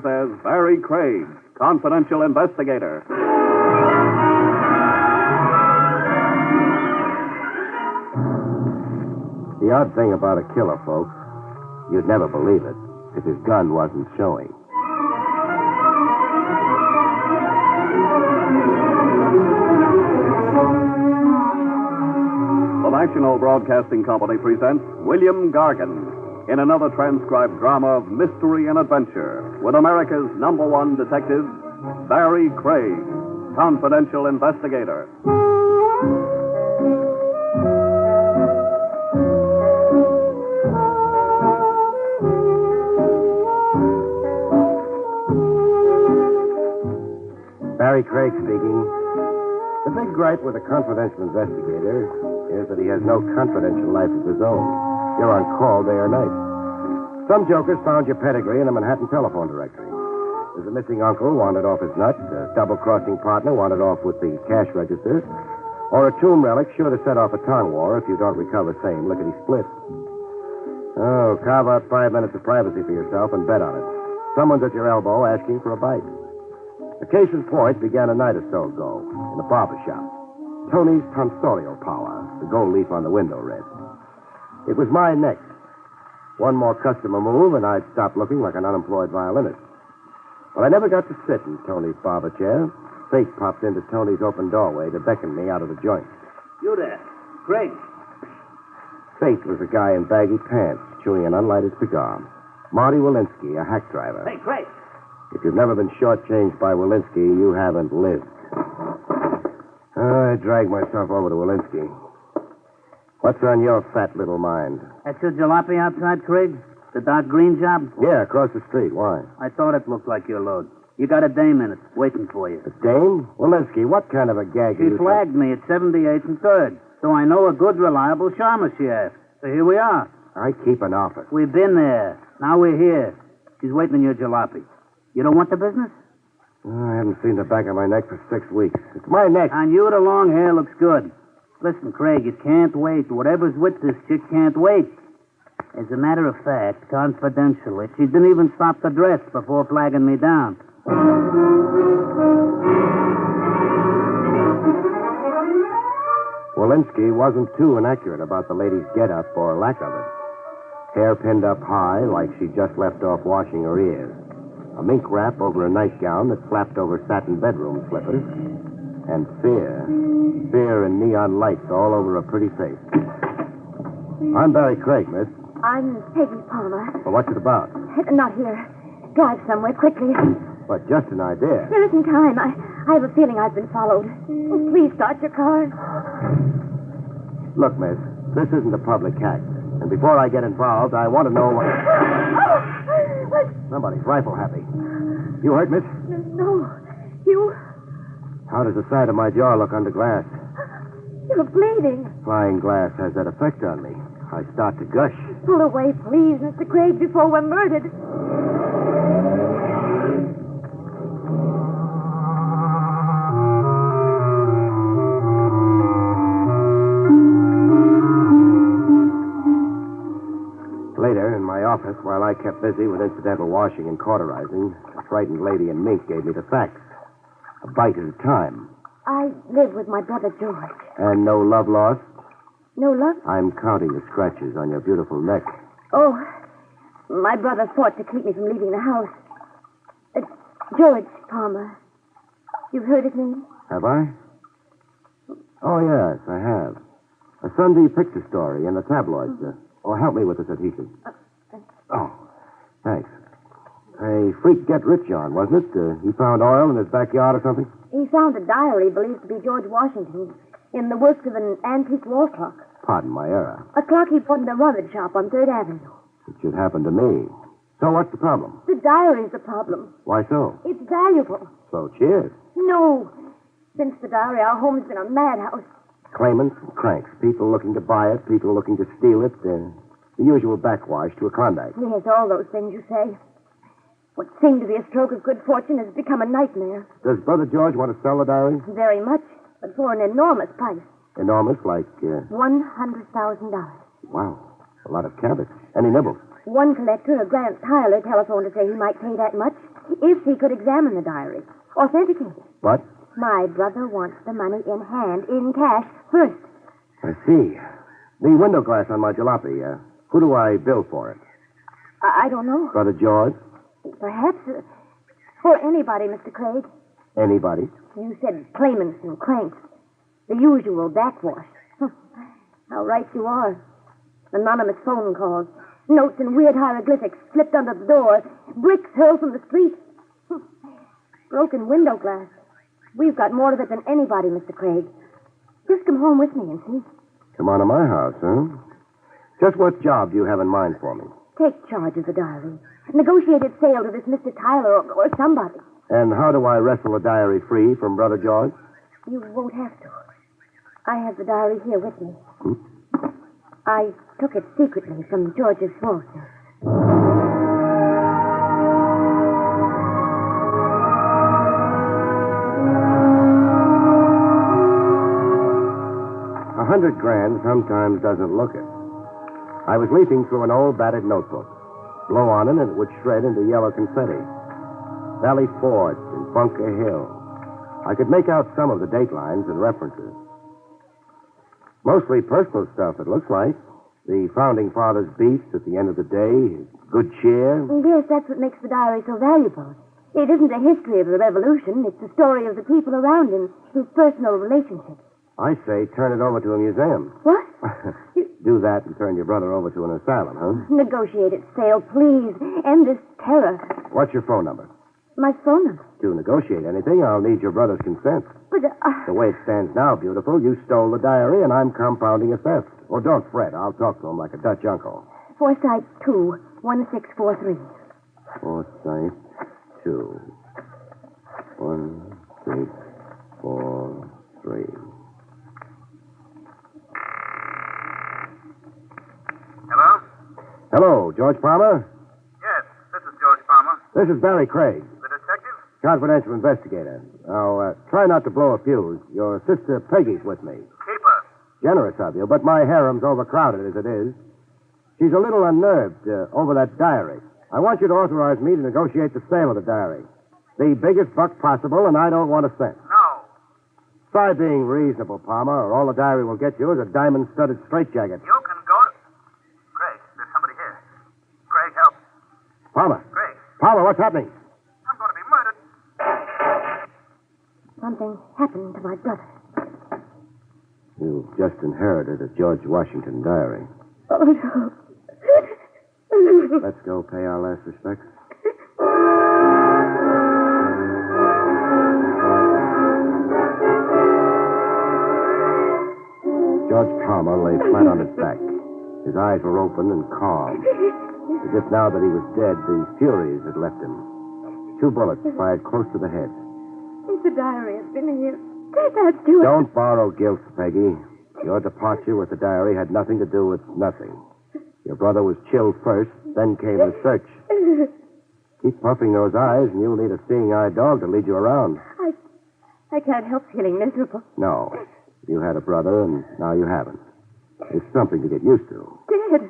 stars as Barrie Craig, confidential investigator. The odd thing about a killer, folks, you'd never believe it if his gun wasn't showing. The National Broadcasting Company presents William Gargan in another transcribed drama of mystery and adventure with America's #1 detective, Barrie Craig, confidential investigator. Barrie Craig speaking. The big gripe with a confidential investigator is that he has no confidential life of his own. You're on call day or night. Some jokers found your pedigree in a Manhattan telephone directory. There's a missing uncle wanted off his nut, a double-crossing partner wanted off with the cash register, or a tomb relic sure to set off a tongue war if you don't recover same lickety-split. Oh, carve out 5 minutes of privacy for yourself and bet on it. Someone's at your elbow asking for a bite. The case in point began a night or so ago in a barber shop. Tony's tonsorial power, the gold leaf on the window read. It was my next. One more customer move, and I'd stop looking like an unemployed violinist. But I never got to sit in Tony's barber chair. Fate popped into Tony's open doorway to beckon me out of the joint. You there, Craig. Fate was a guy in baggy pants chewing an unlighted cigar. Marty Walensky, a hack driver. Hey, Craig. If you've never been shortchanged by Walensky, you haven't lived. I dragged myself over to Walensky. What's on your fat little mind? That's your jalopy outside, Craig? The dark green job? Yeah, across the street. Why? I thought it looked like your load. You got a dame in it, waiting for you. A dame? Walensky, what kind of a gag are She you... flagged me at 78th and 3rd, so I know a good, reliable charmer she asked. So here we are. I keep an office. We've been there. Now we're here. She's waiting on your jalopy. You don't want the business? I haven't seen the back of my neck for 6 weeks. It's my neck. On you, the long hair looks good. Listen, Craig, it can't wait. Whatever's with this chick can't wait. As a matter of fact, confidentially, she didn't even stop the dress before flagging me down. Walensky wasn't too inaccurate about the lady's get-up or lack of it. Hair pinned up high like she just left off washing her ears. A mink wrap over a nightgown that flapped over satin bedroom slippers. And fear. Fear and neon lights all over a pretty face. I'm Barrie Craig, miss. I'm Peggy Palmer. Well, what's it about? Not here. Drive somewhere quickly. But just an idea. There isn't time. I have a feeling I've been followed. Oh, please start your car. Look, miss, this isn't a public act. And before I get involved, I want to know what... Somebody's rifle happy. You hurt, miss? No. You... How does the side of my jaw look under glass? You're bleeding. Flying glass has that effect on me. I start to gush. Pull away, please, Mr. Craig, before we're murdered. Later, in my office, while I kept busy with incidental washing and cauterizing, a frightened lady in mink gave me the facts. A bite at a time. I live with my brother George. And no love lost? No love? I'm counting the scratches on your beautiful neck. Oh, my brother fought to keep me from leaving the house. George Palmer. You've heard his name? Have I? Oh, yes, I have. A Sunday picture story in the tabloids. Oh, help me with this adhesive. Oh, thanks. A freak get-rich-on, wasn't it? He found oil in his backyard or something? He found a diary believed to be George Washington's in the works of an antique wall clock. Pardon my error. A clock he bought in a rummage shop on 3rd Avenue. It should happen to me. So what's the problem? The diary's the problem. Why so? It's valuable. So cheers. No. Since the diary, our home's been a madhouse. Claimants and cranks. People looking to buy it, people looking to steal it. The usual backwash to a Klondike. Yes, all those things you say. What seemed to be a stroke of good fortune has become a nightmare. Does Brother George want to sell the diary? Very much, but for an enormous price. Enormous, like... $100,000. Wow. A lot of cabbage. Any nibbles? One collector, a Grant Tyler, telephoned to say he might pay that much. if he could examine the diary, authenticate it. But? My brother wants the money in hand, in cash, first. I see. The window glass on my jalopy, who do I bill for it? I don't know. Brother George? Perhaps for anybody, Mr. Craig. Anybody? You said claimants and cranks. The usual backwash. How right you are. Anonymous phone calls. Notes in weird hieroglyphics slipped under the door. Bricks hurled from the street. Broken window glass. We've got more of it than anybody, Mr. Craig. Just come home with me and see. Come on to my house, huh? Just what job do you have in mind for me? Take charge of the diary. Negotiated sale to this Mr. Tyler or somebody. And how do I wrestle the diary free from Brother George? You won't have to. I have the diary here with me. Hmm? I took it secretly from George's vault. $100,000 sometimes doesn't look it. I was leafing through an old battered notebook. Blow on it and it would shred into yellow confetti. Valley Forge and Bunker Hill. I could make out some of the date lines and references. Mostly personal stuff, it looks like. The Founding Fathers' beats at the end of the day, good cheer. Yes, that's what makes the diary so valuable. It isn't a history of the revolution. It's the story of the people around him, his personal relationships. I say turn it over to a museum. What? Do that and turn your brother over to an asylum, huh? Negotiated sale, please. End this terror. What's your phone number? My phone number. To negotiate anything, I'll need your brother's consent. But, The way it stands now, beautiful, you stole the diary and I'm compounding a theft. Oh, don't fret. I'll talk to him like a Dutch uncle. Forsyth 2, 1643. Forsyth 2, 1643. Hello? Hello, George Palmer? Yes, this is George Palmer. This is Barrie Craig, The detective? confidential investigator. Now, try not to blow a fuse. Your sister Peggy's with me. Keeper. Generous of you, but my harem's overcrowded as it is. She's a little unnerved over that diary. I want you to authorize me to negotiate the sale of the diary. The biggest buck possible, and I don't want a cent. No. Try being reasonable, Palmer, or all the diary will get you is a diamond-studded straitjacket. You can go to... Craig, there's somebody here. Craig, help. Palmer. Craig, Palmer, what's happening? I'm going to be murdered. Something happened to my brother. You've just inherited a George Washington diary. Oh, no. Let's go pay our last respects. George Palmer lay flat on his back. His eyes were open and calm. As if now that he was dead, the furies had left him. 2 bullets fired close to the head. The diary has been here. That's too... Don't borrow guilt, Peggy. Your departure with the diary had nothing to do with nothing. Your brother was chilled first, then came the search. Keep puffing those eyes, and you'll need a seeing-eye dog to lead you around. I can't help feeling miserable. No. You had a brother, and now you haven't. It's something to get used to. Dead.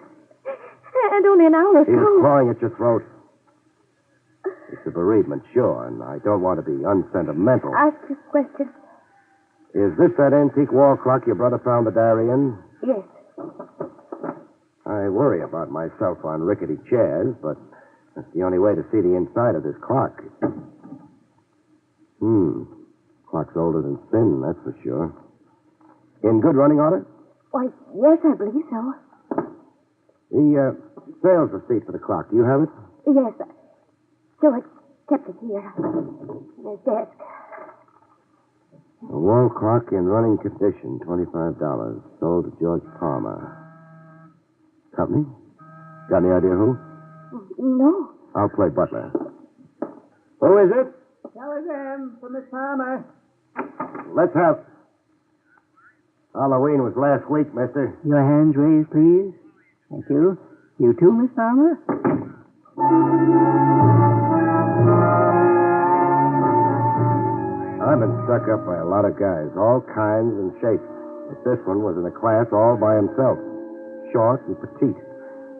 And only an hour He was ago. clawing at your throat. It's a bereavement, sure, and I don't want to be unsentimental. Ask you a question. Is this that antique wall clock your brother found the diary in? Yes. I worry about myself on rickety chairs, but that's the only way to see the inside of this clock. Clock's older than sin, that's for sure. In good running order? Why, yes, I believe so. The sales receipt for the clock, do you have it? Yes. George kept it here. In his desk. A wall clock in running condition, $25. Sold to George Palmer. Company? Got any idea who? No. I'll play butler. Who is it? Telegram for Miss Palmer. Let's have... Halloween was last week, mister. Your hands raised, please. Thank you. You too, Miss Palmer? I've been stuck up by a lot of guys, all kinds and shapes. But this one was in a class all by himself. Short and petite.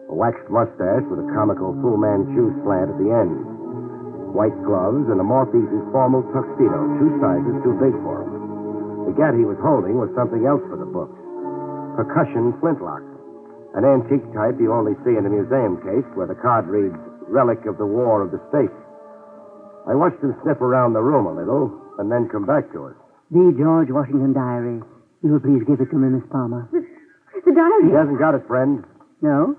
A waxed mustache with a comical Fu Manchu slant at the end. white gloves, and a moth-eaten formal tuxedo, 2 sizes too big for him. The gat he was holding was something else for the books. Percussion flintlock. An antique type you only see in a museum case where the card reads, Relic of the War of the States. I watched him sniff around the room a little and then come back to us. The George Washington diary. You will please give it to me, Miss Palmer. The diary. He hasn't got it, friend. No?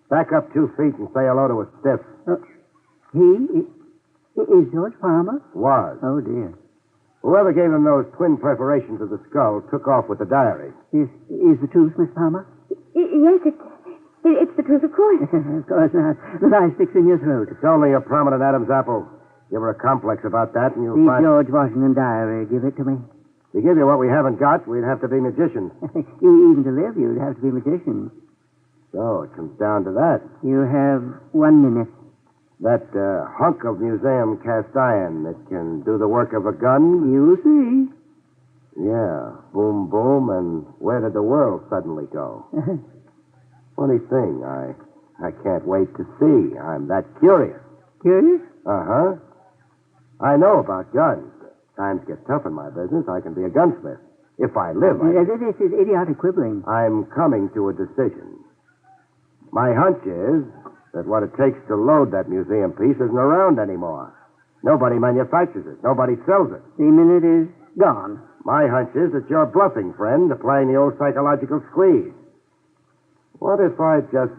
Back up 2 feet and say hello to a stiff. He is George Palmer? Was. Oh, dear. Whoever gave him those twin perforations of the skull took off with the diary. Is the truth, Miss Palmer? Yes, it's the truth, of course. Of course not. The lie sticks in your throat. It's only a prominent Adam's apple. Give her a complex about that and you'll The find... George Washington diary. Give it to me. To give you what we haven't got, we'd have to be magicians. Even to live, you'd have to be magicians. So it comes down to that. You have 1 minute. That hunk of museum cast iron that can do the work of a gun? You'll see. Yeah. Boom, boom, and where did the world suddenly go? Funny thing, I can't wait to see. I'm that curious. Curious? Uh-huh. I know about guns. Times get tough in my business. I can be a gunsmith. If I live, This is idiotic quibbling. I'm coming to a decision. My hunch is that what it takes to load that museum piece isn't around anymore. Nobody manufactures it. Nobody sells it. The minute is gone. My hunch is that you're bluffing, friend, applying the old psychological squeeze. What if I just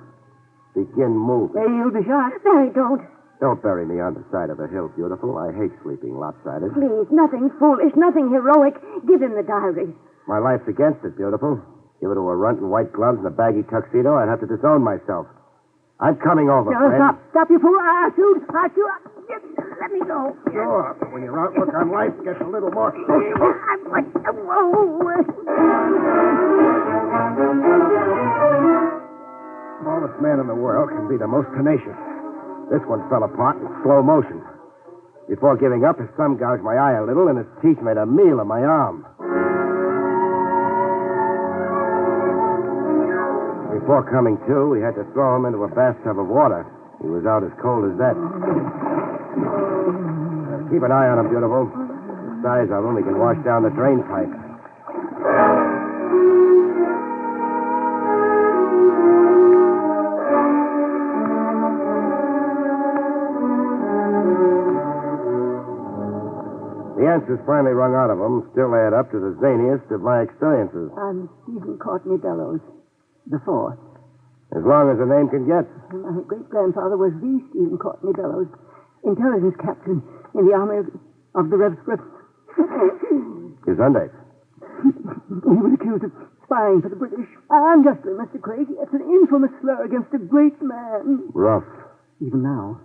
begin moving? You'll be shot. Barry, don't. Don't bury me on the side of a hill, beautiful. I hate sleeping lopsided. Please, nothing foolish, nothing heroic. Give him the diary. My life's against it, beautiful. Give it to a runt in white gloves and a baggy tuxedo, I'd have to disown myself. I'm coming over, No, friend. stop, you fool. I'll shoot. Let me go. Sure, but when your outlook on life gets a little more Smallest man in the world can be the most tenacious. This one fell apart in slow motion. Before giving up, his thumb gouged my eye a little, and his teeth made a meal of my arm. Before coming to, we had to throw him into a bathtub of water. He was out as cold as that. Keep an eye on him, beautiful. Besides, our only can wash down the drain pipe. The answers finally wrung out of him still add up to the zaniest of my experiences. I'm Stephen Courtney Bellows, the 4th. As long as the name can get. My great-grandfather was the Stephen Courtney Bellows, intelligence captain in the army of the Rev. Gesundheit. He was accused of spying for the British. Unjustly, Mr. Craig. It's an infamous slur against a great man. Rough. Even now,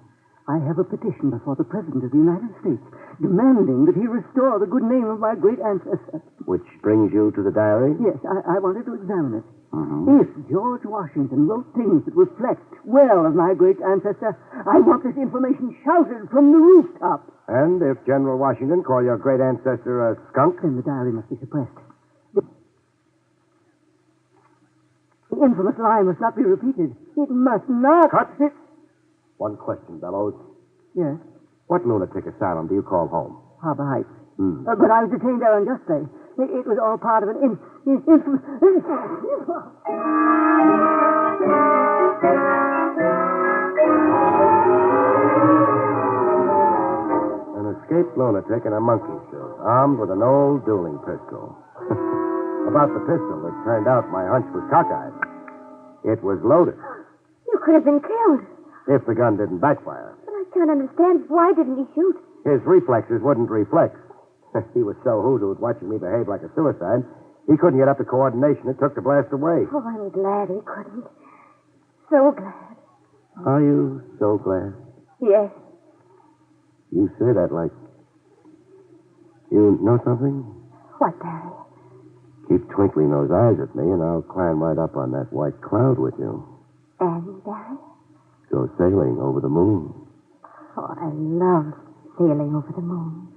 I have a petition before the President of the United States demanding that he restore the good name of my great ancestor. Which brings you to the diary? Yes, I wanted to examine it. Mm-hmm. If George Washington wrote things that reflect well of my great ancestor, I want this information shouted from the rooftop. And if General Washington called your great ancestor a skunk? Then the diary must be suppressed. The infamous lie must not be repeated. It must not. Cut. One question, Bellows. Yes, What lunatic asylum do you call home? Harbor Heights. Hmm. But I was detained there unjustly. It was all part of an infamous... An escaped lunatic in a monkey suit, armed with an old dueling pistol. About the pistol, it turned out my hunch was cockeyed. It was loaded. You could have been killed. If the gun didn't backfire. But I can't understand. Why didn't he shoot? His reflexes wouldn't reflex. He was so hoodooed watching me behave like a suicide, he couldn't get up the coordination it took to blast away. Oh, I'm glad he couldn't. So glad. Are you so glad? Yes. You say that like... You know something? What, Barry? Keep twinkling those eyes at me, and I'll climb right up on that white cloud with you. And, Barry? Go sailing over the moon. Oh, I love sailing over the moon.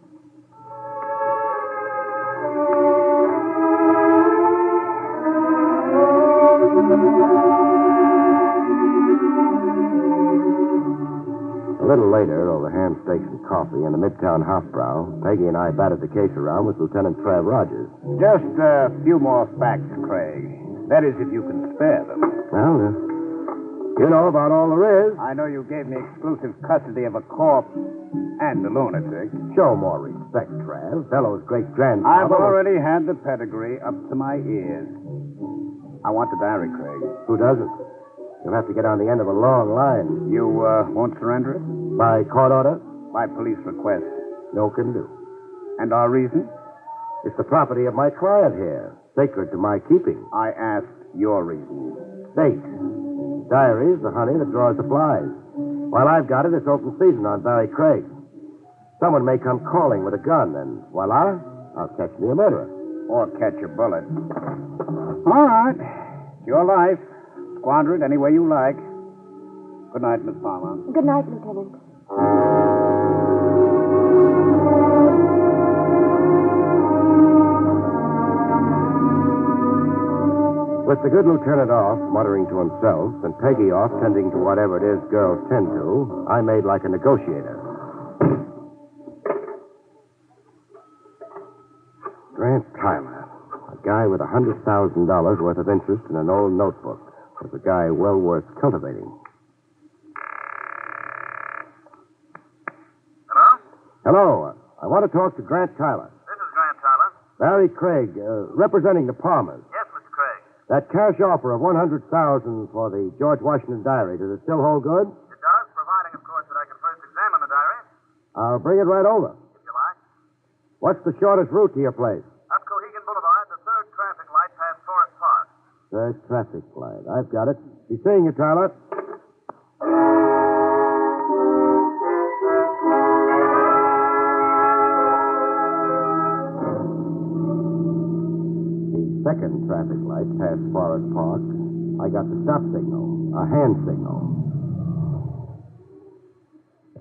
little later, over ham steaks and coffee in the Midtown Hofbrau, Peggy and I batted the case around with Lieutenant Trav Rogers. Just a few more facts, Craig. That is, if you can spare them. Well, you know about all there is. I know you gave me exclusive custody of a corpse and a lunatic. Show more respect, Trav. Bellows' great-grandfather... I've already had the pedigree up to my ears. I want the diary, Craig. Who doesn't? You'll have to get on the end of a long line. You won't surrender it? By court order? By police request. No can do. And our reason? It's the property of my client here, sacred to my keeping. I asked your reason. State. Diary's the honey that draws the flies. While I've got it, it's open season on Barrie Craig. Someone may come calling with a gun, and voila, I'll catch me a murderer. Or catch a bullet. All right. It's your life. Squander it any way you like. Good night, Miss Palmer. Good night, Lieutenant. With the good lieutenant off, muttering to himself, and Peggy off, tending to whatever it is girls tend to, I made like a negotiator. Grant Tyler, a guy with $100,000 worth of interest in an old notebook, was a guy well worth cultivating. Hello? Hello. I want to talk to Grant Tyler. This is Grant Tyler. Barrie Craig, representing the Palmers. Yes, Mr. Craig. That cash offer of $100,000 for the George Washington diary, does it still hold good? It does, providing, of course, that I can first examine the diary, I'll bring it right over. if you like. What's the shortest route to your place? Up Cohegan Boulevard, the third traffic light past Forest Park. Third traffic light. I've got it. Be seeing you, Tyler. The second traffic light past Forest Park. I got the stop signal, a hand signal.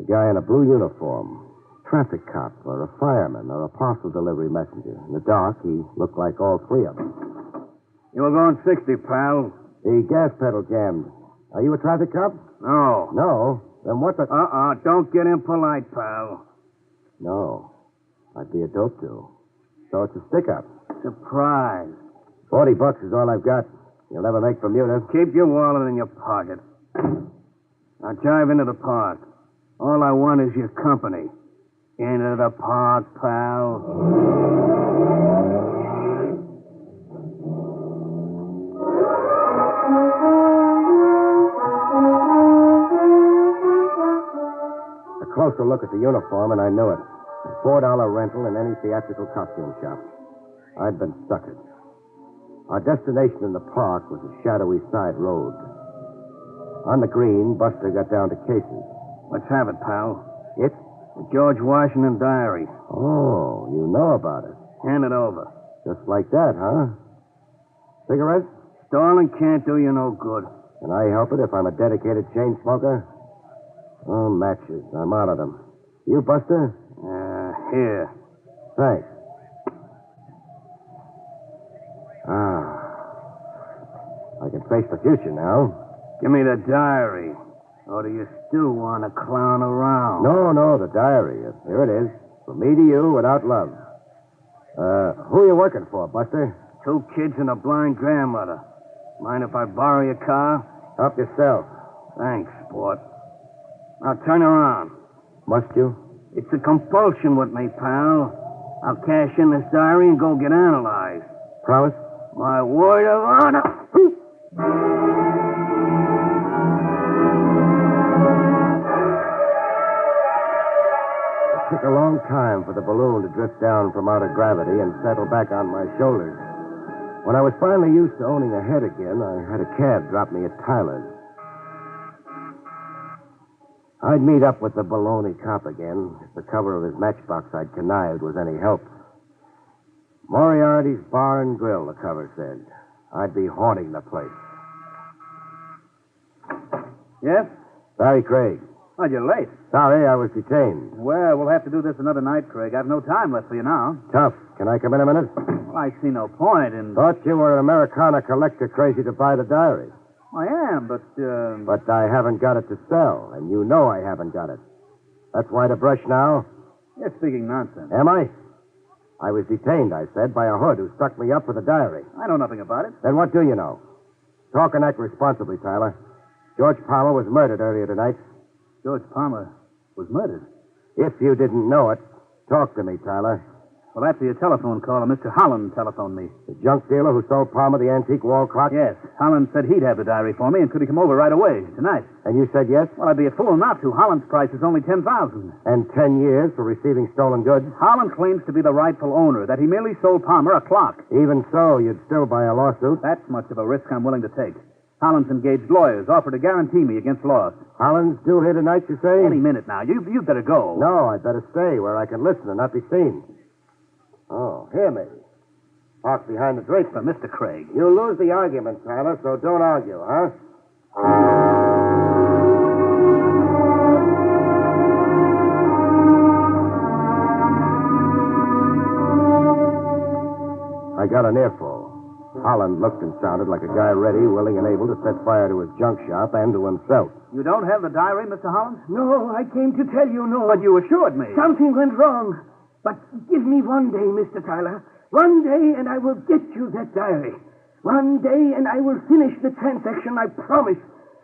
A guy in a blue uniform. Traffic cop or a fireman or a parcel delivery messenger. In the dark, he looked like all three of them. You were going 60, pal. The gas pedal jammed. Are you a traffic cop? No. No. Then what the... Don't get impolite, pal. No. I'd be a dope too. So it's a stick-up. Surprise. $40 is all I've got. You'll never make Bermuda. Keep your wallet in your pocket. Now drive into the park. All I want is your company. Into the park, pal. A closer look at the uniform, and I knew it. A $4 rental in any theatrical costume shop. I'd been suckered. Our destination in the park was a shadowy side road. On the green, Buster got down to cases. Let's have it, pal. It? The George Washington diary. Oh, you know about it. Hand it over. Just like that, huh? Cigarettes? Stalling can't do you no good. Can I help it if I'm a dedicated chain smoker? Oh, matches. I'm out of them. You, Buster? Here. Thanks. I can face the future now. Give me the diary. Or do you still want to clown around? No, the diary. Here it is. From me to you without love. Who are you working for, Buster? 2 kids and a blind grandmother. Mind if I borrow your car? Help yourself. Thanks, sport. Now turn around. Must you? It's a compulsion with me, pal. I'll cash in this diary and go get analyzed. Promise? My word of honor. It took a long time for the balloon to drift down from out of gravity and settle back on my shoulders. When I was finally used to owning a head again, I had a cab drop me at Tyler's. I'd meet up with the baloney cop again if the cover of his matchbox I'd connived was any help. Moriarty's Bar and Grill, the cover said. I'd be haunting the place. Yes? Barrie Craig. Oh, you're late. Sorry, I was detained. Well, we'll have to do this another night, Craig. I've no time left for you now. Tough. Can I come in a minute? Well, I see no point in... Thought you were an Americana collector crazy to buy the diary. I am, but... But I haven't got it to sell, and you know I haven't got it. That's why the brush now? You're speaking nonsense. Am I? I was detained, I said, by a hood who stuck me up with a diary. I know nothing about it. Then what do you know? Talk and act responsibly, Tyler. George Palmer was murdered earlier tonight. George Palmer was murdered. If you didn't know it, talk to me, Tyler. Well, after your telephone call, Mr. Holland telephoned me. The junk dealer who sold Palmer the antique wall clock? Yes. Holland said he'd have the diary for me, and could he come over right away, tonight? And you said yes? Well, I'd be a fool not to. Holland's price is only $10,000. And 10 years for receiving stolen goods? Holland claims to be the rightful owner, that he merely sold Palmer a clock. Even so, you'd still buy a lawsuit? That's much of a risk I'm willing to take. Holland's engaged lawyers, offered to guarantee me against loss. Holland's due here tonight, you say? Any minute now. You'd better go. No, I'd better stay where I can listen and not be seen. Oh, here, maybe. Park behind the drapery. But, Mr. Craig. You'll lose the argument, Tyler, so don't argue, huh? I got an earful. Holland looked and sounded like a guy ready, willing, and able to set fire to his junk shop and to himself. You don't have the diary, Mr. Holland? No, I came to tell you no. But you assured me. Something went wrong. But give me one day, Mr. Tyler. One day, and I will get you that diary. One day, and I will finish the transaction, I promise.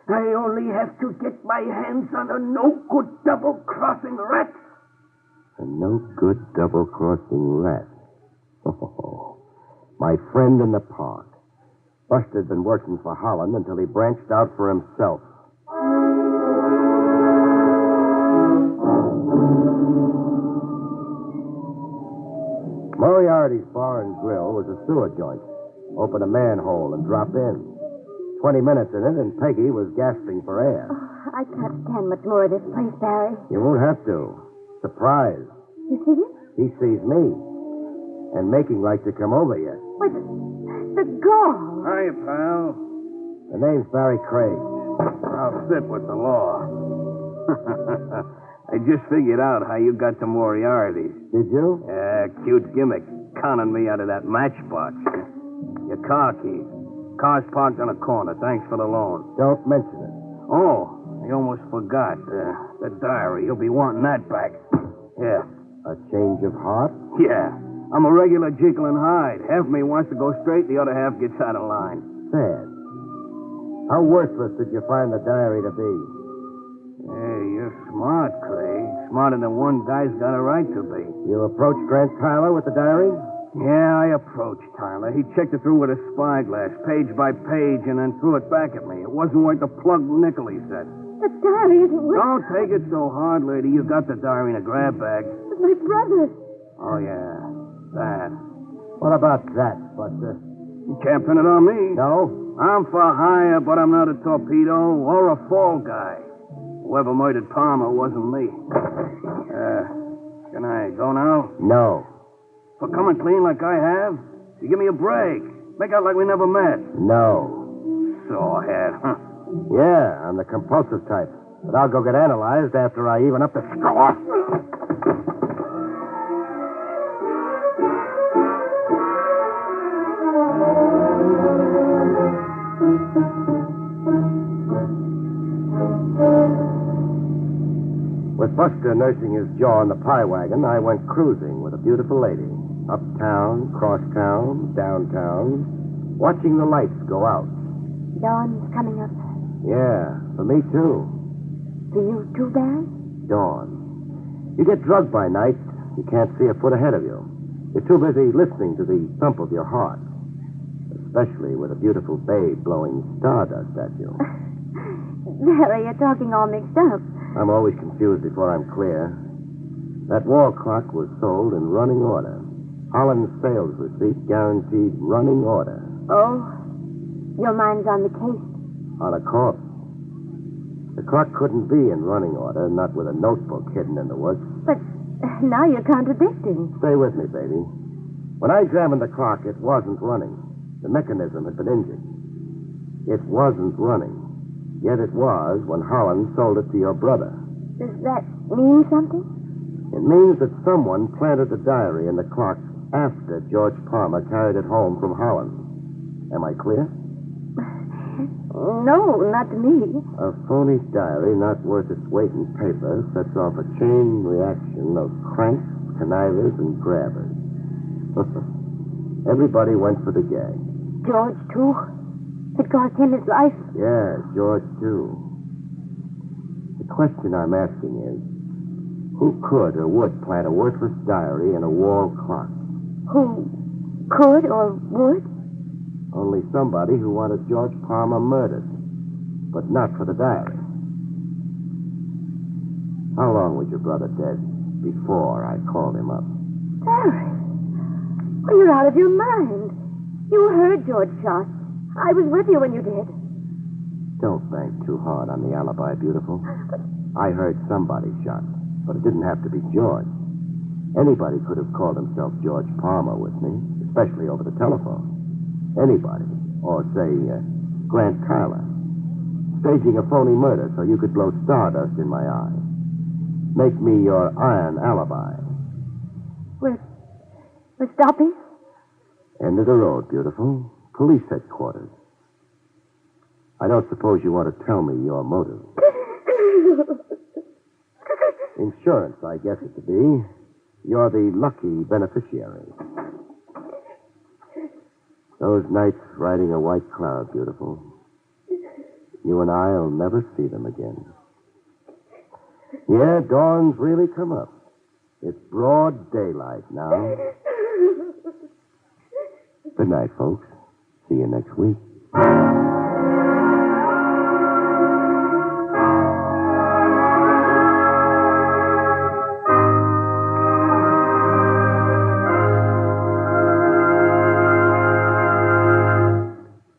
I only have to get my hands on a no-good double-crossing rat. A no-good double-crossing rat. Oh, my friend in the park. Buster'd been working for Holland until he branched out for himself. Moriarty's Bar and Grill was a sewer joint. Open a manhole and drop in. 20 minutes in it, and Peggy was gasping for air. Oh, I can't stand much more of this place, Barry. You won't have to. Surprise. You see him? He sees me. And making like to come over yet. Why, the gall. Hiya, pal. The name's Barrie Craig. I'll sit with the law. I just figured out how you got to Moriarty's. Did you? Yeah, cute gimmick. Conning me out of that matchbox. Your car keys. Car's parked on a corner. Thanks for the loan. Don't mention it. Oh, I almost forgot. The diary. You'll be wanting that back. Yeah. A change of heart? Yeah. I'm a regular Jekyll and Hyde. Half of me wants to go straight, the other half gets out of line. Sad. How worthless did you find the diary to be? Hey, you're smart, Craig. Smarter than one guy's got a right to be. You approached Grant Tyler with the diary? Yeah, I approached Tyler. He checked it through with a spyglass, page by page, and then threw it back at me. It wasn't worth the plugged nickel, he said. The diary isn't worth... Don't take it so hard, lady. You got the diary in a grab bag. But my brother. Oh, yeah. That. What about that, Buster? You can't pin it on me. No? I'm for hire, but I'm not a torpedo or a fall guy. Whoever murdered Palmer wasn't me. Can I go now? No. For coming clean like I have? You give me a break. Make out like we never met. No. Sawhead, huh? Yeah, I'm the compulsive type. But I'll go get analyzed after I even up the score. With Buster nursing his jaw in the pie wagon, I went cruising with a beautiful lady. Uptown, crosstown, downtown, watching the lights go out. Dawn's coming up. Yeah, for me too. For you too, Barry? Dawn. You get drugged by night, you can't see a foot ahead of you. You're too busy listening to the thump of your heart. Especially with a beautiful babe blowing stardust at you. Barry, you're talking all mixed up. I'm always confused before I'm clear. That wall clock was sold in running order. Holland's sales receipt guaranteed running order. Oh, your mind's on the case. On a corpse. The clock couldn't be in running order, not with a notebook hidden in the woods. But now you're contradicting. Stay with me, baby. When I examined the clock, it wasn't running. The mechanism had been injured. It wasn't running. Yet it was when Holland sold it to your brother. Does that mean something? It means that someone planted the diary in the clock after George Palmer carried it home from Holland. Am I clear? No, not to me. A phony diary not worth its weight in paper sets off a chain reaction of cranks, connivers, and grabbers. Everybody went for the gag. George, too? It cost him his life? Yeah, George, too. The question I'm asking is, who could or would plant a worthless diary in a wall clock? Who could or would? Only somebody who wanted George Palmer murdered, but not for the diary. How long was your brother dead before I called him up? Barry, well, you're out of your mind. You heard George shot. I was with you when you did. Don't bank too hard on the alibi, beautiful. I heard somebody shot, but it didn't have to be George. Anybody could have called himself George Palmer with me, especially over the telephone. Anybody. Or, say, Grant Tyler. Staging a phony murder so you could blow stardust in my eye. Make me your iron alibi. We're stopping? End of the road, beautiful. Police headquarters. I don't suppose you want to tell me your motive. Insurance, I guess it to be. You're the lucky beneficiary. Those nights riding a white cloud, beautiful. You and I'll never see them again. Yeah, dawn's really come up. It's broad daylight now. Good night, folks. See you next week.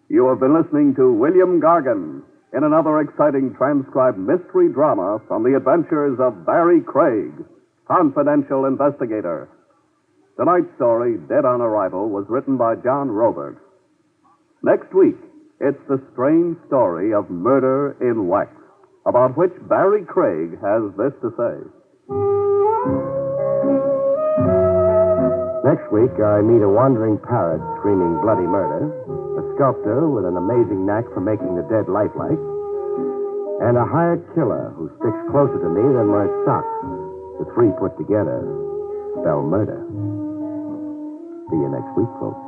You have been listening to William Gargan in another exciting transcribed mystery drama from the adventures of Barrie Craig, confidential investigator. Tonight's story, Dead on Arrival, was written by John Robert. Next week, it's the strange story of murder in wax, about which Barrie Craig has this to say. Next week, I meet a wandering parrot screaming bloody murder, a sculptor with an amazing knack for making the dead lifelike, and a hired killer who sticks closer to me than my socks. The three put together spell murder. See you next week, folks.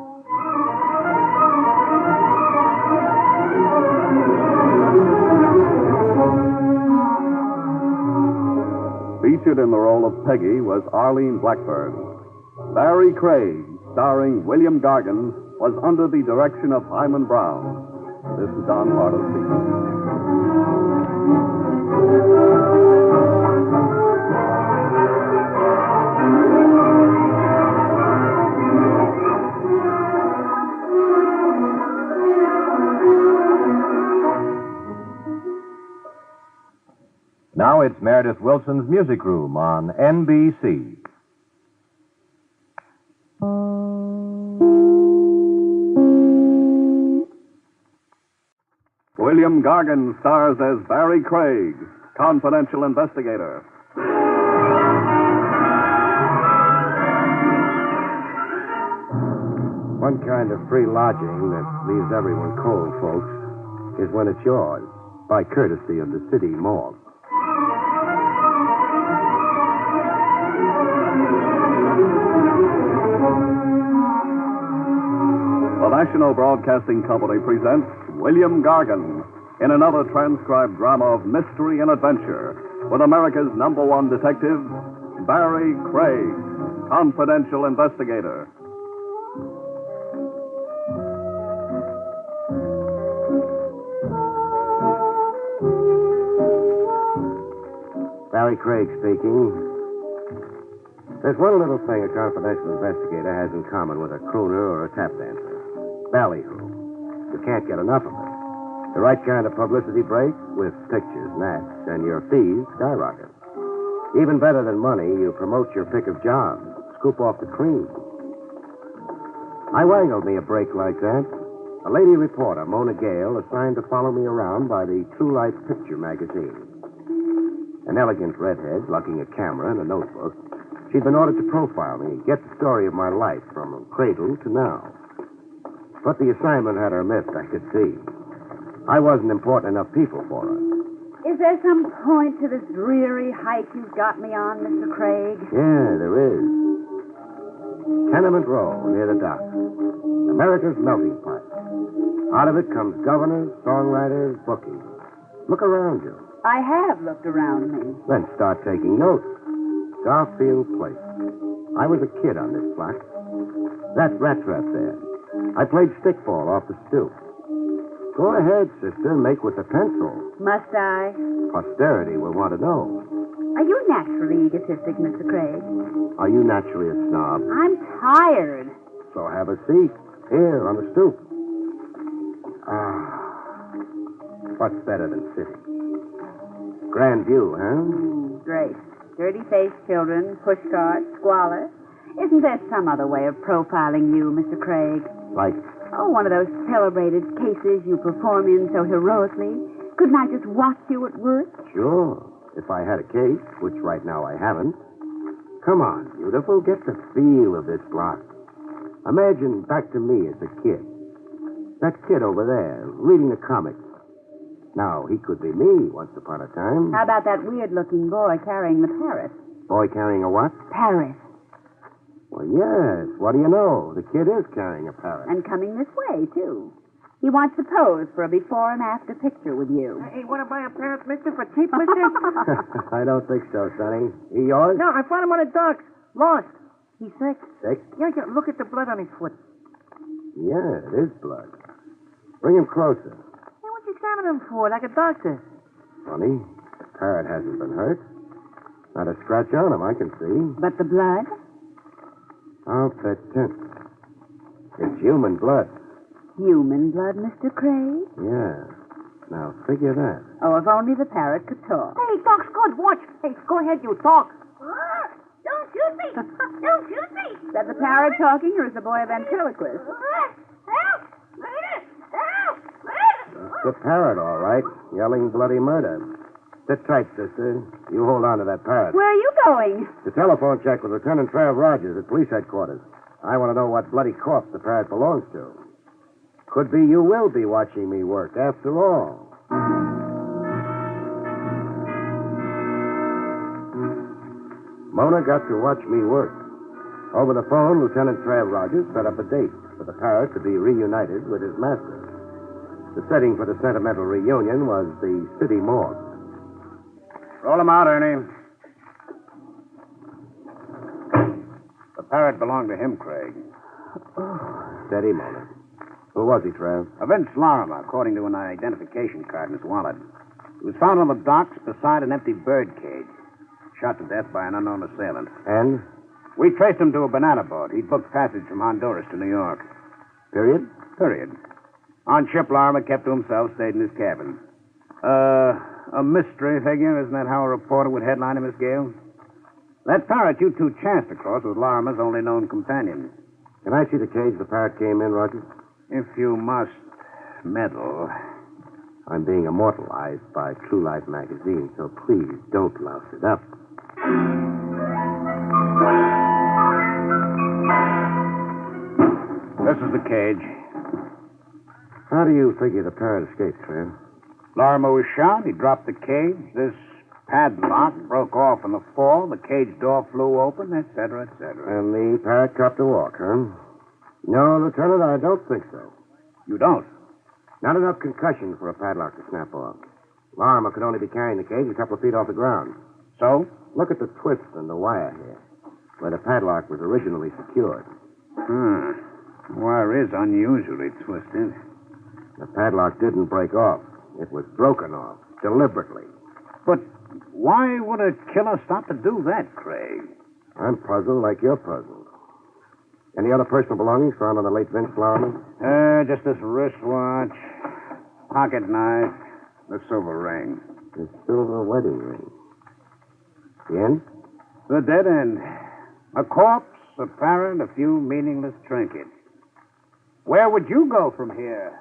Featured in the role of Peggy was Arlene Blackburn. Barrie Craig, starring William Gargan, was under the direction of Hyman Brown. This is Don Pardo speaking. Now it's Meredith Wilson's Music Room on NBC. William Gargan stars as Barrie Craig, confidential investigator. One kind of free lodging that leaves everyone cold, folks, is when it's yours, by courtesy of the city morgue. The National Broadcasting Company presents William Gargan in another transcribed drama of mystery and adventure with America's #1 detective, Barrie Craig, confidential investigator. Barrie Craig speaking. There's one little thing a confidential investigator has in common with a crooner or a tap dancer. Ballyhoo. You can't get enough of it. The right kind of publicity break with pictures and acts, and your fees skyrocket. Even better than money, you promote your pick of jobs, scoop off the cream. I wangled me a break like that. A lady reporter, Mona Gale, assigned to follow me around by the True Light Picture magazine. An elegant redhead, lugging a camera and a notebook. She'd been ordered to profile me, get the story of my life from cradle to now. But the assignment had her miffed, I could see. I wasn't important enough people for us. Is there some point to this dreary hike you've got me on, Mr. Craig? Yeah, there is. Tenement Row, near the dock. America's melting pot. Out of it comes governors, songwriters, bookies. Look around you. I have looked around me. Then start taking notes. Garfield Place. I was a kid on this block. That rat trap there. I played stickball off the stoop. Go ahead, sister, make with the pencil. Must I? Posterity will want to know. Are you naturally egotistic, Mr. Craig? Are you naturally a snob? I'm tired. So have a seat. Here, on the stoop. What's better than sitting? Grand view, huh? Great. Dirty-faced children, pushcarts, squalor. Isn't there some other way of profiling you, Mr. Craig? Like? Oh, one of those celebrated cases you perform in so heroically. Couldn't I just watch you at work? Sure. If I had a case, which right now I haven't. Come on, beautiful. Get the feel of this block. Imagine back to me as a kid. That kid over there, reading the comics. Now, he could be me once upon a time. How about that weird-looking boy carrying the parrot? Boy carrying a what? Parrot. Well, yes. What do you know? The kid is carrying a parrot. And coming this way, too. He wants to pose for a before and after picture with you. Hey, want to buy a parrot, mister, for cheap, mister? I don't think so, Sonny. He yours? No, I found him on the docks. Lost. He's sick. Sick? Yeah, look at the blood on his foot. Yeah, it is blood. Bring him closer. Hey, what you examining him for, like a doctor? Funny. The parrot hasn't been hurt. Not a scratch on him, I can see. But the blood? Oh, petition. It's human blood. Human blood, Mr. Craig? Yeah. Now, figure that. Oh, if only the parrot could talk. Hey, talk's good. Watch. Hey, go ahead, you talk. Don't shoot me! Don't shoot me! Is that the parrot talking, or is the boy a ventriloquist? Help! Murder! Help! It's the parrot, all right. Yelling bloody murder. Sit tight, sister. You hold on to that parrot. Where are you going? The telephone check with Lieutenant Trav Rogers at police headquarters. I want to know what bloody corpse the parrot belongs to. Could be you will be watching me work, after all. Mona got to watch me work. Over the phone, Lieutenant Trav Rogers set up a date for the parrot to be reunited with his master. The setting for the sentimental reunion was the city morgue. Roll him out, Ernie. The parrot belonged to him, Craig. Steady, Mona. Who was he, Trav? Vince Lorimer, according to an identification card in his wallet. He was found on the docks beside an empty bird cage. Shot to death by an unknown assailant. And? We traced him to a banana boat. He booked passage from Honduras to New York. Period? Period. On ship, Lorimer kept to himself, stayed in his cabin. A mystery figure, isn't that how a reporter would headline him, Miss Gale? That parrot you two chanced across was Lorimer's only known companion. Can I see the cage the parrot came in, Rogers? If you must meddle. I'm being immortalized by True Life magazine, so please don't louse it up. This is the cage. How do you figure the parrot escaped, Trav? Lorimer was shot. He dropped the cage. This padlock broke off in the fall. The cage door flew open, et cetera, et cetera. And the parrot copped a walk, huh? No, Lieutenant, I don't think so. You don't? Not enough concussion for a padlock to snap off. Lorimer could only be carrying the cage a couple of feet off the ground. So? Look at the twist in the wire here, where the padlock was originally secured. The wire is unusually twisted. The padlock didn't break off. It was broken off, deliberately. But why would a killer stop to do that, Craig? I'm puzzled like you're puzzled. Any other personal belongings found on the late Vince Lorimer? Just this wristwatch, pocket knife, the silver ring. The silver wedding ring. The end? The dead end. A corpse, a parrot, a few meaningless trinkets. Where would you go from here,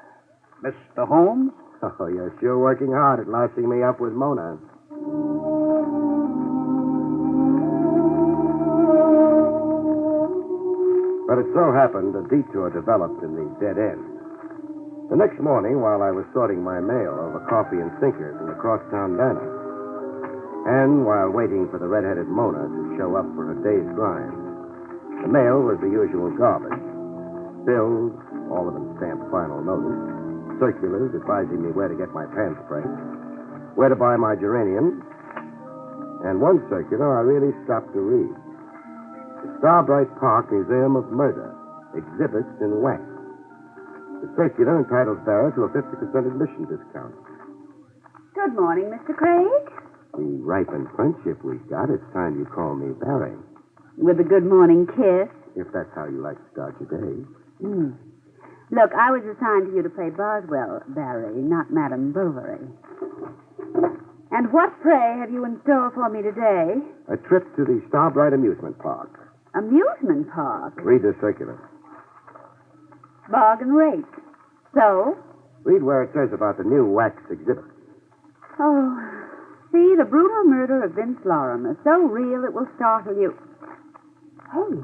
Mr. Holmes? Oh, you're sure working hard at lousing me up with Mona. But it so happened a detour developed in the dead end. The next morning, while I was sorting my mail over coffee and sinkers in the crosstown diner, and while waiting for the red-headed Mona to show up for her day's grind, the mail was the usual garbage. Bills, all of them stamped final notice, circulars advising me where to get my pants pressed, where to buy my geraniums, and one circular I really stopped to read. The Starbright Park Museum of Murder, exhibits in wax. The circular entitles bearer to a 50% admission discount. Good morning, Mr. Craig. The ripened friendship we've got, it's time you call me Barrie. With a good morning kiss. If that's how you like to start your day. Look, I was assigned to you to play Boswell, Barrie, not Madame Bovary. And what, pray, have you in store for me today? A trip to the Starbright Amusement Park. Amusement park? Read the circular. Bargain rate. So? Read where it says about the new wax exhibit. Oh, see, the brutal murder of Vince Lorimer. So real it will startle you. Hey,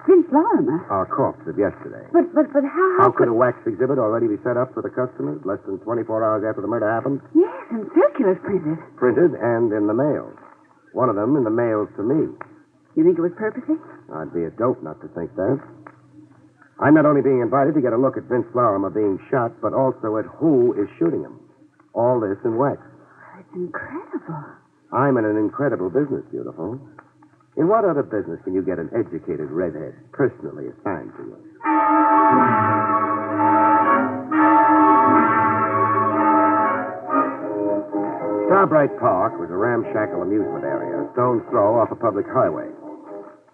Vince Lorimer? Our corpse of yesterday. But how... How could a wax exhibit already be set up for the customers less than 24 hours after the murder happened? Yes, and circulars printed. Printed and in the mail. One of them in the mail to me. You think it was purposely? I'd be a dope not to think that. I'm not only being invited to get a look at Vince Lorimer being shot, but also at who is shooting him. All this in wax. It's incredible. I'm in an incredible business, beautiful. In what other business can you get an educated redhead personally assigned to you? Starbright Park was a ramshackle amusement area, a stone's throw off a public highway.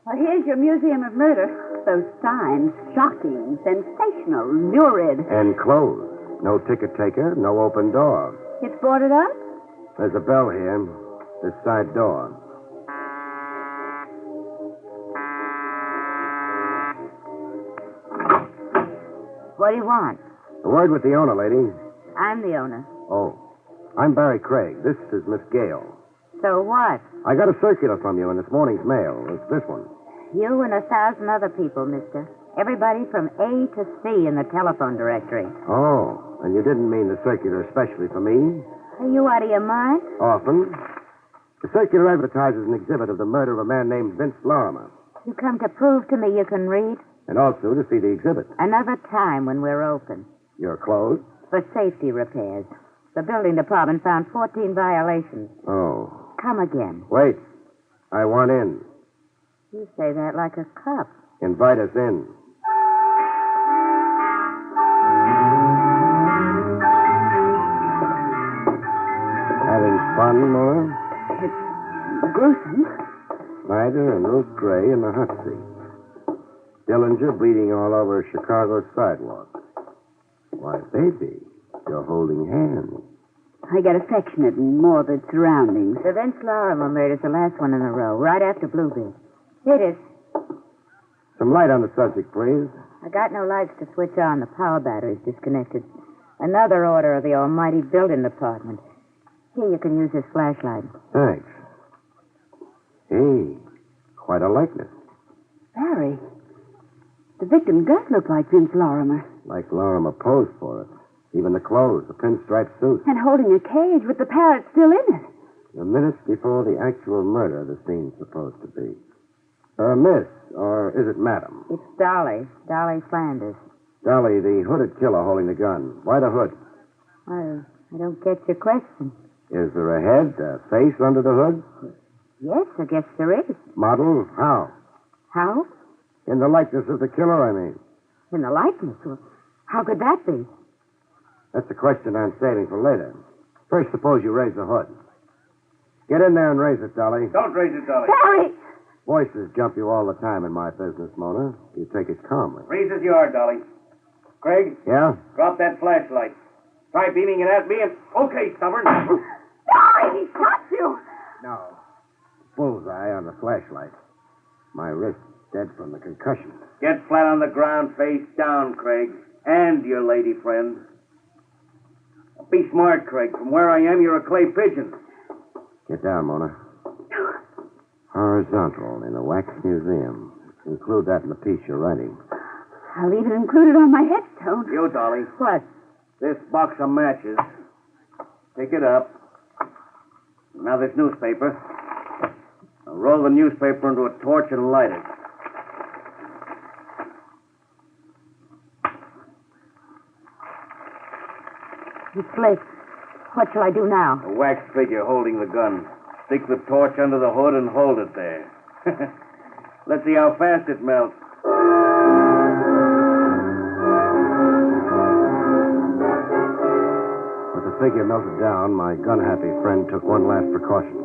Well, here's your Museum of Murder. Those signs, shocking, sensational, lurid. And closed. No ticket taker, no open door. It's boarded up? There's a bell here. This side door. What do you want? A word with the owner, lady. I'm the owner. Oh. I'm Barrie Craig. This is Miss Gale. So what? I got a circular from you in this morning's mail. It's this one. You and 1,000 other people, mister. Everybody from A to C in the telephone directory. Oh, and you didn't mean the circular especially for me? Are you out of your mind? Often. The circular advertises an exhibit of the murder of a man named Vince Lorimer. You come to prove to me you can read? And also to see the exhibit. Another time when we're open. You're closed? For safety repairs. The building department found 14 violations. Oh. Come again. Wait. I want in. You say that like a cop. Invite us in. Having fun, Mona? It's gruesome. Snyder and Ruth Gray in the hot seat. Dillinger bleeding all over Chicago's sidewalk. Why, baby, you're holding hands. I got affectionate and morbid surroundings. The Vince Lorimer murder's the last one in a row, right after Bluebeard. Here it is. Some light on the subject, please. I got no lights to switch on. The power battery's disconnected. Another order of the almighty building department. Here, you can use this flashlight. Thanks. Hey, quite a likeness. Barrie, the victim does look like Vince Lorimer. Like Lorimer posed for it. Even the clothes, the pinstripe suit. And holding a cage with the parrot still in it. The minutes before the actual murder the scene's supposed to be. Miss, or is it madam? It's Dolly. Dolly Flanders. Dolly, the hooded killer holding the gun. Why the hood? Well, I don't get your question. Is there a head, a face under the hood? Yes, I guess there is. Model? How? How? In the likeness of the killer, I mean. In the likeness? Well, how could that be? That's the question I'm saving for later. First, suppose you raise the hood. Get in there and raise it, Dolly. Don't raise it, Dolly. Barrie! Voices jump you all the time in my business, Mona. You take it calmly. Raise as you are, Dolly. Craig, Yeah? drop that flashlight. Try beaming it at me and... Okay, stubborn. Barrie, he shot you! No. Bullseye on the flashlight. My wrist dead from the concussion. Get flat on the ground, face down, Craig. And your lady friend. Be smart, Craig. From where I am, you're a clay pigeon. Get down, Mona. Horizontal in a wax museum. Include that in the piece you're writing. I'll even include it on my headstone. You, Dolly. What? This box of matches. Pick it up. Now this newspaper. Now roll the newspaper into a torch and light it. It's lit. What shall I do now? A wax figure holding the gun. Stick the torch under the hood and hold it there. Let's see how fast it melts. With the figure melted down, my gun-happy friend took one last precaution.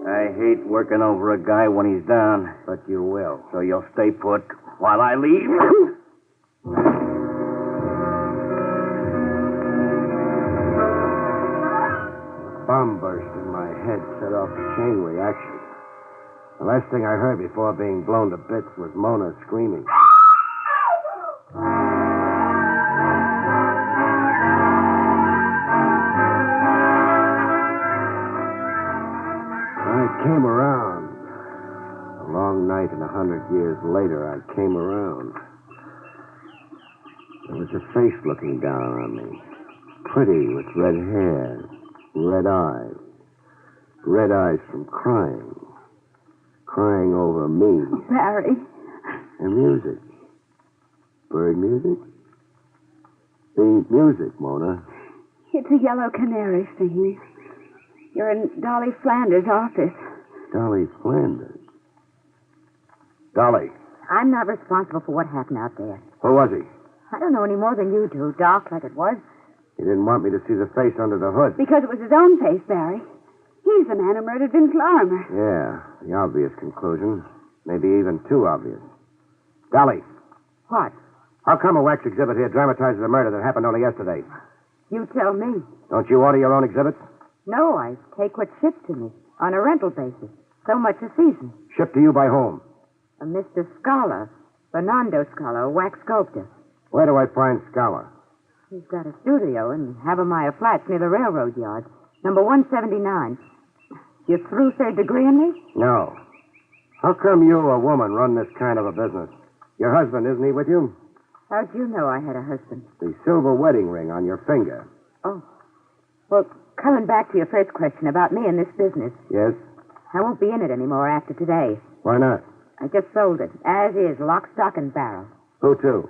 I hate working over a guy when he's down. But you will. So you'll stay put while I leave? A bomb burst in my head set off a chain reaction. The last thing I heard before being blown to bits was Mona screaming. I came around. A long night and 100 years later, I came around. There was a face looking down on me. Pretty, with red hair, red eyes. Red eyes from crying. Crying over me. Oh, Barry. And music. Bird music? The music, Mona. It's a yellow canary singing. You're in Dolly Flanders' office. Dolly Flanders. Dolly. I'm not responsible for what happened out there. Who was he? I don't know any more than you do. Dark like it was. He didn't want me to see the face under the hood. Because it was his own face, Barry. He's the man who murdered Vince Larimer. Yeah, the obvious conclusion. Maybe even too obvious. Dolly, What? how come a wax exhibit here dramatizes a murder that happened only yesterday? You tell me. Don't you order your own exhibits? No, I take what's shipped to me on a rental basis. So much a season. Shipped to you by whom? A Mr. Scala, Fernando Scala, a wax sculptor. Where do I find Scala? He's got a studio in Havermeyer Flats near the railroad yard. Number 179. You through third degree in me? No. How come you, a woman, run this kind of a business? Your husband, isn't he with you? How'd you know I had a husband? The silver wedding ring on your finger. Oh. Well, coming back to your first question about me and this business. Yes? I won't be in it anymore after today. Why not? I just sold it, as is, lock, stock, and barrel. Who to?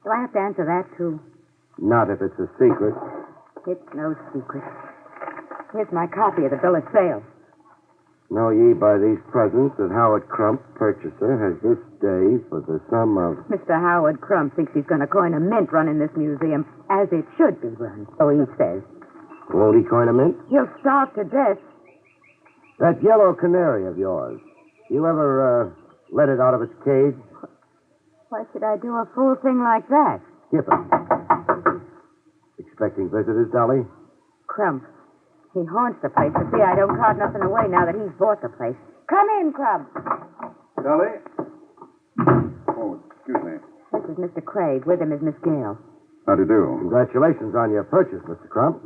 Do I have to answer that, too? Not if it's a secret. It's no secret. Here's my copy of the bill of sale. Know ye by these presents that Howard Crump, purchaser, has this day for the sum of... Mr. Howard Crump thinks he's going to coin a mint running this museum, as it should be run, so he says. Won't he coin a mint? He'll starve to death. That yellow canary of yours, you ever, let it out of its cage? Why should I do a fool thing like that? Skip it. Expecting visitors, Dolly? Crump. He haunts the place to see I don't cart nothing away now that he's bought the place. Come in, Crump. Dolly? Oh, excuse me. This is Mr. Craig. With him is Miss Gale. How do you do? Congratulations on your purchase, Mr. Crump.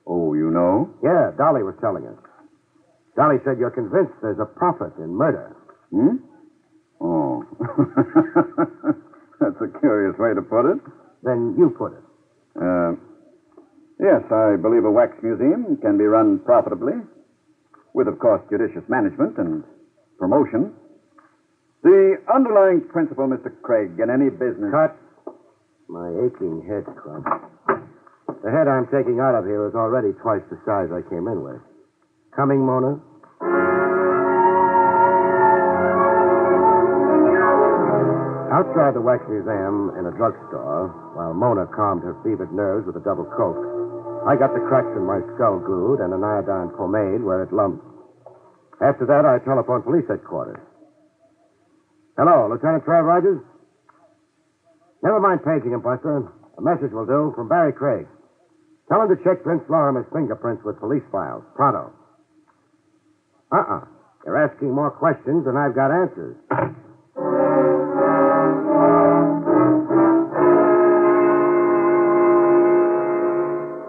Oh, you know? Yeah, Dolly was telling us. Dolly said you're convinced there's a profit in murder. Hmm? Oh. That's a curious way to put it. Then you put it. Yes, I believe a wax museum can be run profitably, with, of course, judicious management and promotion. The underlying principle, Mr. Craig, in any business... Cut. My aching head, Crump. The head I'm taking out of here is already twice the size I came in with. Coming, Mona? Outside the Wax Museum in a drugstore, while Mona calmed her fevered nerves with a double coke, I got the cracks in my skull glued and an iodine pomade where it lumped. After that, I telephoned police headquarters. Hello, Lieutenant Trav Rogers? Never mind paging him, Buster. A message will do from Barrie Craig. Tell him to check Vince Larimer's fingerprints with police files. Pronto. You're asking more questions than I've got answers.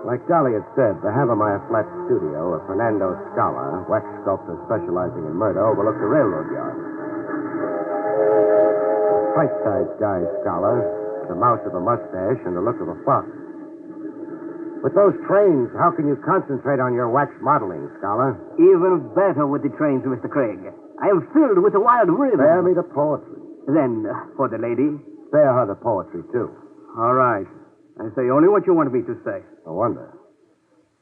Like Dolly had said, the Havermeyer Flat studio of Fernando Scala, wax sculptor specializing in murder, overlooked the railroad yard. Right-sized guy, Scala, the mouth of a mustache and the look of a fox. With those trains, how can you concentrate on your wax modeling, Scholar? Even better with the trains, Mr. Craig. I am filled with a wild rhythm. Spare me the poetry. Then, for the lady? Spare her the poetry, too. All right. I say only what you want me to say. No wonder.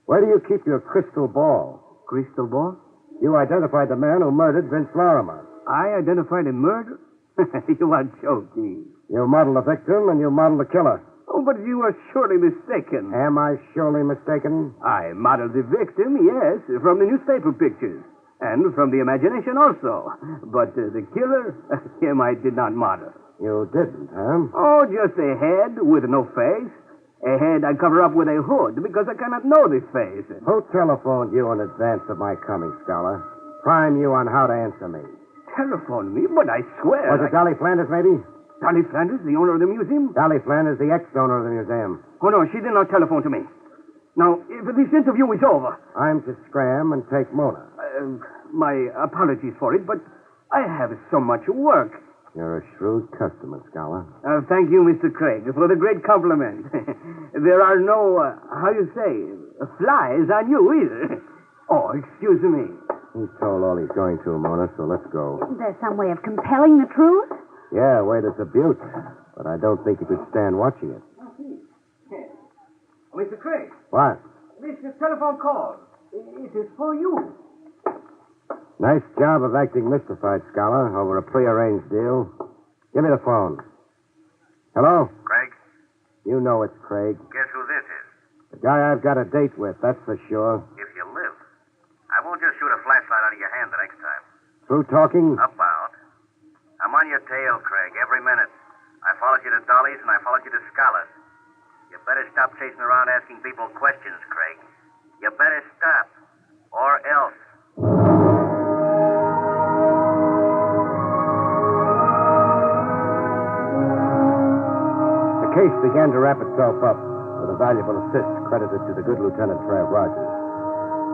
Where do you keep your crystal ball? Crystal ball? You identified the man who murdered Vince Lorimer. I identified a murder? You are joking. You model the victim and you model the killer. Oh, but you are surely mistaken. Am I surely mistaken? I modeled the victim, yes, from the newspaper pictures. And from the imagination also. But the killer, him I did not model. You didn't, huh? Oh, just a head with no face. A head I cover up with a hood because I cannot know this face. Who telephoned you in advance of my coming, Scholar? Prime you on how to answer me. Telephone me? But I swear... Was it Dolly Flanders, maybe? Dolly Flanders, the owner of the museum? Dolly Flanders, the ex-owner of the museum. Oh, no, she did not telephone to me. Now, if this interview is over... I'm to scram and take Mona. My apologies for it, but I have so much work. You're a shrewd customer, Scholar. Thank you, Mr. Craig, for the great compliment. There are no, how you say, flies on you either. Oh, excuse me. He's told all he's going to, Mona, so let's go. Isn't there some way of compelling the truth? Yeah, way to butte. But I don't think you could stand watching it. Mr. Craig. What? This telephone call. It is for you. Nice job of acting mystified, Scholar, over a prearranged deal. Give me the phone. Hello? Craig? You know it's Craig. Guess who this is? The guy I've got a date with, that's for sure. If you live. I won't just shoot a flashlight out of your hand the next time. Through talking? About. I'm on your tail, Craig, every minute. I followed you to Dolly's and I followed you to Scholar's. You better stop chasing around asking people questions, Craig. You better stop. Or else. The case began to wrap itself up with a valuable assist credited to the good Lieutenant Trav Rogers.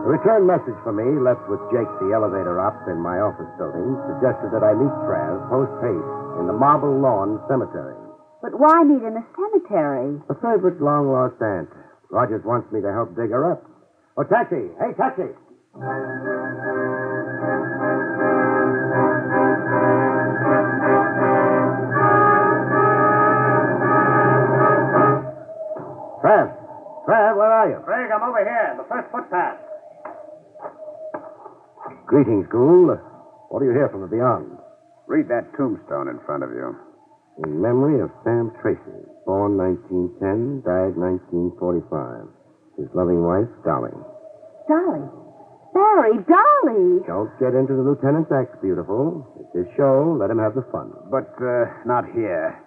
A return message for me, left with Jake, the elevator op, in my office building, suggested that I meet Trav post-haste in the Marble Lawn Cemetery. But why meet in a cemetery? A favorite long-lost aunt. Rogers wants me to help dig her up. Oh, taxi! Hey, taxi! Trav, where are you? Craig, I'm over here, the first footpath. Greetings, Gould. What do you hear from the beyond? Read that tombstone in front of you. In memory of Sam Tracy, born 1910, died 1945. His loving wife, Dolly. Dolly. Barrie, Dolly. Don't get into the lieutenant's act, beautiful. It's his show. Let him have the fun. But not here.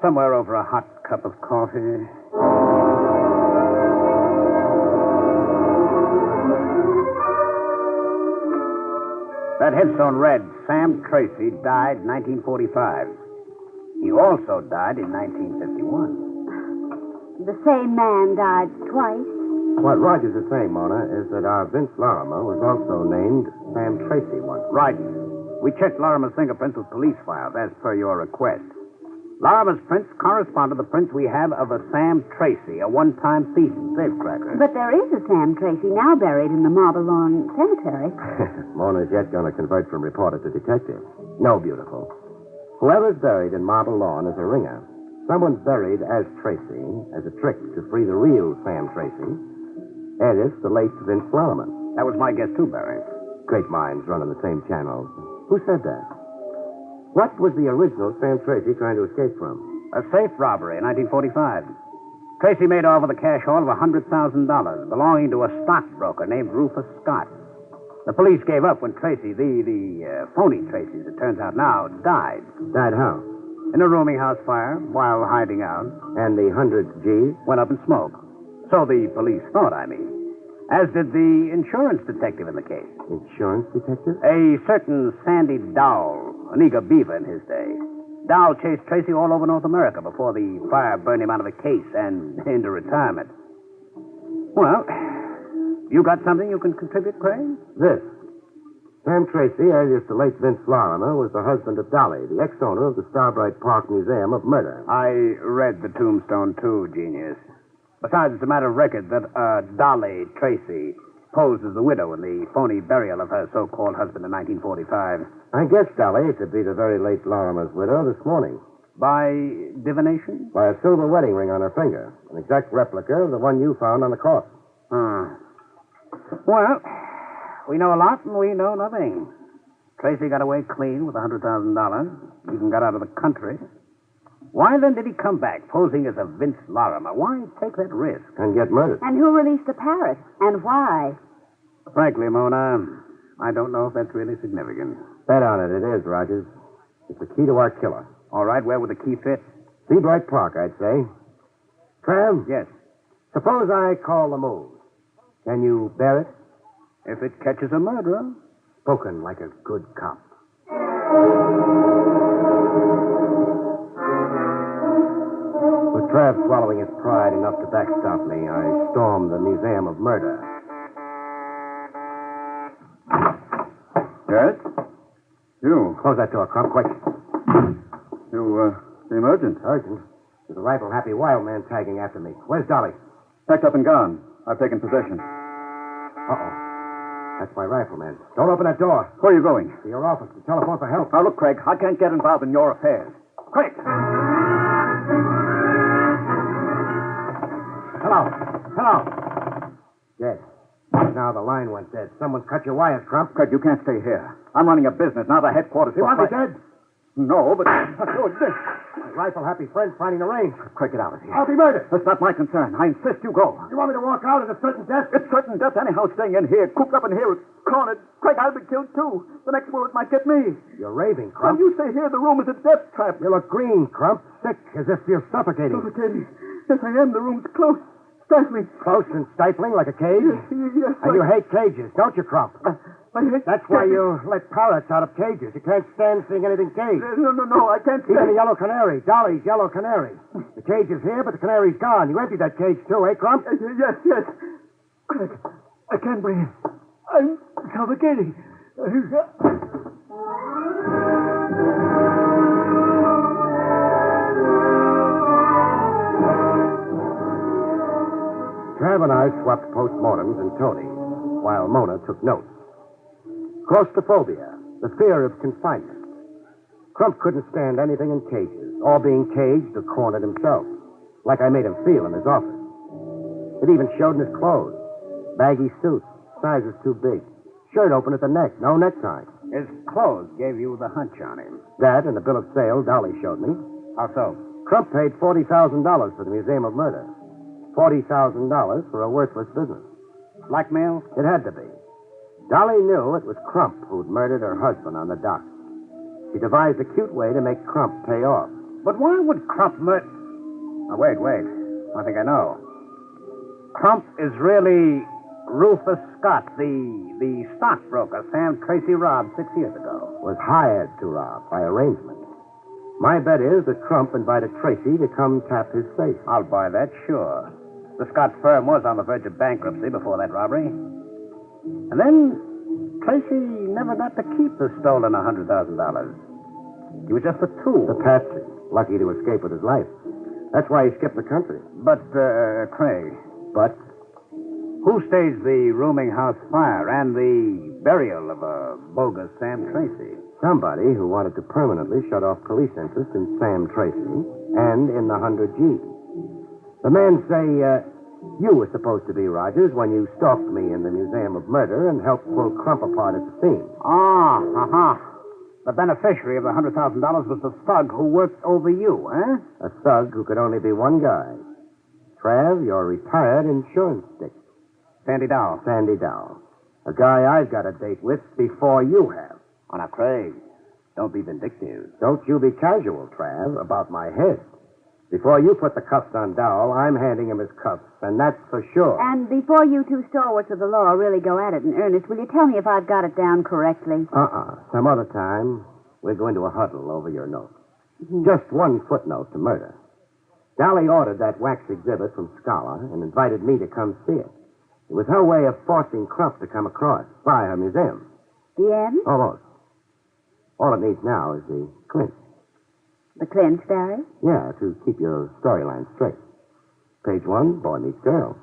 Somewhere over a hot cup of coffee. That headstone read, Sam Tracy died 1945. He also died in 1951. The same man died twice. What Rogers is saying, Mona, is that our Vince Lorimer was also named Sam Tracy once. Right. We checked Lorimer's fingerprints with police files, as per your request. Lorimer's prints correspond to the prints we have of a Sam Tracy, a one-time thief and safecracker. But there is a Sam Tracy now buried in the Marble Lawn Cemetery. Mona's yet going to convert from reporter to detective. No, beautiful. Whoever's buried in Marble Lawn is a ringer. Someone's buried as Tracy, as a trick to free the real Sam Tracy, alias the late Vince Lorimer. That was my guess, too, Barrie. Great minds run on the same channels. Who said that? What was the original Sam Tracy trying to escape from? A safe robbery in 1945. Tracy made off with a cash haul of $100,000 belonging to a stockbroker named Rufus Scott. The police gave up when Tracy, the phony Tracy, as it turns out now, died. Died how? In a rooming house fire while hiding out. And the 100 G's? Went up in smoke. So the police thought, I mean. As did the insurance detective in the case. Insurance detective? A certain Sandy Dowell, an eager beaver in his day. Dowell chased Tracy all over North America before the fire burned him out of the case and into retirement. Well, you got something you can contribute, Craig? This. Sam Tracy, alias the late Vince Lorimer, was the husband of Dolly, the ex-owner of the Starbright Park Museum of Murder. I read the tombstone, too, genius. Besides, it's a matter of record that Dolly Tracy posed as the widow in the phony burial of her so-called husband in 1945. I guess, Dolly, to be the very late Lorimer's widow this morning. By divination? By a silver wedding ring on her finger. An exact replica of the one you found on the corpse. Well, we know a lot and we know nothing. Tracy got away clean with $100,000. Even got out of the country. Why then did he come back posing as a Vince Lorimer? Why take that risk? And get murdered. And who released the parrot? And why? Frankly, Mona, I don't know if that's really significant. Bet on it. It is, Rogers. It's the key to our killer. All right, where would the key fit? Seabright Park, I'd say. Trav? Yes. Suppose I call the move. Can you bear it? If it catches a murderer. Spoken like a good cop. With Trav swallowing his pride enough to backstop me, I stormed the Museum of Murder. Yes? You. Close that door, Crump, quick. You seem urgent. Urgent? There's a rifle-happy wild man tagging after me. Where's Dolly? Packed up and gone. I've taken possession. Uh-oh. That's my rifleman. Don't open that door. Where are you going? To your office to telephone for help. Now, look, Craig, I can't get involved in your affairs. Craig! Hello. Dead. Now the line went dead. Someone's cut your wires, Crump. Craig, you can't stay here. I'm running a business, not a headquarters. You want me dead? No, but... My rifle-happy friend finding the range. Craig, get out of here. I'll be murdered. That's not my concern. I insist you go. You want me to walk out at a certain death? It's certain death anyhow staying in here, cooped up in here, cornered. Craig, I'll be killed too. The next bullet might get me. You're raving, When Crump. you stay here, the room is a death trap. You look green, Crump. Sick, as if you're suffocating. Suffocating. Yes, I am. The room's close. Stifling. Close and stifling like a cage? Yes, And you hate cages, don't you, Crump? I hate... That's why you let parrots out of cages. You can't stand seeing anything caged. No, I can't Even the stay. yellow canary, Dolly's yellow canary. The cage is here, but the canary's gone. You emptied that cage, too, eh, Crump? Yes. Craig, I can't breathe. I'm suffocating. Trav and I swapped postmortems and Tony, while Mona took notes. Claustrophobia, the fear of confinement. Crump couldn't stand anything in cages, or being caged or cornered himself, like I made him feel in his office. It even showed in his clothes. Baggy suit, sizes too big. Shirt open at the neck, no necktie. His clothes gave you the hunch on him. That and the bill of sale Dolly showed me. How so? Crump paid $40,000 for the Museum of Murder. $40,000 for a worthless business. Blackmail? It had to be. Dolly knew it was Crump who'd murdered her husband on the dock. She devised a cute way to make Crump pay off. But why would Crump murder... Oh, wait. I think I know. Crump is really Rufus Scott, the stockbroker Sam Tracy robbed 6 years ago. Was hired to rob by arrangement. My bet is that Crump invited Tracy to come tap his safe. I'll buy that, sure. The Scott firm was on the verge of bankruptcy before that robbery. And then Tracy never got to keep the stolen $100,000. He was just a tool. The patsy, lucky to escape with his life. That's why he skipped the country. But, Craig, But who staged the rooming house fire and the burial of a bogus Sam Tracy? somebody who wanted to permanently shut off police interest in Sam Tracy and in the 100G. The men say you were supposed to be Rogers when you stalked me in the Museum of Murder and helped pull Crump apart at the scene. The beneficiary of the $100,000 was the thug who worked over you, eh? A thug who could only be one guy. Trav, your retired insurance dick. Sandy Dow. Sandy Dow. A guy I've got a date with before you have. Oh, now, Craig, don't be vindictive. Don't you be casual, Trav, about my head. Before you put the cuffs on Dowell, I'm handing him his cuffs, and that's for sure. And before you two stalwarts of the law really go at it in earnest, will you tell me if I've got it down correctly? Some other time, we're going to a huddle over your note. Just one footnote to murder. Dolly ordered that wax exhibit from Scholar and invited me to come see it. It was her way of forcing Crump to come across by her museum. The end? Almost. All it needs now is the clinch. The clinch, Barry? Yeah, to keep your storyline straight. Page 1, boy meets girl.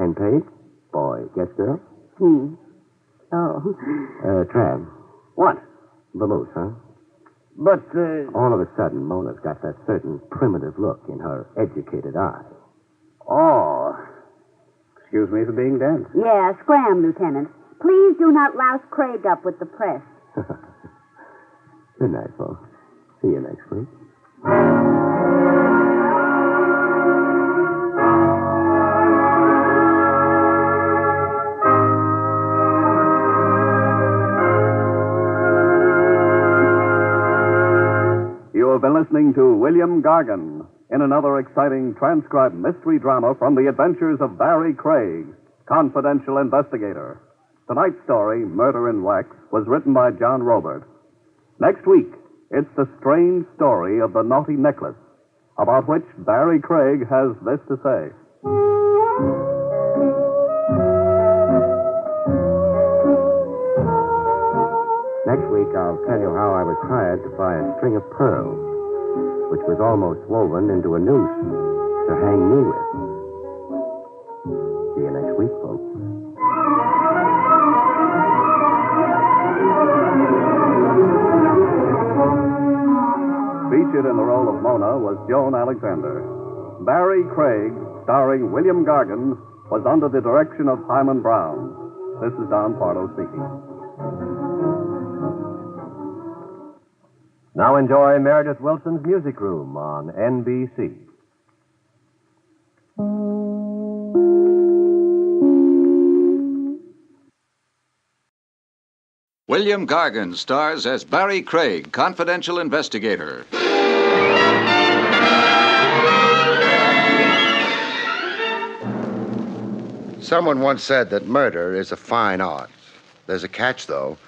End page, boy gets girl. Oh. Trav, What? vamoose, huh? But, All of a sudden, Mona's got that certain primitive look in her educated eye. Oh. Excuse me for being dense. Yeah, scram, Lieutenant. Please do not louse Craig up with the press. Good night, folks. See you next week. You have been listening to William Gargan in another exciting transcribed mystery drama from the adventures of Barrie Craig, confidential investigator. Tonight's story, Murder in Wax, was written by John Robert. Next week, it's the strange story of the naughty necklace, about which Barrie Craig has this to say. Next week, I'll tell you how I was hired to buy a string of pearls, which was almost woven into a noose to hang me with. See you next week, folks. Featured in the role of Mona was Joan Alexander. Barrie Craig, starring William Gargan, was under the direction of Hyman Brown. This is Don Pardo speaking. Now enjoy Meredith Wilson's Music Room on NBC. William Gargan stars as Barrie Craig, confidential investigator. Someone once said that murder is a fine art. There's a catch, though.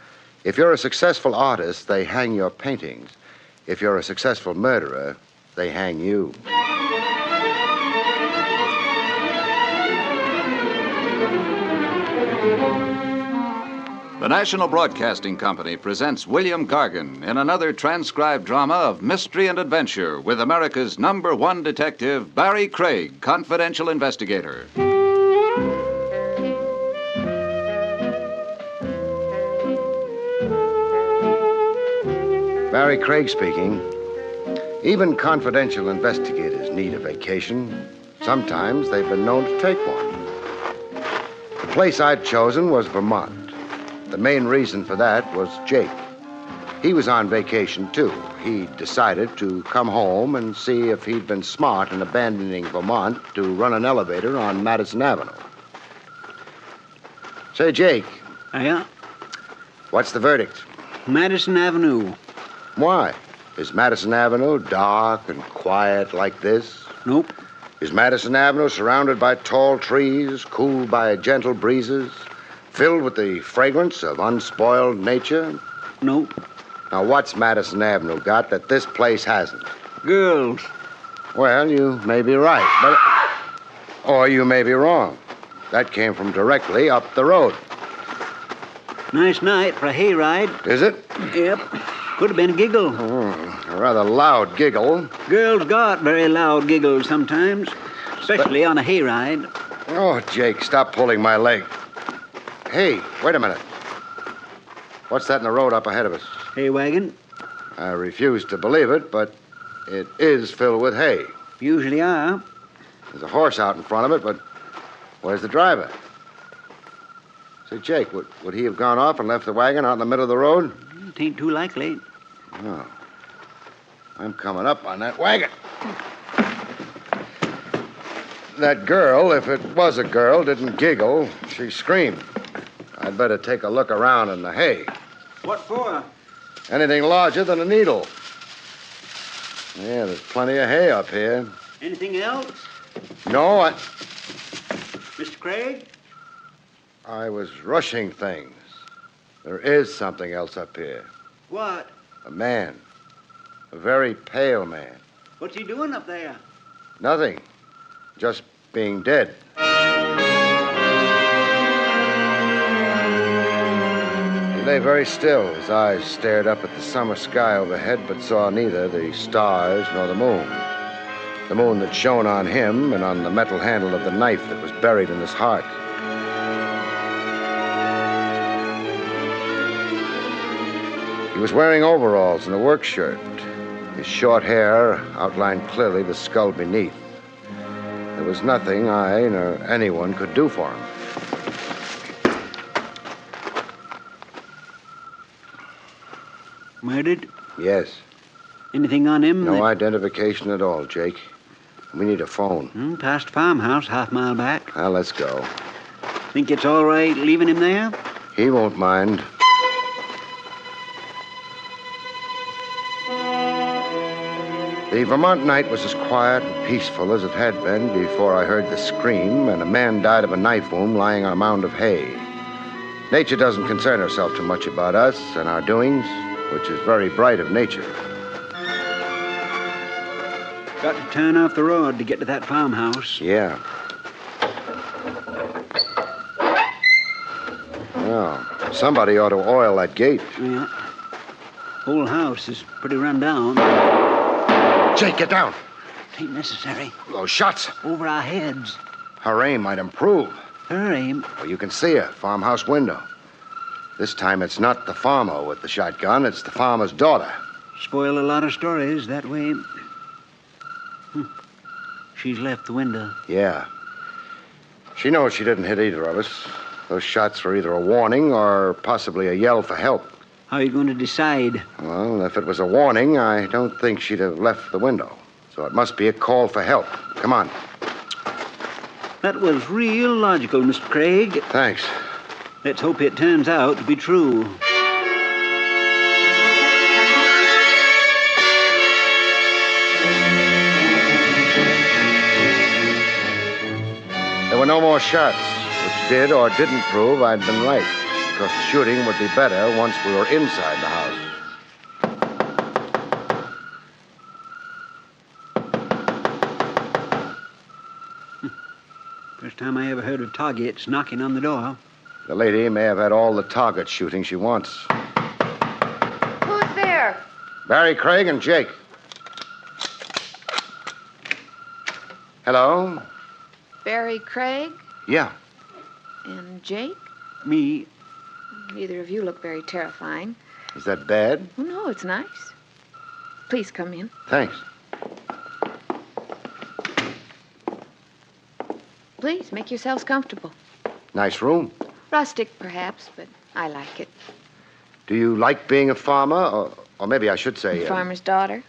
If you're a successful artist, they hang your paintings. If you're a successful murderer, they hang you. The National Broadcasting Company presents William Gargan in another transcribed drama of mystery and adventure with America's #1 detective, Barrie Craig, confidential investigator. Barrie Craig speaking. Even confidential investigators need a vacation. Sometimes they've been known to take one. The place I'd chosen was Vermont. The main reason for that was Jake. He was on vacation, too. He decided to come home and see if he'd been smart in abandoning Vermont to run an elevator on Madison Avenue. Say, Jake. Yeah? What's the verdict? Madison Avenue. Why? Is Madison Avenue dark and quiet like this? Nope. Is Madison Avenue surrounded by tall trees, cooled by gentle breezes, filled with the fragrance of unspoiled nature? Nope. Now, what's Madison Avenue got that this place hasn't? Girls. Well, you may be right, but... Or you may be wrong. That came from directly up the road. Nice night for a hayride. Is it? Yep. Could have been a giggle. A rather loud giggle. Girls got very loud giggles sometimes, especially on a hayride. Oh, Jake, stop pulling my leg. Hey, wait a minute. What's that in the road up ahead of us? Hay wagon. I refuse to believe it, but it is filled with hay. Usually are. There's a horse out in front of it, but where's the driver? Say, Jake, would he have gone off and left the wagon out in the middle of the road? It ain't too likely. No. I'm coming up on that wagon. That girl, if it was a girl, didn't giggle. She screamed. I'd better take a look around in the hay. What for? Anything larger than a needle. Yeah, there's plenty of hay up here. Anything else? No, Mr. Craig? I was rushing things. There is something else up here. What? A man. A very pale man. What's he doing up there? Nothing. Just being dead. He lay very still. His eyes stared up at the summer sky overhead, but saw neither the stars nor the moon. The moon that shone on him and on the metal handle of the knife that was buried in his heart. He was wearing overalls and a work shirt. His short hair outlined clearly the skull beneath. There was nothing I nor anyone could do for him. Murdered? Yes. Anything on him? No identification at all, Jake. We need a phone. Past farmhouse, half-mile back. Well, let's go. Think it's all right leaving him there? He won't mind. The Vermont night was as quiet and peaceful as it had been before I heard the scream and a man died of a knife wound lying on a mound of hay. Nature doesn't concern herself too much about us and our doings, which is very bright of nature. Got to turn off the road to get to that farmhouse. Yeah. Well, somebody ought to oil that gate. Yeah. Whole house is pretty run down. Jake, get down. Ain't necessary. Those shots. Over our heads. Her aim might improve. Her aim? Well, you can see her, farmhouse window. This time it's not the farmer with the shotgun, it's the farmer's daughter. Spoil a lot of stories that way. She's left the window. Yeah. She knows she didn't hit either of us. Those shots were either a warning or possibly a yell for help. How are you going to decide? Well, if it was a warning, I don't think she'd have left the window. So it must be a call for help. Come on. That was real logical, Mr. Craig. Thanks. Let's hope it turns out to be true. There were no more shots, which did or didn't prove I'd been right, because the shooting would be better once we were inside the house. First time I ever heard of targets knocking on the door. The lady may have had all the target shooting she wants. Who's there? Barrie Craig and Jake. Hello? Barrie Craig Yeah. and Jake? Me. Neither of you look very terrifying. Is that bad? Oh, no, it's nice. Please come in. Thanks. Please, make yourselves comfortable. Nice room. Rustic, perhaps, but I like it. Do you like being a farmer? Or maybe I should say... Farmer's daughter?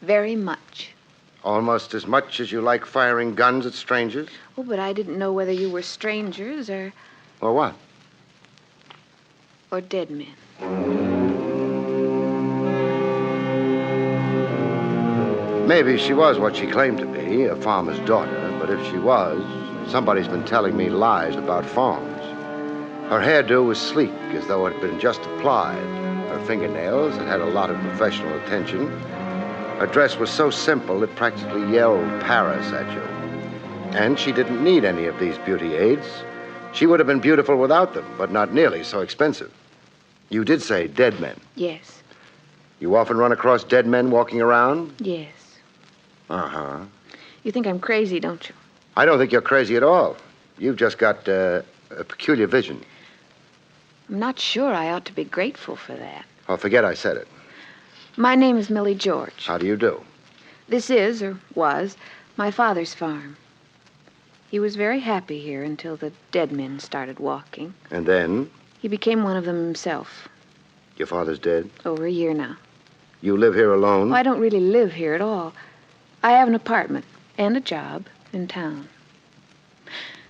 Very much. Almost as much as you like firing guns at strangers? Oh, but I didn't know whether you were strangers or Or what? dead men. Maybe she was what she claimed to be, a farmer's daughter, but if she was, somebody's been telling me lies about farms. Her hairdo was sleek, as though it had been just applied. Her fingernails had had a lot of professional attention. Her dress was so simple it practically yelled Paris at you. And she didn't need any of these beauty aids. She would have been beautiful without them, but not nearly so expensive. You did say dead men. Yes. You often run across dead men walking around? Yes. Uh-huh. You think I'm crazy, don't you? I don't think you're crazy at all. You've just got a peculiar vision. I'm not sure I ought to be grateful for that. Oh, forget I said it. My name is Millie George. How do you do? This is, or was, my father's farm. He was very happy here until the dead men started walking. And then? He became one of them himself. Your father's dead? Over a year now. You live here alone? Well, I don't really live here at all. I have an apartment and a job in town.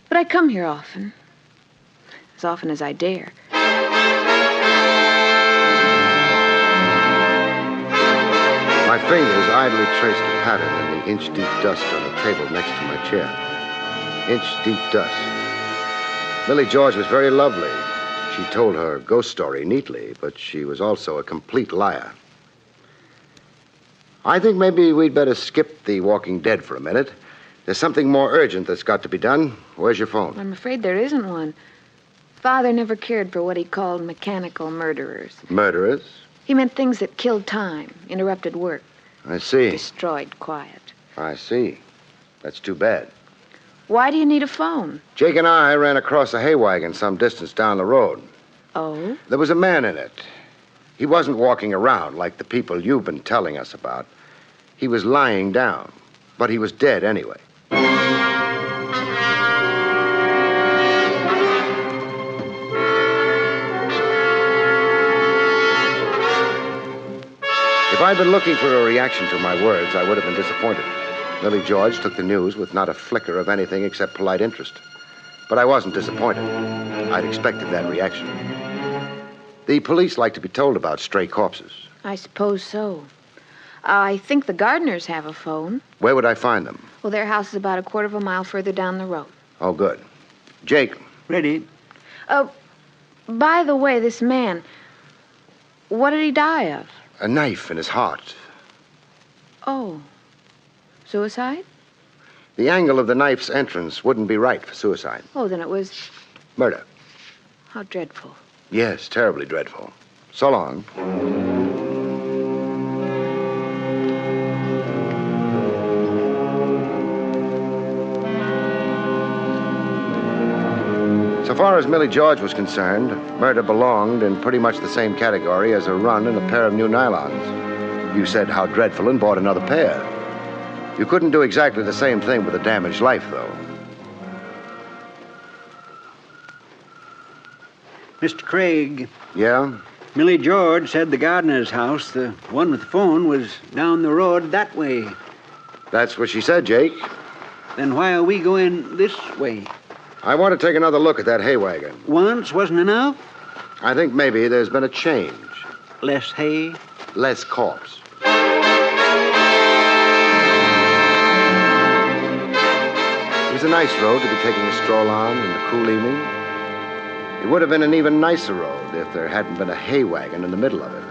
But I come here often as I dare. My fingers idly traced a pattern in the inch-deep dust on the table next to my chair. Inch-deep dust. Millie George was very lovely. She told her ghost story neatly, but she was also a complete liar. I think maybe we'd better skip the Walking Dead for a minute. There's something more urgent that's got to be done. Where's your phone? I'm afraid there isn't one. Father never cared for what he called mechanical murderers. Murderers? He meant things that killed time, interrupted work. I see. Destroyed quiet. I see. That's too bad. Why do you need a phone? Jake and I ran across a hay wagon some distance down the road. Oh? There was a man in it. He wasn't walking around like the people you've been telling us about. He was lying down, but he was dead anyway. If I'd been looking for a reaction to my words, I would have been disappointed. Millie George took the news with not a flicker of anything except polite interest. But I wasn't disappointed. I'd expected that reaction. The police like to be told about stray corpses. I suppose so. I think the Gardners have a phone. Where would I find them? Well, their house is about a quarter of a mile further down the road. Oh, good. Jake. Ready. By the way, this man, what did he die of? A knife in his heart. Oh. Suicide? The angle of the knife's entrance wouldn't be right for suicide. Oh, then it was... Murder. How dreadful. Yes, terribly dreadful. So long. So far as Millie George was concerned, murder belonged in pretty much the same category as a run in a pair of new nylons. You said how dreadful and bought another pair. You couldn't do exactly the same thing with a damaged life, though. Mr. Craig. Yeah? Millie George said the gardener's house, the one with the phone, was down the road that way. That's what she said, Jake. Then why are we going this way? I want to take another look at that hay wagon. Once wasn't enough? I think maybe there's been a change. Less hay? Less corpse. It was a nice road to be taking a stroll on in the cool evening. It would have been an even nicer road if there hadn't been a hay wagon in the middle of it.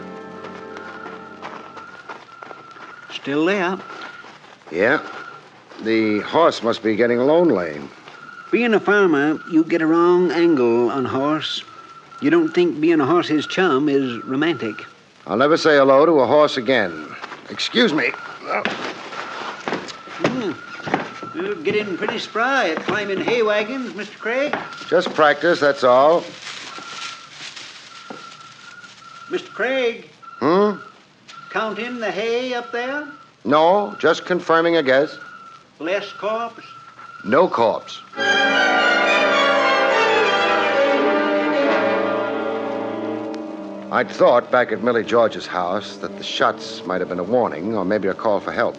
Still there? Yeah. The horse must be getting lonely. Being a farmer, you get a wrong angle on a horse. You don't think being a horse's chum is romantic. I'll never say hello to a horse again. Excuse me. You're getting pretty spry at climbing hay wagons, Mr. Craig. Just practice, that's all. Mr. Craig. Counting the hay up there? No, just confirming a guess. Less corpse? No corpse. I'd thought back at Millie George's house that the shots might have been a warning or maybe a call for help.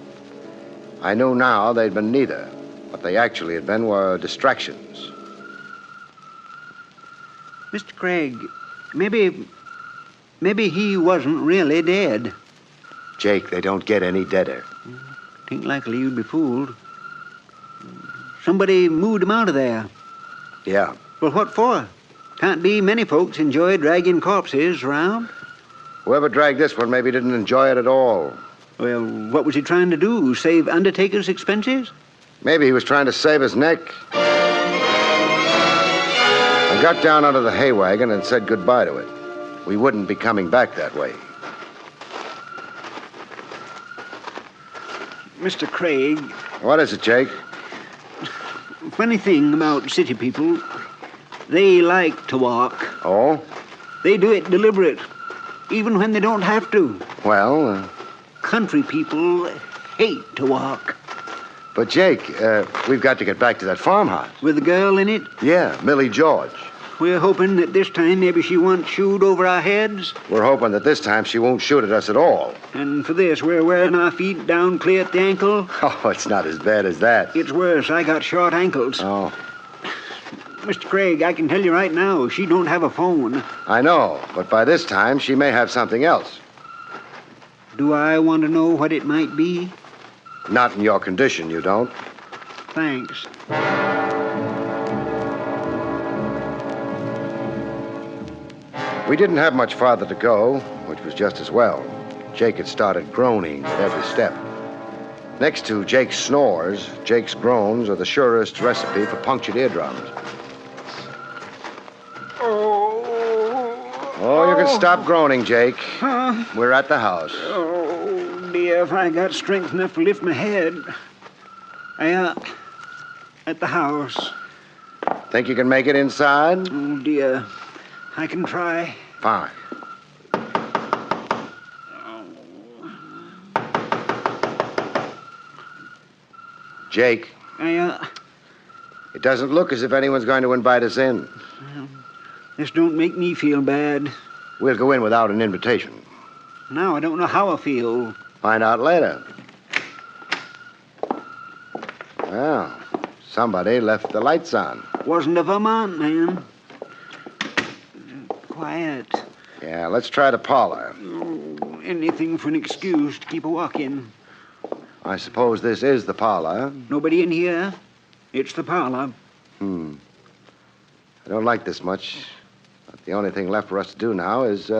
I knew now they'd been neither. What they actually had been were distractions. Mr. Craig, maybe he wasn't really dead. Jake, they don't get any deader. Ain't likely you'd be fooled. Somebody moved him out of there. Yeah. Well, what for? Can't be many folks enjoy dragging corpses around. Whoever dragged this one maybe didn't enjoy it at all. Well, what was he trying to do? Save undertaker's expenses? Maybe he was trying to save his neck. I got down out of the hay wagon and said goodbye to it. We wouldn't be coming back that way. Mr. Craig. What is it, Jake? Funny thing about city people, they like to walk. Oh? They do it deliberate, even when they don't have to. Well, Country people hate to walk. But, Jake, we've got to get back to that farmhouse. With the girl in it? Yeah, Millie George. We're hoping that this time maybe she won't shoot over our heads. We're hoping that this time she won't shoot at us at all. And for this, we're wearing our feet down clear at the ankle. Oh, it's not as bad as that. It's worse. I got short ankles. Oh. Mr. Craig, I can tell you right now, she don't have a phone. I know, but by this time she may have something else. Do I want to know what it might be? Not in your condition, you don't. Thanks. We didn't have much farther to go, which was just as well. Jake had started groaning at every step. Next to Jake's snores, Jake's groans are the surest recipe for punctured eardrums. Oh, you can stop groaning, Jake. We're at the house. Oh, dear, if I got strength enough to lift my head. At the house. Think you can make it inside? Oh, dear. I can try. Fine. Jake. It doesn't look as if anyone's going to invite us in. This don't make me feel bad. We'll go in without an invitation. Now I don't know how I feel. Find out later. Well, somebody left the lights on. Wasn't a Vermont man. Quiet. Yeah, let's try the parlor. Oh, anything for an excuse to keep a walk-in. I suppose this is the parlor. Nobody in here. It's the parlor. I don't like this much. But the only thing left for us to do now is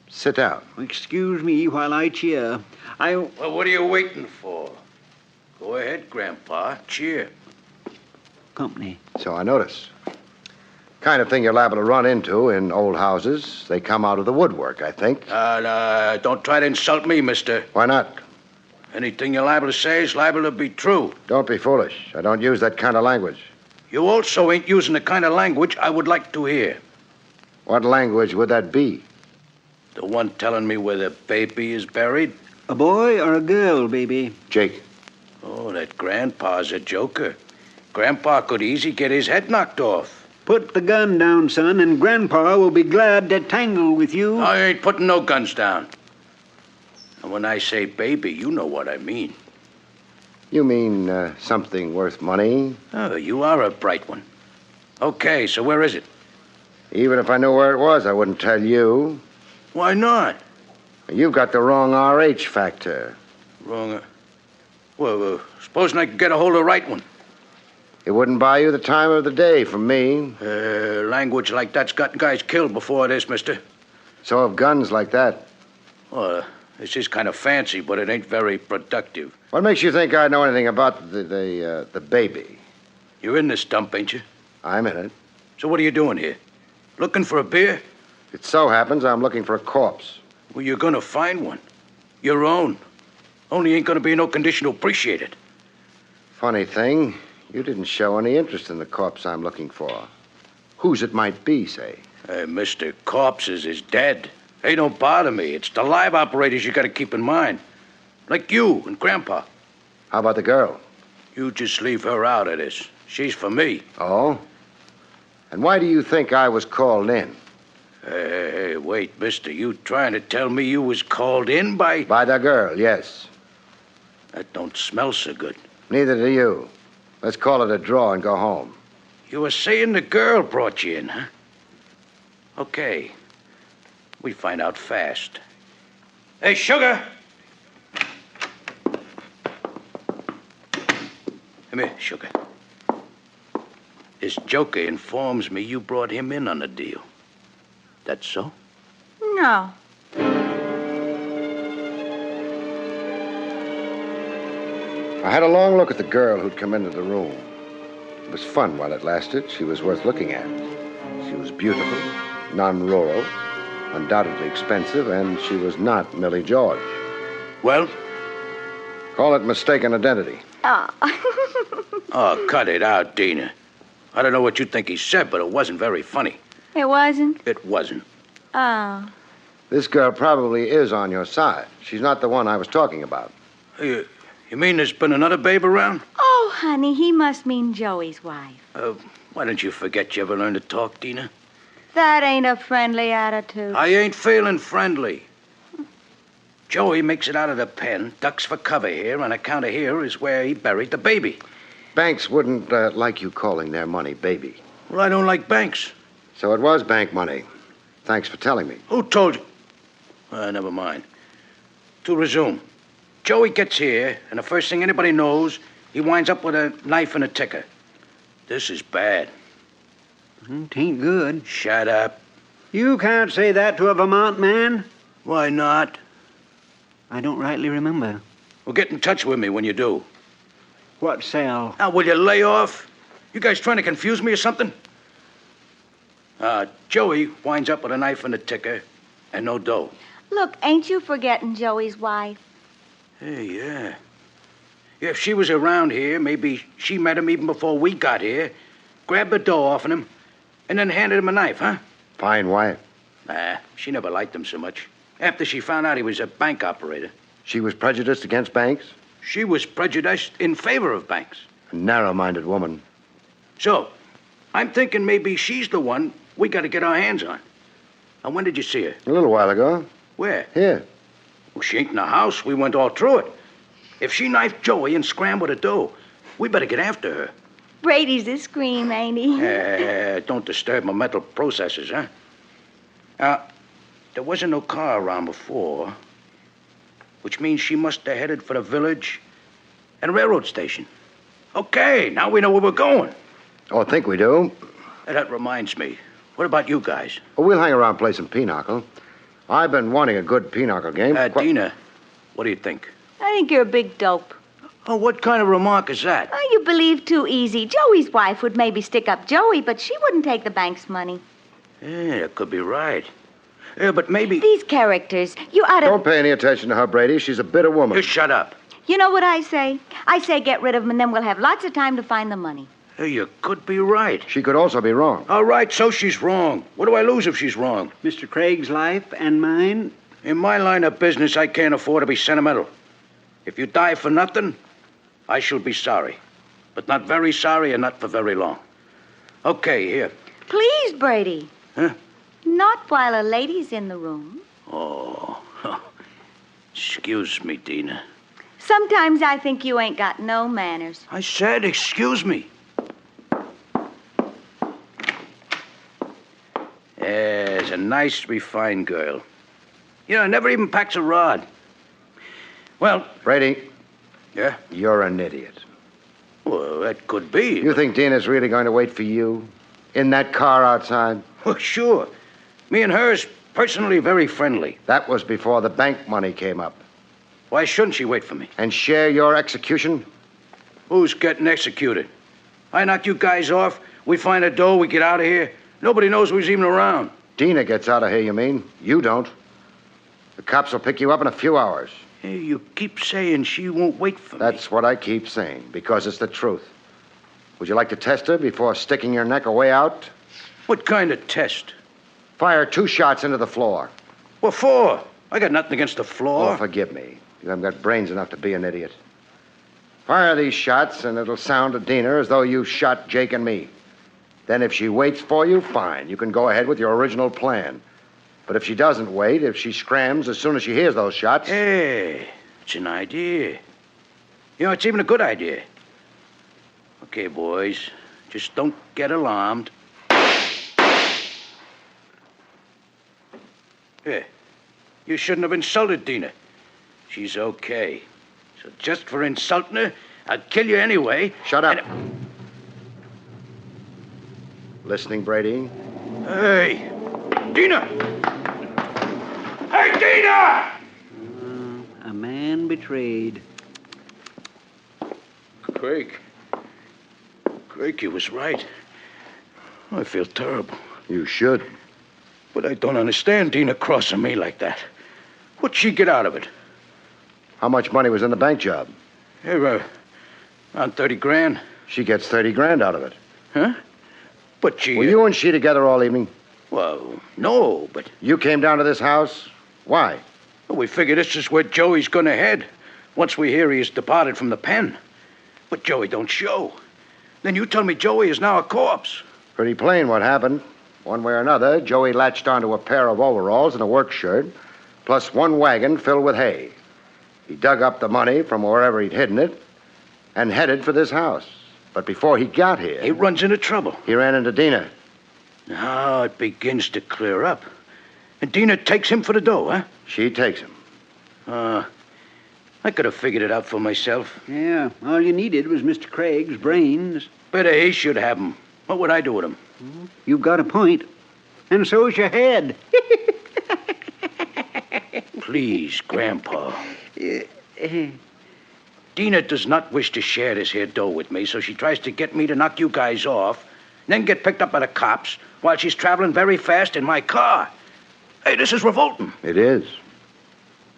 sit down. Excuse me while I cheer. Well, what are you waiting for? Go ahead, Grandpa. Cheer. Company. So I notice. Kind of thing you're liable to run into in old houses. They come out of the woodwork, I think. Don't try to insult me, mister. Why not? Anything you're liable to say is liable to be true. Don't be foolish. I don't use that kind of language. You also ain't using the kind of language I would like to hear. What language would that be? The one telling me where the baby is buried? A boy or a girl, baby? Jake. Oh, that Grandpa's a joker. Grandpa could easy get his head knocked off. Put the gun down, son, and Grandpa will be glad to tangle with you. I ain't putting no guns down. And when I say baby, you know what I mean. You mean something worth money? Oh, you are a bright one. Okay, so where is it? Even if I knew where it was, I wouldn't tell you. Why not? You've got the wrong RH factor. Wrong. Well, supposing I could get a hold of the right one. It wouldn't buy you the time of the day from me. Language like that's gotten guys killed before this, mister. So have guns like that. Well, this is kind of fancy, but it ain't very productive. What makes you think I know anything about the baby? You're in this dump, ain't you? I'm in it. So what are you doing here? Looking for a beer? It so happens I'm looking for a corpse. Well, you're gonna find one. Your own. Only ain't gonna be no condition to appreciate it. Funny thing, you didn't show any interest in the corpse I'm looking for. Whose it might be, say. Mr. Corpses is dead. They don't bother me. It's the live operators you gotta keep in mind. Like you and Grandpa. How about the girl? You just leave her out of this. She's for me. Oh? And why do you think I was called in? Hey, wait, mister. You trying to tell me you was called in by... By the girl, yes. That don't smell so good. Neither do you. Let's call it a draw and go home. You were saying the girl brought you in, huh? Okay. We find out fast. Hey, Sugar! Come here, Sugar. This joker informs me you brought him in on the deal. That so? No. I had a long look at the girl who'd come into the room. It was fun while it lasted. She was worth looking at. She was beautiful, non-rural, undoubtedly expensive, and she was not Millie George. Well? Call it mistaken identity. Oh, cut it out, Dina. I don't know what you think he said, but it wasn't very funny. It wasn't? It wasn't. Oh. This girl probably is on your side. She's not the one I was talking about. You mean there's been another babe around? Oh, honey, he must mean Joey's wife. Why don't you forget you ever learned to talk, Dina? That ain't a friendly attitude. I ain't feeling friendly. Joey makes it out of the pen, ducks for cover here, on account of here is where he buried the baby. Banks wouldn't like you calling their money baby. Well, I don't like banks. So it was bank money. Thanks for telling me. Who told you? Never mind. To resume. Joey gets here, and the first thing anybody knows, he winds up with a knife and a ticker. This is bad. Tain't good. Shut up. You can't say that to a Vermont man. Why not? I don't rightly remember. Well, get in touch with me when you do. What cell? Now, will you lay off? You guys trying to confuse me or something? Joey winds up with a knife and a ticker and no dough. Look, ain't you forgetting Joey's wife? Hey, yeah. If she was around here, maybe she met him even before we got here, grabbed the dough off him, and then handed him a knife, huh? Fine wife. Nah, she never liked him so much. After she found out he was a bank operator. She was prejudiced against banks? She was prejudiced in favor of banks. A narrow-minded woman. So, I'm thinking maybe she's the one we got to get our hands on. And when did you see her? A little while ago. Where? Here. Well, she ain't in the house. We went all through it. If she knifed Joey and scrambled the dough, we better get after her. Brady's a scream, ain't he? Don't disturb my mental processes, huh? There wasn't no car around before, which means she must have headed for the village and railroad station. Okay, now we know where we're going. Oh, I think we do. That reminds me. What about you guys? Well, we'll hang around play some pinochle. I've been wanting a good pinochle game. Dina, what do you think? I think you're a big dope. Oh, what kind of remark is that? Oh, you believe too easy. Joey's wife would maybe stick up Joey, but she wouldn't take the bank's money. Yeah, that could be right. Yeah, but maybe... These characters, you ought to... Don't pay any attention to her, Brady. She's a bitter woman. You shut up. You know what I say? I say get rid of them, and then we'll have lots of time to find the money. Hey, you could be right. She could also be wrong. All right, so she's wrong. What do I lose if she's wrong? Mr. Craig's life and mine? In my line of business, I can't afford to be sentimental. If you die for nothing, I shall be sorry. But not very sorry and not for very long. Okay, here. Please, Brady. Huh? Not while a lady's in the room. Oh. Excuse me, Dina. Sometimes I think you ain't got no manners. I said excuse me. There's a nice, refined girl. You know, never even packs a rod. Well... Brady. Yeah? You're an idiot. Well, that could be. You think Dina's really going to wait for you? In that car outside? Well, sure. Me and her's personally very friendly. That was before the bank money came up. Why shouldn't she wait for me? And share your execution? Who's getting executed? I knock you guys off, we find a dough, we get out of here. Nobody knows who's even around. Dina gets out of here, you mean? You don't. The cops will pick you up in a few hours. Hey, you keep saying she won't wait for me. That's what I keep saying, because it's the truth. Would you like to test her before sticking your neck away out? What kind of test? Fire 2 shots into the floor. What for? I got nothing against the floor. Oh, forgive me. You haven't got brains enough to be an idiot. Fire these shots, and it'll sound to Dina as though you shot Jake and me. Then if she waits for you, fine. You can go ahead with your original plan. But if she doesn't wait, if she scrams as soon as she hears those shots... Hey, it's an idea. You know, it's even a good idea. Okay, boys, just don't get alarmed. Yeah, you shouldn't have insulted Dina. She's okay. So just for insulting her, I'll kill you anyway. Shut up. Listening, Brady? Hey, Dina! Hey, Dina! A man betrayed. Craig, you was right. I feel terrible. You should. But I don't understand Dina crossing me like that. What'd she get out of it? How much money was in the bank job? Here, around 30 grand. She gets 30 grand out of it. Huh? But she... Were you and she together all evening? Well, no, but... You came down to this house? Why? Well, we figure this is where Joey's gonna head, once we hear he's departed from the pen. But Joey don't show. Then you tell me Joey is now a corpse. Pretty plain what happened. One way or another, Joey latched onto a pair of overalls and a work shirt, plus 1 wagon filled with hay. He dug up the money from wherever he'd hidden it and headed for this house. But before he got here... He runs into trouble. He ran into Dina. Now it begins to clear up. And Dina takes him for the dough, huh? She takes him. I could have figured it out for myself. Yeah, all you needed was Mr. Craig's brains. Better he should have them. What would I do with them? You've got a point. And so's your head. Please, Grandpa. Dina does not wish to share this here dough with me, so she tries to get me to knock you guys off, then get picked up by the cops while she's traveling very fast in my car. Hey, this is revolting. It is.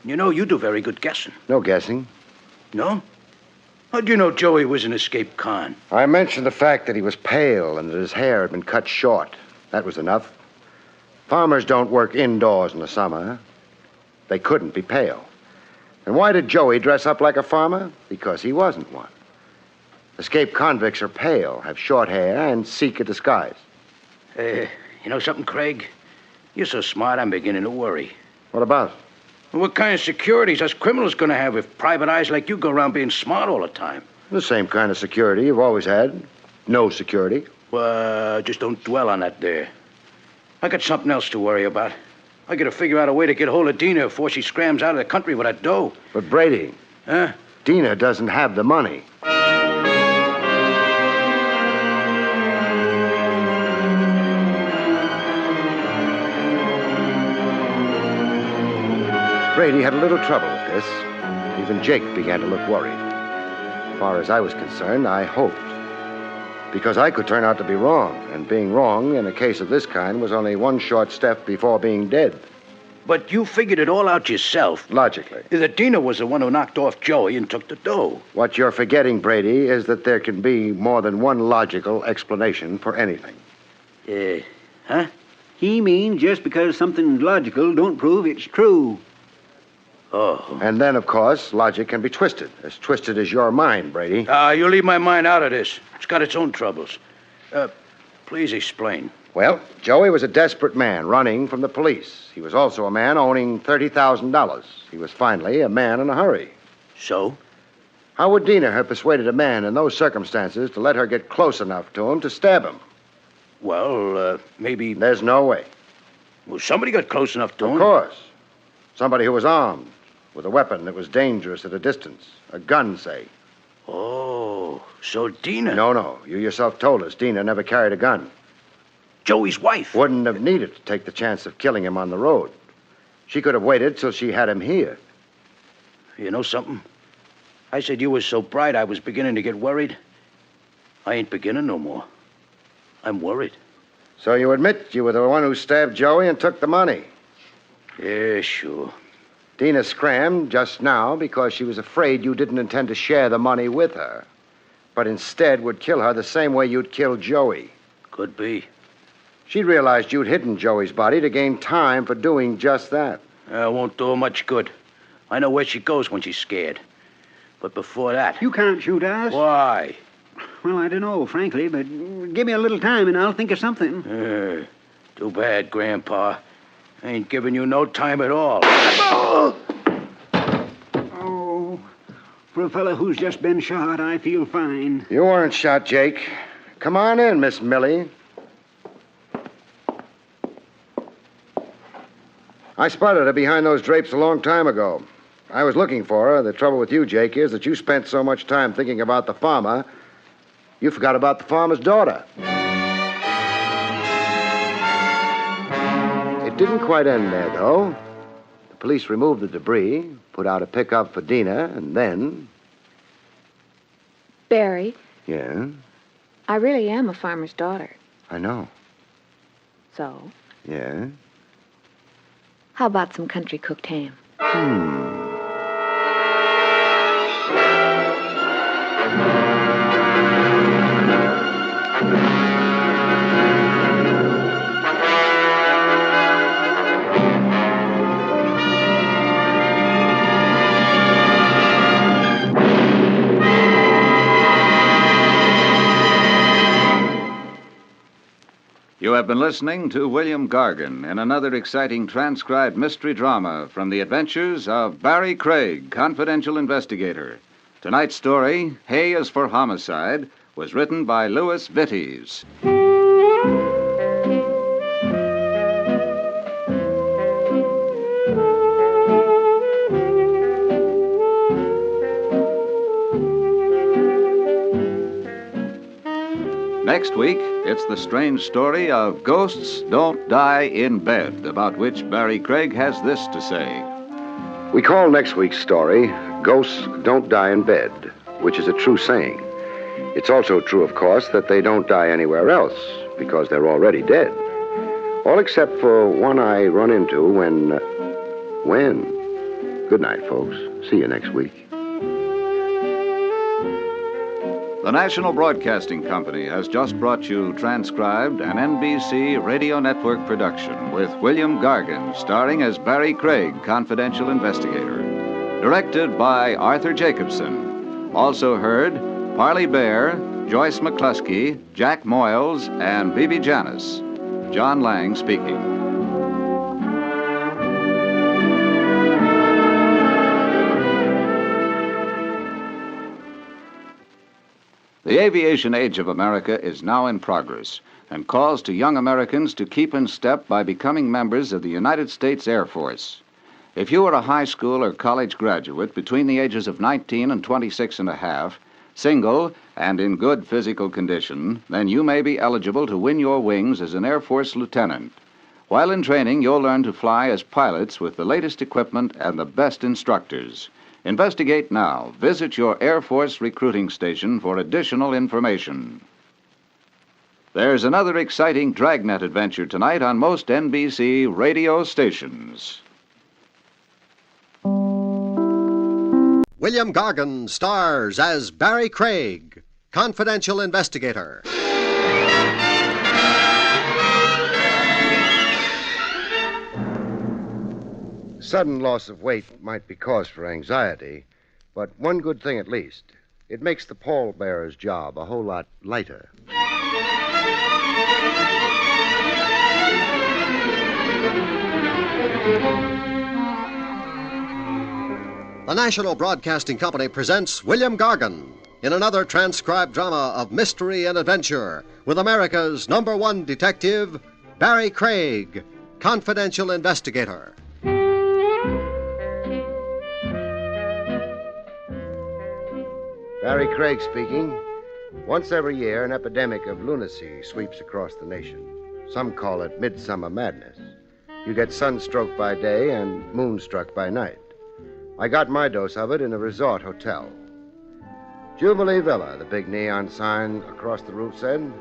You know, you do very good guessing. No guessing. No? How'd you know Joey was an escaped con? I mentioned the fact that he was pale and that his hair had been cut short. That was enough. Farmers don't work indoors in the summer. They couldn't be pale. And why did Joey dress up like a farmer? Because he wasn't one. Escaped convicts are pale, have short hair, and seek a disguise. You know something, Craig? You're so smart, I'm beginning to worry. What about? Well, what kind of securities us criminals gonna have if private eyes like you go around being smart all the time? The same kind of security you've always had. No security. Well, just don't dwell on that there. I got something else to worry about. I gotta figure out a way to get hold of Dina before she scrams out of the country with that dough. But Brady. Huh? Dina doesn't have the money. Brady had a little trouble with this. Even Jake began to look worried. As far as I was concerned, I hoped. Because I could turn out to be wrong, and being wrong in a case of this kind was only one short step before being dead. But you figured it all out yourself. Logically. That Dina was the one who knocked off Joey and took the dough. What you're forgetting, Brady, is that there can be more than one logical explanation for anything. Huh? He means just because something's logical don't prove it's true. Oh. And then, of course, logic can be twisted as your mind, Brady. You leave my mind out of this. It's got its own troubles. Please explain. Well, Joey was a desperate man running from the police. He was also a man owning $30,000. He was finally a man in a hurry. So? How would Dina have persuaded a man in those circumstances to let her get close enough to him to stab him? Well, maybe... There's no way. Well, somebody got close enough to him. Of course. Somebody who was armed, with a weapon that was dangerous at a distance. A gun, say. Oh, so Dina... No. You yourself told us Dina never carried a gun. Joey's wife. Wouldn't have needed to take the chance of killing him on the road. She could have waited till she had him here. You know something? I said you was so bright I was beginning to get worried. I ain't beginning no more. I'm worried. So you admit you were the one who stabbed Joey and took the money? Yeah, sure. Dina scrammed just now because she was afraid you didn't intend to share the money with her, but instead would kill her the same way you'd killed Joey. Could be. She realized you'd hidden Joey's body to gain time for doing just that. Won't do her much good. I know where she goes when she's scared. But before that... You can't shoot us. Why? Well, I don't know, frankly, but give me a little time and I'll think of something. Too bad, Grandpa. I ain't giving you no time at all. Oh, for a fellow who's just been shot, I feel fine. You weren't shot, Jake. Come on in, Miss Millie. I spotted her behind those drapes a long time ago. I was looking for her. The trouble with you, Jake, is that you spent so much time thinking about the farmer, you forgot about the farmer's daughter. It didn't quite end there, though. The police removed the debris, put out a pickup for Dina, and then... Barrie, Yeah? I really am a farmer's daughter. I know. So, Yeah? how about some country cooked ham? You have been listening to William Gargan in another exciting transcribed mystery drama from the adventures of Barrie Craig, confidential investigator. Tonight's story, Hay is for Homicide, was written by Louis Vittes. Next week, it's the strange story of Ghosts Don't Die in Bed, about which Barrie Craig has this to say. We call next week's story, Ghosts Don't Die in Bed, which is a true saying. It's also true, of course, that they don't die anywhere else, because they're already dead. All except for one I run into when? Good night, folks. See you next week. The National Broadcasting Company has just brought you transcribed an NBC Radio Network production with William Gargan starring as Barrie Craig, confidential investigator. Directed by Arthur Jacobson. Also heard Parley Bear, Joyce McCluskey, Jack Moyles, and Bibi Janis. John Lang speaking. The aviation age of America is now in progress and calls to young Americans to keep in step by becoming members of the United States Air Force. If you are a high school or college graduate between the ages of 19 and 26 and a half, single and in good physical condition, then you may be eligible to win your wings as an Air Force lieutenant. While in training, you'll learn to fly as pilots with the latest equipment and the best instructors. Investigate now. Visit your Air Force recruiting station for additional information. There's another exciting Dragnet adventure tonight on most NBC radio stations. William Gargan stars as Barrie Craig, confidential investigator. Sudden loss of weight might be cause for anxiety, but one good thing at least. It makes the pallbearer's job a whole lot lighter. The National Broadcasting Company presents William Gargan in another transcribed drama of mystery and adventure with America's #1 detective, Barrie Craig, confidential investigator. Barrie Craig speaking. Once every year, an epidemic of lunacy sweeps across the nation. Some call it midsummer madness. You get sunstroke by day and moonstruck by night. I got my dose of it in a resort hotel. Jubilee Villa, the big neon sign across the roof said.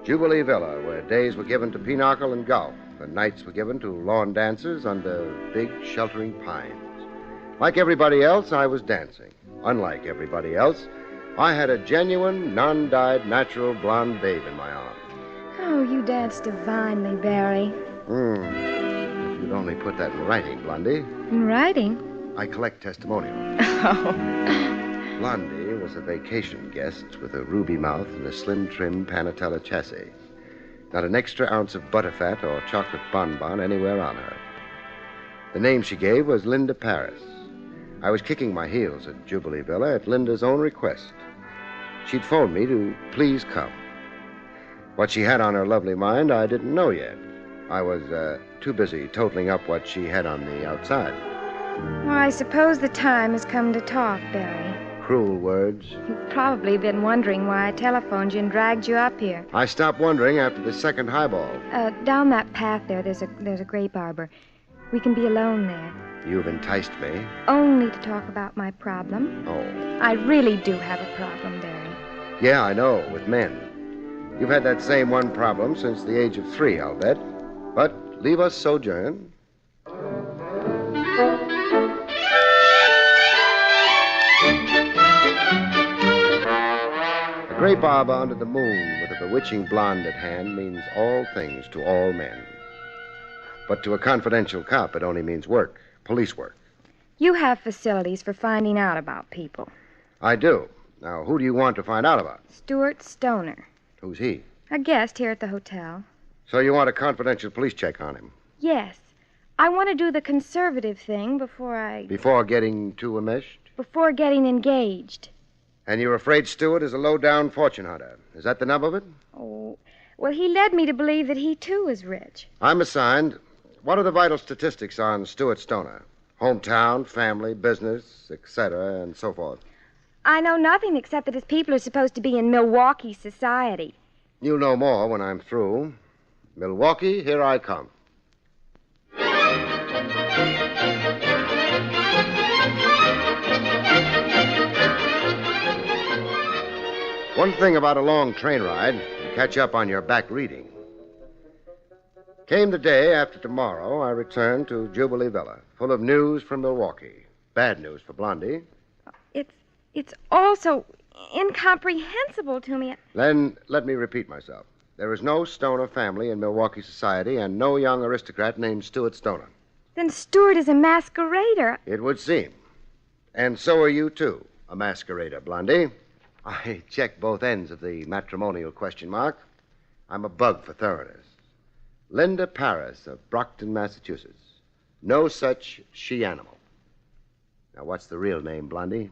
Jubilee Villa, where days were given to pinochle and golf, and nights were given to lawn dances under big sheltering pines. Like everybody else, I was dancing. Unlike everybody else, I had a genuine, non-dyed, natural blonde babe in my arms. Oh, you dance divinely, Barrie. If you'd only put that in writing, Blondie. In writing? I collect testimonials. Oh. Blondie was a vacation guest with a ruby mouth and a slim, trim Panatella chassis. Not an extra ounce of butterfat or chocolate bonbon anywhere on her. The name she gave was Linda Paris. I was kicking my heels at Jubilee Villa at Linda's own request. She'd phoned me to please come. What she had on her lovely mind, I didn't know yet. I was too busy totaling up what she had on the outside. Well, I suppose the time has come to talk, Barrie. Cruel words. You've probably been wondering why I telephoned you and dragged you up here. I stopped wondering after the second highball. Down that path there's a grape arbor. We can be alone there. You've enticed me. Only to talk about my problem. Oh. I really do have a problem, Barrie. Yeah, I know, with men. You've had that same one problem since the age of 3, I'll bet. But leave us sojourn. A grape arbor under the moon with a bewitching blonde at hand means all things to all men. But to a confidential cop, it only means work, police work. You have facilities for finding out about people. I do. Now, who do you want to find out about? Stuart Stoner. Who's he? A guest here at the hotel. So you want a confidential police check on him? Yes. I want to do the conservative thing Before getting too enmeshed? Before getting engaged. And you're afraid Stewart is a low-down fortune hunter. Is that the nub of it? Oh, well, he led me to believe that he, too, is rich. I'm assigned. What are the vital statistics on Stuart Stoner? Hometown, family, business, etc., and so forth. I know nothing except that his people are supposed to be in Milwaukee society. You'll know more when I'm through. Milwaukee, here I come. One thing about a long train ride, you catch up on your back reading. Came the day after tomorrow, I returned to Jubilee Villa, full of news from Milwaukee. bad news for Blondie. It's all so incomprehensible to me. Then let me repeat myself. There is no Stoner family in Milwaukee society and no young aristocrat named Stuart Stoner. Then Stuart is a masquerader. It would seem. And so are you, too, a masquerader, Blondie. I check both ends of the matrimonial question mark. I'm a bug for thoroughness. Linda Paris of Brockton, Massachusetts. No such she-animal. Now, what's the real name, Blondie?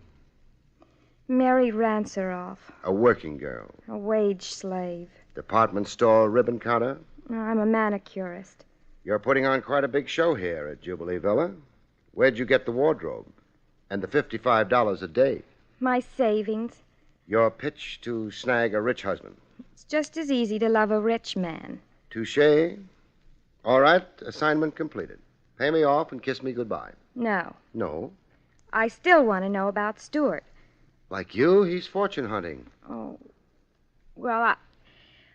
Mary Ranceroff. A working girl. A wage slave. Department store ribbon counter. I'm a manicurist. You're putting on quite a big show here at Jubilee Villa. Where'd you get the wardrobe? And the $55 a day? My savings. Your pitch to snag a rich husband. It's just as easy to love a rich man. Touché. All right, assignment completed. Pay me off and kiss me goodbye. No. No? I still want to know about Stuart. Like you, he's fortune hunting. Oh. Well,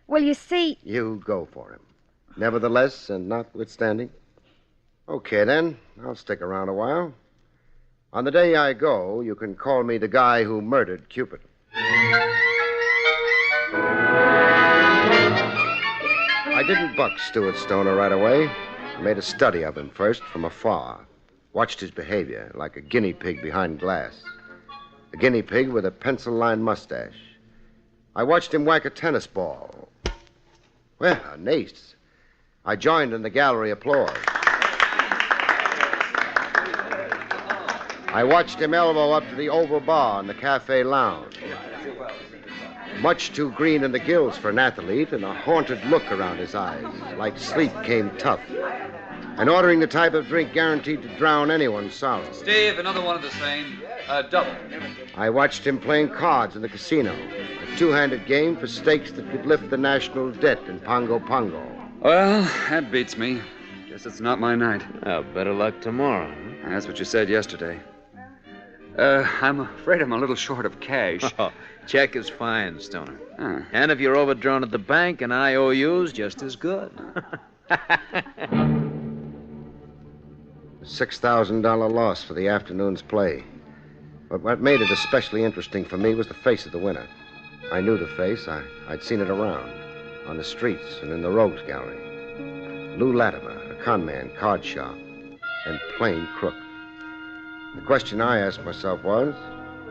Well, you see... You go for him. Nevertheless, and notwithstanding. Okay, then. I'll stick around a while. On the day I go, you can call me the guy who murdered Cupid. I didn't buck Stuart Stoner right away. I made a study of him first from afar. Watched his behavior like a guinea pig behind glass. A guinea pig with a pencil-lined mustache. I watched him whack a tennis ball. Well, an ace. I joined in the gallery applause. I watched him elbow up to the oval bar in the cafe lounge. Much too green in the gills for an athlete, and a haunted look around his eyes, like sleep came tough. And ordering the type of drink guaranteed to drown anyone's sorrow. Steve, another one of the same. Double. I watched him playing cards in the casino, a two-handed game for stakes that could lift the national debt in Pongo Pongo. Well, that beats me. Guess it's not my night. Oh, better luck tomorrow. That's what you said yesterday. I'm afraid I'm a little short of cash. Oh, check is fine, Stoner. And if you're overdrawn at the bank, an IOU's just as good. $6,000 loss for the afternoon's play. But what made it especially interesting for me was the face of the winner. I knew the face. I'd seen it around, on the streets and in the Rogues Gallery. Lou Latimer, a conman, card sharp, and plain crook. The question I asked myself was,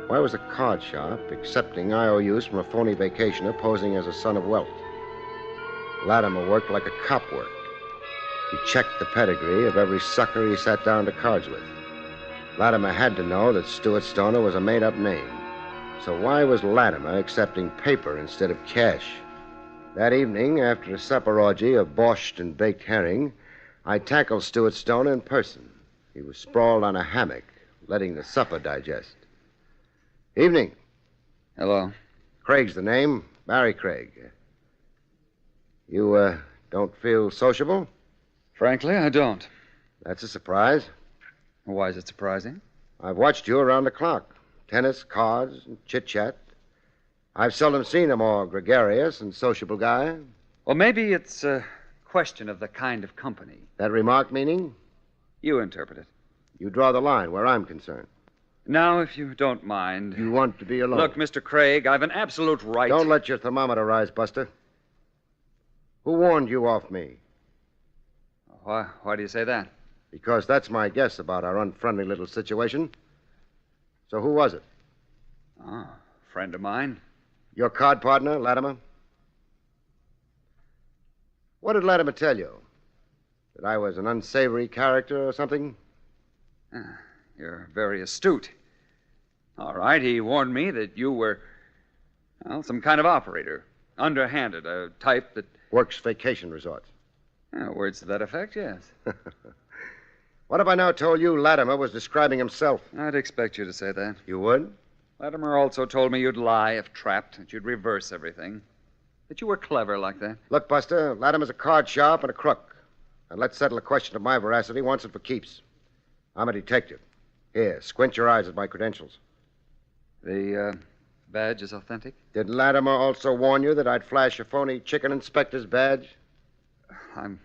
why was a card sharp accepting IOUs from a phony vacationer posing as a son of wealth? Latimer worked like a cop worked. He checked the pedigree of every sucker he sat down to cards with. Latimer had to know that Stuart Stoner was a made-up name. So why was Latimer accepting paper instead of cash? That evening, after a supper orgy of borscht and baked herring, I tackled Stuart Stoner in person. He was sprawled on a hammock, letting the supper digest. Evening. Hello. Craig's the name. Barrie Craig. You, don't feel sociable? Frankly, I don't. That's a surprise. Why is it surprising? I've watched you around the clock. Tennis, cards, and chit-chat. I've seldom seen a more gregarious and sociable guy. Well, maybe it's a question of the kind of company. That remark meaning? You interpret it. You draw the line where I'm concerned. Now, if you don't mind... You want to be alone? Look, Mr. Craig, I've an absolute right... Don't let your thermometer rise, Buster. Who warned you off me? Why do you say that? Because that's my guess about our unfriendly little situation. So who was it? Oh, friend of mine. Your card partner, Latimer? What did Latimer tell you? That I was an unsavory character or something? You're very astute. All right, he warned me that you were, well, some kind of operator. Underhanded, a type that... Works vacation resorts. Words to that effect, yes. What if I now told you Latimer was describing himself? I'd expect you to say that. You would? Latimer also told me you'd lie if trapped, that you'd reverse everything. That you were clever like that. Look, Buster, Latimer's a card sharp and a crook. And let's settle a question of my veracity once and for keeps. I'm a detective. Here, squint your eyes at my credentials. The badge is authentic? Did Latimer also warn you that I'd flash a phony chicken inspector's badge? I'm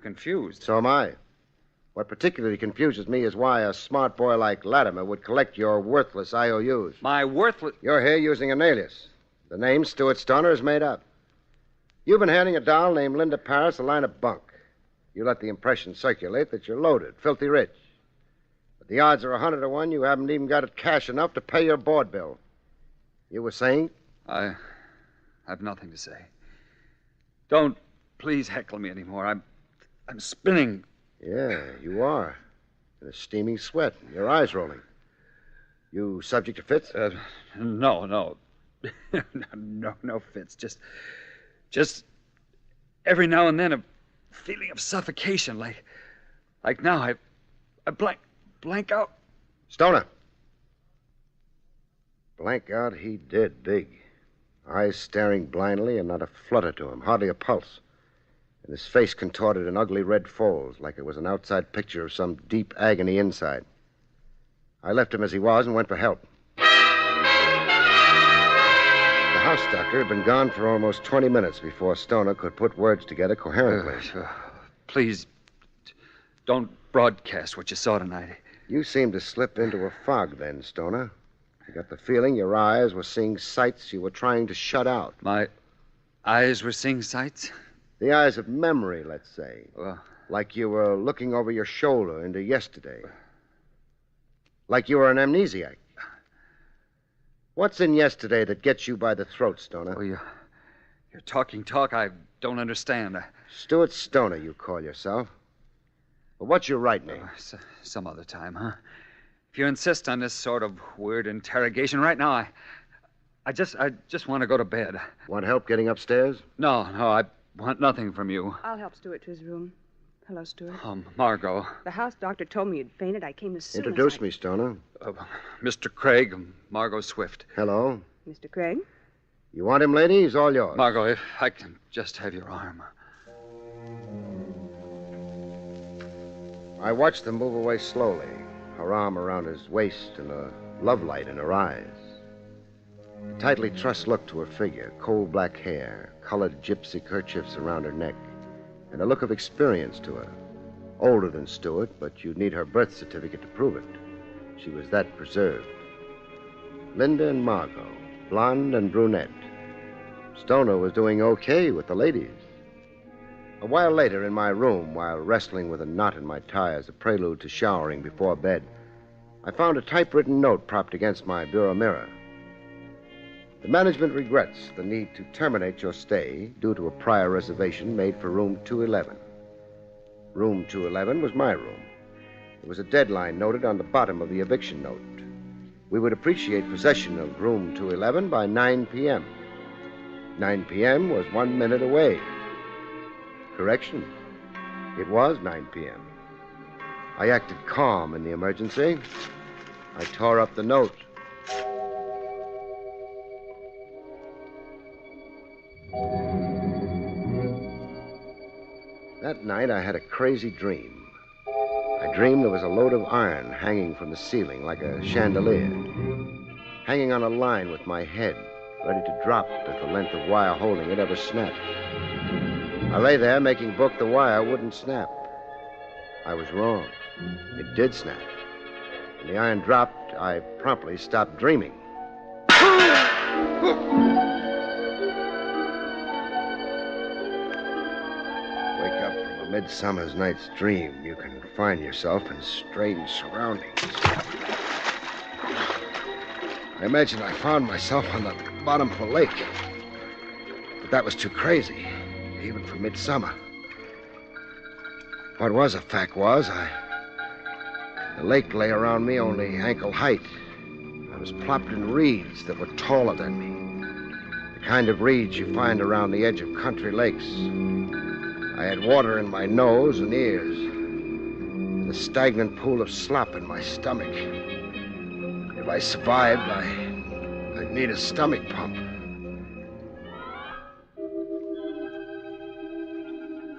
confused. So am I. What particularly confuses me is why a smart boy like Latimer would collect your worthless IOUs. My worthless... You're here using an alias. The name Stuart Stoner is made up. You've been handing a doll named Linda Paris a line of bunk. You let the impression circulate that you're loaded, filthy rich. But the odds are 100 to 1 you haven't even got cash enough to pay your board bill. You were saying? I have nothing to say. Don't please heckle me anymore. I'm spinning. Yeah, you are. In a steaming sweat, your eyes rolling. You subject to fits? No. no fits. Just every now and then a feeling of suffocation, like now I blank out. Stoner. Blank out he did, big. Eyes staring blindly and not a flutter to him, hardly a pulse. And his face contorted in ugly red folds, like it was an outside picture of some deep agony inside. I left him as he was and went for help. The house doctor had been gone for almost 20 minutes before Stoner could put words together coherently. Please, don't broadcast what you saw tonight. You seemed to slip into a fog then, Stoner. I got the feeling your eyes were seeing sights you were trying to shut out. My eyes were seeing sights? The eyes of memory, let's say. Well, like you were looking over your shoulder into yesterday. Like you were an amnesiac. What's in yesterday that gets you by the throat, Stoner? Oh, you're talking talk I don't understand. Stuart Stoner, you call yourself. But what's your right name? Some other time, huh? If you insist on this sort of weird interrogation right now, I just want to go to bed. Want help getting upstairs? No, I want nothing from you. I'll help Stuart to his room. Hello, Stuart. Margot. The house doctor told me you'd fainted. I came as soon Introduce me, Stoner. Mr. Craig, Margot Swift. Hello. Mr. Craig? You want him, lady? He's all yours. Margot, if I can just have your arm. I watched them move away slowly, her arm around his waist and a love light in her eyes. A tightly trussed look to her figure, coal black hair, colored gypsy kerchiefs around her neck, and a look of experience to her. Older than Stuart, but you'd need her birth certificate to prove it. She was that preserved. Linda and Margot, blonde and brunette. Stoner was doing okay with the ladies. A while later, in my room, while wrestling with a knot in my tie as a prelude to showering before bed, I found a typewritten note propped against my bureau mirror. The management regrets the need to terminate your stay due to a prior reservation made for room 211. Room 211 was my room. There was a deadline noted on the bottom of the eviction note. We would appreciate possession of room 211 by 9 p.m. 9 p.m. was 1 minute away. Correction. It was 9 p.m. I acted calm in the emergency. I tore up the note. That night, I had a crazy dream. I dreamed there was a load of iron hanging from the ceiling like a chandelier, hanging on a line with my head, ready to drop if the length of wire holding it ever snapped. I lay there making book the wire wouldn't snap. I was wrong. It did snap. When the iron dropped, I promptly stopped dreaming. Wake up from a midsummer's night's dream, you can find yourself in strange surroundings. I imagined I found myself on the bottom of a lake. But that was too crazy, even for midsummer. What was a fact was, the lake lay around me only ankle height. I was plopped in reeds that were taller than me. The kind of reeds you find around the edge of country lakes. I had water in my nose and ears, and a stagnant pool of slop in my stomach. If I survived, I'd need a stomach pump.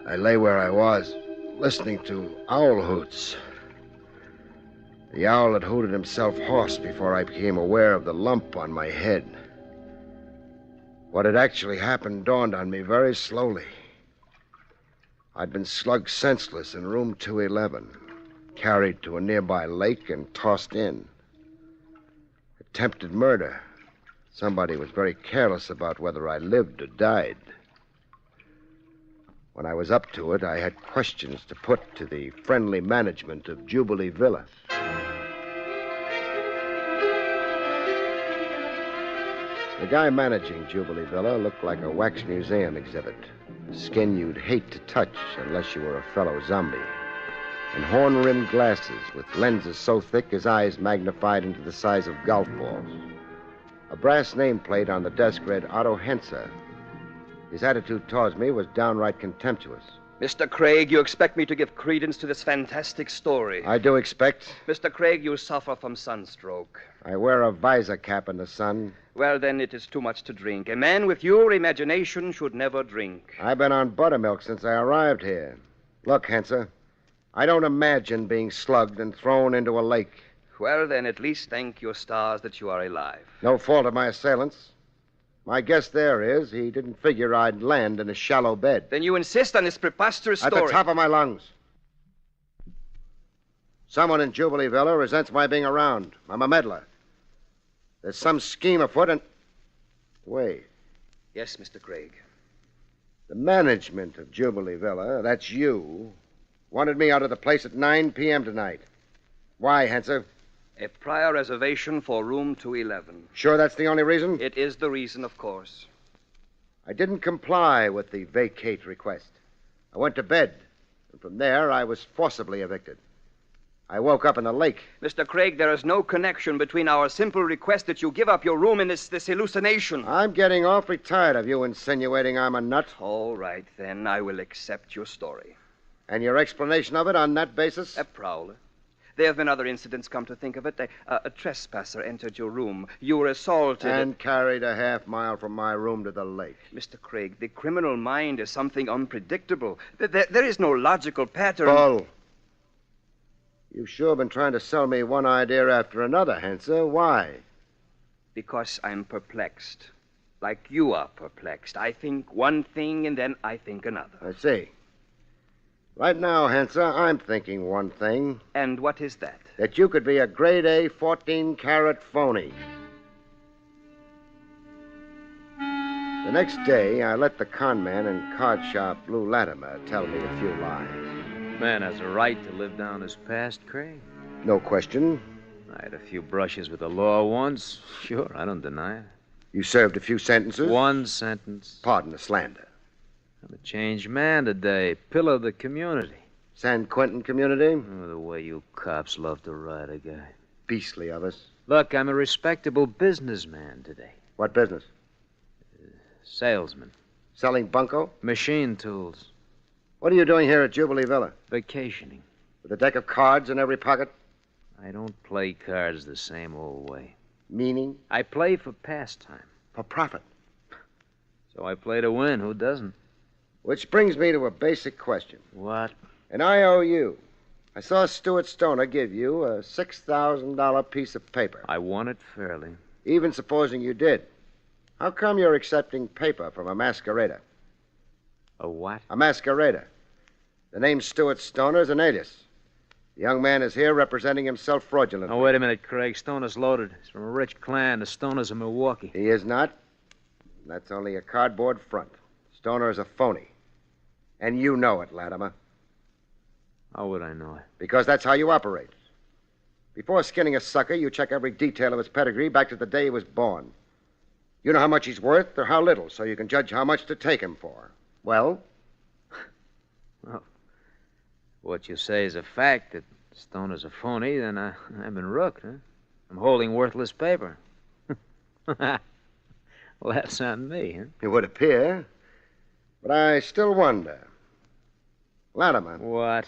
I lay where I was, listening to owl hoots. The owl had hooted himself hoarse before I became aware of the lump on my head. What had actually happened dawned on me very slowly. I'd been slugged senseless in room 211. carried to a nearby lake and tossed in. Attempted murder. Somebody was very careless about whether I lived or died. When I was up to it, I had questions to put to the friendly management of Jubilee Villa. The guy managing Jubilee Villa looked like a wax museum exhibit. Skin you'd hate to touch unless you were a fellow zombie. And horn-rimmed glasses with lenses so thick his eyes magnified into the size of golf balls. A brass nameplate on the desk read Otto Henser. His attitude towards me was downright contemptuous. Mr. Craig, you expect me to give credence to this fantastic story. I do expect. Mr. Craig, you suffer from sunstroke. I wear a visor cap in the sun. Well, then it is too much to drink. A man with your imagination should never drink. I've been on buttermilk since I arrived here. Look, Henser, I don't imagine being slugged and thrown into a lake. Well, then at least thank your stars that you are alive. No fault of my assailant's. My guess there is he didn't figure I'd land in a shallow bed. Then you insist on this preposterous At story. the top of my lungs. Someone in Jubilee Villa resents my being around. I'm a meddler. There's some scheme afoot and... Wait. Yes, Mr. Craig. The management of Jubilee Villa, that's you, wanted me out of the place at 9 p.m. tonight. Why, Henser? A prior reservation for room 211. Sure that's the only reason? It is the reason, of course. I didn't comply with the vacate request. I went to bed, and from there I was forcibly evicted. I woke up in the lake. Mr. Craig, there is no connection between our simple request that you give up your room and this hallucination. I'm getting awfully tired of you insinuating I'm a nut. All right, then. I will accept your story. And your explanation of it on that basis? A prowler. There have been other incidents, come to think of it. A trespasser entered your room. You were assaulted. And carried a half mile from my room to the lake. Mr. Craig, the criminal mind is something unpredictable. There is no logical pattern. Bull. You've sure been trying to sell me one idea after another, Henser. Why? Because I'm perplexed. Like you are perplexed. I think one thing and then I think another. I see. Right now, Henser, I'm thinking one thing. And what is that? That you could be a grade A 14-carat phony. The next day, I let the con man and card shop Lou Latimer tell me a few lies. Man has a right to live down his past, Craig. No question. I had a few brushes with the law once. Sure, I don't deny it. You served a few sentences? One sentence. Pardon the slander. I'm a changed man today. Pillar of the community. San Quentin community? Oh, the way you cops love to ride a guy. Beastly of us. Look, I'm a respectable businessman today. What business? Salesman. Selling bunco? Machine tools. What are you doing here at Jubilee Villa? Vacationing. With a deck of cards in every pocket? I don't play cards the same old way. Meaning? I play for pastime. For profit. So I play to win. Who doesn't? Which brings me to a basic question. What? An IOU. I saw Stuart Stoner give you a $6,000 piece of paper. I won it fairly. Even supposing you did. How come you're accepting paper from a masquerader? A what? A masquerader. The name Stuart Stoner is an alias. The young man is here representing himself fraudulently. Oh, wait a minute, Craig. Stoner's loaded. He's from a rich clan. The Stoners of Milwaukee. He is not. That's only a cardboard front. Stoner is a phony. And you know it, Latimer. How would I know it? Because that's how you operate. Before skinning a sucker, you check every detail of his pedigree back to the day he was born. You know how much he's worth or how little, so you can judge how much to take him for. Well? Well, what you say is a fact, that Stoner's a phony, then I've been rooked, huh? I'm holding worthless paper. Well, that's on me, huh? It would appear. But I still wonder. Latimer. What?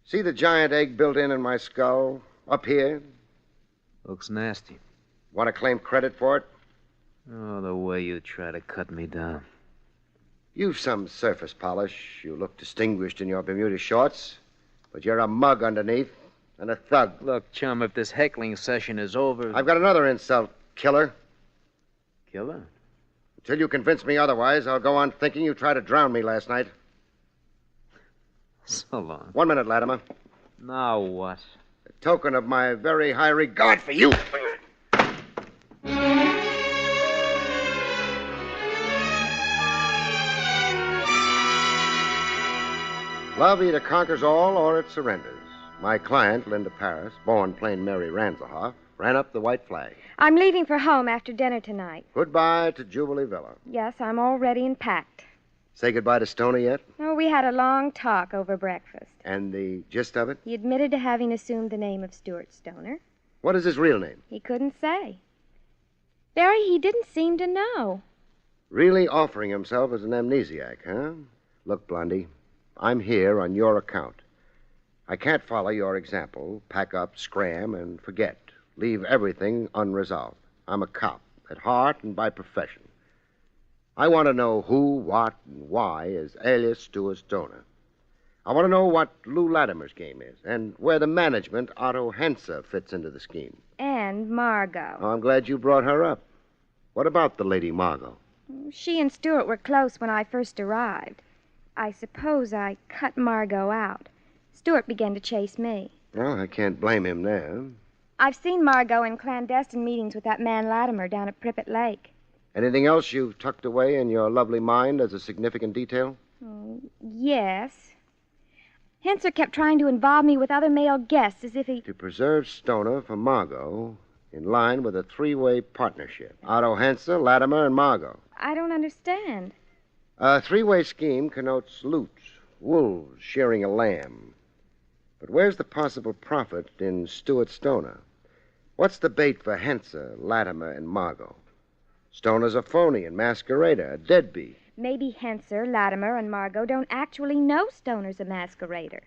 See the giant egg built in my skull? Up here? Looks nasty. Want to claim credit for it? Oh, the way you try to cut me down. You've some surface polish. You look distinguished in your Bermuda shorts. But you're a mug underneath and a thug. Look, chum, if this heckling session is over... I've got another insult, killer. Killer? Until you convince me otherwise, I'll go on thinking you tried to drown me last night. So long. 1 minute, Latimer. Now what? A token of my very high regard for you. Love either conquers all or it surrenders. My client, Linda Paris, born plain Mary Ranzelhoff, ran up the white flag. I'm leaving for home after dinner tonight. Goodbye to Jubilee Villa. Yes, I'm all ready and packed. Say goodbye to Stoney yet? Oh, we had a long talk over breakfast. And the gist of it? He admitted to having assumed the name of Stuart Stoner. What is his real name? He couldn't say. Barry, he didn't seem to know. Really offering himself as an amnesiac, huh? Look, Blondie, I'm here on your account. I can't follow your example, pack up, scram, and forget. Leave everything unresolved. I'm a cop, at heart and by profession. I want to know who, what, and why is alias Stuart Stoner. I want to know what Lou Latimer's game is, and where the management, Otto Henser, fits into the scheme. And Margot. Oh, I'm glad you brought her up. What about the Lady Margot? She and Stuart were close when I first arrived. I suppose I cut Margot out. Stuart began to chase me. Well, I can't blame him there. I've seen Margot in clandestine meetings with that man Latimer down at Prippet Lake. Anything else you've tucked away in your lovely mind as a significant detail? Yes. Henser kept trying to involve me with other male guests as if he... To preserve Stoner for Margot in line with a three-way partnership. Otto Henser, Latimer, and Margot. I don't understand. A three-way scheme connotes loot, wolves shearing a lamb. But where's the possible profit in Stuart Stoner? What's the bait for Henser, Latimer, and Margot? Stoner's a phony and masquerader, a deadbeat. Maybe Henser, Latimer, and Margot don't actually know Stoner's a masquerader.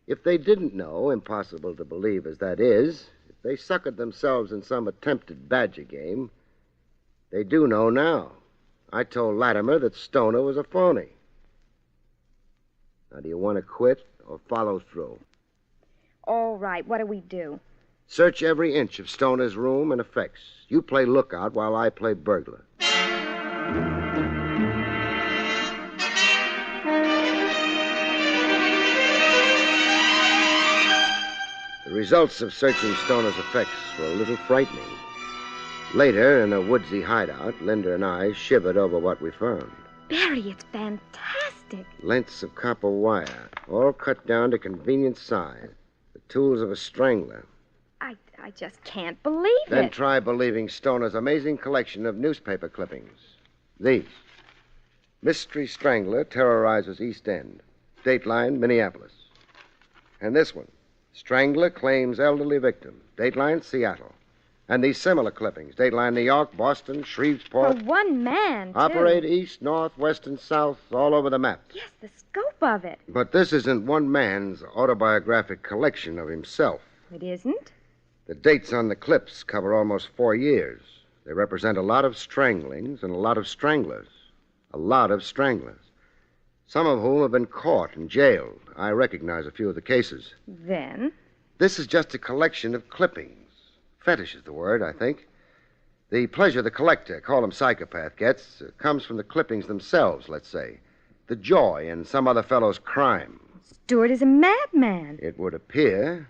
If they didn't know, impossible to believe as that is, if they suckered themselves in some attempted badger game, they do know now. I told Latimer that Stoner was a phony. Now, do you want to quit or follow through? All right, what do we do? Search every inch of Stoner's room and effects. You play lookout while I play burglar. The results of searching Stoner's effects were a little frightening. Later, in a woodsy hideout, Linda and I shivered over what we found. Barry, it's fantastic. Lengths of copper wire, all cut down to convenient size. The tools of a strangler. I just can't believe it. Then try believing Stoner's amazing collection of newspaper clippings. These. Mystery Strangler terrorizes East End. Dateline, Minneapolis. And this one. Strangler claims elderly victim. Dateline, Seattle. And these similar clippings. Dateline, New York, Boston, Shreveport. For one man, too. Operate east, north, west, and south, all over the map. Yes, the scope of it. But this isn't one man's autobiographic collection of himself. It isn't? The dates on the clips cover almost 4 years. They represent a lot of stranglings and a lot of stranglers. A lot of stranglers. Some of whom have been caught and jailed. I recognize a few of the cases. Then? This is just a collection of clippings. Fetish is the word, I think. The pleasure the collector, call him psychopath, gets comes from the clippings themselves, let's say. The joy in some other fellow's crime. Stuart is a madman. It would appear.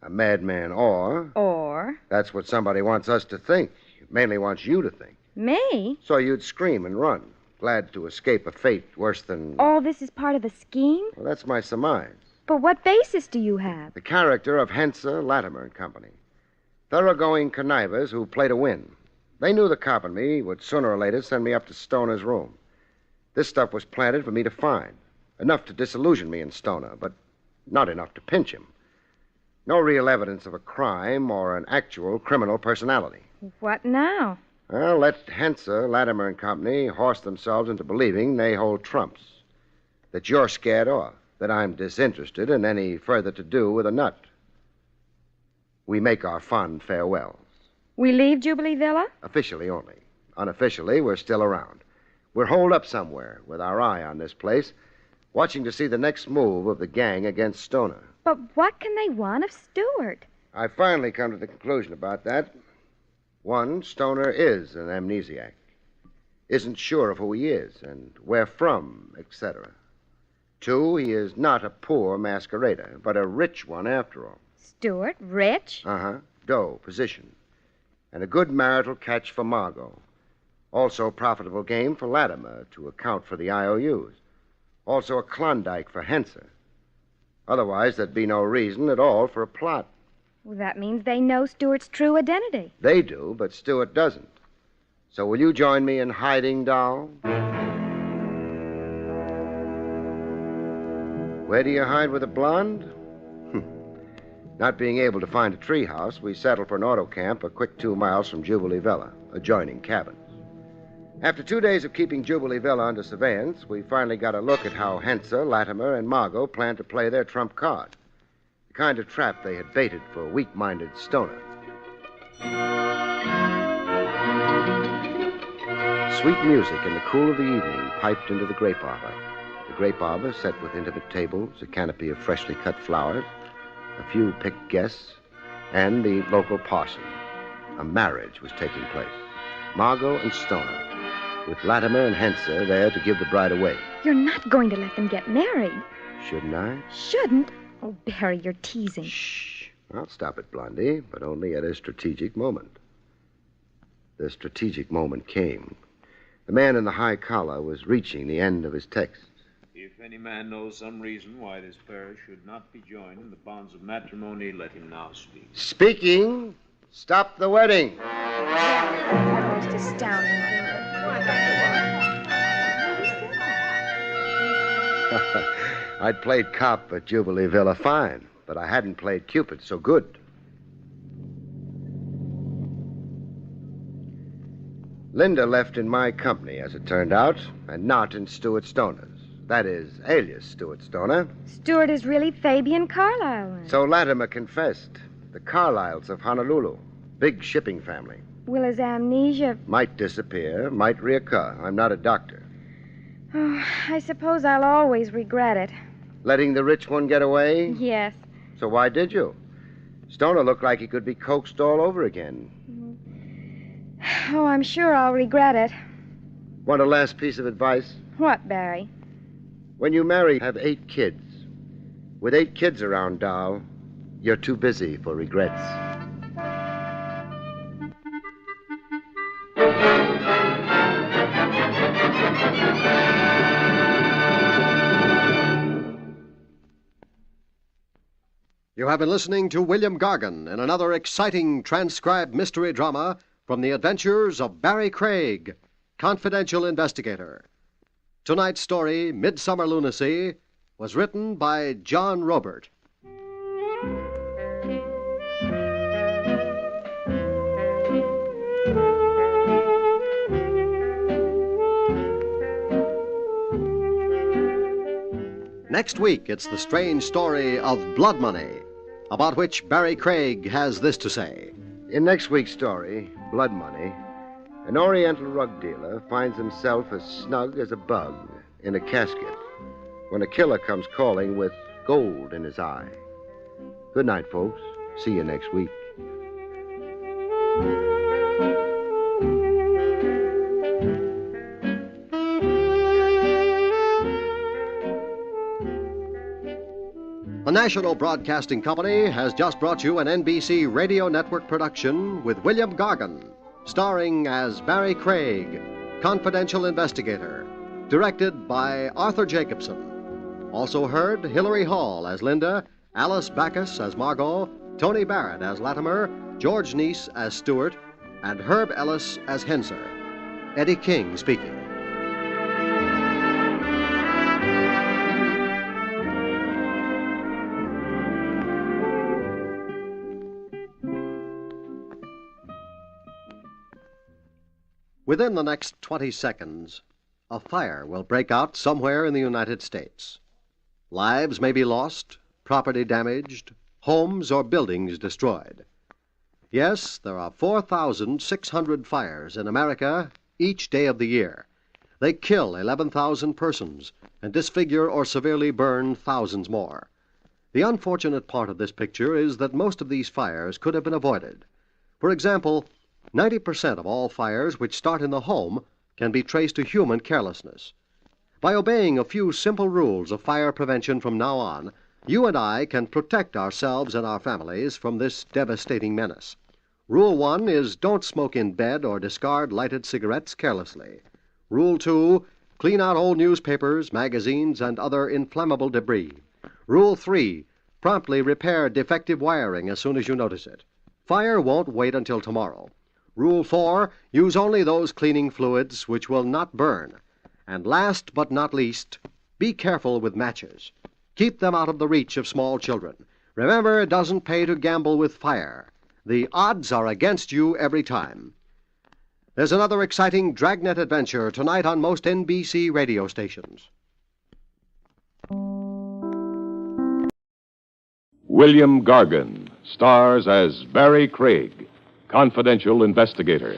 A madman or... Or? That's what somebody wants us to think. Mainly wants you to think. Me? So you'd scream and run, glad to escape a fate worse than... All this is part of the scheme? Well, that's my surmise. But what basis do you have? The character of Henser, Latimer and Company. Thoroughgoing connivers who play to win. They knew the cop and me would sooner or later send me up to Stoner's room. This stuff was planted for me to find. Enough to disillusion me in Stoner, but not enough to pinch him. No real evidence of a crime or an actual criminal personality. What now? Well, let Henser, Latimer and Company horse themselves into believing they hold trumps. That you're scared off. That I'm disinterested in any further to do with a nut. We make our fond farewells. We leave Jubilee Villa? Officially only. Unofficially, we're still around. We're holed up somewhere with our eye on this place, watching to see the next move of the gang against Stoner. But what can they want of Stuart? I finally come to the conclusion about that. One, Stoner is an amnesiac. Isn't sure of who he is and where from, etc. 2, he is not a poor masquerader, but a rich one after all. Stewart, rich? Uh-huh. Dough, position. And a good marital catch for Margot. Also profitable game for Latimer to account for the IOUs. Also a Klondike for Henser. Otherwise, there'd be no reason at all for a plot. Well, that means they know Stewart's true identity. They do, but Stewart doesn't. So will you join me in hiding, doll? Where do you hide with a blonde? Not being able to find a treehouse, we settled for an auto camp a quick 2 miles from Jubilee Villa, adjoining cabins. After 2 days of keeping Jubilee Villa under surveillance, we finally got a look at how Henser, Latimer, and Margot planned to play their trump card. The kind of trap they had baited for a weak-minded stoner. Sweet music in the cool of the evening piped into the grape arbor. The grape arbor set with intimate tables, a canopy of freshly cut flowers, a few picked guests, and the local parson. A marriage was taking place. Margot and Stoner, with Latimer and Henser there to give the bride away. You're not going to let them get married. Shouldn't I? Shouldn't? Oh, Barry, you're teasing. Shh. I'll stop it, Blondie, but only at a strategic moment. The strategic moment came. The man in the high collar was reaching the end of his text. If any man knows some reason why this pair should not be joined in the bonds of matrimony, let him now speak. Speaking, stop the wedding. Most astounding. I'd played cop at Jubilee Villa fine, but I hadn't played Cupid so good. Linda left in my company, as it turned out, and not in Stuart Stoner's. That is, alias Stuart Stoner. Stewart is really Fabian Carlyle. So Latimer confessed. The Carlyles of Honolulu. Big shipping family. Will his amnesia... Might disappear, might reoccur. I'm not a doctor. Oh, I suppose I'll always regret it. Letting the rich one get away? Yes. So why did you? Stoner looked like he could be coaxed all over again. Oh, I'm sure I'll regret it. Want a last piece of advice? What, Barry? When you marry, have 8 kids. With 8 kids around, doll, you're too busy for regrets. You have been listening to William Gargan in another exciting transcribed mystery drama from the adventures of Barrie Craig, confidential investigator. Tonight's story, Midsummer Lunacy, was written by John Robert. Next week, it's the strange story of Blood Money, about which Barrie Craig has this to say. In next week's story, Blood Money, an Oriental rug dealer finds himself as snug as a bug in a casket when a killer comes calling with gold in his eye. Good night, folks. See you next week. The National Broadcasting Company has just brought you an NBC Radio Network production with William Gargan, starring as Barrie Craig, confidential investigator, directed by Arthur Jacobson. Also heard Hilary Hall as Linda, Alice Backus as Margot, Tony Barrett as Latimer, George Neese as Stewart, and Herb Ellis as Henser. Eddie King speaking. Within the next 20 seconds, a fire will break out somewhere in the United States. Lives may be lost, property damaged, homes or buildings destroyed. Yes, there are 4,600 fires in America each day of the year. They kill 11,000 persons and disfigure or severely burn thousands more. The unfortunate part of this picture is that most of these fires could have been avoided. For example, 90% of all fires which start in the home can be traced to human carelessness. By obeying a few simple rules of fire prevention from now on, you and I can protect ourselves and our families from this devastating menace. Rule 1 is don't smoke in bed or discard lighted cigarettes carelessly. Rule 2, clean out old newspapers, magazines, and other inflammable debris. Rule 3, promptly repair defective wiring as soon as you notice it. Fire won't wait until tomorrow. Rule 4, use only those cleaning fluids which will not burn. And last but not least, be careful with matches. Keep them out of the reach of small children. Remember, it doesn't pay to gamble with fire. The odds are against you every time. There's another exciting Dragnet adventure tonight on most NBC radio stations. William Gargan stars as Barrie Craig, confidential investigator.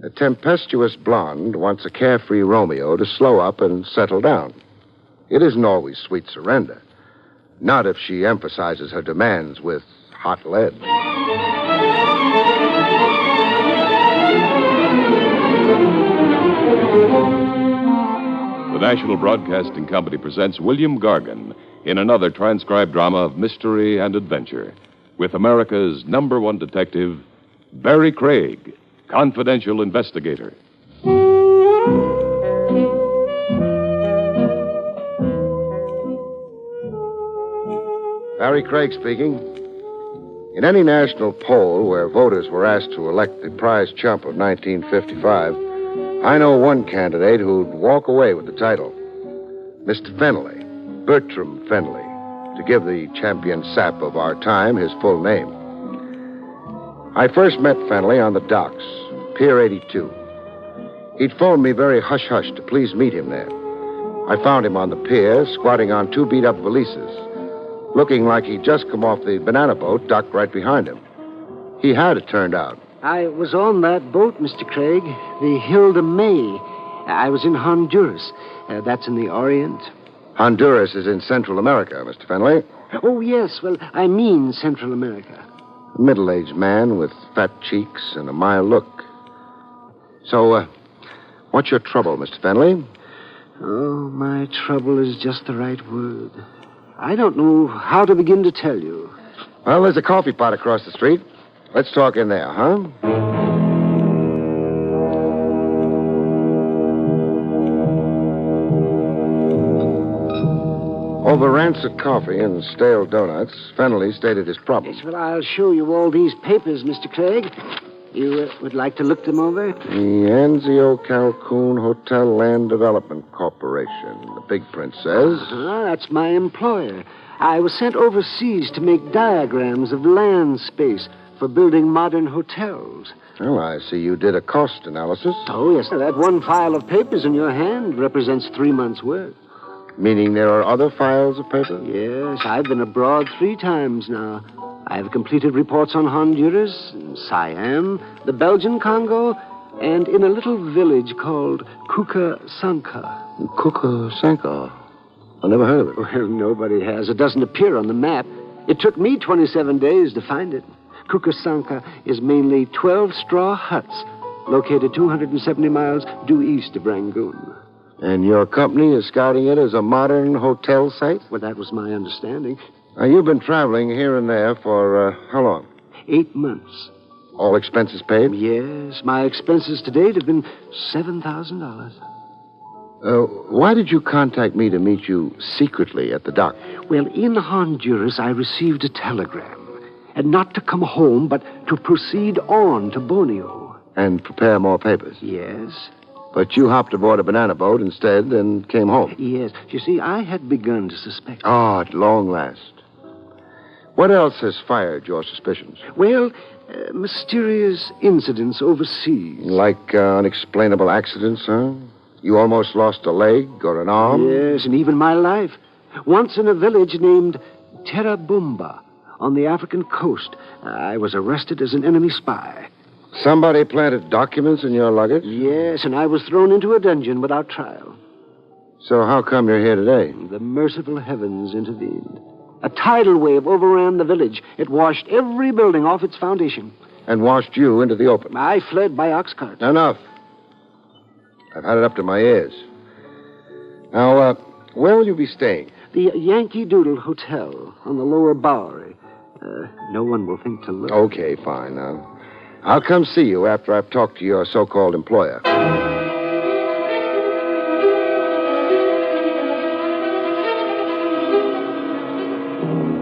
A tempestuous blonde wants a carefree Romeo to slow up and settle down. It isn't always sweet surrender. Not if she emphasizes her demands with hot lead. The National Broadcasting Company presents William Gargan in another transcribed drama of mystery and adventure with America's #1 detective, Barrie Craig, confidential investigator. Barrie Craig speaking. In any national poll where voters were asked to elect the prize chump of 1955, I know one candidate who'd walk away with the title. Mr. Fenley, Bertram Fenley, to give the champion sap of our time his full name. I first met Fenley on the docks, Pier 82. He'd phoned me very hush-hush to please meet him there. I found him on the pier, squatting on 2 beat-up valises, looking like he'd just come off the banana boat docked right behind him. He had, it turned out. I was on that boat, Mr. Craig, the Hilda May. I was in Honduras. That's in the Orient. Honduras is in Central America, Mr. Fenley. Oh, yes. Well, I mean Central America. A middle-aged man with fat cheeks and a mild look. So, what's your trouble, Mr. Fenley? Oh, my trouble is just the right word. I don't know how to begin to tell you. Well, there's a coffee pot across the street. Let's talk in there, huh? Over rancid coffee and stale donuts, Fenley stated his problem. Yes, well, I'll show you all these papers, Mr. Craig. You would like to look them over? The Anzio Calhoun Hotel Land Development Corporation, the big print says. That's my employer. I was sent overseas to make diagrams of land space for building modern hotels. Well, I see you did a cost analysis. Oh, yes. That one file of papers in your hand represents 3 months' work. Meaning there are other files of paper? Yes, I've been abroad 3 times now. I've completed reports on Honduras, Siam, the Belgian Congo, and in a little village called Kukasanka. Kukasanka? I never heard of it. Well, nobody has. It doesn't appear on the map. It took me 27 days to find it. Kukasanka is mainly 12 straw huts located 270 miles due east of Rangoon. And your company is scouting it as a modern hotel site? Well, that was my understanding. You've been traveling here and there for how long? 8 months. All expenses paid? Yes. My expenses to date have been $7,000. Why did you contact me to meet you secretly at the dock? Well, in Honduras, I received a telegram. And not to come home, but to proceed on to Borneo. And prepare more papers? Yes. But you hopped aboard a banana boat instead and came home? Yes. You see, I had begun to suspect. Oh, at long last. What else has fired your suspicions? Well, mysterious incidents overseas. Like unexplainable accidents, huh? You almost lost a leg or an arm? Yes, and even my life. Once in a village named Terabumba on the African coast, I was arrested as an enemy spy. Somebody planted documents in your luggage? Yes, and I was thrown into a dungeon without trial. So how come you're here today? The merciful heavens intervened. A tidal wave overran the village. It washed every building off its foundation. And washed you into the open. I fled by ox cart. Enough. I've had it up to my ears. Now, where will you be staying? The Yankee Doodle Hotel on the Lower Bowery. No one will think to look. Okay, fine. I'll come see you after I've talked to your so-called employer.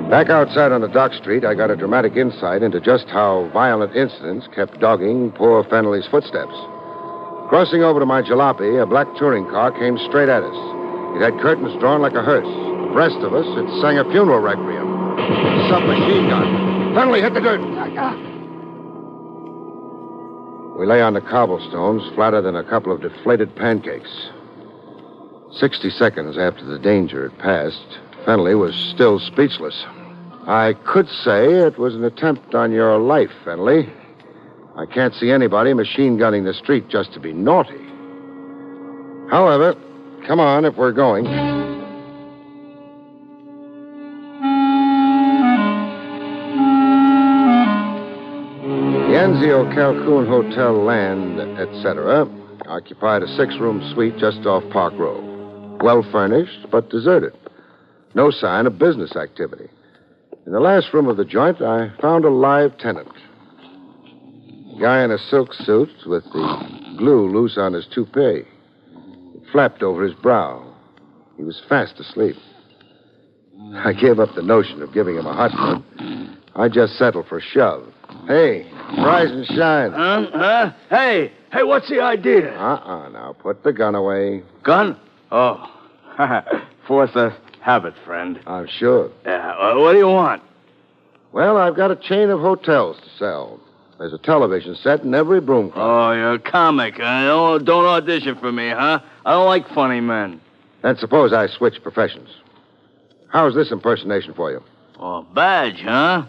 Back outside on the dock street, I got a dramatic insight into just how violent incidents kept dogging poor Fennelly's footsteps. Crossing over to my jalopy, a black touring car came straight at us. It had curtains drawn like a hearse. Abreast of us, it sang a funeral requiem. Submachine gun. Fennelly, hit the dirt. We lay on the cobblestones, flatter than a couple of deflated pancakes. 60 seconds after the danger had passed, Fennelly was still speechless. I could say it was an attempt on your life, Fennelly. I can't see anybody machine gunning the street just to be naughty. However, come on if we're going. The Anzio Calhoun Hotel land, etc., occupied a 6-room suite just off Park Row. Well furnished, but deserted. No sign of business activity. In the last room of the joint, I found a live tenant. A guy in a silk suit with the glue loose on his toupee. It flapped over his brow. He was fast asleep. I gave up the notion of giving him a hot one. I just settled for a shove. Hey, rise and shine. Hey, what's the idea? Now, put the gun away. Gun? Oh, force of habit, friend. I'm sure. Yeah, what do you want? Well, I've got a chain of hotels to sell. There's a television set in every broom closet. Oh, you're a comic. Don't audition for me, huh? I don't like funny men. Then suppose I switch professions. How's this impersonation for you? Oh, badge, huh?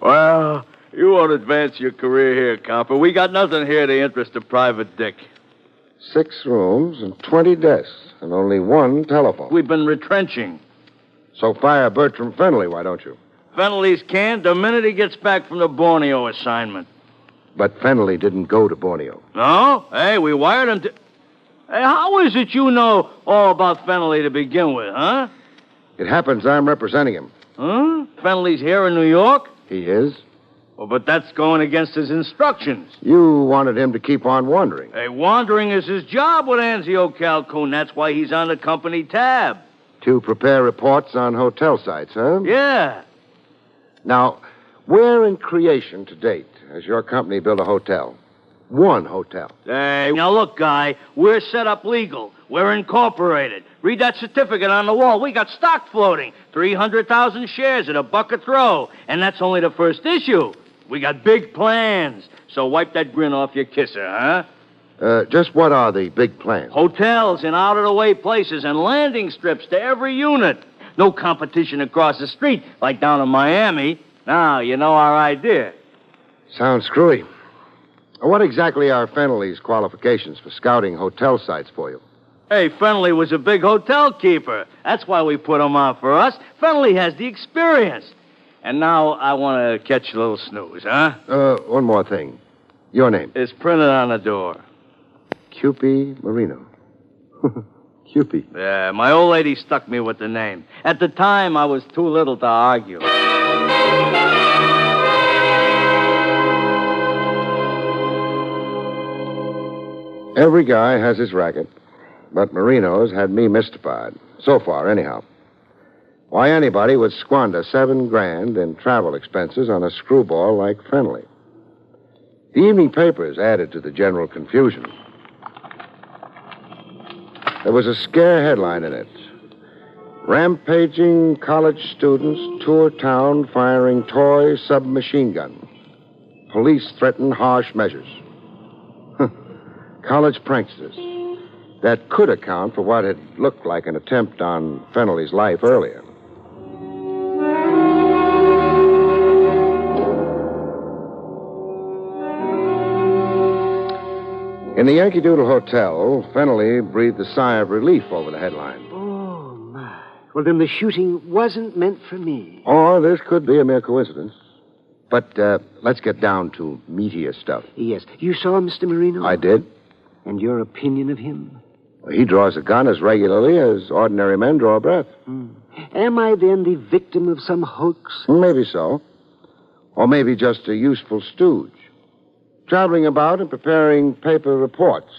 Well, you won't advance your career here, copper. We got nothing here to interest a private dick. 6 rooms and 20 desks and only 1 telephone. We've been retrenching. So fire Bertram Fennelly, why don't you? Fennelly's canned the minute he gets back from the Borneo assignment. But Fennelly didn't go to Borneo. No? Hey, we wired him to... Hey, how is it you know all about Fennelly to begin with, huh? It happens I'm representing him. Huh? Fennelly's here in New York? He is. Well, but that's going against his instructions. You wanted him to keep on wandering. Hey, wandering is his job with Anzio Calhoun. That's why he's on the company tab. To prepare reports on hotel sites, huh? Yeah. Now, where in creation to date has your company built a hotel? 1 hotel. Hey, now look, guy, we're set up legal. We're incorporated. Read that certificate on the wall. We got stock floating. 300,000 shares at a buck a throw. And that's only the first issue. We got big plans. So wipe that grin off your kisser, huh? Just what are the big plans? Hotels in out-of-the-way places and landing strips to every unit. No competition across the street like down in Miami. Now, you know our idea. Sounds screwy. What exactly are Fennelly's qualifications for scouting hotel sites for you? Hey, Fennelly was a big hotel keeper. That's why we put him on for us. Fennelly has the experience. And now I want to catch a little snooze, huh? One more thing. Your name? It's printed on the door. Cupie Marino. Cupie. Yeah, my old lady stuck me with the name. At the time, I was too little to argue. Every guy has his racket, but Marino's had me mystified. So far, anyhow. Why anybody would squander $7,000 in travel expenses on a screwball like Fennelly. The evening papers added to the general confusion. There was a scare headline in it. Rampaging college students tour town firing toy submachine gun. Police threaten harsh measures. College pranksters. That could account for what had looked like an attempt on Fennelly's life earlier. In the Yankee Doodle Hotel, Fennelly breathed a sigh of relief over the headline. Oh, my. Well, then the shooting wasn't meant for me. Or this could be a mere coincidence. But let's get down to meatier stuff. Yes. You saw Mr. Marino? I did. And your opinion of him? Well, he draws a gun as regularly as ordinary men draw a breath. Am I then the victim of some hoax? Maybe so. Or maybe just a useful stooge. Traveling about and preparing paper reports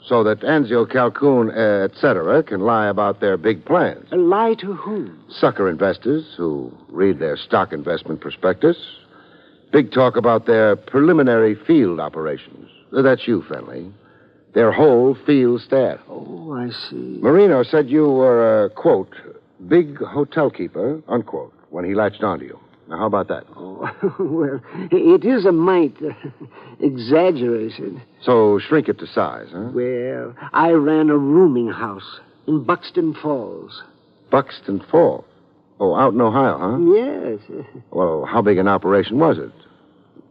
so that Anzio, Calhoun, etc. can lie about their big plans. Lie to whom? Sucker investors who read their stock investment prospectus. Big talk about their preliminary field operations. That's you, Fenley. Their whole field staff. Oh, I see. Marino said you were a, quote, big hotel keeper, unquote, when he latched onto you. Now, how about that? Oh, well, it is a mite exaggerated. So shrink it to size, huh? Well, I ran a rooming house in Buxton Falls. Buxton Falls? Oh, out in Ohio, huh? Yes. Well, how big an operation was it?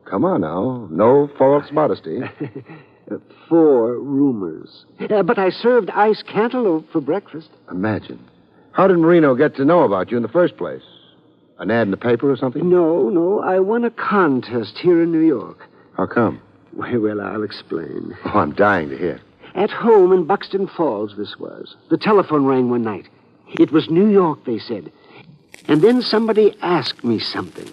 Come on now. No false modesty. 4 roomers. But I served ice cantaloupe for breakfast. Imagine. How did Marino get to know about you in the first place? An ad in the paper or something? No. I won a contest here in New York. How come? Well, I'll explain. Oh, I'm dying to hear. At home in Buxton Falls, this was. The telephone rang one night. It was New York, they said. And then somebody asked me something.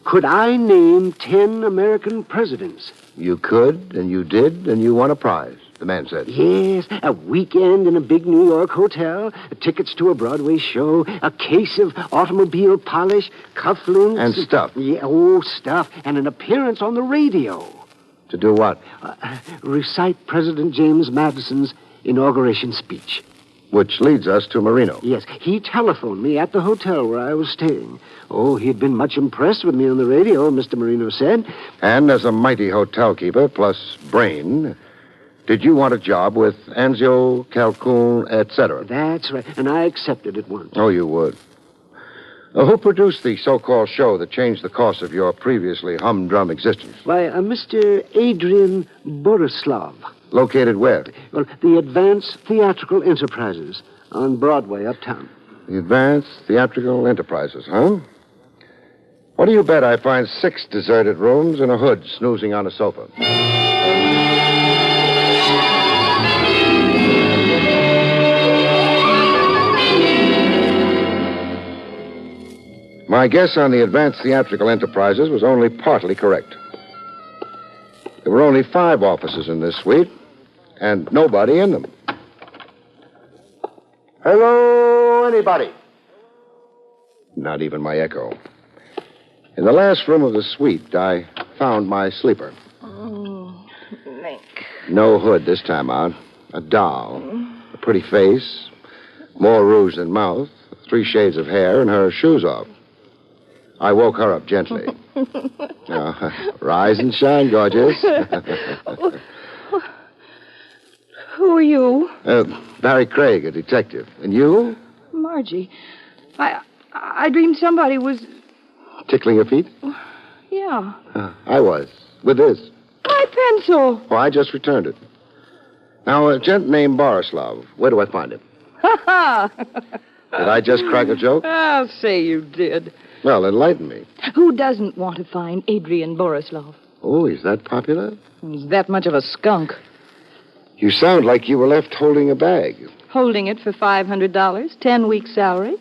Could I name 10 American presidents? You could, and you did, and you won a prize, the man said. Yes, a weekend in a big New York hotel, tickets to a Broadway show, a case of automobile polish, cufflinks. And stuff. Yeah, stuff, and an appearance on the radio. To do what? Recite President James Madison's inauguration speech. Which leads us to Marino. Yes, he telephoned me at the hotel where I was staying. Oh, he'd been much impressed with me on the radio, Mr. Marino said. And as a mighty hotel keeper plus brain, did you want a job with Anzio, Calhoun, etc.? That's right, and I accepted at once. Oh, you would. Who produced the so-called show that changed the course of your previously humdrum existence? Why, Mr. Adrian Borislav. Located where? Well, the Advanced Theatrical Enterprises on Broadway, uptown. The Advanced Theatrical Enterprises, huh? What do you bet I find 6 deserted rooms and a hood snoozing on a sofa? My guess on the Advanced Theatrical Enterprises was only partly correct. There were only 5 offices in this suite, and nobody in them. Hello, anybody? Not even my echo. In the last room of the suite, I found my sleeper. Nick. No hood this time out. A doll. A pretty face. More rouge than mouth. 3 shades of hair, and her shoes off. I woke her up gently. Rise and shine, gorgeous. Who are you? Barrie Craig, a detective. And you? Margie. I dreamed somebody was... Tickling your feet? Yeah. I was. With this. My pencil. Oh, I just returned it. Now, a gent named Borislav. Where do I find him? Ha-ha! Did I just crack a joke? I'll say you did. Well, enlighten me. Who doesn't want to find Adrian Borislav? Oh, he's that popular? He's that much of a skunk. You sound like you were left holding a bag. Holding it for $500, 10 weeks' salary.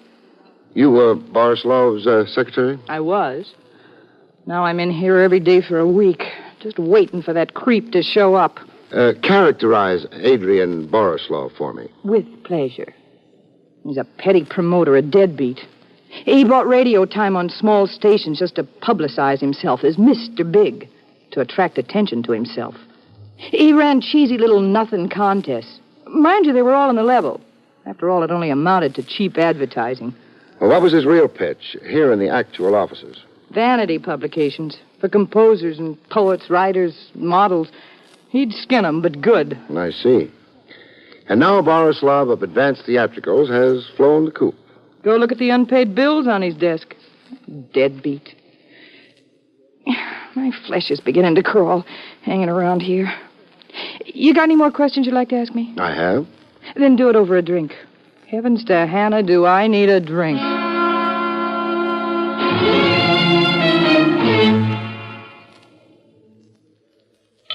You were Borislav's secretary? I was. Now I'm in here every day for a week, just waiting for that creep to show up. Characterize Adrian Borislav for me. With pleasure. He's a petty promoter, a deadbeat. He bought radio time on small stations just to publicize himself as Mr. Big, to attract attention to himself. He ran cheesy little nothing contests. Mind you, they were all on the level. After all, it only amounted to cheap advertising. Well, what was his real pitch here in the actual offices? Vanity publications for composers and poets, writers, models. He'd skin 'em, but good. I see. And now Borislav of Advanced Theatricals has flown the coop. Go look at the unpaid bills on his desk. Deadbeat. My flesh is beginning to crawl, hanging around here. You got any more questions you'd like to ask me? I have. Then do it over a drink. Heavens to Hannah, do I need a drink.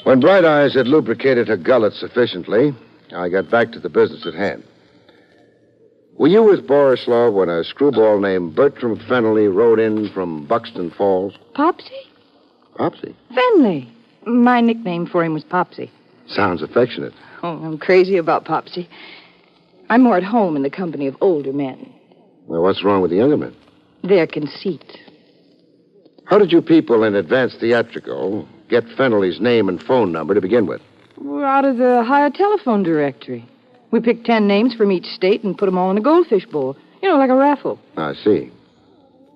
When Bright Eyes had lubricated her gullet sufficiently, I got back to the business at hand. Were you with Borislav when a screwball named Bertram Fennelly rode in from Buxton Falls? Popsy? Popsy? Fenley. My nickname for him was Popsy. Sounds affectionate. Oh, I'm crazy about Popsy. I'm more at home in the company of older men. Well, what's wrong with the younger men? Their conceit. How did you people in Advance Theatrical get Fennelly's name and phone number to begin with? We're out of the higher telephone directory. We picked 10 names from each state and put them all in a goldfish bowl. You know, like a raffle. I see.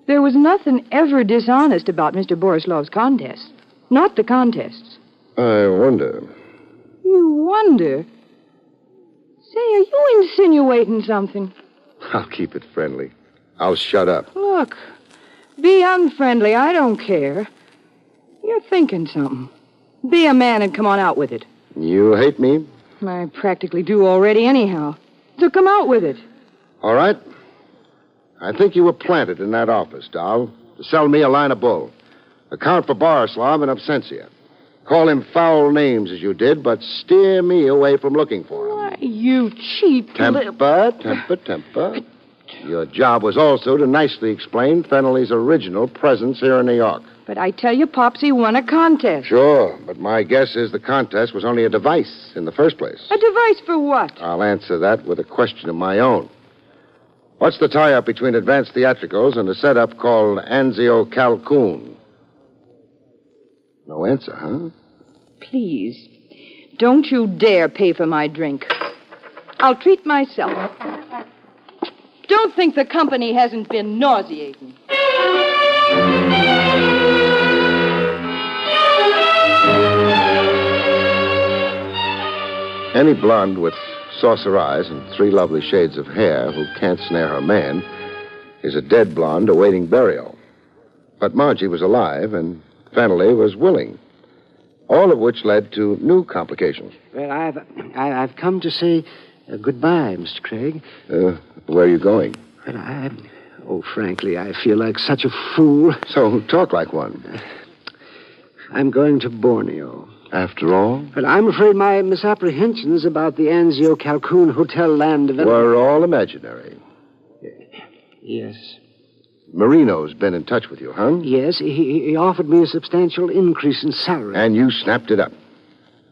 There was nothing ever dishonest about Mr. Borislav's contests. Not the contests. I wonder. You wonder? Say, are you insinuating something? I'll keep it friendly. I'll shut up. Look, be unfriendly. I don't care. You're thinking something. Be a man and come on out with it. You hate me? I practically do already anyhow. So come out with it. All right. I think you were planted in that office, doll, to sell me a line of bull. Account for Borislav and Absentia. Call him foul names as you did, but steer me away from looking for him. Why, you cheap Temper. Your job was also to nicely explain Fennelly's original presence here in New York. But I tell you, Popsy won a contest. Sure, but my guess is the contest was only a device in the first place. A device for what? I'll answer that with a question of my own. What's the tie-up between Advanced Theatricals and a setup called Anzio Calhoun? No answer, huh? Please, don't you dare pay for my drink. I'll treat myself. Don't think the company hasn't been nauseating. Any blonde with saucer eyes and 3 lovely shades of hair who can't snare her man is a dead blonde awaiting burial. But Margie was alive, and Fennelly was willing. All of which led to new complications. Well, I've come to say goodbye, Mr. Craig. Where are you going? Well, frankly, I feel like such a fool. So talk like one. I'm going to Borneo. After all? But I'm afraid my misapprehensions about the Anzio Calhoun Hotel land development were all imaginary. Yes. Marino's been in touch with you, huh? Yes, he offered me a substantial increase in salary. And you snapped it up?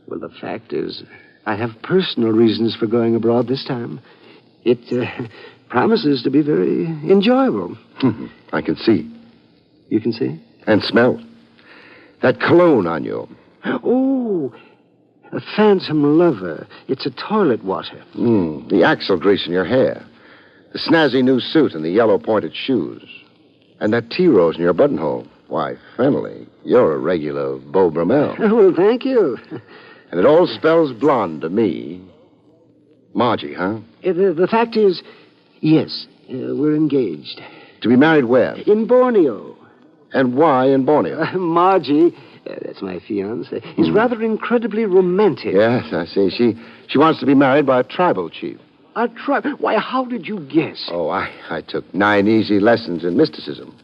Well, the fact is, I have personal reasons for going abroad this time. It promises to be very enjoyable. I can see. You can see? And smell. That cologne on you. Oh, a phantom lover. It's a toilet water. The axle grease in your hair. The snazzy new suit and the yellow pointed shoes. And that tea rose in your buttonhole. Why, Fennelly, you're a regular Beau Brummel. Well, thank you. And it all spells blonde to me. Margie, huh? The fact is, yes, we're engaged. To be married where? In Borneo. And why in Borneo? Margie, that's my fiancée, is rather incredibly romantic. Yes, I see. She wants to be married by a tribal chief. A tribe? Why, how did you guess? Oh, I took 9 easy lessons in mysticism.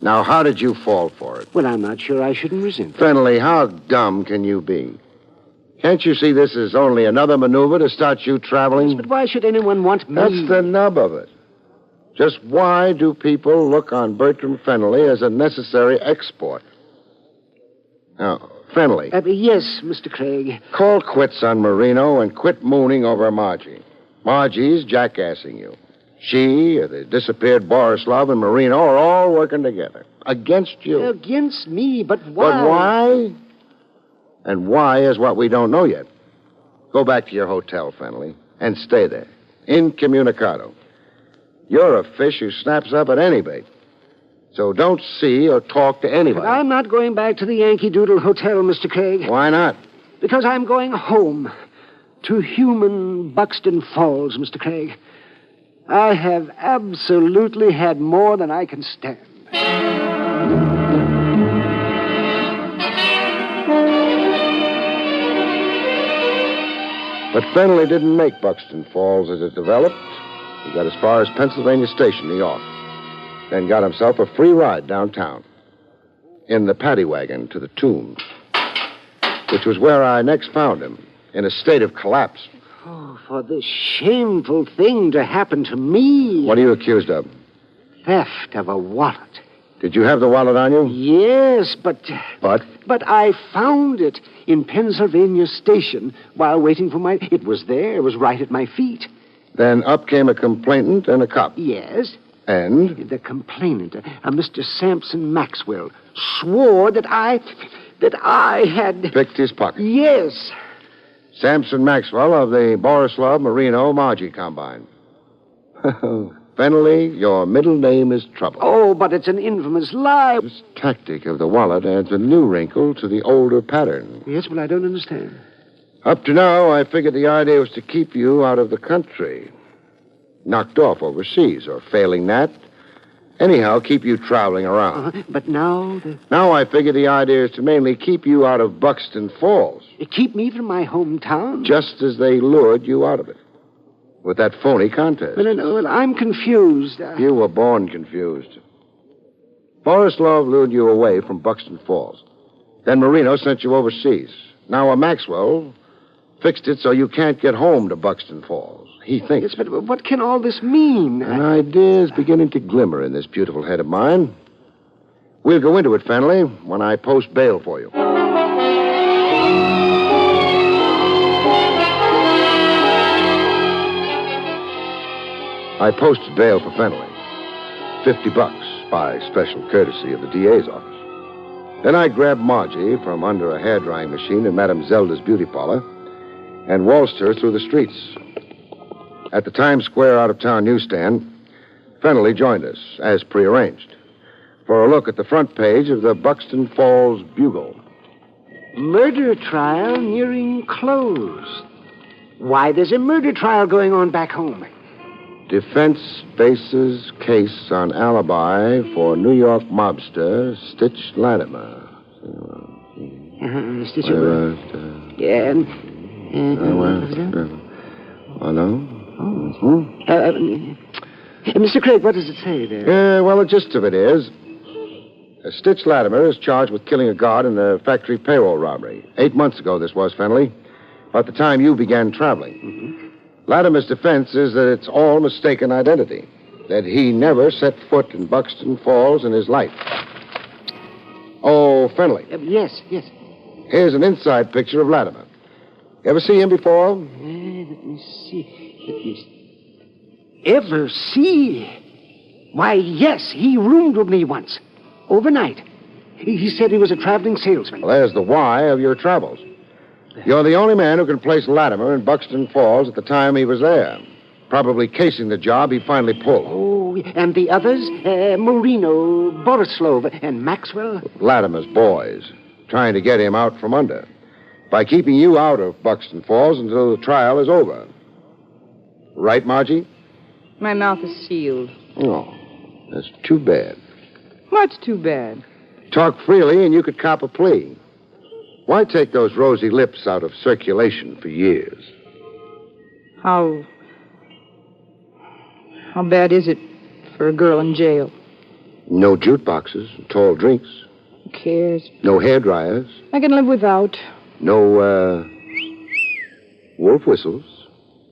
Now, how did you fall for it? Well, I'm not sure I shouldn't resent it. Fennelly, how dumb can you be? Can't you see this is only another maneuver to start you traveling? Yes, but why should anyone want me? That's the nub of it. Just why do people look on Bertram Fennelly as a necessary export? Now, Fennelly. Yes, Mr. Craig. Call quits on Marino and quit mooning over Margie. Margie's jackassing you. She, the disappeared Borislav, and Marino are all working together. Against you. Against me, but why? But why? And why is what we don't know yet. Go back to your hotel, Fennelly, and stay there. Incommunicado. You're a fish who snaps up at any bait. So don't see or talk to anybody. But I'm not going back to the Yankee Doodle Hotel, Mr. Craig. Why not? Because I'm going home. To human Buxton Falls, Mr. Craig. I have absolutely had more than I can stand. But Fenley didn't make Buxton Falls as it developed. He got as far as Pennsylvania Station, New York. Then got himself a free ride downtown. In the paddy wagon to the Tombs, which was where I next found him, in a state of collapse. Oh, for this shameful thing to happen to me. What are you accused of? Theft of a wallet. Did you have the wallet on you? Yes, but... But? But I found it in Pennsylvania Station while waiting for my... It was there. It was right at my feet. Then up came a complainant and a cop. Yes. And? The complainant, a Mr. Sampson Maxwell, swore that I had... Picked his pocket. Yes. Sampson Maxwell of the Borislav Marino Margie Combine. Fenley, your middle name is Trouble. Oh, but it's an infamous lie. This tactic of the wallet adds a new wrinkle to the older pattern. Yes, but I don't understand. Up to now, I figured the idea was to keep you out of the country. Knocked off overseas, or failing that, anyhow, keep you traveling around. But now... Now I figure the idea is to mainly keep you out of Buxton Falls. Keep me from my hometown? Just as they lured you out of it. With that phony contest. Well, I'm confused. You were born confused. Borislav lured you away from Buxton Falls. Then Marino sent you overseas. Now a Maxwell fixed it so you can't get home to Buxton Falls. He thinks. Yes, but what can all this mean? An idea is beginning to glimmer in this beautiful head of mine. We'll go into it, Fenley, when I post bail for you. I posted bail for Fenley. $50 by special courtesy of the DA's office. Then I grabbed Margie from under a hair-drying machine in Madame Zelda's beauty parlor and waltzed her through the streets. At the Times Square out-of-town newsstand, Fenley joined us, as prearranged, for a look at the front page of the Buxton Falls Bugle. Murder trial nearing close. Why, there's a murder trial going on back home. Defense bases case on alibi for New York mobster Stitch Latimer. Stitch Yeah. Hello? Mr. Craig, what does it say there? Well, the gist of it is, Stitch Latimer is charged with killing a guard in a factory payroll robbery. 8 months ago, this was, Fenley. About the time you began traveling. Mm-hmm. Latimer's defense is that it's all mistaken identity, that he never set foot in Buxton Falls in his life. Oh, Fenley. Yes. Here's an inside picture of Latimer. You ever see him before? Let me see. Ever see? Why, yes, he roomed with me once. Overnight. He said he was a traveling salesman. Well, there's the why of your travels. You're the only man who can place Latimer in Buxton Falls at the time he was there. Probably casing the job he finally pulled. Oh, and the others? Marino, Borislav, and Maxwell? Latimer's boys, trying to get him out from under by keeping you out of Buxton Falls until the trial is over. Right, Margie? My mouth is sealed. Oh, that's too bad. What's too bad? Talk freely and you could cop a plea. Why take those rosy lips out of circulation for years? How bad is it for a girl in jail? No jukeboxes, tall drinks. Who cares? No hairdryers. I can live without. No, wolf whistles.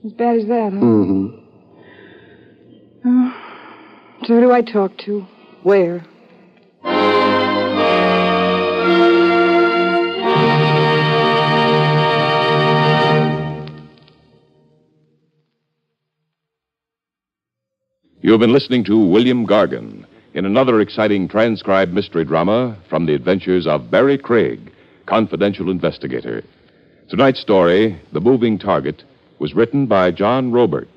As bad as that, huh? Mm-hmm. So who do I talk to? Where? You have been listening to William Gargan in another exciting transcribed mystery drama from the adventures of Barrie Craig, confidential investigator. Tonight's story, The Moving Target, was written by John Robert.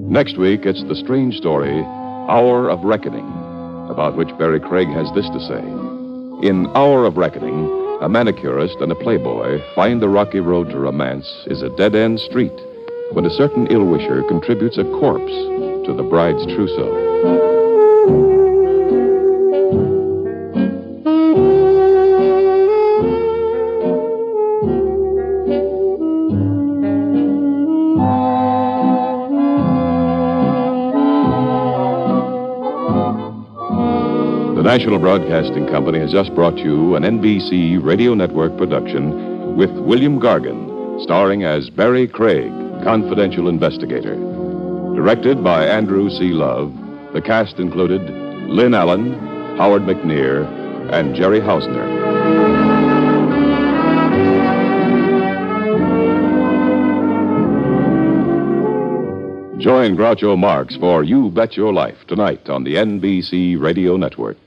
Next week, it's the strange story, Hour of Reckoning, about which Barrie Craig has this to say. In Hour of Reckoning, a manicurist and a playboy find the rocky road to romance is a dead-end street when a certain ill-wisher contributes a corpse to the bride's trousseau. The National Broadcasting Company has just brought you an NBC Radio Network production with William Gargan, starring as Barrie Craig, confidential investigator. Directed by Andrew C. Love, the cast included Lynn Allen, Howard McNear, and Jerry Hausner. Join Groucho Marx for You Bet Your Life tonight on the NBC Radio Network.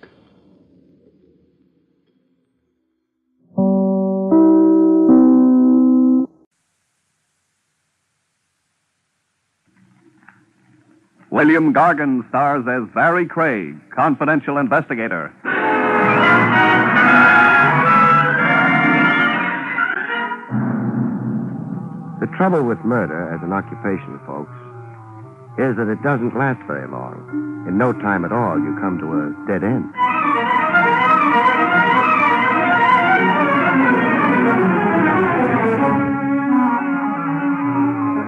William Gargan stars as Barrie Craig, confidential investigator. The trouble with murder as an occupation, folks, is that it doesn't last very long. In no time at all, you come to a dead end.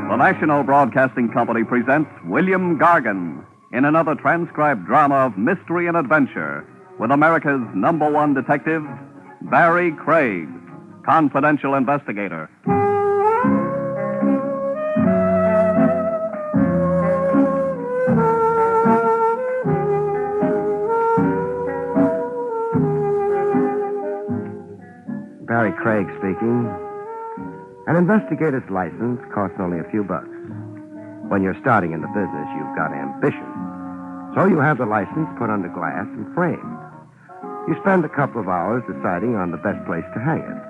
The National Broadcasting Company presents William Gargan in another transcribed drama of mystery and adventure with America's #1 detective, Barrie Craig, confidential investigator. Barrie Craig speaking. An investigator's license costs only a few bucks. When you're starting in the business, you've got ambition. So you have the license put under glass and framed. You spend a couple of hours deciding on the best place to hang it.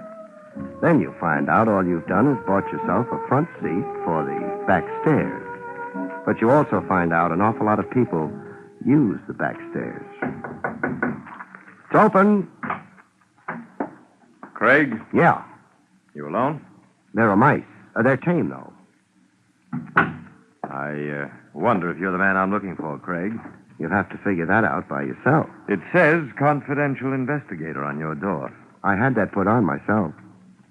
Then you find out all you've done is bought yourself a front seat for the back stairs. But you also find out an awful lot of people use the back stairs. It's open. Craig? Yeah. You alone? There are mice. They're tame, though. I wonder if you're the man I'm looking for, Craig. You'll have to figure that out by yourself. It says confidential investigator on your door. I had that put on myself.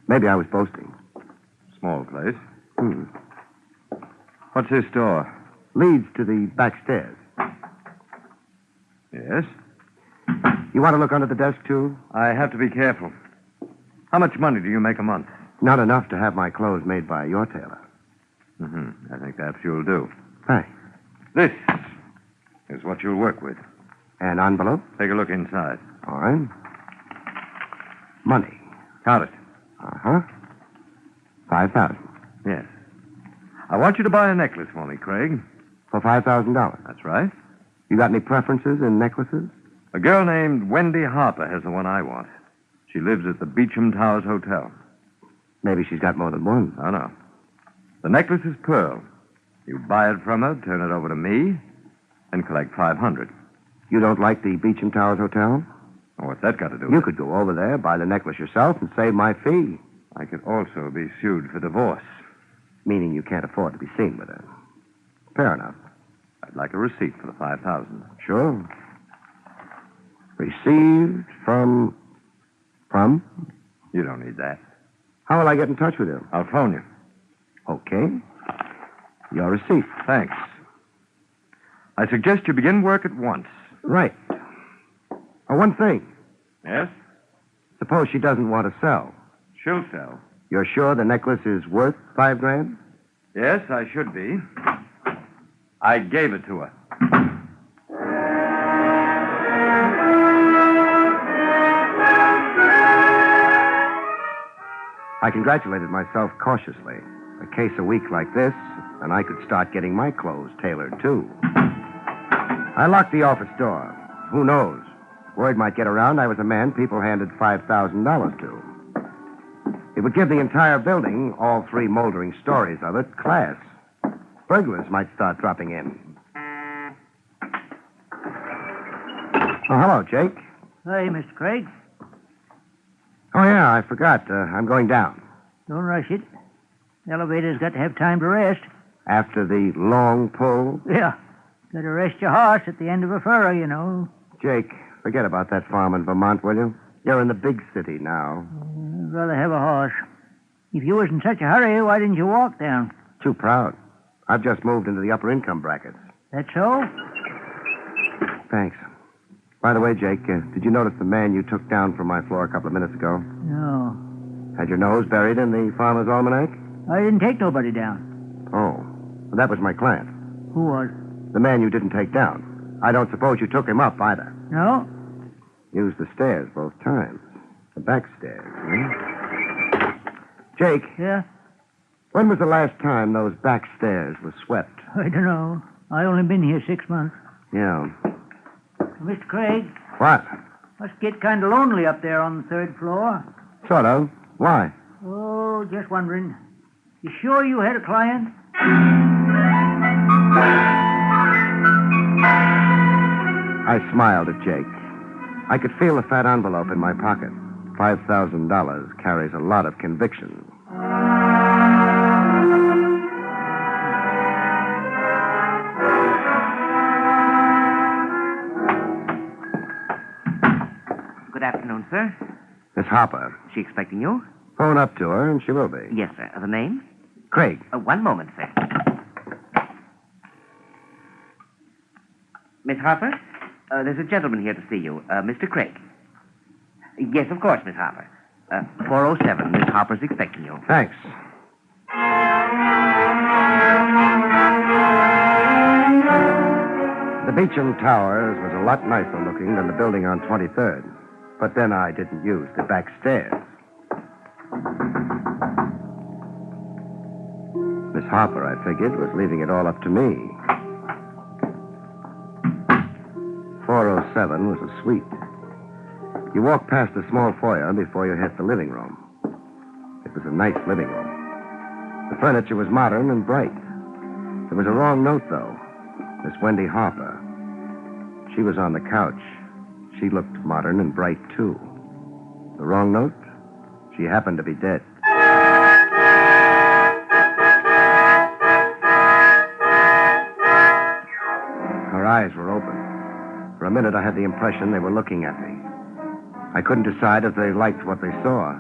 Maybe I was boasting. Small place. What's this door? Leads to the back stairs. Yes? You want to look under the desk, too? I have to be careful. How much money do you make a month? Not enough to have my clothes made by your tailor. I think perhaps you'll do. Thanks. This is what you'll work with. An envelope? Take a look inside. All right. Money. Count it. Uh-huh. 5,000. Yes. I want you to buy a necklace for me, Craig. For $5,000? That's right. You got any preferences in necklaces? A girl named Wendy Harper has the one I want. She lives at the Beecham Towers Hotel. Maybe she's got more than one. Oh, no. The necklace is pearl. You buy it from her, turn it over to me, and collect $500. You don't like the Beecham Towers Hotel? Oh, what's that got to do with You it? could go over there, buy the necklace yourself, and save my fee. I could also be sued for divorce. Meaning you can't afford to be seen with her. Fair enough. I'd like a receipt for the $5,000. Sure. Received from... From? You don't need that. How will I get in touch with him? I'll phone you. Okay. Your receipt. Thanks. I suggest you begin work at once. Right. Oh, one thing. Yes? Suppose she doesn't want to sell. She'll sell. You're sure the necklace is worth $5,000? Yes, I should be. I gave it to her. I congratulated myself cautiously. A case a week like this, and I could start getting my clothes tailored, too. I locked the office door. Who knows? Word might get around I was a man people handed $5,000 to. It would give the entire building, all three moldering stories of it, class. Burglars might start dropping in. Oh, hello, Jake. Hey, Mr. Craig. Oh, yeah, I forgot. I'm going down. Don't rush it. The elevator's got to have time to rest. After the long pull? Yeah. Got to rest your horse at the end of a furrow, you know. Jake, forget about that farm in Vermont, will you? You're in the big city now. I'd rather have a horse. If you was in such a hurry, why didn't you walk down? Too proud. I've just moved into the upper income brackets. That so? Thanks. By the way, Jake, did you notice the man you took down from my floor a couple of minutes ago? No. Had your nose buried in the farmer's almanac? I didn't take nobody down. Oh. Well, that was my client. Who was? The man you didn't take down. I don't suppose you took him up either. No? Used the stairs both times. The back stairs, hmm? Jake. Yeah? When was the last time those back stairs were swept? I don't know. I only been here 6 months. Yeah. Mr. Craig, What? must get kind of lonely up there on the third floor. Sort of. Why? Oh, just wondering. You sure you had a client? I smiled at Jake. I could feel the fat envelope in my pocket. $5,000 carries a lot of conviction. Good afternoon, sir. Miss Harper. She expecting you? Phone up to her, and she will be. Yes, sir. The name? Craig. One moment, sir. Miss Harper, there's a gentleman here to see you, Mr. Craig. Yes, of course, Miss Harper. 407. Miss Harper's expecting you. Thanks. The Beecham Towers was a lot nicer looking than the building on 23rd. But then I didn't use the back stairs. Miss Harper, I figured, was leaving it all up to me. 407 was a suite. You walk past the small foyer before you hit the living room. It was a nice living room. The furniture was modern and bright. There was a wrong note, though. Miss Wendy Harper. She was on the couch. She looked modern and bright, too. The wrong note? She happened to be dead. Her eyes were open. For a minute, I had the impression they were looking at me. I couldn't decide if they liked what they saw,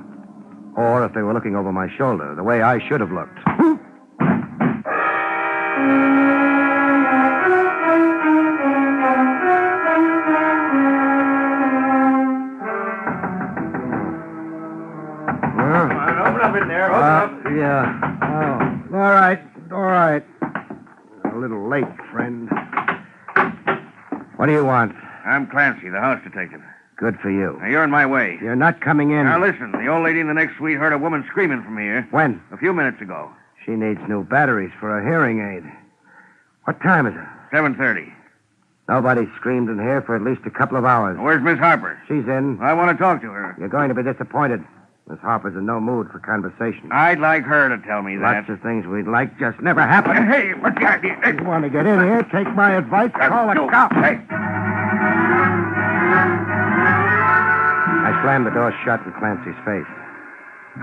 or if they were looking over my shoulder, the way I should have looked. Yeah. Oh, all right. A little late, friend. What do you want? I'm Clancy, the house detective. Good for you. Now, you're in my way. You're not coming in. Now, listen. The old lady in the next suite heard a woman screaming from here. When? A few minutes ago. She needs new batteries for a hearing aid. What time is it? 7:30. Nobody screamed in here for at least a couple of hours. Where's Miss Harper? She's in. I want to talk to her. You're going to be disappointed. Miss Harper's in no mood for conversation. I'd like her to tell me that. Lots of things we'd like just never happen. Hey, what's the idea? You want to get in here? Take my advice. Call a cop. Hey. I slammed the door shut in Clancy's face.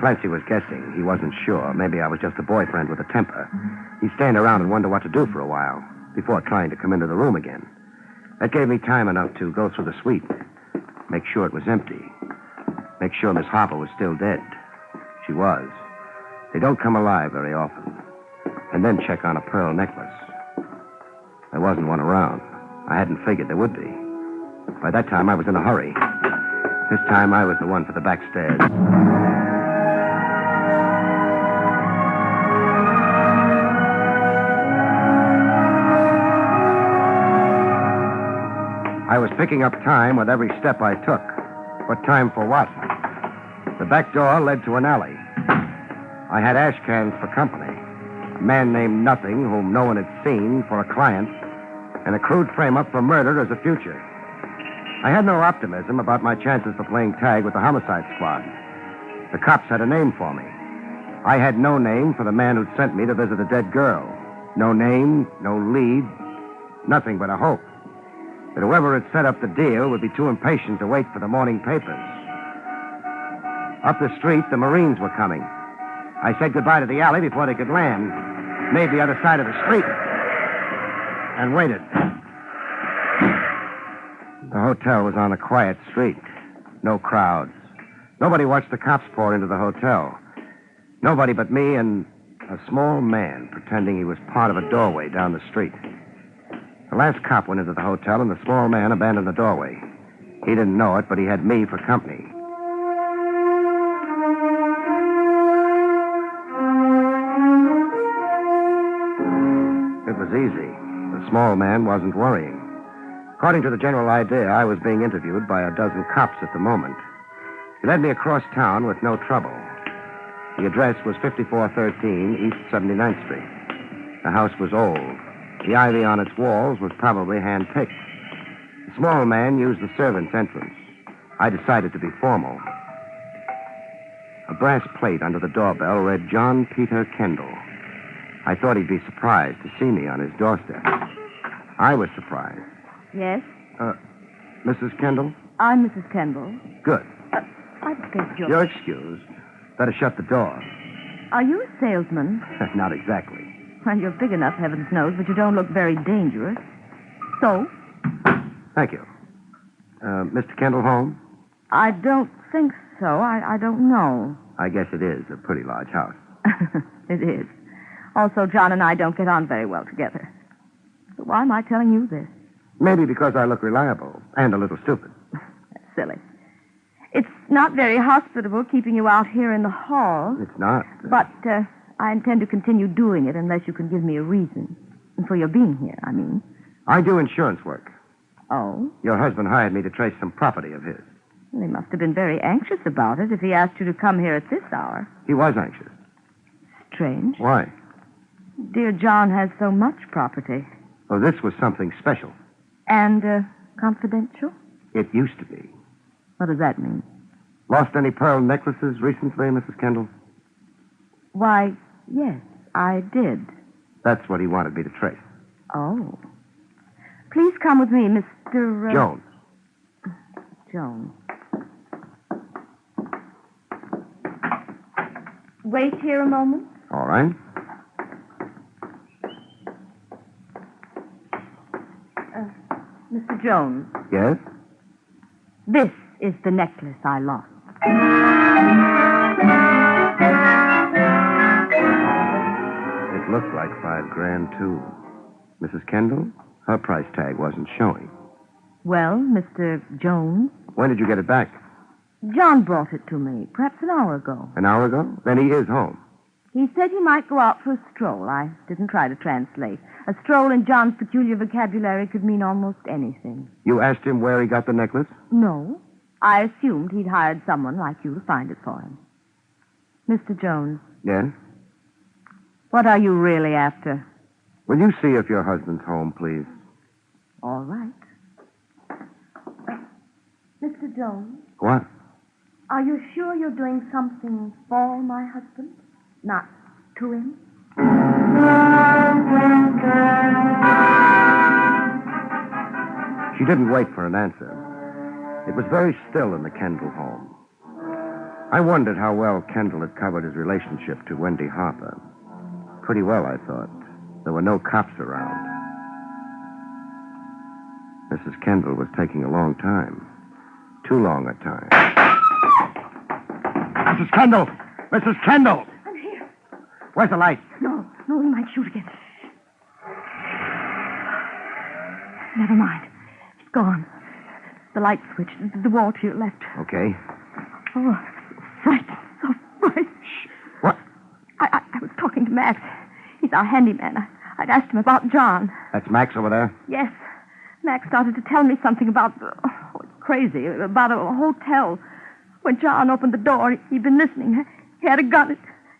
Clancy was guessing. He wasn't sure. Maybe I was just a boyfriend with a temper. He'd stand around and wonder what to do for a while before trying to come into the room again. That gave me time enough to go through the suite, make sure it was empty, make sure Miss Harper was still dead. She was. They don't come alive very often. And then check on a pearl necklace. There wasn't one around. I hadn't figured there would be. By that time, I was in a hurry. This time, I was the one for the back stairs. I was picking up time with every step I took. But time for what? The back door led to an alley. I had ash cans for company. A man named Nothing, whom no one had seen, for a client, and a crude frame-up for murder as a future. I had no optimism about my chances for playing tag with the homicide squad. The cops had a name for me. I had no name for the man who'd sent me to visit a dead girl. No name, no lead, nothing but a hope that whoever had set up the deal would be too impatient to wait for the morning papers. Up the street, the Marines were coming. I said goodbye to the alley before they could land. Made the other side of the street. And waited. The hotel was on a quiet street. No crowds. Nobody watched the cops pour into the hotel. Nobody but me and a small man pretending he was part of a doorway down the street. The last cop went into the hotel, and the small man abandoned the doorway. He didn't know it, but he had me for company. It was easy. The small man wasn't worrying. According to the general idea, I was being interviewed by a dozen cops at the moment. He led me across town with no trouble. The address was 5413 East 79th Street. The house was old. The ivy on its walls was probably hand-picked. The small man used the servant's entrance. I decided to be formal. A brass plate under the doorbell read John Peter Kendall. I thought he'd be surprised to see me on his doorstep. I was surprised. Yes? Mrs. Kendall? I'm Mrs. Kendall. Good. I beg your... You're excused. Better shut the door. Are you a salesman? Not exactly. Well, you're big enough, heavens knows, but you don't look very dangerous. So? Thank you. Mr. Kendall home? I don't think so. I don't know. I guess it is a pretty large house. It is. Also, John and I don't get on very well together. So why am I telling you this? Maybe because I look reliable and a little stupid. That's silly. It's not very hospitable keeping you out here in the hall. It's not. But I intend to continue doing it unless you can give me a reason. For your being here, I mean. I do insurance work. Oh? Your husband hired me to trace some property of his. Well, he must have been very anxious about it if he asked you to come here at this hour. He was anxious. Strange. Why? Dear John has so much property. Oh, this was something special. And confidential? It used to be. What does that mean? Lost any pearl necklaces recently, Mrs. Kendall? Why, yes, I did. That's what he wanted me to trace. Oh. Please come with me, Mr. Jones. Jones. Wait here a moment. All right. Mr. Jones. Yes? This is the necklace I lost. It looked like $5,000, too. Mrs. Kendall, her price tag wasn't showing. Well, Mr. Jones? When did you get it back? John brought it to me, perhaps an hour ago. An hour ago? Then he is home. He said he might go out for a stroll. I didn't try to translate. A stroll in John's peculiar vocabulary could mean almost anything. You asked him where he got the necklace? No. I assumed he'd hired someone like you to find it for him. Mr. Jones. Yes? What are you really after? Will you see if your husband's home, please? All right. Mr. Jones? What? Are you sure you're doing something for my husband? Not to him? She didn't wait for an answer. It was very still in the Kendall home. I wondered how well Kendall had covered his relationship to Wendy Harper. Pretty well, I thought. There were no cops around. Mrs. Kendall was taking a long time. Too long a time. Mrs. Kendall! Mrs. Kendall! I'm here. Where's the light? No, he might shoot again. Never mind. It's gone. The light switch, the wall to your left. Okay. Oh, frightened. So frightened. Shh. What? I was talking to Max. He's our handyman. I'd asked him about John. That's Max over there? Yes. Max started to tell me something about... Oh, it's crazy. About a hotel. When John opened the door, he'd been listening. He had a gun. It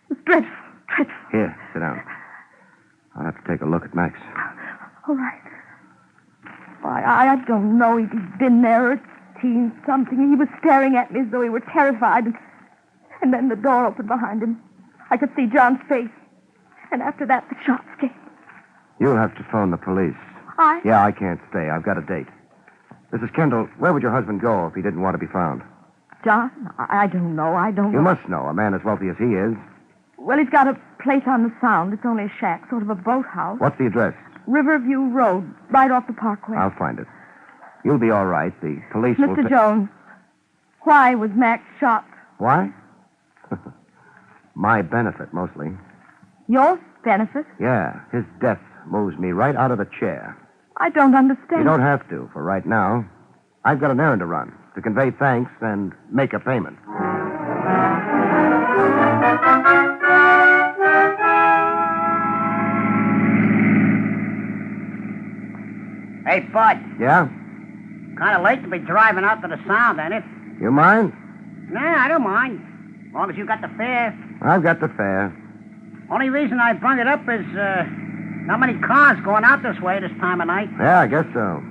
was dreadful. Dreadful. Here, sit down. I'll have to take a look at Max. All right. I don't know. He'd been there or seen something. He was staring at me as though he were terrified. And then the door opened behind him. I could see John's face. And after that, the shots came. You'll have to phone the police. Yeah, I can't stay. I've got a date. Mrs. Kendall, where would your husband go if he didn't want to be found? John, I don't know. I don't You know. must know. A man as wealthy as he is. Well, he's got a place on the Sound. It's only a shack, sort of a boathouse. What's the address? Riverview Road, right off the parkway. I'll find it. You'll be all right. The police will... Mr. Jones, why was Max shot? Why? My benefit, mostly. Your benefit? Yeah, his death moves me right out of the chair. I don't understand. You don't have to, for right now. I've got an errand to run, to convey thanks and make a payment. Hey, Bud. Yeah? Kind of late to be driving out to the Sound, ain't it? You mind? Nah, I don't mind. As long as you got the fare. I've got the fare. Only reason I brung it up is, not many cars going out this way this time of night. Yeah, I guess so.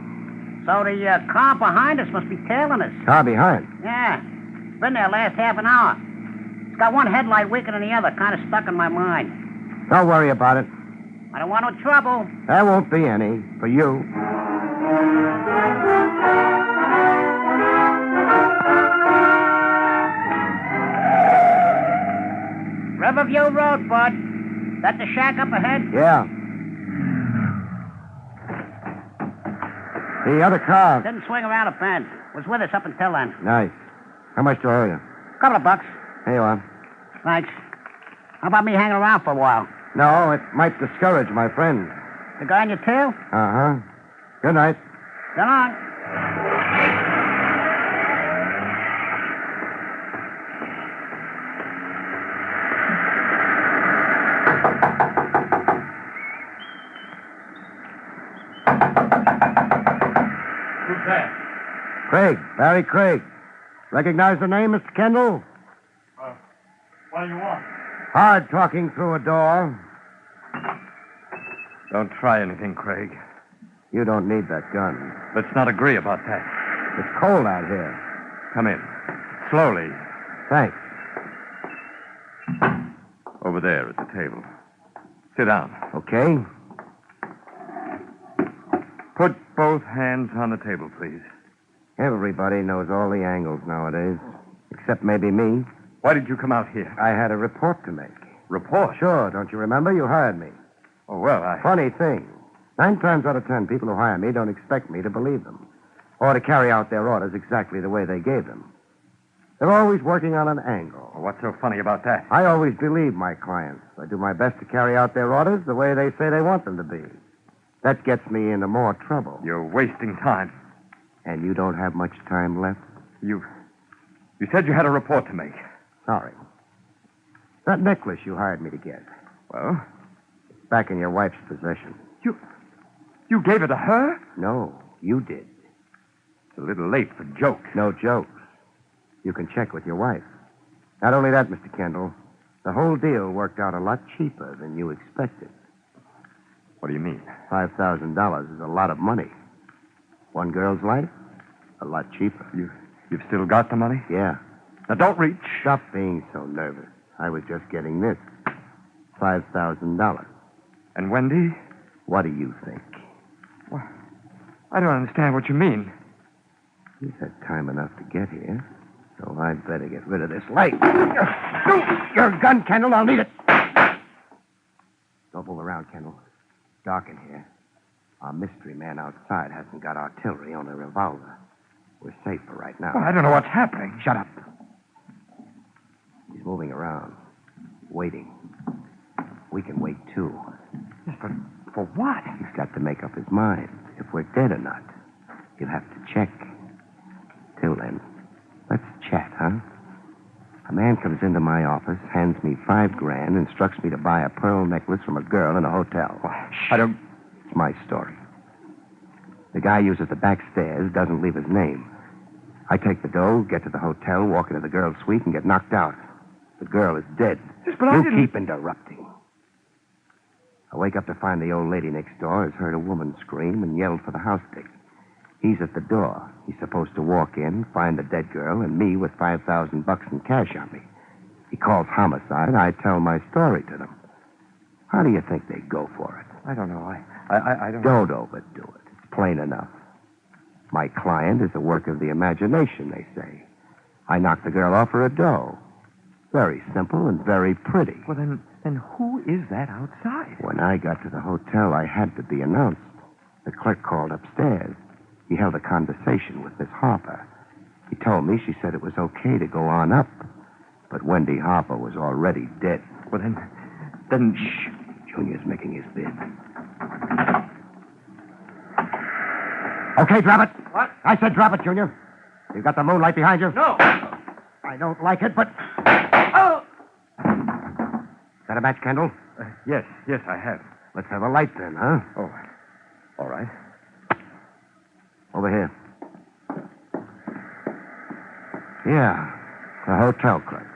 So the car behind us must be tailing us. Car behind. Yeah. Been there last half an hour. It's got one headlight weaker than the other, kind of stuck in my mind. Don't worry about it. I don't want no trouble. There won't be any, for you. Riverview Road, Bud. That the shack up ahead? Yeah. The other car. Didn't swing around a bend. Was with us up until then. Nice. How much do I owe you? Couple of bucks. Here you are. Thanks. How about me hanging around for a while? No, it might discourage my friend. The guy on your tail? Uh-huh. Good night. Come on. Who's that? Craig, Barrie Craig. Recognize the name, Mr. Kendall? What do you want? Hard talking through a door. Don't try anything, Craig. You don't need that gun. Let's not agree about that. It's cold out here. Come in. Slowly. Thanks. Over there at the table. Sit down. Okay. Put both hands on the table, please. Everybody knows all the angles nowadays, except maybe me. Why did you come out here? I had a report to make. Report? Sure, don't you remember? You hired me. Oh, well, I... Funny thing. 9 times out of 10, people who hire me don't expect me to believe them, or to carry out their orders exactly the way they gave them. They're always working on an angle. Well, what's so funny about that? I always believe my clients. I do my best to carry out their orders the way they say they want them to be. That gets me into more trouble. You're wasting time. And you don't have much time left? You said you had a report to make. Sorry. That necklace you hired me to get. Well? It's back in your wife's possession. You gave it to her? No, you did. It's a little late for jokes. No jokes. You can check with your wife. Not only that, Mr. Kendall, the whole deal worked out a lot cheaper than you expected. What do you mean? $5,000 is a lot of money. One girl's life, a lot cheaper. You've still got the money? Yeah. Now, don't reach. Stop being so nervous. I was just getting this. $5,000. And Wendy? What do you think? Well, I don't understand what you mean. You've had time enough to get here, so I'd better get rid of this light. Your gun, Kendall. I'll need it. Don't move around, Kendall. It's dark in here. Our mystery man outside hasn't got artillery, only a revolver. We're safe for right now. Well, I don't know what's happening. Shut up. He's moving around, waiting. We can wait, too. Yes, but for what? He's got to make up his mind if we're dead or not. He'll have to check. Till then, let's chat, huh? A man comes into my office, hands me $5,000, instructs me to buy a pearl necklace from a girl in a hotel. I don't... It's my story. The guy uses the back stairs, doesn't leave his name. I take the dough, get to the hotel, walk into the girl's suite, and get knocked out. The girl is dead. Yes, but I didn't... keep interrupting. I wake up to find the old lady next door has heard a woman scream and yelled for the house dick. He's at the door. He's supposed to walk in, find the dead girl, and me with $5,000 in cash on me. He calls homicide. I tell my story to them. How do you think they go for it? I don't know. I don't... Don't overdo it. It's plain enough. My client is a work of the imagination, they say. I knocked the girl off for a dough. Very simple and very pretty. Well, then who is that outside? When I got to the hotel, I had to be announced. The clerk called upstairs. He held a conversation with Miss Harper. He told me she said it was okay to go on up. But Wendy Harper was already dead. Well, then... Shh. Junior's making his bid. Okay, drop it. What? I said drop it, Junior. You've got the moonlight behind you? No. I don't like it, but... Oh! Is that a match, Kendall? Yes, I have. Let's have a light then, huh? Oh, all right. Over here. Yeah, the hotel clerk.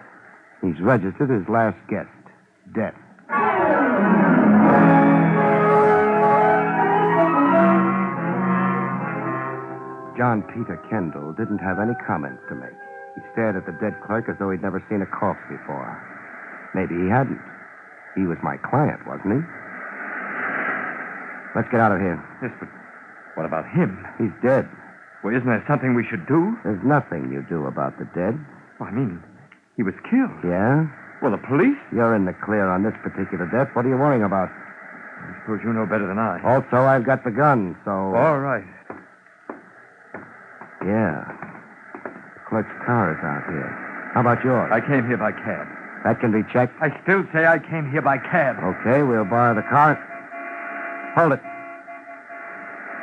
He's registered his last guest, death. John Peter Kendall didn't have any comments to make. He stared at the dead clerk as though he'd never seen a corpse before. Maybe he hadn't. He was my client, wasn't he? Let's get out of here. Yes, but what about him? He's dead. Well, isn't there something we should do? There's nothing you do about the dead. Well, I mean, he was killed. Yeah? Well, the police? You're in the clear on this particular death. What are you worrying about? I suppose you know better than I. Also, I've got the gun, so... All right. Yeah. The clerk's car is out here. How about yours? I came here by cab. That can be checked. I still say I came here by cab. Okay, we'll borrow the car. Hold it.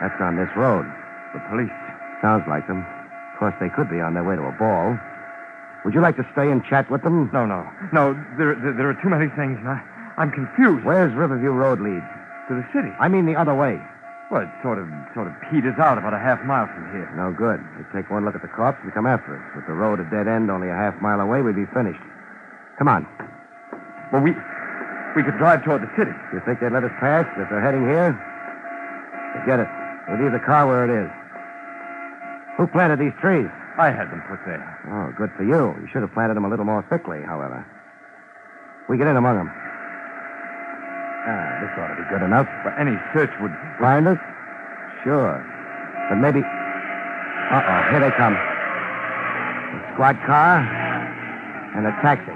That's on this road. The police. Sounds like them. Of course, they could be on their way to a ball. Would you like to stay and chat with them? No. There are too many things, and I'm confused. Where's Riverview Road lead? To the city. I mean the other way. Well, it sort of peters out about a half mile from here. No good. They take one look at the corpse and come after us. With the road a dead end only a half mile away, we'd be finished. Come on. Well, we could drive toward the city. You think they'd let us pass if they're heading here? Forget it. We'll leave the car where it is. Who planted these trees? I had them put there. Oh, good for you. You should have planted them a little more thickly, however. We get in among them. This ought to be good enough. But any search would... Find us? Sure. But maybe... Uh-oh, here they come. A squad car and a taxi.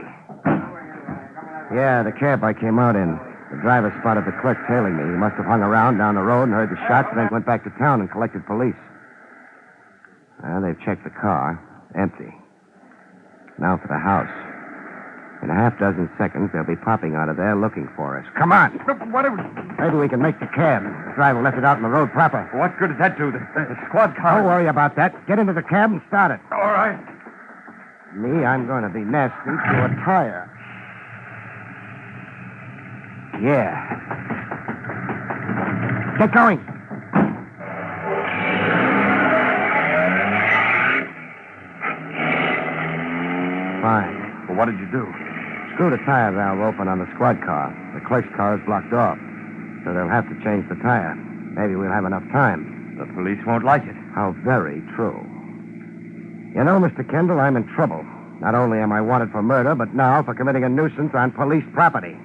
Yeah, the cab I came out in. The driver spotted the clerk tailing me. He must have hung around down the road and heard the shots, and then went back to town and collected police. They've checked the car. Empty. Now for the house. In a half dozen seconds, they'll be popping out of there looking for us. Come on. Maybe we can make the cab. The driver left it out in the road proper. What good does that do? The squad car... Don't worry about that. Get into the cab and start it. All right. Me, I'm going to be nasty to a tire. Yeah. Get going. Fine. Well, what did you do? Screw the tire valve open on the squad car. The clerk's car is blocked off, so they'll have to change the tire. Maybe we'll have enough time. The police won't like it. How very true. You know, Mr. Kendall, I'm in trouble. Not only am I wanted for murder, but now for committing a nuisance on police property.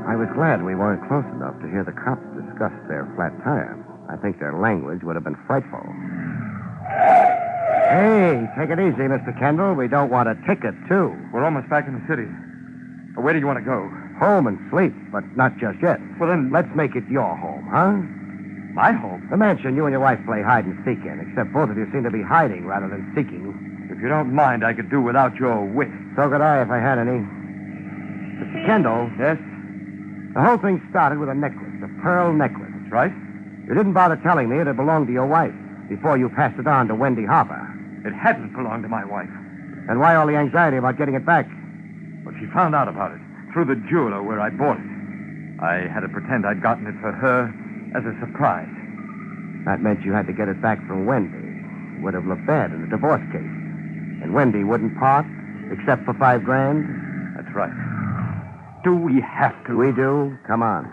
I was glad we weren't close enough to hear the cops discuss their flat tire. I think their language would have been frightful. Hey, take it easy, Mr. Kendall. We don't want a ticket, too. We're almost back in the city. Where do you want to go? Home and sleep, but not just yet. Well, then... Let's make it your home, huh? My home? The mansion you and your wife play hide and seek in, except both of you seem to be hiding rather than seeking. If you don't mind, I could do without your wit. So could I if I had any. Mr. Kendall. Yes? The whole thing started with a necklace, a pearl necklace. That's right. You didn't bother telling me it had belonged to your wife before you passed it on to Wendy Harper. It hadn't belonged to my wife. Then why all the anxiety about getting it back? Well, she found out about it through the jeweler where I bought it. I had to pretend I'd gotten it for her as a surprise. That meant you had to get it back from Wendy. It would have looked bad in a divorce case. And Wendy wouldn't part, except for $5,000? That's right. Do we have to? We do. Come on.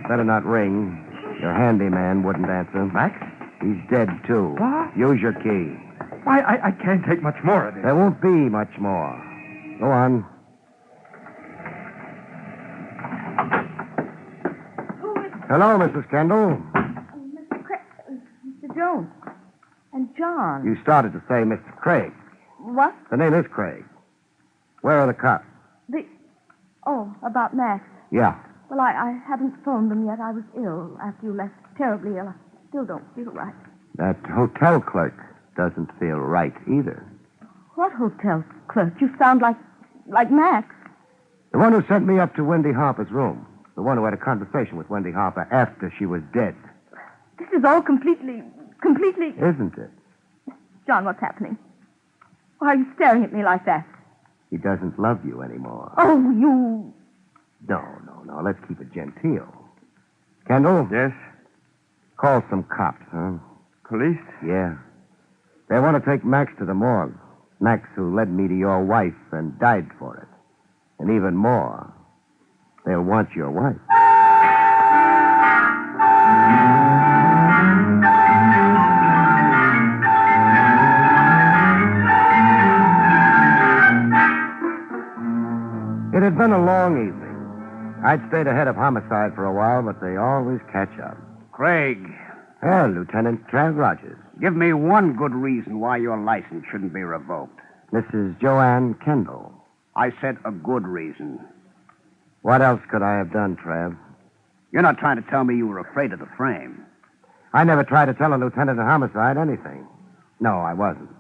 Better not ring. Your handyman wouldn't answer. Max? He's dead, too. What? Use your key. Why, I can't take much more of this. There won't be much more. Go on. Hello, Mrs. Kendall. Mr. Jones. And John. You started to say Mr. Craig. What? The name is Craig. Where are the cops? Oh, about Max. Yeah. Well, I haven't phoned them yet. I was ill after you left. Terribly ill. I still don't feel right. That hotel clerk doesn't feel right either. What hotel clerk? You sound like Max. The one who sent me up to Wendy Harper's room. The one who had a conversation with Wendy Harper after she was dead. This is all completely... Isn't it? John, what's happening? Why are you staring at me like that? He doesn't love you anymore. Oh, you... No. Let's keep it genteel. Kendall? Yes? Call some cops, huh? Police? Yeah. They want to take Max to the morgue. Max who led me to your wife and died for it. And even more, they'll want your wife. It had been a long evening. I'd stayed ahead of homicide for a while, but they always catch up. Craig. Lieutenant Trav Rogers. Give me one good reason why your license shouldn't be revoked. Mrs. Joanne Kendall. I said a good reason. What else could I have done, Trav? You're not trying to tell me you were afraid of the frame. I never tried to tell a lieutenant of homicide anything. No, I wasn't.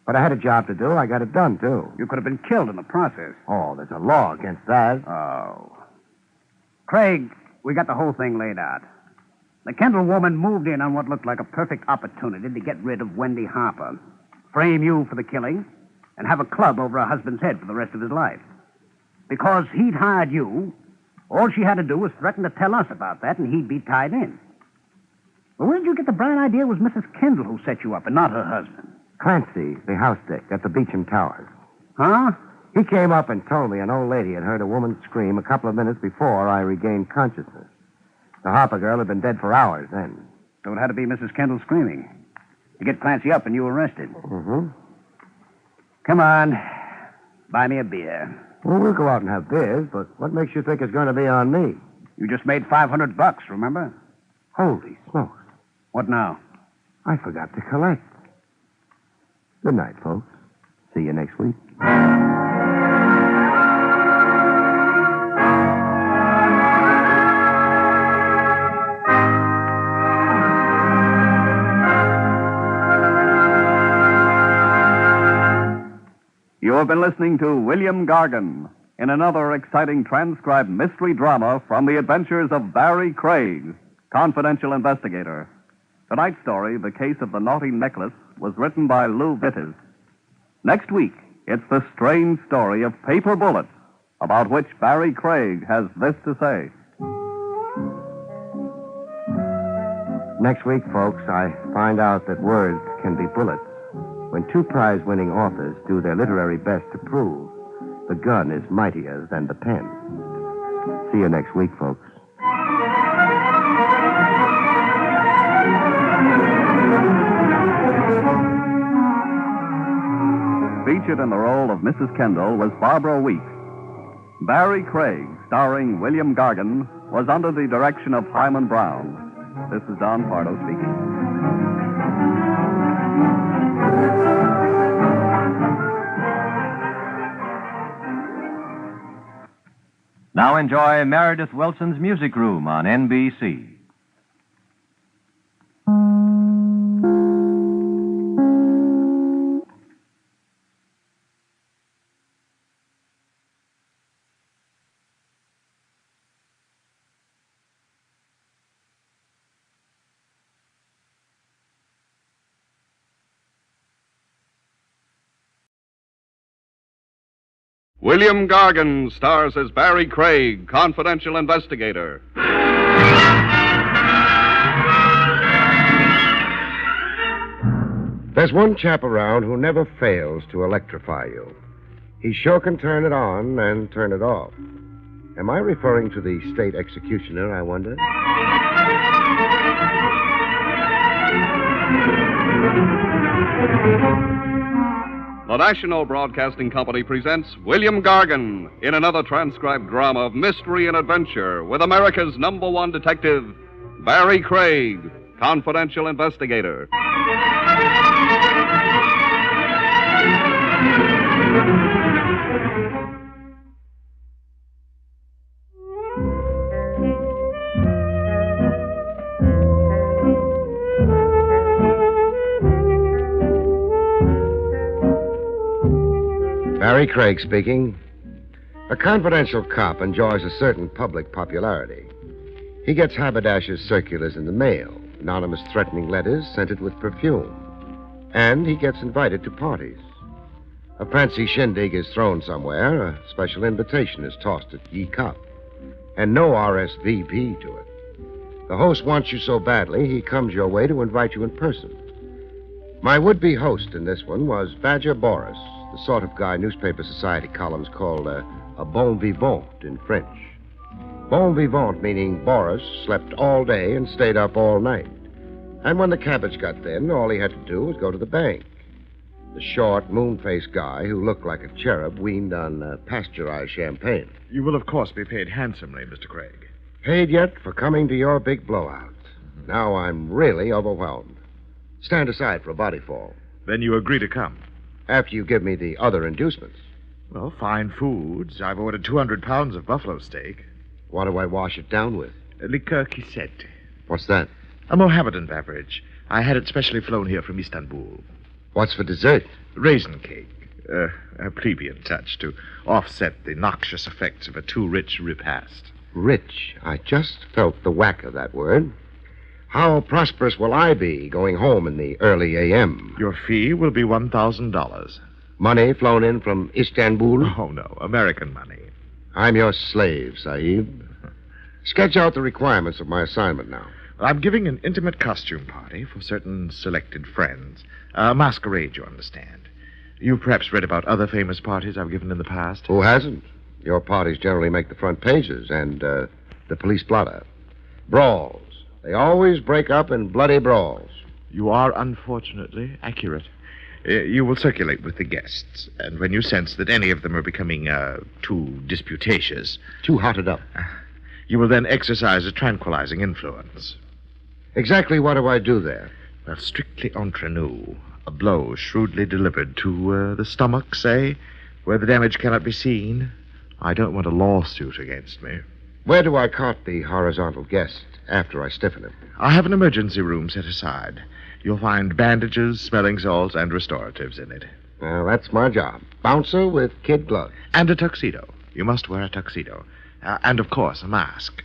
But I had a job to do. I got it done, too. You could have been killed in the process. Oh, there's a law against that. Oh. Craig, we got the whole thing laid out. The Kendall woman moved in on what looked like a perfect opportunity to get rid of Wendy Harper, frame you for the killing, and have a club over her husband's head for the rest of his life. Because he'd hired you, all she had to do was threaten to tell us about that, and he'd be tied in. Well, where did you get the bright idea it was Mrs. Kendall who set you up and not her husband? Clancy, the house dick at the Beecham Towers. Huh? He came up and told me an old lady had heard a woman scream a couple of minutes before I regained consciousness. The Harper girl had been dead for hours then. So it had to be Mrs. Kendall screaming. To get Clancy up and you arrested. Mm-hmm. Come on. Buy me a beer. Well, we'll go out and have beers, but what makes you think it's going to be on me? You just made $500, remember? Holy smokes. What now? I forgot to collect. Good night, folks. See you next week. You have been listening to William Gargan in another exciting transcribed mystery drama from the adventures of Barrie Craig, confidential investigator. Tonight's story, The Case of the Naughty Necklace, was written by Lou Vittes. Next week, it's the strange story of paper bullets, about which Barrie Craig has this to say. Next week, folks, I find out that words can be bullets. When two prize-winning authors do their literary best to prove the gun is mightier than the pen. See you next week, folks. Featured in the role of Mrs. Kendall was Barbara Weeks. Barrie Craig, starring William Gargan, was under the direction of Hyman Brown. This is Don Pardo speaking. Now enjoy Meredith Wilson's Music Room on NBC. William Gargan stars as Barrie Craig, confidential investigator. There's one chap around who never fails to electrify you. He sure can turn it on and turn it off. Am I referring to the state executioner, I wonder? The National Broadcasting Company presents William Gargan in another transcribed drama of mystery and adventure with America's #1 detective, Barrie Craig, confidential investigator. Barrie Craig speaking. A confidential cop enjoys a certain public popularity. He gets haberdashers' circulars in the mail, anonymous threatening letters scented with perfume. And he gets invited to parties. A fancy shindig is thrown somewhere, a special invitation is tossed at ye cop, and no RSVP to it. The host wants you so badly, he comes your way to invite you in person. My would-be host in this one was Badger Boris, the sort of guy newspaper society columns called a bon vivant in French. Bon vivant meaning Boris slept all day and stayed up all night. And when the cabbage got thin, all he had to do was go to the bank. The short, moon-faced guy who looked like a cherub weaned on pasteurized champagne. You will, of course, be paid handsomely, Mr. Craig. Paid yet for coming to your big blowout. Now I'm really overwhelmed. Stand aside for a body fall. Then you agree to come? After you give me the other inducements. Well, fine foods. I've ordered 200 pounds of buffalo steak. What do I wash it down with? Liqueur Quisette. What's that? A Mohammedan beverage. I had it specially flown here from Istanbul. What's for dessert? Raisin cake. A plebeian touch to offset the noxious effects of a too rich repast. Rich. I just felt the whack of that word. How prosperous will I be going home in the early a.m.? Your fee will be $1,000. Money flown in from Istanbul? Oh, no. American money. I'm your slave, Sahib. Sketch out the requirements of my assignment now. I'm giving an intimate costume party for certain selected friends. A masquerade, you understand. You've perhaps read about other famous parties I've given in the past. Who hasn't? Your parties generally make the front pages and the police blotter. Brawls. They always break up in bloody brawls. You are unfortunately accurate. You will circulate with the guests, and when you sense that any of them are becoming too disputatious... Too hotted up. You will then exercise a tranquilizing influence. Exactly what do I do there? Well, strictly entre nous. A blow shrewdly delivered to the stomach, say, where the damage cannot be seen. I don't want a lawsuit against me. Where do I cart the horizontal guest after I stiffen him? I have an emergency room set aside. You'll find bandages, smelling salts, and restoratives in it. Well, that's my job. Bouncer with kid gloves. And a tuxedo. You must wear a tuxedo. And, of course, a mask.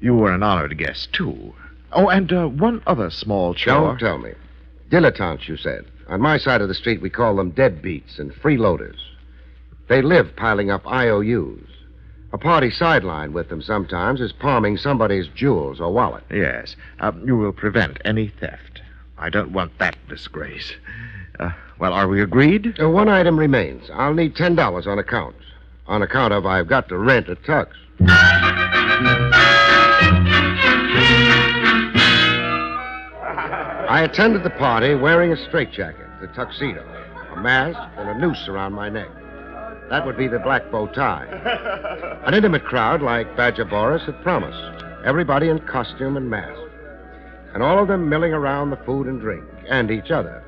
You were an honored guest, too. Oh, and one other small chore. Don't tell me. Dilettantes, you said. On my side of the street, we call them deadbeats and freeloaders. They live piling up IOUs. A party sideline with them sometimes is palming somebody's jewels or wallet. Yes. You will prevent any theft. I don't want that disgrace. Well, are we agreed? One item remains. I'll need $10 on account. On account of I've got to rent a tux. I attended the party wearing a straitjacket, a tuxedo, a mask, and a noose around my neck. That would be the black bow tie. An intimate crowd like Badger Boris had promised. Everybody in costume and mask. And all of them milling around the food and drink, and each other.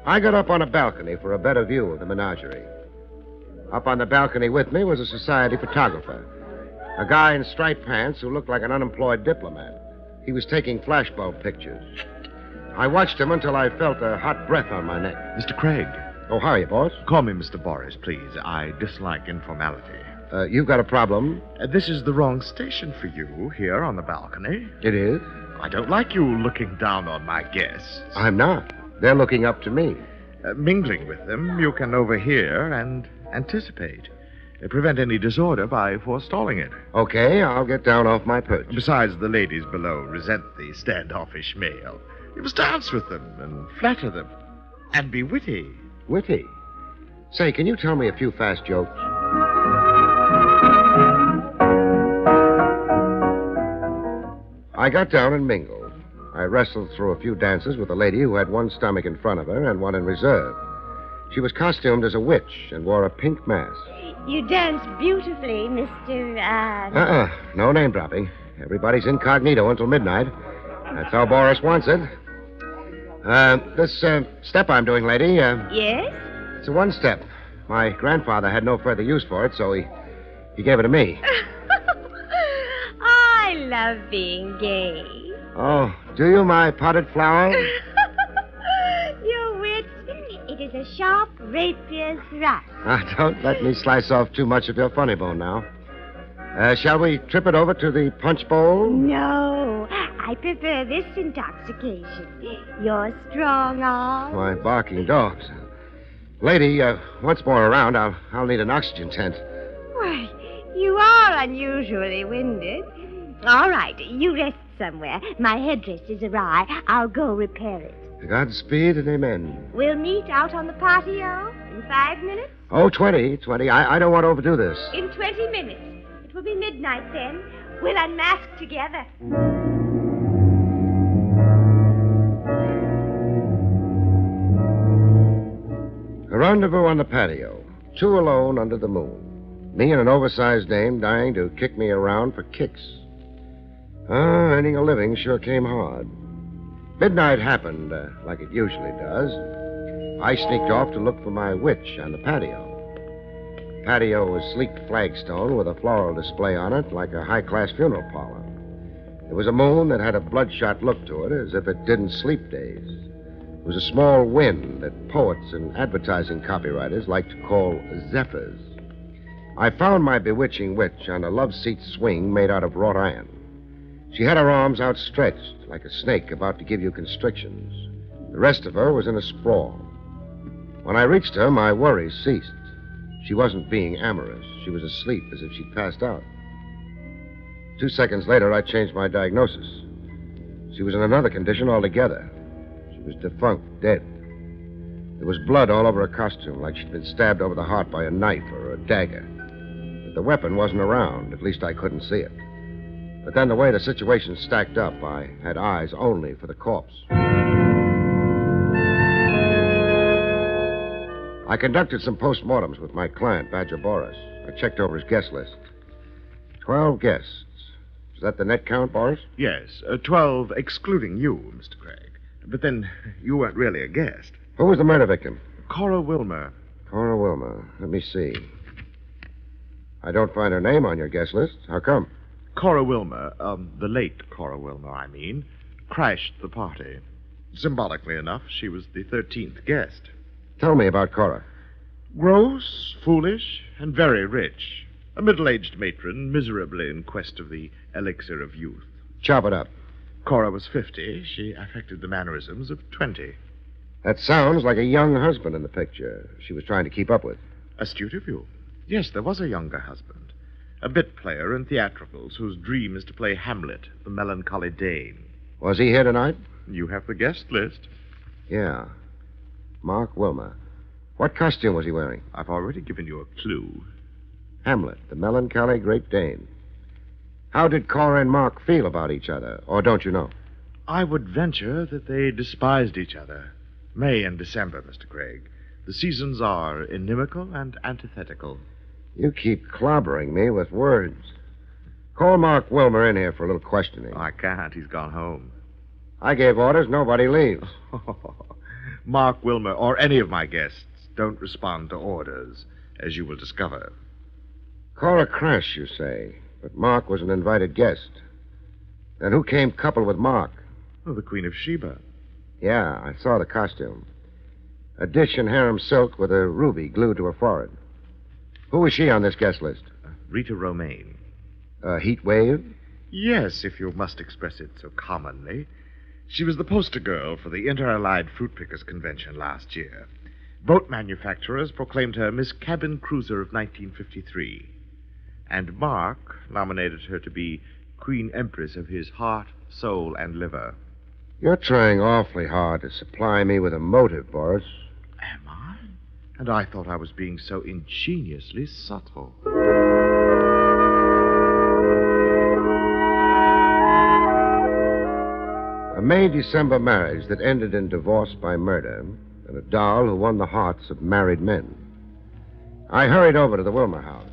I got up on a balcony for a better view of the menagerie. Up on the balcony with me was a society photographer. A guy in striped pants who looked like an unemployed diplomat. He was taking flashbulb pictures. I watched him until I felt a hot breath on my neck. Mr. Craig. Oh, how are you, boss? Call me Mr. Boris, please. I dislike informality. You've got a problem? This is the wrong station for you, here on the balcony. It is? I don't like you looking down on my guests. I'm not. They're looking up to me. Mingling with them, you can overhear and anticipate. Prevent any disorder by forestalling it. Okay, I'll get down off my perch. Besides, the ladies below resent the standoffish male. You must dance with them and flatter them. And be witty. Witty? Say, can you tell me a few fast jokes? I got down and mingled. I wrestled through a few dances with a lady who had one stomach in front of her and one in reserve. She was costumed as a witch and wore a pink mask. You dance beautifully, Mr. No name dropping. Everybody's incognito until midnight. That's how Boris wants it. This step I'm doing, lady, Yes? it's a one-step. My grandfather had no further use for it, so he gave it to me. I love being gay. Oh, do you, my potted flower? Your wit, it is a sharp rapier's thrust. Don't let me slice off too much of your funny bone now. Shall we trip it over to the punch bowl? No, I prefer this intoxication. Your strong arm. My barking dogs. Lady, once more around, I'll need an oxygen tent. Why, you are unusually winded. All right, you rest somewhere. My headdress is awry. I'll go repair it. Godspeed and amen. We'll meet out on the patio in 5 minutes. Oh, 20. I don't want to overdo this. In 20 minutes. It will be midnight then. We'll unmask together. A rendezvous on the patio. 2 alone under the moon. Me and an oversized dame dying to kick me around for kicks. Earning a living sure came hard. Midnight happened, like it usually does. I sneaked off to look for my witch on the patio. The patio was sleek flagstone with a floral display on it like a high-class funeral parlor. There was a moon that had a bloodshot look to it, as if it didn't sleep days. There was a small wind that poets and advertising copywriters like to call zephyrs. I found my bewitching witch on a love-seat swing made out of wrought iron. She had her arms outstretched, like a snake about to give you constrictions. The rest of her was in a sprawl. When I reached her, my worries ceased. She wasn't being amorous. She was asleep, as if she'd passed out. 2 seconds later, I changed my diagnosis. She was in another condition altogether. She was defunct, dead. There was blood all over her costume, like she'd been stabbed over the heart by a knife or a dagger. But the weapon wasn't around. At least I couldn't see it. But then the way the situation stacked up, I had eyes only for the corpse. I conducted some postmortems with my client, Badger Boris. I checked over his guest list. 12 guests. Is that the net count, Boris? Yes, 12 excluding you, Mr. Craig. But then you weren't really a guest. Who was the murder victim? Cora Wilmer. Cora Wilmer. Let me see. I don't find her name on your guest list. How come? Cora Wilmer, the late Cora Wilmer, I mean, crashed the party. Symbolically enough, she was the 13th guest. Tell me about Cora. Gross, foolish, and very rich. A middle-aged matron, miserably in quest of the elixir of youth. Chop it up. Cora was 50. She affected the mannerisms of 20. That sounds like a young husband in the picture she was trying to keep up with. Astute of you. Yes, there was a younger husband. A bit player in theatricals whose dream is to play Hamlet, the melancholy Dane. Was he here tonight? You have the guest list. Yeah. Mark Wilmer. What costume was he wearing? I've already given you a clue. Hamlet, the melancholy Great Dane. How did Cora and Mark feel about each other, or don't you know? I would venture that they despised each other. May and December, Mr. Craig. The seasons are inimical and antithetical. You keep clobbering me with words. Call Mark Wilmer in here for a little questioning. I can't. He's gone home. I gave orders. Nobody leaves. Mark Wilmer or any of my guests don't respond to orders, as you will discover. Cora crashed, you say, but Mark was an invited guest. Then who came coupled with Mark? Oh, the Queen of Sheba. Yeah, I saw the costume. A dish in harem silk with a ruby glued to her forehead. Who was she on this guest list? Rita Romaine. Heat wave? Yes, if you must express it so commonly. She was the poster girl for the Inter-Allied Fruit Pickers Convention last year. Boat manufacturers proclaimed her Miss Cabin Cruiser of 1953. And Mark nominated her to be Queen Empress of his heart, soul, and liver. You're trying awfully hard to supply me with a motive, Boris. Am I? And I thought I was being so ingeniously subtle. A May-December marriage that ended in divorce by murder, and a doll who won the hearts of married men. I hurried over to the Wilmer house.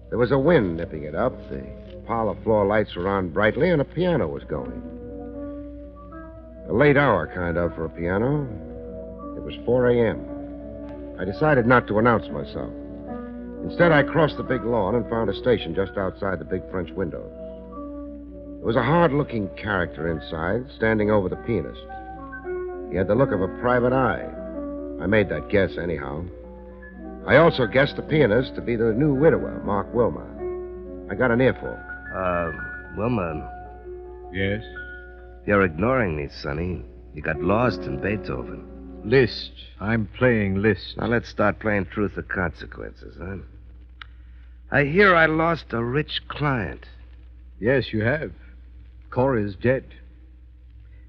There was a wind nipping it up. The parlor floor lights were on brightly, and a piano was going. A late hour, kind of, for a piano. It was 4 a.m. I decided not to announce myself. Instead, I crossed the big lawn and found a station just outside the big French windows. There was a hard-looking character inside, standing over the pianist. He had the look of a private eye. I made that guess, anyhow. I also guessed the pianist to be the new widower, Mark Wilmer. I got an earful. Wilmer. Yes? You're ignoring me, Sonny. You got lost in Beethoven. Liszt. I'm playing Liszt. Now let's start playing truth or consequences, huh? I hear I lost a rich client. Yes, you have. Cora is dead.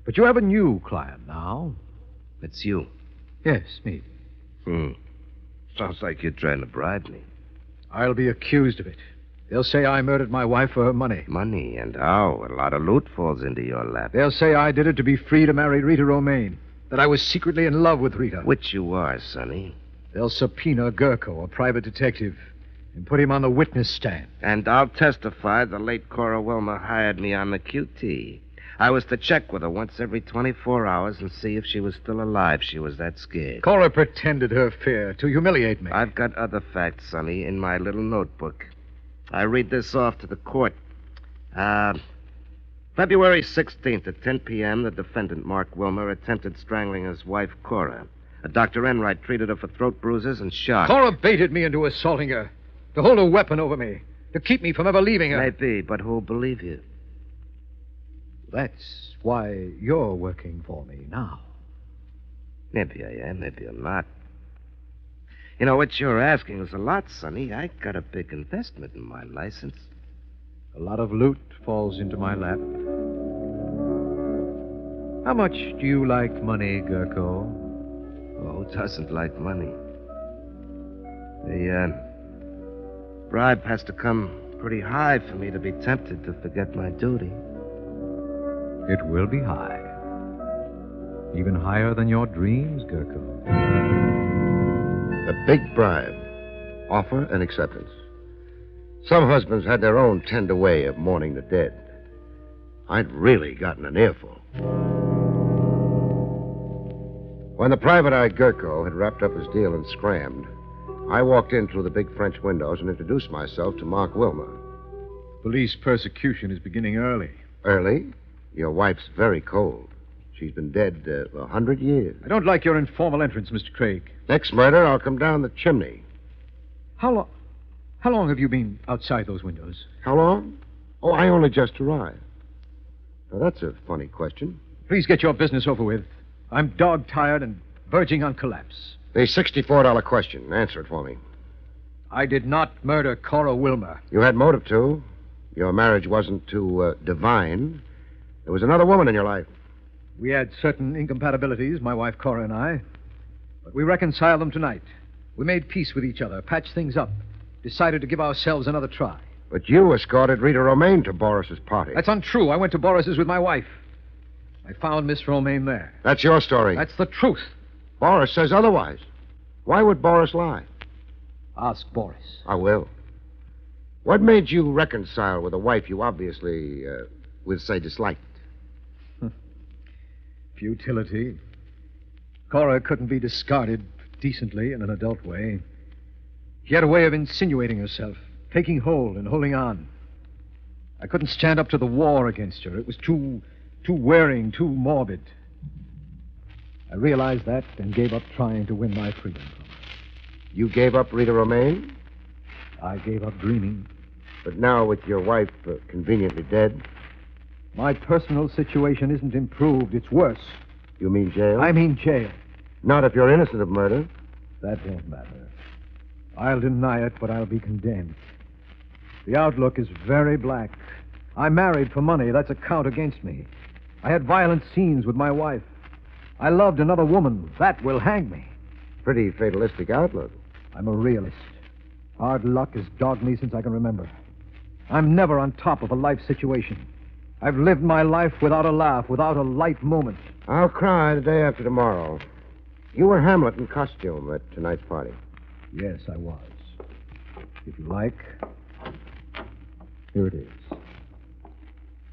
But you have a new client now. It's you. Yes, me. Sounds like you're trying to bribe me. I'll be accused of it. They'll say I murdered my wife for her money. Money? And how? A lot of loot falls into your lap. They'll say I did it to be free to marry Rita Romaine. That I was secretly in love with Rita. Which you are, Sonny. They'll subpoena Gurko, a private detective, and put him on the witness stand. And I'll testify the late Cora Wilmer hired me on the QT. I was to check with her once every 24 hours and see if she was still alive. She was that scared. Cora pretended her fear to humiliate me. I've got other facts, Sonny, in my little notebook. I read this off to the court. February 16th at 10 p.m., the defendant, Mark Wilmer, attempted strangling his wife, Cora. Dr. Enright treated her for throat bruises and shock. Cora baited me into assaulting her, to hold a weapon over me, to keep me from ever leaving her. Maybe, but who'll believe you? That's why you're working for me now. Maybe I am, maybe I'm not. You know, what you're asking is a lot, Sonny. I got a big investment in my license. A lot of loot falls into my lap. How much do you like money, Gurko? Oh, who doesn't like money? The bribe has to come pretty high for me to be tempted to forget my duty. It will be high. Even higher than your dreams, Gurko. A big bribe. Offer and acceptance. Some husbands had their own tender way of mourning the dead. I'd really gotten an earful. When the private eye Gurko had wrapped up his deal and scrammed, I walked in through the big French windows and introduced myself to Mark Wilmer. Police persecution is beginning early. Early? Your wife's very cold. She's been dead 100 years. I don't like your informal entrance, Mr. Craig. Next murder, I'll come down the chimney. How long have you been outside those windows? How long? Oh, I only just arrived. Now, that's a funny question. Please get your business over with. I'm dog-tired and verging on collapse. The $64 question. Answer it for me. I did not murder Cora Wilmer. You had motive to. Your marriage wasn't too divine. There was another woman in your life. We had certain incompatibilities, my wife Cora and I. But we reconciled them tonight. We made peace with each other, patched things up, decided to give ourselves another try. But you escorted Rita Romaine to Boris's party. That's untrue. I went to Boris's with my wife. I found Miss Romaine there. That's your story. That's the truth. Boris says otherwise. Why would Boris lie? Ask Boris. I will. What made you reconcile with a wife you obviously, would say, disliked? Futility. Cora couldn't be discarded decently in an adult way. She had a way of insinuating herself, taking hold and holding on. I couldn't stand up to the war against her. It was too wearing, too morbid. I realized that and gave up trying to win my freedom from her. You gave up Rita Romaine? I gave up dreaming. But now with your wife conveniently dead? My personal situation isn't improved. It's worse. You mean jail? I mean jail. Not if you're innocent of murder. That won't matter. I'll deny it, but I'll be condemned. The outlook is very black. I married for money. That's a count against me. I had violent scenes with my wife. I loved another woman. That will hang me. Pretty fatalistic outlook. I'm a realist. Hard luck has dogged me since I can remember. I'm never on top of a life situation. I've lived my life without a laugh, without a light moment. I'll cry the day after tomorrow. You were Hamlet in costume at tonight's party. Yes, I was. If you like, here it is.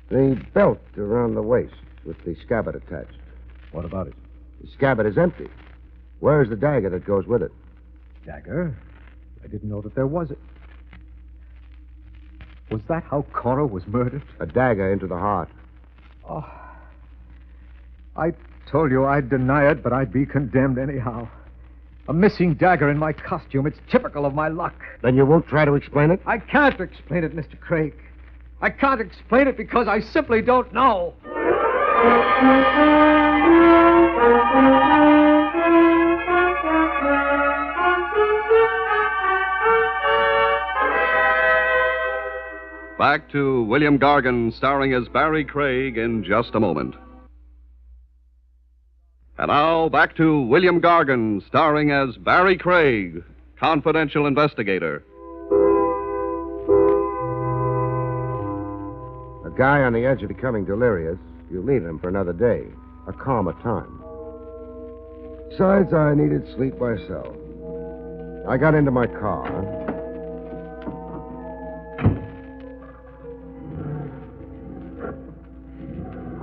The belt around the waist with the scabbard attached. What about it? The scabbard is empty. Where's the dagger that goes with it? Dagger? I didn't know that there was it. Was that how Cora was murdered? A dagger into the heart. Oh. I told you I'd deny it, but I'd be condemned anyhow. A missing dagger in my costume. It's typical of my luck. Then you won't try to explain it? I can't explain it, Mr. Craig. I can't explain it because I simply don't know. Back to William Gargan, starring as Barrie Craig, in just a moment. And now, back to William Gargan, starring as Barrie Craig, confidential investigator. A guy on the edge of becoming delirious, you leave him for another day, a calmer time. Besides, I needed sleep myself. I got into my car.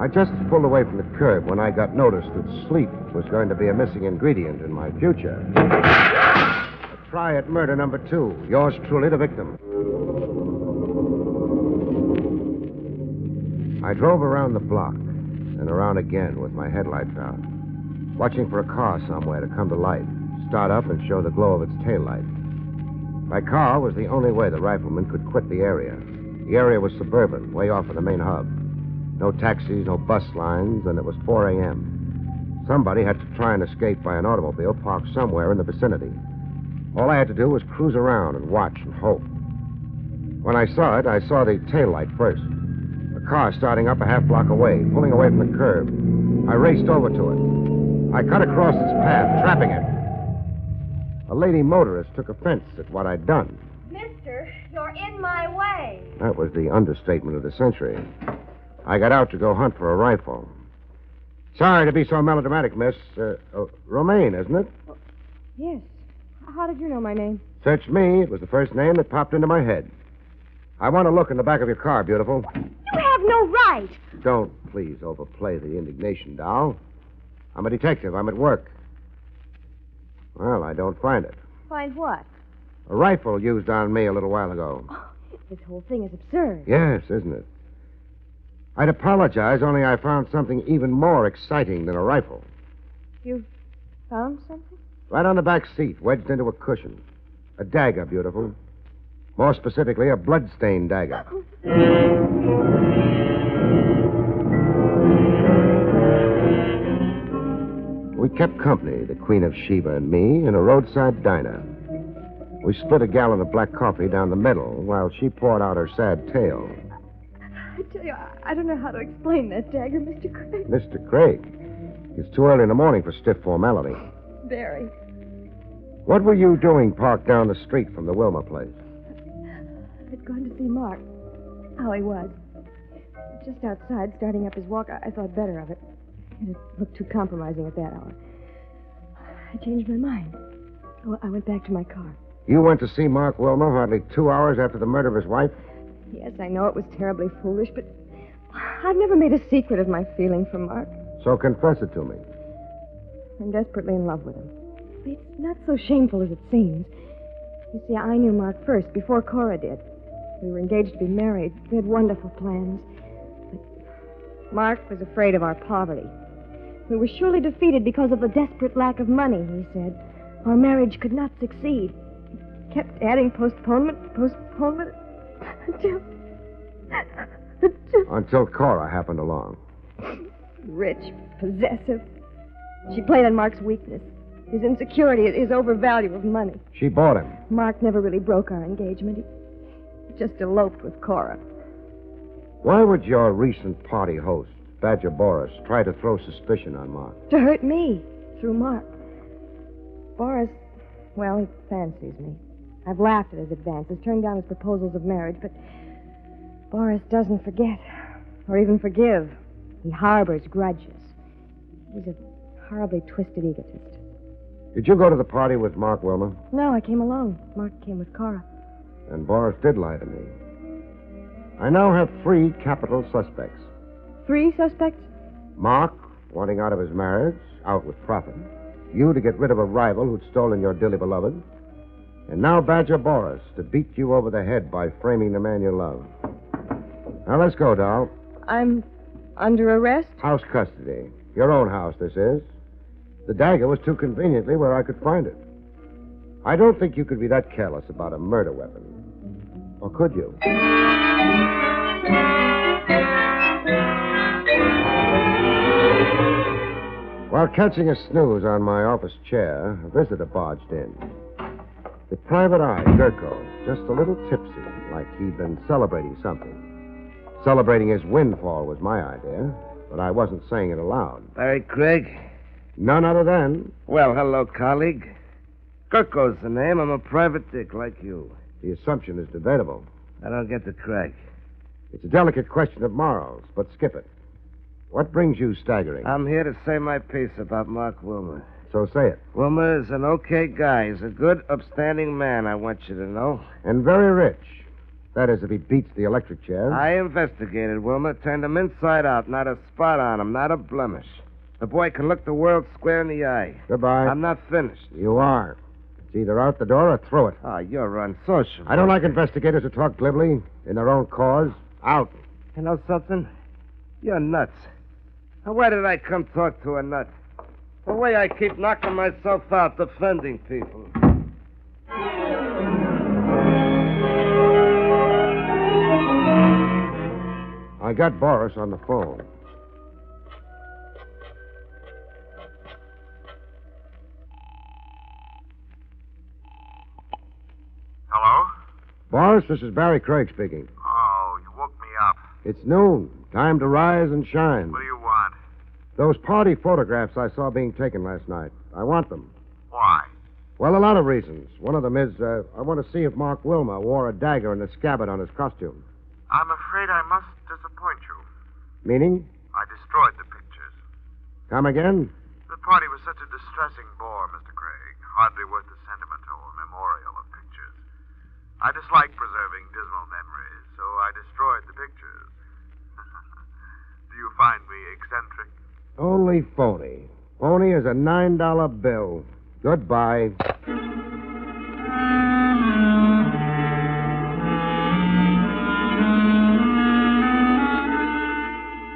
I just pulled away from the curb when I got notice that sleep was going to be a missing ingredient in my future. A try at murder number 2. Yours truly, the victim. I drove around the block and around again with my headlights out, watching for a car somewhere to come to light, start up and show the glow of its taillight. My car was the only way the rifleman could quit the area. The area was suburban, way off of the main hub. No taxis, no bus lines, and it was 4 a.m. Somebody had to try and escape by an automobile parked somewhere in the vicinity. All I had to do was cruise around and watch and hope. When I saw it, I saw the taillight first. A car starting up a half block away, pulling away from the curb. I raced over to it. I cut across its path, trapping it. A lady motorist took offense at what I'd done. Mister, you're in my way. That was the understatement of the century. I got out to go hunt for a rifle. Sorry to be so melodramatic, miss. Romaine, isn't it? Yes. How did you know my name? Search me. It was the first name that popped into my head. I want to look in the back of your car, beautiful. You have no right. Don't please overplay the indignation, doll. I'm a detective. I'm at work. Well, I don't find it. Find what? A rifle used on me a little while ago. Oh, this whole thing is absurd. Yes, isn't it? I'd apologize, only I found something even more exciting than a rifle. You found something? Right on the back seat, wedged into a cushion. A dagger, beautiful. More specifically, a blood-stained dagger. We kept company, the Queen of Sheba and me, in a roadside diner. We split a gallon of black coffee down the middle while she poured out her sad tale. I tell you, I don't know how to explain that dagger, Mr. Craig. Mr. Craig, it's too early in the morning for stiff formality. Barry. What were you doing parked down the street from the Wilma place? I'd gone to see Mark. How he was. Just outside, starting up his walk, I thought better of it. It looked too compromising at that hour. I changed my mind. Oh, I went back to my car. You went to see Mark Wilma hardly 2 hours after the murder of his wife? Yes, I know it was terribly foolish, but I've never made a secret of my feeling for Mark. So confess it to me. I'm desperately in love with him. It's not so shameful as it seems. You see, I knew Mark first, before Cora did. We were engaged to be married. We had wonderful plans. But Mark was afraid of our poverty. We were surely defeated because of the desperate lack of money, he said. Our marriage could not succeed. He kept adding postponement until Cora happened along. Rich, possessive. She played on Mark's weakness. His insecurity, his overvalue of money. She bought him. Mark never really broke our engagement. He just eloped with Cora. Why would your recent party host, Badger Boris, try to throw suspicion on Mark? To hurt me, through Mark. Boris, well, he fancies me. I've laughed at his advances, turned down his proposals of marriage, but Boris doesn't forget, or even forgive. He harbors grudges. He's a horribly twisted egotist. Did you go to the party with Mark Wilma? No, I came alone. Mark came with Cora. And Boris did lie to me. I now have 3 capital suspects. 3 suspects? Mark, wanting out of his marriage, out with profit. You to get rid of a rival who'd stolen your dearly beloved. And now Badger Boris to beat you over the head by framing the man you love. Now, let's go, doll. I'm under arrest? House custody. Your own house, this is. The dagger was too conveniently where I could find it. I don't think you could be that careless about a murder weapon. Or could you? While catching a snooze on my office chair, a visitor barged in. The private eye, Gurko, just a little tipsy, like he'd been celebrating something. Celebrating his windfall was my idea, but I wasn't saying it aloud. Barrie Craig? None other than... Well, hello, colleague. Gurko's the name. I'm a private dick like you. The assumption is debatable. I don't get the crack. It's a delicate question of morals, but skip it. What brings you staggering? I'm here to say my piece about Mark Wilmer. So say it. Wilmer is an okay guy. He's a good, upstanding man, I want you to know. And very rich. That is, if he beats the electric chair. I investigated Wilmer, turned him inside out. Not a spot on him, not a blemish. The boy can look the world square in the eye. Goodbye. I'm not finished. You are. It's either out the door or through it. Oh, you're unsociable. I don't like investigators who talk glibly in their own cause. Out. You know something? You're nuts. Now, why did I come talk to a nut? The way I keep knocking myself out defending people. I got Boris on the phone. Hello? Boris, this is Barrie Craig speaking. Oh, you woke me up. It's noon. Time to rise and shine. What do you want? Those party photographs I saw being taken last night. I want them. Why? Well, a lot of reasons. One of them is I want to see if Mark Wilmer wore a dagger in the scabbard on his costume. I'm afraid I must disappoint you. Meaning? I destroyed the pictures. Come again? The party was such a distressing bore, Mr. Craig. Hardly worth the sentiment or memorial of pictures. I dislike preserving dismal memories, so I destroyed the pictures. Do you find me eccentric? Only phony. Phony as a $9 bill. Goodbye.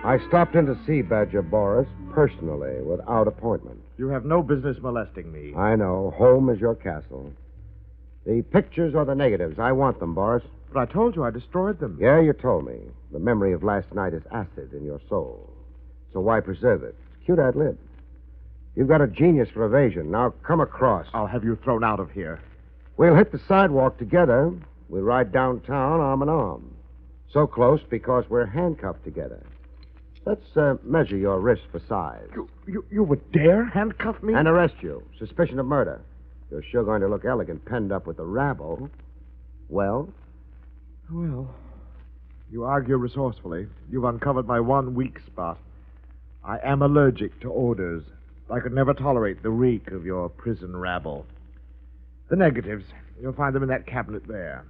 I stopped in to see Badger Boris personally, without appointment. You have no business molesting me. I know. Home is your castle. The pictures or the negatives, I want them, Boris. But I told you I destroyed them. Yeah, you told me. The memory of last night is acid in your soul. So why preserve it? It's cute ad lib. You've got a genius for evasion. Now come across. I'll have you thrown out of here. We'll hit the sidewalk together. We'll ride downtown arm in arm. So close because we're handcuffed together. Let's measure your wrist for size. You would dare handcuff me? And arrest you. Suspicion of murder. You're sure going to look elegant penned up with the rabble. Well? Well, you argue resourcefully. You've uncovered my one weak spot. I am allergic to odors. I could never tolerate the reek of your prison rabble. The negatives, you'll find them in that cabinet there.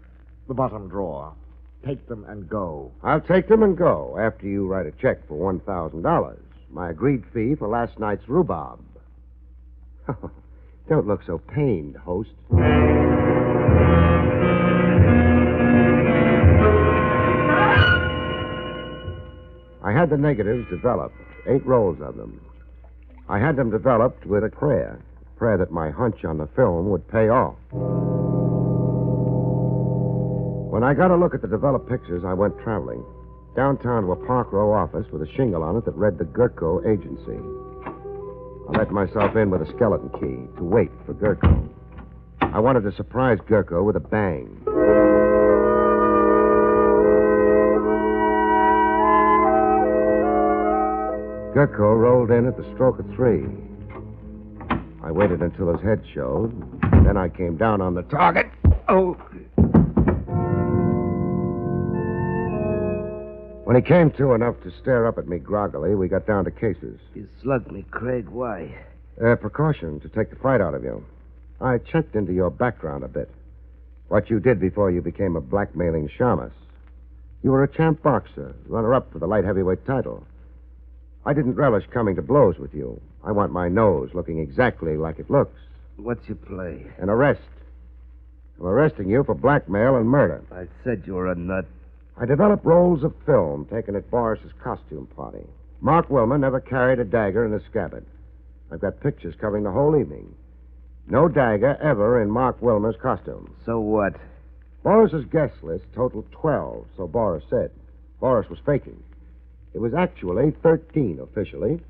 The bottom drawer. Take them and go. I'll take them and go after you write a check for $1,000. My agreed fee for last night's rhubarb. Don't look so pained, host. I had the negatives developed, 8 rolls of them. I had them developed with a prayer that my hunch on the film would pay off. When I got a look at the developed pictures, I went traveling. Downtown to a Park Row office with a shingle on it that read the Gurko Agency. I let myself in with a skeleton key to wait for Gurko. I wanted to surprise Gurko with a bang. Gurko rolled in at the stroke of 3. I waited until his head showed. Then I came down on the target. Oh! When he came to enough to stare up at me groggily, we got down to cases. You slugged me, Craig. Why? Precaution to take the fright out of you. I checked into your background a bit. What you did before you became a blackmailing shamus. You were a champ boxer, runner-up for the light heavyweight title. I didn't relish coming to blows with you. I want my nose looking exactly like it looks. What's your play? An arrest. I'm arresting you for blackmail and murder. I said you were a nut. I developed rolls of film taken at Boris's costume party. Mark Wilmer never carried a dagger in a scabbard. I've got pictures covering the whole evening. No dagger ever in Mark Wilmer's costume. So what? Boris's guest list totaled 12, so Boris said. Boris was faking. It was actually 13 officially.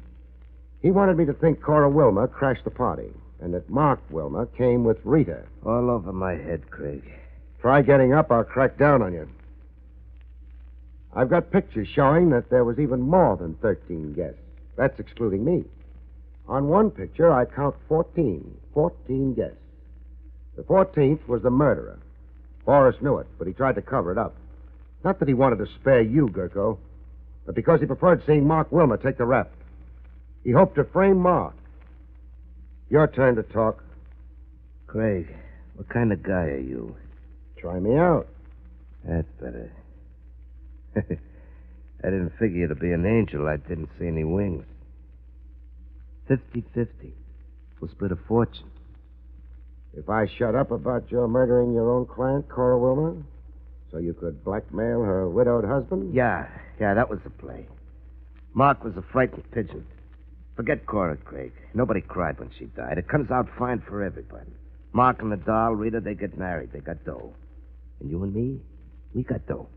He wanted me to think Cora Wilmer crashed the party and that Mark Wilmer came with Rita. All over my head, Craig. Try getting up, I'll crack down on you. I've got pictures showing that there was even more than 13 guests. That's excluding me. On one picture, I count 14. 14 guests. The 14th was the murderer. Boris knew it, but he tried to cover it up. Not that he wanted to spare you, Gurko, but because he preferred seeing Mark Wilmer take the rap. He hoped to frame Mark. Your turn to talk. Craig, what kind of guy are you? Try me out. That's better. I didn't figure you to be an angel. I didn't see any wings. 50-50. We'll split a fortune. If I shut up about your murdering your own client, Cora Wilmer, so you could blackmail her widowed husband? Yeah, that was the play. Mark was a frightened pigeon. Forget Cora, Craig. Nobody cried when she died. It comes out fine for everybody. Mark and the doll, Rita, they get married. They got dough. And you and me, we got dough.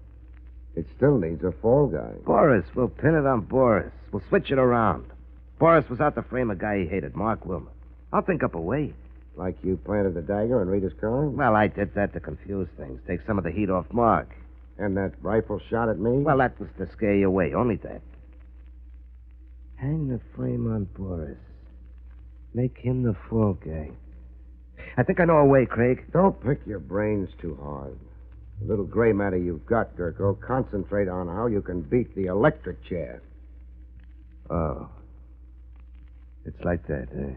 It still needs a fall guy. Boris. We'll pin it on Boris. We'll switch it around. Boris was out to frame a guy he hated, Mark Wilmer. I'll think up a way. Like you planted the dagger in Rita's car? Well, I did that to confuse things. Take some of the heat off Mark. And that rifle shot at me? Well, that was to scare you away. Only that. Hang the flame on Boris. Make him the fall guy. I think I know a way, Craig. Don't pick your brains too hard. The little gray matter you've got, Gurko, concentrate on how you can beat the electric chair. Oh. It's like that, eh?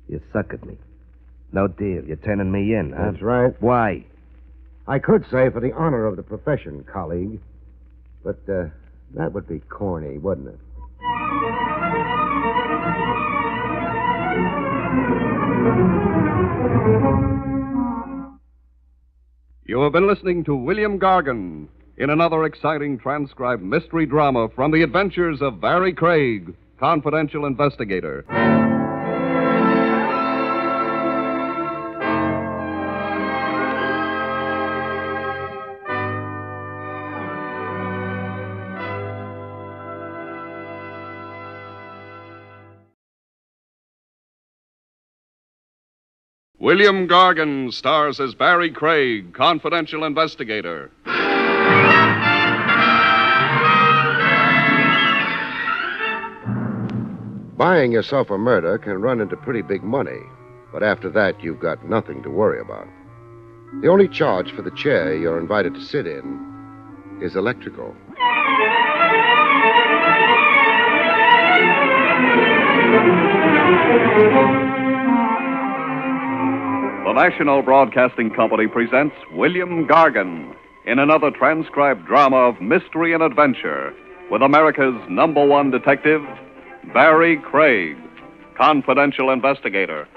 You suck at me. No deal. You're turning me in, huh? That's right. Why? I could say for the honor of the profession, colleague. But that would be corny, wouldn't it? You have been listening to William Gargan in another exciting transcribed mystery drama from the adventures of Barrie Craig, confidential investigator. William Gargan stars as Barrie Craig, confidential investigator. Buying yourself a murder can run into pretty big money, but after that, you've got nothing to worry about. The only charge for the chair you're invited to sit in is electrical. The National Broadcasting Company presents William Gargan in another transcribed drama of mystery and adventure with America's #1 detective, Barrie Craig, confidential investigator.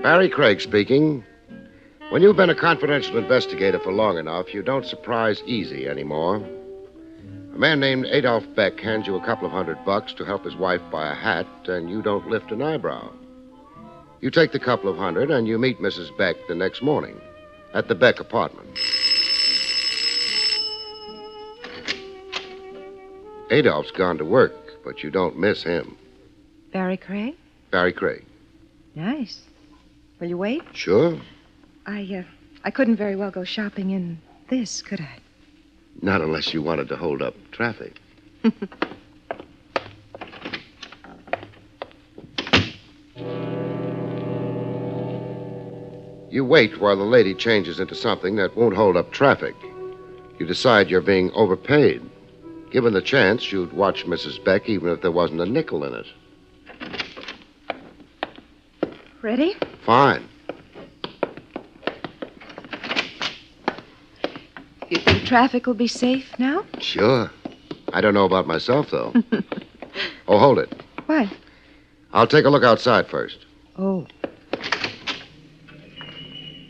Barrie Craig speaking. When you've been a confidential investigator for long enough, you don't surprise easy anymore. A man named Adolf Beck hands you a couple of $100 to help his wife buy a hat, and you don't lift an eyebrow. You take the couple of $100 and you meet Mrs. Beck the next morning at the Beck apartment. Adolph's gone to work, but you don't miss him. Barrie Craig? Barrie Craig. Nice. Will you wait? Sure. I couldn't very well go shopping in this, could I? Not unless you wanted to hold up traffic. You wait while the lady changes into something that won't hold up traffic. You decide you're being overpaid. Given the chance, you'd watch Mrs. Beck even if there wasn't a nickel in it. Ready? Fine. You think traffic will be safe now? Sure. I don't know about myself, though. Oh, hold it. What? I'll take a look outside first. Oh.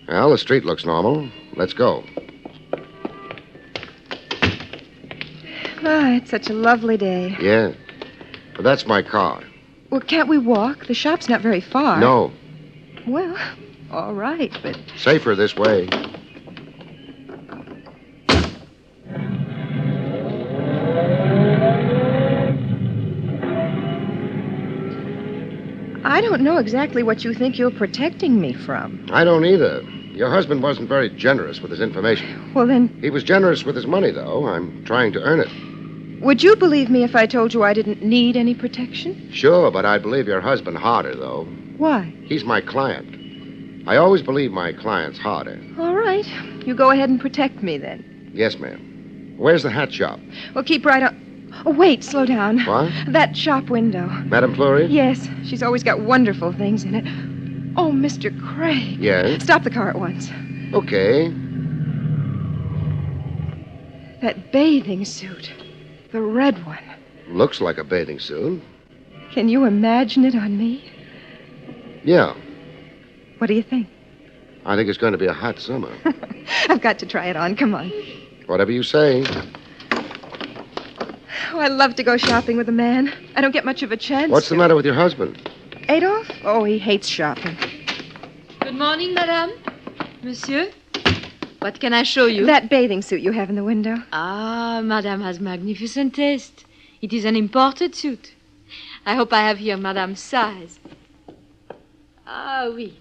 Well, the street looks normal. Let's go. Ah, it's such a lovely day. Yeah. But that's my car. Well, can't we walk? The shop's not very far. No. Well, all right, but... Safer this way. I don't know exactly what you think you're protecting me from. I don't either. Your husband wasn't very generous with his information. Well, then, He was generous with his money, though. I'm trying to earn it. would you believe me if I told you I didn't need any protection? Sure, but I'd believe your husband harder, though. Why? He's my client. I always believe my clients harder. All right. You go ahead and protect me, then. Yes, ma'am. Where's the hat shop? Well, keep right on... Oh, wait, slow down. What? That shop window. Madame Fleury? Yes, she's always got wonderful things in it. Oh, Mr. Craig. Yes? Stop the car at once. Okay. That bathing suit. The red one. Looks like a bathing suit. Can you imagine it on me? Yeah. What do you think? I think it's going to be a hot summer. I've got to try it on. Come on. Whatever you say. Oh, I love to go shopping with a man. I don't get much of a chance. What's the matter with your husband? Adolf? Oh, he hates shopping. Good morning, madame. Monsieur? What can I show you? That bathing suit you have in the window. Ah, madame has magnificent taste. It is an imported suit. I hope I have here madame's size. Ah, oui.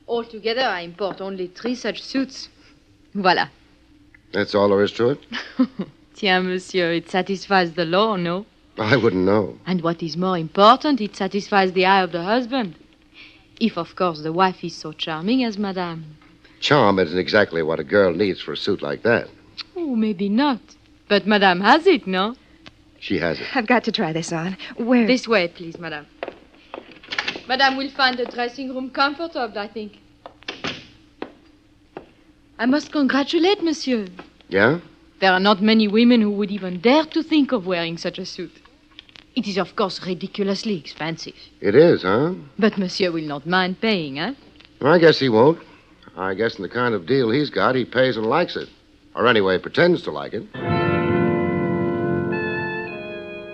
Altogether, I import only 3 such suits. Voilà. That's all there is to it? Tiens, monsieur, it satisfies the law, no? I wouldn't know. And what is more important, it satisfies the eye of the husband. If, of course, the wife is so charming as madame. Charm isn't exactly what a girl needs for a suit like that. Oh, maybe not. But madame has it, no? She has it. I've got to try this on. Where? This way, please, madame. Madame will find the dressing room comfortable, I think. I must congratulate monsieur. Yeah? There are not many women who would even dare to think of wearing such a suit. It is, of course, ridiculously expensive. It is, huh? But monsieur will not mind paying, eh? I guess he won't. I guess in the kind of deal he's got, he pays and likes it. Or anyway, pretends to like it.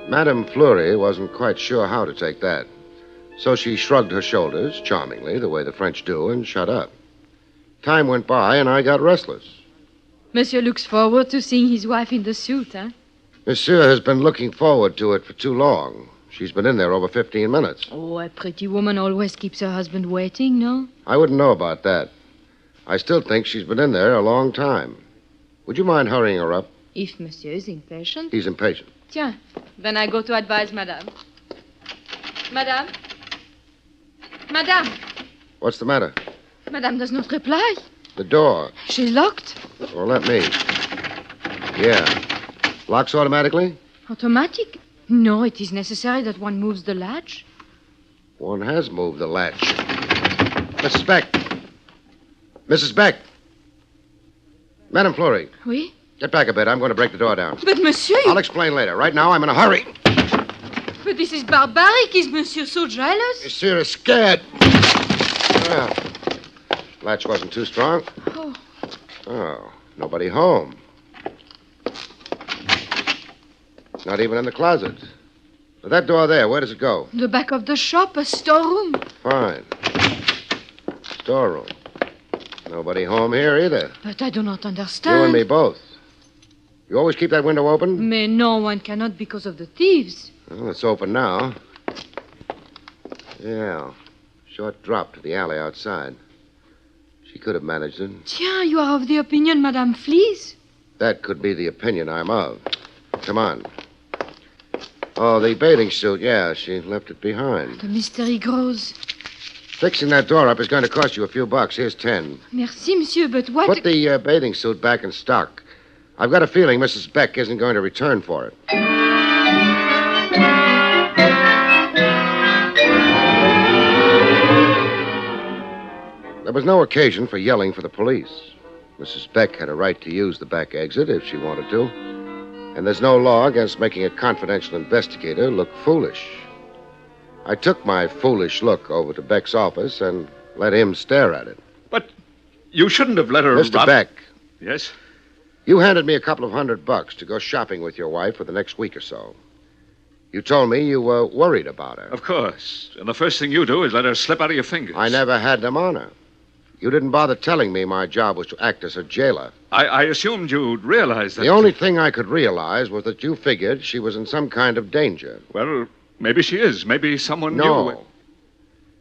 Madame Fleury wasn't quite sure how to take that. So she shrugged her shoulders, charmingly, the way the French do, and shut up. Time went by, and I got restless. Monsieur looks forward to seeing his wife in the suit, eh? Monsieur has been looking forward to it for too long. She's been in there over 15 minutes. Oh, a pretty woman always keeps her husband waiting, no? I wouldn't know about that. I still think she's been in there a long time. Would you mind hurrying her up? If monsieur is impatient. He's impatient. Tiens, then I go to advise madame. Madame? Madame? What's the matter? Madame does not reply. The door. She's locked. Well, let me. Yeah. Locks automatically? Automatic? No, it is necessary that one moves the latch. One has moved the latch. Mrs. Beck. Mrs. Beck. Madame Fleury. Oui? Get back a bit. I'm going to break the door down. But, monsieur... I'll explain later. Right now, I'm in a hurry. But this is barbaric. Is monsieur so jealous? Monsieur is scared. Well, latch wasn't too strong. Oh. Oh, nobody home. Not even in the closet. But that door there, where does it go? The back of the shop, a storeroom. Fine. Storeroom. Nobody home here either. But I do not understand. You and me both. You always keep that window open? Mais no, one cannot because of the thieves. Well, it's open now. Yeah. Short drop to the alley outside. She could have managed it. Tiens, you are of the opinion Madame flees? That could be the opinion I'm of. Come on. Oh, the bathing suit, yeah, she left it behind. The mystery grows. Fixing that door up is going to cost you a few bucks. Here's 10. Merci, monsieur, but what... Put the bathing suit back in stock. I've got a feeling Mrs. Beck isn't going to return for it. There was no occasion for yelling for the police. Mrs. Beck had a right to use the back exit if she wanted to. And there's no law against making a confidential investigator look foolish. I took my foolish look over to Beck's office and let him stare at it. But you shouldn't have let her... Mr. Beck. Yes? You handed me a couple of $100 to go shopping with your wife for the next week or so. You told me you were worried about her. Of course. And the first thing you do is let her slip out of your fingers. I never had them on her. You didn't bother telling me my job was to act as a jailer. I assumed you'd realize that... The only thing I could realize was that you figured she was in some kind of danger. Well, maybe she is. Maybe someone knew... No.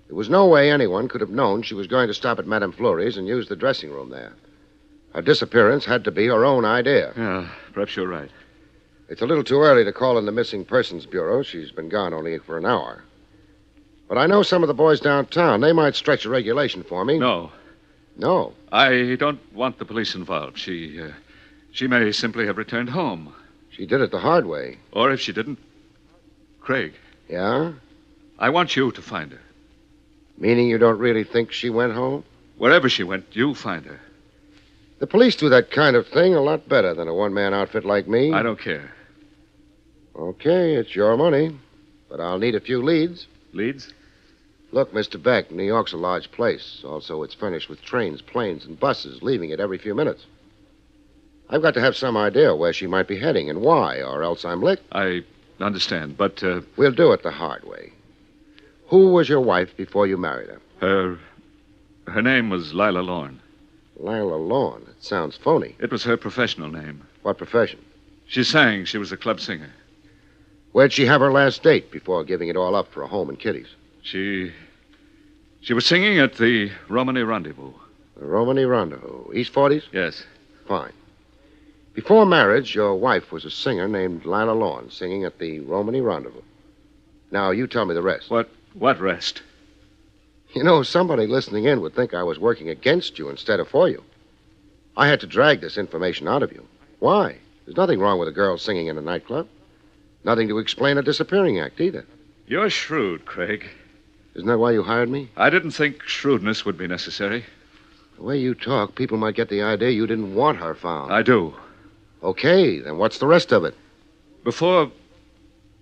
There was no way anyone could have known she was going to stop at Madame Fleury's and use the dressing room there. Her disappearance had to be her own idea. Yeah, perhaps you're right. It's a little too early to call in the Missing Persons Bureau. She's been gone only for an hour. But I know some of the boys downtown. They might stretch a regulation for me. No. No. I don't want the police involved. She may simply have returned home. She did it the hard way. Or if she didn't... Craig. Yeah? I want you to find her. Meaning you don't really think she went home? Wherever she went, you find her. The police do that kind of thing a lot better than a one-man outfit like me. I don't care. Okay, it's your money. But I'll need a few leads. Leads? Look, Mr. Beck, New York's a large place. Also, it's furnished with trains, planes, and buses, leaving it every few minutes. I've got to have some idea where she might be heading and why, or else I'm licked. I understand, but... We'll do it the hard way. Who was your wife before you married her? Her name was Lila Lorne. Lila Lorne? It sounds phony. It was her professional name. What profession? She sang. She was a club singer. Where'd she have her last date before giving it all up for a home in Kitty's? She was singing at the Romany Rendezvous. The Romany Rendezvous. East 40s? Yes. Fine. Before marriage, your wife was a singer named Lila Lorne, singing at the Romany Rendezvous. Now, you tell me the rest. What rest? You know, somebody listening in would think I was working against you instead of for you. I had to drag this information out of you. Why? There's nothing wrong with a girl singing in a nightclub. Nothing to explain a disappearing act, either. You're shrewd, Craig. Isn't that why you hired me? I didn't think shrewdness would be necessary. The way you talk, people might get the idea you didn't want her found. I do. Okay, then what's the rest of it? Before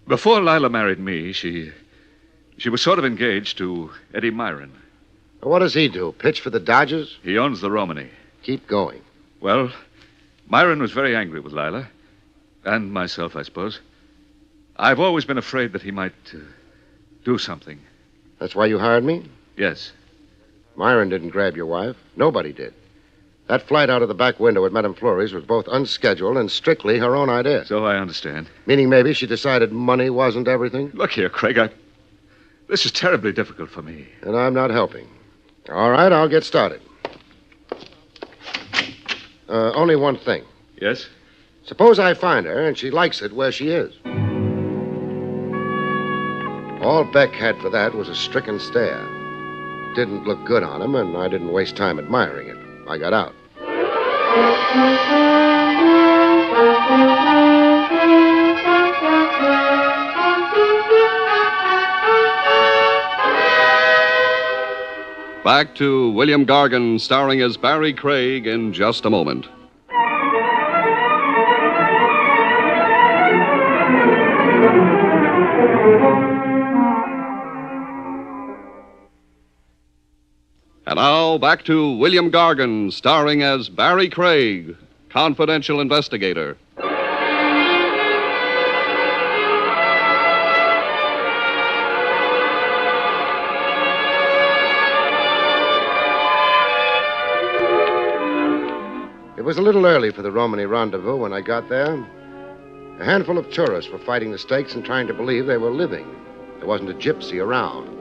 Lila married me, she was sort of engaged to Eddie Myron. What does he do? Pitch for the Dodgers? He owns the Romany. Keep going. Well, Myron was very angry with Lila. And myself, I suppose. I've always been afraid that he might do something. That's why you hired me? Yes. Myron didn't grab your wife. Nobody did. That flight out of the back window at Madame Fleury's was both unscheduled and strictly her own idea. So I understand. Meaning maybe she decided money wasn't everything? Look here, Craig, this is terribly difficult for me. And I'm not helping. All right, I'll get started. Only one thing. Yes? Suppose I find her and she likes it where she is. All Beck had for that was a stricken stare. It didn't look good on him, and I didn't waste time admiring it. I got out. Back to William Gargan, starring as Barrie Craig, in just a moment. And now, back to William Gargan, starring as Barrie Craig, confidential investigator. It was a little early for the Romany Rendezvous when I got there. A handful of tourists were fighting the stakes and trying to believe they were living. There wasn't a gypsy around.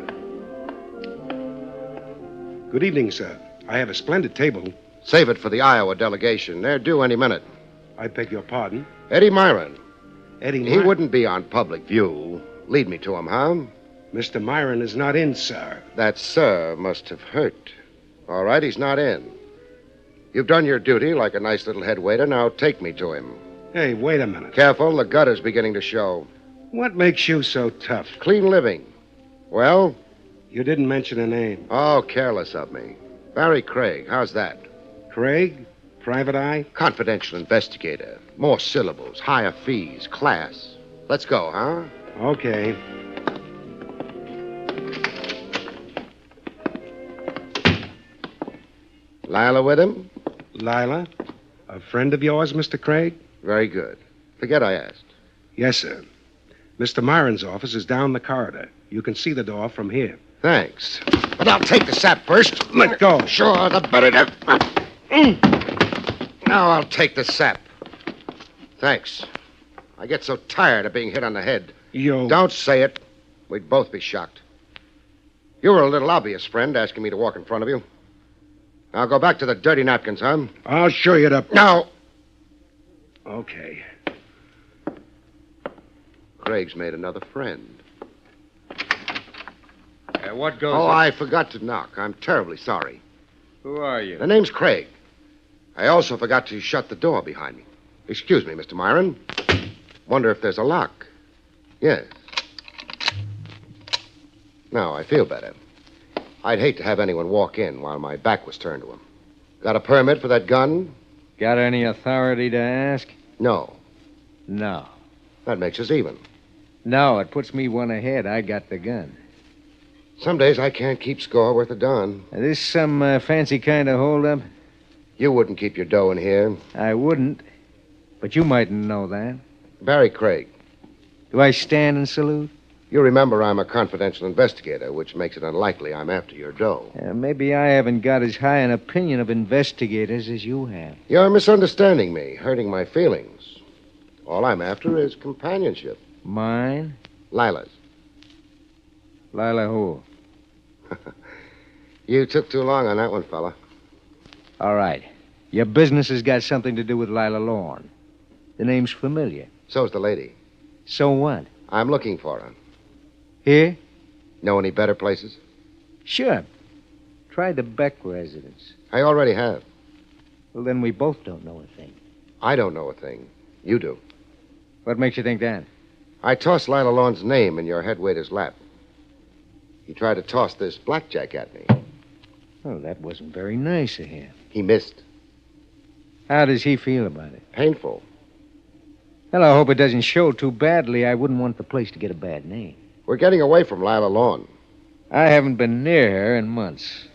Good evening, sir. I have a splendid table. Save it for the Iowa delegation. They're due any minute. I beg your pardon? Eddie Myron. Eddie He wouldn't be on public view. Lead me to him, huh? Mr. Myron is not in, sir. That sir must have hurt. All right, he's not in. You've done your duty like a nice little head waiter. Now take me to him. Hey, wait a minute. Careful, the gutter's beginning to show. What makes you so tough? Clean living. Well? You didn't mention a name. Oh, careless of me. Barrie Craig, how's that? Craig? Private eye? Confidential investigator. More syllables, higher fees, class. Let's go, huh? Okay. Lila with him? Lila? A friend of yours, Mr. Craig? Very good. Forget I asked. Yes, sir. Mr. Myron's office is down the corridor. You can see the door from here. Thanks. But I'll take the sap first. Let go. Sure, the better. Now I'll take the sap. Thanks. I get so tired of being hit on the head. Don't say it. We'd both be shocked. You were a little obvious, friend, asking me to walk in front of you. Now go back to the dirty napkins, huh? I'll show you the... No. Okay. Craig's made another friend. What goes... Oh, I forgot to knock. I'm terribly sorry. Who are you? The name's Craig. I also forgot to shut the door behind me. Excuse me, Mr. Myron. Wonder if there's a lock. Yes. Now, I feel better. I'd hate to have anyone walk in while my back was turned to him. Got a permit for that gun? Got any authority to ask? No. No. That makes us even. No, it puts me one ahead. I got the gun. Some days I can't keep score worth a darn. Is this some fancy kind of holdup? You wouldn't keep your dough in here. I wouldn't. But you mightn't know that. Barrie Craig. Do I stand and salute? You remember I'm a confidential investigator, which makes it unlikely I'm after your dough. Maybe I haven't got as high an opinion of investigators as you have. You're misunderstanding me, hurting my feelings. All I'm after is companionship. Mine? Lila's. Lila who? You took too long on that one, fella. All right. Your business has got something to do with Lila Lorne. The name's familiar. So's the lady. So what? I'm looking for her. Here? Know any better places? Sure. Try the Beck residence. I already have. Well, then we both don't know a thing. I don't know a thing. You do. What makes you think that? I tossed Lila Lorne's name in your head waiter's lap. He tried to toss this blackjack at me. Oh, that wasn't very nice of him. He missed. How does he feel about it? Painful. Well, I hope it doesn't show too badly. I wouldn't want the place to get a bad name. We're getting away from Lila Lorne. I haven't been near her in months.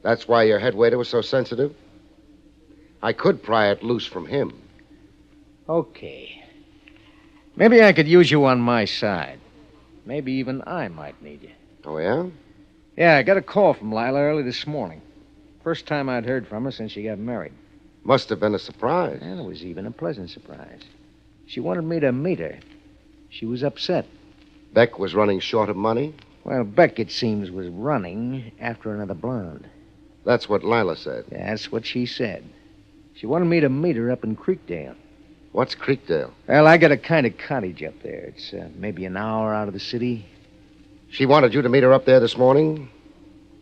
That's why your head waiter was so sensitive? I could pry it loose from him. Okay. Maybe I could use you on my side. Maybe even I might need you. Oh, yeah? Yeah, I got a call from Lila early this morning. First time I'd heard from her since she got married. Must have been a surprise. And it was even a pleasant surprise. She wanted me to meet her. She was upset. Beck was running short of money? Well, Beck, it seems, was running after another blonde. That's what Lila said. That's what she said. She wanted me to meet her up in Creekdale. What's Creekdale? Well, I got a kind of cottage up there. It's maybe an hour out of the city. She wanted you to meet her up there this morning?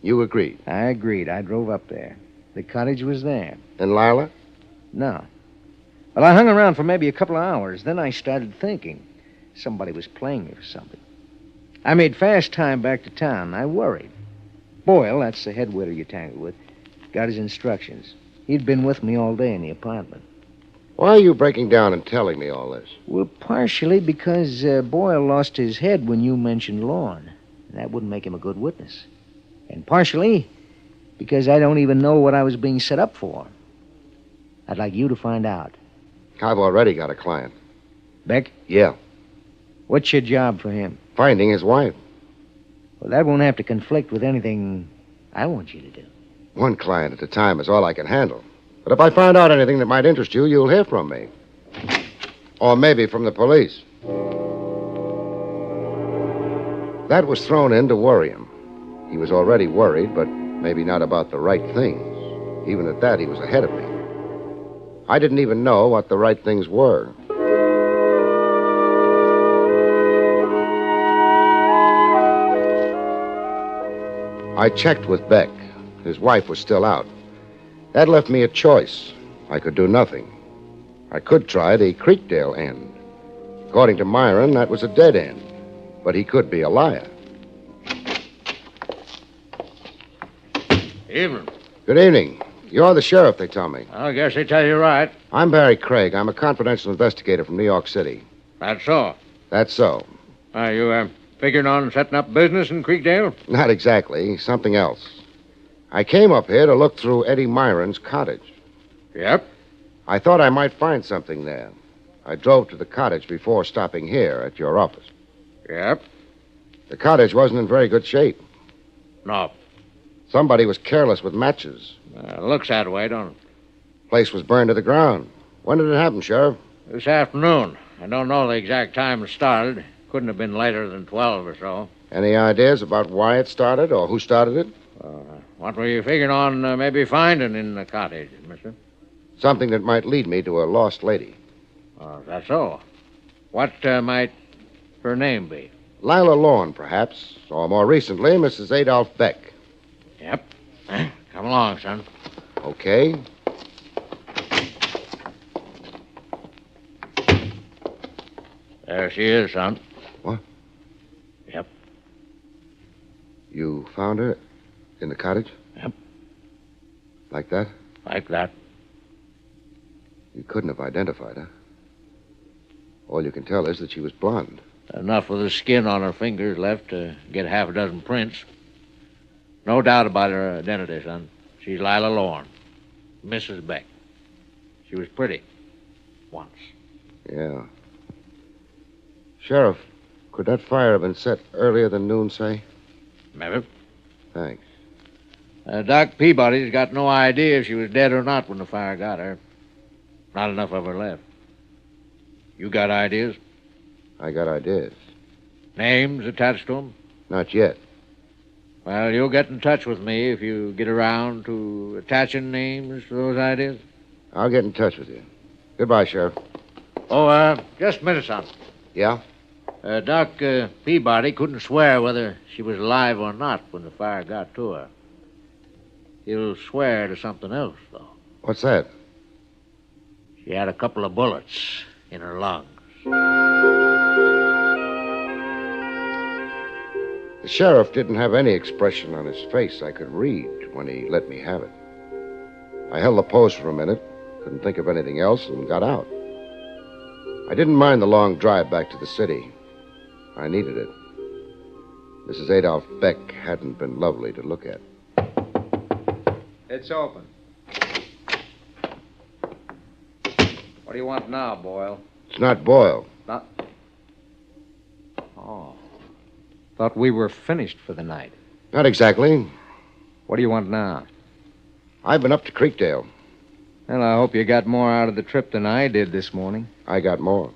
You agreed? I agreed. I drove up there. The cottage was there. And Lila? No. Well, I hung around for maybe a couple of hours. Then I started thinking. Somebody was playing me for something. I made fast time back to town. I worried. Boyle, that's the head waiter you tangled with, got his instructions. He'd been with me all day in the apartment. Why are you breaking down and telling me all this? Well, partially because Boyle lost his head when you mentioned Lorne. That wouldn't make him a good witness. And partially because I don't even know what I was being set up for. I'd like you to find out. I've already got a client. Beck? Yeah. What's your job for him? Finding his wife. Well, that won't have to conflict with anything I want you to do. One client at a time is all I can handle. But if I find out anything that might interest you, you'll hear from me. Or maybe from the police. That was thrown in to worry him. He was already worried, but maybe not about the right things. Even at that, he was ahead of me. I didn't even know what the right things were. I checked with Beck. His wife was still out. That left me a choice. I could do nothing. I could try the Creekdale end. According to Myron, that was a dead end. But he could be a liar. Evening. Good evening. You're the sheriff, they tell me. I guess they tell you right. I'm Barrie Craig. I'm a confidential investigator from New York City. That's so. That's so. Are you figuring on setting up business in Creekdale? Not exactly. Something else. I came up here to look through Eddie Myron's cottage. Yep. I thought I might find something there. I drove to the cottage before stopping here at your office. Yep. The cottage wasn't in very good shape. No. Somebody was careless with matches. Looks that way, don't it? Place was burned to the ground. When did it happen, Sheriff? This afternoon. I don't know the exact time it started. Couldn't have been later than 12 or so. Any ideas about why it started or who started it? What were you figuring on maybe finding in the cottage, mister? Something that might lead me to a lost lady. That's so. What might her name be? Lila Lorne, perhaps. Or more recently, Mrs. Adolph Beck. Yep. Come along, son. Okay. There she is, son. What? Yep. You found her in the cottage? Yep. Like that? Like that. You couldn't have identified her. All you can tell is that she was blonde. Enough of the skin on her fingers left to get half a dozen prints. No doubt about her identity, son. She's Lila Lorne, Mrs. Beck. She was pretty. Once. Yeah. Sheriff, could that fire have been set earlier than noon, say? Maybe. Thanks. Doc Peabody's got no idea if she was dead or not when the fire got her. Not enough of her left. You got ideas? I got ideas. Names attached to them? Not yet. Well, you'll get in touch with me if you get around to attaching names to those ideas. I'll get in touch with you. Goodbye, Sheriff. Oh, just a minute, son. Yeah? Doc Peabody couldn't swear whether she was alive or not when the fire got to her. He'll swear to something else, though. What's that? She had a couple of bullets in her lungs. The sheriff didn't have any expression on his face I could read when he let me have it. I held the pose for a minute, couldn't think of anything else, and got out. I didn't mind the long drive back to the city. I needed it. Mrs. Adolph Beck hadn't been lovely to look at. It's open. What do you want now, Boyle? It's not Boyle. Not... Oh. Thought we were finished for the night. Not exactly. What do you want now? I've been up to Creekdale. Well, I hope you got more out of the trip than I did this morning. I got more.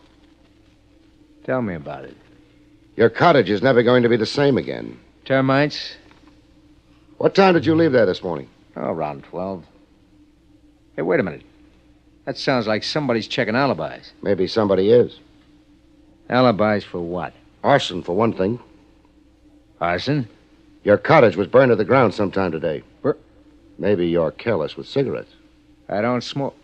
Tell me about it. Your cottage is never going to be the same again. Termites? What time did you leave there this morning? Oh, around 12. Hey, wait a minute. That sounds like somebody's checking alibis. Maybe somebody is. Alibis for what? Arson, for one thing. Arson? Your cottage was burned to the ground sometime today. Maybe you're careless with cigarettes. I don't smoke.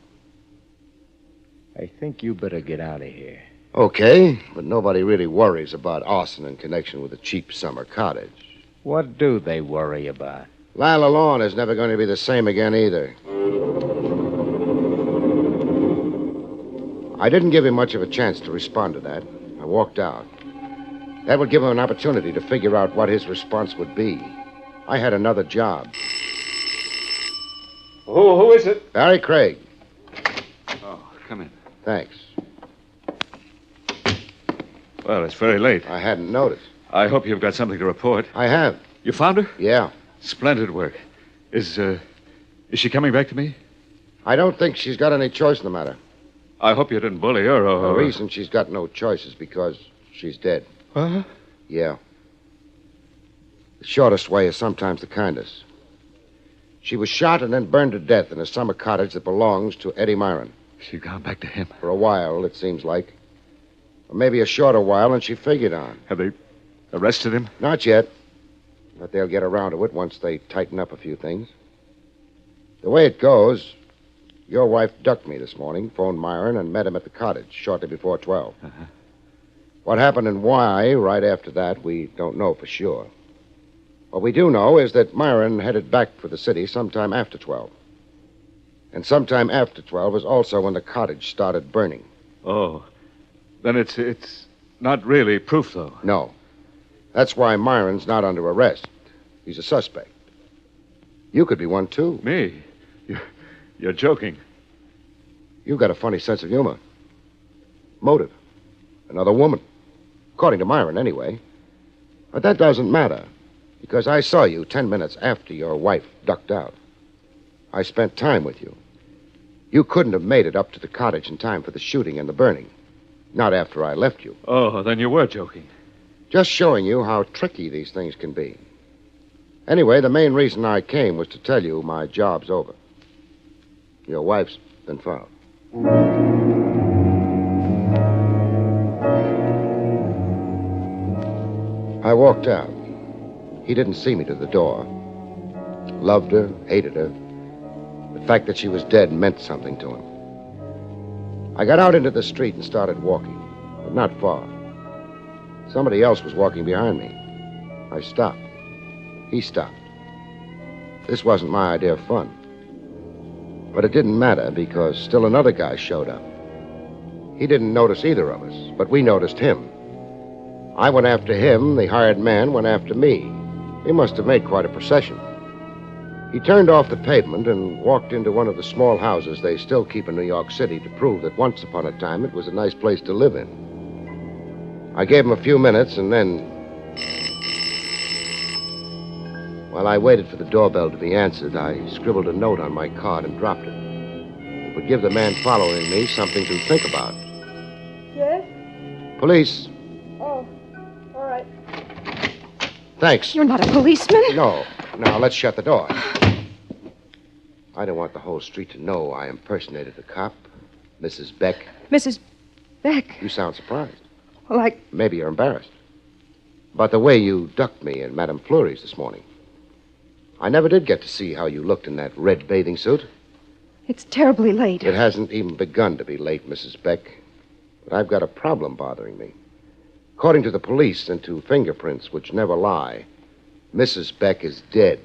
I think you better get out of here. Okay, but nobody really worries about arson in connection with a cheap summer cottage. What do they worry about? Lila Lorne is never going to be the same again either. I didn't give him much of a chance to respond to that. I walked out. That would give him an opportunity to figure out what his response would be. I had another job. Who is it? Barrie Craig. Oh, come in. Thanks. Well, it's very late. I hadn't noticed. I hope you've got something to report. I have. You found her? Yeah. Splendid work. Is she coming back to me? I don't think she's got any choice in the matter. I hope you didn't bully her or... The reason she's got no choice is because she's dead. Huh? Yeah. The shortest way is sometimes the kindest. She was shot and then burned to death in a summer cottage that belongs to Eddie Myron. She's gone back to him. For a while, it seems like. Or maybe a shorter while than she figured on. Have they arrested him? Not yet. But they'll get around to it once they tighten up a few things. The way it goes, your wife ducked me this morning, phoned Myron, and met him at the cottage shortly before 12. Uh-huh. What happened and why right after that, we don't know for sure. What we do know is that Myron headed back for the city sometime after 12. And sometime after 12 is also when the cottage started burning. Oh. Then it's not really proof, though. No. That's why Myron's not under arrest. He's a suspect. You could be one, too. Me? You're joking. You've got a funny sense of humor. Motive. Another woman. According to Myron, anyway. But that doesn't matter, because I saw you 10 minutes after your wife ducked out. I spent time with you. You couldn't have made it up to the cottage in time for the shooting and the burning. Not after I left you. Oh, then you were joking. Just showing you how tricky these things can be. Anyway, the main reason I came was to tell you my job's over. Your wife's been found. I walked out. He didn't see me to the door. Loved her, hated her. The fact that she was dead meant something to him. I got out into the street and started walking, but not far. Somebody else was walking behind me. I stopped. He stopped. This wasn't my idea of fun. But it didn't matter because still another guy showed up. He didn't notice either of us, but we noticed him. I went after him, the hired man went after me. He must have made quite a procession. He turned off the pavement and walked into one of the small houses they still keep in New York City to prove that once upon a time it was a nice place to live in. I gave him a few minutes and then... While I waited for the doorbell to be answered, I scribbled a note on my card and dropped it. It would give the man following me something to think about. Yes? Police. Oh, all right. Thanks. You're not a policeman? No. Now, let's shut the door. I don't want the whole street to know I impersonated a cop. Mrs. Beck. Mrs. Beck? You sound surprised. Like... Maybe you're embarrassed. But the way you ducked me in Madame Fleury's this morning. I never did get to see how you looked in that red bathing suit. It's terribly late. It hasn't even begun to be late, Mrs. Beck. But I've got a problem bothering me. According to the police and to fingerprints which never lie, Mrs. Beck is dead.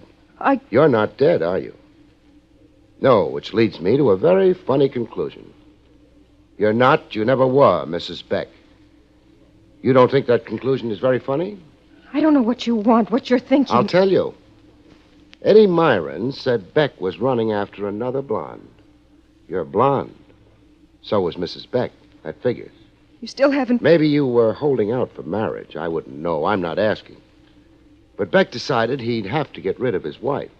You're not dead, are you? No, which leads me to a very funny conclusion. You're not, you never were, Mrs. Beck. You don't think that conclusion is very funny? I don't know what you want, what you're thinking. I'll tell you. Eddie Myron said Beck was running after another blonde. You're blonde. So was Mrs. Beck. That figures. You still haven't... Maybe you were holding out for marriage. I wouldn't know. I'm not asking. But Beck decided he'd have to get rid of his wife.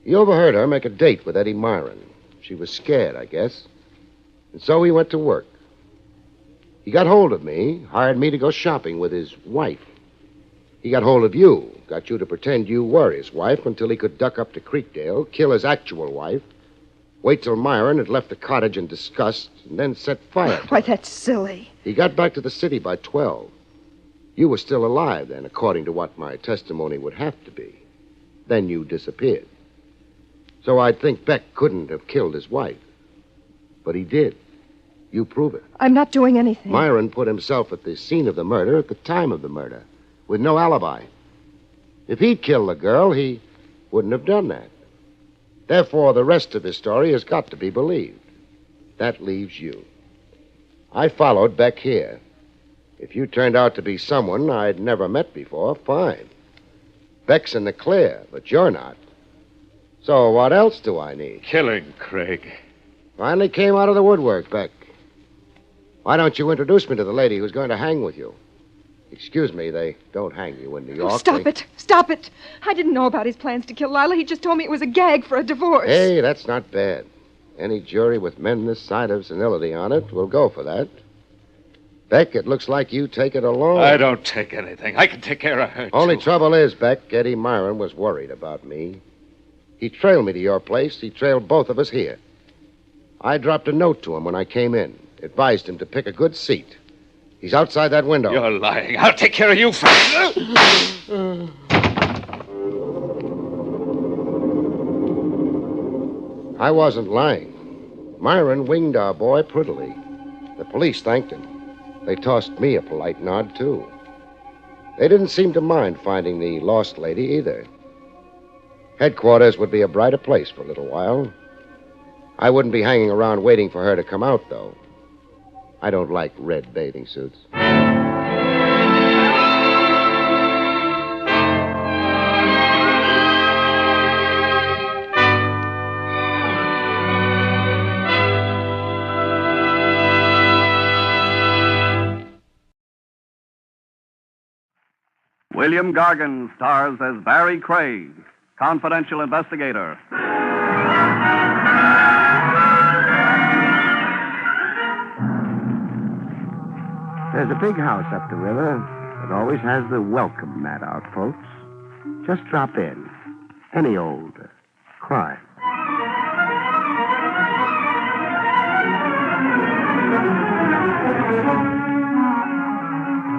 He overheard her make a date with Eddie Myron. She was scared, I guess. And so he went to work. He got hold of me, hired me to go shopping with his wife. He got hold of you, got you to pretend you were his wife until he could duck up to Creekdale, kill his actual wife, wait till Myron had left the cottage in disgust, and then set fire to her. Why, that's silly. He got back to the city by 12. You were still alive then, according to what my testimony would have to be. Then you disappeared. So I'd think Beck couldn't have killed his wife. But he did. You prove it. I'm not doing anything. Myron put himself at the scene of the murder at the time of the murder, with no alibi. If he'd killed the girl, he wouldn't have done that. Therefore, the rest of his story has got to be believed. That leaves you. I followed Beck here. If you turned out to be someone I'd never met before, fine. Beck's in the clear, but you're not. So what else do I need? Killing, Craig. Finally came out of the woodwork, Beck. Why don't you introduce me to the lady who's going to hang with you? Excuse me, they don't hang you in New York. Oh, stop it. Stop it. I didn't know about his plans to kill Lila. He just told me it was a gag for a divorce. Hey, that's not bad. Any jury with men this side of senility on it will go for that. Beck, it looks like you take it alone. I don't take anything. I can take care of her, Only trouble is, Beck, Eddie Myron was worried about me. He trailed me to your place. He trailed both of us here. I dropped a note to him when I came in. Advised him to pick a good seat. He's outside that window. You're lying. I'll take care of you first. I wasn't lying. Myron winged our boy prettily. The police thanked him. They tossed me a polite nod, too. They didn't seem to mind finding the lost lady either. Headquarters would be a brighter place for a little while. I wouldn't be hanging around waiting for her to come out, though. I don't like red bathing suits. William Gargan stars as Barrie Craig, confidential investigator. There's a big house up the river that always has the welcome mat out, folks. Just drop in. Any old crime.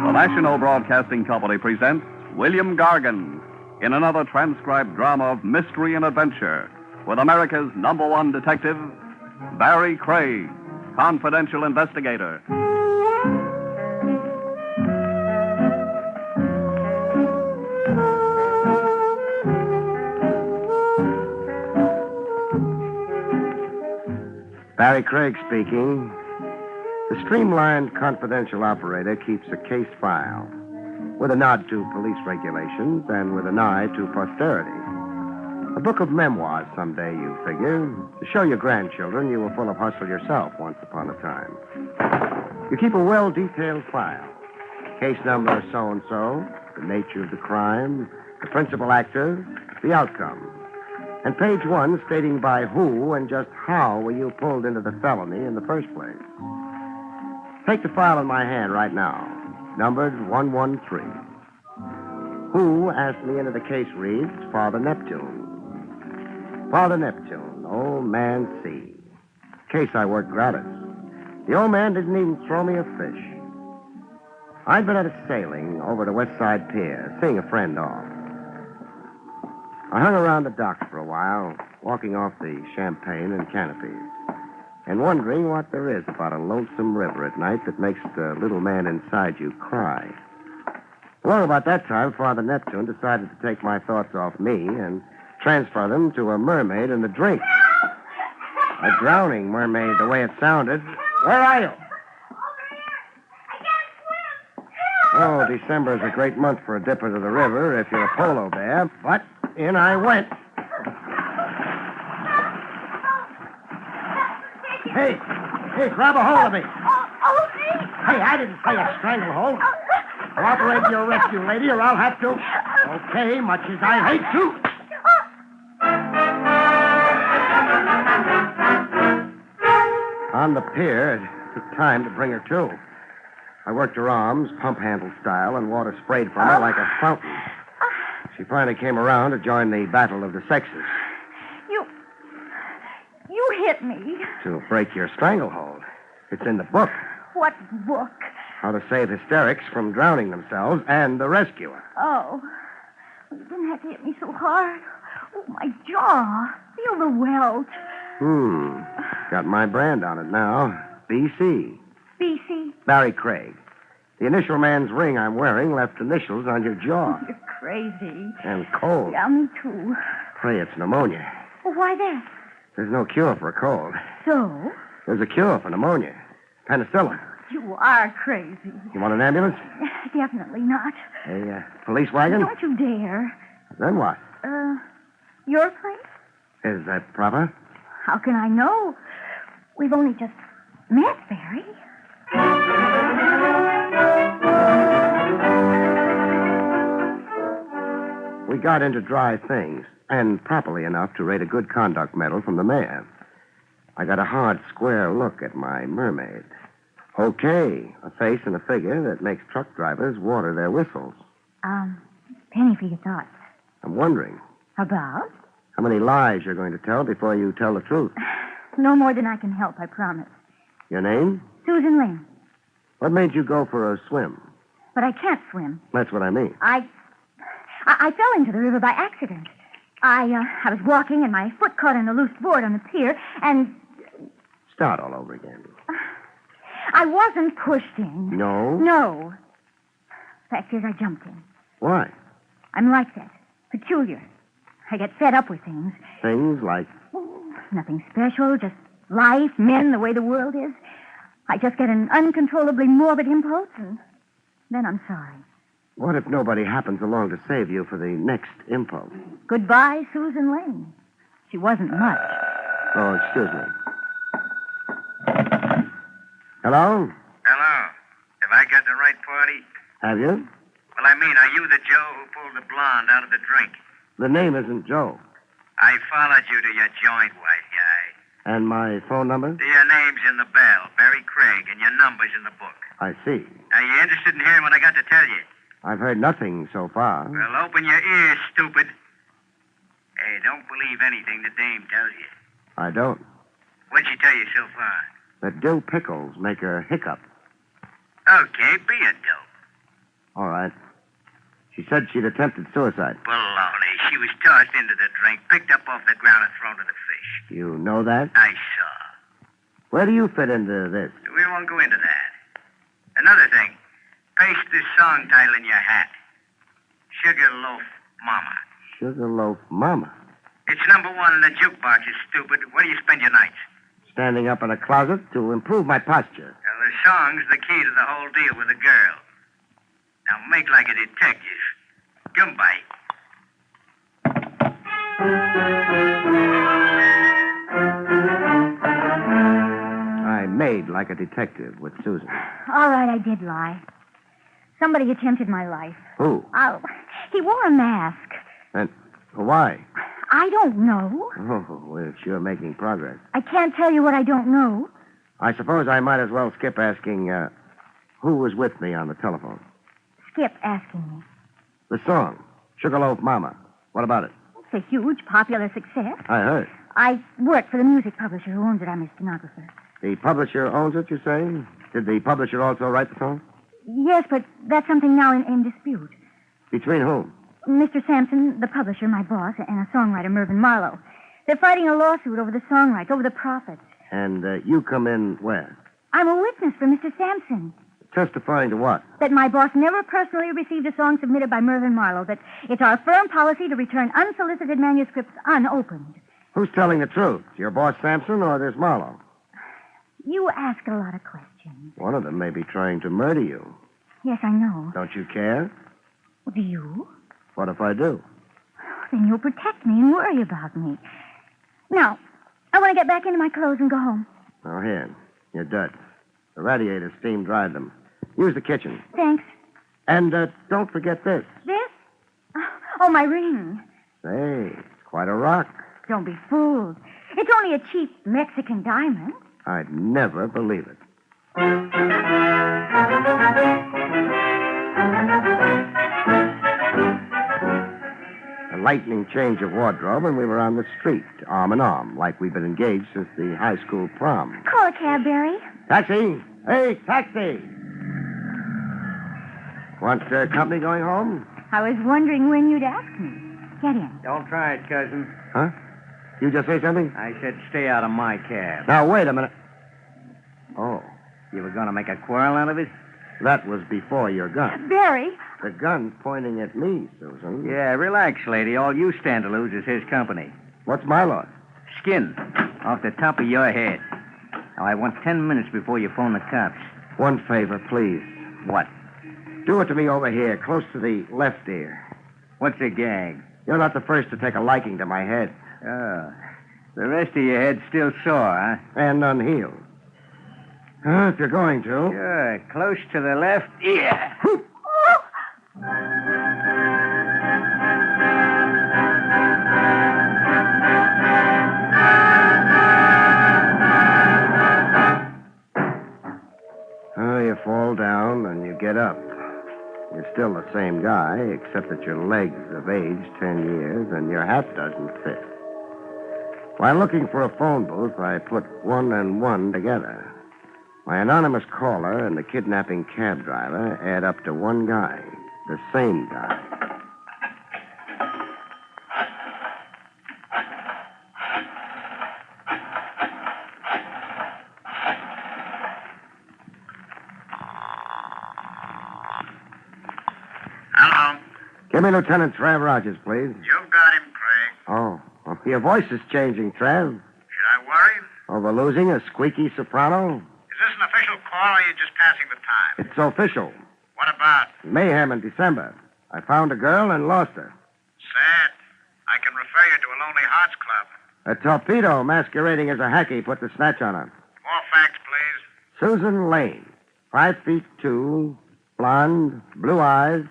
The National Broadcasting Company presents William Gargan in another transcribed drama of mystery and adventure with America's #1 detective, Barrie Craig, confidential investigator. Barrie Craig speaking. The streamlined confidential operator keeps a case file with a nod to police regulations and with an eye to posterity. A book of memoirs someday, you figure, to show your grandchildren you were full of hustle yourself once upon a time. You keep a well-detailed file. Case number so-and-so, the nature of the crime, the principal actor, the outcome. And page 1 stating by who and just how were you pulled into the felony in the first place. Take the file in my hand right now, numbered 113. Who asked me into the case reads Father Neptune. Father Neptune, old man C. Case I worked gratis. The old man didn't even throw me a fish. I'd been at a sailing over to West Side Pier, seeing a friend off. I hung around the docks for a while, walking off the champagne and canopies, and wondering what there is about a lonesome river at night that makes the little man inside you cry. Well, about that time, Father Neptune decided to take my thoughts off me and transfer them to a mermaid and a drink. A drowning mermaid, the way it sounded. Where are you? Oh, December is a great month for a dip into the river if you're a polo bear, but in I went. Hey, grab a hold of me. Hey, I didn't say a stranglehold. Cooperate your rescue, lady, or I'll have to. Okay, much as I hate to. On the pier, it took time to bring her to. I worked her arms, pump handle style, and water sprayed from her like a fountain. She finally came around to join the battle of the sexes. You hit me. To break your stranglehold. It's in the book. What book? How to save hysterics from drowning themselves and the rescuer. Oh. You didn't have to hit me so hard. Oh, my jaw. Feel the welt. Got my brand on it now. B.C. B.C.? Barrie Craig. The initial man's ring I'm wearing left initials on your jaw. You're crazy. And cold. Yeah, me too. Pray it's pneumonia. Well, why that? There's no cure for a cold. So? There's a cure for pneumonia. Penicillin. You are crazy. You want an ambulance? Definitely not. A police wagon? Don't you dare. Then what? Your place? Is that proper? How can I know? We've only just met, Barrie. We got into dry things, and properly enough to rate a good conduct medal from the mayor. I got a hard, square look at my mermaid. Okay, a face and a figure that makes truck drivers water their whistles. Penny for your thoughts. I'm wondering. About? How many lies you're going to tell before you tell the truth. No more than I can help, I promise. Your name? Susan Lynn. What made you go for a swim? But I can't swim. That's what I mean. I fell into the river by accident. I was walking and my foot caught on a loose board on the pier, and Start all over again. I wasn't pushed in. No? No. Fact is, I jumped in. Why? I'm like that. Peculiar. I get fed up with things. Things like... Nothing special, just life, men, the way the world is. I just get an uncontrollably morbid impulse, and then I'm sorry. What if nobody happens along to save you for the next impulse? Goodbye, Susan Lane. She wasn't much. Oh, excuse me. Hello? Hello. Have I got the right party? Have you? Well, I mean, are you the Joe who pulled the blonde out of the drink? The name isn't Joe. I followed you to your joint, white guy. And my phone number? Your name's in the bell, Barrie Craig, and your number's in the book. I see. Are you interested in hearing what I got to tell you? I've heard nothing so far. Well, open your ears, stupid. Hey, don't believe anything the dame tells you. I don't. What'd she tell you so far? That dill pickles make her hiccup. Okay, be a dope. All right. She said she'd attempted suicide. Baloney. She was tossed into the drink, picked up off the ground, and thrown to the fish. You know that? I saw. Where do you fit into this? We won't go into that. Another thing. Paste this song title in your hat. Sugarloaf Mama. Sugarloaf Mama. It's number one in the jukebox, you stupid. Where do you spend your nights? Standing up in a closet to improve my posture. Well, the song's the key to the whole deal with the girl. Now make like a detective. Goodbye. I made like a detective with Susan. All right, I did lie. Somebody attempted my life. Who? Oh, he wore a mask. And why? I don't know. Oh, we're sure making progress. I can't tell you what I don't know. I suppose I might as well skip asking, who was with me on the telephone? Skip asking me. The song, Sugarloaf Mama. What about it? It's a huge, popular success. I heard. I work for the music publisher who owns it. I'm his stenographer. The publisher owns it, you say? Did the publisher also write the song? Yes, but that's something now in dispute. Between whom? Mr. Sampson, the publisher, my boss, and a songwriter, Mervyn Marlowe. They're fighting a lawsuit over the song rights, over the profits. And you come in where? I'm a witness for Mr. Sampson. Testifying to what? That my boss never personally received a song submitted by Mervyn Marlowe. That it's our firm policy to return unsolicited manuscripts unopened. Who's telling the truth? Your boss Sampson or this Marlowe? You ask a lot of questions. One of them may be trying to murder you. Yes, I know. Don't you care? Do you? What if I do? Then you'll protect me and worry about me. Now, I want to get back into my clothes and go home. Oh, here. Your duds. The radiator steam dried them. Use the kitchen. Thanks. And don't forget this. This? Oh, my ring. Say, it's quite a rock. Don't be fooled. It's only a cheap Mexican diamond. I'd never believe it. A lightning change of wardrobe, and we were on the street, arm in arm, like we've been engaged since the high school prom. Call a cab, Barrie. Taxi! Hey, taxi! Want company going home? I was wondering when you'd ask me. Get in. Don't try it, cousin. Huh? You just say something? I said stay out of my cab. Now, wait a minute. Oh. You were going to make a quarrel out of it? That was before your gun. Barrie. The gun's pointing at me, Susan. Yeah, relax, lady. All you stand to lose is his company. What's my loss? Skin. Off the top of your head. Now, I want 10 minutes before you phone the cops. One favor, please. What? Do it to me over here, close to the left ear. What's a gag? You're not the first to take a liking to my head. Oh. The rest of your head's still sore, huh? And unhealed. If you're going to. Sure. Close to the left ear. You fall down and you get up. You're still the same guy, except that your legs have aged 10 years and your hat doesn't fit. While looking for a phone booth, I put one and one together. My anonymous caller and the kidnapping cab driver add up to one guy, the same guy. Hello. Give me Lieutenant Trav Rogers, please. You've got him, Craig. Oh, well, your voice is changing, Trav. Should I worry? Over losing a squeaky soprano? Is this an official call, or are you just passing the time? It's official. What about? Mayhem in December. I found a girl and lost her. Sad. I can refer you to a Lonely Hearts Club. A torpedo masquerading as a hacky put the snatch on her. More facts, please. Susan Lane, 5'2", blonde, blue eyes,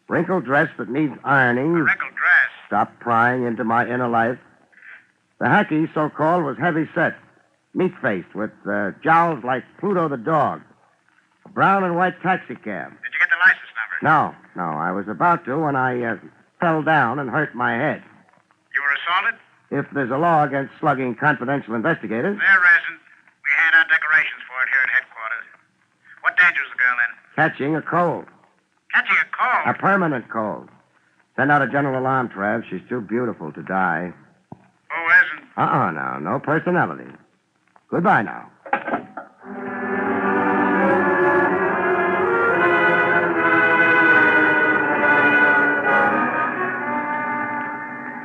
wrinkled dress that needs ironing. A wrinkled dress? Stop prying into my inner life. The hacky, so-called, was heavy-set, meat-faced, with jowls like Pluto the dog. A brown and white taxi cab. Did you get the license number? No, I was about to when I fell down and hurt my head. You were assaulted? If there's a law against slugging confidential investigators. There isn't. We hand out decorations for it here at headquarters. What danger is the girl in? Catching a cold. Catching a cold? A permanent cold. Send out a general alarm, Trav. She's too beautiful to die. Who isn't? No personality. Goodbye now.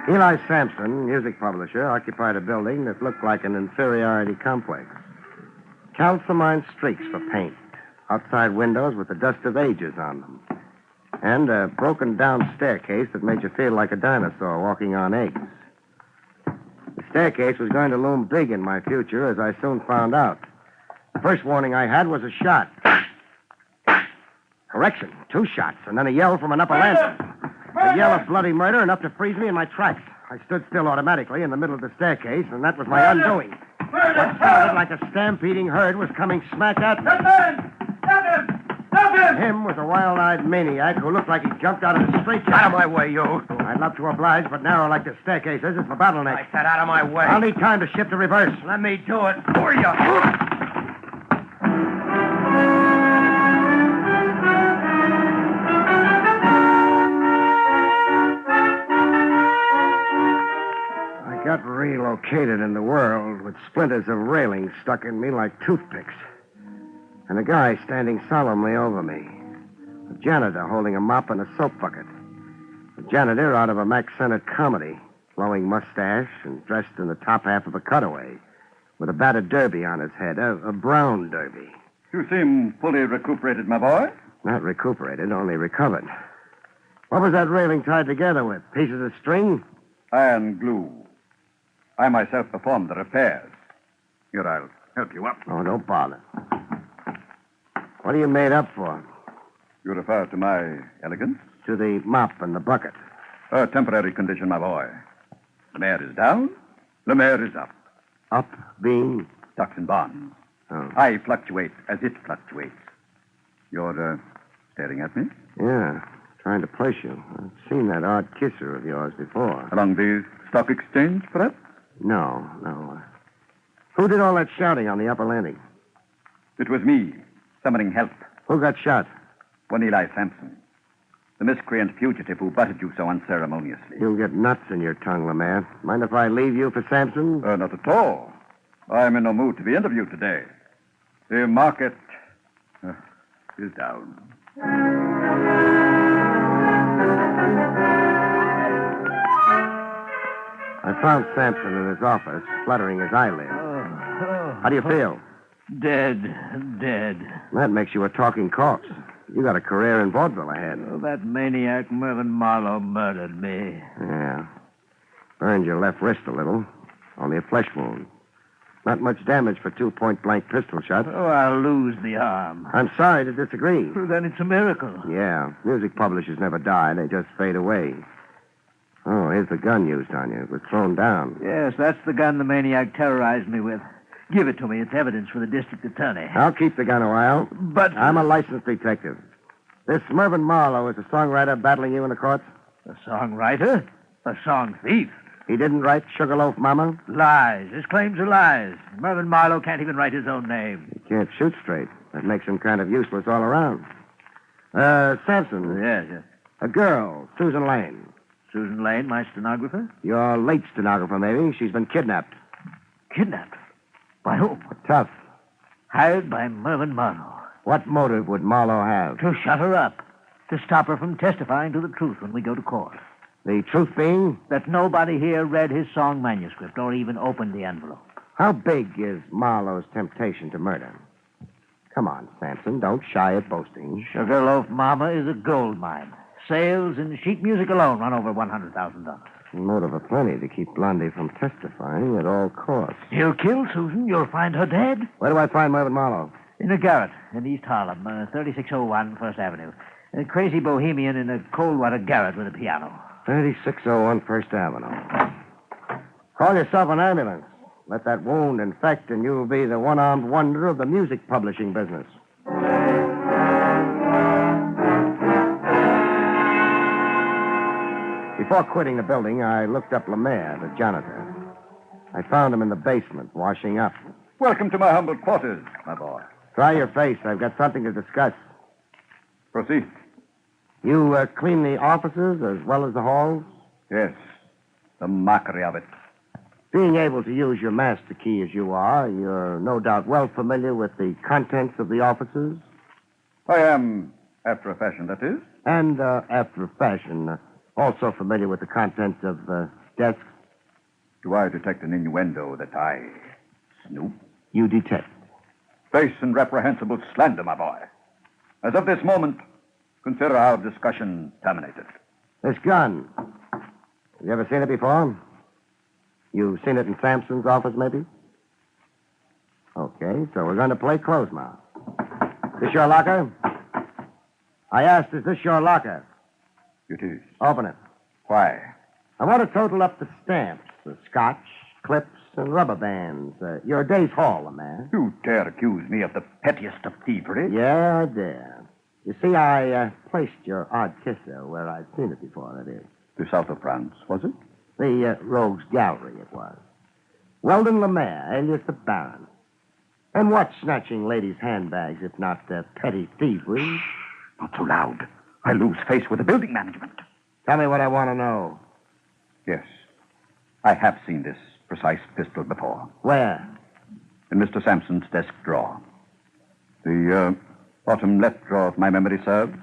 Eli Sampson, music publisher, occupied a building that looked like an inferiority complex. Calcimine streaks for paint, outside windows with the dust of ages on them, and a broken-down staircase that made you feel like a dinosaur walking on eggs. The staircase was going to loom big in my future, as I soon found out. The first warning I had was a shot. Correction, 2 shots, and then a yell from an upper landing. A yell of bloody murder enough to freeze me in my tracks. I stood still automatically in the middle of the staircase, and that was my undoing. What sounded like a stampeding herd was coming smack at me. Stop him! Him was a wild-eyed maniac who looked like he jumped out of a straitjacket. Out of my way, you. I'd love to oblige, but narrow like the staircase is, it's for bottleneck. I said out of my way. I'll need time to shift to reverse. Let me do it for you. Got relocated in the world with splinters of railing stuck in me like toothpicks. And a guy standing solemnly over me. A janitor holding a mop and a soap bucket. A janitor out of a Mack Sennett comedy, flowing mustache and dressed in the top half of a cutaway, with a battered derby on his head, a brown derby. You seem fully recuperated, my boy. Not recuperated, only recovered. What was that railing tied together with? Pieces of string? Iron glue. I myself performed the repairs. Here, I'll help you up. Oh, don't bother. What are you made up for? You refer to my elegance? To the mop and the bucket. A temporary condition, my boy. The mare is down, the mare is up. Up being? Stocks and bonds. Oh. I fluctuate as it fluctuates. You're staring at me? Yeah, trying to place you. I've seen that odd kisser of yours before. Along the stock exchange, perhaps? No. Who did all that shouting on the upper landing? It was me, summoning help. Who got shot? One Eli Sampson. The miscreant fugitive who butted you so unceremoniously. You'll get nuts in your tongue, Lemaire. Mind if I leave you for Sampson? Not at all. I'm in no mood to be interviewed today. The market is down. I found Sampson in his office, fluttering his eyelids. How do you feel? Dead. That makes you a talking corpse. You got a career in vaudeville ahead. Oh, that maniac Mervyn Marlowe murdered me. Yeah. Burned your left wrist a little. Only a flesh wound. Not much damage for 2 point-blank pistol shots. Oh, I'll lose the arm. I'm sorry to disagree. Well, then it's a miracle. Yeah. Music publishers never die. They just fade away. Oh, here's the gun used on you. It was thrown down. Yes, that's the gun the maniac terrorized me with. Give it to me. It's evidence for the district attorney. I'll keep the gun a while. But I'm a licensed detective. This Mervyn Marlowe is a songwriter battling you in the courts? A songwriter? A song thief. He didn't write Sugarloaf Mama? Lies. His claims are lies. Mervyn Marlowe can't even write his own name. He can't shoot straight. That makes him kind of useless all around. Sampson. Yes. A girl, Susan Lane. Susan Lane, my stenographer? Your late stenographer, maybe. She's been kidnapped. Kidnapped? By whom? Tough. Hired by Mervyn Marlowe. What motive would Marlowe have? To shut her up. To stop her from testifying to the truth when we go to court. The truth being? That nobody here read his song manuscript or even opened the envelope. How big is Marlowe's temptation to murder? Come on, Sampson, don't shy at boasting. Sugarloaf Mama is a gold mine. Sales in sheet music alone run over $100,000. Motive aplenty to keep Blondie from testifying at all costs. You'll kill Susan, you'll find her dead. Where do I find Mervyn Marlowe? In a garret in East Harlem, 3601 First Avenue. A crazy bohemian in a cold-water garret with a piano. 3601 First Avenue. Call yourself an ambulance. Let that wound infect, and you'll be the one-armed wonder of the music publishing business. Before quitting the building, I looked up Lemaire, the janitor. I found him in the basement, washing up. Welcome to my humble quarters, my boy. Dry your face. I've got something to discuss. Proceed. You clean the offices as well as the halls? Yes. The mockery of it. Being able to use your master key as you are, you're no doubt well familiar with the contents of the offices? I am, after a fashion, that is. And after a fashion, also familiar with the contents of desks? Do I detect an innuendo that I snoop? You detect. Base and reprehensible slander, my boy. As of this moment, consider our discussion terminated. This gun. Have you ever seen it before? You've seen it in Sampson's office, maybe? Okay, so we're going to play close mouth. This your locker? I asked, is this your locker? It is. Open it. Why? I want to total up the stamps, the scotch, clips, and rubber bands. Your day's haul, man. You dare accuse me of the pettiest of thievery? Yeah, I dare. You see, I placed your odd kisser where I'd seen it before, that is. The south of France, was it? The Rogues Gallery, it was. Weldon Lemaire, alias the Baron. And what snatching ladies' handbags, if not petty thievery? Not so loud. I lose face with the building management. Tell me what I want to know. Yes. I have seen this precise pistol before. Where? In Mr. Sampson's desk drawer. The bottom left drawer, if my memory serves.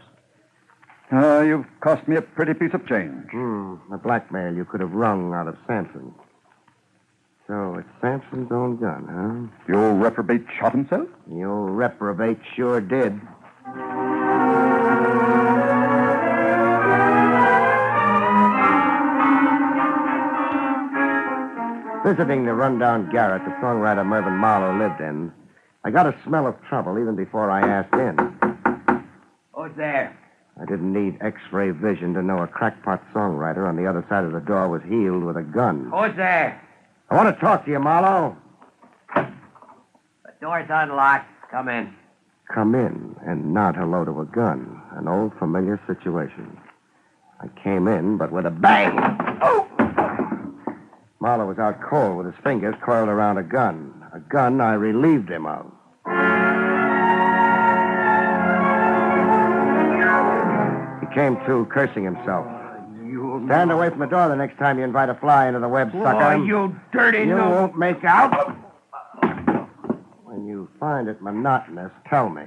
You've cost me a pretty piece of change. The blackmail you could have wrung out of Sampson. So it's Sampson's own gun, huh? The old reprobate shot himself? The old reprobate sure did. Visiting the rundown garret the songwriter Mervyn Marlowe lived in, I got a smell of trouble even before I asked in. Who's there? I didn't need X-ray vision to know a crackpot songwriter on the other side of the door was healed with a gun. Who's there? I want to talk to you, Marlowe. The door's unlocked. Come in. Come in and nod hello to a gun. An old familiar situation. I came in, but with a bang. Oh! Marlowe was out cold with his fingers coiled around a gun. A gun I relieved him of. He came to, cursing himself. Stand away from the door the next time you invite a fly into the web, sucker. Oh, you dirty You won't make out. When you find it monotonous, tell me.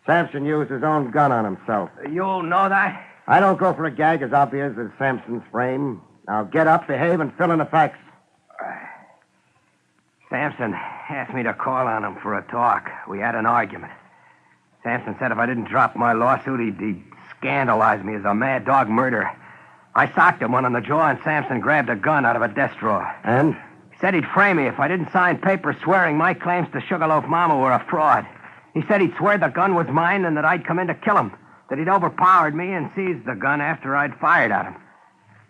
Sampson used his own gun on himself. You know that? I don't go for a gag as obvious as Sampson's frame. Now get up, behave, and fill in the facts. Sampson asked me to call on him for a talk. We had an argument. Sampson said if I didn't drop my lawsuit, he'd scandalize me as a mad dog murderer. I socked him one on the jaw, and Sampson grabbed a gun out of a desk drawer. And? He said he'd frame me if I didn't sign papers swearing my claims to Sugarloaf Mama were a fraud. He said he'd swear the gun was mine and that I'd come in to kill him, that he'd overpowered me and seized the gun after I'd fired at him.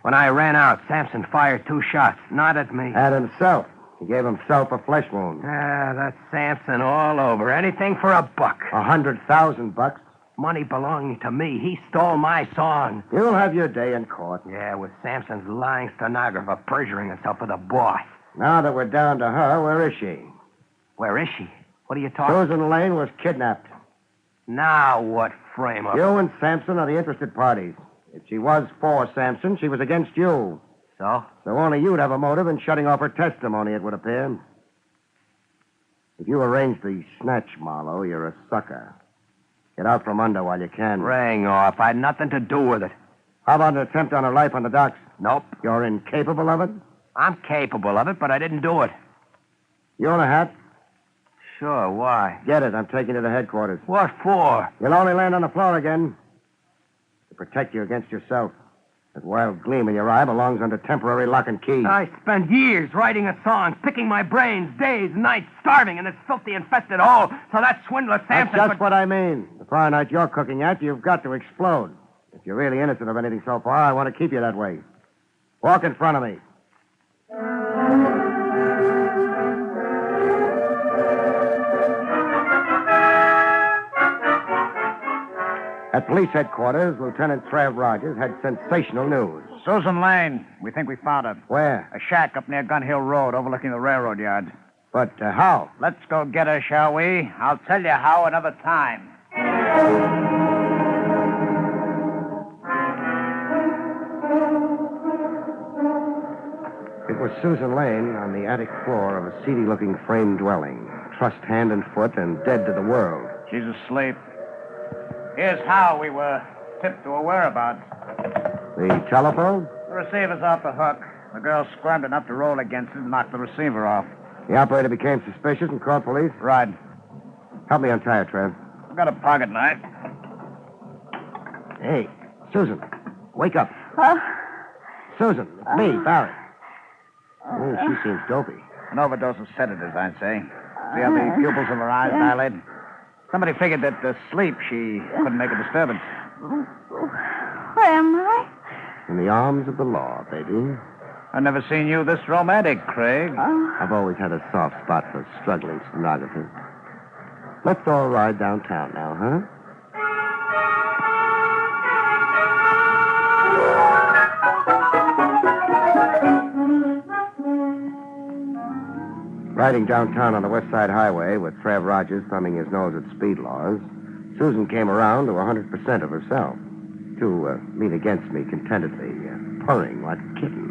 When I ran out, Sampson fired 2 shots, not at me. At himself. He gave himself a flesh wound. That's Sampson all over. Anything for a buck. $100,000. Money belonging to me. He stole my song. You'll have your day in court. Yeah, with Sampson's lying stenographer perjuring herself with a boss. Now that we're down to her, where is she? Where is she? What are you talking? Susan Lane was kidnapped. Now what frame up? You and Sampson are the interested parties. If she was for Sampson, she was against you. So? So only you'd have a motive in shutting off her testimony, it would appear. If you arranged the snatch, Marlowe, you're a sucker. Get out from under while you can. Rang off. I had nothing to do with it. How about an attempt on her life on the docks? Nope. You're incapable of it? I'm capable of it, but I didn't do it. You own a hat? Sure, why? Get it. I'm taking you to headquarters. What for? You'll only land on the floor again. To protect you against yourself. That wild gleam in your eye belongs under temporary lock and key. I spent years writing a song, picking my brains, days, nights, starving in this filthy, infested hole. So that swindler Samson... That's just what I mean. The fire night you're cooking at, you've got to explode. If you're really innocent of anything so far, I want to keep you that way. Walk in front of me. At police headquarters, Lieutenant Trav Rogers had sensational news. Susan Lane. We think we found her. Where? A shack up near Gun Hill Road, overlooking the railroad yard. But how? Let's go get her, shall we? I'll tell you how another time. It was Susan Lane on the attic floor of a seedy-looking frame dwelling, trussed hand and foot and dead to the world. She's asleep. Here's how we were tipped to her whereabouts. The telephone? The receiver's off the hook. The girl squirmed enough to roll against it and knock the receiver off. The operator became suspicious and called police? Right. Help me untie her, Trev. I've got a pocket knife. Hey, Susan, wake up. Huh? Susan, it's me, Barrie. Oh, she seems dopey. An overdose of sedatives, I'd say. See how the pupils of her eyes dilate? Somebody figured that sleep, she couldn't make a disturbance. Where am I? In the arms of the law, baby. I've never seen you this romantic, Craig. I've always had a soft spot for struggling stenographers. Let's all ride downtown now, huh? Riding downtown on the West Side Highway with Trav Rogers thumbing his nose at speed laws, Susan came around to 100% of herself to lean against me contentedly, purring like a kitten.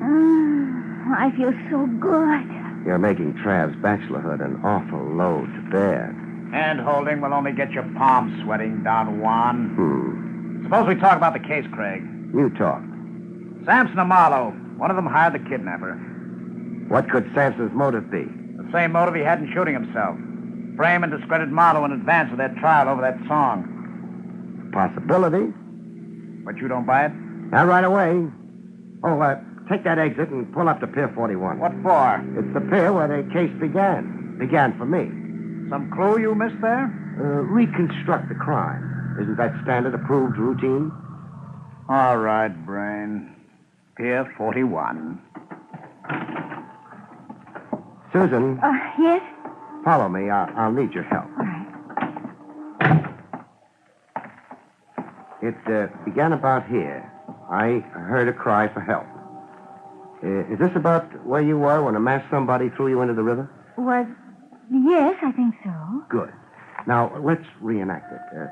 I feel so good. You're making Trav's bachelorhood an awful load to bear. Hand holding will only get your palms sweating, Don Juan. Suppose we talk about the case, Craig. You talk. Samson and Marlowe. One of them hired the kidnapper. What could Samson's motive be? The same motive he had in shooting himself. Frame and discredit Marlowe in advance of their trial over that song. Possibility. But you don't buy it? Not right away. Oh, take that exit and pull up to Pier 41. What for? It's the pier where the case began. Began for me. Some clue you missed there? Reconstruct the crime. Isn't that standard approved routine? All right, Brain. Pier 41. Susan. Yes? Follow me. I'll need your help. All right. It began about here. I heard a cry for help. Is this about where you were when a masked somebody threw you into the river? Yes, I think so. Good. Now, let's reenact it.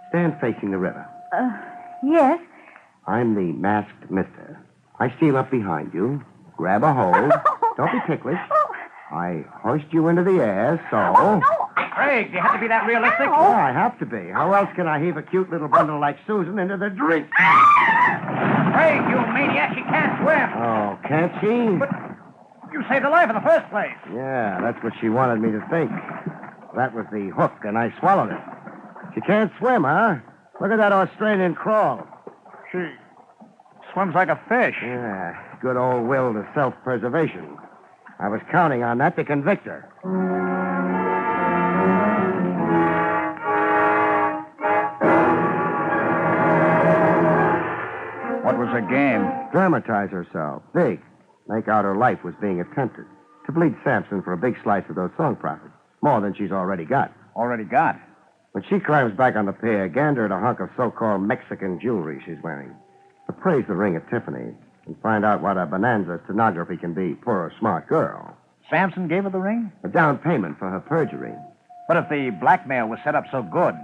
Stand facing the river. Yes. I'm the masked mister. I steal up behind you, grab a hold. Don't be ticklish. I hoist you into the air, so... Craig, do you have to be that realistic? Oh, I have to be. How else can I heave a cute little bundle like Susan into the drink? Craig, you maniac, she can't swim. Oh, can't she? But you saved her life in the first place. Yeah, that's what she wanted me to think. That was the hook, and I swallowed it. She can't swim, huh? Look at that Australian crawl. She swims like a fish. Yeah, good old will to self-preservation. I was counting on that to convict her. What was her game? Dramatize herself. Big. Make out her life was being attempted. To bleed Samson for a big slice of those song profits. More than she's already got. Already got? When she climbs back on the pier, gander at a hunk of so-called Mexican jewelry she's wearing. Appraise the ring at Tiffany's and find out what a bonanza stenography can be for a smart girl. Samson gave her the ring? A down payment for her perjury. But if the blackmail was set up so good,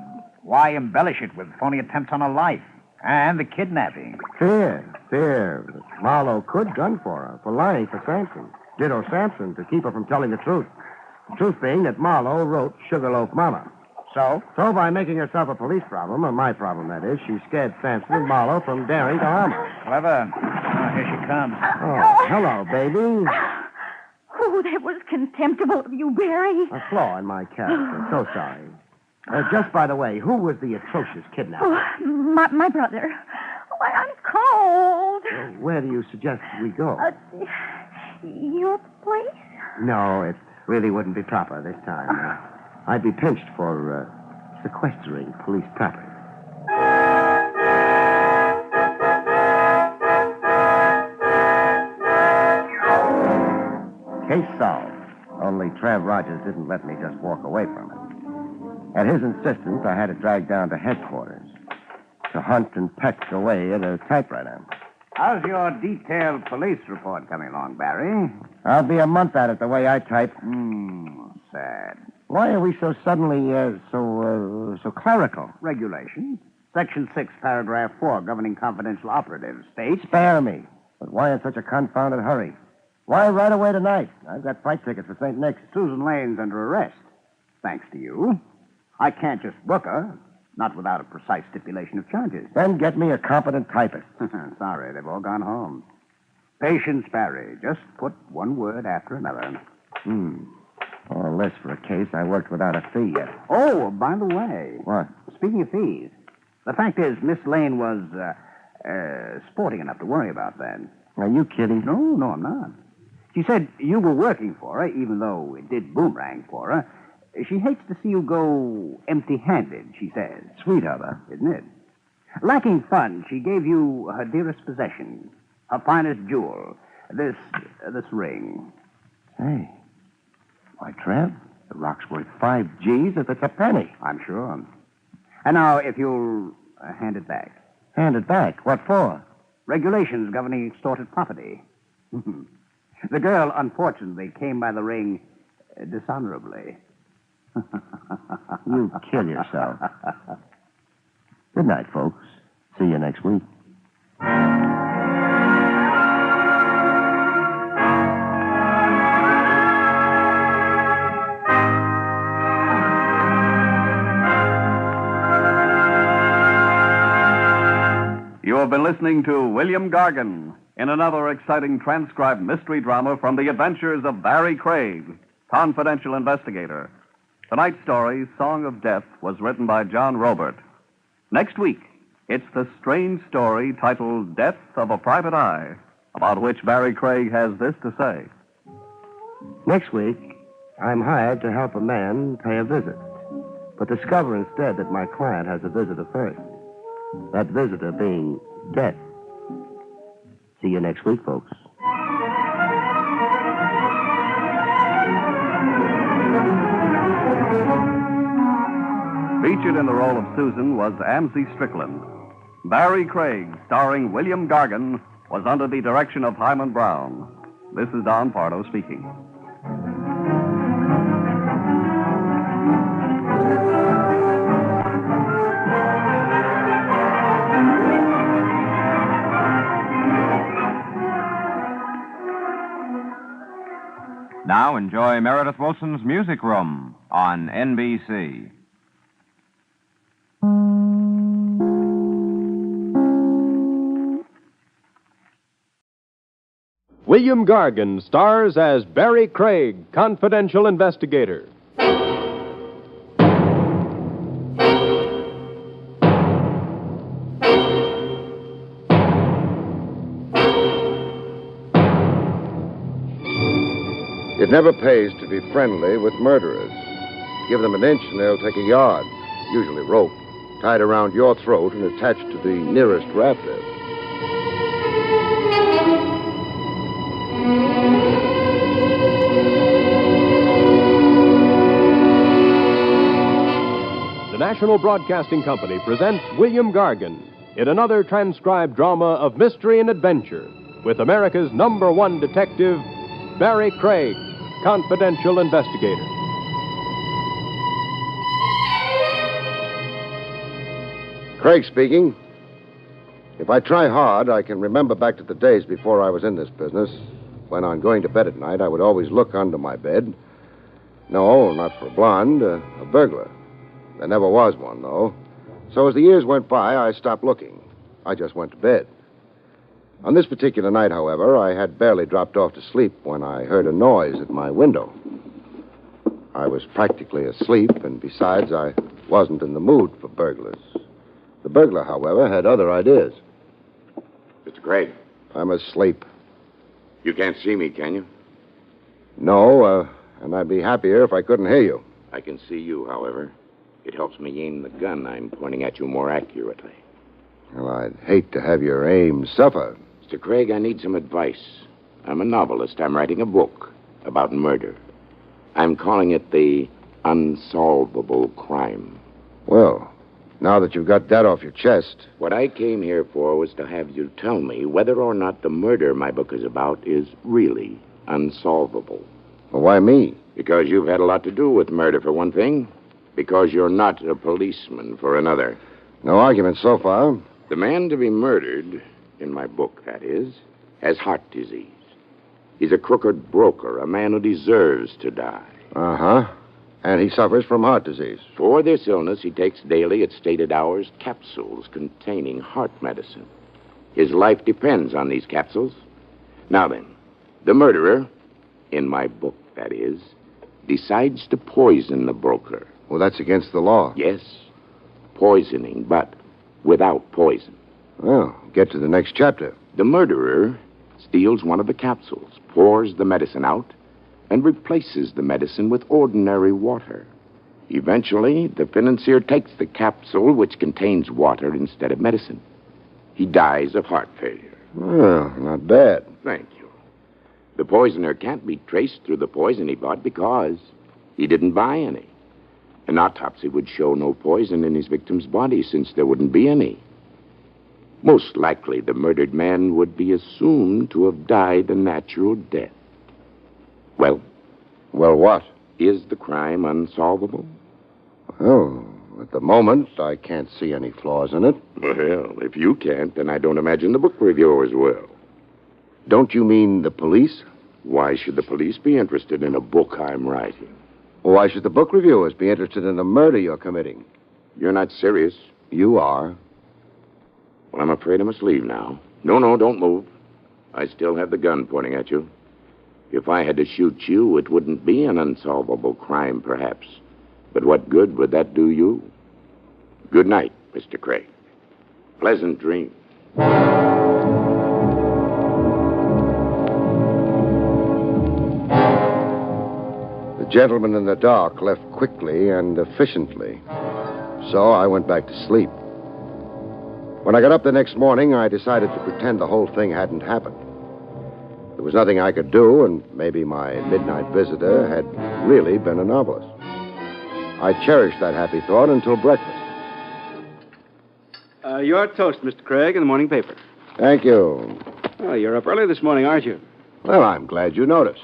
why embellish it with phony attempts on her life? And the kidnapping. Fear. That Marlowe could gun for her, for lying for Samson. Ditto Samson to keep her from telling the truth. The truth being that Marlowe wrote Sugarloaf Mama. So? So, by making herself a police problem, or my problem, that is, she scared Sampson and Marlowe from daring to harm her. Clever. Oh, here she comes. Oh, hello, baby. Oh, that was contemptible of you, Barry. A flaw in my character. So sorry. Just by the way, who was the atrocious kidnapper? Oh, my brother. Oh, I'm cold. Where do you suggest we go? Your place? No, it really wouldn't be proper this time. I'd be pinched for sequestering police property. Case solved. Only Trav Rogers didn't let me just walk away from it. At his insistence, I had it dragged down to headquarters to hunt and peck away at a typewriter. How's your detailed police report coming along, Barry? I'll be a month at it the way I type. Sad. Why are we so suddenly so clerical? Regulations. Section 6, paragraph 4, governing confidential operatives, states... Spare me. But why in such a confounded hurry? Why right away tonight? I've got flight tickets for St. Nick's. Susan Lane's under arrest. Thanks to you. I can't just book her, not without a precise stipulation of charges. Then get me a competent typist. Sorry, they've all gone home. Patience, Barry. Just put one word after another. All this for a case I worked without a fee yet. Oh, by the way. What? Speaking of fees, the fact is Miss Lane was sporting enough to worry about that. Are you kidding? No, I'm not. She said you were working for her, even though it did boomerang for her. She hates to see you go empty-handed, she says. Sweet of her. Isn't it? Lacking funds, she gave you her dearest possession, her finest jewel, this ring. Hey. Why, Trev, the rock's worth 5 G's if it's a penny. I'm sure. And now, if you'll hand it back. Hand it back? What for? Regulations governing extorted property. The girl, unfortunately, came by the ring dishonorably. You kill yourself. Good night, folks. See you next week. You have been listening to William Gargan in another exciting transcribed mystery drama from the adventures of Barrie Craig, confidential investigator. Tonight's story, Song of Death, was written by John Robert. Next week, it's the strange story titled Death of a Private Eye, about which Barrie Craig has this to say. Next week, I'm hired to help a man pay a visit, but discover instead that my client has a visitor first. That visitor being death. See you next week, folks. Featured in the role of Susan was Amzie Strickland. Barrie Craig, starring William Gargan, was under the direction of Hyman Brown. This is Don Pardo speaking. Now enjoy Meredith Wilson's Music Room on NBC. William Gargan stars as Barrie Craig, confidential investigator. It never pays to be friendly with murderers. Give them an inch and they'll take a yard, usually rope, tied around your throat and attached to the nearest rafter. The National Broadcasting Company presents William Gargan in another transcribed drama of mystery and adventure with America's #1 detective, Barrie Craig, confidential investigator. Craig speaking. If I try hard, I can remember back to the days before I was in this business, when on going to bed at night, I would always look under my bed. No, not for a blonde, a burglar. There never was one, though. So as the years went by, I stopped looking. I just went to bed. On this particular night, however, I had barely dropped off to sleep when I heard a noise at my window. I was practically asleep, and besides, I wasn't in the mood for burglars. The burglar, however, had other ideas. Mr. Craig. I'm asleep. You can't see me, can you? No, and I'd be happier if I couldn't hear you. I can see you, however. It helps me aim the gun I'm pointing at you more accurately. Well, I'd hate to have your aim suffer. Mr. Craig, I need some advice. I'm a novelist. I'm writing a book about murder. I'm calling it The Unsolvable Crime. Well, now that you've got that off your chest... What I came here for was to have you tell me whether or not the murder my book is about is really unsolvable. Well, why me? Because you've had a lot to do with murder, for one thing. Because you're not a policeman, for another. No argument so far. The man to be murdered, in my book, that is, has heart disease. He's a crooked broker, a man who deserves to die. Uh-huh. And he suffers from heart disease. For this illness, he takes daily, at stated hours, capsules containing heart medicine. His life depends on these capsules. Now then, the murderer, in my book, that is, decides to poison the broker. Well, that's against the law. Yes, poisoning, but without poison. Well, get to the next chapter. The murderer steals one of the capsules, pours the medicine out, and replaces the medicine with ordinary water. Eventually, the financier takes the capsule, which contains water instead of medicine. He dies of heart failure. Well, not bad. Thank you. The poisoner can't be traced through the poison he bought because he didn't buy any. An autopsy would show no poison in his victim's body since there wouldn't be any. Most likely, the murdered man would be assumed to have died a natural death. Well? Well, what? Is the crime unsolvable? Oh, at the moment, I can't see any flaws in it. Well, if you can't, then I don't imagine the book reviewers will. Don't you mean the police? Why should the police be interested in a book I'm writing? Well, why should the book reviewers be interested in the murder you're committing? You're not serious. You are. Well, I'm afraid I must leave now. No, don't move. I still have the gun pointing at you. If I had to shoot you, it wouldn't be an unsolvable crime, perhaps. But what good would that do you? Good night, Mr. Craig. Pleasant dreams. The gentleman in the dark left quickly and efficiently. So I went back to sleep. When I got up the next morning, I decided to pretend the whole thing hadn't happened. There was nothing I could do, and maybe my midnight visitor had really been a novelist. I cherished that happy thought until breakfast. Your toast, Mr. Craig, in the morning paper. Thank you. Oh, you're up early this morning, aren't you? Well, I'm glad you noticed.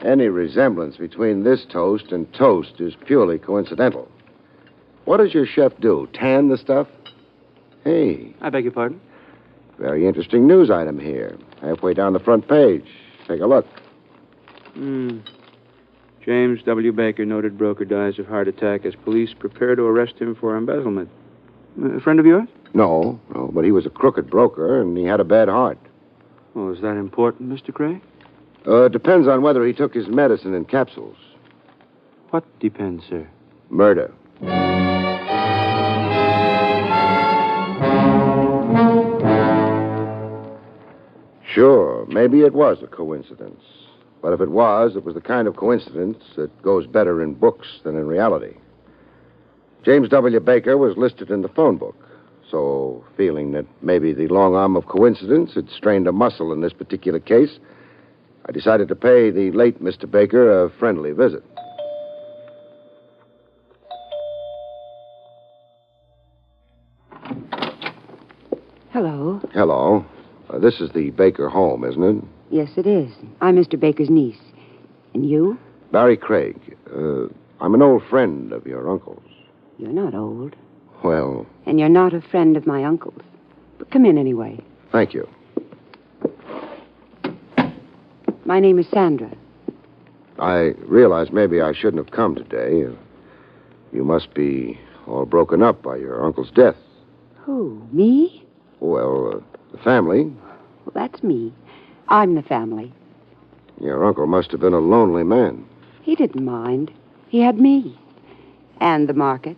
Any resemblance between this toast and toast is purely coincidental. What does your chef do? Tan the stuff? Hey. I beg your pardon? Very interesting news item here. Halfway down the front page. Take a look. James W. Baker, noted broker, dies of heart attack as police prepare to arrest him for embezzlement. A friend of yours? No, but he was a crooked broker, and he had a bad heart. Oh, is that important, Mr. Craig? Depends on whether he took his medicine in capsules. What depends, sir? Murder. Sure, maybe it was a coincidence. But if it was the kind of coincidence that goes better in books than in reality. James W. Baker was listed in the phone book. So, feeling that maybe the long arm of coincidence had strained a muscle in this particular case, I decided to pay the late Mr. Baker a friendly visit. Hello. Hello. This is the Baker home, isn't it? Yes, it is. I'm Mr. Baker's niece. And you? Barrie Craig. I'm an old friend of your uncle's. You're not old. Well... And you're not a friend of my uncle's. But come in anyway. Thank you. My name is Sandra. I realize maybe I shouldn't have come today. You must be all broken up by your uncle's death. Who, me? Well, the family. Well, that's me. I'm the family. Your uncle must have been a lonely man. He didn't mind. He had me. And the market.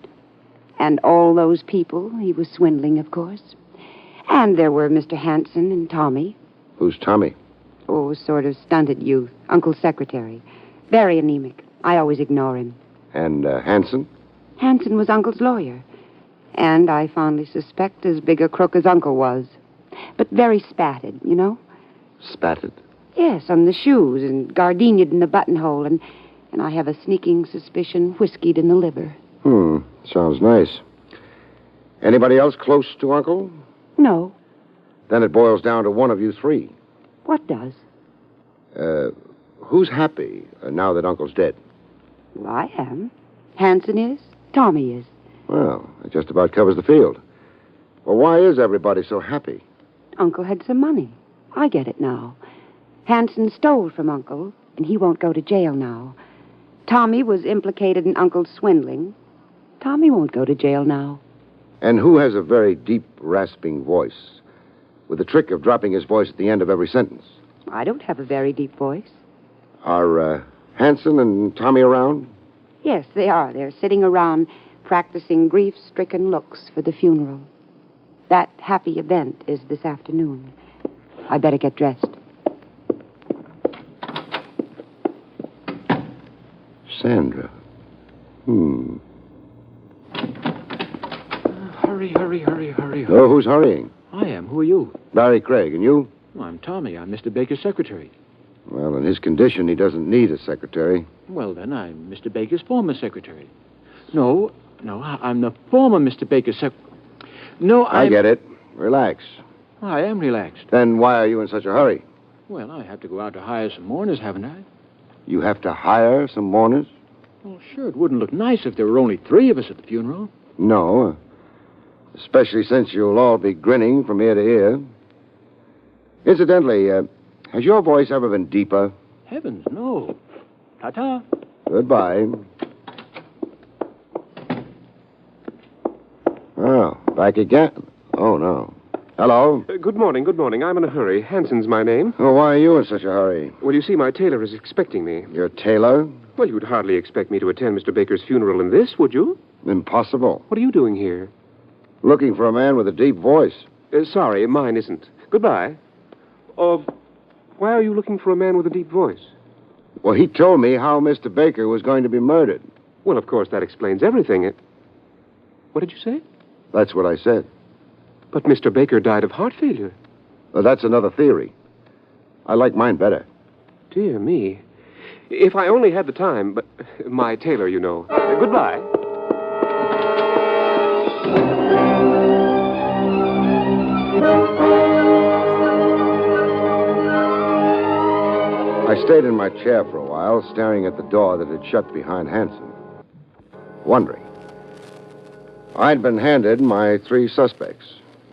And all those people he was swindling, of course. And there were Mr. Hanson and Tommy. Who's Tommy? Oh, sort of stunted youth. Uncle's secretary. Very anemic. I always ignore him. And Hanson? Hanson was Uncle's lawyer. And I fondly suspect as big a crook as Uncle was. But very spatted, you know? Spatted? Yes, on the shoes and gardenia'd in the buttonhole. And I have a sneaking suspicion whiskeyed in the liver. Sounds nice. Anybody else close to Uncle? No. Then it boils down to one of you three. What does? Who's happy now that Uncle's dead? Well, I am. Hanson is. Tommy is. Well, it just about covers the field. Well, why is everybody so happy? Uncle had some money. I get it now. Hanson stole from Uncle, and he won't go to jail now. Tommy was implicated in Uncle's swindling. Tommy won't go to jail now. And who has a very deep, rasping voice, with the trick of dropping his voice at the end of every sentence? I don't have a very deep voice. Are Hanson and Tommy around? Yes, they are. They're sitting around practicing grief-stricken looks for the funeral. That happy event is this afternoon. I better get dressed. Sandra. Hurry. Oh, who's hurrying? I am. Who are you? Barrie Craig, and you? Well, I'm Tommy. I'm Mr. Baker's secretary. Well, in his condition, he doesn't need a secretary. Well, then, I'm Mr. Baker's former secretary. No, I'm the former Mr. Baker's secretary. No, I get it. Relax. I am relaxed. Then why are you in such a hurry? Well, I have to go out to hire some mourners, haven't I? You have to hire some mourners? Well, sure, it wouldn't look nice if there were only 3 of us at the funeral. No. Especially since you'll all be grinning from ear to ear. Incidentally, has your voice ever been deeper? Heavens, no. Ta-ta. Goodbye. Oh, back again. Oh, no. Hello? Good morning. I'm in a hurry. Hanson's my name. Oh, why are you in such a hurry? Well, you see, my tailor is expecting me. Your tailor? Well, you'd hardly expect me to attend Mr. Baker's funeral in this, would you? Impossible. What are you doing here? Looking for a man with a deep voice. Sorry, mine isn't. Goodbye. Why are you looking for a man with a deep voice? Well, he told me how Mr. Baker was going to be murdered. Well, of course, that explains everything. What did you say? That's what I said. But Mr. Baker died of heart failure. Well, that's another theory. I like mine better. Dear me. If I only had the time, but my tailor, you know. Goodbye. I stayed in my chair for a while, staring at the door that had shut behind Hanson, wondering. I'd been handed my 3 suspects.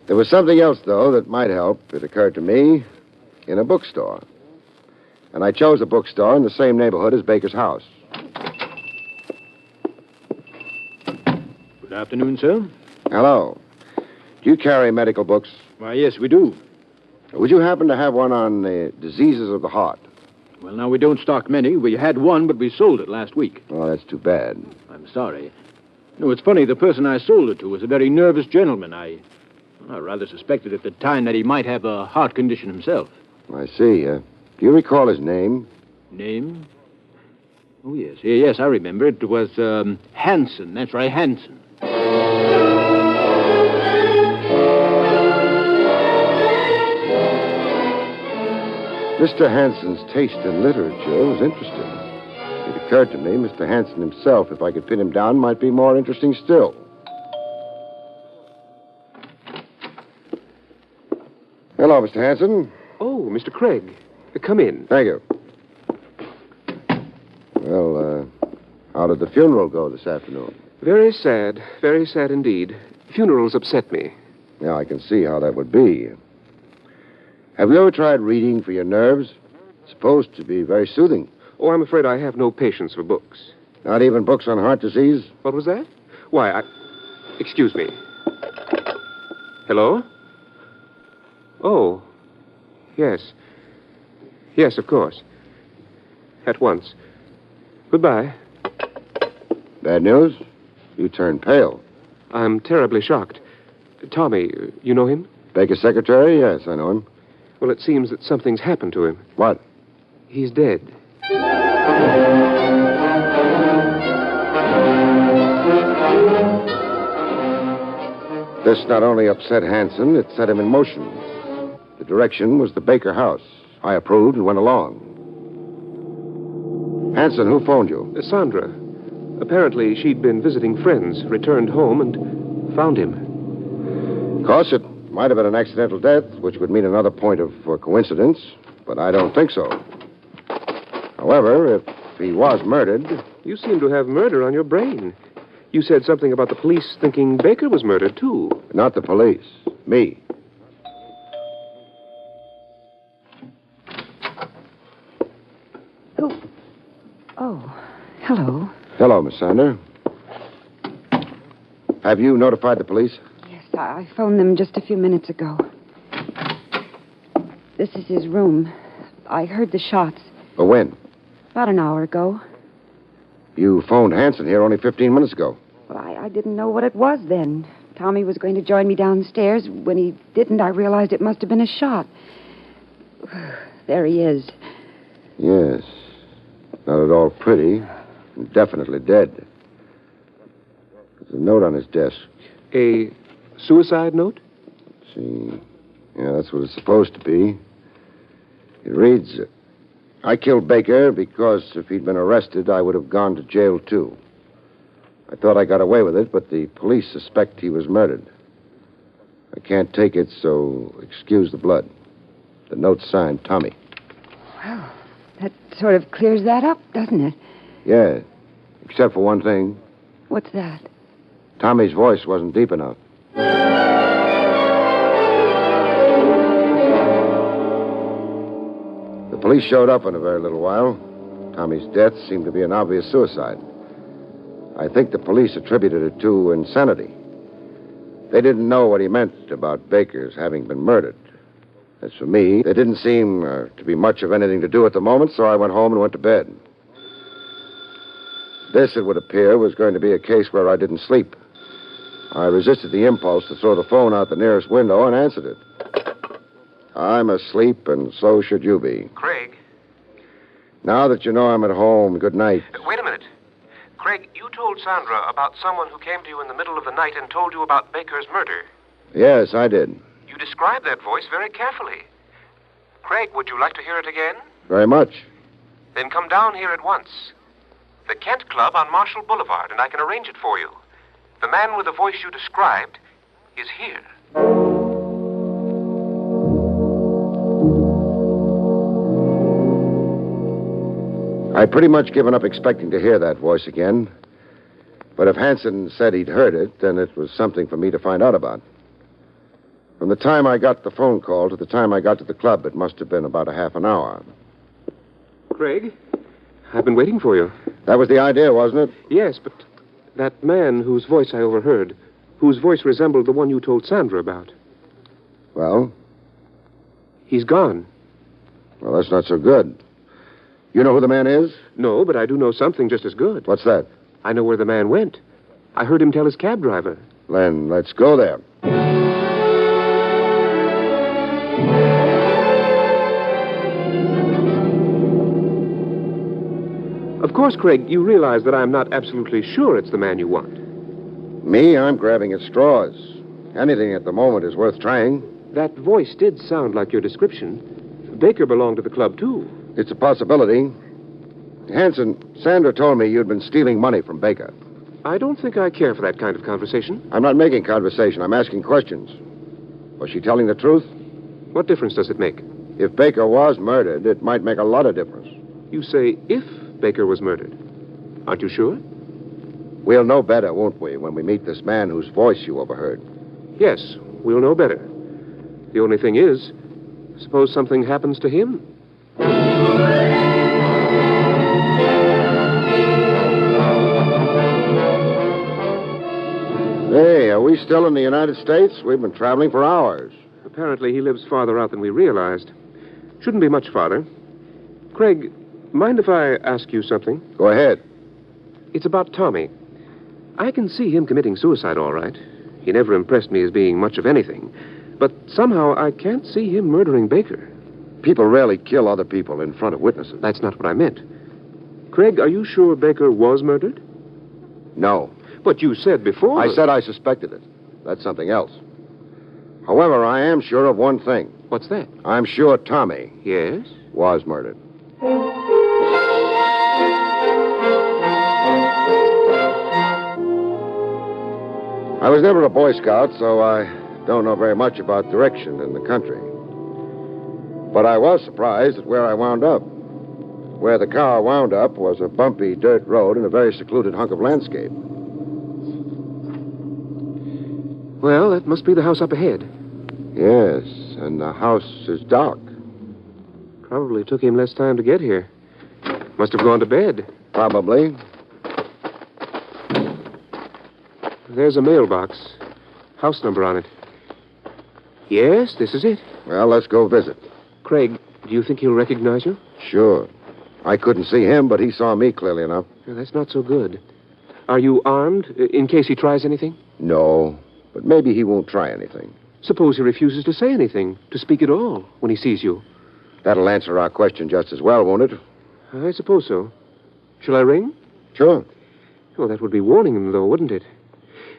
There was something else, though, that might help, it occurred to me, in a bookstore. And I chose a bookstore in the same neighborhood as Baker's house. Good afternoon, sir. Hello. Do you carry medical books? Why, yes, we do. Would you happen to have one on the diseases of the heart? Well, now, we don't stock many. We had one, but we sold it last week. Oh, that's too bad. I'm sorry. No, it's funny. The person I sold it to was a very nervous gentleman. I rather suspected at the time that he might have a heart condition himself. I see. Do you recall his name? Name? Oh, yes. Yes, I remember. It was Hanson. That's right, Hanson. Mr. Hanson's taste in literature was interesting. It occurred to me Mr. Hanson himself, if I could pin him down, might be more interesting still. Hello, Mr. Hanson. Oh, Mr. Craig. Come in. Thank you. Well, how did the funeral go this afternoon? Very sad indeed. Funerals upset me. Yeah, I can see how that would be. Have you ever tried reading for your nerves? It's supposed to be very soothing. Oh, I'm afraid I have no patience for books. Not even books on heart disease? What was that? Why, Excuse me. Hello? Oh, yes. Yes, of course. At once. Goodbye. Bad news? You turned pale. I'm terribly shocked. Tommy, you know him? Baker's secretary? Yes, I know him. Well, it seems that something's happened to him. What? He's dead. This not only upset Hanson, it set him in motion. The direction was the Baker house. I approved and went along. Hanson, who phoned you? Sandra. Apparently, she'd been visiting friends, returned home, and found him. Of course, it might have been an accidental death, which would mean another point of coincidence, but I don't think so. However, if he was murdered... You seem to have murder on your brain. You said something about the police thinking Baker was murdered, too. Not the police. Me. Oh, hello. Hello, Miss Sander. Have you notified the police? Yes, I phoned them just a few minutes ago. This is his room. I heard the shots. When? About an hour ago. You phoned Hanson here only 15 minutes ago. Well, I didn't know what it was then. Tommy was going to join me downstairs. When he didn't, I realized it must have been a shot. There he is. Yes. Not at all pretty. And definitely dead. There's a note on his desk. A suicide note? Let's see. Yeah, that's what it's supposed to be. It reads, I killed Baker because if he'd been arrested, I would have gone to jail, too. I thought I got away with it, but the police suspect he was murdered. I can't take it, so excuse the blood. The note's signed Tommy. Well, that sort of clears that up, doesn't it? Yeah, except for one thing. What's that? Tommy's voice wasn't deep enough. The police showed up in a very little while. Tommy's death seemed to be an obvious suicide. I think the police attributed it to insanity. They didn't know what he meant about Baker's having been murdered. As for me, there didn't seem to be much of anything to do at the moment, so I went home and went to bed. This, it would appear, was going to be a case where I didn't sleep. I resisted the impulse to throw the phone out the nearest window and answered it. I'm asleep, and so should you be. Craig? Now that you know I'm at home, good night. Wait a minute. Craig, you told Sandra about someone who came to you in the middle of the night and told you about Baker's murder. Yes, I did. You described that voice very carefully. Craig, would you like to hear it again? Very much. Then come down here at once. The Kent Club on Marshall Boulevard, and I can arrange it for you. The man with the voice you described is here. I'd pretty much given up expecting to hear that voice again. But if Hanson said he'd heard it, then it was something for me to find out about. From the time I got the phone call to the time I got to the club, it must have been about a half an hour. Craig, I've been waiting for you. That was the idea, wasn't it? Yes, but that man whose voice I overheard, whose voice resembled the one you told Sandra about. Well? He's gone. Well, that's not so good. You know who the man is? No, but I do know something just as good. What's that? I know where the man went. I heard him tell his cab driver. Then let's go there. Of course, Craig, you realize that I'm not absolutely sure it's the man you want. Me, I'm grabbing at straws. Anything at the moment is worth trying. That voice did sound like your description. Baker belonged to the club, too. It's a possibility. Hanson, Sandra told me you'd been stealing money from Baker. I don't think I care for that kind of conversation. I'm not making conversation. I'm asking questions. Was she telling the truth? What difference does it make? If Baker was murdered, it might make a lot of difference. You say if Baker was murdered. Aren't you sure? We'll know better, won't we, when we meet this man whose voice you overheard? Yes, we'll know better. The only thing is, suppose something happens to him? we still in the United States? We've been traveling for hours. Apparently, he lives farther out than we realized. Shouldn't be much farther. Craig, mind if I ask you something? Go ahead. It's about Tommy. I can see him committing suicide, all right. He never impressed me as being much of anything. But somehow I can't see him murdering Baker. People rarely kill other people in front of witnesses. That's not what I meant. Craig, are you sure Baker was murdered? No. But you said before... I said I suspected it. That's something else. However, I am sure of one thing. What's that? I'm sure Tommy... Yes? ...was murdered. I was never a Boy Scout, so I don't know very much about direction in the country. But I was surprised at where I wound up. Where the car wound up was a bumpy dirt road in a very secluded hunk of landscape. Well, that must be the house up ahead. Yes, and the house is dark. Probably took him less time to get here. Must have gone to bed. Probably. There's a mailbox. House number on it. Yes, this is it. Well, let's go visit. Craig, do you think he'll recognize you? Sure. I couldn't see him, but he saw me clearly enough. Well, that's not so good. Are you armed, in case he tries anything? No, but maybe he won't try anything. Suppose he refuses to say anything, to speak at all, when he sees you. That'll answer our question just as well, won't it? I suppose so. Shall I ring? Sure. Oh, that would be warning him, though, wouldn't it?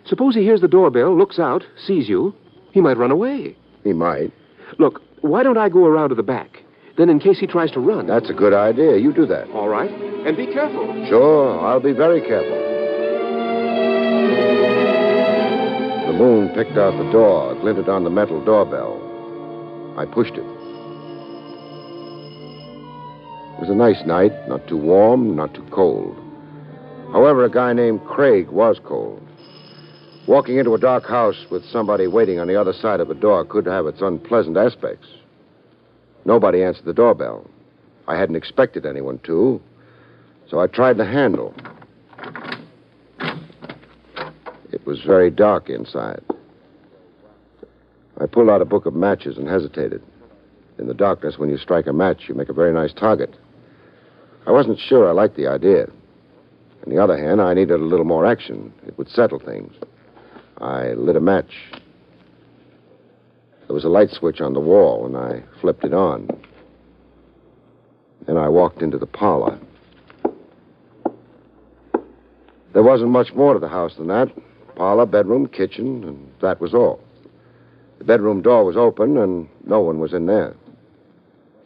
Suppose he hears the doorbell, looks out, sees you. He might run away. He might. Look, why don't I go around to the back? Then in case he tries to run... That's a good idea. You do that. All right. And be careful. Sure, I'll be very careful. The moon picked out the door, glinted on the metal doorbell. I pushed it. It was a nice night, not too warm, not too cold. However, a guy named Craig was cold. Walking into a dark house with somebody waiting on the other side of a door could have its unpleasant aspects. Nobody answered the doorbell. I hadn't expected anyone to, so I tried the handle. It was very dark inside. I pulled out a book of matches and hesitated. In the darkness, when you strike a match, you make a very nice target. I wasn't sure I liked the idea. On the other hand, I needed a little more action. It would settle things. I lit a match. There was a light switch on the wall, and I flipped it on. Then I walked into the parlor. There wasn't much more to the house than that. Parlor, bedroom, kitchen, and that was all. The bedroom door was open, and no one was in there.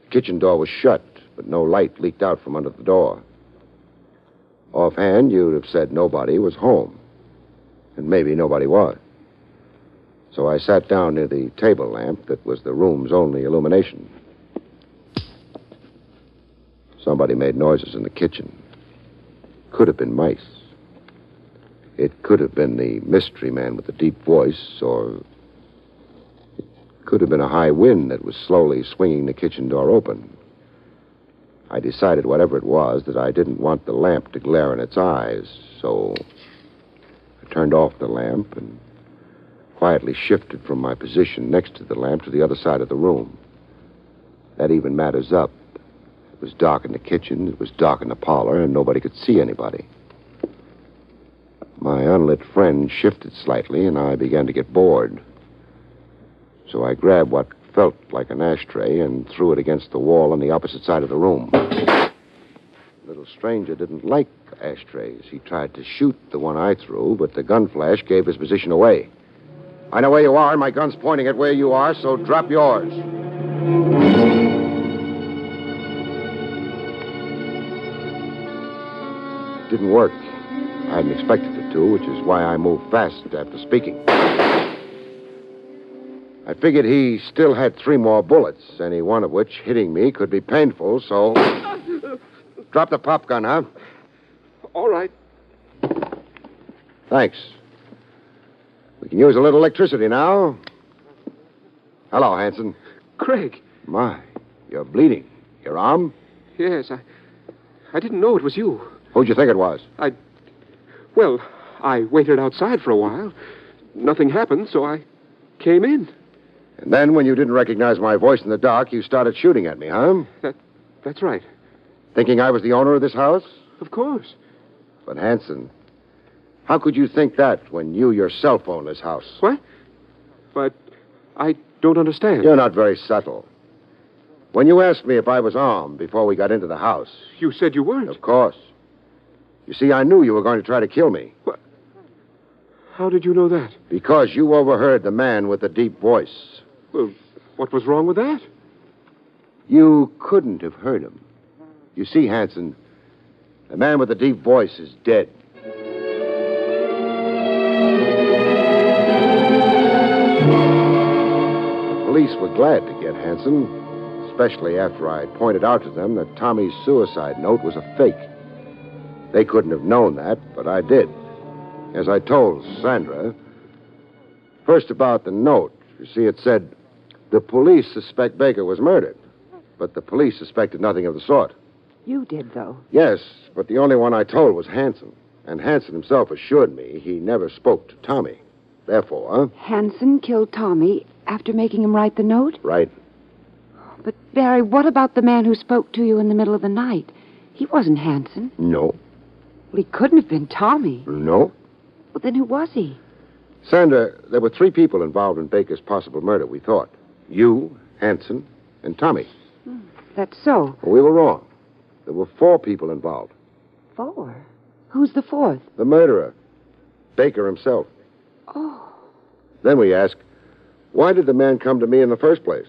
The kitchen door was shut, but no light leaked out from under the door. Offhand, you'd have said nobody was home. And maybe nobody was. So I sat down near the table lamp that was the room's only illumination. Somebody made noises in the kitchen. Could have been mice. It could have been the mystery man with the deep voice, or it could have been a high wind that was slowly swinging the kitchen door open. I decided, whatever it was, that I didn't want the lamp to glare in its eyes, so I turned off the lamp and quietly shifted from my position next to the lamp to the other side of the room. That even matters up. It was dark in the kitchen, it was dark in the parlor, and nobody could see anybody. My unlit friend shifted slightly, and I began to get bored. So I grabbed what felt like an ashtray and threw it against the wall on the opposite side of the room. The little stranger didn't like ashtrays. He tried to shoot the one I threw, but the gun flash gave his position away. I know where you are. My gun's pointing at where you are, so drop yours. It didn't work. I hadn't expected it to, which is why I moved fast after speaking. I figured he still had 3 more bullets, any one of which, hitting me, could be painful, so... Drop the pop gun, huh? All right. Thanks. We can use a little electricity now. Hello, Hanson. Craig. My, you're bleeding. Your arm? Yes, I didn't know it was you. Who'd you think it was? Well, I waited outside for a while. nothing happened, so I came in. And then, when you didn't recognize my voice in the dark, you started shooting at me, huh? That's right. Thinking I was the owner of this house? Of course. But, Hanson, how could you think that when you yourself own this house? What? But I don't understand. You're not very subtle. When you asked me if I was armed before we got into the house... You said you weren't. Of course. You see, I knew you were going to try to kill me. What? How did you know that? Because you overheard the man with the deep voice. Well, what was wrong with that? You couldn't have heard him. You see, Hanson, the man with the deep voice is dead. The police were glad to get Hanson, especially after I pointed out to them that Tommy's suicide note was a fake. They couldn't have known that, but I did. As I told Sandra, first about the note. You see, it said, the police suspect Baker was murdered, but the police suspected nothing of the sort. You did, though. Yes, but the only one I told was Hanson. And Hanson himself assured me he never spoke to Tommy. Therefore... Hanson killed Tommy after making him write the note? Right. But, Barry, what about the man who spoke to you in the middle of the night? He wasn't Hanson. No. Well, he couldn't have been Tommy. No. Well, then who was he? Sandra, there were 3 people involved in Baker's possible murder, we thought. You, Hanson, and Tommy. That's so. Well, we were wrong. There were 4 people involved. 4? Who's the 4th? The murderer. Baker himself. Oh. Then we asked, why did the man come to me in the first place?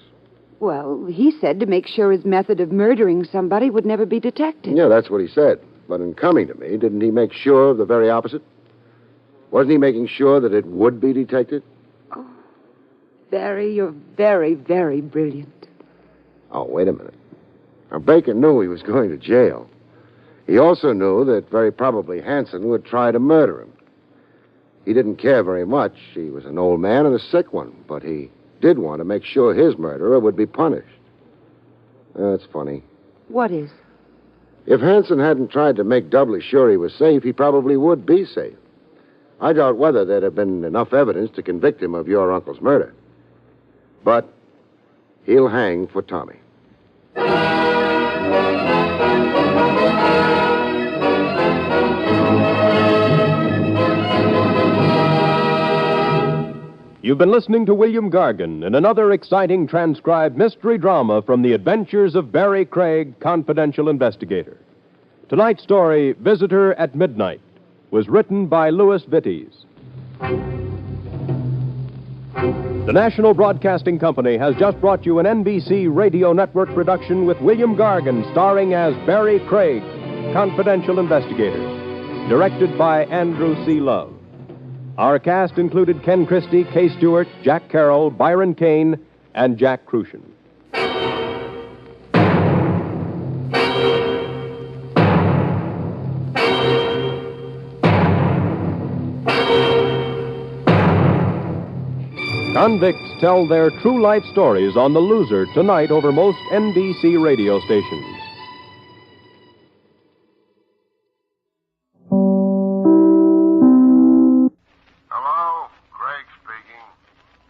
Well, he said to make sure his method of murdering somebody would never be detected. Yeah, that's what he said. But in coming to me, didn't he make sure of the very opposite? Wasn't he making sure that it would be detected? Oh, Barry, you're very, very brilliant. Oh, wait a minute. Now, Baker knew he was going to jail. He also knew that very probably Hanson would try to murder him. He didn't care very much. He was an old man and a sick one, but he did want to make sure his murderer would be punished. That's funny. What is? If Hanson hadn't tried to make doubly sure he was safe, he probably would be safe. I doubt whether there'd have been enough evidence to convict him of your uncle's murder. But he'll hang for Tommy. You've been listening to William Gargan in another exciting transcribed mystery drama from the adventures of Barrie Craig, confidential investigator. Tonight's story, Visitor at Midnight, was written by Louis Vittes. The National Broadcasting Company has just brought you an NBC Radio Network production with William Gargan starring as Barrie Craig, confidential investigator, directed by Andrew C. Love. Our cast included Ken Christie, Kay Stewart, Jack Carroll, Byron Kane, and Jack Crucian. Convicts tell their true life stories on The Loser tonight over most NBC radio stations.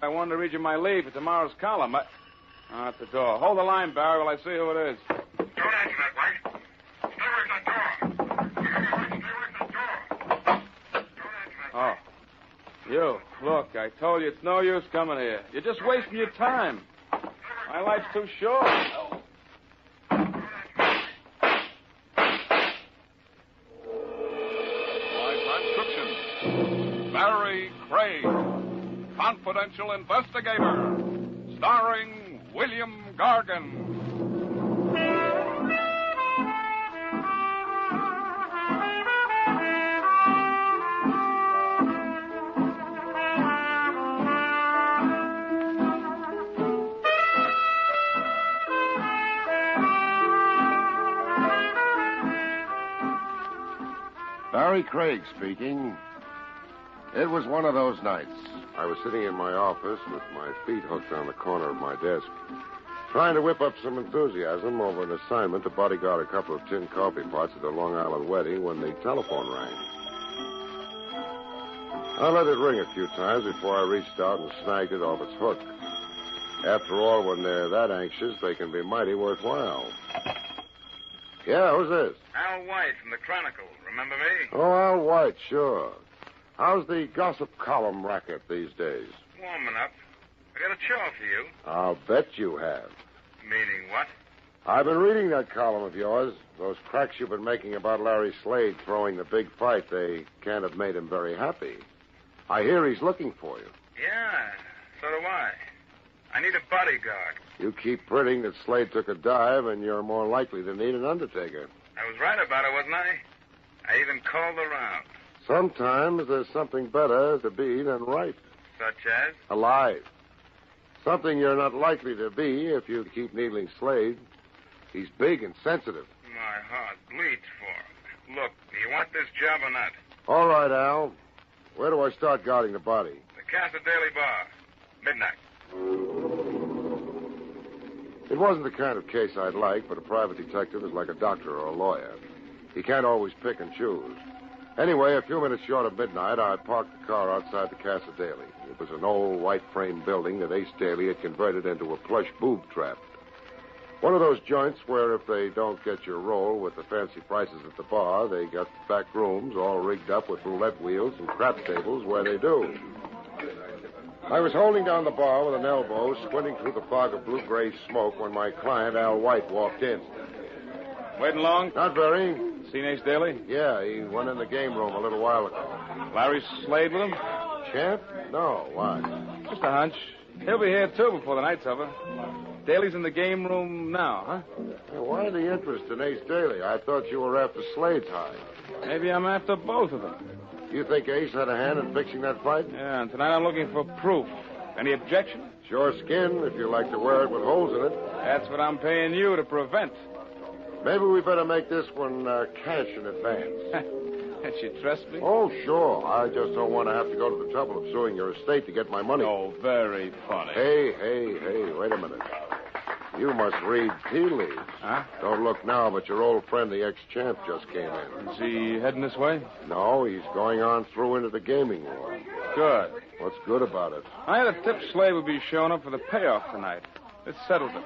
I wanted to read you my lead for tomorrow's column. At the door. Hold the line, Barry, while I see who it is. Don't answer that, White. Stay with that door. Stay with that door. Oh. You, look, I told you it's no use coming here. You're just wasting your time. My life's too short. My transcription. Barrie Craig, confidential investigator, starring William Gargan. Barrie Craig speaking. It was one of those nights. I was sitting in my office with my feet hooked on the corner of my desk, trying to whip up some enthusiasm over an assignment to bodyguard a couple of tin coffee pots at the Long Island wedding when the telephone rang. I let it ring a few times before I reached out and snagged it off its hook. After all, when they're that anxious, they can be mighty worthwhile. Yeah, who's this? Al White from the Chronicle. Remember me? Oh, Al White, sure. How's the gossip column racket these days? Warming up. I got a chore for you. I'll bet you have. Meaning what? I've been reading that column of yours. Those cracks you've been making about Larry Slade throwing the big fight, they can't have made him very happy. I hear he's looking for you. Yeah, so do I. I need a bodyguard. You keep printing that Slade took a dive, and you're more likely to need an undertaker. I was right about it, wasn't I? I even called around. Sometimes there's something better to be than right. Such as? Alive. Something you're not likely to be if you keep needling Slade. He's big and sensitive. My heart bleeds for him. Look, do you want this job or not? All right, Al. Where do I start guarding the body? The Casa Daily Bar. Midnight. It wasn't the kind of case I'd like, but a private detective is like a doctor or a lawyer. He can't always pick and choose. Anyway, a few minutes short of midnight, I parked the car outside the Casa Daily. It was an old white-frame building that Ace Daly had converted into a plush boob trap. One of those joints where if they don't get your roll with the fancy prices at the bar, they got back rooms all rigged up with roulette wheels and crap tables where they do. I was holding down the bar with an elbow, squinting through the fog of blue-gray smoke when my client, Al White, walked in. Waiting long? Not very. Seen Ace Daly? Yeah, he went in the game room a little while ago. Larry Slade with him? Champ? No, why? Just a hunch. He'll be here, too, before the night's over. Daly's in the game room now, huh? Hey, why the interest in Ace Daly? I thought you were after Slade's hide. Maybe I'm after both of them. You think Ace had a hand in fixing that fight? Yeah, and tonight I'm looking for proof. Any objection? Sure skin, if you like to wear it with holes in it. That's what I'm paying you to prevent. Maybe we better make this one cash in advance. Can't you trust me? Oh, sure. I just don't want to have to go to the trouble of suing your estate to get my money. Oh, very funny. Hey, wait a minute. You must read tea leaves. Huh? Don't look now, but your old friend, the ex-champ, just came in. Is he heading this way? No, he's going on through into the gaming room. Good. What's good about it? I had a tip Slade would be showing up for the payoff tonight. This settled it.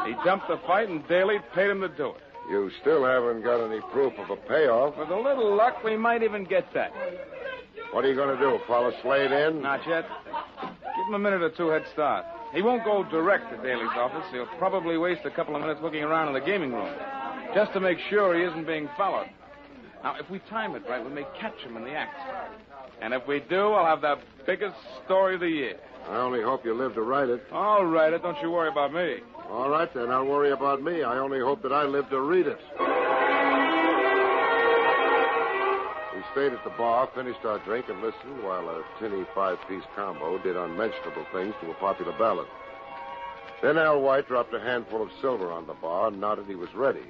He jumped the fight, and Daly paid him to do it. You still haven't got any proof of a payoff. With a little luck, we might even get that. What are you going to do, follow Slade in? Not yet. Give him a minute or two head start. He won't go direct to Daly's office. He'll probably waste a couple of minutes looking around in the gaming room, just to make sure he isn't being followed. Now, if we time it right, we may catch him in the act. And if we do, I'll have the biggest story of the year. I only hope you live to write it. I'll write it. Don't you worry about me. All right, then. I'll worry about me. I only hope that I live to read it. We stayed at the bar, finished our drink, and listened while a tinny five-piece combo did unmentionable things to a popular ballad. Then Al White dropped a handful of silver on the bar and nodded he was ready.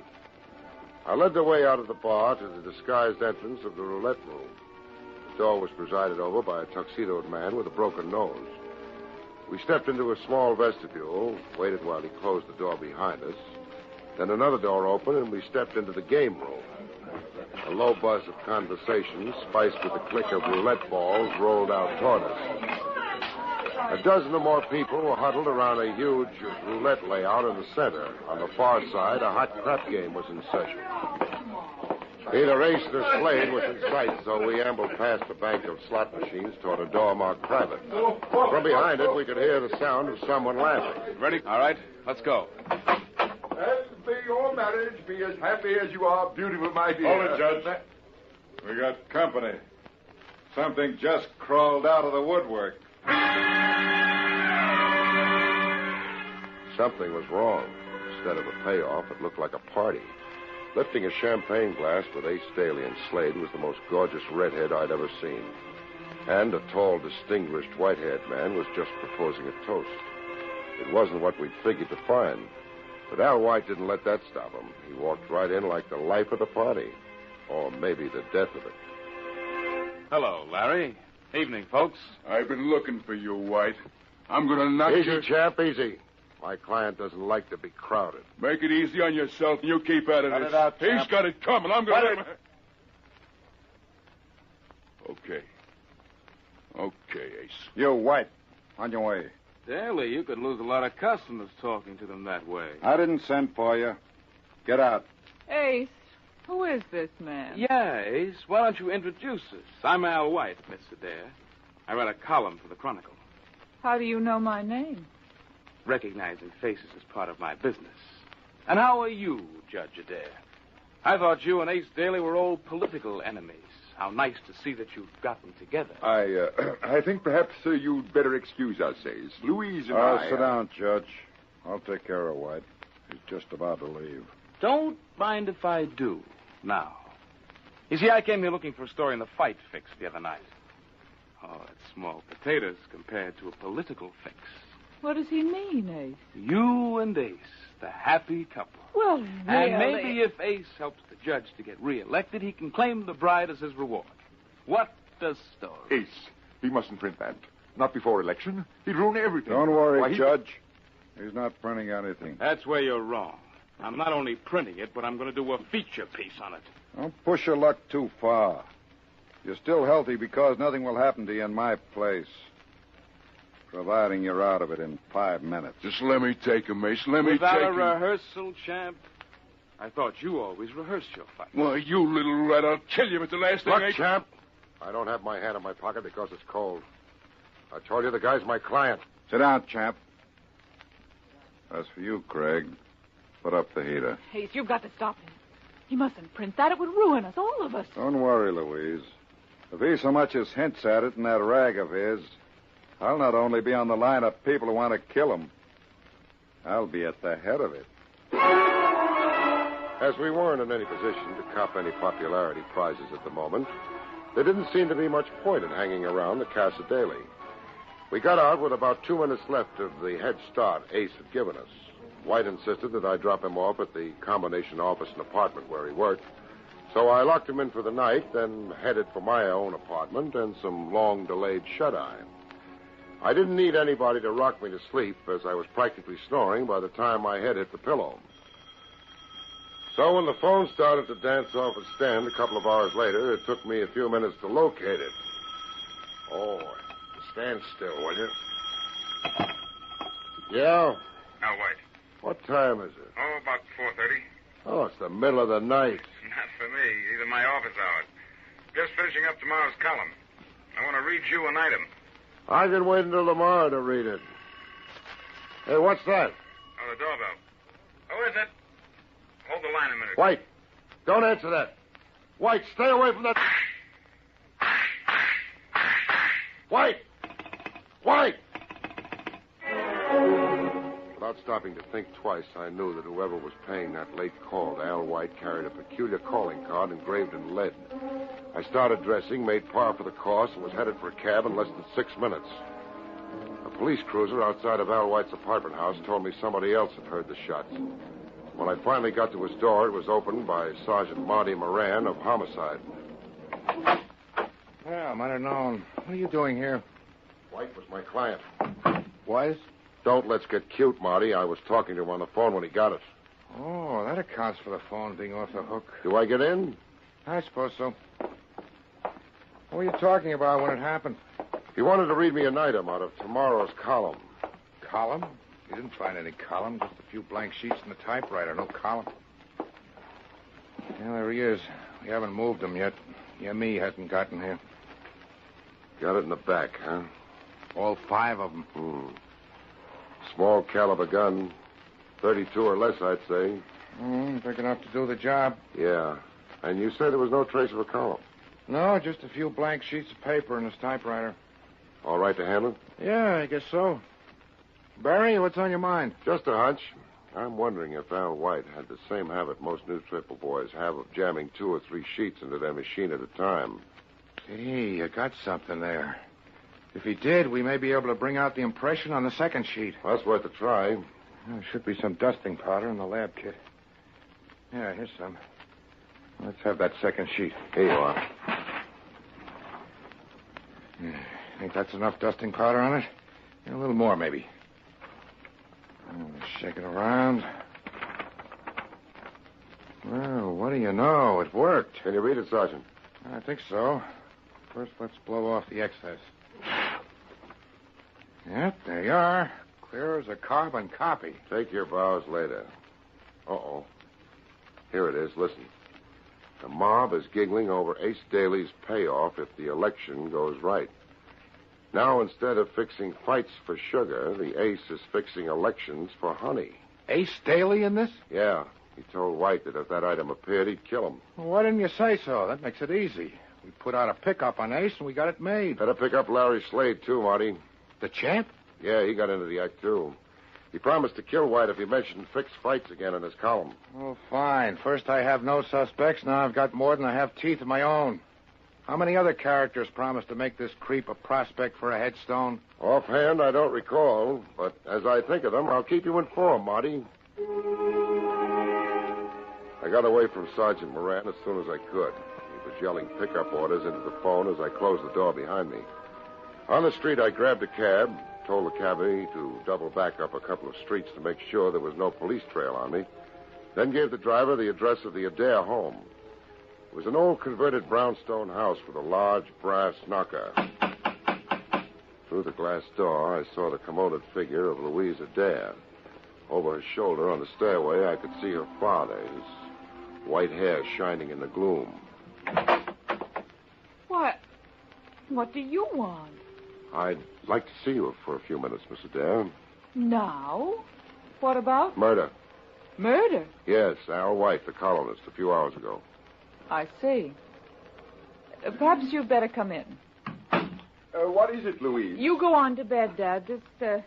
I led the way out of the bar to the disguised entrance of the roulette room. The door was presided over by a tuxedoed man with a broken nose. We stepped into a small vestibule, waited while he closed the door behind us. Then another door opened, and we stepped into the game room. A low buzz of conversation, spiced with the click of roulette balls, rolled out toward us. A dozen or more people were huddled around a huge roulette layout in the center. On the far side, a hot crap game was in session. Either Ace or Slade was in sight, so we ambled past a bank of slot machines toward a door marked private. From behind it, we could hear the sound of someone laughing. Ready? All right, let's go. And may your marriage be as happy as you are beautiful, my dear. Hold it, Judge. We got company. Something just crawled out of the woodwork. Something was wrong. Instead of a payoff, it looked like a party. Lifting a champagne glass with Ace Daly and Slade was the most gorgeous redhead I'd ever seen. And a tall, distinguished, white-haired man was just proposing a toast. It wasn't what we'd figured to find. But Al White didn't let that stop him. He walked right in like the life of the party. Or maybe the death of it. Hello, Larry. Evening, folks. I've been looking for you, White. I'm going to knock Easy, chap, easy. My client doesn't like to be crowded. Make it easy on yourself, and you keep out of Cut this. it out, chap. He's got it coming. I'm going to... Okay. Okay, Ace. You, White. On your way. Daly, you could lose a lot of customers talking to them that way. I didn't send for you. Get out. Ace, who is this man? Yeah, Ace. Why don't you introduce us? I'm Al White, Miss Adair. I write a column for the Chronicle. How do you know my name? Recognizing faces is part of my business. And how are you, Judge Adair? I thought you and Ace Daly were old political enemies. How nice to see that you've gotten together. I think perhaps you'd better excuse us, Ace. Louise and I... Sit down, Judge. I'll take care of White. He's just about to leave. Don't mind if I do, now. You see, I came here looking for a story in the Fight Fix the other night. Oh, it's small potatoes compared to a political fix. What does he mean, Ace? You and Ace, the happy couple. Well, really? And maybe if Ace helps the judge to get reelected, he can claim the bride as his reward. What a story. Ace, he mustn't print that. Not before election. He'd ruin everything. Don't worry, Judge. He's not printing anything. That's where you're wrong. I'm not only printing it, but I'm going to do a feature piece on it. Don't push your luck too far. You're still healthy because nothing will happen to you in my place. Providing you're out of it in 5 minutes. Just let me take him, Ace. Let me Without take a him. rehearsal, champ? I thought you always rehearsed your fight. Why, you little rat, I'll kill you at the last thing. Look, champ, I don't have my hand in my pocket because it's cold. I told you the guy's my client. Sit down, champ. As for you, Craig, put up the heater. Ace, you've got to stop him. He mustn't print that. It would ruin us, all of us. Don't worry, Louise. If he so much as hints at it in that rag of his, I'll not only be on the line of people who want to kill him, I'll be at the head of it. As we weren't in any position to cop any popularity prizes at the moment, there didn't seem to be much point in hanging around the Casa Daily. We got out with about 2 minutes left of the head start Ace had given us. White insisted that I drop him off at the combination office and apartment where he worked. So I locked him in for the night, then headed for my own apartment and some long-delayed shut-eye. I didn't need anybody to rock me to sleep, as I was practically snoring by the time my head hit the pillow. So when the phone started to dance off its stand a couple of hours later, it took me a few minutes to locate it. Oh, stand still, will you? Yeah? Now, White. What time is it? Oh, about 4:30. Oh, it's the middle of the night. Not for me. These are my office hours. Just finishing up tomorrow's column. I want to read you an item. I can wait until tomorrow to read it. Hey, what's that? Oh, the doorbell. Who is it? Hold the line a minute. White, don't answer that. White, stay away from that. White! White! Without stopping to think twice, I knew that whoever was paying that late call to Al White carried a peculiar calling card engraved in lead. I started dressing, made par for the course, and was headed for a cab in less than 6 minutes. A police cruiser outside of Al White's apartment house told me somebody else had heard the shots. When I finally got to his door, it was opened by Sergeant Marty Moran of Homicide. Well, I might have known. What are you doing here? White was my client. Was? Don't let's get cute, Marty. I was talking to him on the phone when he got it. Oh, that accounts for the phone being off the hook. Do I get in? I suppose so. What were you talking about when it happened? He wanted to read me an item out of tomorrow's column. Column? You didn't find any column, just a few blank sheets in the typewriter, no column. Yeah, there he is. We haven't moved him yet. Yeah, me hasn't gotten here. Got it in the back, huh? All 5 of them. Small caliber gun. 32 or less, I'd say. Big enough to do the job. Yeah. And you said there was no trace of a column? No, just a few blank sheets of paper in his typewriter. All right to handle? Yeah, I guess so. Barrie, what's on your mind? Just a hunch. I'm wondering if Al White had the same habit most new triple boys have of jamming 2 or 3 sheets into their machine at a time. Gee, you got something there. If he did, we may be able to bring out the impression on the second sheet. Well, that's worth a try. There should be some dusting powder in the lab kit. Yeah, here's some. Let's have that second sheet. Here you are. Think that's enough dusting powder on it? Yeah, a little more, maybe. Shake it around. Well, what do you know? It worked. Can you read it, Sergeant? I think so. First, let's blow off the excess. Yep, they are. Clear as a carbon copy. Take your vows later. Uh-oh. Here it is. Listen. The mob is giggling over Ace Daly's payoff if the election goes right. Now, instead of fixing fights for sugar, the Ace is fixing elections for honey. Ace Daly in this? Yeah. He told White that if that item appeared, he'd kill him. Well, why didn't you say so? That makes it easy. We put out a pickup on Ace, and we got it made. Better pick up Larry Slade, too, Marty. The champ? Yeah, he got into the act, too. He promised to kill White if he mentioned fixed fights again in his column. Oh, fine. First I have no suspects. Now I've got more than I have teeth of my own. How many other characters promised to make this creep a prospect for a headstone? Offhand, I don't recall, but as I think of them, I'll keep you informed, Marty. I got away from Sergeant Moran as soon as I could. He was yelling pickup orders into the phone as I closed the door behind me. On the street, I grabbed a cab, told the cabbie to double back up a couple of streets to make sure there was no police trail on me, then gave the driver the address of the Adair home. It was an old converted brownstone house with a large brass knocker. Through the glass door, I saw the commoded figure of Louise Adair. Over her shoulder on the stairway, I could see her father, his white hair shining in the gloom. What do you want? I'd like to see you for a few minutes, Miss Adair. Now? What about? Murder. Murder? Yes, Al White, the columnist, a few hours ago. I see. Perhaps you'd better come in. What is it, Louise? You go on to bed, Dad. This,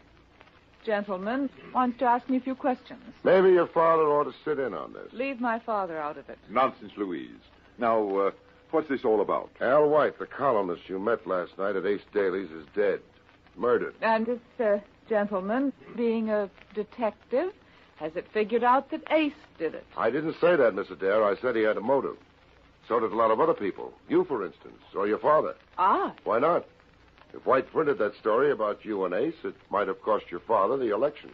gentleman wants to ask me a few questions. Maybe your father ought to sit in on this. Leave my father out of it. Nonsense, Louise. Now, what's this all about? Al White, the columnist you met last night at Ace Daly's, is dead. Murdered. And this, gentleman, being a detective, has it figured out that Ace did it? I didn't say that, Miss Adair. I said he had a motive. So did a lot of other people. You, for instance, or your father. Ah. Why not? If White printed that story about you and Ace, it might have cost your father the election.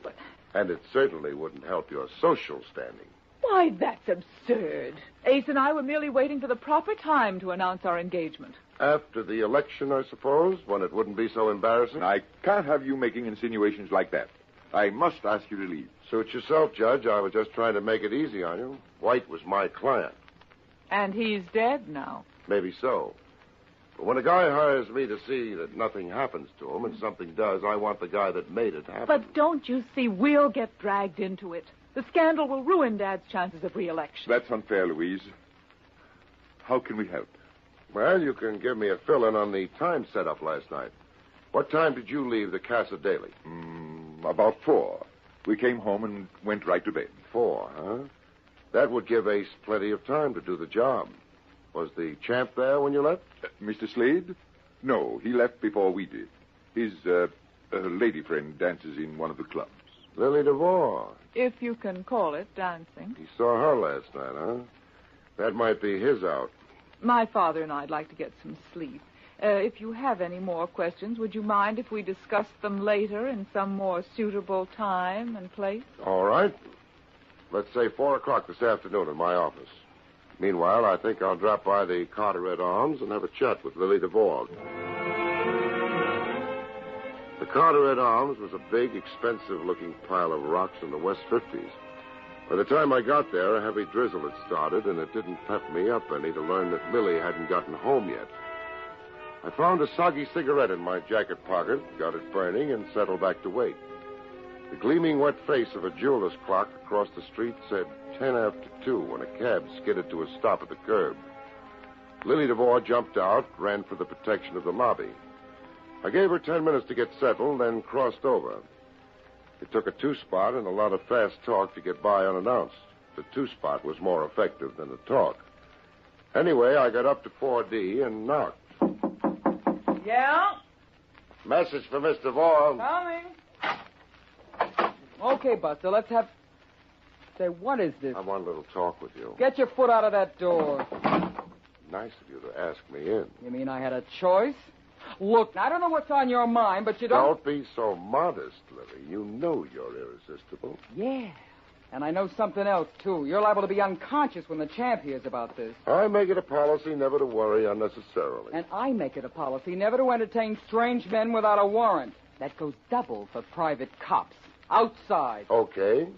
And it certainly wouldn't help your social standing. Why, that's absurd. Ace and I were merely waiting for the proper time to announce our engagement. After the election, I suppose, when it wouldn't be so embarrassing? I can't have you making insinuations like that. I must ask you to leave. Suit yourself, Judge. I was just trying to make it easy on you. White was my client. And he's dead now. Maybe so. But when a guy hires me to see that nothing happens to him and something does, I want the guy that made it happen. But don't you see, we'll get dragged into it. The scandal will ruin Dad's chances of re-election. That's unfair, Louise. How can we help? Well, you can give me a fill-in on the time set-up last night. What time did you leave the Casa Daily? About 4. We came home and went right to bed. 4, huh? That would give Ace plenty of time to do the job. Was the champ there when you left? Mr. Slade? No, he left before we did. His lady friend dances in one of the clubs. Lily DeVore. If you can call it dancing. He saw her last night, huh? That might be his out. My father and I'd like to get some sleep. If you have any more questions, would you mind if we discuss them later in some more suitable time and place? All right. Let's say 4 o'clock this afternoon in my office. Meanwhile, I think I'll drop by the Carteret Arms and have a chat with Lily DeVore. The Carteret Arms was a big, expensive-looking pile of rocks in the West 50s. By the time I got there, a heavy drizzle had started, and it didn't pep me up any to learn that Lily hadn't gotten home yet. I found a soggy cigarette in my jacket pocket, got it burning, and settled back to wait. The gleaming wet face of a jeweler's clock across the street said 10 after 2 when a cab skidded to a stop at the curb. Lily DeVore jumped out, ran for the protection of the lobby. I gave her 10 minutes to get settled, then crossed over. It took a 2-spot and a lot of fast talk to get by unannounced. The 2-spot was more effective than the talk. Anyway, I got up to 4D and knocked. Yeah? Message for Miss DeVore. Coming. Okay, Buster, let's have... Say, what is this? I want a little talk with you. Get your foot out of that door. Nice of you to ask me in. You mean I had a choice? Look, I don't know what's on your mind, but you don't... Don't be so modest, Lily. You know you're irresistible. Yeah. And I know something else, too. You're liable to be unconscious when the champ hears about this. I make it a policy never to worry unnecessarily. And I make it a policy never to entertain strange men without a warrant. That goes double for private cops. Outside. Okay.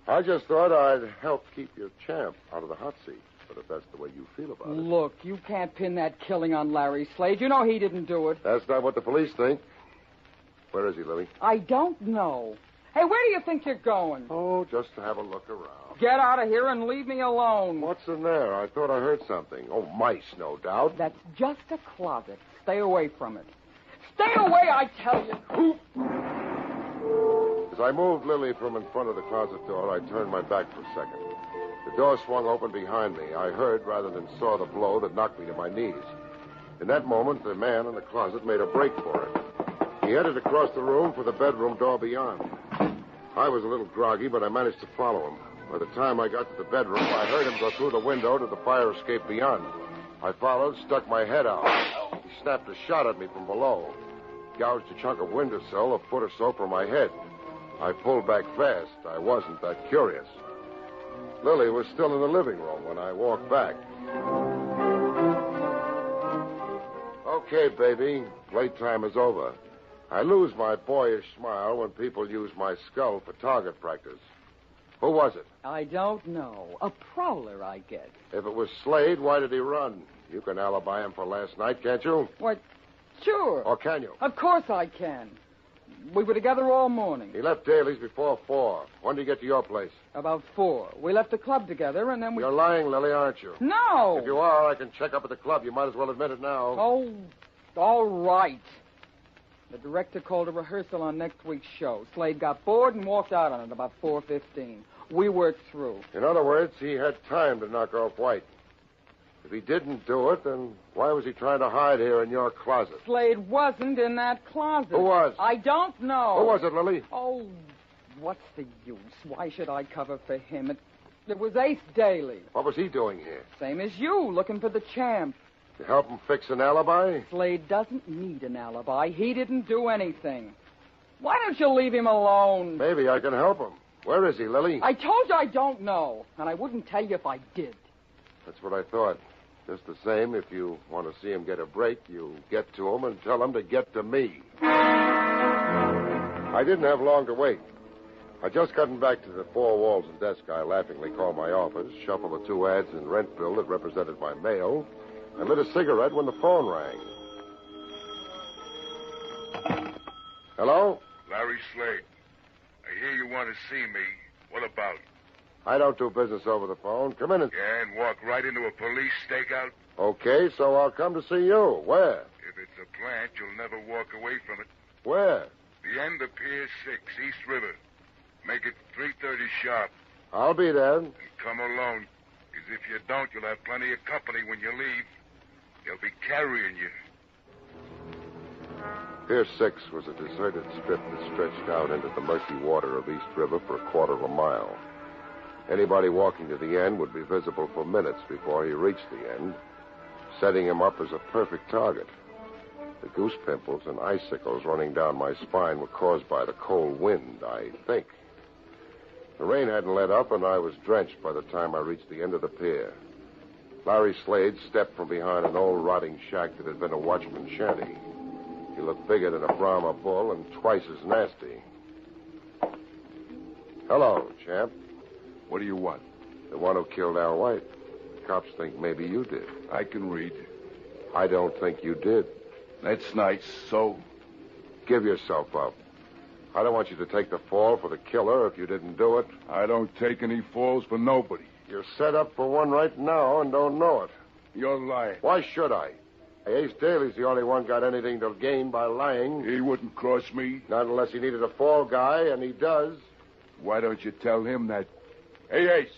I just thought I'd help keep your champ out of the hot seat. But if that's the way you feel about it... Look, you can't pin that killing on Larry Slade. You know he didn't do it. That's not what the police think. Where is he, Lily? I don't know. Hey, where do you think you're going? Oh, just to have a look around. Get out of here and leave me alone. What's in there? I thought I heard something. Oh, mice, no doubt. That's just a closet. Stay away from it. Stay away, I tell you. As I moved Lily from in front of the closet door, I turned my back for a second. The door swung open behind me. I heard rather than saw the blow that knocked me to my knees. In that moment, the man in the closet made a break for it. He headed across the room for the bedroom door beyond. I was a little groggy, but I managed to follow him. By the time I got to the bedroom, I heard him go through the window to the fire escape beyond. I followed, stuck my head out. He snapped a shot at me from below. Gouged a chunk of windowsill a foot or so from my head. I pulled back fast. I wasn't that curious. Lily was still in the living room when I walked back. Okay, baby. Playtime is over. I lose my boyish smile when people use my skull for target practice. Who was it? I don't know. A prowler, I guess. If it was Slade, why did he run? You can alibi him for last night, can't you? What? Sure. Or can you? Of course I can. We were together all morning. He left Daly's before 4. When did he get to your place? About 4. We left the club together, and then we... You're lying, Lily, aren't you? No! If you are, I can check up at the club. You might as well admit it now. Oh, all right. The director called a rehearsal on next week's show. Slade got bored and walked out on it about 4:15. We worked through. In other words, he had time to knock off White. If he didn't do it, then why was he trying to hide here in your closet? Slade wasn't in that closet. Who was? I don't know. Who was it, Lily? Oh, what's the use? Why should I cover for him? It was Ace Daly. What was he doing here? Same as you, looking for the champ. To help him fix an alibi? Slade doesn't need an alibi. He didn't do anything. Why don't you leave him alone? Maybe I can help him. Where is he, Lily? I told you I don't know, and I wouldn't tell you if I did. That's what I thought. Just the same, if you want to see him get a break, you get to him and tell him to get to me. I didn't have long to wait. I just gotten back to the 4 walls and desk I laughingly called my office, shuffled the 2 ads and rent bill that represented my mail, and lit a cigarette when the phone rang. Hello? Larry Slade. I hear you want to see me. What about? I don't do business over the phone. Come in and... Yeah, and walk right into a police stakeout? Okay, so I'll come to see you. Where? If it's a plant, you'll never walk away from it. Where? The end of Pier 6, East River. Make it 3:30 sharp. I'll be there. And come alone. Because if you don't, you'll have plenty of company when you leave. They'll be carrying you. Pier 6 was a deserted strip that stretched out into the murky water of East River for a quarter of a mile. Anybody walking to the end would be visible for minutes before he reached the end, setting him up as a perfect target. The goose pimples and icicles running down my spine were caused by the cold wind, I think. The rain hadn't let up, and I was drenched by the time I reached the end of the pier. Larry Slade stepped from behind an old rotting shack that had been a watchman's shanty. He looked bigger than a Brahma bull and twice as nasty. Hello, champ. What do you want? The one who killed Al White. The cops think maybe you did. I can read. I don't think you did. That's nice. So? Give yourself up. I don't want you to take the fall for the killer if you didn't do it. I don't take any falls for nobody. You're set up for one right now and don't know it. You're lying. Why should I? Ace Daly's the only one got anything to gain by lying. He wouldn't cross me. Not unless he needed a fall guy, and he does. Why don't you tell him that? Hey, Ace.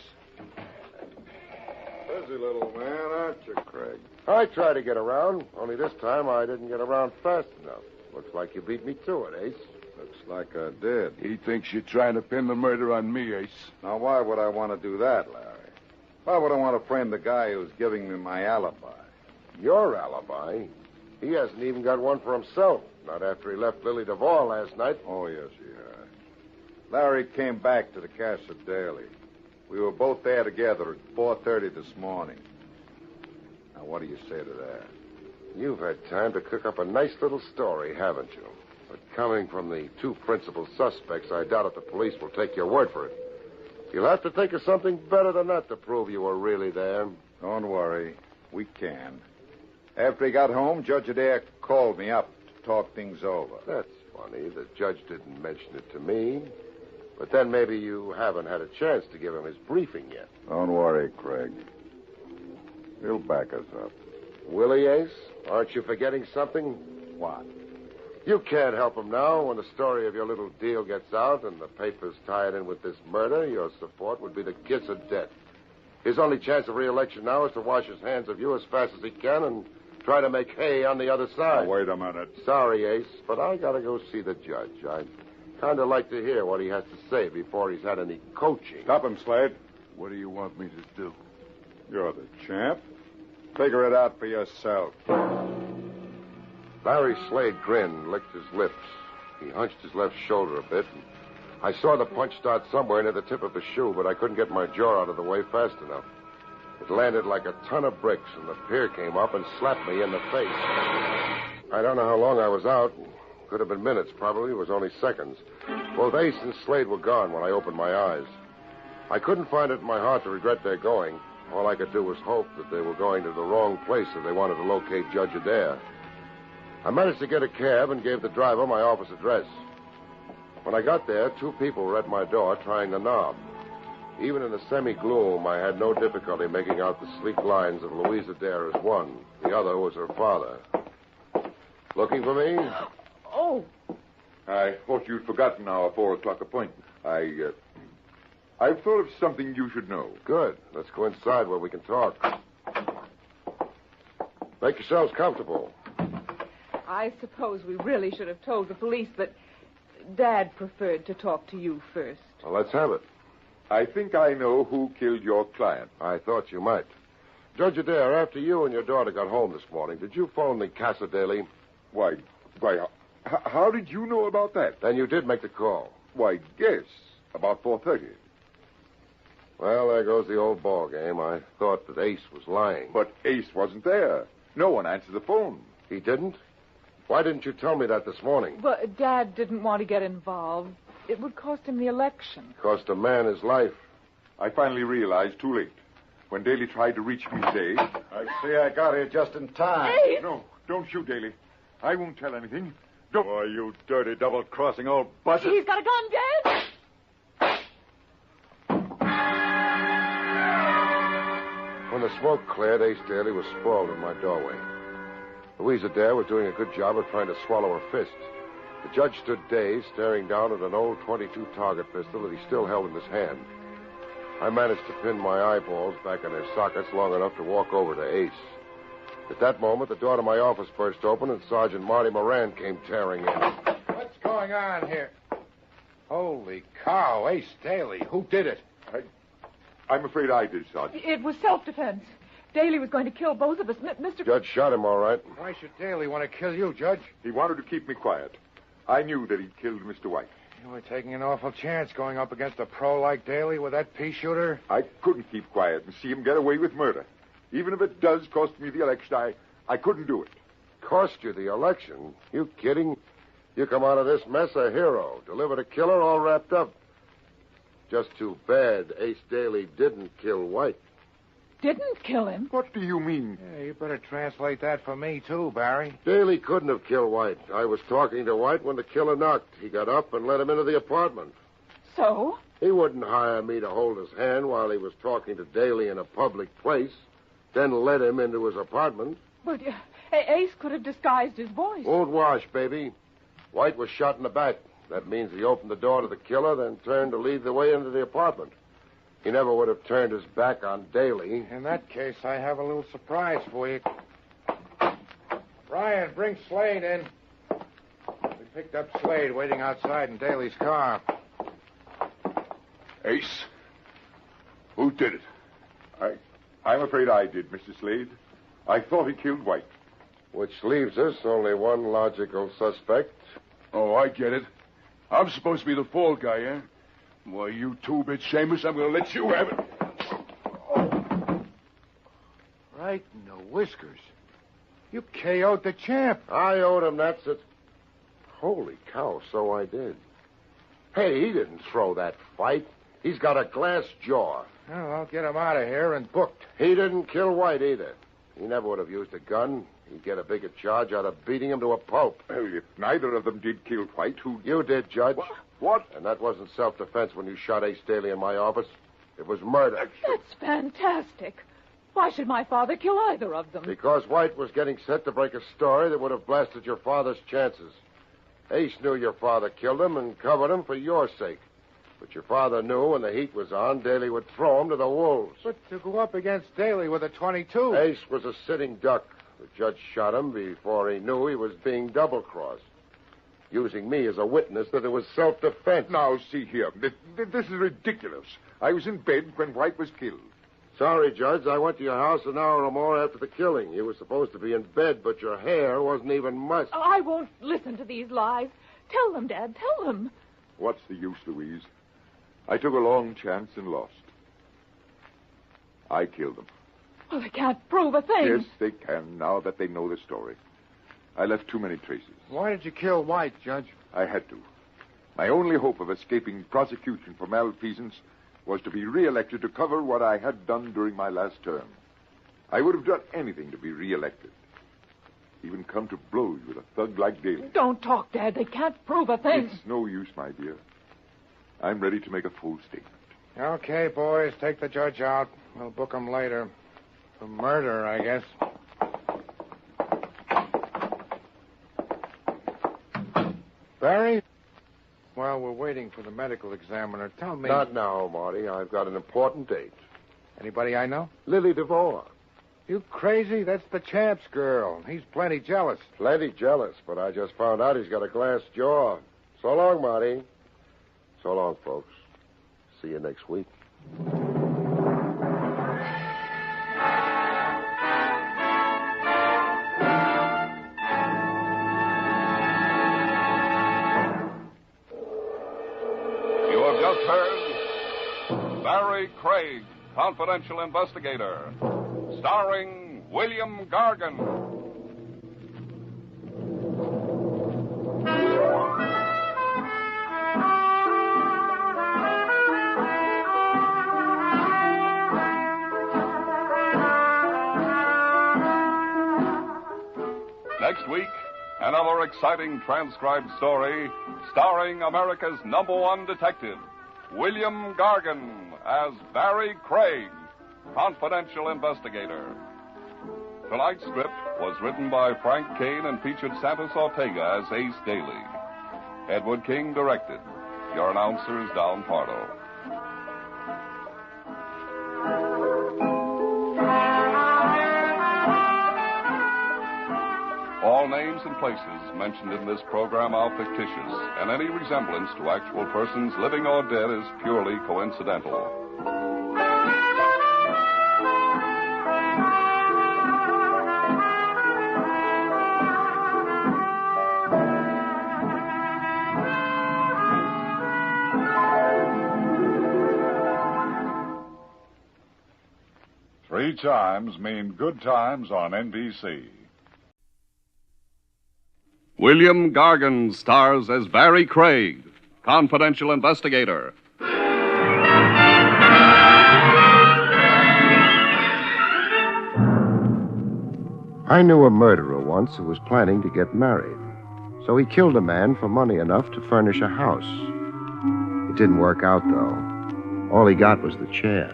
Busy little man, aren't you, Craig? I try to get around, only this time I didn't get around fast enough. Looks like you beat me to it, Ace. Looks like I did. He thinks you're trying to pin the murder on me, Ace. Now, why would I want to do that, Larry? Why would I want to frame the guy who's giving me my alibi? Your alibi? He hasn't even got one for himself. Not after he left Lily DeVore last night. Oh, yes, he has. Larry came back to the Casa Daily. We were both there together at 4:30 this morning. Now, what do you say to that? You've had time to cook up a nice little story, haven't you? But coming from the two principal suspects, I doubt if the police will take your word for it. You'll have to think of something better than that to prove you were really there. Don't worry. We can. After he got home, Judge Adair called me up to talk things over. That's funny. The judge didn't mention it to me. But then maybe you haven't had a chance to give him his briefing yet. Don't worry, Craig. He'll back us up. Will he, Ace? Aren't you forgetting something? What? You can't help him now. When the story of your little deal gets out and the papers tie it in with this murder, your support would be the kiss of death. His only chance of re-election now is to wash his hands of you as fast as he can and try to make hay on the other side. Now, wait a minute. Sorry, Ace, but I gotta go see the judge. I'd kind of like to hear what he has to say before he's had any coaching. Stop him, Slade. What do you want me to do? You're the champ. Figure it out for yourself. Larry Slade grinned, licked his lips. He hunched his left shoulder a bit. And I saw the punch start somewhere near the tip of his shoe, but I couldn't get my jaw out of the way fast enough. It landed like a ton of bricks, and the pier came up and slapped me in the face. I don't know how long I was out. Could have been minutes, probably. It was only seconds. Both Ace and Slade were gone when I opened my eyes. I couldn't find it in my heart to regret their going. All I could do was hope that they were going to the wrong place if they wanted to locate Judge Adair. I managed to get a cab and gave the driver my office address. When I got there, two people were at my door trying the knob. Even in the semi-gloom, I had no difficulty making out the sleek lines of Louise Adair as one. The other was her father. Looking for me? Oh. I thought you'd forgotten our 4 o'clock appointment. I've thought of something you should know. Good. Let's go inside where we can talk. Make yourselves comfortable. I suppose we really should have told the police that Dad preferred to talk to you first. Well, let's have it. I think I know who killed your client. I thought you might. Judge Adair, after you and your daughter got home this morning, did you phone the Casa Daily? Why, how did you know about that? Then you did make the call. Why, yes, about 4:30. Well, there goes the old ball game. I thought that Ace was lying. But Ace wasn't there. No one answered the phone. He didn't? Why didn't you tell me that this morning? But Dad didn't want to get involved. It would cost him the election. Cost a man his life. I finally realized too late. When Daly tried to reach me today... I see I got here just in time. Ace! No, don't shoot, Daly. I won't tell anything. Don't... Why, you dirty double-crossing old buzzard. He's got a gun, Dad! When the smoke cleared, Ace Daly was sprawled in my doorway. Louise Adair was doing a good job of trying to swallow her fist. The judge stood dazed, staring down at an old .22 target pistol that he still held in his hand. I managed to pin my eyeballs back in their sockets long enough to walk over to Ace. At that moment, the door to my office burst open, and Sergeant Marty Moran came tearing in. What's going on here? Holy cow, Ace Daly. Who did it? I'm afraid I did, Sergeant. It was self-defense. Daly was going to kill both of us. Mr. Judge shot him, all right. Why should Daly want to kill you, Judge? He wanted to keep me quiet. I knew that he'd killed Mr. White. You were taking an awful chance going up against a pro like Daly with that pea shooter. I couldn't keep quiet and see him get away with murder. Even if it does cost me the election, I couldn't do it. Cost you the election? You kidding? You come out of this mess a hero. Delivered a killer all wrapped up. Just too bad Ace Daly didn't kill White. Didn't kill him? What do you mean? Yeah, you better translate that for me, too, Barry. Daly couldn't have killed White. I was talking to White when the killer knocked. He got up and let him into the apartment. So? He wouldn't hire me to hold his hand while he was talking to Daly in a public place, then let him into his apartment. But Ace could have disguised his voice. Won't wash, baby. White was shot in the back. That means he opened the door to the killer, then turned to lead the way into the apartment. He never would have turned his back on Daly. In that case, I have a little surprise for you. Ryan, bring Slade in. We picked up Slade waiting outside in Daly's car. Ace, who did it? I'm afraid I did, Mr. Slade. I thought he killed White. Which leaves us only one logical suspect. Oh, I get it. I'm supposed to be the fall guy, eh? Why, you two-bit shameless, I'm going to let you have it. Right in the whiskers. You KO'd the champ. I owed him that. Holy cow, so I did. Hey, he didn't throw that fight. He's got a glass jaw. Well, I'll get him out of here and booked. He didn't kill White either. He never would have used a gun. He'd get a bigger charge out of beating him to a pulp. Well, if neither of them did kill White, who... You did, Judge. What? And that wasn't self-defense when you shot Ace Daly in my office. It was murder. That's fantastic. Why should my father kill either of them? Because White was getting set to break a story that would have blasted your father's chances. Ace knew your father killed him and covered him for your sake. But your father knew when the heat was on, Daly would throw him to the wolves. But to go up against Daly with a .22... Ace was a sitting duck. The judge shot him before he knew he was being double-crossed, using me as a witness that it was self-defense. Now, see here. This is ridiculous. I was in bed when White was killed. Sorry, Judge. I went to your house an hour or more after the killing. You were supposed to be in bed, but your hair wasn't even mussed. Oh, I won't listen to these lies. Tell them, Dad. Tell them. What's the use, Louise? I took a long chance and lost. I killed them. Well, they can't prove a thing. Yes, they can, now that they know the story. I left too many traces. Why did you kill White, Judge? I had to. My only hope of escaping prosecution for malfeasance was to be re-elected to cover what I had done during my last term. I would have done anything to be re-elected. Even come to blows with a thug like Daly. Don't talk, Dad. They can't prove a thing. It's no use, my dear. I'm ready to make a full statement. Okay, boys, take the judge out. We'll book him later. For murder, I guess. Barry? Well, we're waiting for the medical examiner. Tell me... Not now, Marty. I've got an important date. Anybody I know? Lily DeVore. You crazy? That's the champ's girl. He's plenty jealous. Plenty jealous, but I just found out he's got a glass jaw. So long, Marty. So long, folks. See you next week. You have just heard Barrie Craig, Confidential Investigator, starring William Gargan. Next week, another exciting transcribed story starring America's #1 detective, William Gargan, as Barrie Craig, Confidential Investigator. Tonight's script was written by Frank Kane and featured Santos Ortega as Ace Daly. Edward King directed. Your announcer is Don Pardo. All names and places mentioned in this program are fictitious, and any resemblance to actual persons living or dead is purely coincidental. Three chimes mean good times on NBC. William Gargan stars as Barrie Craig, Confidential Investigator. I knew a murderer once who was planning to get married. So he killed a man for money enough to furnish a house. It didn't work out, though. All he got was the chair.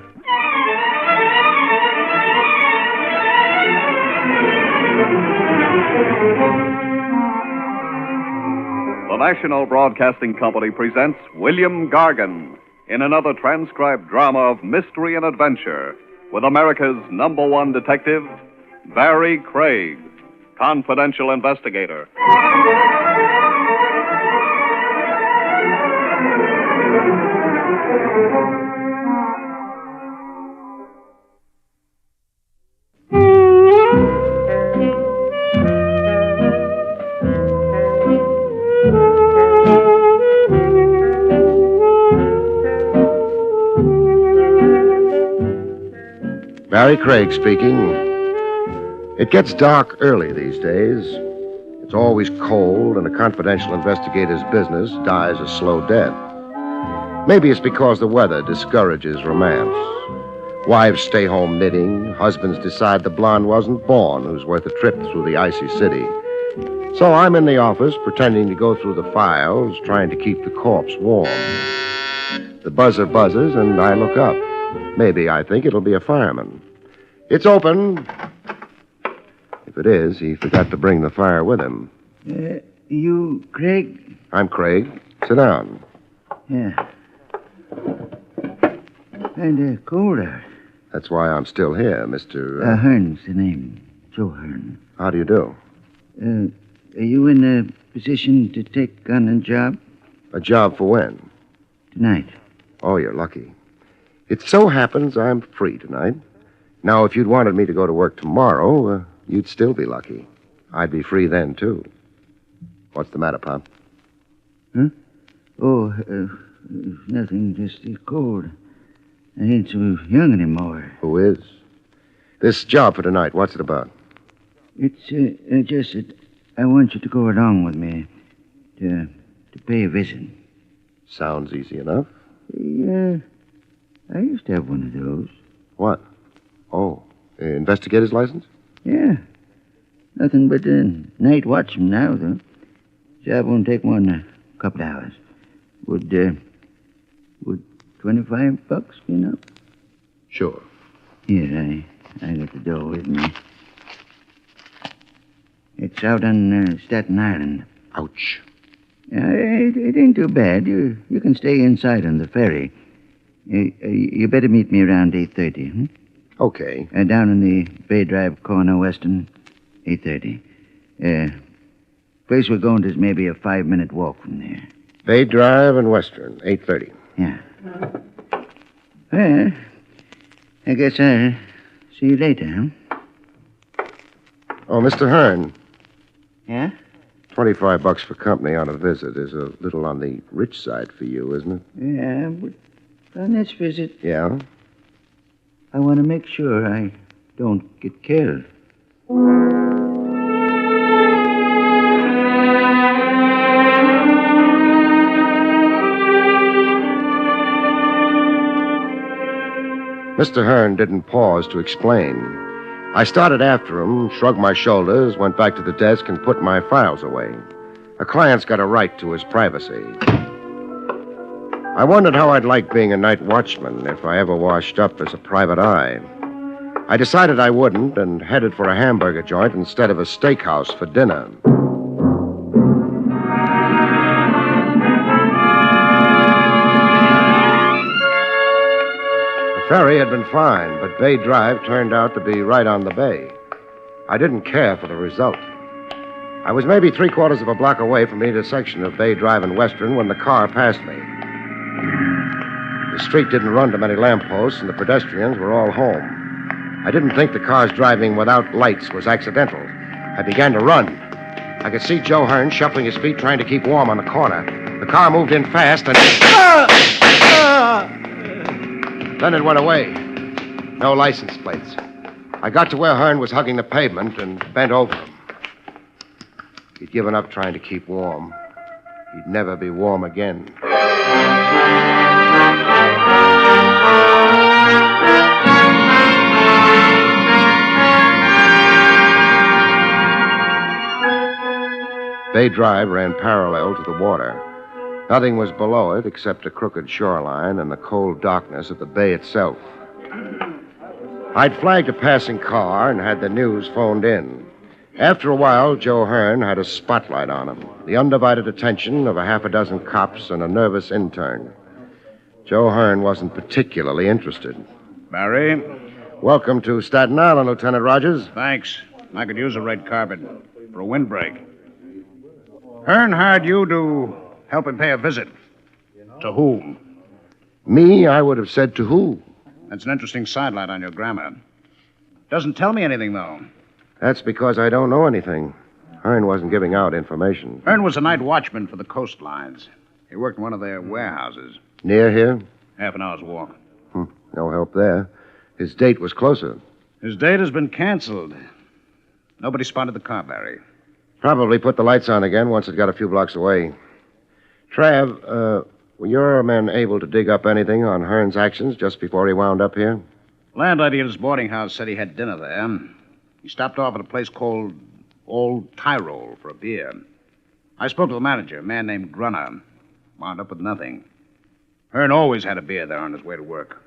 The National Broadcasting Company presents William Gargan in another transcribed drama of mystery and adventure with America's #1 detective, Barrie Craig, Confidential Investigator. Barrie Craig speaking. It gets dark early these days. It's It's always cold, and a confidential investigator's business dies a slow death. Maybe it's because the weather discourages romance. Wives stay home knitting. Husbands decide the blonde wasn't born who's worth a trip through the icy city. So I'm in the office pretending to go through the files, trying to keep the corpse warm. The buzzer buzzes, and I look up. Maybe I think it'll be a fireman. It's open. If it is, he forgot to bring the fire with him. You Craig? I'm Craig. Sit down. Yeah. And cold out. That's why I'm still here, Mr. Hearn's the name. Joe Hearn. How do you do? Are you in a position to take on a job? A job for when? Tonight. Oh, you're lucky. It so happens I'm free tonight. Now, if you'd wanted me to go to work tomorrow, you'd still be lucky. I'd be free then, too. What's the matter, Pop? Huh? Oh, nothing. Just cold. I ain't so young anymore. Who is? This job for tonight, what's it about? It's just that I want you to go along with me to pay a visit. Sounds easy enough. Yeah, I used to have one of those. What? Oh, investigator's license? Yeah. Nothing but night watchman now, though. Job won't take more than a couple of hours. Would $25 be enough? Sure. Here, I got the dough with me. It's out on Staten Island. Ouch. It ain't too bad. You can stay inside on the ferry. You better meet me around 8:30, Okay. Down in the Bay Drive corner, Western, 8:30. Place we're going to is maybe a 5-minute walk from there. Bay Drive and Western, 8:30. Yeah. Well, I guess I'll see you later, Oh, Mr. Hearn. Yeah? $25 for company on a visit is a little on the rich side for you, isn't it? Yeah, but on this visit, Yeah? I want to make sure I don't get killed. Mr. Hearn didn't pause to explain. I started after him, shrugged my shoulders, went back to the desk, and put my files away. A client's got a right to his privacy. I wondered how I'd like being a night watchman if I ever washed up as a private eye. I decided I wouldn't and headed for a hamburger joint instead of a steakhouse for dinner. The ferry had been fine, but Bay Drive turned out to be right on the bay. I didn't care for the result. I was maybe 3/4 of a block away from the intersection of Bay Drive and Western when the car passed me. The street didn't run to many lampposts, and the pedestrians were all home. I didn't think the car's driving without lights was accidental. I began to run. I could see Joe Hearn shuffling his feet, trying to keep warm on the corner. The car moved in fast, and... Then it went away. No license plates. I got to where Hearn was hugging the pavement and bent over him. He'd given up trying to keep warm. He'd never be warm again. Bay Drive ran parallel to the water. Nothing was below it except a crooked shoreline and the cold darkness of the bay itself. I'd flagged a passing car and had the news phoned in. After a while, Joe Hearn had a spotlight on him, the undivided attention of a half a dozen cops and a nervous intern. Joe Hearn wasn't particularly interested. Barrie? Welcome to Staten Island, Lieutenant Rogers. Thanks. I could use a red carpet for a windbreak. Hearn hired you to help him pay a visit. To whom? Me, I would have said to who. That's an interesting sidelight on your grammar. Doesn't tell me anything, though. That's because I don't know anything. Hearn wasn't giving out information. Hearn was a night watchman for the coastlines. He worked in one of their warehouses. Near here? Half an hour's walk. No help there. His date was closer. His date has been canceled. Nobody spotted the car, Barrie. Probably put the lights on again once it got a few blocks away. Trav, were your men able to dig up anything on Hearn's actions just before he wound up here? Landlady at his boarding house said he had dinner there. He stopped off at a place called Old Tyrol for a beer. I spoke to the manager, a man named Grunner. Wound up with nothing. Hearn always had a beer there on his way to work.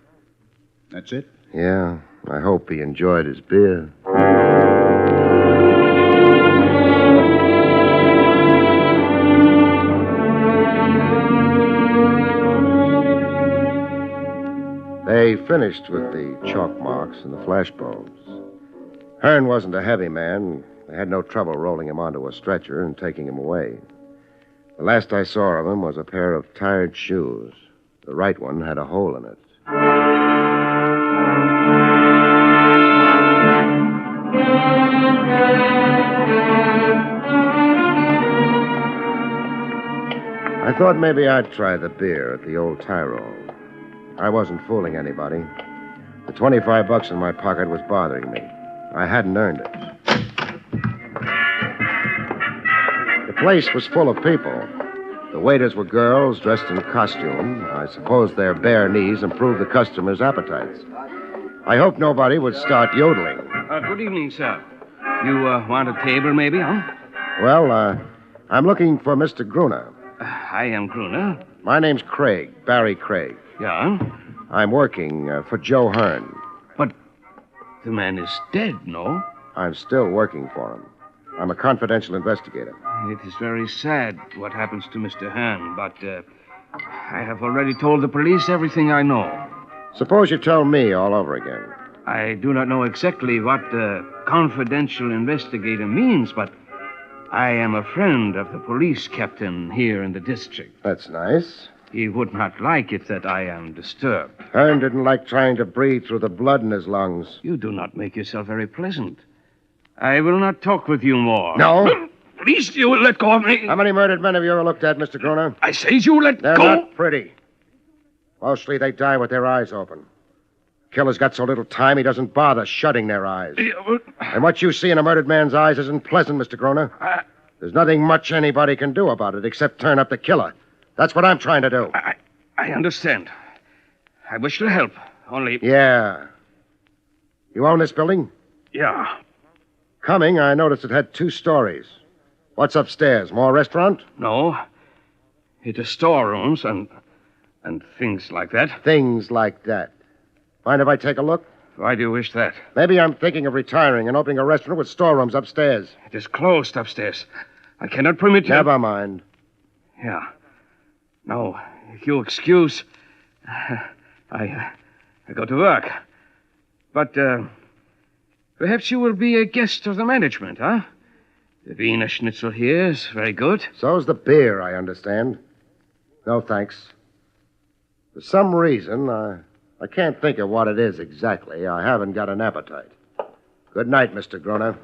That's it? Yeah, I hope he enjoyed his beer. They finished with the chalk marks and the flashbulbs. Hearn wasn't a heavy man. They had no trouble rolling him onto a stretcher and taking him away. The last I saw of him was a pair of tired shoes. The right one had a hole in it. I thought maybe I'd try the beer at the Old Tyrol. I wasn't fooling anybody. The $25 in my pocket was bothering me. I hadn't earned it. The place was full of people. The waiters were girls dressed in costume. I suppose their bare knees improved the customers' appetites. I hoped nobody would start yodeling. Good evening, sir. You want a table, maybe, huh? Well, I'm looking for Mr. Gruner. I am Gruner. My name's Craig, Barrie Craig. Yeah? I'm working for Joe Hearn. But the man is dead, no? I'm still working for him. I'm a confidential investigator. It is very sad what happens to Mr. Hearn, but I have already told the police everything I know. Suppose you tell me all over again. I do not know exactly what confidential investigator means, but I am a friend of the police captain here in the district. That's nice. He would not like it that I am disturbed. Hearn didn't like trying to breathe through the blood in his lungs. You do not make yourself very pleasant. I will not talk with you more. No? Please, you will let go of me. How many murdered men have you ever looked at, Mr. Gruner? I say you let They're go. They're not pretty. Mostly they die with their eyes open. Killer's got so little time he doesn't bother shutting their eyes. And what you see in a murdered man's eyes isn't pleasant, Mr. Gruner. There's nothing much anybody can do about it except turn up the killer. That's what I'm trying to do. I understand. I wish to help, only... Yeah. You own this building? Yeah. Coming, I noticed it had 2 stories. What's upstairs? More restaurant? No. It is storerooms and things like that. Things like that. Mind if I take a look? Why do you wish that? Maybe I'm thinking of retiring and opening a restaurant with storerooms upstairs. It is closed upstairs. I cannot permit you... Never mind. Yeah. No, if you excuse, I go to work. But perhaps you will be a guest of the management, huh? The Wiener Schnitzel here is very good. So's the beer, I understand. No, thanks. For some reason, I can't think of what it is exactly. I haven't got an appetite. Good night, Mr. Gruner.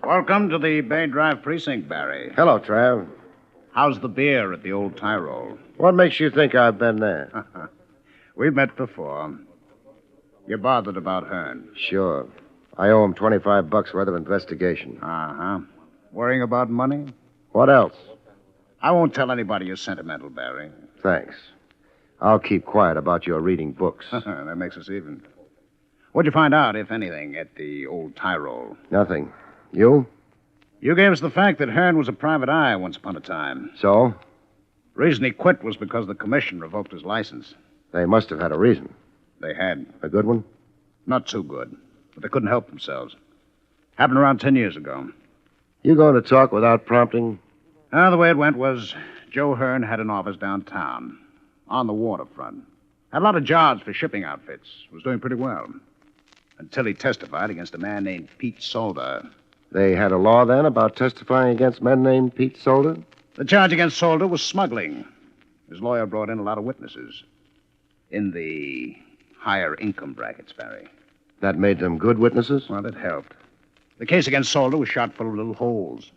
Welcome to the Bay Drive precinct, Barrie. Hello, Trav. How's the beer at the Old Tyrol? What makes you think I've been there? We've met before. You're bothered about Hearn. Sure. I owe him $25 worth of investigation. Uh-huh. Worrying about money? What else? I won't tell anybody you're sentimental, Barrie. Thanks. I'll keep quiet about your reading books. That makes us even. What'd you find out, if anything, at the Old Tyrol? Nothing. You? You gave us the fact that Hearn was a private eye once upon a time. So? The reason he quit was because the commission revoked his license. They must have had a reason. They had. A good one? Not too good. But they couldn't help themselves. Happened around 10 years ago. You going to talk without prompting? The way it went was Joe Hearn had an office downtown, on the waterfront. Had a lot of jobs for shipping outfits. Was doing pretty well. Until he testified against a man named Pete Solder. They had a law then about testifying against men named Pete Solder? The charge against Solder was smuggling. His lawyer brought in a lot of witnesses. In the higher income brackets, Barrie. That made them good witnesses? Well, it helped. The case against Solder was shot full of little holes.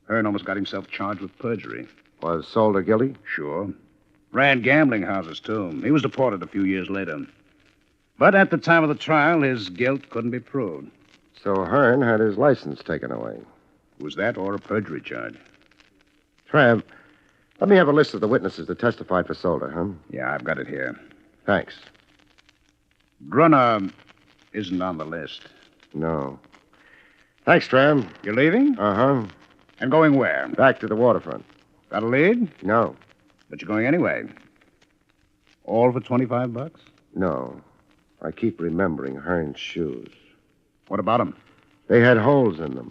Hearn almost got himself charged with perjury. Was Solder guilty? Sure. Ran gambling houses, too. He was deported a few years later. But at the time of the trial, his guilt couldn't be proved. So Hearn had his license taken away. Was that or a perjury charge? Trav, let me have a list of the witnesses that testified for Solder, huh? Yeah, I've got it here. Thanks. Grunner isn't on the list. No. Thanks, Trav. You're leaving? Uh-huh. And going where? Back to the waterfront. Got a lead? No. But you're going anyway. All for $25? No. I keep remembering Hearn's shoes. What about them? They had holes in them.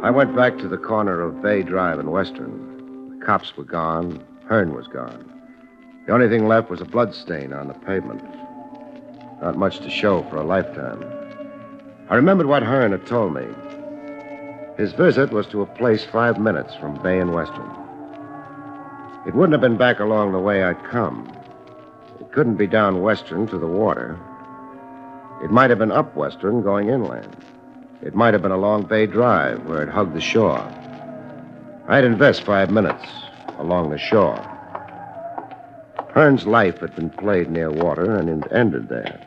I went back to the corner of Bay Drive and Western. The cops were gone. Hearn was gone. The only thing left was a blood stain on the pavement. Not much to show for a lifetime. I remembered what Hearn had told me. His visit was to a place 5 minutes from Bay and Western. It wouldn't have been back along the way I'd come. It couldn't be down Western to the water. It might have been up Western going inland. It might have been along Bay Drive where it hugged the shore. I'd invest 5 minutes along the shore. Hearn's life had been played near water, and it ended there.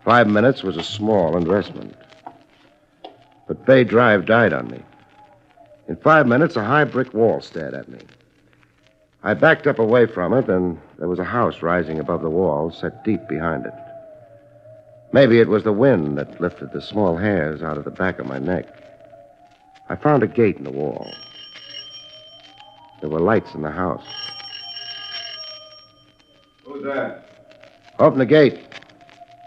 5 minutes was a small investment. But Bay Drive died on me. In 5 minutes, a high brick wall stared at me. I backed up away from it, and there was a house rising above the wall, set deep behind it. Maybe it was the wind that lifted the small hairs out of the back of my neck. I found a gate in the wall. There were lights in the house. Who's there? Open the gate.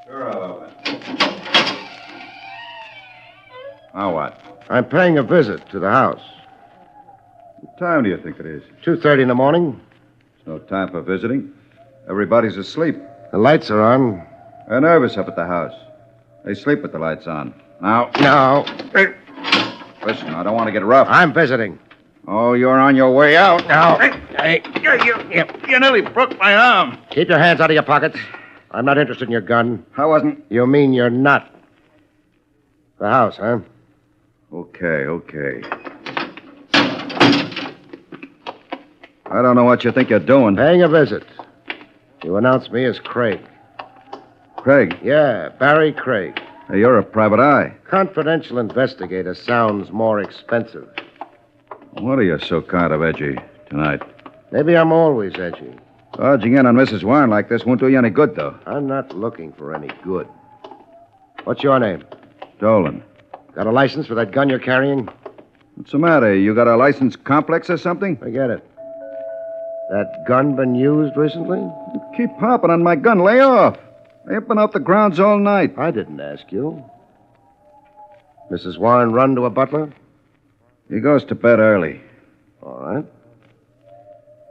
Sure, I'll open it. Now what? I'm paying a visit to the house. What time do you think it is? 2:30 in the morning. It's no time for visiting. Everybody's asleep. The lights are on. They're nervous up at the house. They sleep with the lights on. Now. No. Listen, I don't want to get rough. I'm visiting. Oh, you're on your way out. Now. Hey, you nearly broke my arm. Keep your hands out of your pockets. I'm not interested in your gun. I wasn't. You mean you're not? The house, huh? Okay. I don't know what you think you're doing. Paying a visit. You announced me as Craig. Craig? Yeah, Barrie Craig. Hey, you're a private eye. Confidential investigator sounds more expensive. What are you so kind of edgy tonight? Maybe I'm always edgy. Dodging in on Mrs. Warren like this won't do you any good, though. I'm not looking for any good. What's your name? Dolan. Got a license for that gun you're carrying? What's the matter? You got a license complex or something? Forget it. That gun been used recently? You keep hopping on my gun. Lay off. They've been out the grounds all night. I didn't ask you. Mrs. Warren run to a butler? He goes to bed early. All right.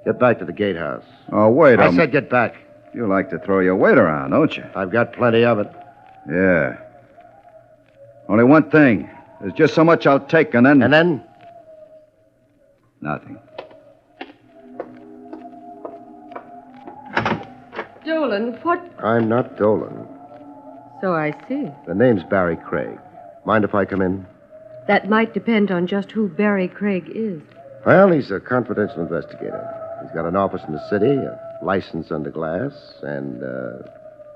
Get back to the gatehouse. Oh, wait I said get back. You like to throw your weight around, don't you? I've got plenty of it. Yeah. Only one thing. There's just so much I'll take, and then... And then? Nothing. Dolan, what... I'm not Dolan. So I see. The name's Barrie Craig. Mind if I come in? That might depend on just who Barrie Craig is. Well, he's a confidential investigator. He's got an office in the city, a license under glass, and,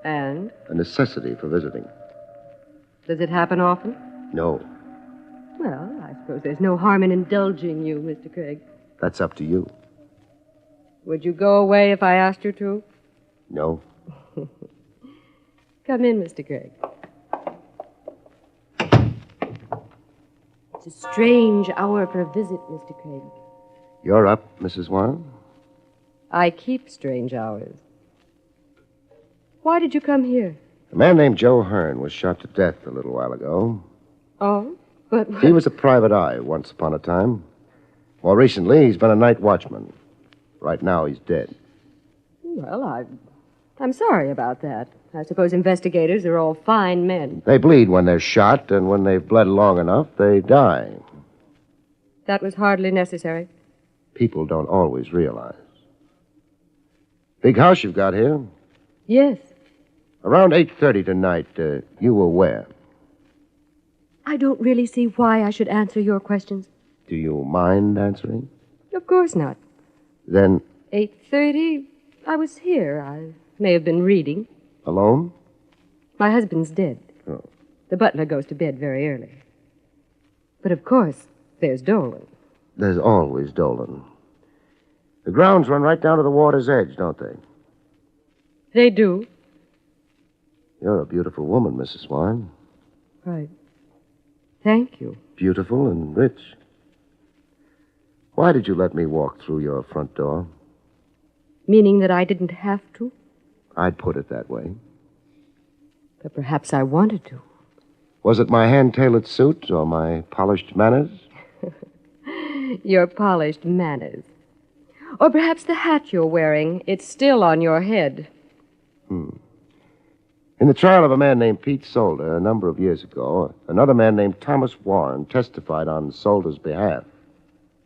And? a necessity for visiting. Does it happen often? No, Well, I suppose there's no harm in indulging you, Mr. Craig. that's up to you. Would you go away if I asked you to? No. Come in, Mr. Craig. It's a strange hour for a visit, Mr. Craig. You're up, Mrs. Warren? I keep strange hours. Why did you come here? A man named Joe Hearn was shot to death a little while ago. Oh, but... He was a private eye once upon a time. More recently, he's been a night watchman. Right now, he's dead. Well, I'm sorry about that. I suppose investigators are all fine men. They bleed when they're shot, and when they've bled long enough, they die. That was hardly necessary. People don't always realize. Big house you've got here. Yes. Around 8:30 tonight, you were where? I don't really see why I should answer your questions. Do you mind answering? Of course not. Then, 8:30, I was here. I may have been reading. alone? My husband's dead. Oh. The butler goes to bed very early. But of course, there's Dolan. There's always Dolan. The grounds run right down to the water's edge, don't they? They do. You're a beautiful woman, Mrs. Warren. Right. Thank you. Beautiful and rich. Why did you let me walk through your front door? Meaning that I didn't have to? I'd put it that way. But perhaps I wanted to. Was it my hand-tailored suit or my polished manners? Your polished manners. Or perhaps the hat you're wearing. It's still on your head. In the trial of a man named Pete Solder a number of years ago, another man named Thomas Warren testified on Solder's behalf.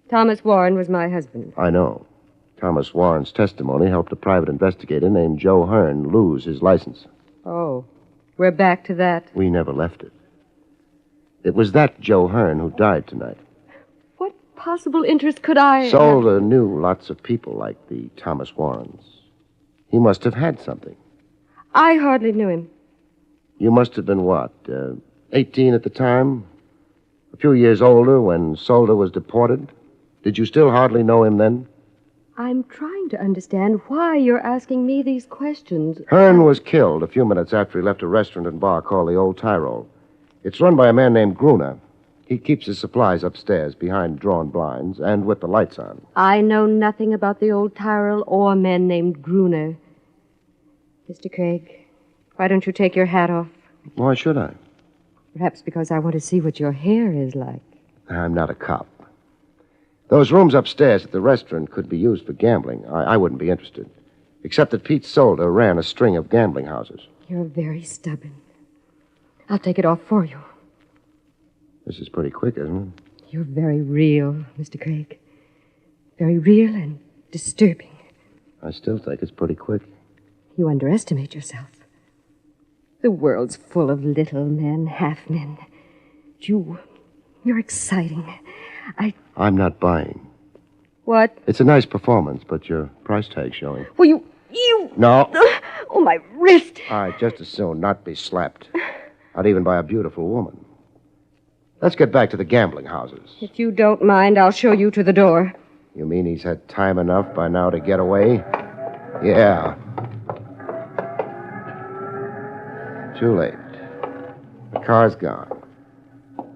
Thomas Warren was my husband. I know. Thomas Warren's testimony helped a private investigator named Joe Hearn lose his license. Oh, we're back to that. We never left it. It was that Joe Hearn who died tonight. What possible interest could I... Solder knew lots of people like the Thomas Warrens. He must have had something. I hardly knew him. You must have been what, 18 at the time? A few years older when Solder was deported? Did you still hardly know him then? I'm trying to understand why you're asking me these questions. Hearn was killed a few minutes after he left a restaurant and bar called the Old Tyrol. It's run by a man named Gruner. He keeps his supplies upstairs behind drawn blinds and with the lights on. I know nothing about the Old Tyrol or a man named Gruner. Mr. Craig, why don't you take your hat off? Why should I? Perhaps because I want to see what your hair is like. I'm not a cop. Those rooms upstairs at the restaurant could be used for gambling. I wouldn't be interested. Except that Pete Solder ran a string of gambling houses. You're very stubborn. I'll take it off for you. This is pretty quick, isn't it? You're very real, Mr. Craig. Very real and disturbing. I still think it's pretty quick. You underestimate yourself. The world's full of little men, half men. You're exciting. I'm not buying. What? It's a nice performance, but your price tag's showing. Well, you... No. Oh, my wrist. I'd just as soon not be slapped. Not even by a beautiful woman. Let's get back to the gambling houses. If you don't mind, I'll show you to the door. You mean he's had time enough by now to get away? Yeah. Too late. The car's gone.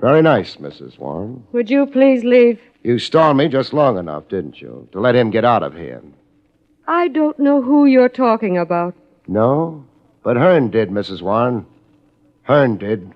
Very nice, Mrs. Warren. Would you please leave? You stalled me just long enough, didn't you, to let him get out of here? I don't know who you're talking about. No? But Hearn did, Mrs. Warren. Hearn did.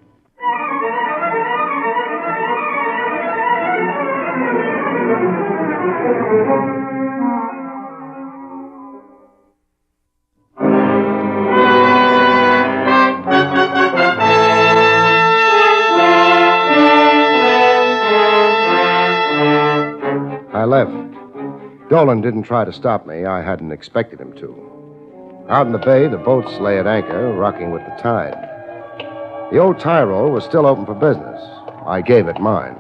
I left. Dolan didn't try to stop me. I hadn't expected him to. Out in the bay, the boats lay at anchor, rocking with the tide. The Old Tyrol was still open for business. I gave it mine.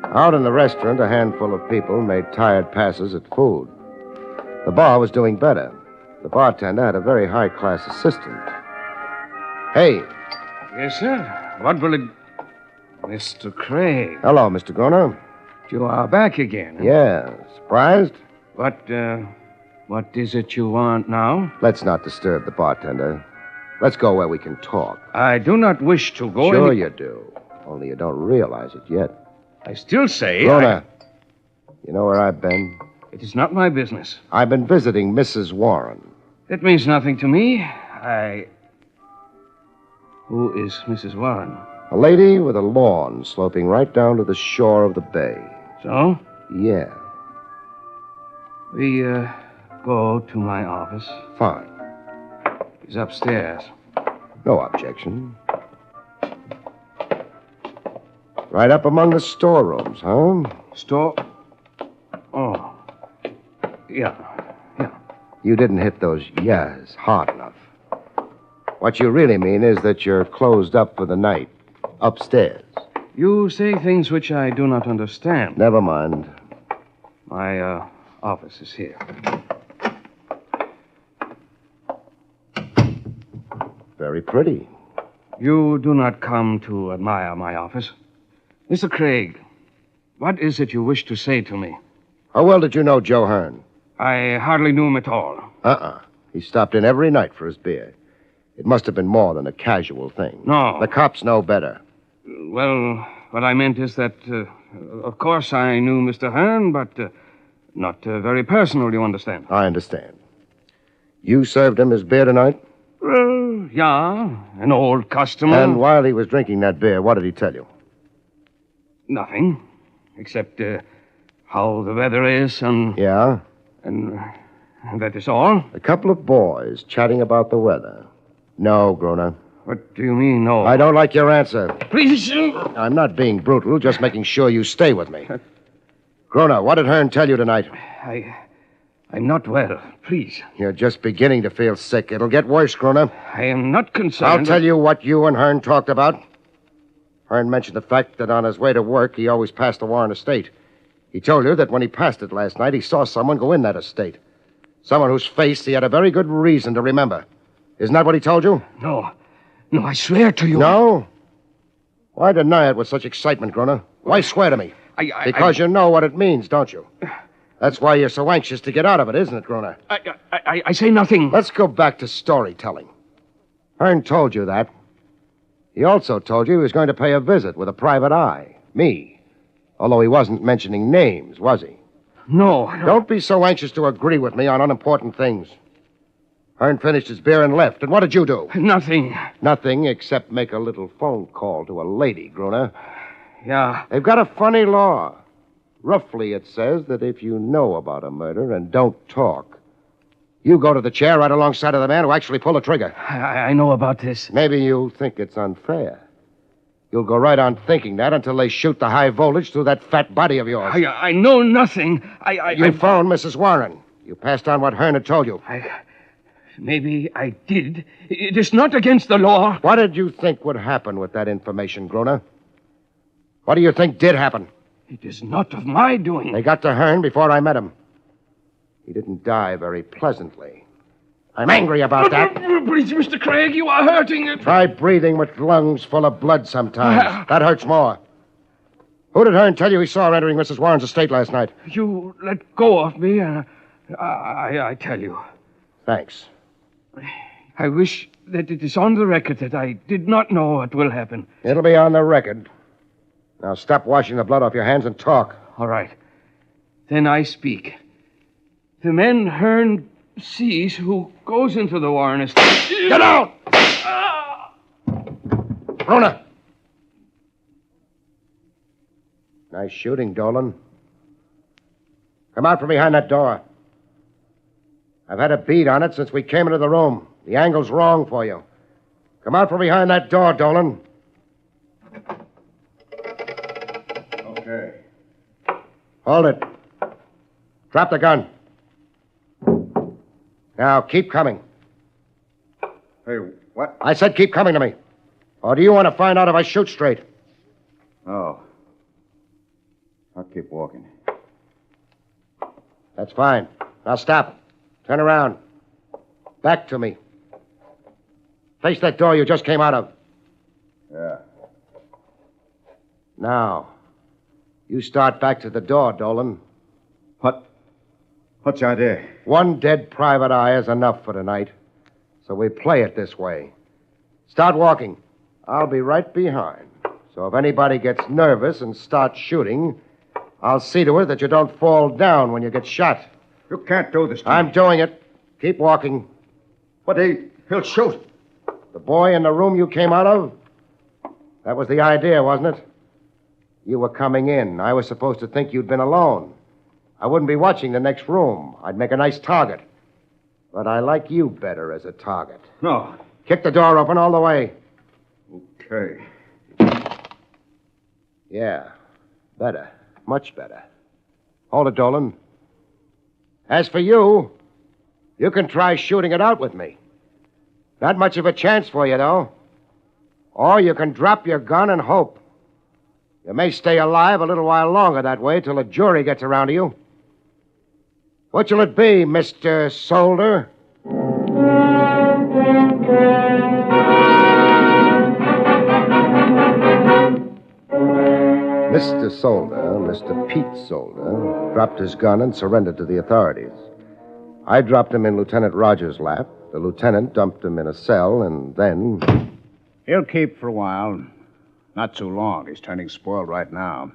Out in the restaurant, a handful of people made tired passes at food. The bar was doing better. The bartender had a very high-class assistant. Hey. Yes, sir. What will it... Mr. Craig. Hello, Mr. Groner. You are back again. Huh? Yeah. Surprised? What is it you want now? Let's not disturb the bartender. Let's go where we can talk. I do not wish to go... Sure you do. Only you don't realize it yet. I still say... Groner, you know where I've been? It is not my business. I've been visiting Mrs. Warren. It means nothing to me. Who is Mrs. Warren? A lady with a lawn sloping right down to the shore of the bay. So? Yeah. We, go to my office. Fine. He's upstairs. No objection. Right up among the storerooms, huh? Store? Oh. Yeah. You didn't hit those yeahs hard enough. What you really mean is that you're closed up for the night. Upstairs. You say things which I do not understand. Never mind. My office is here. Very pretty. You do not come to admire my office. Mr. Craig, what is it you wish to say to me? How well did you know Joe Hearn? I hardly knew him at all. He stopped in every night for his beer. It must have been more than a casual thing. No. The cops know better. Well, what I meant is that, of course, I knew Mr. Hearn, but not very personal, you understand. I understand. You served him his beer tonight? Yeah, an old customer. And while he was drinking that beer, what did he tell you? Nothing, except how the weather is and... Yeah? And that is all. A couple of boys chatting about the weather. No, Gruner. What do you mean, no? I don't like your answer. Please. I'm not being brutal, just making sure you stay with me. Gruner, what did Hearn tell you tonight? I'm not well. Please. You're just beginning to feel sick. It'll get worse, Gruner. I am not concerned. I'll tell you what you and Hearn talked about. Hearn mentioned the fact that on his way to work, he always passed the Warren estate. He told you that when he passed it last night, he saw someone go in that estate. Someone whose face he had a very good reason to remember. Isn't that what he told you? No. No, I swear to you. No? Why deny it with such excitement, Gruner? Why swear to me? Because you know what it means, don't you? That's why you're so anxious to get out of it, isn't it, Gruner? I say nothing. Let's go back to storytelling. Hearn told you that. He also told you he was going to pay a visit with a private eye. Me. Although he wasn't mentioning names, was he? No. Don't be so anxious to agree with me on unimportant things. Hearn finished his beer and left. And what did you do? Nothing. Nothing except make a little phone call to a lady, Gruner. Yeah. They've got a funny law. Roughly, it says that if you know about a murder and don't talk, you go to the chair right alongside of the man who actually pulled the trigger. I know about this. Maybe you think it's unfair. You'll go right on thinking that until they shoot the high voltage through that fat body of yours. I know nothing. You phoned Mrs. Warren. You passed on what Hearn had told you. Maybe I did. It is not against the law. What did you think would happen with that information, Gruner? What do you think did happen? It is not of my doing. They got to Hearn before I met him. He didn't die very pleasantly. I'm angry about that. Please, Mr. Craig, you are hurting it. Try breathing with lungs full of blood sometimes. That hurts more. Who did Hearn tell you he saw entering Mrs. Warren's estate last night? You let go of me, and I tell you. Thanks. I wish that it is on the record that I did not know what will happen. It'll be on the record. Now stop washing the blood off your hands and talk. All right. Then I speak. The man Hearn sees who goes into the Warren estate... Get out! Rona! Nice shooting, Dolan. Come out from behind that door. I've had a bead on it since we came into the room. The angle's wrong for you. Come out from behind that door, Dolan. Okay. Hold it. Drop the gun. Now, keep coming. Hey, what? I said keep coming to me. Or do you want to find out if I shoot straight? Oh. I'll keep walking. That's fine. Now stop. Turn around. Back to me. Face that door you just came out of. Yeah. Now, you start back to the door, Dolan. What's the idea? One dead private eye is enough for tonight. So we play it this way. Start walking. I'll be right behind. So if anybody gets nervous and starts shooting, I'll see to it that you don't fall down when you get shot. You can't do this to I'm me. doing it. Keep walking. But he'll shoot. The boy in the room you came out of? That was the idea, wasn't it? You were coming in. I was supposed to think you'd been alone. I wouldn't be watching the next room. I'd make a nice target. But I like you better as a target. No. Kick the door open all the way. Okay. Yeah. Better. Much better. Hold it, Dolan. As for you, you can try shooting it out with me. Not much of a chance for you, though. Or you can drop your gun and hope. You may stay alive a little while longer that way till a jury gets around to you. What shall it be, Mr. Solder? Mr. Solder, Mr. Pete Solder, dropped his gun and surrendered to the authorities. I dropped him in Lieutenant Rogers' lap. The lieutenant dumped him in a cell, and then... He'll keep for a while. Not too long. He's turning spoiled right now.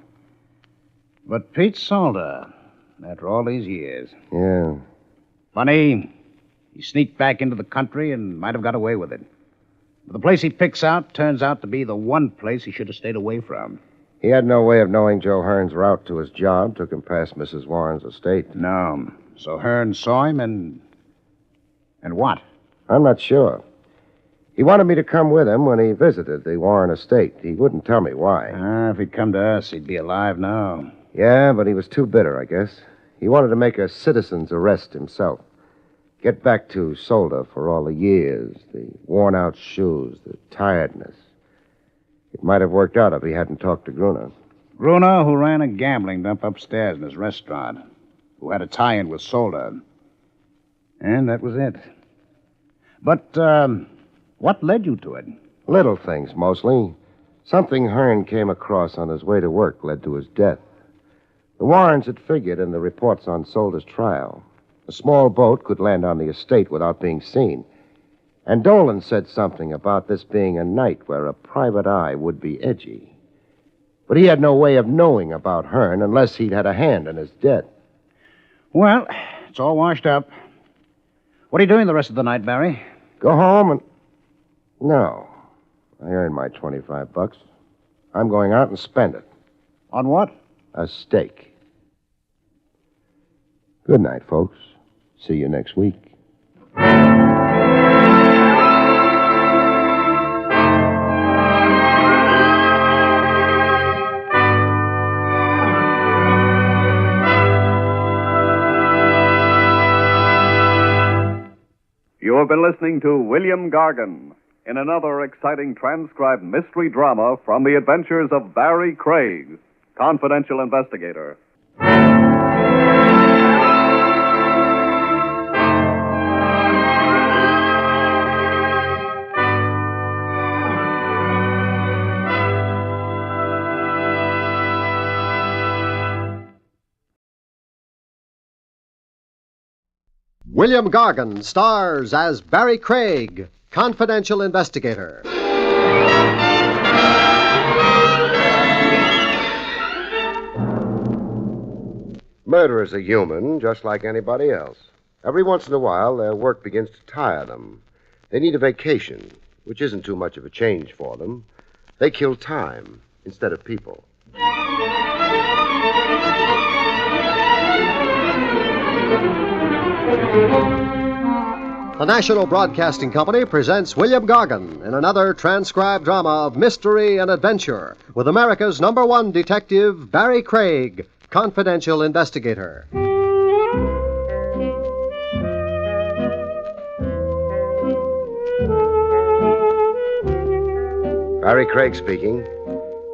But Pete Solder, after all these years... Yeah. Funny, he sneaked back into the country and might have got away with it. But the place he picks out turns out to be the one place he should have stayed away from. He had no way of knowing Joe Hearn's route to his job, took him past Mrs. Warren's estate. No. So Hearn saw him and what? I'm not sure. He wanted me to come with him when he visited the Warren estate. He wouldn't tell me why. If he'd come to us, he'd be alive now. Yeah, but he was too bitter, I guess. He wanted to make a citizen's arrest himself. Get back to Solder for all the years, the worn-out shoes, the tiredness. It might have worked out if he hadn't talked to Gruner. Gruner, who ran a gambling dump upstairs in his restaurant, who had a tie-in with Solder. And that was it. But, what led you to it? Little things, mostly. Something Hearn came across on his way to work led to his death. The Warrens had figured in the reports on Solder's trial. A small boat could land on the estate without being seen. And Dolan said something about this being a night where a private eye would be edgy. But he had no way of knowing about Hearn unless he'd had a hand in his death. Well, it's all washed up. What are you doing the rest of the night, Barry? Go home and... No. I earned my $25. I'm going out and spend it. On what? A steak. Good night, folks. See you next week. You have been listening to William Gargan in another exciting transcribed mystery drama from the adventures of Barrie Craig, confidential investigator. William Gargan stars as Barrie Craig, confidential investigator. Murderers are human, just like anybody else. Every once in a while, their work begins to tire them. They need a vacation, which isn't too much of a change for them. They kill time instead of people. The National Broadcasting Company presents William Gargan in another transcribed drama of mystery and adventure with America's #1 detective, Barrie Craig, confidential investigator. Barrie Craig speaking.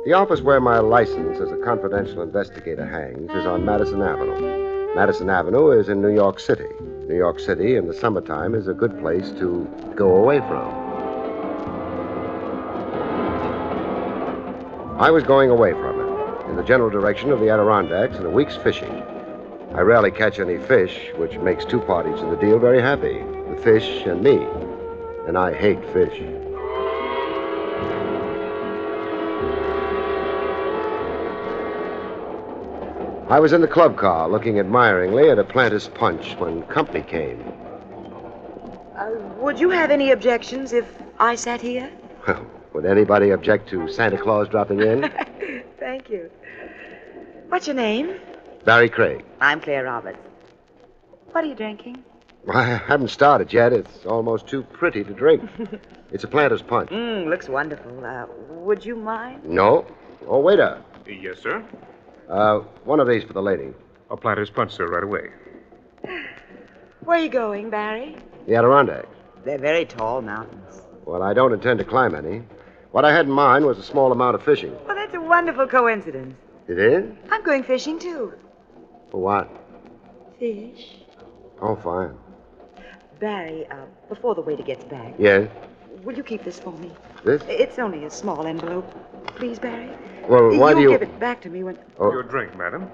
The office where my license as a confidential investigator hangs is on Madison Avenue. Madison Avenue is in New York City. New York City in the summertime is a good place to go away from. I was going away from it, in the general direction of the Adirondacks and a week's fishing. I rarely catch any fish, which makes two parties in the deal very happy, the fish and me. And I hate fish. I was in the club car looking admiringly at a Planter's Punch when company came. Would you have any objections if I sat here? Well, would anybody object to Santa Claus dropping in? Thank you. What's your name? Barrie Craig. I'm Claire Roberts. What are you drinking? I haven't started yet. It's almost too pretty to drink. It's a Planter's Punch. Looks wonderful. Would you mind? No. Oh, waiter. Yes, sir. One of these for the lady. A Planter's Punch, sir, right away. Where are you going, Barrie? The Adirondacks. They're very tall mountains. Well, I don't intend to climb any. What I had in mind was a small amount of fishing. Well, that's a wonderful coincidence. It is? I'm going fishing, too. For what? Fish. Oh, fine. Barry, before the waiter gets back, Yes? will you keep this for me? This? It's only a small envelope. Please, Barry. Well, why do you... You'll give it back to me when... Oh. Your drink, madam.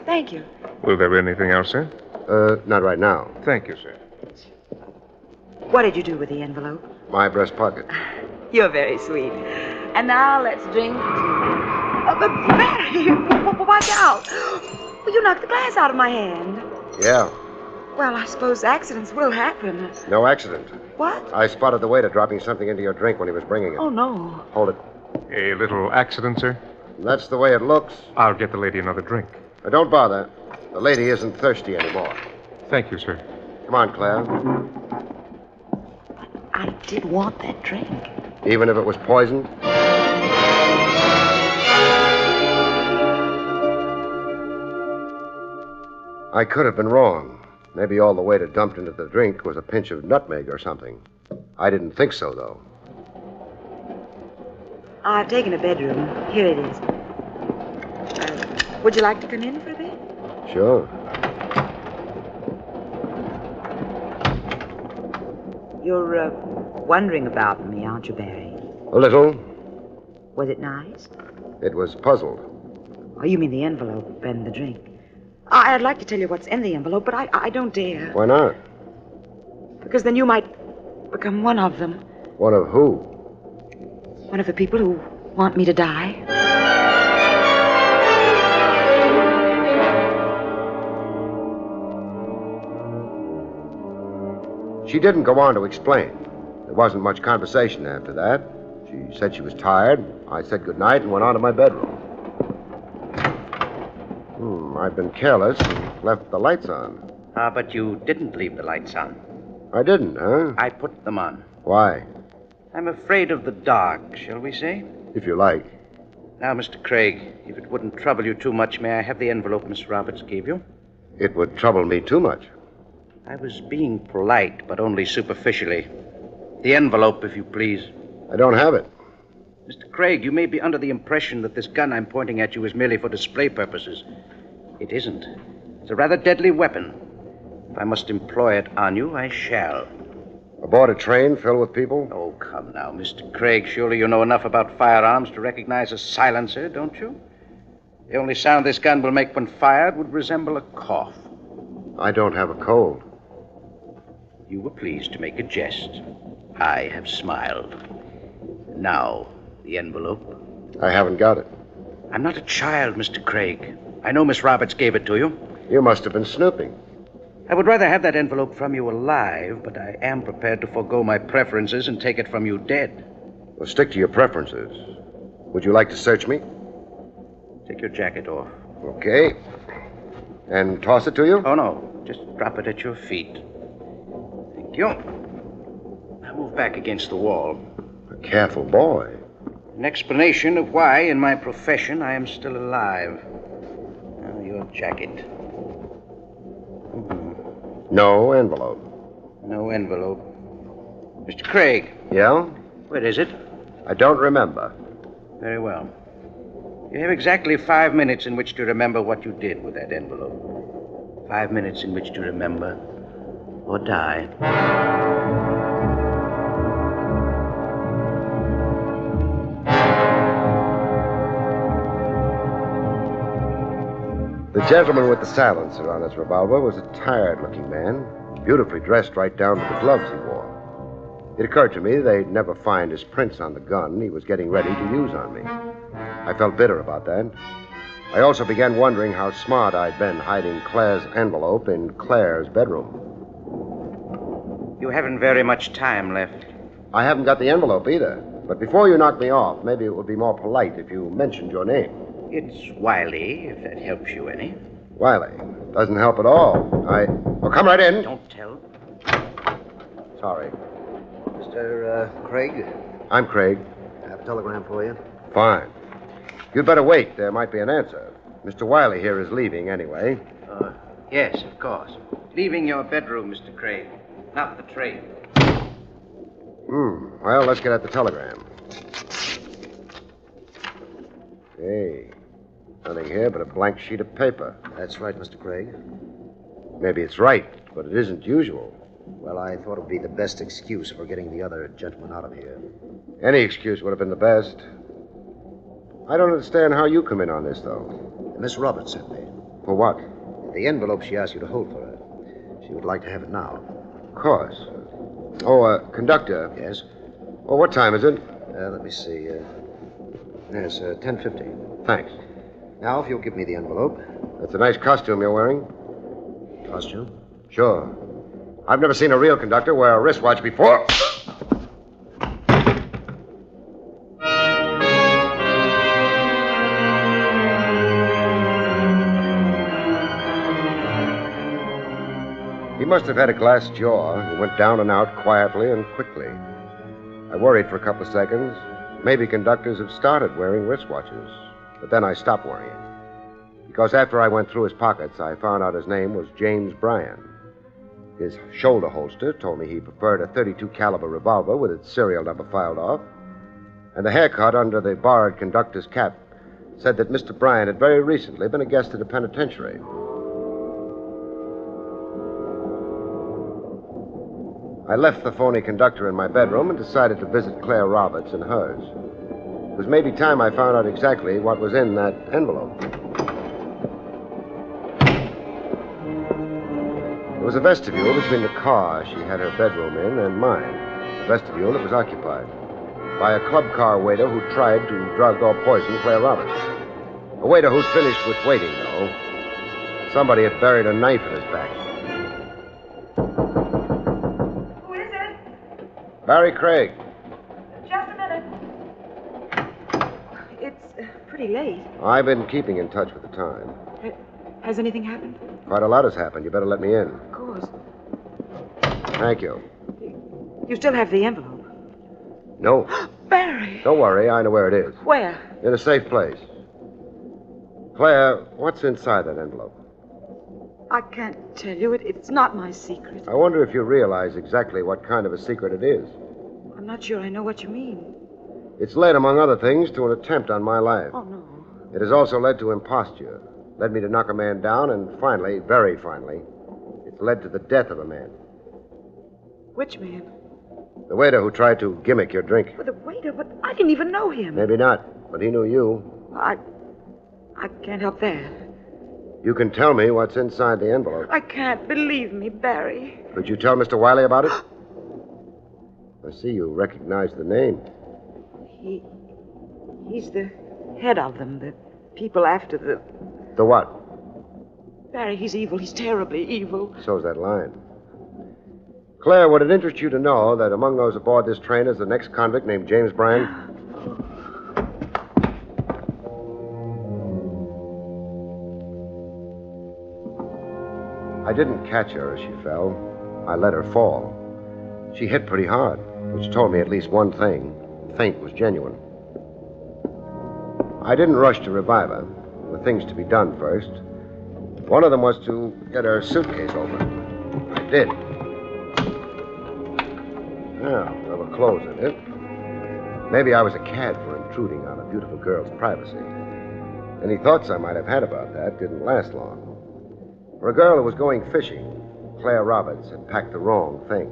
Thank you. Will there be anything else, sir? Not right now. Thank you, sir. What did you do with the envelope? My breast pocket. You're very sweet. And now let's drink to... but Barry, watch out. Well, you knocked the glass out of my hand. Yeah, Well, I suppose accidents will happen. no accident. What? I spotted the waiter dropping something into your drink when he was bringing it. Oh, no. Hold it. A little accident, sir? That's the way it looks. I'll get the lady another drink. Don't bother. The lady isn't thirsty anymore. Thank you, sir. Come on, Claire. I did want that drink. Even if it was poisoned? I could have been wrong. Maybe all the waiter dumped into the drink was a pinch of nutmeg or something. I didn't think so, though. I've taken a bedroom. Here it is. Would you like to come in for a bit? Sure. You're wondering about me, aren't you, Barry? A little. Was it nice? It was puzzled. Oh, you mean the envelope and the drink. I'd like to tell you what's in the envelope, but I don't dare. Why not? Because then you might become one of them. One of who? One of the people who want me to die. She didn't go on to explain. There wasn't much conversation after that. She said she was tired. I said goodnight and went on to my bedroom. I've been careless and left the lights on. But you didn't leave the lights on. I didn't, huh? I put them on. Why? I'm afraid of the dark, shall we say? If you like. Now, Mr. Craig, if it wouldn't trouble you too much, may I have the envelope Miss Roberts gave you? It would trouble me too much. I was being polite, but only superficially. The envelope, if you please. I don't have it. Mr. Craig, you may be under the impression that this gun I'm pointing at you is merely for display purposes. It isn't. It's a rather deadly weapon. If I must employ it on you, I shall. Aboard a train filled with people? Oh, come now, Mr. Craig. Surely you know enough about firearms to recognize a silencer, don't you? The only sound this gun will make when fired would resemble a cough. I don't have a cold. You were pleased to make a jest. I have smiled. Now, the envelope. I haven't got it. I'm not a child, Mr. Craig. I know Miss Roberts gave it to you. You must have been snooping. I would rather have that envelope from you alive, but I am prepared to forego my preferences and take it from you dead. Well, stick to your preferences. Would you like to search me? Take your jacket off. Okay. And toss it to you? Oh, no. Just drop it at your feet. Thank you. Now move back against the wall. A careful boy. An explanation of why, in my profession, I am still alive. Now, your jacket. No envelope. No envelope. Mr. Craig. Yeah? Where is it? I don't remember. Very well. You have exactly 5 minutes in which to remember what you did with that envelope. 5 minutes in which to remember or die. The gentleman with the silencer on his revolver was a tired-looking man, beautifully dressed right down to the gloves he wore. It occurred to me they'd never find his prints on the gun he was getting ready to use on me. I felt bitter about that. I also began wondering how smart I'd been hiding Claire's envelope in Claire's bedroom. You haven't very much time left. I haven't got the envelope either. But before you knock me off, maybe it would be more polite if you mentioned your name. It's Wiley, if that helps you any. Wiley. Doesn't help at all. Oh, come right in. Don't tell. Sorry. Mr. Craig? I'm Craig. I have a telegram for you. Fine. You'd better wait. There might be an answer. Mr. Wiley here is leaving anyway. Yes, of course. Leaving your bedroom, Mr. Craig. Not the train. Well, let's get at the telegram. Hey, nothing here but a blank sheet of paper. That's right, Mr. Craig. Maybe it's right, but it isn't usual. Well, I thought it would be the best excuse for getting the other gentleman out of here. Any excuse would have been the best. I don't understand how you come in on this, though. Miss Roberts sent me. For what? The envelope she asked you to hold for her. She would like to have it now. Of course. Oh, conductor. Yes? Well, what time is it? Let me see. Yes, 10:50. Thanks. Now, if you'll give me the envelope. That's a nice costume you're wearing. Costume? Sure. I've never seen a real conductor wear a wristwatch before. He must have had a glass jaw. He went down and out quietly and quickly. I worried for a couple of seconds. Maybe conductors have started wearing wristwatches. But then I stopped worrying. Because after I went through his pockets, I found out his name was James Bryan. His shoulder holster told me he preferred a .32 caliber revolver with its serial number filed off. And the haircut under the borrowed conductor's cap said that Mr. Bryan had very recently been a guest at a penitentiary. I left the phony conductor in my bedroom and decided to visit Claire Roberts in hers. It was maybe time I found out exactly what was in that envelope. There was a vestibule between the car she had her bedroom in and mine. A vestibule that was occupied by a club car waiter who tried to drug or poison Claire Roberts. A waiter who'd finished with waiting, though. Somebody had buried a knife in his back. Barrie Craig. Just a minute. It's pretty late. I've been keeping in touch with the time. Has anything happened? Quite a lot has happened. You better let me in. Of course. Thank you. You still have the envelope? No. Barrie! Don't worry. I know where it is. Where? In a safe place. Claire, what's inside that envelope? I can't tell you. It's not my secret. I wonder if you realize exactly what kind of a secret it is. I'm not sure I know what you mean. It's led, among other things, to an attempt on my life. Oh, no. It has also led to imposture. Led me to knock a man down, and finally, very finally, it's led to the death of a man. Which man? The waiter who tried to gimmick your drink. Well, the waiter, but I didn't even know him. Maybe not, but he knew you. I can't help that. You can tell me what's inside the envelope. I can't. Believe me, Barrie. Could you tell Mr. Wiley about it? I see you recognize the name. He's the head of them, the people after the... The what? Barrie, he's evil. He's terribly evil. So's that line. Claire, would it interest you to know that among those aboard this train is the next convict named James Bryan? I didn't catch her as she fell. I let her fall. She hit pretty hard, which told me at least one thing. The feint was genuine. I didn't rush to revive her. There were things to be done first. One of them was to get her suitcase open. I did. Now, there were clothes in it. Maybe I was a cad for intruding on a beautiful girl's privacy. Any thoughts I might have had about that didn't last long. For a girl who was going fishing, Claire Roberts had packed the wrong thing.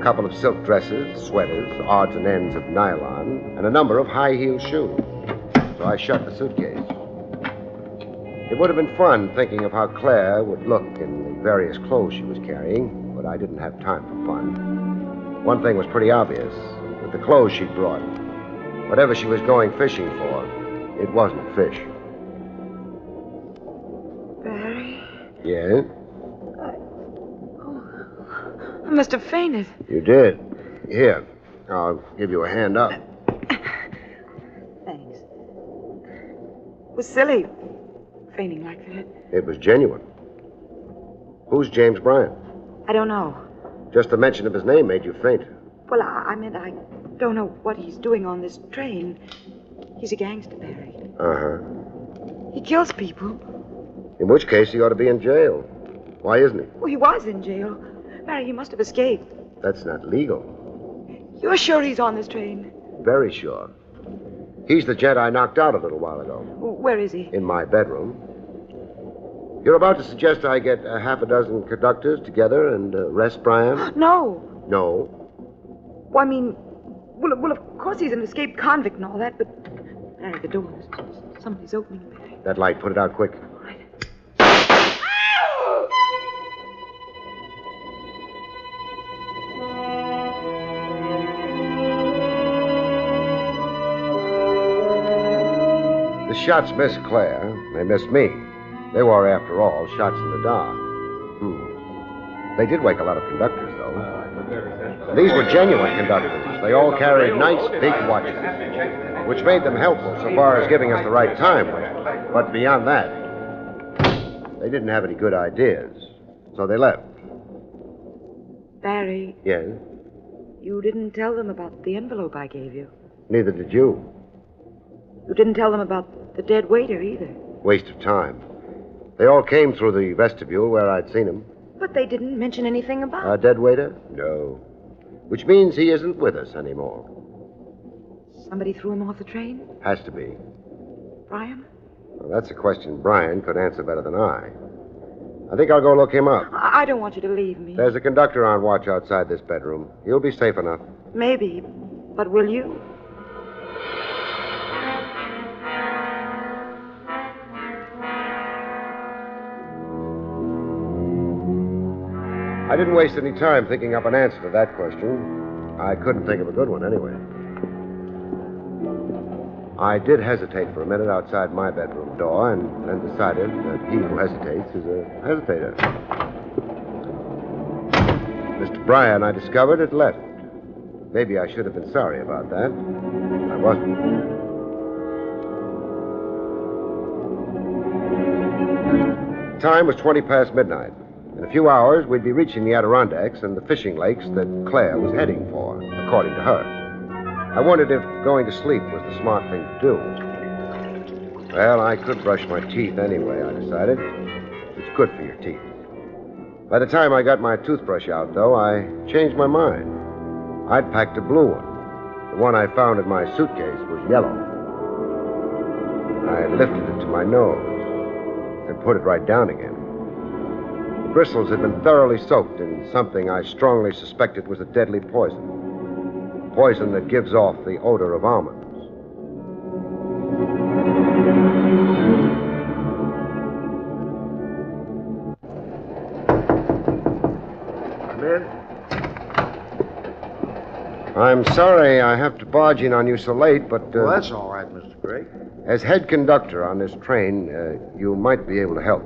A couple of silk dresses, sweaters, odds and ends of nylon, and a number of high-heeled shoes. So I shut the suitcase. It would have been fun thinking of how Claire would look in the various clothes she was carrying, but I didn't have time for fun. One thing was pretty obvious. With the clothes she'd brought, whatever she was going fishing for, it wasn't fish. Barrie? Yeah? I must have fainted. You did. Here, I'll give you a hand up. Thanks. It was silly, fainting like that. It was genuine. Who's James Bryan? I don't know. Just the mention of his name made you faint. Well, I meant I don't know what he's doing on this train. He's a gangster, Barrie. Uh-huh. He kills people. In which case, he ought to be in jail. Why isn't he? Well, he was in jail. Barrie, he must have escaped. That's not legal. You're sure he's on this train? Very sure. He's the gent I knocked out a little while ago. Where is he? In my bedroom. You're about to suggest I get a half a dozen conductors together and arrest Brian? No. No. Well, I mean, well, of course he's an escaped convict and all that, but... Barry, the door. Somebody's opening it, Barry. That light, put it out quick. The shots missed Claire. They missed me. They were, after all, shots in the dark. They did wake a lot of conductors, though. These were genuine conductors. They all carried nice, big watches, which made them helpful so far as giving us the right time with. But beyond that, they didn't have any good ideas. So they left. Barry, Yes? you didn't tell them about the envelope I gave you. Neither did you. You didn't tell them about the dead waiter either. Waste of time. They all came through the vestibule where I'd seen him. But they didn't mention anything about Our dead waiter? No. Which means he isn't with us anymore. Somebody threw him off the train? Has to be. Brian? Well, that's a question Brian could answer better than I. I think I'll go look him up. I don't want you to leave me. There's a conductor on watch outside this bedroom. You'll be safe enough. Maybe. But will you? I didn't waste any time thinking up an answer to that question. I couldn't think of a good one anyway. I did hesitate for a minute outside my bedroom door and then decided that he who hesitates is a hesitator. Mr. Bryan, I discovered, had left. Maybe I should have been sorry about that. I wasn't. Time was 20 past midnight. In a few hours, we'd be reaching the Adirondacks and the fishing lakes that Claire was heading for, according to her. I wondered if going to sleep was the smart thing to do. Well, I could brush my teeth anyway, I decided. It's good for your teeth. By the time I got my toothbrush out, though, I changed my mind. I'd packed a blue one. The one I found in my suitcase was yellow. I lifted it to my nose and put it right down again. The bristles had been thoroughly soaked in something I strongly suspected was a deadly poison. Poison that gives off the odor of almonds. Come in. I'm sorry I have to barge in on you so late, but... Well, that's all right, Mr. Craig. As head conductor on this train, you might be able to help.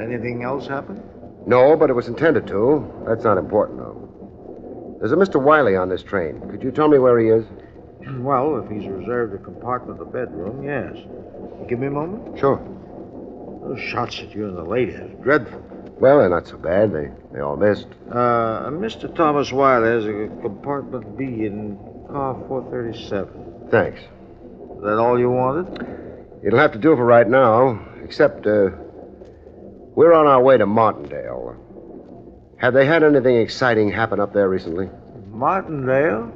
Anything else happen? No, but it was intended to. That's not important, though. There's a Mr. Wiley on this train. Could you tell me where he is? Well, if he's reserved a compartment of the bedroom, yes. Give me a moment. Sure. Those shots at you and the lady is dreadful. Well, they're not so bad. They all missed. Mr. Thomas Wiley has a compartment B in car 437. Thanks. Is that all you wanted? It'll have to do for right now, except, we're on our way to Martindale. Have they had anything exciting happen up there recently? Martindale?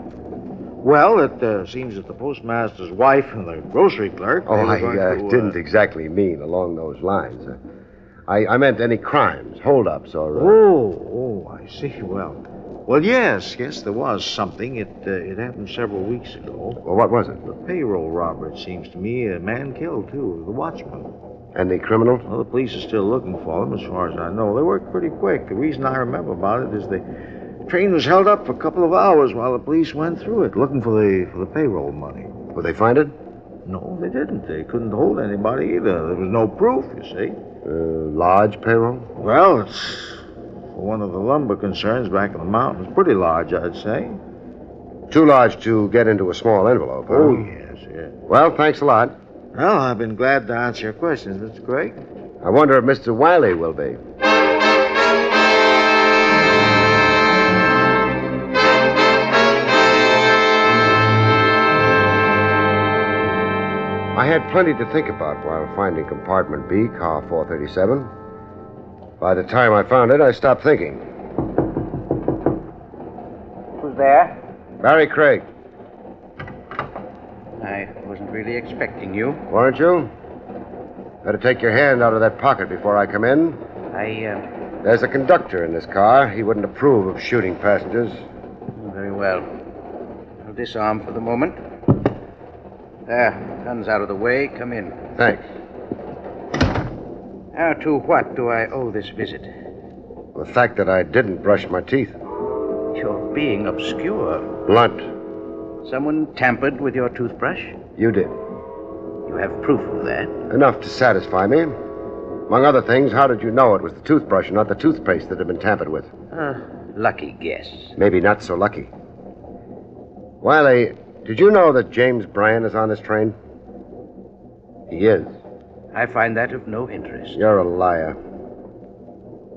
Well, it seems that the postmaster's wife and the grocery clerk... Oh, I didn't exactly mean along those lines. I meant any crimes, holdups, or... Oh, I see. Well, yes, there was something. It happened several weeks ago. Well, what was it? The payroll robber, it seems to me. A man killed, too, the watchman. And the criminal? Well, the police are still looking for them, as far as I know. They worked pretty quick. The reason I remember about it is the train was held up for a couple of hours while the police went through it, looking for the payroll money. Will they find it? No, they didn't. They couldn't hold anybody either. There was no proof, you see. Large payroll? Well, it's for one of the lumber concerns back in the mountains. Pretty large, I'd say. Too large to get into a small envelope, huh? Oh, yes. Well, thanks a lot. Well, I've been glad to answer your questions, Mr. Craig. I wonder if Mr. Wiley will be. I had plenty to think about while finding compartment B, car 437. By the time I found it, I stopped thinking. Who's there? Barrie Craig. I wasn't really expecting you. Weren't you? Better take your hand out of that pocket before I come in. There's a conductor in this car. He wouldn't approve of shooting passengers. Very well. I'll disarm for the moment. There, gun's out of the way. Come in. Thanks. Now, to what do I owe this visit? The fact that I didn't brush my teeth. You're being obscure. Blunt. Someone tampered with your toothbrush? You did. You have proof of that? Enough to satisfy me. Among other things, how did you know it was the toothbrush and not the toothpaste that had been tampered with? Lucky guess. Maybe not so lucky. Wiley, did you know that James Bryan is on this train? He is. I find that of no interest. You're a liar.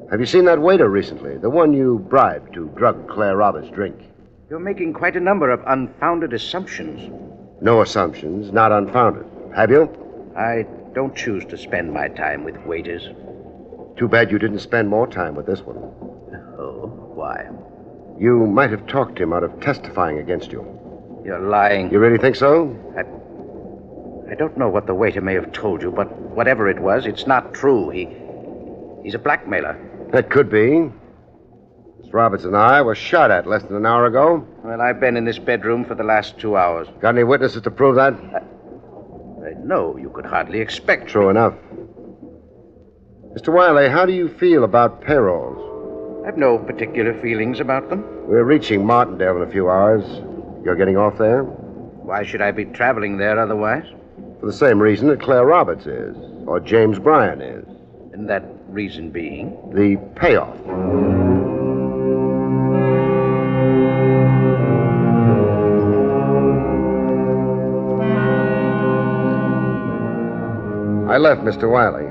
Have you seen that waiter recently? The one you bribed to drug Claire Roberts' drink? You're making quite a number of unfounded assumptions. No assumptions, not unfounded. Have you? I don't choose to spend my time with waiters. Too bad you didn't spend more time with this one. Oh, why? You might have talked him out of testifying against you. You're lying. You really think so? I don't know what the waiter may have told you, but whatever it was, it's not true. He's a blackmailer. That could be. Miss Roberts and I were shot at less than an hour ago. Well, I've been in this bedroom for the last 2 hours. Got any witnesses to prove that? No, you could hardly expect. True enough. Mr. Wiley, how do you feel about payrolls? I've no particular feelings about them. We're reaching Martindale in a few hours. You're getting off there? Why should I be traveling there otherwise? For the same reason that Claire Roberts is, or James Bryan is. And that reason being? The payoff. I left Mr. Wiley.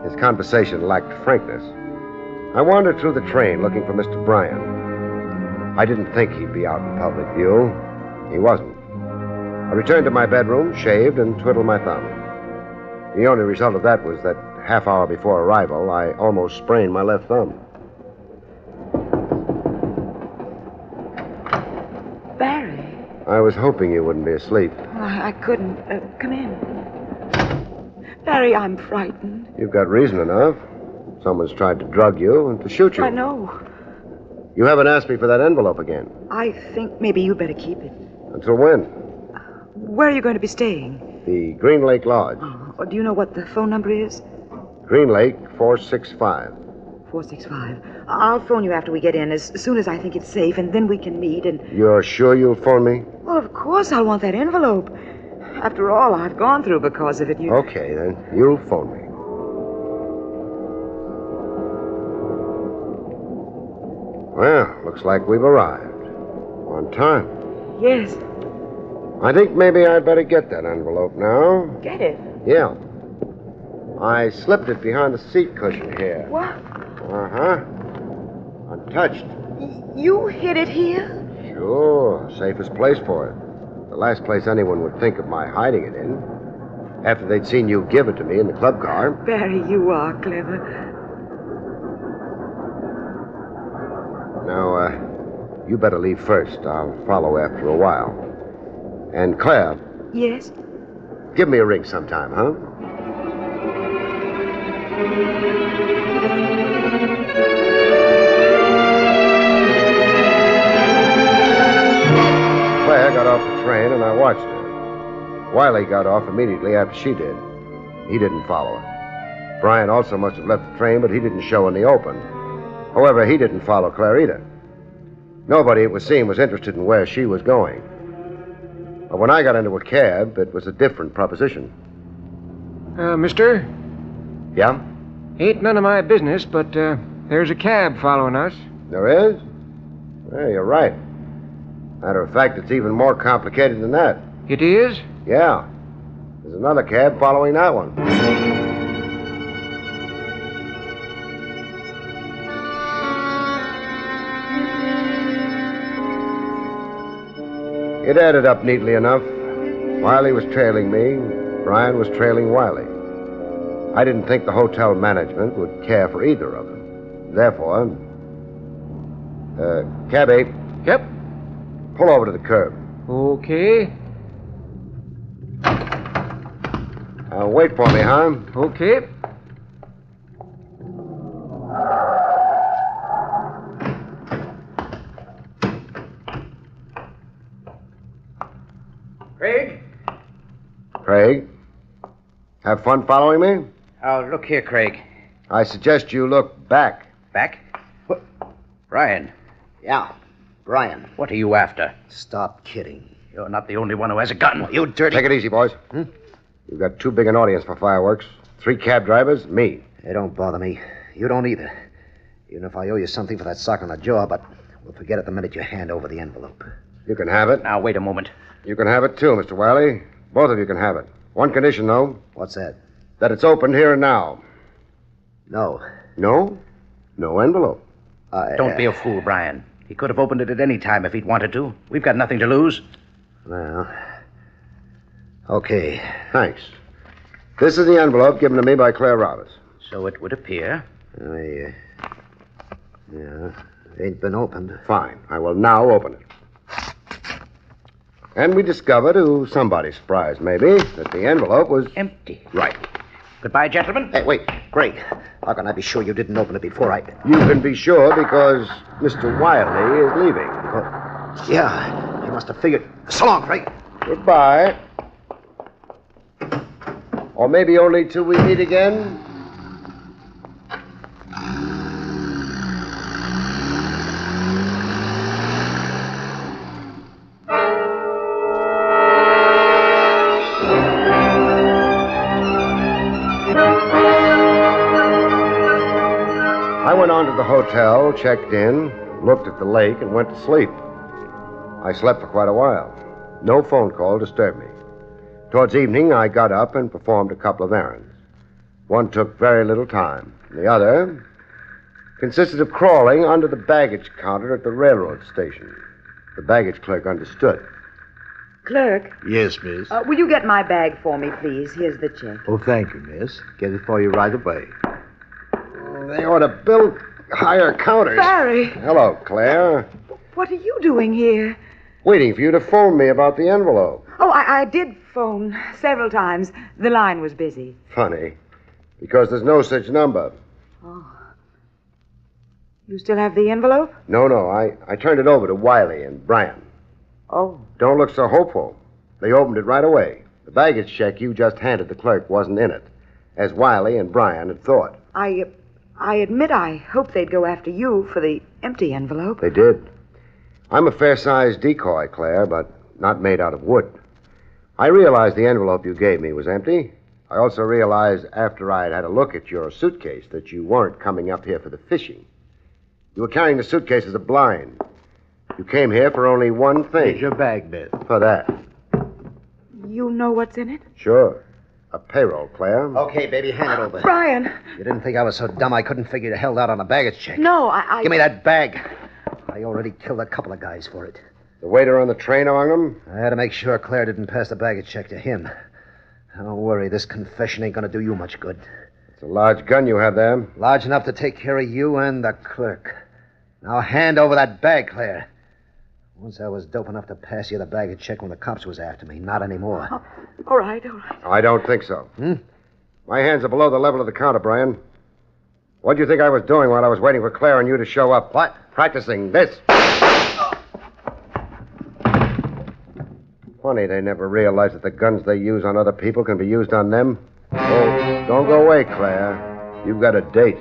His conversation lacked frankness. I wandered through the train looking for Mr. Bryan. I didn't think he'd be out in public view. He wasn't. I returned to my bedroom, shaved, and twiddled my thumb. The only result of that was that half hour before arrival, I almost sprained my left thumb. Barrie. I was hoping you wouldn't be asleep. I couldn't. Come in. Barrie, I'm frightened. You've got reason enough. Someone's tried to drug you and to shoot you. I know. You haven't asked me for that envelope again. I think maybe you better keep it. Until when? Where are you going to be staying? The Green Lake Lodge. Oh, do you know what the phone number is? Green Lake 465. 465. I'll phone you after we get in, as soon as I think it's safe, and then we can meet and... You're sure you'll phone me? Well, of course I'll want that envelope. After all I've gone through because of it, you... Okay, then. You'll phone me. Well, looks like we've arrived. On time. Yes. I think maybe I'd better get that envelope now. Get it? Yeah. I slipped it behind the seat cushion here. What? Uh-huh. Untouched. You hid it here? Sure. Safest place for it. The last place anyone would think of my hiding it in. After they'd seen you give it to me in the club car. Barrie, you are clever. Now, you better leave first. I'll follow after a while. And Claire. Yes? Give me a ring sometime, huh? Claire got off the train, and I watched her. Wiley got off immediately after she did. He didn't follow her. Bryan also must have left the train, but he didn't show in the open. However, he didn't follow Claire either. Nobody, it would seem, was interested in where she was going. But when I got into a cab, it was a different proposition. Mister? Yeah? Ain't none of my business, but there's a cab following us. There is? Well, you're right. Matter of fact, it's even more complicated than that. It is? Yeah. There's another cab following that one. It added up neatly enough. Wiley was trailing me. Bryan was trailing Wiley. I didn't think the hotel management would care for either of them. Therefore, cabby. Yep. Pull over to the curb. Okay. Wait for me, huh? Okay. Craig? Craig? Have fun following me? Oh, look here, Craig. I suggest you look back. Back? What? Brian. Yeah, Brian. What are you after? Stop kidding. You're not the only one who has a gun. You dirty... Take it easy, boys. You've got too big an audience for fireworks. 3 cab drivers, me. They don't bother me. You don't either. Even if I owe you something for that sock on the jaw, but we'll forget it the minute you hand over the envelope. You can have it. Now, wait a moment. You can have it, too, Mr. Wiley. Both of you can have it. One condition, though. What's that? That it's opened here and now. No. No? No envelope. Don't be a fool, Brian. He could have opened it at any time if he'd wanted to. We've got nothing to lose. Well, okay. Thanks. This is the envelope given to me by Claire Roberts. So it would appear. Yeah, it ain't been opened. Fine. I will now open it. And we discovered, to somebody's surprise maybe, that the envelope was... empty. Right. Goodbye, gentlemen. Hey, wait. Greg, how can I be sure you didn't open it before I... You can be sure because Mr. Wiley is leaving. Yeah, he must have figured... So long, Greg. Goodbye. Or maybe only till we meet again. I went on to the hotel, checked in, looked at the lake, and went to sleep. I slept for quite a while. No phone call disturbed me. Towards evening, I got up and performed a couple of errands. One took very little time. The other consisted of crawling under the baggage counter at the railroad station. The baggage clerk understood. Clerk, Yes, miss. will you get my bag for me, please? Here's the check. Oh, thank you, miss. Get it for you right away. They ought to build higher counters. Barry, Hello, Claire. what are you doing here? Waiting for you to phone me about the envelope. Oh, I did phone several times. The line was busy. Funny, because there's no such number. Oh. You still have the envelope? No, I turned it over to Wiley and Brian. Oh. Don't look so hopeful. They opened it right away. The baggage check you just handed the clerk wasn't in it, as Wiley and Brian had thought. I admit I hoped they'd go after you for the empty envelope. They did. I'm a fair-sized decoy, Claire, but not made out of wood. I realized the envelope you gave me was empty. I also realized after I'd had a look at your suitcase that you weren't coming up here for the fishing. You were carrying the suitcase as a blind. You came here for only one thing. Here's your bag, miss. For that. You know what's in it? Sure. A payroll, Claire. Okay, baby, hand it over. Brian. You didn't think I was so dumb I couldn't figure you held out on a baggage check. No, I... Give me that bag. I already killed a couple of guys for it. The waiter on the train among them? I had to make sure Claire didn't pass the baggage check to him. Don't worry, this confession ain't going to do you much good. It's a large gun you have there. Large enough to take care of you and the clerk. Now hand over that bag, Claire. Once I was dope enough to pass you the baggage check when the cops was after me. Not anymore. Oh, all right. I don't think so. My hands are below the level of the counter, Brian. What do you think I was doing while I was waiting for Claire and you to show up? What? Practicing this. Funny they never realize that the guns they use on other people can be used on them. Oh, don't go away, Claire. You've got a date.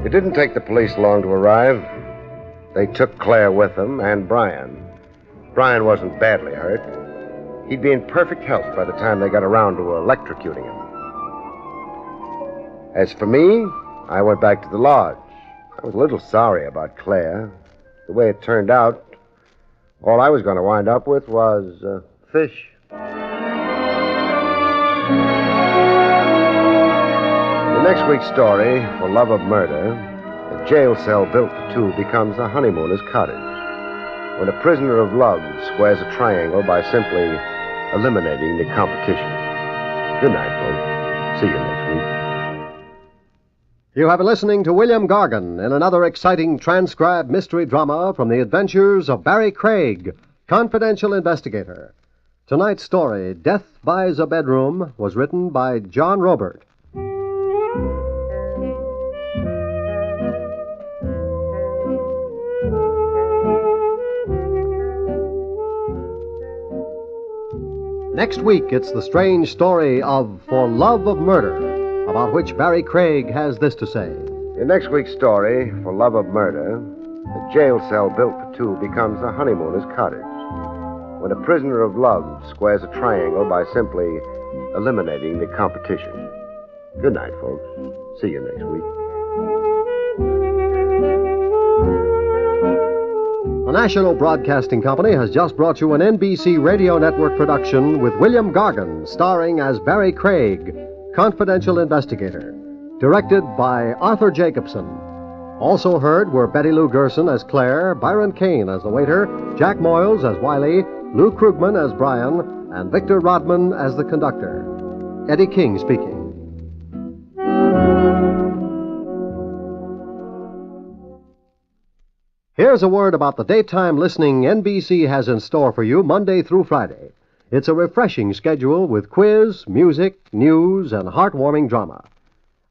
It didn't take the police long to arrive. They took Claire with them and Brian. Brian wasn't badly hurt. He'd be in perfect health by the time they got around to electrocuting him. As for me, I went back to the lodge. I was a little sorry about Claire. The way it turned out, all I was going to wind up with was fish. The next week's story, For Love of Murder, a jail cell built for two becomes a honeymooner's cottage when a prisoner of love squares a triangle by simply eliminating the competition. Good night, folks. See you next week. You have been listening to William Gargan in another exciting transcribed mystery drama from the adventures of Barrie Craig, confidential investigator. Tonight's story, Death Buys a Bedroom, was written by John Robert. Next week, it's the strange story of For Love of Murder, about which Barrie Craig has this to say. In next week's story, For Love of Murder, a jail cell built for two becomes a honeymooner's cottage. When a prisoner of love squares a triangle by simply eliminating the competition. Good night, folks. See you next week. The National Broadcasting Company has just brought you an NBC Radio Network production with William Gargan starring as Barrie Craig, confidential investigator, directed by Arthur Jacobson. Also heard were Betty Lou Gerson as Claire, Byron Kane as the waiter, Jack Moyles as Wiley, Lou Krugman as Brian, and Victor Rodman as the conductor. Eddie King speaking. Here's a word about the daytime listening NBC has in store for you Monday through Friday. It's a refreshing schedule with quiz, music, news, and heartwarming drama.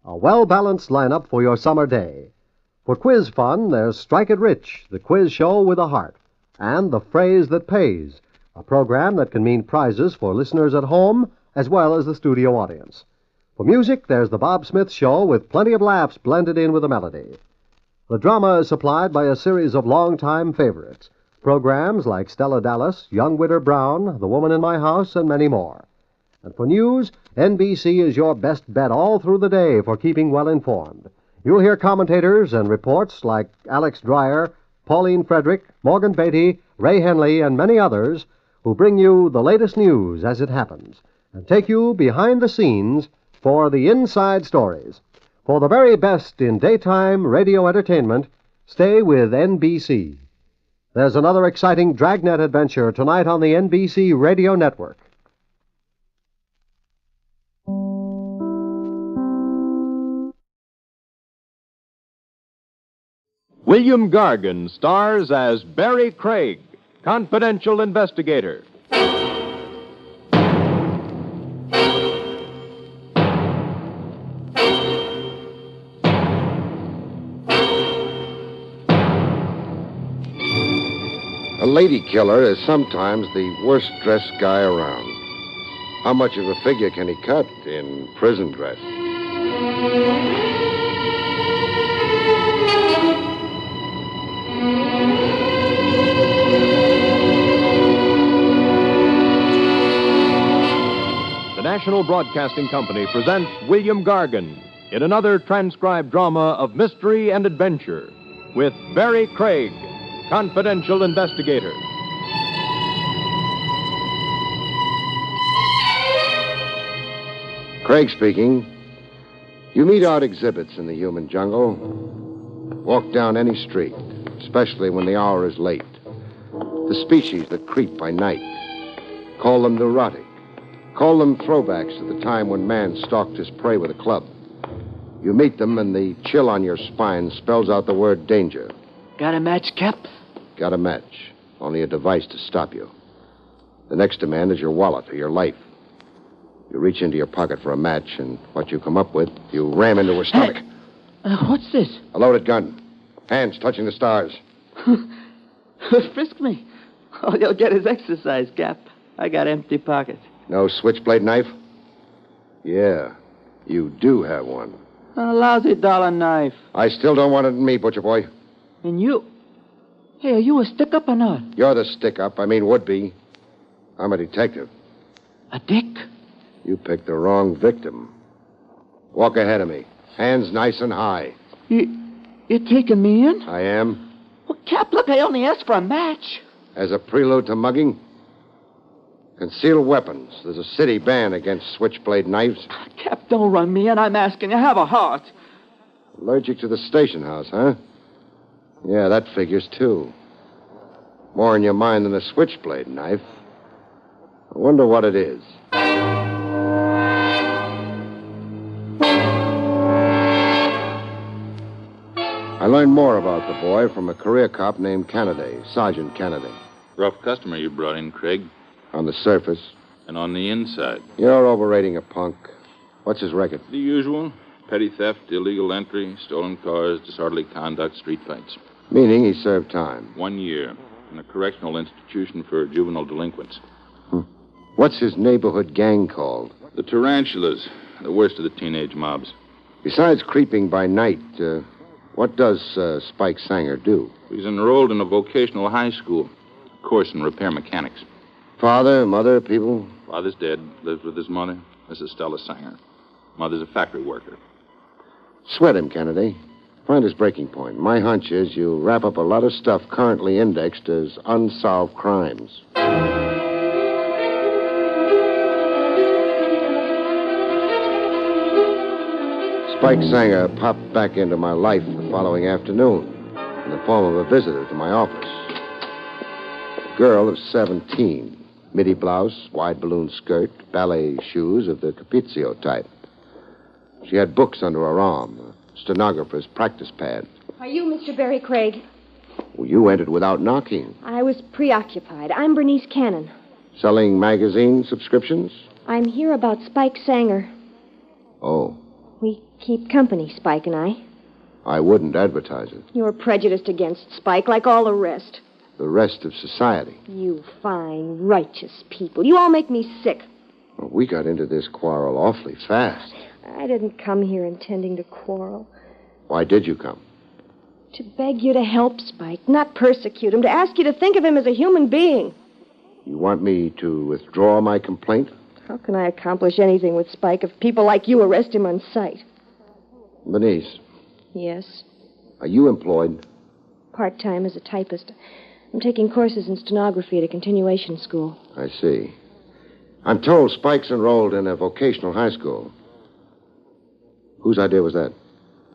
A well-balanced lineup for your summer day. For quiz fun, there's Strike It Rich, the quiz show with a heart, and The Phrase That Pays, a program that can mean prizes for listeners at home as well as the studio audience. For music, there's The Bob Smith Show with plenty of laughs blended in with a melody. The drama is supplied by a series of longtime favorites, programs like Stella Dallas, Young Widder Brown, The Woman in My House, and many more. And for news, NBC is your best bet all through the day for keeping well informed. You'll hear commentators and reports like Alex Dreyer, Pauline Frederick, Morgan Beatty, Ray Henley, and many others who bring you the latest news as it happens and take you behind the scenes for the inside stories. For the very best in daytime radio entertainment, stay with NBC. There's another exciting Dragnet adventure tonight on the NBC Radio Network. William Gargan stars as Barrie Craig, confidential investigator. A lady killer is sometimes the worst-dressed guy around. How much of a figure can he cut in prison dress? The National Broadcasting Company presents William Gargan in another transcribed drama of mystery and adventure with Barrie Craig, confidential investigator. Craig speaking. You meet odd exhibits in the human jungle. Walk down any street, especially when the hour is late. The species that creep by night. Call them neurotic. Call them throwbacks to the time when man stalked his prey with a club. You meet them, and the chill on your spine spells out the word danger. Got a match, Cap? Got a match. Only a device to stop you. The next demand is your wallet or your life. You reach into your pocket for a match, and what you come up with, you ram into her stomach. What's this? A loaded gun. Hands touching the stars. Frisk me. All you'll get is exercise, Cap. I got empty pockets. No switchblade knife? Yeah, you do have one. A lousy dollar knife. I still don't want it in me, butcher boy. And you... Hey, are you a stick-up or not? You're the stick-up. I mean, would-be. I'm a detective. A dick? You picked the wrong victim. Walk ahead of me. Hands nice and high. You're taking me in? I am. Well, Cap, look, I only asked for a match. As a prelude to mugging? Concealed weapons. There's a city ban against switchblade knives. Cap, don't run me in. I'm asking you. Have a heart. Allergic to the station house, huh? Yeah, that figures, too. More in your mind than a switchblade knife. I wonder what it is. I learned more about the boy from a career cop named Kennedy, Sergeant Kennedy. Rough customer you brought in, Craig. On the surface. And on the inside. You're overrating a punk. What's his record? The usual. Petty theft, illegal entry, stolen cars, disorderly conduct, street fights. Meaning he served time. 1 year in a correctional institution for juvenile delinquents. What's his neighborhood gang called? The Tarantulas, the worst of the teenage mobs. Besides creeping by night, what does Spike Sanger do? He's enrolled in a vocational high school, a course in repair mechanics. Father, mother, people? Father's dead, lives with his mother, Mrs. Stella Sanger. Mother's a factory worker. Sweat him, Kennedy. Find his breaking point. My hunch is you wrap up a lot of stuff currently indexed as unsolved crimes. Spike Sanger popped back into my life the following afternoon in the form of a visitor to my office. A girl of 17, midi blouse, wide balloon skirt, ballet shoes of the Capizio type. She had books under her arm, a stenographer's practice pad. Are you Mr. Barrie Craig? Well, you entered without knocking. I was preoccupied. I'm Bernice Cannon. Selling magazine subscriptions? I'm here about Spike Sanger. Oh. We keep company, Spike and I. I wouldn't advertise it. You're prejudiced against Spike, like all the rest. The rest of society. You fine, righteous people. You all make me sick. Well, we got into this quarrel awfully fast. I didn't come here intending to quarrel. Why did you come? To beg you to help Spike, not persecute him, to ask you to think of him as a human being. You want me to withdraw my complaint? How can I accomplish anything with Spike if people like you arrest him on sight? Bernice. Yes? Are you employed? Part-time as a typist. I'm taking courses in stenography at a continuation school. I see. I'm told Spike's enrolled in a vocational high school. Whose idea was that?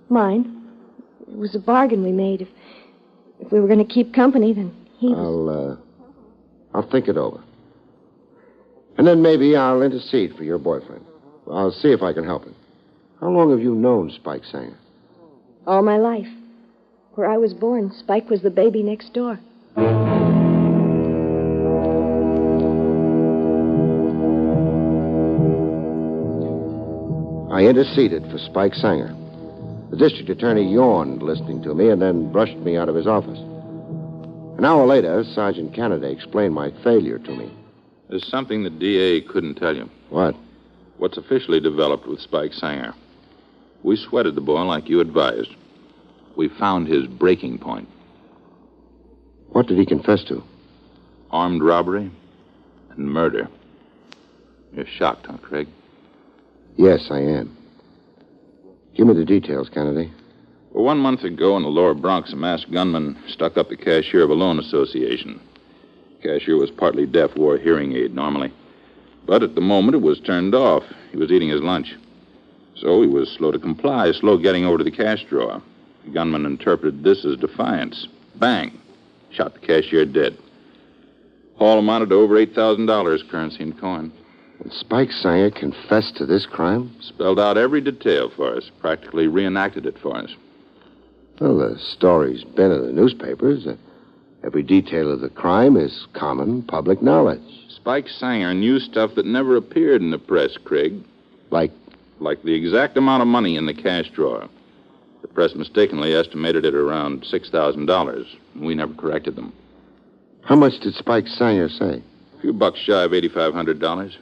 Mine. It was a bargain we made. If we were going to keep company, then he was... I'll think it over. And then maybe I'll intercede for your boyfriend. I'll see if I can help him. How long have you known Spike Sanger? All my life. Where I was born, Spike was the baby next door. I interceded for Spike Sanger. The district attorney yawned listening to me and then brushed me out of his office. An hour later, Sergeant Kennedy explained my failure to me. There's something the DA couldn't tell you. What? What's officially developed with Spike Sanger. We sweated the boy like you advised. We found his breaking point. What did he confess to? Armed robbery and murder. You're shocked, huh, Craig? Yes, I am. Give me the details, Kennedy. Well, 1 month ago in the lower Bronx, a masked gunman stuck up the cashier of a loan association. The cashier was partly deaf, wore a hearing aid normally. But at the moment, it was turned off. He was eating his lunch. So he was slow to comply, slow getting over to the cash drawer. The gunman interpreted this as defiance. Bang! Shot the cashier dead. Haul amounted to over $8,000, currency and coin. And Spike Sanger confessed to this crime? Spelled out every detail for us, practically reenacted it for us. Well, the story's been in the newspapers. Every detail of the crime is common public knowledge. Spike Sanger knew stuff that never appeared in the press, Craig. Like? Like the exact amount of money in the cash drawer. The press mistakenly estimated it around $6,000. We never corrected them. How much did Spike Sanger say? A few bucks shy of $8,500.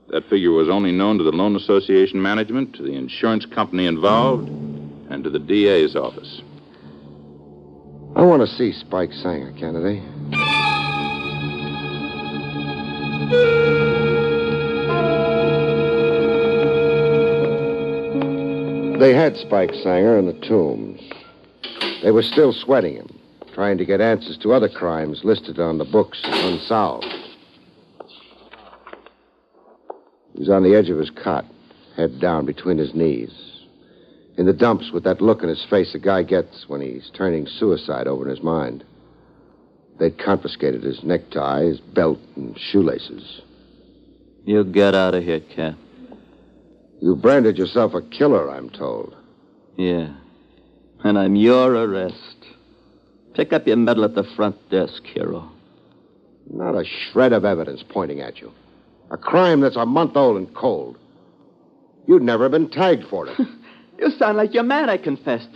That figure was only known to the loan association management, to the insurance company involved, and to the DA's office. I want to see Spike Sanger, Kennedy. They had Spike Sanger in the Tombs. They were still sweating him, trying to get answers to other crimes listed on the books as unsolved. He was on the edge of his cot, head down between his knees. In the dumps with that look in his face a guy gets when he's turning suicide over in his mind. They'd confiscated his necktie, his belt, and shoelaces. You get out of here, Cap. You branded yourself a killer, I'm told. Yeah. And I'm your arrest. Pick up your medal at the front desk, hero. Not a shred of evidence pointing at you. A crime that's a month old and cold. You'd never been tagged for it. You sound like your man, I confessed.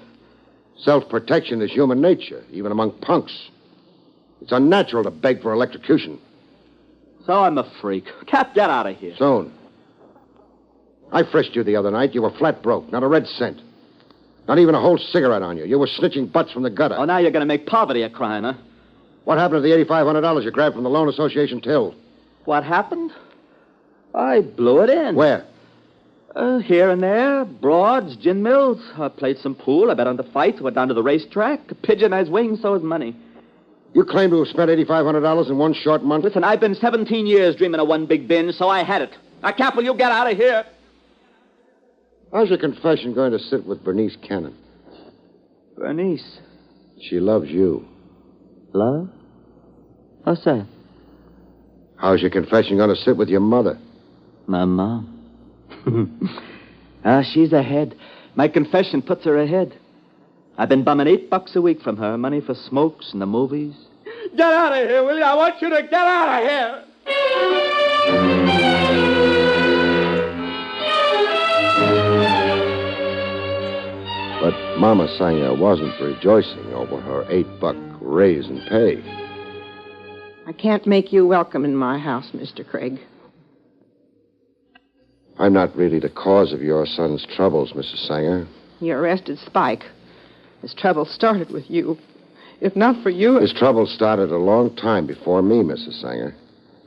Self-protection is human nature, even among punks. It's unnatural to beg for electrocution. So I'm a freak. Cap, get out of here. Soon. I frisked you the other night. You were flat broke, not a red cent. Not even a whole cigarette on you. You were snitching butts from the gutter. Oh, now you're going to make poverty a crime, huh? What happened to the $8,500 you grabbed from the Loan Association till? What happened? I blew it in. Where? Here and there. Broads, gin mills. I played some pool. I bet on the fights. Went down to the racetrack. A pigeon has wings, so is money. You claim to have spent $8,500 in one short month? Listen, I've been 17 years dreaming of one big binge, so I had it. Now, Cap, will you get out of here? How's your confession going to sit with Bernice Cannon? Bernice? She loves you. Love? What's that? How's your confession going to sit with your mother? My mom. She's ahead. My confession puts her ahead. I've been bumming $8 a week from her, money for smokes and the movies. Get out of here, will you? I want you to get out of here. But Mama Sanger wasn't rejoicing over her $8 raise in pay. I can't make you welcome in my house, Mr. Craig. I'm not really the cause of your son's troubles, Mrs. Sanger. You arrested Spike. His trouble started with you. If not for you... His trouble started a long time before me, Mrs. Sanger.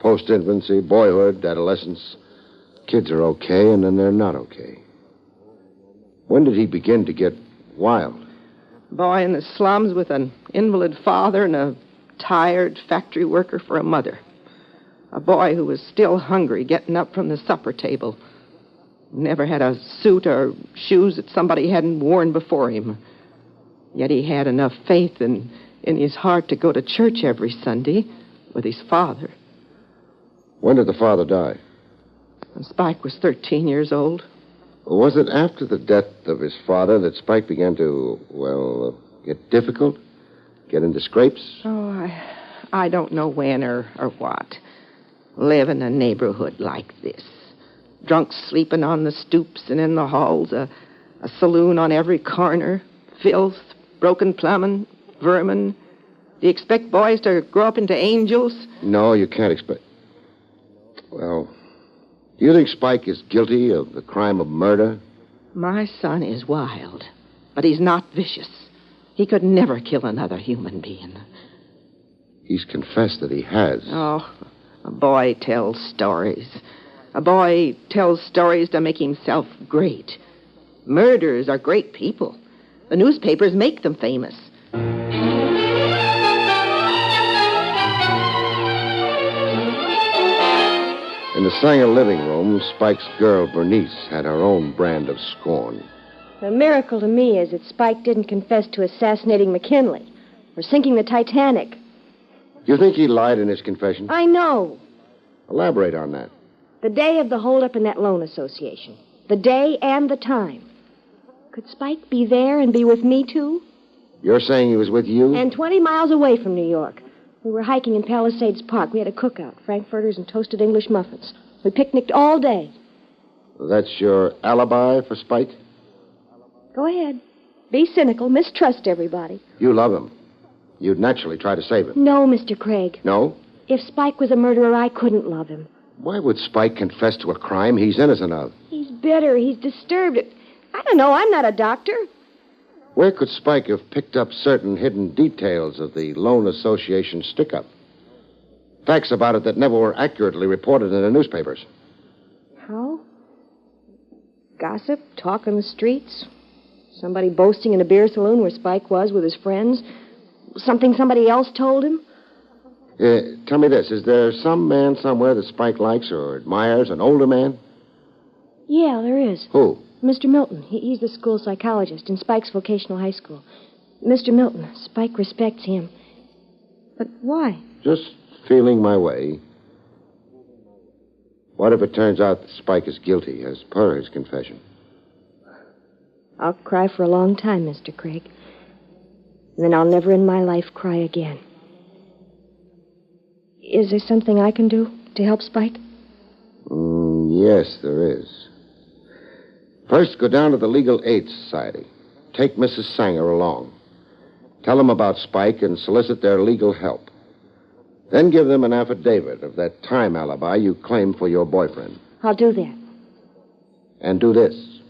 Post-infancy, boyhood, adolescence. Kids are okay, and then they're not okay. When did he begin to get wild? Boy in the slums with an invalid father and a tired factory worker for a mother. A boy who was still hungry, getting up from the supper table. Never had a suit or shoes that somebody hadn't worn before him. Yet he had enough faith in his heart to go to church every Sunday with his father. When did the father die? When Spike was 13 years old. Was it after the death of his father that Spike began to, get difficult? Get into scrapes? Oh, I don't know when or what. Live in a neighborhood like this. Drunks sleeping on the stoops and in the halls. A saloon on every corner. Filth, broken plumbing, vermin. Do you expect boys to grow up into angels? No, you can't expect... Well, do you think Spike is guilty of the crime of murder? My son is wild, but he's not vicious. He could never kill another human being. He's confessed that he has. Oh, a boy tells stories. A boy tells stories to make himself great. Murderers are great people. The newspapers make them famous. In the Sanger living room, Spike's girl, Bernice, had her own brand of scorn. The miracle to me is that Spike didn't confess to assassinating McKinley or sinking the Titanic. You think he lied in his confession? I know. Elaborate on that. The day of the holdup in that loan association. The day and the time. Could Spike be there and be with me, too? You're saying he was with you? And 20 miles away from New York. We were hiking in Palisades Park. We had a cookout, frankfurters and toasted English muffins. We picnicked all day. That's your alibi for Spike? Go ahead. Be cynical. Mistrust everybody. You love him. You'd naturally try to save him. No, Mr. Craig. No? If Spike was a murderer, I couldn't love him. Why would Spike confess to a crime he's innocent of? He's bitter. He's disturbed. I don't know. I'm not a doctor. Where could Spike have picked up certain hidden details of the Loan Association stick-up? Facts about it that never were accurately reported in the newspapers. How? Gossip? Talk on the streets? Somebody boasting in a beer saloon where Spike was with his friends? Something somebody else told him? Tell me this. Is there some man somewhere that Spike likes or admires, an older man? Yeah, there is. Who? Mr. Milton. He's the school psychologist in Spike's vocational high school. Mr. Milton. Spike respects him. But why? Just feeling my way. What if it turns out that Spike is guilty, as per his confession? I'll cry for a long time, Mr. Craig. And then I'll never in my life cry again. Is there something I can do to help Spike? Yes, there is. First, go down to the Legal Aid Society. Take Mrs. Sanger along. Tell them about Spike and solicit their legal help. Then give them an affidavit of that time alibi you claimed for your boyfriend. I'll do that. And do this.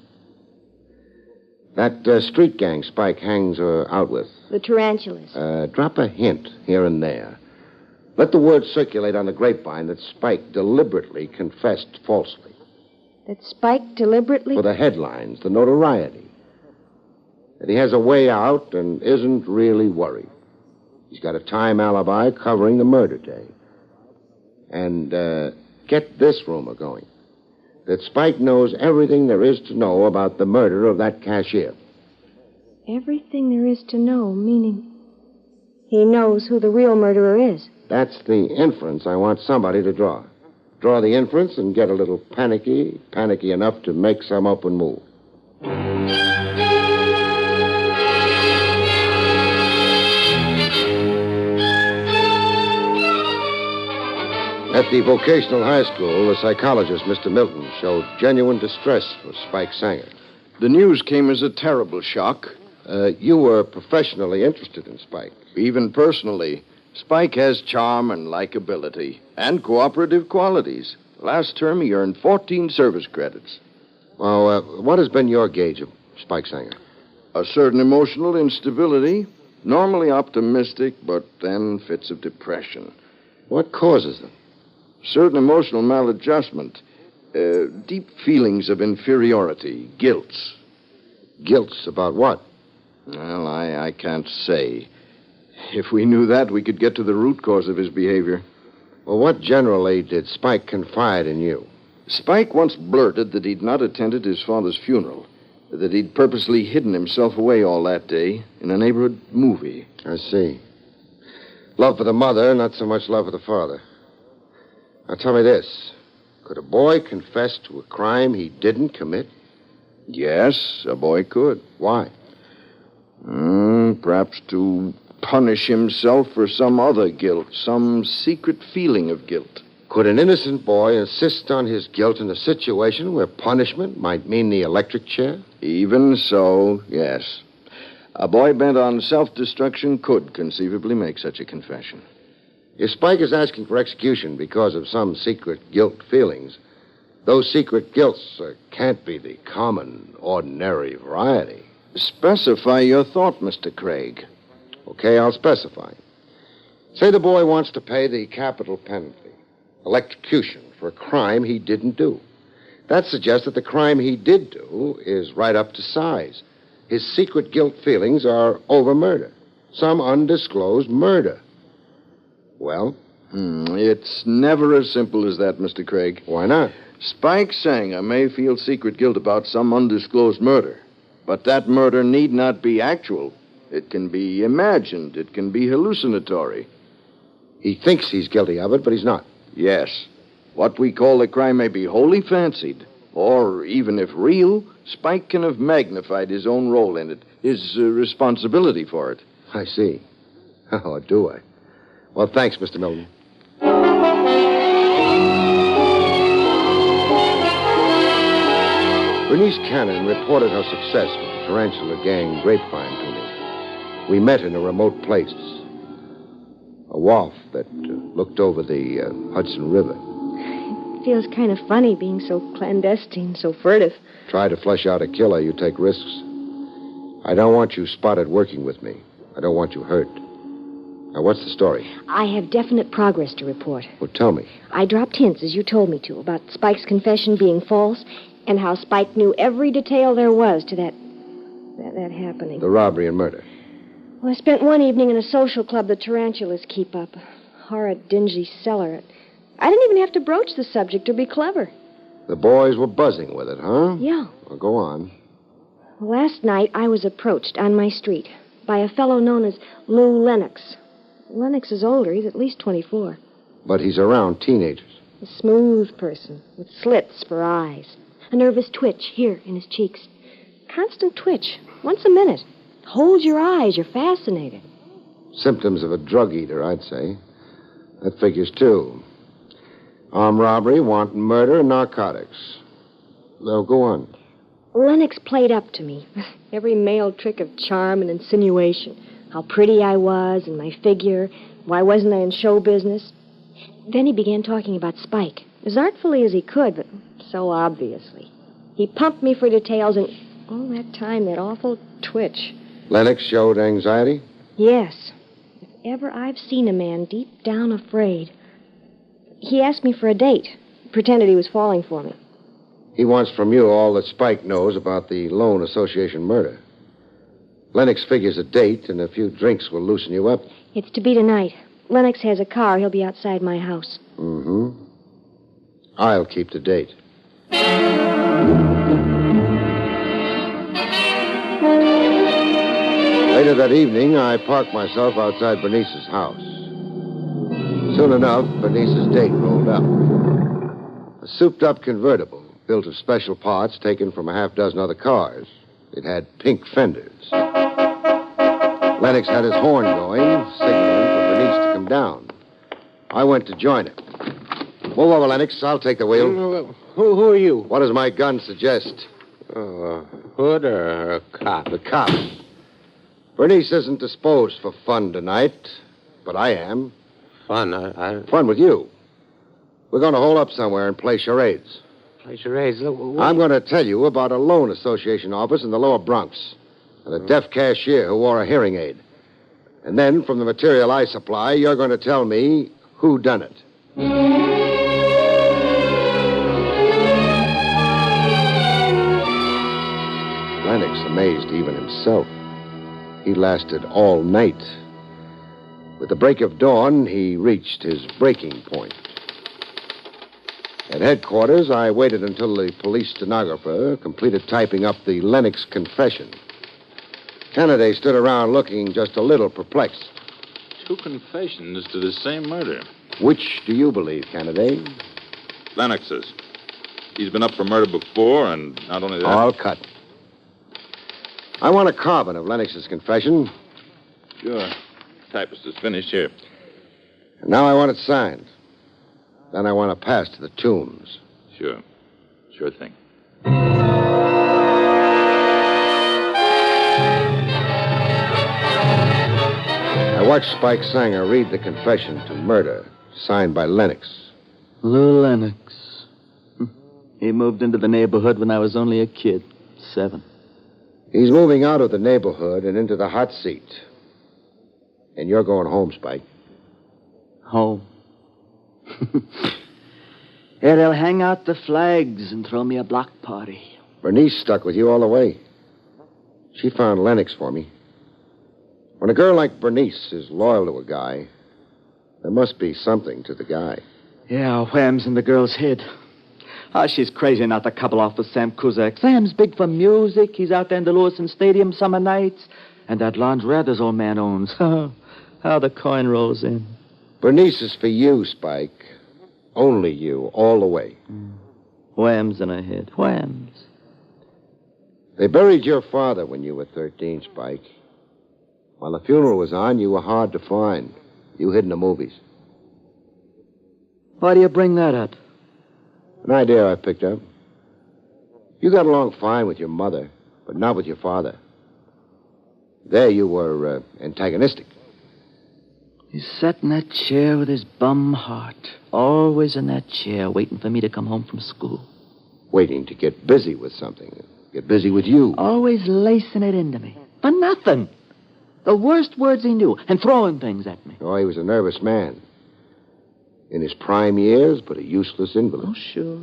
That street gang Spike hangs out with. The tarantulas. Drop a hint here and there. Let the word circulate on the grapevine that Spike deliberately confessed falsely. That Spike deliberately... For the headlines, the notoriety. That he has a way out and isn't really worried. He's got a time alibi covering the murder day. And get this rumor going. That Spike knows everything there is to know about the murder of that cashier. Everything there is to know, meaning he knows who the real murderer is. That's the inference I want somebody to draw. Draw the inference and get a little panicky enough to make some open move. At the vocational high school, the psychologist, Mr. Milton, showed genuine distress for Spike Sanger. The news came as a terrible shock. You were professionally interested in Spike. Even personally. Spike has charm and likability and cooperative qualities. Last term, he earned 14 service credits. Well, what has been your gauge of Spike Sanger? A certain emotional instability, normally optimistic, but then fits of depression. What causes them? Certain emotional maladjustment, deep feelings of inferiority, guilts. Guilts about what? Well, I can't say. If we knew that, we could get to the root cause of his behavior. Well, what generally did Spike confide in you? Spike once blurted that he'd not attended his father's funeral, that he'd purposely hidden himself away all that day in a neighborhood movie. I see. Love for the mother, not so much love for the father. Now, tell me this. Could a boy confess to a crime he didn't commit? Yes, a boy could. Why? Perhaps to punish himself for some other guilt, some secret feeling of guilt. Could an innocent boy insist on his guilt in a situation where punishment might mean the electric chair? Even so, yes. A boy bent on self-destruction could conceivably make such a confession. If Spike is asking for execution because of some secret guilt feelings, those secret guilts can't be the common, ordinary variety. Specify your thought, Mr. Craig. Okay, I'll specify. Say the boy wants to pay the capital penalty, electrocution, for a crime he didn't do. That suggests that the crime he did do is right up to size. His secret guilt feelings are over murder, some undisclosed murder. Well? It's never as simple as that, Mr. Craig. Why not? Spike Sanger may feel secret guilt about some undisclosed murder, but that murder need not be actual. It can be imagined. It can be hallucinatory. He thinks he's guilty of it, but he's not. Yes. What we call a crime may be wholly fancied, or even if real, Spike can have magnified his own role in it, his responsibility for it. I see. Oh, do I? Well, thanks, Mr. Milton. Bernice Cannon reported her success with the tarantula gang grapevine to me. We met in a remote place, a wharf that looked over the Hudson River. It feels kind of funny being so clandestine, so furtive. Try to flesh out a killer, you take risks. I don't want you spotted working with me. I don't want you hurt. Now, what's the story? I have definite progress to report. Well, tell me. I dropped hints, as you told me to, about Spike's confession being false and how Spike knew every detail there was to that happening. The robbery and murder. Well, I spent one evening in a social club the tarantulas keep up. A horrid, dingy cellar. I didn't even have to broach the subject or be clever. The boys were buzzing with it, huh? Yeah. Well, go on. Last night, I was approached on my street by a fellow known as Lou Lennox. Lennox is older. He's at least 24. But he's around teenagers. A smooth person with slits for eyes. A nervous twitch here in his cheeks. Constant twitch, once a minute. Hold your eyes. You're fascinated. Symptoms of a drug eater, I'd say. That figures too. Armed robbery, wanton murder, and narcotics. Well, go on. Lennox played up to me. Every male trick of charm and insinuation. How pretty I was and my figure. Why wasn't I in show business? Then he began talking about Spike. As artfully as he could, but so obviously. He pumped me for details, and all that time, that awful twitch. Lennox showed anxiety? Yes. If ever I've seen a man deep down afraid. He asked me for a date. Pretended he was falling for me. He wants from you all that Spike knows about the Loan Association murder. Lennox figures a date and a few drinks will loosen you up. It's to be tonight. Lennox has a car. He'll be outside my house. Mm-hmm. I'll keep the date. Later that evening, I parked myself outside Bernice's house. Soon enough, Bernice's date rolled up. A souped-up convertible, built of special parts taken from a half-dozen other cars. It had pink fenders. Lennox had his horn going, signaling for Bernice to come down. I went to join him. Move over, Lennox. I'll take the wheel. Who are you? What does my gun suggest? A hood or a cop? The cop. Bernice isn't disposed for fun tonight, but I am. Fun? Fun with you. We're going to hole up somewhere and play charades. Play charades? I'm going to tell you about a loan association office in the lower Bronx and a deaf cashier who wore a hearing aid. And then, from the material I supply, you're going to tell me who done it. Lennox amazed even himself. He lasted all night. With the break of dawn, he reached his breaking point. At headquarters, I waited until the police stenographer completed typing up the Lennox confession. Kennedy stood around looking just a little perplexed. 2 confessions to the same murder. Which do you believe, Kennedy? Lennox's. He's been up for murder before, and not only that... All cut. I want a carbon of Lennox's confession. Sure. Typist is finished here. And now I want it signed. Then I want to pass to the Tombs. Sure. Sure thing. I watched Spike Sanger read the confession to murder, signed by Lennox. Lou Lennox. He moved into the neighborhood when I was only a kid, 7. He's moving out of the neighborhood and into the hot seat. And you're going home, Spike. Home. Yeah, they'll hang out the flags and throw me a block party. Bernice stuck with you all the way. She found Lennox for me. When a girl like Bernice is loyal to a guy, there must be something to the guy. Yeah, wham's in the girl's head. Oh, she's crazy not to couple off with Sam Kuzak. Sam's big for music. He's out there in the Lewison Stadium summer nights. And that laundrette his old man owns. How the coin rolls in. Bernice is for you, Spike. Only you, all the way. Whams in her head. Whams. They buried your father when you were 13, Spike. While the funeral was on, you were hard to find. You hid in the movies. Why do you bring that up? An idea I picked up. You got along fine with your mother, but not with your father. There you were antagonistic. He sat in that chair with his bum heart. Always in that chair, waiting for me to come home from school. Waiting to get busy with something. Get busy with you. Always lacing it into me. For nothing. The worst words he knew, and throwing things at me. Oh, he was a nervous man. In his prime years, but a useless invalid. Oh, sure.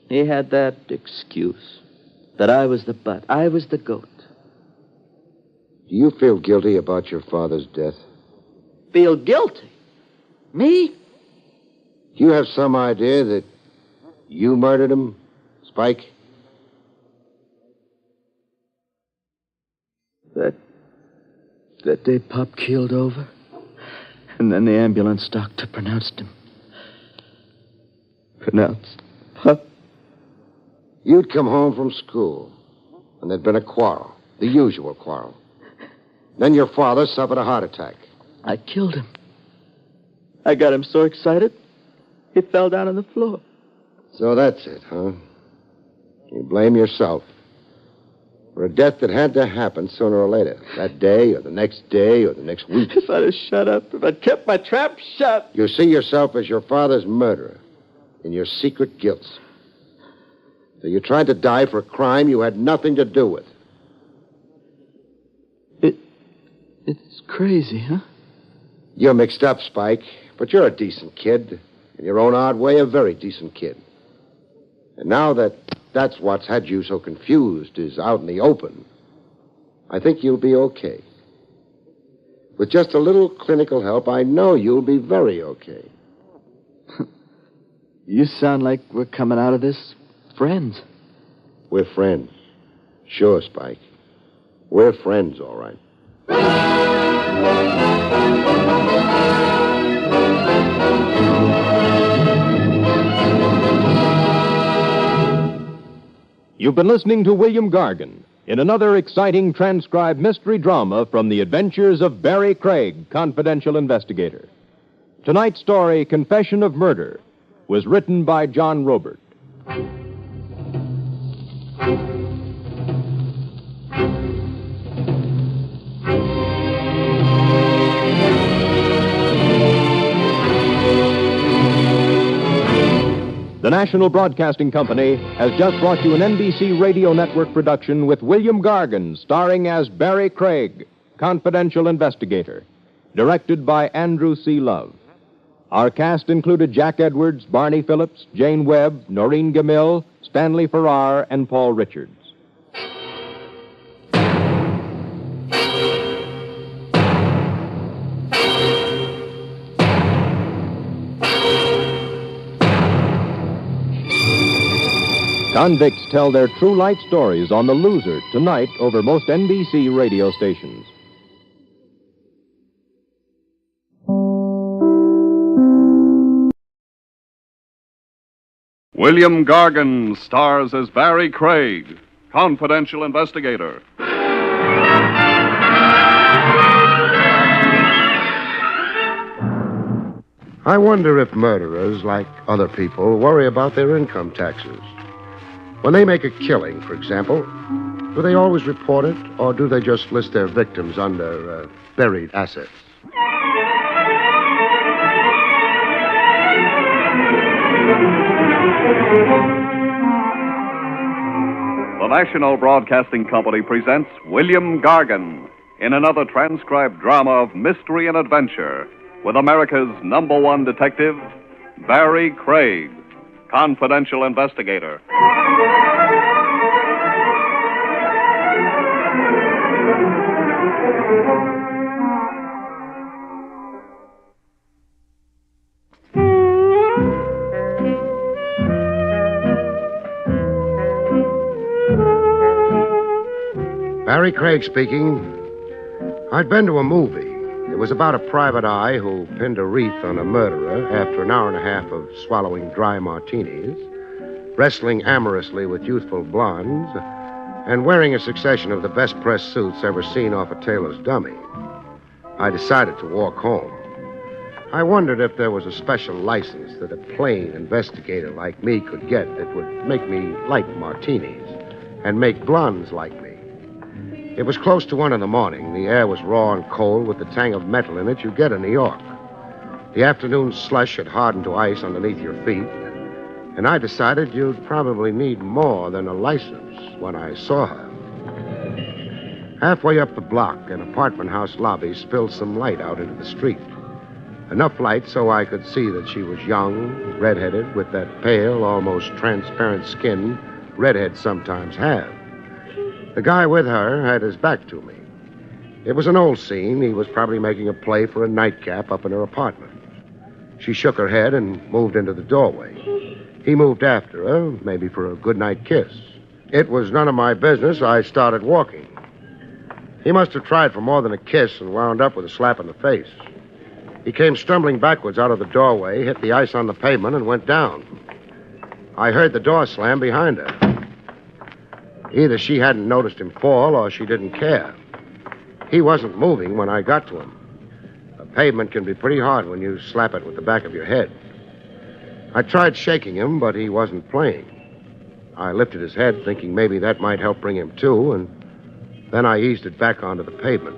He had that excuse. That I was the butt. I was the goat. Do you feel guilty about your father's death? Feel guilty? Me? Do you have some idea that you murdered him, Spike? That day Pop keeled over. And then the ambulance doctor pronounced him. Pronounced Pop. You'd come home from school, and there'd been a quarrel. The usual quarrel. Then your father suffered a heart attack. I killed him. I got him so excited, he fell down on the floor. So that's it, huh? You blame yourself for a death that had to happen sooner or later. That day, or the next day, or the next week. If I'd have shut up, if I'd kept my trap shut. You see yourself as your father's murderer in your secret guilt. So you tried to die for a crime you had nothing to do with. It's crazy, huh? You're mixed up, Spike, but you're a decent kid. In your own odd way, a very decent kid. And now that that's what's had you so confused is out in the open, I think you'll be okay. With just a little clinical help, I know you'll be very okay. You sound like we're coming out of this friends. We're friends. Sure, Spike. We're friends, all right. You've been listening to William Gargan in another exciting transcribed mystery drama from the adventures of Barrie Craig, confidential investigator. Tonight's story, Confession of Murder, was written by John Robert. The National Broadcasting Company has just brought you an NBC Radio Network production with William Gargan starring as Barrie Craig, confidential investigator, directed by Andrew C. Love. Our cast included Jack Edwards, Barney Phillips, Jane Webb, Noreen Gamil, Stanley Farrar, and Paul Richards. Convicts tell their true life stories on The Loser tonight over most NBC radio stations. William Gargan stars as Barrie Craig, confidential investigator. I wonder if murderers, like other people, worry about their income taxes. When they make a killing, for example, do they always report it, or do they just list their victims under buried assets? The National Broadcasting Company presents William Gargan in another transcribed drama of mystery and adventure with America's #1 detective, Barrie Craig, confidential investigator. Barrie Craig speaking. I'd been to a movie. It was about a private eye who pinned a wreath on a murderer after an hour and a half of swallowing dry martinis, wrestling amorously with youthful blondes, and wearing a succession of the best pressed suits ever seen off a tailor's dummy. I decided to walk home. I wondered if there was a special license that a plain investigator like me could get that would make me like martinis and make blondes like me. It was close to 1 a.m. The air was raw and cold with the tang of metal in it you get in New York. The afternoon slush had hardened to ice underneath your feet, and I decided you'd probably need more than a license when I saw her. Halfway up the block, an apartment house lobby spilled some light out into the street. Enough light so I could see that she was young, red-headed, with that pale, almost transparent skin redheads sometimes have. The guy with her had his back to me. It was an old scene. He was probably making a play for a nightcap up in her apartment. She shook her head and moved into the doorway. He moved after her, maybe for a goodnight kiss. It was none of my business. I started walking. He must have tried for more than a kiss and wound up with a slap in the face. He came stumbling backwards out of the doorway, hit the ice on the pavement, and went down. I heard the door slam behind her. Either she hadn't noticed him fall or she didn't care. He wasn't moving when I got to him. The pavement can be pretty hard when you slap it with the back of your head. I tried shaking him, but he wasn't playing. I lifted his head, thinking maybe that might help bring him to, and then I eased it back onto the pavement.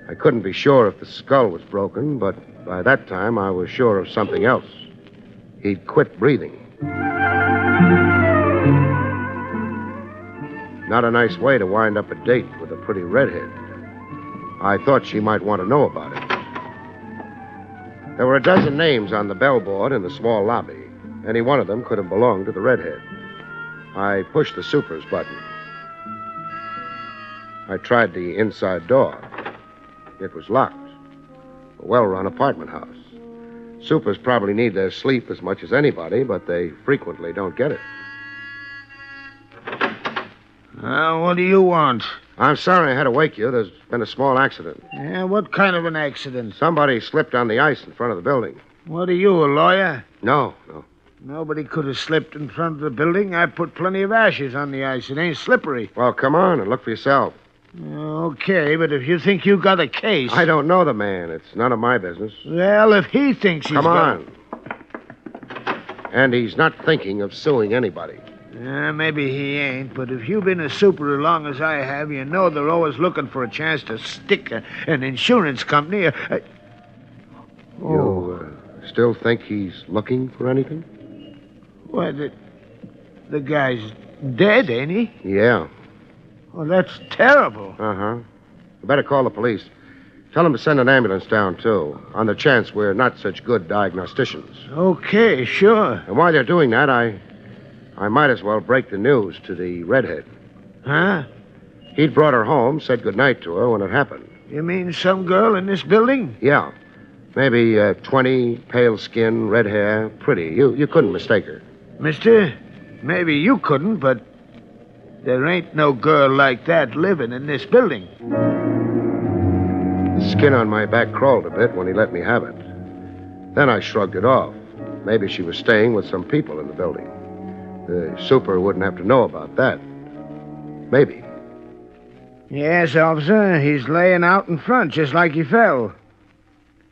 I couldn't be sure if the skull was broken, but by that time I was sure of something else. He'd quit breathing. Not a nice way to wind up a date with a pretty redhead. I thought she might want to know about it. There were a dozen names on the bellboard in the small lobby. Any one of them could have belonged to the redhead. I pushed the super's button. I tried the inside door. It was locked. A well-run apartment house. Supers probably need their sleep as much as anybody, but they frequently don't get it. What do you want? I'm sorry I had to wake you. There's been a small accident. Yeah, what kind of an accident? Somebody slipped on the ice in front of the building. What are you, a lawyer? No. Nobody could have slipped in front of the building. I put plenty of ashes on the ice. It ain't slippery. Well, come on and look for yourself. Okay, but if you think you got a case... I don't know the man. It's none of my business. Well, if he thinks he's Come on. And he's not thinking of suing anybody. Maybe he ain't, but if you've been a super as long as I have, you know they're always looking for a chance to stick an insurance company. You still think he's looking for anything? Well, the guy's dead, ain't he? Yeah. Well, that's terrible. Uh-huh. You better call the police. Tell them to send an ambulance down, too, on the chance we're not such good diagnosticians. Okay, sure. And while you're doing that, I might as well break the news to the redhead. Huh? He'd brought her home, said goodnight to her when it happened. You mean some girl in this building? Yeah. Maybe 20, pale skin, red hair, pretty. You couldn't mistake her. Mister, maybe you couldn't, but there ain't no girl like that living in this building. The skin on my back crawled a bit when he let me have it. Then I shrugged it off. Maybe she was staying with some people in the building. The super wouldn't have to know about that. Maybe. Yes, officer. He's laying out in front, just like he fell.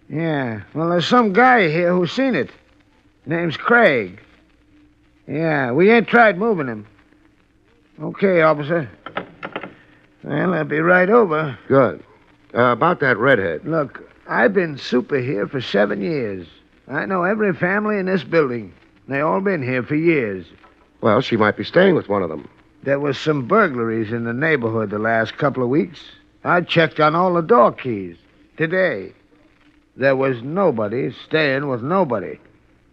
Yeah. Well, there's some guy here who's seen it. Name's Craig. Yeah, we ain't tried moving him. Okay, officer. Well, I'll be right over. Good. About that redhead. Look, I've been super here for 7 years. I know every family in this building. They all been here for years. Well, she might be staying with one of them. There was some burglaries in the neighborhood the last couple of weeks. I checked on all the door keys. Today, there was nobody staying with nobody.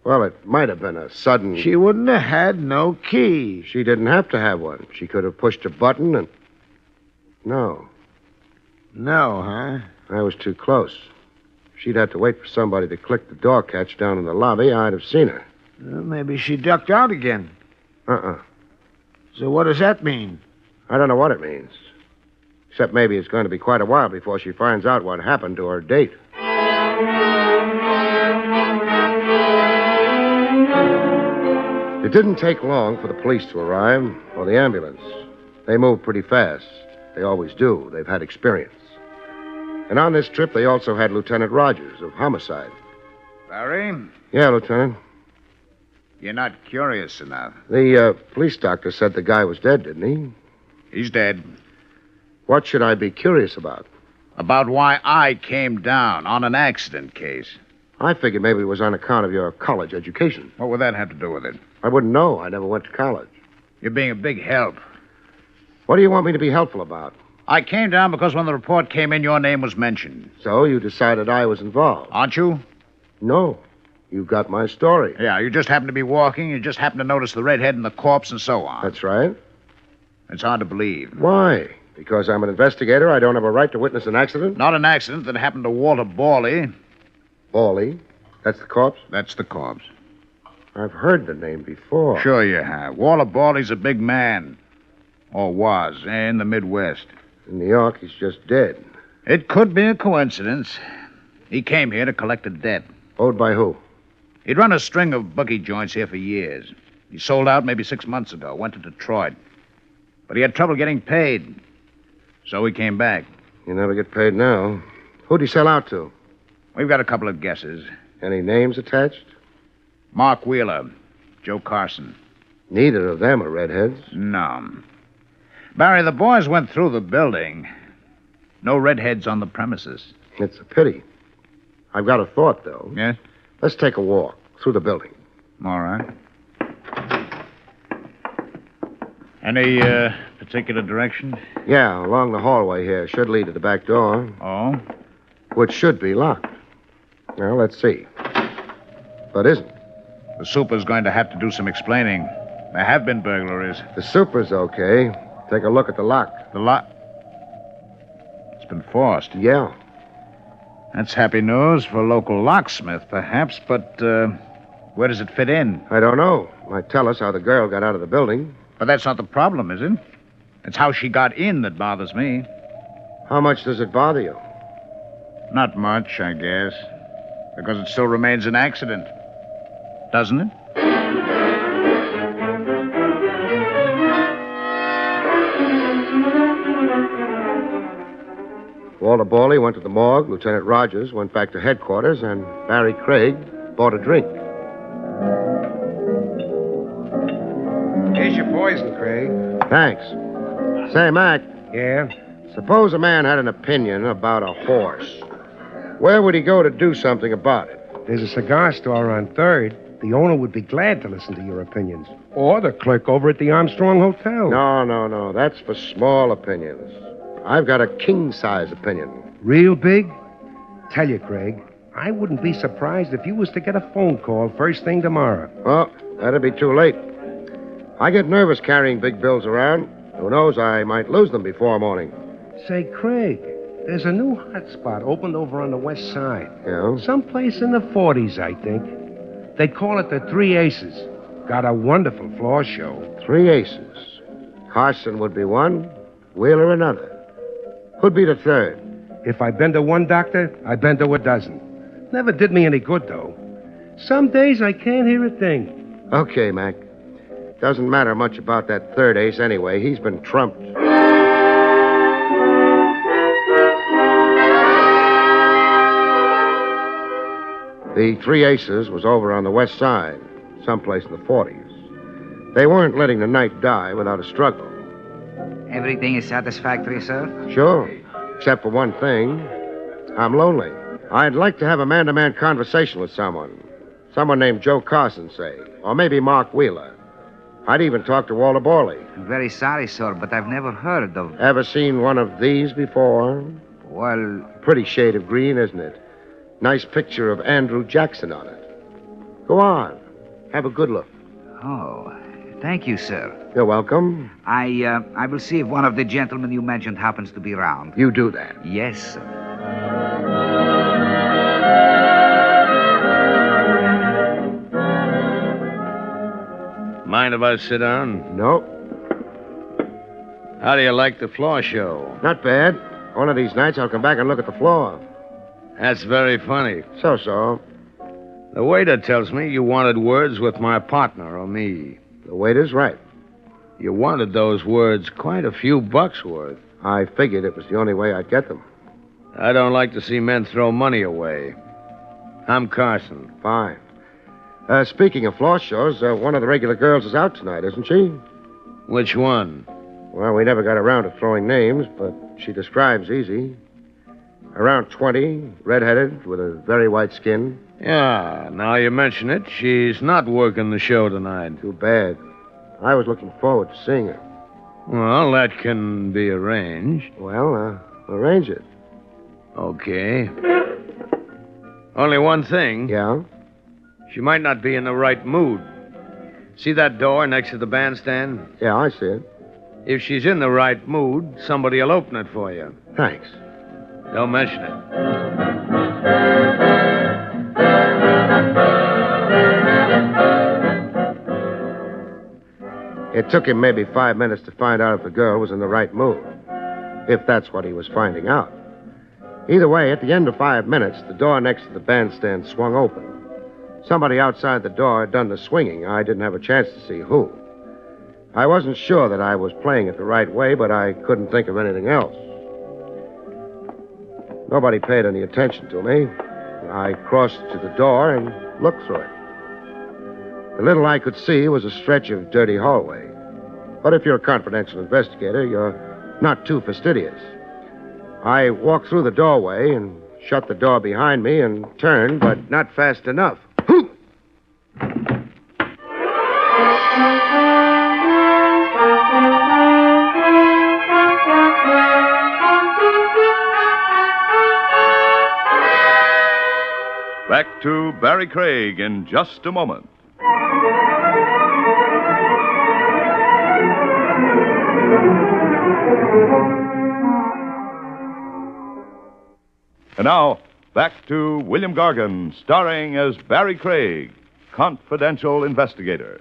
Well, it might have been a sudden... She wouldn't have had no key. She didn't have to have one. She could have pushed a button and... No. No, huh? I was too close. If she'd had to wait for somebody to click the door catch down in the lobby, I'd have seen her. Well, maybe she ducked out again. Uh-uh. So what does that mean? I don't know what it means. Except maybe it's going to be quite a while before she finds out what happened to her date. It didn't take long for the police to arrive, or the ambulance. They moved pretty fast. They always do. They've had experience. And on this trip, they also had Lieutenant Rogers of Homicide. Barry? Yeah, Lieutenant. You're not curious enough. The police doctor said the guy was dead, didn't he? He's dead. What should I be curious about? About why I came down on an accident case. I figured maybe it was on account of your college education. What would that have to do with it? I wouldn't know. I never went to college. You're being a big help. What do you want me to be helpful about? I came down because when the report came in, your name was mentioned. So you decided I was involved? Aren't you? No. You got my story. Yeah, you just happened to be walking. You just happened to notice the redhead and the corpse and so on. That's right. It's hard to believe. Why? Because I'm an investigator, I don't have a right to witness an accident? Not an accident that happened to Walter Borley. Borley? That's the corpse? That's the corpse. I've heard the name before. Sure you have. Walter Borley's a big man. Or was, in the Midwest. In New York, he's just dead. It could be a coincidence. He came here to collect a debt. Owed by who? He'd run a string of bookie joints here for years. He sold out maybe 6 months ago, went to Detroit. But he had trouble getting paid. So he came back. You never get paid now. Who'd he sell out to? We've got a couple of guesses. Any names attached? Mark Wheeler, Joe Carson. Neither of them are redheads. No. Barry, the boys went through the building. No redheads on the premises. It's a pity. I've got a thought, though. Yes? Let's take a walk through the building. All right. Any particular direction? Yeah, along the hallway here. Should lead to the back door. Oh? Which should be locked. Well, let's see. But isn't. The super's going to have to do some explaining. There have been burglaries. The super's okay. Take a look at the lock. The lock? It's been forced. Yeah. That's happy news for a local locksmith, perhaps, but where does it fit in? I don't know. Might tell us how the girl got out of the building. But that's not the problem, is it? It's how she got in that bothers me. How much does it bother you? Not much, I guess. Because it still remains an accident. Doesn't it? Walter Borley went to the morgue. Lieutenant Rogers went back to headquarters, and Barrie Craig bought a drink. Here's your poison, Craig. Thanks. Say, Mac. Yeah? Suppose a man had an opinion about a horse. Where would he go to do something about it? There's a cigar store on 3rd. The owner would be glad to listen to your opinions. Or the clerk over at the Armstrong Hotel. No. That's for small opinions. I've got a king-size opinion. Real big? Tell you, Craig, I wouldn't be surprised if you was to get a phone call first thing tomorrow. Well, that'd be too late. I get nervous carrying big bills around. Who knows, I might lose them before morning. Say, Craig, there's a new hot spot opened over on the west side. Yeah? Someplace in the 40s, I think. They call it the Three Aces. Got a wonderful floor show. 3 aces. Carson would be one, Wheeler another. Who'd be the third? If I bend to one doctor, I bend to a dozen. Never did me any good, though. Some days I can't hear a thing. Okay, Mac. Doesn't matter much about that third ace anyway. He's been trumped. The 3 aces was over on the west side, someplace in the 40s. They weren't letting the night die without a struggle. Everything is satisfactory, sir? Sure, except for one thing. I'm lonely. I'd like to have a man-to-man conversation with someone. Someone named Joe Carson, say. Or maybe Mark Wheeler. I'd even talk to Walter Borley. I'm very sorry, sir, but I've never heard of... Ever seen one of these before? Well... Pretty shade of green, isn't it? Nice picture of Andrew Jackson on it. Go on. Have a good look. Oh, thank you, sir. You're welcome. I will see if one of the gentlemen you mentioned happens to be around. You do that. Yes, sir. Mind if I sit down? Nope. How do you like the floor show? Not bad. One of these nights I'll come back and look at the floor. That's very funny. So. The waiter tells me you wanted words with my partner or me. The waiter's right. You wanted those words quite a few bucks worth. I figured it was the only way I'd get them. I don't like to see men throw money away. I'm Carson. Fine. Speaking of floor shows, one of the regular girls is out tonight, isn't she? Which one? Well, we never got around to throwing names, but she describes easy. Around 20, redheaded, with a very white skin. Yeah, now you mention it, she's not working the show tonight. Too bad. I was looking forward to seeing her. Well, that can be arranged. Well, arrange it. Okay. Only one thing. Yeah? She might not be in the right mood. See that door next to the bandstand? Yeah, I see it. If she's in the right mood, somebody will open it for you. Thanks. Don't mention it. It took him maybe 5 minutes to find out if the girl was in the right mood. If that's what he was finding out. Either way, at the end of 5 minutes, the door next to the bandstand swung open. Somebody outside the door had done the swinging. I didn't have a chance to see who. I wasn't sure that I was playing it the right way, but I couldn't think of anything else. Nobody paid any attention to me. I crossed to the door and looked through it. The little I could see was a stretch of dirty hallway. But if you're a confidential investigator, you're not too fastidious. I walked through the doorway and shut the door behind me and turned, but not fast enough. Back to Barrie Craig in just a moment. And now, back to William Gargan, starring as Barrie Craig, confidential investigator.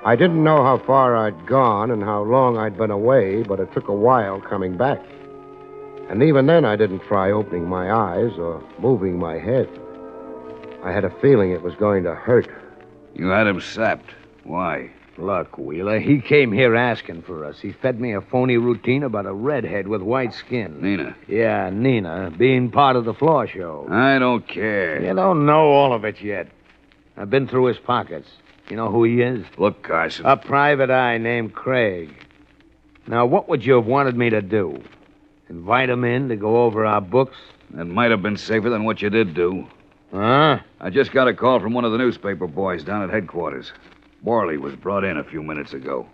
I didn't know how far I'd gone and how long I'd been away, but it took a while coming back. And even then, I didn't try opening my eyes or moving my head. I had a feeling it was going to hurt. You had him sapped. Why? Look, Wheeler, he came here asking for us. He fed me a phony routine about a redhead with white skin. Nina. Yeah, Nina, being part of the floor show. I don't care. You don't know all of it yet. I've been through his pockets. You know who he is? Look, Carson. A private eye named Craig. Now, what would you have wanted me to do? Invite him in to go over our books? That might have been safer than what you did do. Huh? I just got a call from one of the newspaper boys down at headquarters. Borley was brought in a few minutes ago.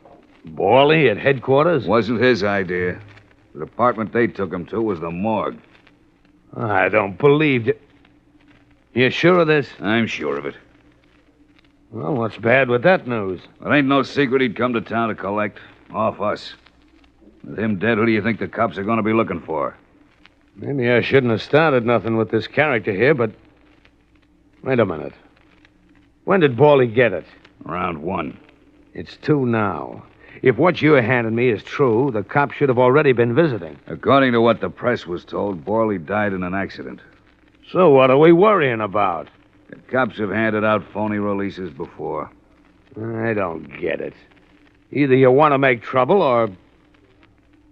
Borley at headquarters? Wasn't his idea. The department they took him to was the morgue. I don't believe it. You sure of this? I'm sure of it. Well, what's bad with that news? It ain't no secret he'd come to town to collect. Off us. With him dead, who do you think the cops are going to be looking for? Maybe I shouldn't have started nothing with this character here, but... Wait a minute. When did Borley get it? Around 1. It's 2 now. If what you're handing me is true, the cops should have already been visiting. According to what the press was told, Borley died in an accident. So what are we worrying about? The cops have handed out phony releases before. I don't get it. Either you want to make trouble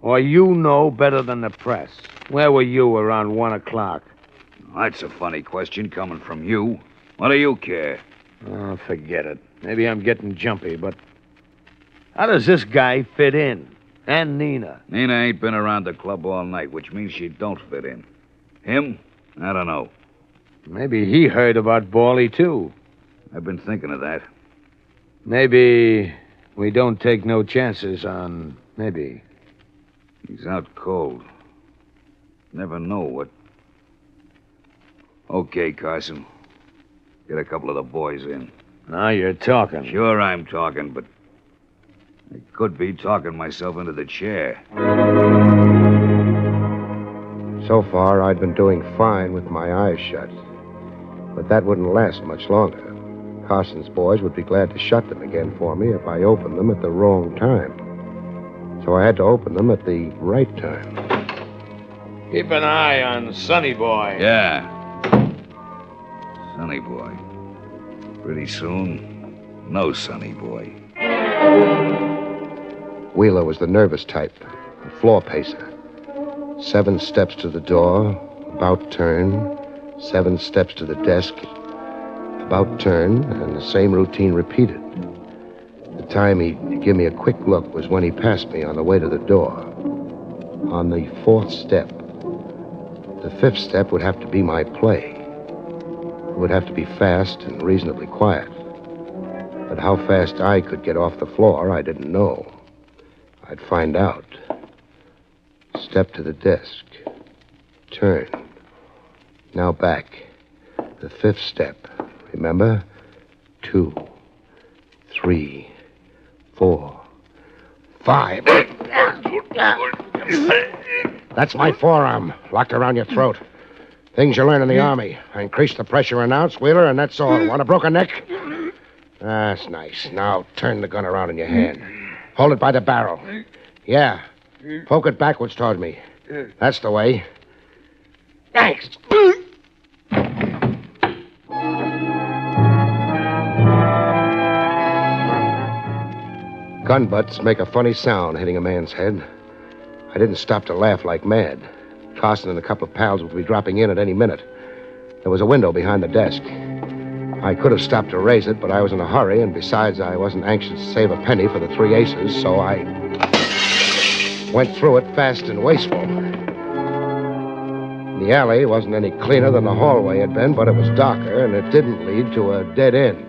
or you know better than the press. Where were you around 1 o'clock? That's a funny question coming from you. What do you care? Oh, forget it. Maybe I'm getting jumpy, but how does this guy fit in? And Nina? Nina ain't been around the club all night, which means she don't fit in. Him? I don't know. Maybe he heard about Borley, too. I've been thinking of that. Maybe we don't take no chances on... Maybe. He's out cold. Never know what... Okay, Carson. Get a couple of the boys in. Now you're talking. Sure I'm talking, but I could be talking myself into the chair. So far, I'd been doing fine with my eyes shut. But that wouldn't last much longer. Carson's boys would be glad to shut them again for me if I opened them at the wrong time. So I had to open them at the right time. Keep an eye on Sonny Boy. Yeah. Sonny Boy. Pretty soon, no Sonny Boy. Wheeler was the nervous type, a floor pacer. 7 steps to the door, about turn. 7 steps to the desk, about turn, and the same routine repeated. The time he'd give me a quick look was when he passed me on the way to the door. On the 4th step. The 5th step would have to be my play. It would have to be fast and reasonably quiet. But how fast I could get off the floor, I didn't know. I'd find out. Step to the desk. Turn. Now back. The 5th step. Remember? 2, 3, 4, 5. That's my forearm, locked around your throat. Things you learn in the Army. I increase the pressure an ounce, Wheeler, and that's all. Want a broken neck? That's nice. Now turn the gun around in your hand. Hold it by the barrel. Yeah. Poke it backwards toward me. That's the way. Thanks. Gun butts make a funny sound hitting a man's head. I didn't stop to laugh like mad. Carson and a couple of pals would be dropping in at any minute. There was a window behind the desk. I could have stopped to raise it, but I was in a hurry, and besides, I wasn't anxious to save a penny for the 3 aces, so I went through it fast and wasteful. The alley wasn't any cleaner than the hallway had been, but it was darker, and it didn't lead to a dead end.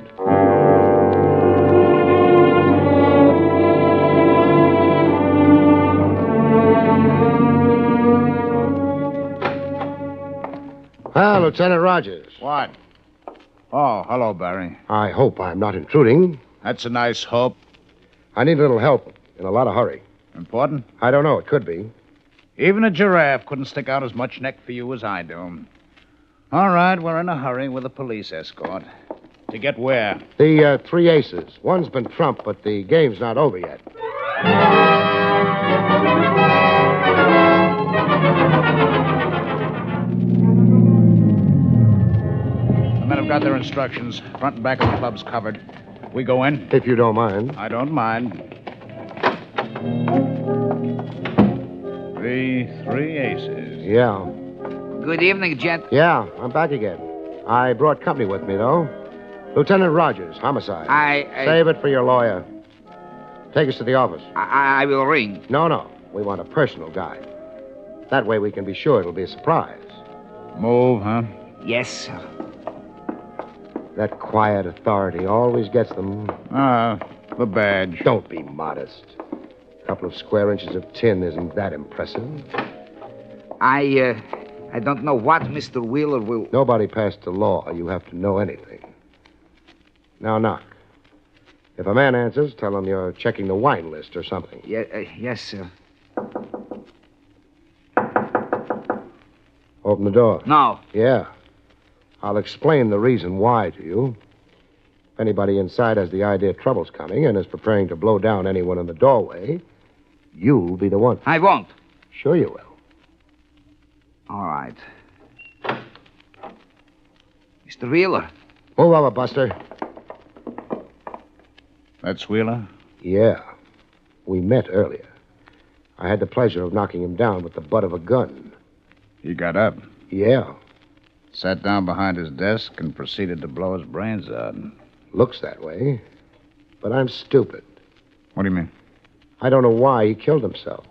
Ah, Lieutenant Rogers. What? Oh, hello, Barry. I hope I'm not intruding. That's a nice hope. I need a little help in a lot of hurry. Important? I don't know. It could be. Even a giraffe couldn't stick out as much neck for you as I do. All right, we're in a hurry with a police escort. To get where? The 3 aces. One's been trumped, but the game's not over yet. The men have got their instructions. Front and back of the club's covered. We go in? If you don't mind. I don't mind. The 3 aces. Yeah. Good evening, gent. Yeah, I'm back again. I brought company with me, though. Lieutenant Rogers, homicide. Save it for your lawyer. Take us to the office. I will ring. No. We want a personal guy. That way we can be sure it'll be a surprise. Move, huh? Yes, sir. That quiet authority always gets them. The badge. Don't be modest. A couple of square inches of tin isn't that impressive. I don't know what Mr. Wheeler will... Nobody passed the law. You have to know anything. Now knock. If a man answers, tell him you're checking the wine list or something. Yes, sir. Open the door. No. Yeah. I'll explain the reason why to you. If anybody inside has the idea trouble's coming and is preparing to blow down anyone in the doorway, you'll be the one. I won't. Sure you will. All right. Mr. Wheeler. Move over, Buster. That's Wheeler? Yeah. We met earlier. I had the pleasure of knocking him down with the butt of a gun. He got up? Yeah. Sat down behind his desk and proceeded to blow his brains out. Looks that way. But I'm stupid. What do you mean? I don't know why he killed himself.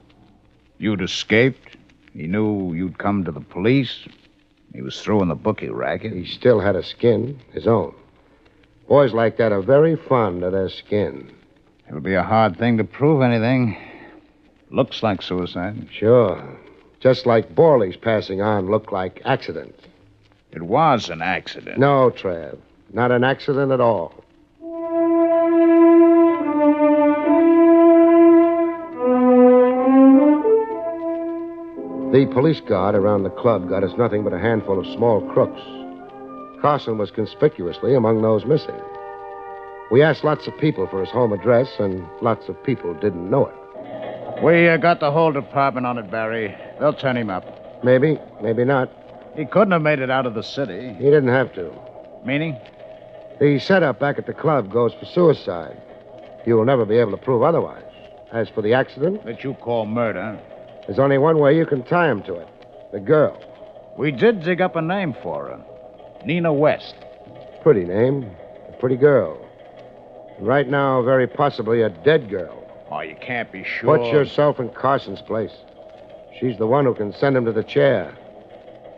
You'd escaped? He knew you'd come to the police? He was through in the bookie racket? He still had a skin, his own. Boys like that are very fond of their skin. It'll be a hard thing to prove anything. Looks like suicide. Sure. Just like Borley's passing on looked like accident. It was an accident. No, Trav. Not an accident at all. The police guard around the club got us nothing but a handful of small crooks. Carson was conspicuously among those missing. We asked lots of people for his home address, and lots of people didn't know it. We got the whole department on it, Barry. They'll turn him up. Maybe, maybe not. He couldn't have made it out of the city. He didn't have to. Meaning? The setup back at the club goes for suicide. You will never be able to prove otherwise. As for the accident... That you call murder. There's only one way you can tie him to it. The girl. We did dig up a name for her. Nina West. Pretty name. A pretty girl. And right now, very possibly a dead girl. Oh, you can't be sure. Put yourself in Carson's place. She's the one who can send him to the chair.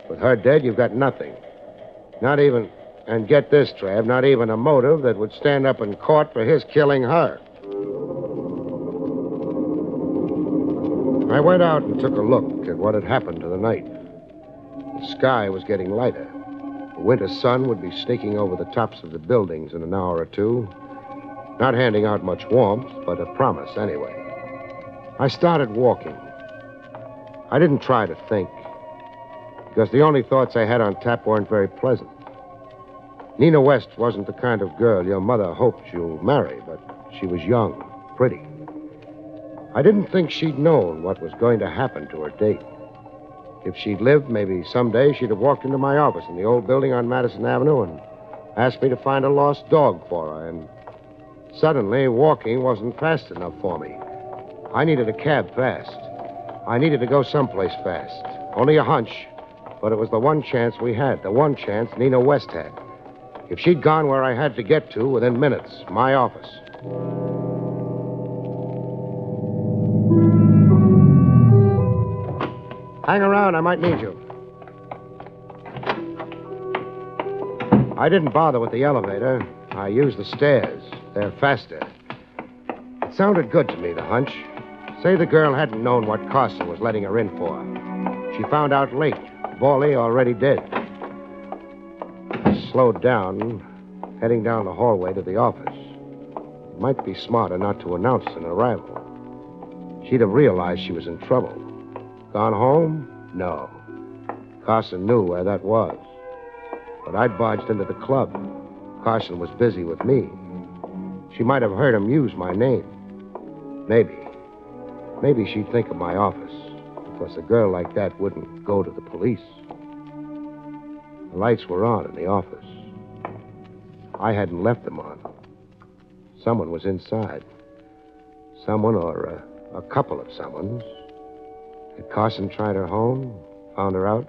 With her dead, you've got nothing. Not even, and get this, Trav, not even a motive that would stand up in court for his killing her. I went out and took a look at what had happened to the night. The sky was getting lighter. The winter sun would be sneaking over the tops of the buildings in an hour or two. Not handing out much warmth, but a promise anyway. I started walking. I didn't try to think, because the only thoughts I had on tap weren't very pleasant. Nina West wasn't the kind of girl your mother hoped you'll marry, but she was young, pretty. I didn't think she'd known what was going to happen to her date. If she'd lived, maybe someday she'd have walked into my office in the old building on Madison Avenue and asked me to find a lost dog for her, and Suddenly, walking wasn't fast enough for me. I needed a cab fast. I needed to go someplace fast. Only a hunch, but it was the one chance we had, the one chance Nina West had. If she'd gone where I had to get to within minutes, my office. Hang around, I might need you. I didn't bother with the elevator. I used the stairs. They're faster. It sounded good to me, the hunch. Say the girl hadn't known what Carson was letting her in for. She found out late. Borley already dead. I slowed down, heading down the hallway to the office. It might be smarter not to announce an arrival. She'd have realized she was in trouble. Gone home? No. Carson knew where that was. But I'd barged into the club. Carson was busy with me. She might have heard him use my name. Maybe she'd think of my office. Because a girl like that wouldn't go to the police. The lights were on in the office. I hadn't left them on. Someone was inside. Someone or a couple of someones. Had Carson tried her home? Found her out?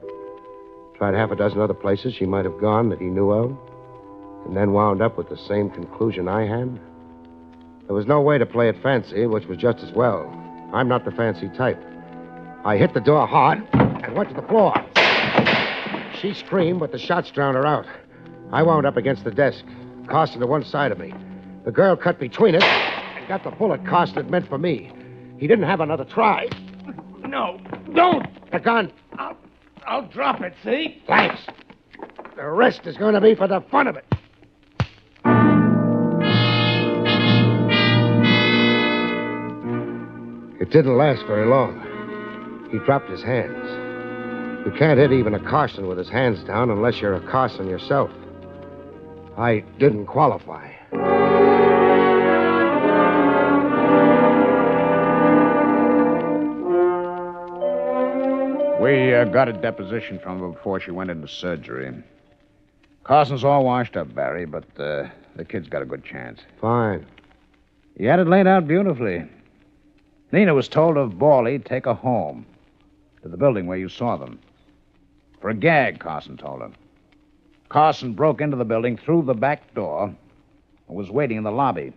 Tried half a dozen other places she might have gone that he knew of? And then wound up with the same conclusion I had? There was no way to play it fancy, which was just as well. I'm not the fancy type. I hit the door hard and went to the floor. She screamed, but the shots drowned her out. I wound up against the desk, Carson to one side of me. The girl cut between us and got the bullet Carson had meant for me. He didn't have another try. No, don't! The gun. I'll drop it, see? Thanks. The rest is going to be for the fun of it. It didn't last very long. He dropped his hands. You can't hit even a Carson with his hands down unless you're a Carson yourself. I didn't qualify. We got a deposition from her before she went into surgery. Carson's all washed up, Barry, but the kid's got a good chance. Fine. He had it laid out beautifully. Nina was told of Borley take her home to the building where you saw them. For a gag, Carson told her. Carson broke into the building through the back door and was waiting in the lobby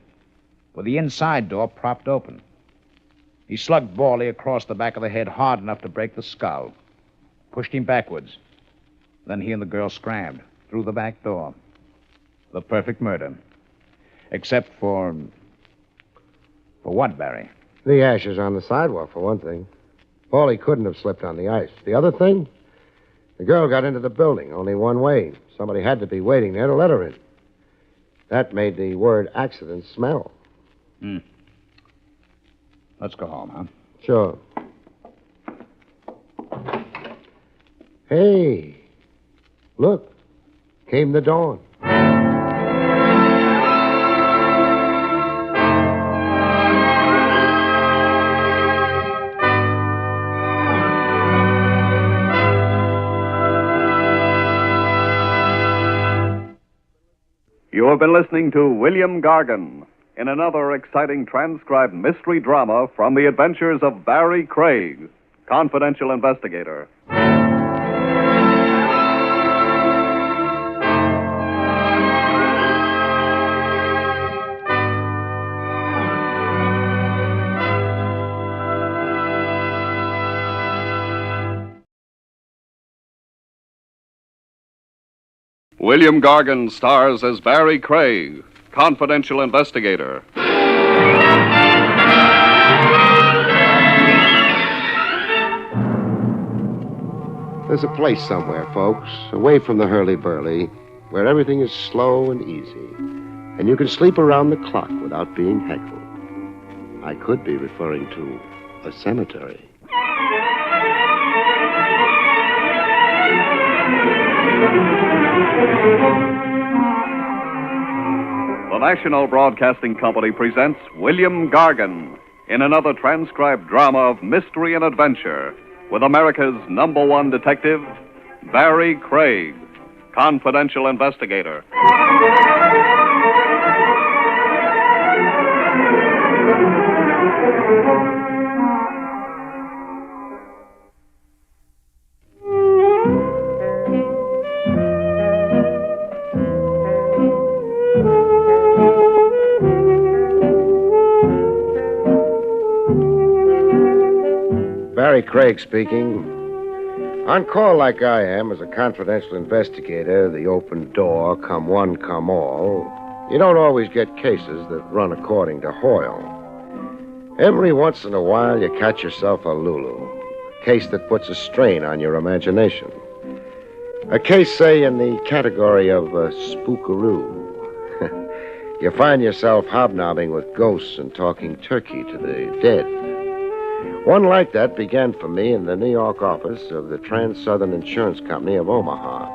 with the inside door propped open. He slugged Borley across the back of the head hard enough to break the skull, pushed him backwards. Then he and the girl scrammed through the back door. The perfect murder. Except for... For what, Barry? The ashes on the sidewalk, for one thing. Borley couldn't have slipped on the ice. The other thing? The girl got into the building only one way. Somebody had to be waiting there to let her in. That made the word accident smell. Let's go home, huh? Sure. Hey, look. Came the dawn. You have been listening to William Gargan in another exciting transcribed mystery drama from the adventures of Barrie Craig, confidential investigator. William Gargan stars as Barrie Craig, confidential investigator. There's a place somewhere, folks, away from the hurly-burly, where everything is slow and easy, and you can sleep around the clock without being heckled. I could be referring to a cemetery. The National Broadcasting Company presents William Gargan in another transcribed drama of mystery and adventure with America's #1 detective, Barrie Craig, confidential investigator. Barrie Craig speaking. On call like I am as a confidential investigator, the open door, come one, come all, you don't always get cases that run according to Hoyle. Every once in a while, you catch yourself a Lulu, a case that puts a strain on your imagination. A case, say, in the category of spookaroo. You find yourself hobnobbing with ghosts and talking turkey to the dead. One like that began for me in the New York office of the Trans-Southern Insurance Company of Omaha.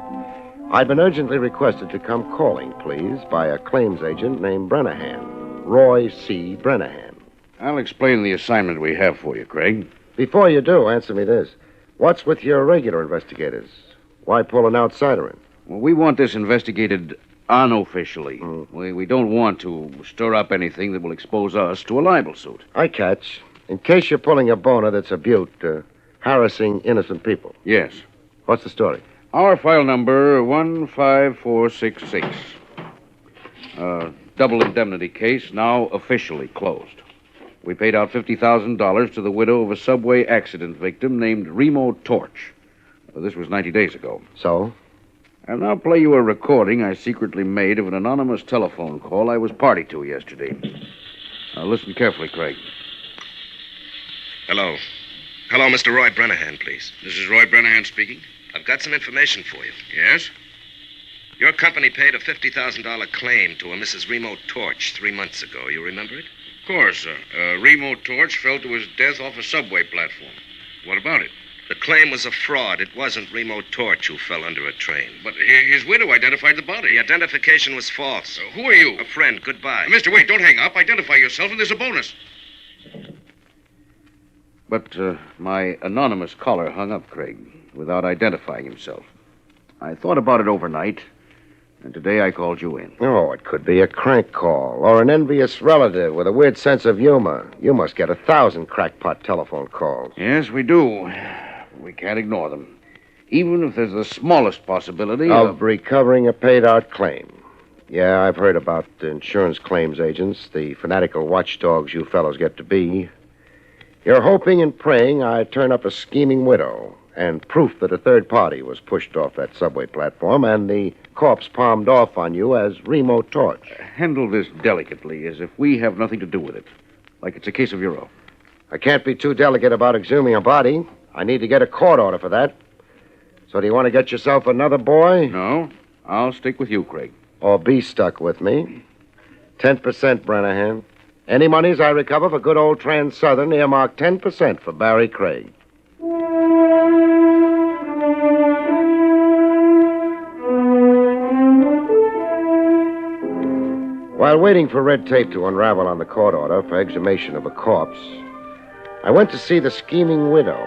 I'd been urgently requested to come calling, please, by a claims agent named Brennahan, Roy C. Brennahan. I'll explain the assignment we have for you, Craig. Before you do, answer me this. What's with your regular investigators? Why pull an outsider in? Well, we want this investigated unofficially. We don't want to stir up anything that will expose us to a libel suit. I catch. In case you're pulling a boner that's a butte, harassing innocent people. Yes. What's the story? Our file number 15466. Double indemnity case, now officially closed. We paid out $50,000 to the widow of a subway accident victim named Remo Torch. This was 90 days ago. So? I'll now play you a recording I secretly made of an anonymous telephone call I was party to yesterday. Now listen carefully, Craig. Hello. Hello, Mr. Roy Brennahan, please. This is Roy Brennahan speaking. I've got some information for you. Yes? Your company paid a $50,000 claim to a Mrs. Remo Torch 3 months ago. You remember it? Of course, sir. Remo Torch fell to his death off a subway platform. What about it? The claim was a fraud. It wasn't Remo Torch who fell under a train. But his widow identified the body. The identification was false. Who are you? A friend. Goodbye. Mister, wait, don't hang up. Identify yourself, and there's a bonus. But my anonymous caller hung up, Craig, without identifying himself. I thought about it overnight, and today I called you in. Oh, it could be a crank call or an envious relative with a weird sense of humor. You must get 1,000 crackpot telephone calls. Yes, we do. We can't ignore them. Even if there's the smallest possibility of recovering a paid-out claim. Yeah, I've heard about the insurance claims agents, the fanatical watchdogs you fellows get to be. You're hoping and praying I turn up a scheming widow and proof that a third party was pushed off that subway platform and the corpse palmed off on you as Remo Torch. Handle this delicately, as if we have nothing to do with it. Like it's a case of your own. I can't be too delicate about exhuming a body. I need to get a court order for that. So do you want to get yourself another boy? No. I'll stick with you, Craig. Or be stuck with me. 10%, Brennahan. Any monies I recover for good old Trans-Southern, earmark 10% for Barrie Craig. While waiting for red tape to unravel on the court order for exhumation of a corpse, I went to see the scheming widow.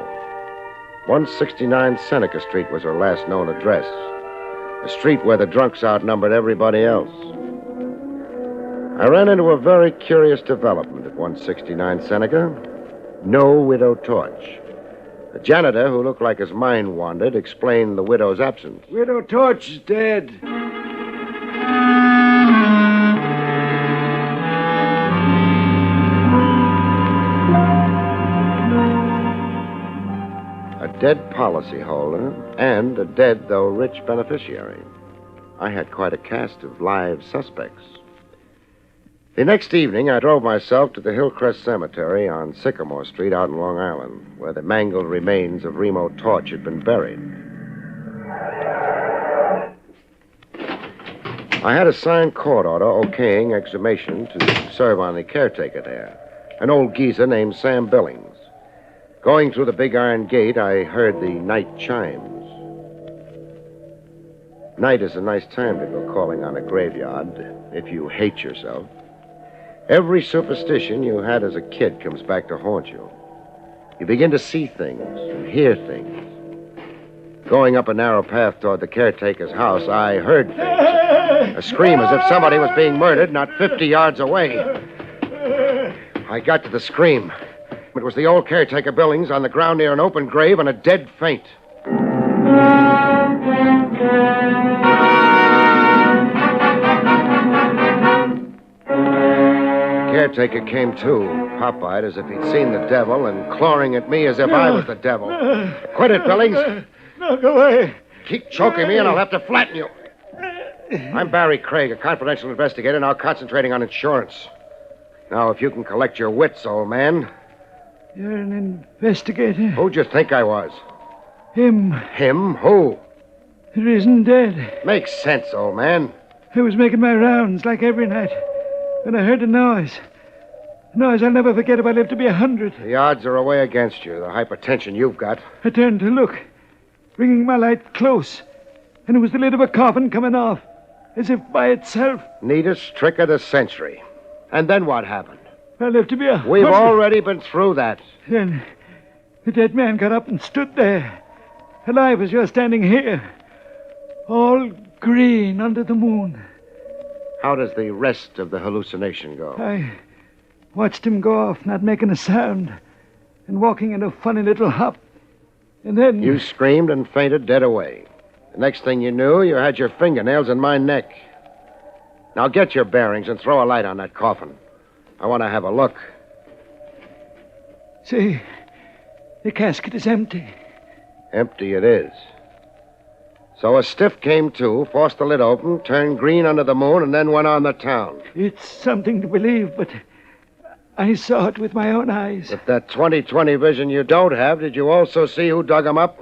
169 Seneca Street was her last known address. A street where the drunks outnumbered everybody else. I ran into a very curious development at 169 Seneca. No widow Torch. A janitor who looked like his mind wandered explained the widow's absence. Widow Torch is dead. A dead policyholder and a dead, though rich, beneficiary. I had quite a cast of live suspects. The next evening, I drove myself to the Hillcrest Cemetery on Sycamore Street out in Long Island, where the mangled remains of Remo Torch had been buried. I had a signed court order okaying exhumation to serve on the caretaker there, an old geezer named Sam Billings. Going through the big iron gate, I heard the night chimes. Night is a nice time to go calling on a graveyard if you hate yourself. Every superstition you had as a kid comes back to haunt you. You begin to see things and hear things. Going up a narrow path toward the caretaker's house, I heard things. A scream as if somebody was being murdered not 50 yards away. I got to the scream. It was the old caretaker buildings on the ground near an open grave and a dead faint. The caretaker came to, pop-eyed as if he'd seen the devil and clawing at me as if I was the devil. Quit it, Billings. No, go away. Keep choking me and I'll have to flatten you. I'm Barrie Craig, a confidential investigator, now concentrating on insurance. Now, if you can collect your wits, old man. You're an investigator? Who'd you think I was? Him. Him? Who? The reason dead. Makes sense, old man. I was making my rounds like every night when I heard a noise. A noise I'll never forget if I live to be 100. The odds are away against you, the hypertension you've got. I turned to look, bringing my light close, and it was the lid of a coffin coming off, as if by itself. Neatest trick of the century. And then what happened? I lived to be 100. We've already been through that. Then the dead man got up and stood there, alive as you're standing here, all green under the moon. How does the rest of the hallucination go? I watched him go off, not making a sound, and walking in a funny little hop. And then... You screamed and fainted dead away. The next thing you knew, you had your fingernails in my neck. Now get your bearings and throw a light on that coffin. I want to have a look. See, the casket is empty. Empty it is. So a stiff came to, forced the lid open, turned green under the moon, and then went on the town. It's something to believe, but I saw it with my own eyes. With that 20/20 vision you don't have, did you also see who dug him up?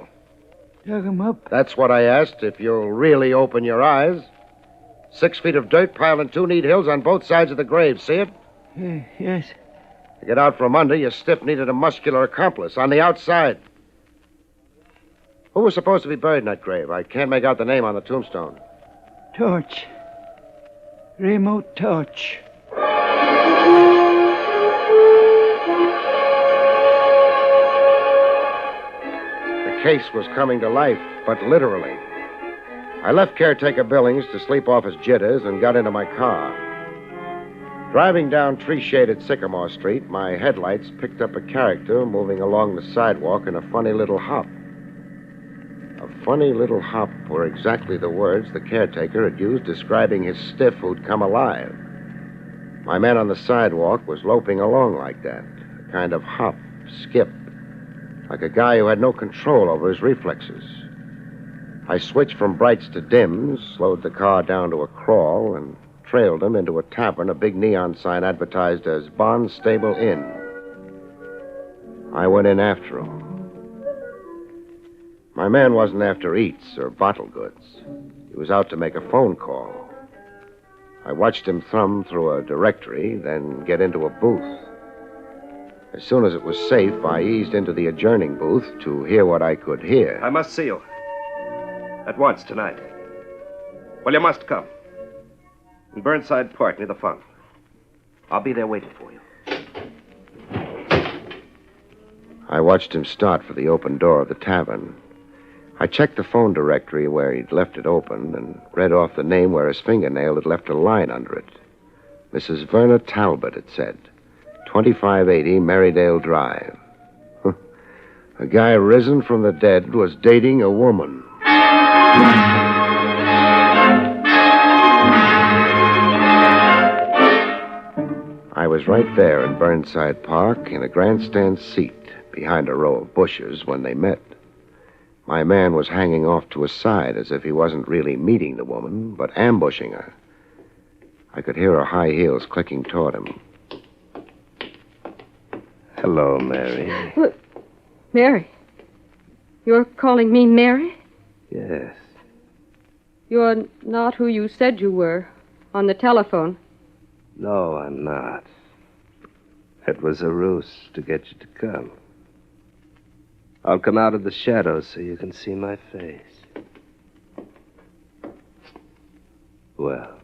Dug him up? That's what I asked, if you'll really open your eyes. 6 feet of dirt piled in 2 neat hills on both sides of the grave. See it? Yes. To get out from under, your stiff needed a muscular accomplice on the outside. Who was supposed to be buried in that grave? I can't make out the name on the tombstone. Torch. Remo Torch. The case was coming to life, but literally. I left caretaker Billings to sleep off his jitters and got into my car. Driving down tree-shaded Sycamore Street, my headlights picked up a character moving along the sidewalk in a funny little hop. A funny little hop were exactly the words the caretaker had used describing his stiff who'd come alive. My man on the sidewalk was loping along like that, a kind of hop, skip, like a guy who had no control over his reflexes. I switched from brights to dims, slowed the car down to a crawl, and trailed him into a tavern a big neon sign advertised as Barnstable Inn. I went in after him. My man wasn't after eats or bottle goods. He was out to make a phone call. I watched him thumb through a directory, then get into a booth. As soon as it was safe, I eased into the adjourning booth to hear what I could hear. I must see you. At once, tonight. Well, you must come. In Burnside Park, near the fountain. I'll be there waiting for you. I watched him start for the open door of the tavern. I checked the phone directory where he'd left it open and read off the name where his fingernail had left a line under it. Mrs. Verna Talbot, it said. 2580 Marydale Drive. A guy risen from the dead was dating a woman. I was right there in Burnside Park in a grandstand seat behind a row of bushes when they met. My man was hanging off to his side as if he wasn't really meeting the woman, but ambushing her. I could hear her high heels clicking toward him. Hello, Mary. What? Mary? You're calling me Mary? Yes. You're not who you said you were on the telephone. No, I'm not. It was a ruse to get you to come. I'll come out of the shadows so you can see my face. Well,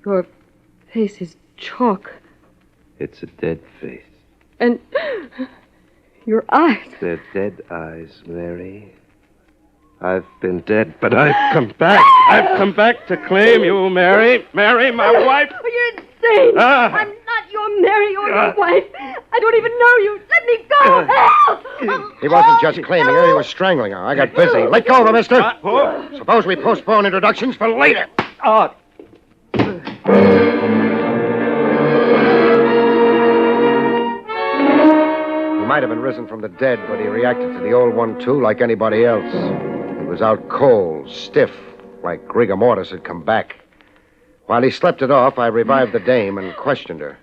Your face is chalk. it's a dead face. And your eyes. They're dead eyes, Mary. I've been dead, but I've come back. I've come back to claim you, Mary. Mary, my wife. Oh, you're insane. Ah. I'm not You're Mary. You're your wife. I don't even know you. Let me go. Help! He wasn't just claiming her, he was strangling her. I got busy. Let go of her, mister. Suppose we postpone introductions for later. Oh. He might have been risen from the dead, but he reacted to the old one, too, like anybody else. He was out cold, stiff, like rigor mortis had come back. While he slept it off, I revived the dame and questioned her.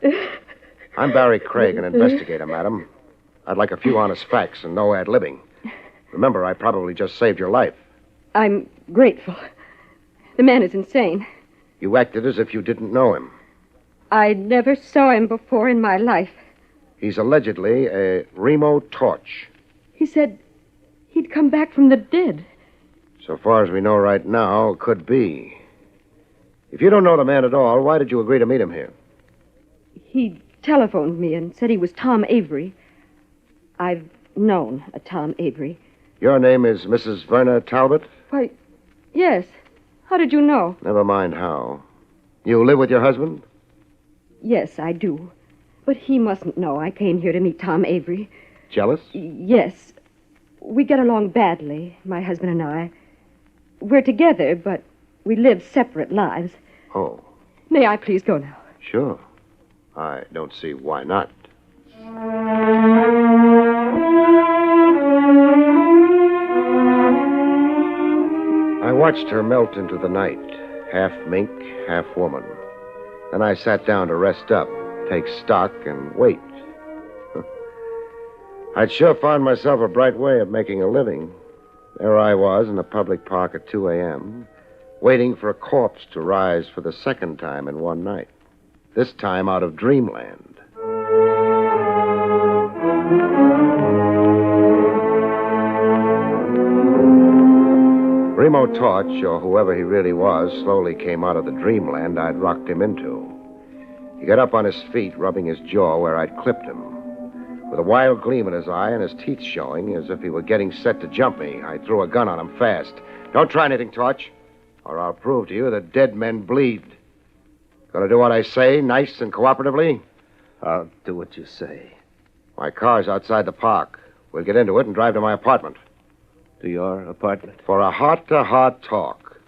I'm Barrie Craig, an investigator, madam. I'd like a few honest facts and no ad-libbing. Remember, I probably just saved your life. I'm grateful. The man is insane. You acted as if you didn't know him. I never saw him before in my life. He's allegedly a Remo Torch. He said he'd come back from the dead. So far as we know right now, could be. If you don't know the man at all, why did you agree to meet him here? He telephoned me and said he was Tom Avery. I've known a Tom Avery. Your name is Mrs. Verna Talbot? Why, yes. How did you know? Never mind how. You live with your husband? Yes, I do. But he mustn't know I came here to meet Tom Avery. Jealous? Yes. We get along badly, my husband and I. We're together, but we live separate lives. Oh, May I please go now? sure. I don't see why not. I watched her melt into the night, half mink, half woman. Then I sat down to rest up, take stock, and wait. I'd sure found myself a bright way of making a living. There I was in a public park at 2 a.m., waiting for a corpse to rise for the second time in one night. This time out of dreamland. Remo Torch, or whoever he really was, slowly came out of the dreamland I'd rocked him into. He got up on his feet, rubbing his jaw where I'd clipped him. With a wild gleam in his eye and his teeth showing, as if he were getting set to jump me, I threw a gun on him fast. Don't try anything, Torch, or I'll prove to you that dead men bleed. Gonna do what I say, nice and cooperatively? I'll do what you say. My car's outside the park. We'll get into it and drive to my apartment. To your apartment? For a heart-to-heart talk.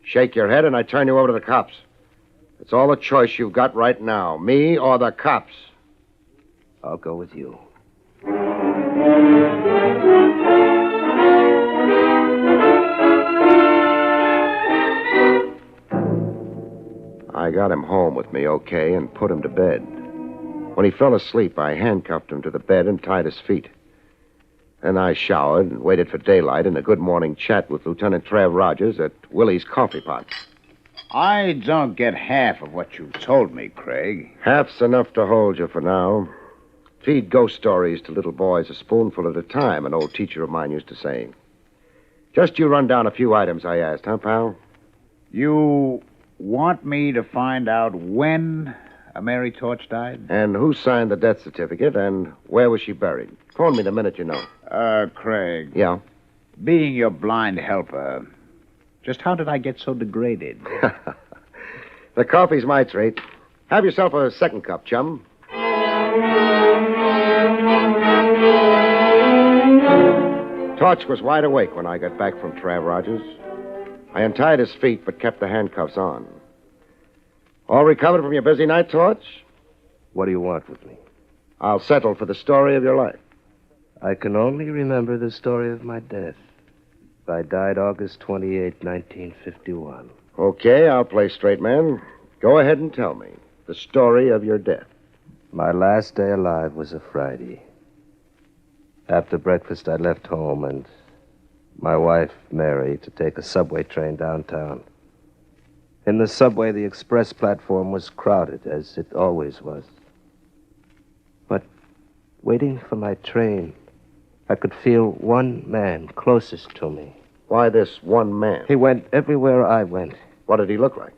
Shake your head and I turn you over to the cops. It's all the choice you've got right now, me or the cops. I'll go with you. I got him home with me okay and put him to bed. When he fell asleep, I handcuffed him to the bed and tied his feet. Then I showered and waited for daylight and a good morning chat with Lieutenant Trav Rogers at Willie's Coffee Pot. I don't get half of what you've told me, Craig. Half's enough to hold you for now. Feed ghost stories to little boys a spoonful at a time, an old teacher of mine used to say. Just you run down a few items I asked, huh, pal? You want me to find out when Mary Torch died? And who signed the death certificate, and where was she buried? Phone me the minute you know. Craig. Yeah? Being your blind helper, just how did I get so degraded? The coffee's my treat. Have yourself a second cup, chum. Torch was wide awake when I got back from Trav Rogers. I untied his feet, but kept the handcuffs on. All recovered from your busy night, Torch? What do you want with me? I'll settle for the story of your life. I can only remember the story of my death. I died August 28, 1951. Okay, I'll play straight man. Go ahead and tell me the story of your death. My last day alive was a Friday. After breakfast, I left home and my wife, Mary, to take a subway train downtown. In the subway, the express platform was crowded, as it always was. But waiting for my train, I could feel one man closest to me. Why this one man? He went everywhere I went. What did he look like?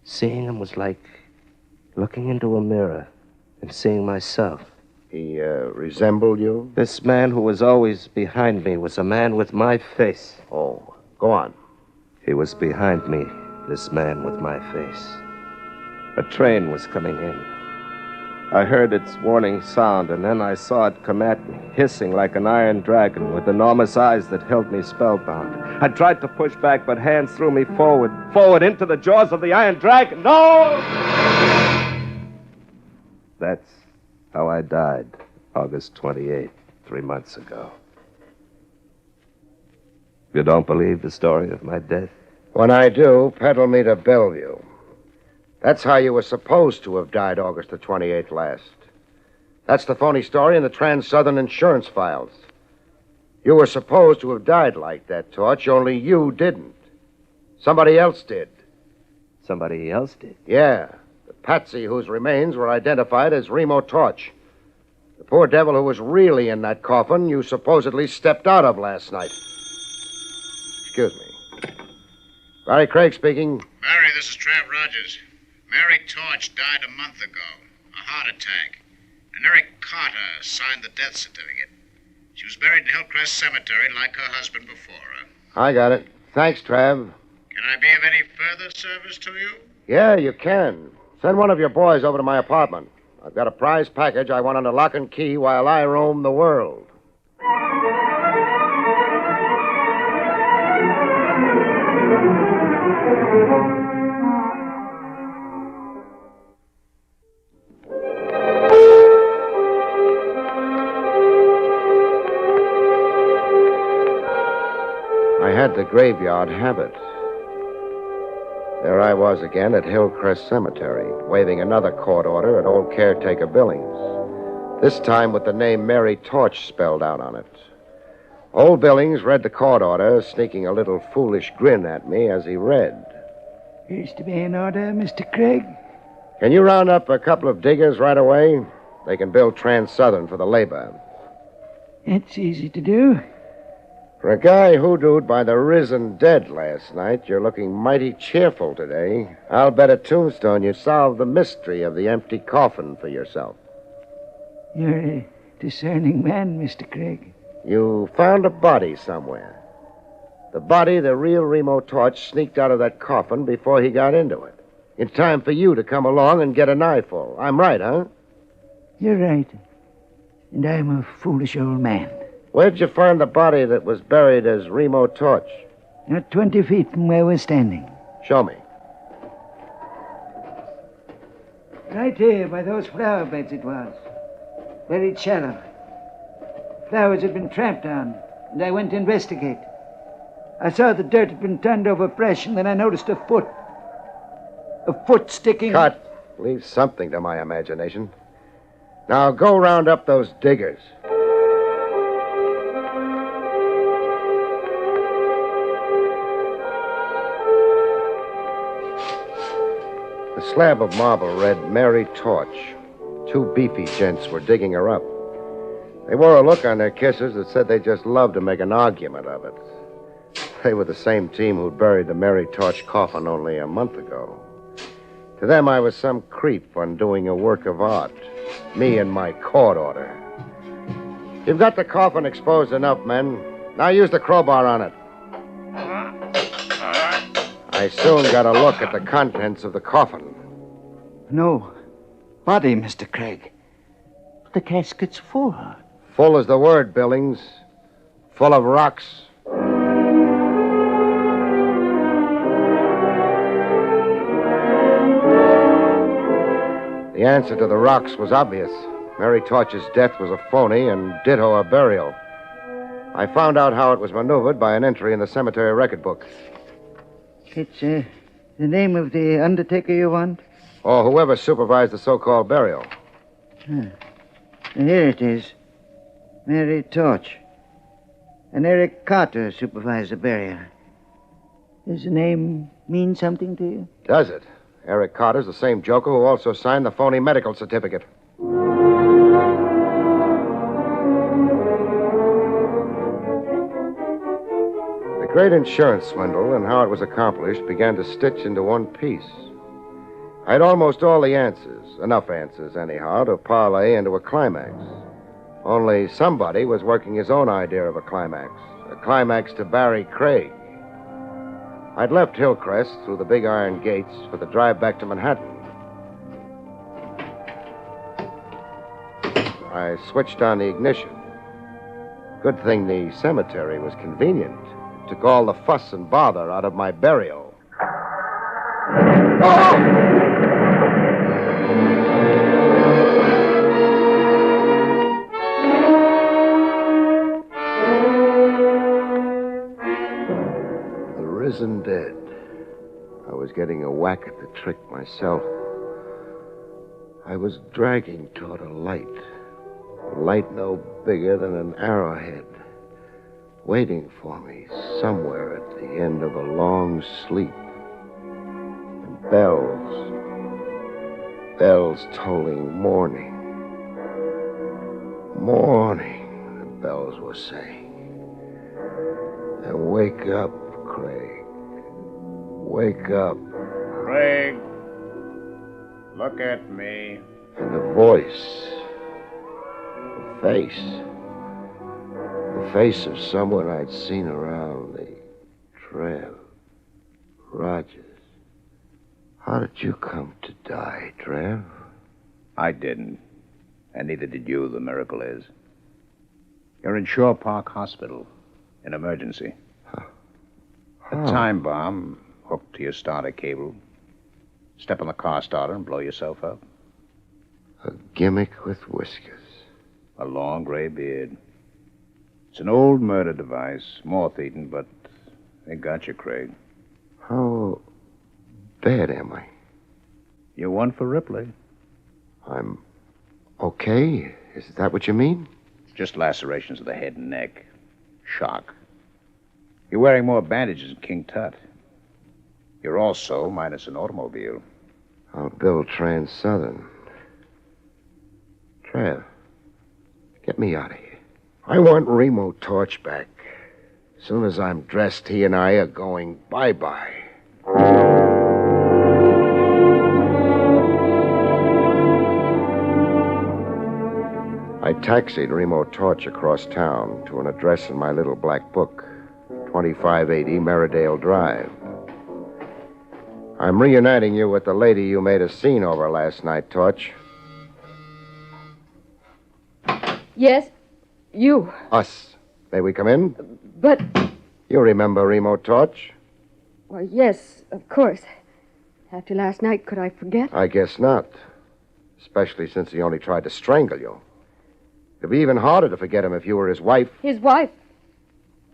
Seeing him was like looking into a mirror and seeing myself. He resembled you? This man who was always behind me was a man with my face. Oh, go on. He was behind me, this man with my face. A train was coming in. I heard its warning sound, and then I saw it come at me, hissing like an iron dragon with enormous eyes that held me spellbound. I tried to push back, but hands threw me forward into the jaws of the iron dragon. No! That's how I died, August 28th, 3 months ago. You don't believe the story of my death? When I do, peddle me to Bellevue. That's how you were supposed to have died August the 28th last. That's the phony story in the Trans-Southern insurance files. You were supposed to have died like that, Torch, only you didn't. Somebody else did. Somebody else did? Yeah. The patsy whose remains were identified as Remo Torch. The poor devil who was really in that coffin you supposedly stepped out of last night. Excuse me. Barrie Craig speaking. Barrie, this is Trav Rogers. Mary Torch died a month ago. A heart attack. And Eric Carter signed the death certificate. She was buried in Hillcrest Cemetery like her husband before her. I got it. Thanks, Trav. Can I be of any further service to you? Yeah, you can. Send one of your boys over to my apartment. I've got a prize package I want under lock and key while I roam the world. I had the graveyard habit. There I was again at Hillcrest Cemetery, waving another court order at old caretaker Billings. This time with the name Mary Torch spelled out on it. Old Billings read the court order, sneaking a little foolish grin at me as he read. Here's to be an order, Mr. Craig. Can you round up a couple of diggers right away? They can build Trans-Southern for the labor. It's easy to do. For a guy hoodooed by the risen dead last night, you're looking mighty cheerful today. I'll bet a tombstone you solved the mystery of the empty coffin for yourself. You're a discerning man, Mr. Craig. You found a body somewhere. The body the real Remo Torch sneaked out of that coffin before he got into it. In time for you to come along and get an eyeful. I'm right, huh? You're right. And I'm a foolish old man. Where'd you find the body that was buried as Remo Torch? Not 20 feet from where we're standing. Show me. Right here, by those flower beds it was. Buried shallow. Flowers had been tramped on, and I went to investigate. I saw the dirt had been turned over fresh, and then I noticed a foot. A foot sticking... Cut. Leave something to my imagination. Now go round up those diggers. The slab of marble read Mary Torch. Two beefy gents were digging her up. They wore a look on their kisses that said they just loved to make an argument of it. They were the same team who buried the Mary Torch coffin only a month ago. To them, I was some creep undoing a work of art. Me and my court order. You've got the coffin exposed enough, men. Now use the crowbar on it. I soon got a look at the contents of the coffin. No. Body, Mr. Craig. The casket's full. Full is the word, Billings. Full of rocks. The answer to the rocks was obvious. Mary Torch's death was a phony and ditto a burial. I found out how it was maneuvered by an entry in the cemetery record book. It's the name of the undertaker you want? Or whoever supervised the so-called burial. Here it is. Mary Torch. And Eric Carter supervised the burial. Does the name mean something to you? Does it? Eric Carter's the same joker who also signed the phony medical certificate. The great insurance swindle and how it was accomplished began to stitch into one piece. I had almost all the answers, enough answers, anyhow, to parlay into a climax. Only somebody was working his own idea of a climax to Barrie Craig. I'd left Hillcrest through the big iron gates for the drive back to Manhattan. I switched on the ignition. Good thing the cemetery was convenient. Took all the fuss and bother out of my burial. The risen dead. I was getting a whack at the trick myself. I was dragging toward a light no bigger than an arrowhead, waiting for me somewhere at the end of a long sleep. And bells tolling morning, the bells were saying. And wake up, Craig. Wake up. Craig, look at me. And the voice, the face of someone I'd seen around the trail. Rogers. How did you come to die, Trev? I didn't. And neither did you, the miracle is. You're in Shore Park Hospital. In emergency. A time bomb hooked to your starter cable. Step on the car starter and blow yourself up. A gimmick with whiskers. A long gray beard. It's an old murder device, moth-eaten, but they got you, Craig. How bad am I? You're one for Ripley. I'm okay? Is that what you mean? Just lacerations of the head and neck. Shock. You're wearing more bandages than King Tut. You're also minus an automobile. I'll build Trans-Southern. Trev, get me out of here. I want Remo Torch back. As soon as I'm dressed, he and I are going bye-bye. I taxied Remo Torch across town to an address in my little black book, 2580 Merridale Drive. I'm reuniting you with the lady you made a scene over last night, Torch. Yes, you. Us. May we come in? But, You remember Remo Torch? well, yes, of course. After last night, could I forget? I guess not. Especially since he only tried to strangle you. It'd be even harder to forget him if you were his wife. His wife.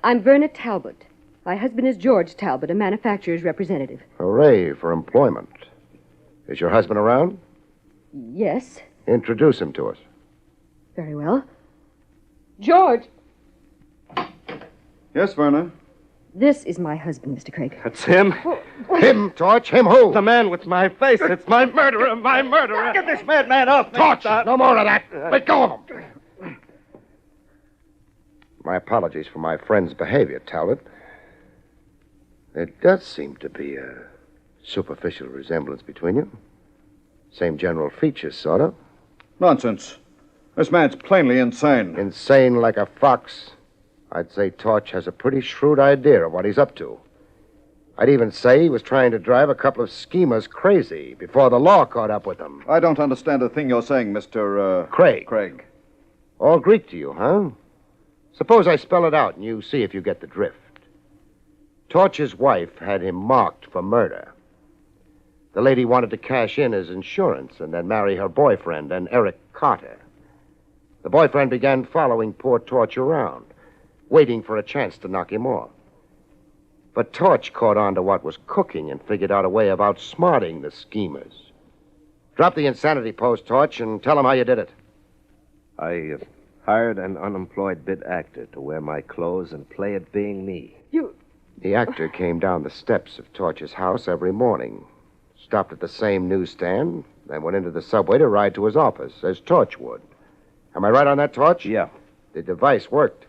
I'm Verna Talbot. My husband is George Talbot, a manufacturer's representative. Hooray for employment. Is your husband around? Yes, Introduce him to us. very well. George, Yes, Verna. this is my husband, Mr. Craig. That's him. Him, Torch? Him who? The man with my face. It's my murderer. My murderer. Get this madman off me. Torch! No more of that. Let go of him. My apologies for my friend's behavior, Talbot. There does seem to be a superficial resemblance between you. Same general features, sort of. Nonsense. This man's plainly insane. Insane like a fox. I'd say Torch has a pretty shrewd idea of what he's up to. I'd even say he was trying to drive a couple of schemers crazy before the law caught up with them. I don't understand a thing you're saying, Mr. Craig. Craig. All Greek to you, huh? Suppose I spell it out and you see if you get the drift. Torch's wife had him marked for murder. The lady wanted to cash in his insurance and then marry her boyfriend, an Eric Carter. The boyfriend began following poor Torch around, waiting for a chance to knock him off. But Torch caught on to what was cooking and figured out a way of outsmarting the schemers. Drop the insanity post, Torch, and tell them how you did it. I hired an unemployed bit actor to wear my clothes and play at being me. The actor came down the steps of Torch's house every morning, stopped at the same newsstand, then went into the subway to ride to his office, as Torch would. Am I right on that, Torch? Yeah. The device worked.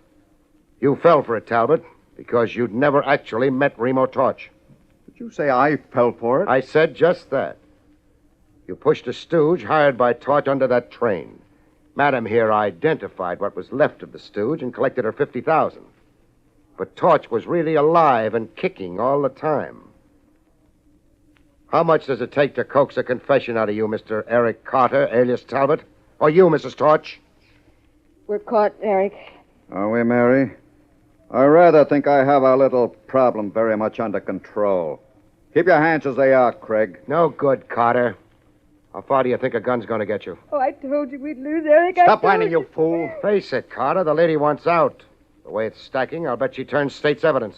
You fell for it, Talbot, because you'd never actually met Remo Torch. Did you say I fell for it? I said just that. You pushed a stooge hired by Torch under that train. Madam here identified what was left of the stooge and collected her $50,000. But Torch was really alive and kicking all the time. How much does it take to coax a confession out of you, Mr. Eric Carter, alias Talbot? Or you, Mrs. Torch? We're caught, Eric. Are we, Mary? I rather think I have our little problem very much under control. Keep your hands as they are, Craig. No good, Carter. How far do you think a gun's going to get you? Oh, I told you we'd lose, Eric. Stop whining, you fool. Face it, Carter. The lady wants out. The way it's stacking, I'll bet she turns state's evidence.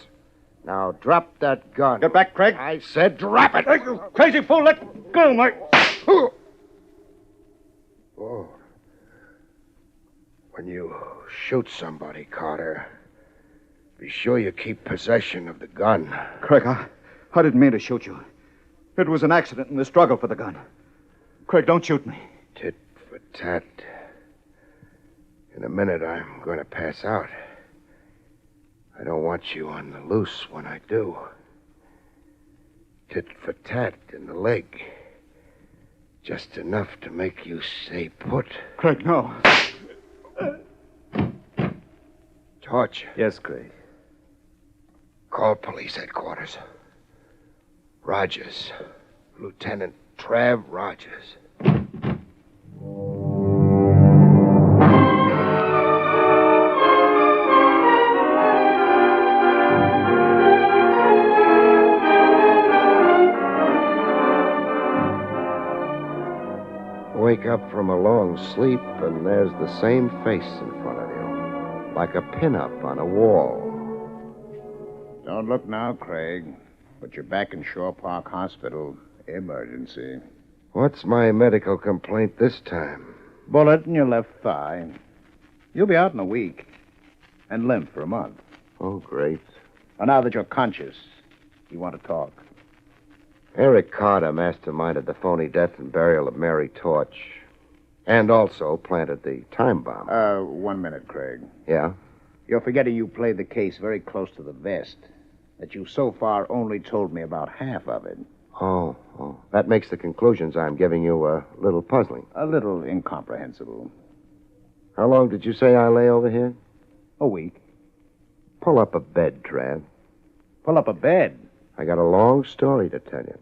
Now, drop that gun. Get back, Craig. I said drop it. You crazy fool. Let go, Mike. Oh. When you shoot somebody, Carter, be sure you keep possession of the gun. Craig, I didn't mean to shoot you. It was an accident in the struggle for the gun. Craig, don't shoot me. Tit for tat. In a minute, I'm going to pass out. I don't want you on the loose when I do. Tit for tat in the leg. Just enough to make you stay put. Craig, no. Torch. Yes, Craig. Call police headquarters. Rogers. Lieutenant Trav Rogers. Wake up from a long sleep, and there's the same face in front of you, like a pin-up on a wall. Don't look now, Craig. But you're back in Shore Park Hospital. Emergency. What's my medical complaint this time? Bullet in your left thigh. You'll be out in a week. And limp for a month. Oh, great. Well, now that you're conscious, you want to talk. Eric Carter masterminded the phony death and burial of Mary Torch. And also planted the time bomb. 1 minute, Craig. Yeah? You're forgetting you played the case very close to the vest. That you've so far only told me about half of it. Oh. That makes the conclusions I'm giving you a little puzzling. A little incomprehensible. How long did you say I lay over here? A week. Pull up a bed, Trav. Pull up a bed? I got a long story to tell you.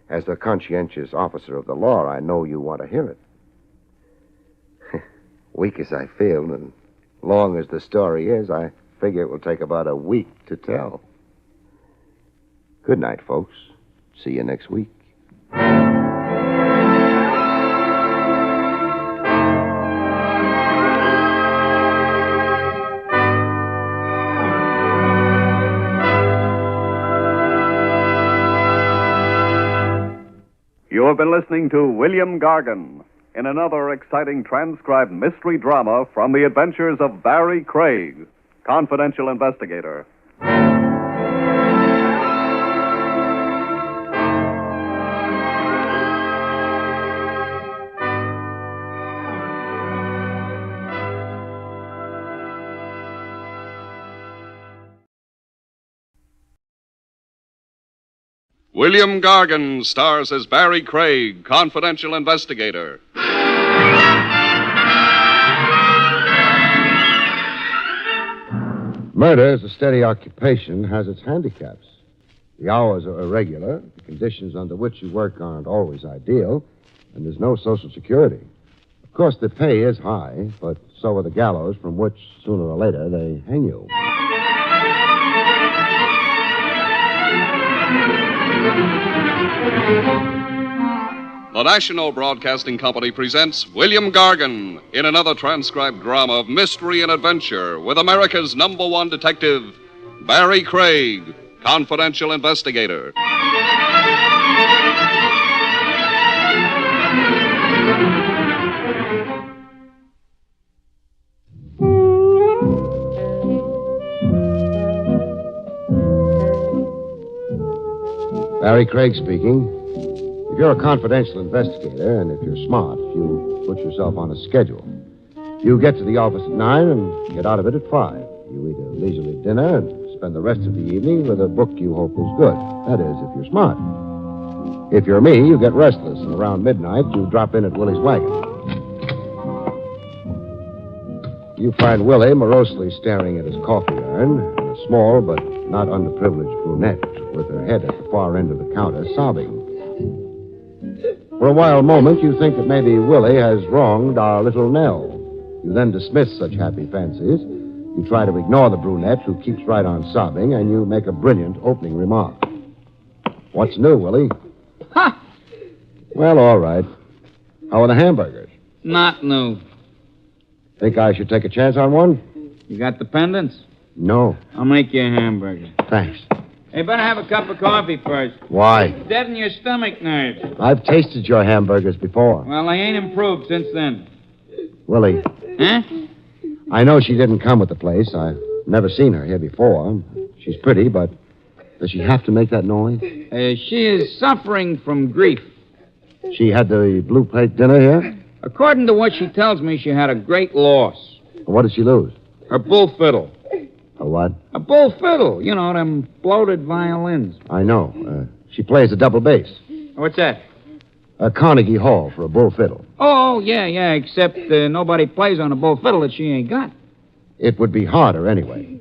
As the conscientious officer of the law, I know you want to hear it. Weak as I feel, and long as the story is, I figure it will take about a week to tell. Good night, folks. See you next week. You have been listening to William Gargan in another exciting transcribed mystery drama from the adventures of Barrie Craig, confidential investigator. William Gargan stars as Barrie Craig, confidential investigator. Murder is a steady occupation, has its handicaps. The hours are irregular, the conditions under which you work aren't always ideal, and there's no Social Security. Of course, the pay is high, but so are the gallows from which, sooner or later, they hang you. The National Broadcasting Company presents William Gargan in another transcribed drama of mystery and adventure with America's #1 detective, Barrie Craig, confidential investigator. Barrie Craig speaking. If you're a confidential investigator, and if you're smart, you put yourself on a schedule. You get to the office at 9 and get out of it at 5. You eat a leisurely dinner and spend the rest of the evening with a book you hope is good. That is, if you're smart. If you're me, you get restless, and around midnight, you drop in at Willie's wagon. You find Willie morosely staring at his coffee urn, and a small but not underprivileged brunette with her head at the far end of the counter, sobbing. For a wild moment, you think that maybe Willie has wronged our little Nell. You then dismiss such happy fancies. You try to ignore the brunette who keeps right on sobbing, and you make a brilliant opening remark. What's new, Willie? Ha! Well, all right. How are the hamburgers? Not new. Think I should take a chance on one? You got the pendants? No. I'll make you a hamburger. Thanks. Hey, better have a cup of coffee first. Why? Deaden your stomach nerves. I've tasted your hamburgers before. Well, they ain't improved since then. Willie. Huh? I know she didn't come with the place. I've never seen her here before. She's pretty, but does she have to make that noise? She is suffering from grief. She had the blue plate dinner here? According to what she tells me, she had a great loss. What did she lose? Her bull fiddle. A what? A bull fiddle. You know, them bloated violins. I know. She plays a double bass. What's that? A Carnegie Hall for a bull fiddle. Oh, yeah, except nobody plays on a bull fiddle that she ain't got. It would be harder anyway.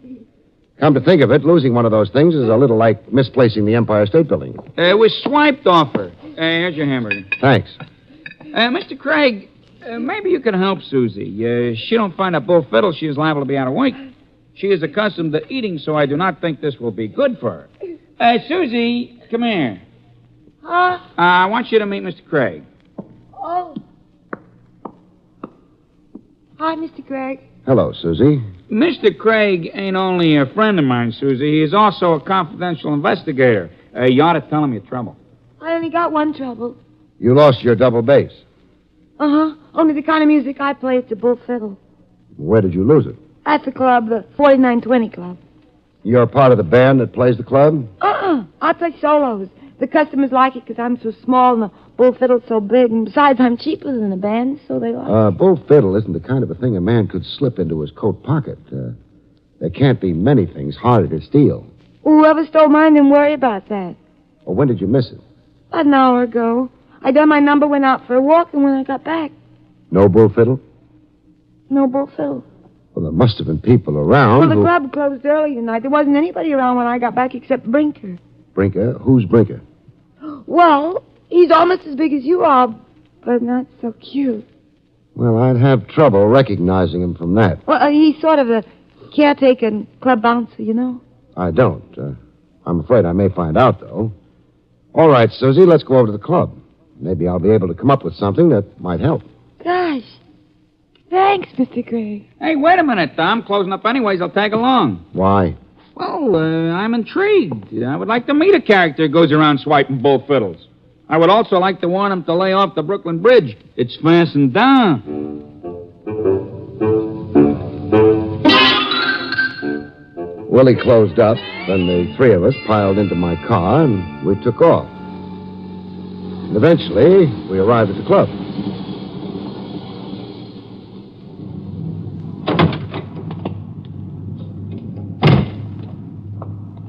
Come to think of it, losing one of those things is a little like misplacing the Empire State Building. It was swiped off her. Here's your hamburger. Thanks. Mr. Craig, maybe you can help Susie. She don't find a bull fiddle, she is liable to be out of whack. She is accustomed to eating, so I do not think this will be good for her. Susie, come here. Huh? I want you to meet Mr. Craig. Oh. Hi, Mr. Craig. Hello, Susie. Mr. Craig ain't only a friend of mine, Susie. He is also a confidential investigator. You ought to tell him your trouble. I only got one trouble. You lost your double bass. Uh-huh. Only the kind of music I play, it's a bull fiddle. Where did you lose it? At the club, the 4920 Club. You're part of the band that plays the club? I play solos. The customers like it because I'm so small and the bull fiddle's so big. And besides, I'm cheaper than the band, so they like it. Bull fiddle isn't the kind of a thing a man could slip into his coat pocket. There can't be many things harder to steal. Whoever stole mine didn't worry about that. Well, when did you miss it? About an hour ago. I done my number, went out for a walk, and when I got back, No bull fiddle? no bull fiddle. Well, there must have been people around. Well, the club closed early tonight. There wasn't anybody around when I got back except Brinker. Brinker? Who's Brinker? Well, he's almost as big as you are, but not so cute. Well, I'd have trouble recognizing him from that. Well, he's sort of a caretaker and club bouncer, you know. I don't. I'm afraid I may find out, though. All right, Susie, let's go over to the club. Maybe I'll be able to come up with something that might help. Gosh. Thanks, Mr. Craig. Hey, wait a minute. I'm closing up anyways. I'll tag along. Why? Well, I'm intrigued. I would like to meet a character who goes around swiping bull fiddles. I would also like to warn him to lay off the Brooklyn Bridge. It's fastened down. Willie closed up, then the three of us piled into my car, and we took off. And eventually, we arrived at the club.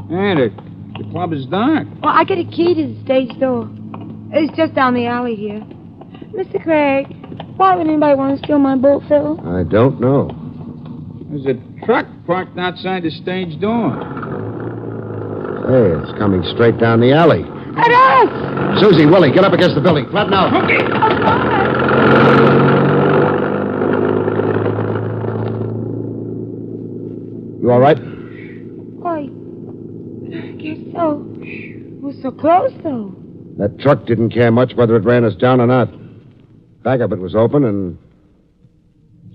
Hey, the club is dark. Well, I get a key to the stage door. It's just down the alley here. Mr. Craig, why would anybody want to steal my bull fiddle? I don't know. There's a truck parked outside the stage door. Hey, it's coming straight down the alley. At us! Susie, Willie, get up against the building. Flatten out. Okay. You all right? I guess so. It was so close, though. That truck didn't care much whether it ran us down or not. Back of it was open, and...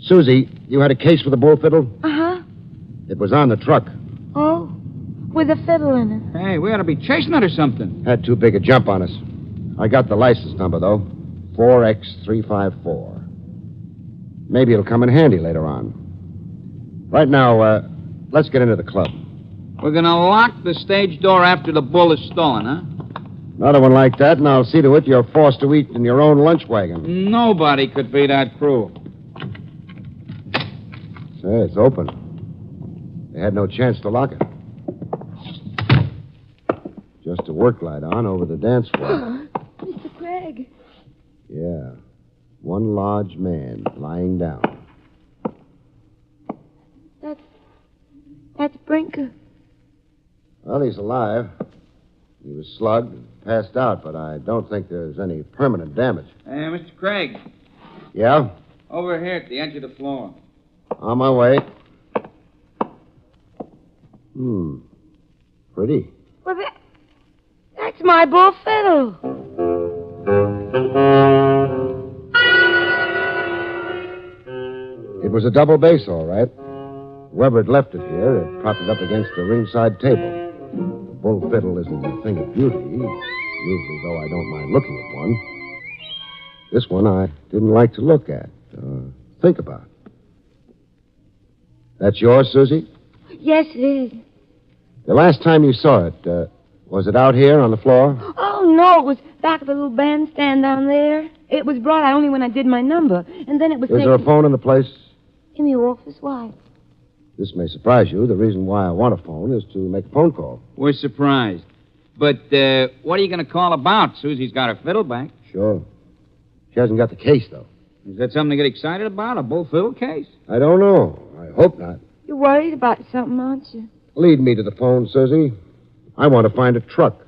Susie, you had a case for the bull fiddle? Uh-huh. It was on the truck. Oh, with a fiddle in it. Hey, we ought to be chasing it or something. Had too big a jump on us. I got the license number, though. 4X354. Maybe it'll come in handy later on. Right now, let's get into the club. We're going to lock the stage door after the bull is stolen, huh? Another one like that, and I'll see to it you're forced to eat in your own lunch wagon. Nobody could be that cruel. Say, it's open. They had no chance to lock it. Just a work light on over the dance floor. Mr. Craig. Yeah. One large man lying down. That's Brinker. Well, he's alive. He was slugged and passed out, but I don't think there's any permanent damage. Hey, Mr. Craig. Yeah? Over here at the edge of the floor. On my way. Pretty. Well, that's my bull fiddle. It was a double bass, all right. Whoever had left it here had propped it up against the ringside table. The bull fiddle isn't a thing of beauty, usually, though I don't mind looking at one. This one I didn't like to look at or think about. That's yours, Susie? Yes, it is. The last time you saw it, was it out here on the floor? Oh, no, it was back of the little bandstand down there. It was brought out only when I did my number, and then it was Is there a phone in the place? in the office. Why? This may surprise you. The reason why I want a phone is to make a phone call. We're surprised. But what are you going to call about? Susie's got her fiddle back. Sure. She hasn't got the case, though. Is that something to get excited about, a bull fiddle case? I don't know. I hope not. You're worried about something, aren't you? Lead me to the phone, Susie. I want to find a truck.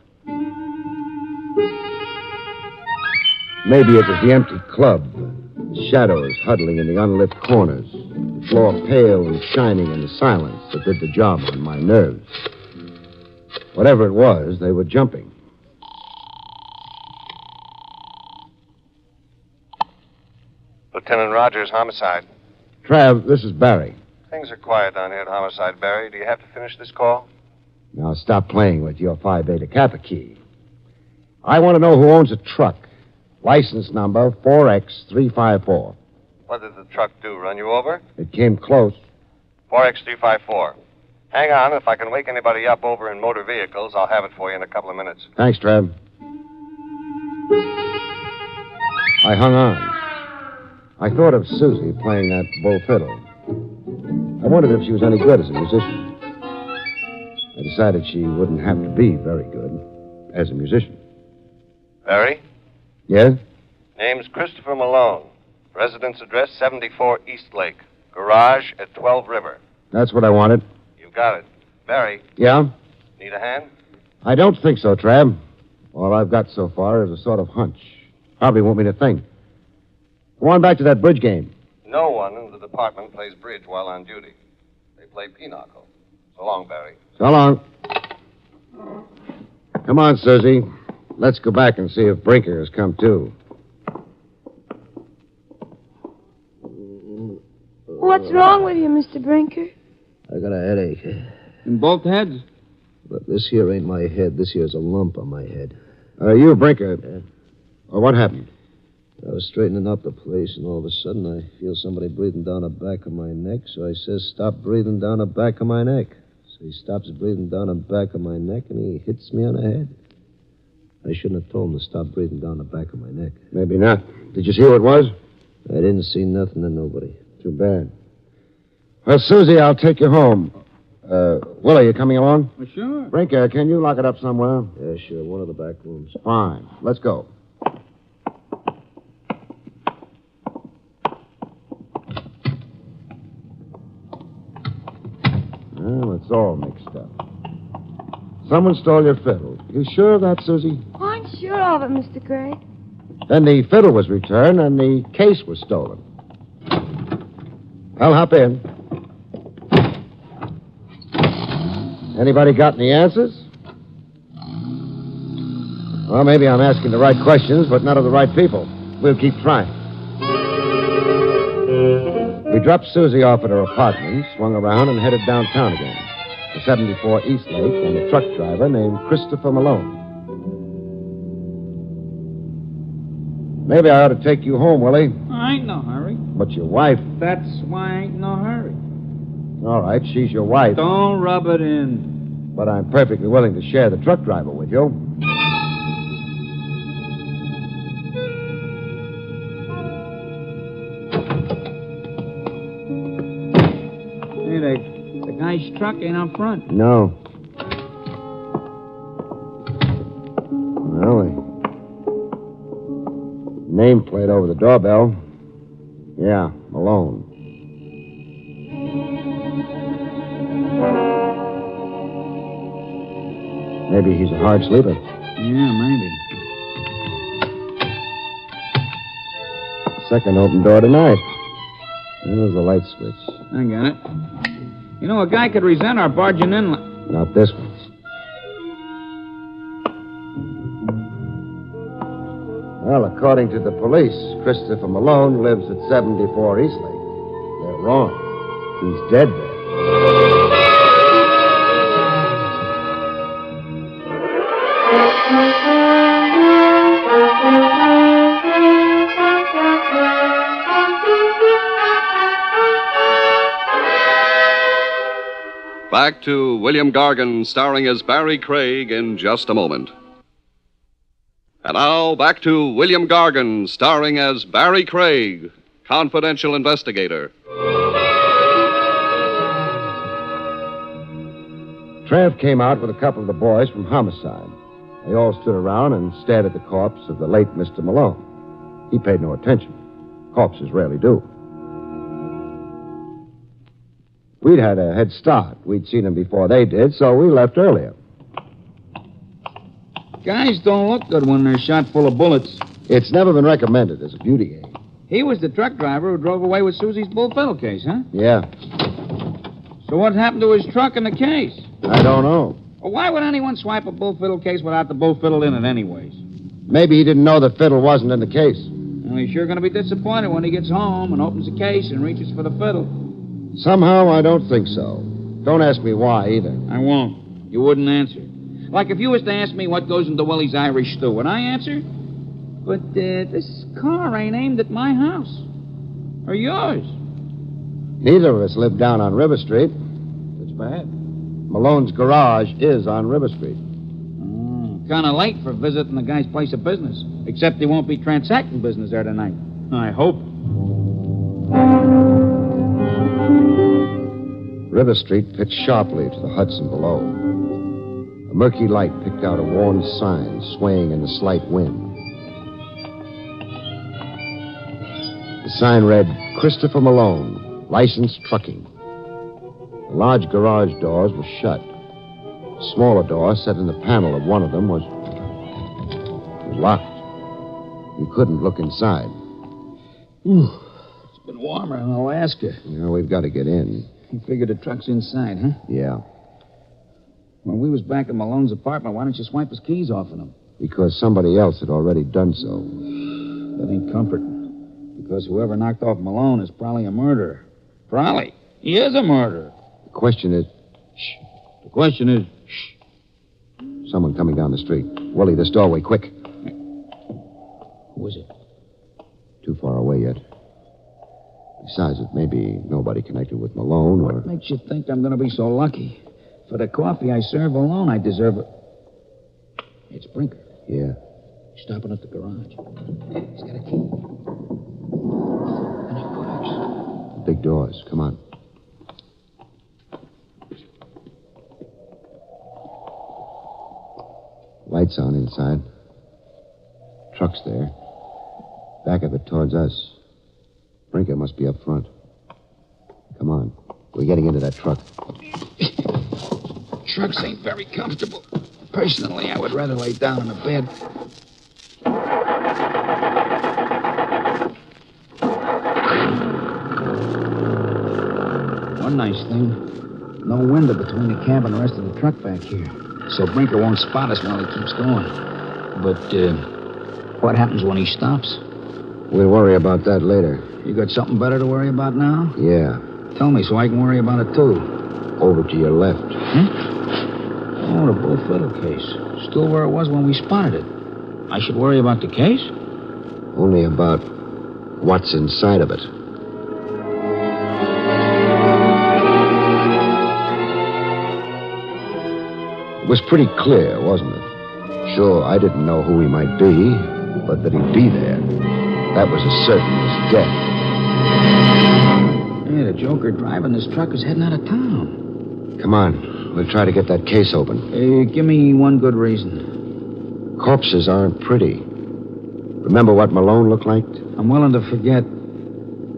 Maybe it was the empty club, the shadows huddling in the unlit corners, the floor pale and shining in the silence that did the job on my nerves. Whatever it was, they were jumping. Lieutenant Rogers, homicide. Trav, this is Barrie. Things are quiet down here at Homicide, Barry. Do you have to finish this call? Now stop playing with your Phi Beta Kappa key. I want to know who owns a truck. License number 4X354. What did the truck do, run you over? It came close. 4X354. Hang on. If I can wake anybody up over in motor vehicles, I'll have it for you in a couple of minutes. Thanks, Trav. I hung on. I thought of Susie playing that bull fiddle. I wondered if she was any good as a musician. I decided she wouldn't have to be very good as a musician. Barry? Yes? Name's Christopher Malone. Residence address 74 East Lake. Garage at 12 River. That's what I wanted. You've got it. Barry? Yeah? Need a hand? I don't think so, Trav. All I've got so far is a sort of hunch. Probably want me to think. Go on back to that bridge game. No one in the department plays bridge while on duty. They play pinochle. So long, Barry. So long. Come on, Susie. Let's go back and see if Brinker has come too. What's wrong with you, Mr. Brinker? I got a headache. In both heads? But this here ain't my head. This here's a lump on my head. You, Brinker. What happened? I was straightening up the place, and all of a sudden I feel somebody breathing down the back of my neck, so I says, stop breathing down the back of my neck. So he stops breathing down the back of my neck, and he hits me on the head. I shouldn't have told him to stop breathing down the back of my neck. Maybe not. Did you see who it was? I didn't see nothing and nobody. Too bad. Well, Susie, I'll take you home. Willie, you coming along? Well, sure. Brinker, can you lock it up somewhere? Yeah, sure. One of the back rooms. Fine. Let's go. Well, it's all mixed up. Someone stole your fiddle. You sure of that, Susie? I'm sure of it, Mr. Craig. Then the fiddle was returned and the case was stolen. I'll hop in. Anybody got any answers? Well, maybe I'm asking the right questions, but none of the right people. We'll keep trying. We dropped Susie off at her apartment, swung around, and headed downtown again. The 74 East Lake and a truck driver named Christopher Malone. Maybe I ought to take you home, Willie. I ain't no hurry. But your wife... That's why I ain't no hurry. All right, she's your wife. Don't rub it in. But I'm perfectly willing to share the truck driver with you. Hey, the guy's truck ain't out front. No. Well, the nameplate over the doorbell. Yeah, Malone. Maybe he's a hard sleeper. Yeah, maybe. Second open door tonight. There's the light switch. I got it. You know, a guy could resent our barging in. Not this one. Well, according to the police, Christopher Malone lives at 74 Eastlake. They're wrong. He's dead there. Back to William Gargan, starring as Barrie Craig, in just a moment. And now, back to William Gargan, starring as Barrie Craig, confidential investigator. Trav came out with a couple of the boys from homicide. They all stood around and stared at the corpse of the late Mr. Malone. He paid no attention. Corpses rarely do. We'd had a head start. We'd seen him before they did, so we left earlier. Guys don't look good when they're shot full of bullets. It's never been recommended as a beauty aid. He was the truck driver who drove away with Susie's bull fiddle case, huh? Yeah. So what happened to his truck and the case? I don't know. Well, why would anyone swipe a bull fiddle case without the bull fiddle in it anyways? Maybe he didn't know the fiddle wasn't in the case. Well, he's sure going to be disappointed when he gets home and opens the case and reaches for the fiddle. Somehow, I don't think so. Don't ask me why, either. I won't. You wouldn't answer. Like if you was to ask me what goes into Willie's Irish stew, would I answer? But this car ain't aimed at my house. Or yours. Neither of us live down on River Street. That's bad. Malone's garage is on River Street. Kind of late for visiting the guy's place of business. Except he won't be transacting business there tonight. I hope. River Street pitched sharply to the Hudson below. A murky light picked out a worn sign swaying in the slight wind. The sign read, Christopher Malone, licensed trucking. The large garage doors were shut. A smaller door set in the panel of one of them was locked. You couldn't look inside. It's been warmer in Alaska. Yeah, we've got to get in. You figured the truck's inside, huh? Yeah. When we was back in Malone's apartment, why didn't you swipe his keys off of him? Because somebody else had already done so. That ain't comforting. Because whoever knocked off Malone is probably a murderer. Probably. He is a murderer. The question is... Shh. The question is... Shh. Someone coming down the street. Willie, this doorway, quick. Who is it? Too far away yet. Besides, it may be nobody connected with Malone or... What makes you think I'm going to be so lucky? For the coffee I serve alone, I deserve it. It's Brinker. Yeah. He's stopping at the garage. He's got a key. And it works. Big doors. Come on. Lights on inside. Truck's there. Back of it towards us. Brinker must be up front. Come on. We're getting into that truck. Trucks ain't very comfortable. Personally, I would rather lay down in a bed. One nice thing, no window between the cab and the rest of the truck back here. So Brinker won't spot us while he keeps going. But, what happens when he stops? We'll worry about that later. You got something better to worry about now? Yeah. Tell me so I can worry about it, too. Over to your left. Oh, the bull fiddle case. Still where it was when we spotted it. I should worry about the case? Only about what's inside of it. It was pretty clear, wasn't it? Sure, I didn't know who he might be, but that he'd be there. That was as certain as death. Yeah, the joker driving this truck is heading out of town. Come on. We'll try to get that case open. Give me one good reason. Corpses aren't pretty. Remember what Malone looked like? I'm willing to forget.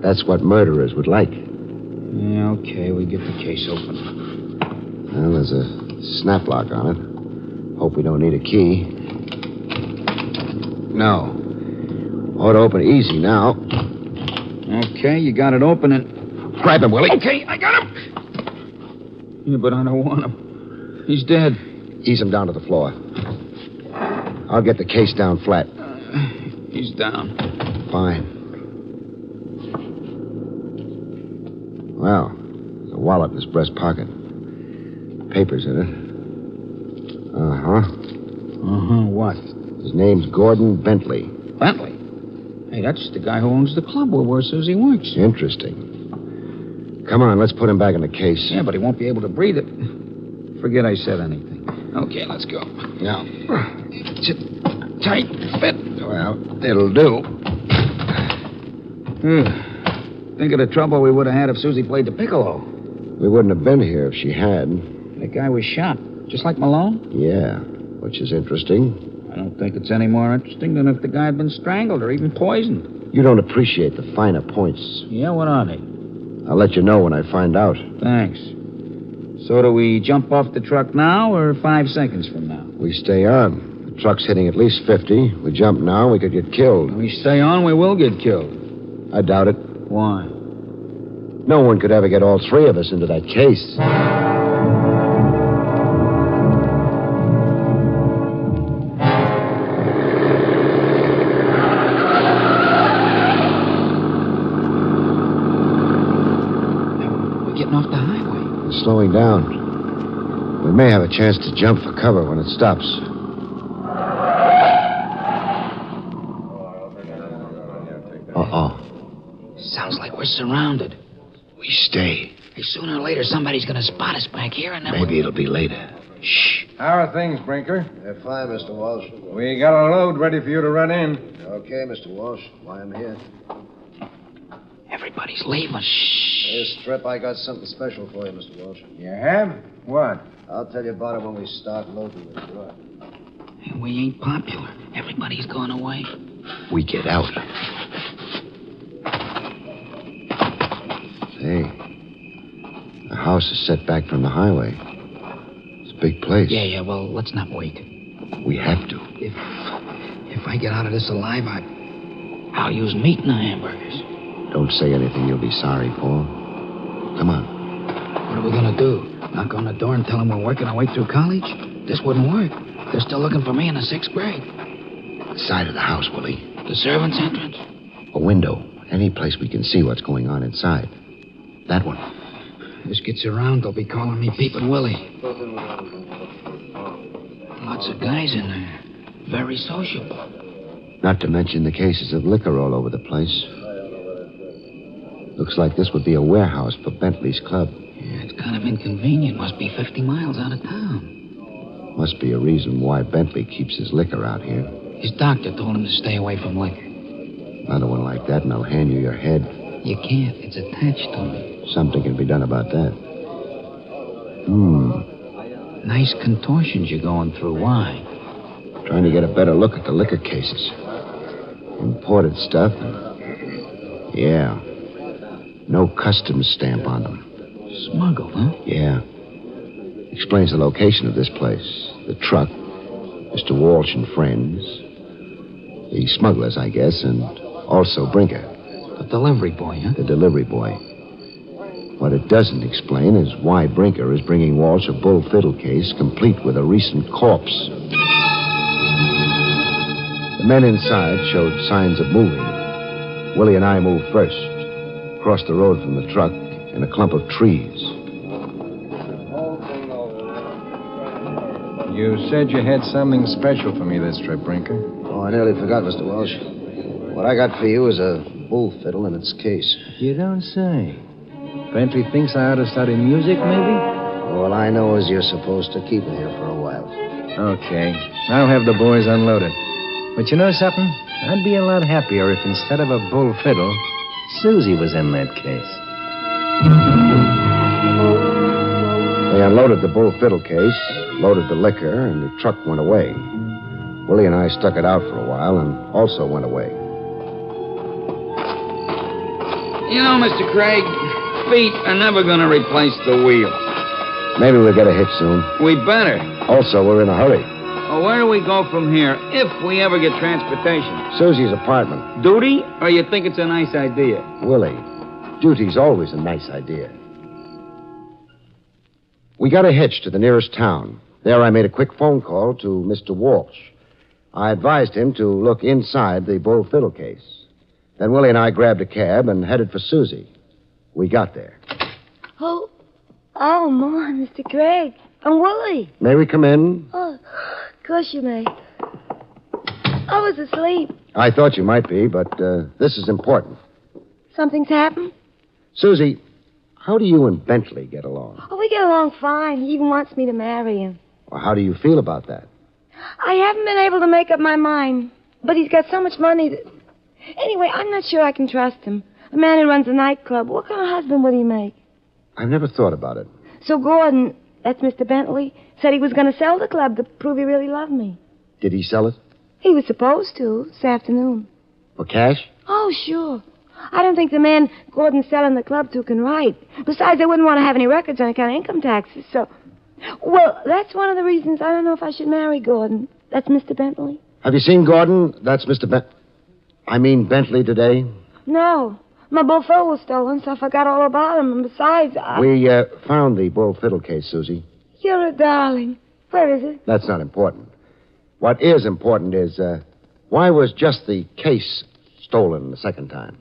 That's what murderers would like. Yeah, okay, we get the case open. Well, there's a snap lock on it. Hope we don't need a key. No. Ought to open easy now. Okay, you got it opening. Grab him, Willie. Okay, I got him. Yeah, but I don't want him. He's dead. Ease him down to the floor. I'll get the case down flat. He's down. Fine. Well, there's a wallet in his breast pocket. Papers in it. What? His name's Gordon Bentley. Bentley? Hey, that's the guy who owns the club where Susie works. Interesting. Come on, let's put him back in the case. Yeah, but he won't be able to breathe it. Forget I said anything. Okay, let's go. Now, Sit tight, fit. well, it'll do. Think of the trouble we would have had if Susie played the piccolo. We wouldn't have been here if she had. That guy was shot, just like Malone. Yeah, which is interesting. I don't think it's any more interesting than if the guy had been strangled or even poisoned. You don't appreciate the finer points. Yeah, what are they? I'll let you know when I find out. Thanks. So do we jump off the truck now or 5 seconds from now? We stay on. The truck's hitting at least 50. We jump now, we could get killed. If we stay on, we will get killed. I doubt it. Why? No one could ever get all three of us into that case. We're getting off the highway. It's slowing down. We may have a chance to jump for cover when it stops. Uh-oh. Sounds like we're surrounded. We stay. Hey, sooner or later, somebody's going to spot us back here, and then Maybe it'll be later. Shh. How are things, Brinker? They're fine, Mr. Walsh. We got a load ready for you to run in. Okay, Mr. Walsh. Why I'm here. Everybody's leaving. Shh. This trip, I got something special for you, Mr. Walsh. You have? What? I'll tell you about it when we start loading the truck. Hey, we ain't popular. Everybody's gone away. We get out. Hey, the house is set back from the highway. It's a big place. Yeah, well, let's not wait. We have to. If I get out of this alive, I'll use meat in the hamburgers. Don't say anything you'll be sorry for. Come on. What are we going to do? Knock on the door and tell them we're working our way through college? This wouldn't work. They're still looking for me in the 6th grade. The side of the house, Willie. The servants' entrance? A window. Any place we can see what's going on inside. That one. This gets around, they'll be calling me Peepin' Willie. Lots of guys in there. Very sociable. Not to mention the cases of liquor all over the place. Looks like this would be a warehouse for Bentley's club. Yeah, it's kind of inconvenient. Must be 50 miles out of town. Must be a reason why Bentley keeps his liquor out here. His doctor told him to stay away from liquor. Another one like that and I'll hand you your head. You can't. It's attached to me. Something can be done about that. Nice contortions you're going through. Why? Trying to get a better look at the liquor cases. Imported stuff. Yeah. No customs stamp on them. Smuggled, huh? Yeah. Explains the location of this place. The truck, Mr. Walsh and friends, the smugglers, I guess, and also Brinker. The delivery boy, huh? The delivery boy. What it doesn't explain is why Brinker is bringing Walsh a bull fiddle case complete with a recent corpse. The men inside showed signs of moving. Willie and I moved first. Crossed the road from the truck and a clump of trees. You said you had something special for me this trip, Brinker. Oh, I nearly forgot, Mr. Walsh. What I got for you is a bull fiddle in its case. You don't say. Bentley thinks I ought to study music, maybe? All I know is you're supposed to keep it here for a while. Okay. I'll have the boys unload it. But you know something? I'd be a lot happier if instead of a bull fiddle, Susie was in that case. They unloaded the bull fiddle case, loaded the liquor, and the truck went away. Willie and I stuck it out for a while and also went away. You know, Mr. Craig, feet are never going to replace the wheel. Maybe we'll get a hitch soon. We better. Also, we're in a hurry. Well, where do we go from here if we ever get transportation? Susie's apartment. Duty, or you think it's a nice idea? Willie, duty's always a nice idea. We got a hitch to the nearest town. There I made a quick phone call to Mr. Walsh. I advised him to look inside the bull fiddle case. Then Willie and I grabbed a cab and headed for Susie. We got there. Oh, Mom, Mr. Craig. I'm Willie. May we come in? Oh, of course you may. I was asleep. I thought you might be, but this is important. Something's happened? Susie, how do you and Bentley get along? Oh, we get along fine. He even wants me to marry him. Well, how do you feel about that? I haven't been able to make up my mind, but he's got so much money that... Anyway, I'm not sure I can trust him. A man who runs a nightclub, what kind of husband would he make? I've never thought about it. So Gordon, that's Mr. Bentley, said he was going to sell the club to prove he really loved me. Did he sell it? He was supposed to, this afternoon. For cash? Oh, sure. I don't think the man Gordon's selling the club to can write. Besides, they wouldn't want to have any records on account of income taxes, so... Well, that's one of the reasons I don't know if I should marry Gordon. That's Mr. Bentley. Have you seen Gordon? That's Mr. Bentley today? No. My bull fiddle was stolen, so I forgot all about him. And besides, We found the bull fiddle case, Susie. You're a darling. Where is it? That's not important. What is important is, why was just the case stolen the second time?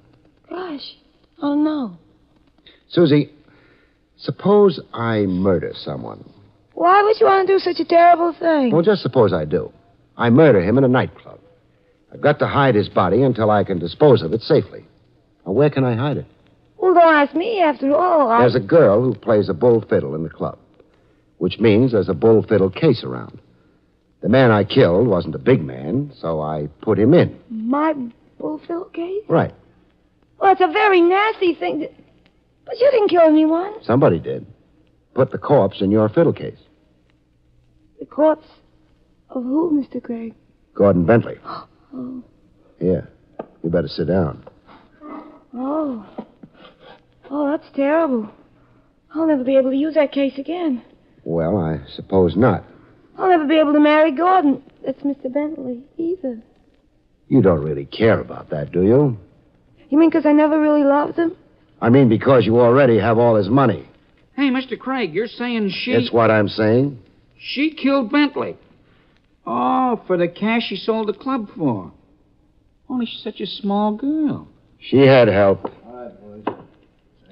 Gosh, I don't know. Susie, suppose I murder someone. Why would you want to do such a terrible thing? Well, just suppose I do. I murder him in a nightclub. I've got to hide his body until I can dispose of it safely. Now, where can I hide it? Well, don't ask me after all. There's a girl who plays a bull fiddle in the club, which means there's a bull fiddle case around. The man I killed wasn't a big man, so I put him in. My bull fiddle case? Right. Well, it's a very nasty thing to... But you didn't kill anyone. Somebody did. Put the corpse in your fiddle case. The corpse of who, Mr. Craig? Gordon Bentley. Oh. Here. You better sit down. Oh. Oh, that's terrible. I'll never be able to use that case again. Well, I suppose not. I'll never be able to marry Gordon. That's Mr. Bentley, either. You don't really care about that, do you? You mean because I never really loved him? I mean because you already have all his money. Hey, Mr. Craig, you're saying she... It's what I'm saying. She killed Bentley. Oh, for the cash she sold the club for. Only she's such a small girl. She had help. All right, boys.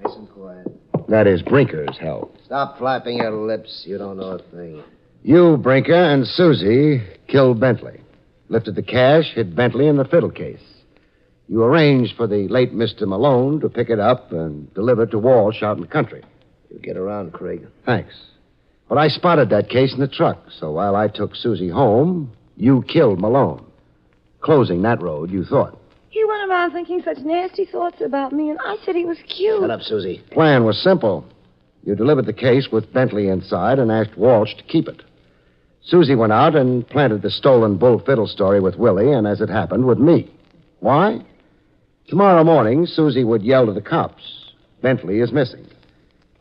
Nice and quiet. That is Brinker's help. Stop flapping your lips. You don't know a thing. You, Brinker, and Susie killed Bentley. Lifted the cash, hid Bentley in the fiddle case. You arranged for the late Mr. Malone to pick it up and deliver it to Walsh out in the country. You get around, Craig. Thanks. But I spotted that case in the truck, so while I took Susie home, you killed Malone. Closing that road, you thought. He went around thinking such nasty thoughts about me, and I said he was cute. Shut up, Susie. Plan was simple. You delivered the case with Bentley inside and asked Walsh to keep it. Susie went out and planted the stolen bull fiddle story with Willie, and as it happened, with me. Why? Tomorrow morning, Susie would yell to the cops, "Bentley is missing."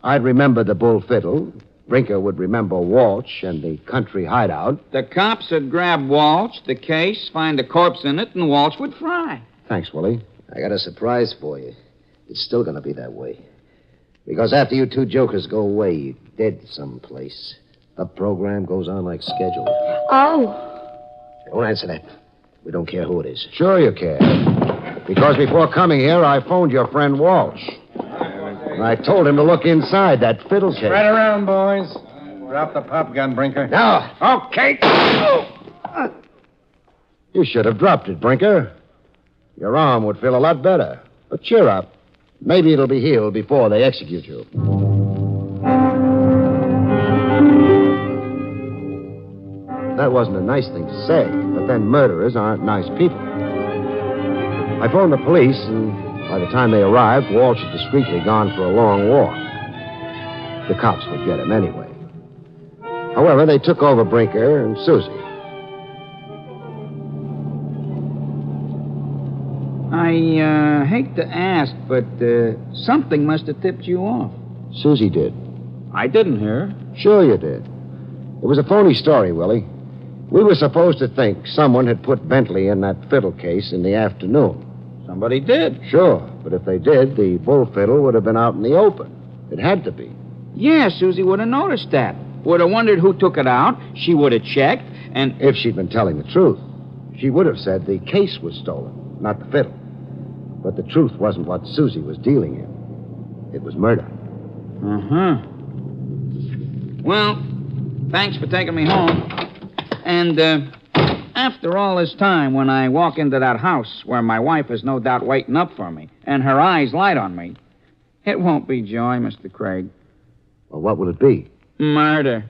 I'd remember the bull fiddle. Brinker would remember Walsh and the country hideout. The cops would grab Walsh, the case, find a corpse in it, and Walsh would fry. Thanks, Willie. I got a surprise for you. It's still going to be that way. Because after you two jokers go away, you're dead someplace. The program goes on like scheduled. Oh. Don't answer that. We don't care who it is. Sure you care. Because before coming here, I phoned your friend Walsh. And I told him to look inside that fiddle case. Spread around, boys. Drop the pop gun, Brinker. Now. Okay. You should have dropped it, Brinker. Your arm would feel a lot better. But cheer up. Maybe it'll be healed before they execute you. That wasn't a nice thing to say, but then murderers aren't nice people. I phoned the police, and by the time they arrived, Walsh had discreetly gone for a long walk. The cops would get him anyway. However, they took over Brinker and Susie. I hate to ask, but something must have tipped you off. Susie did. I didn't hear. Sure you did. It was a phony story, Willie. We were supposed to think someone had put Bentley in that fiddle case in the afternoon. Somebody did. Sure, but if they did, the bull fiddle would have been out in the open. It had to be. Yeah, Susie would have noticed that. Would have wondered who took it out. She would have checked, and... If she'd been telling the truth, she would have said the case was stolen, not the fiddle. But the truth wasn't what Susie was dealing in. It was murder. Uh-huh. Well, thanks for taking me home. And, after all this time, when I walk into that house where my wife is no doubt waiting up for me, and her eyes light on me, it won't be joy, Mr. Craig. Well, what will it be? Murder.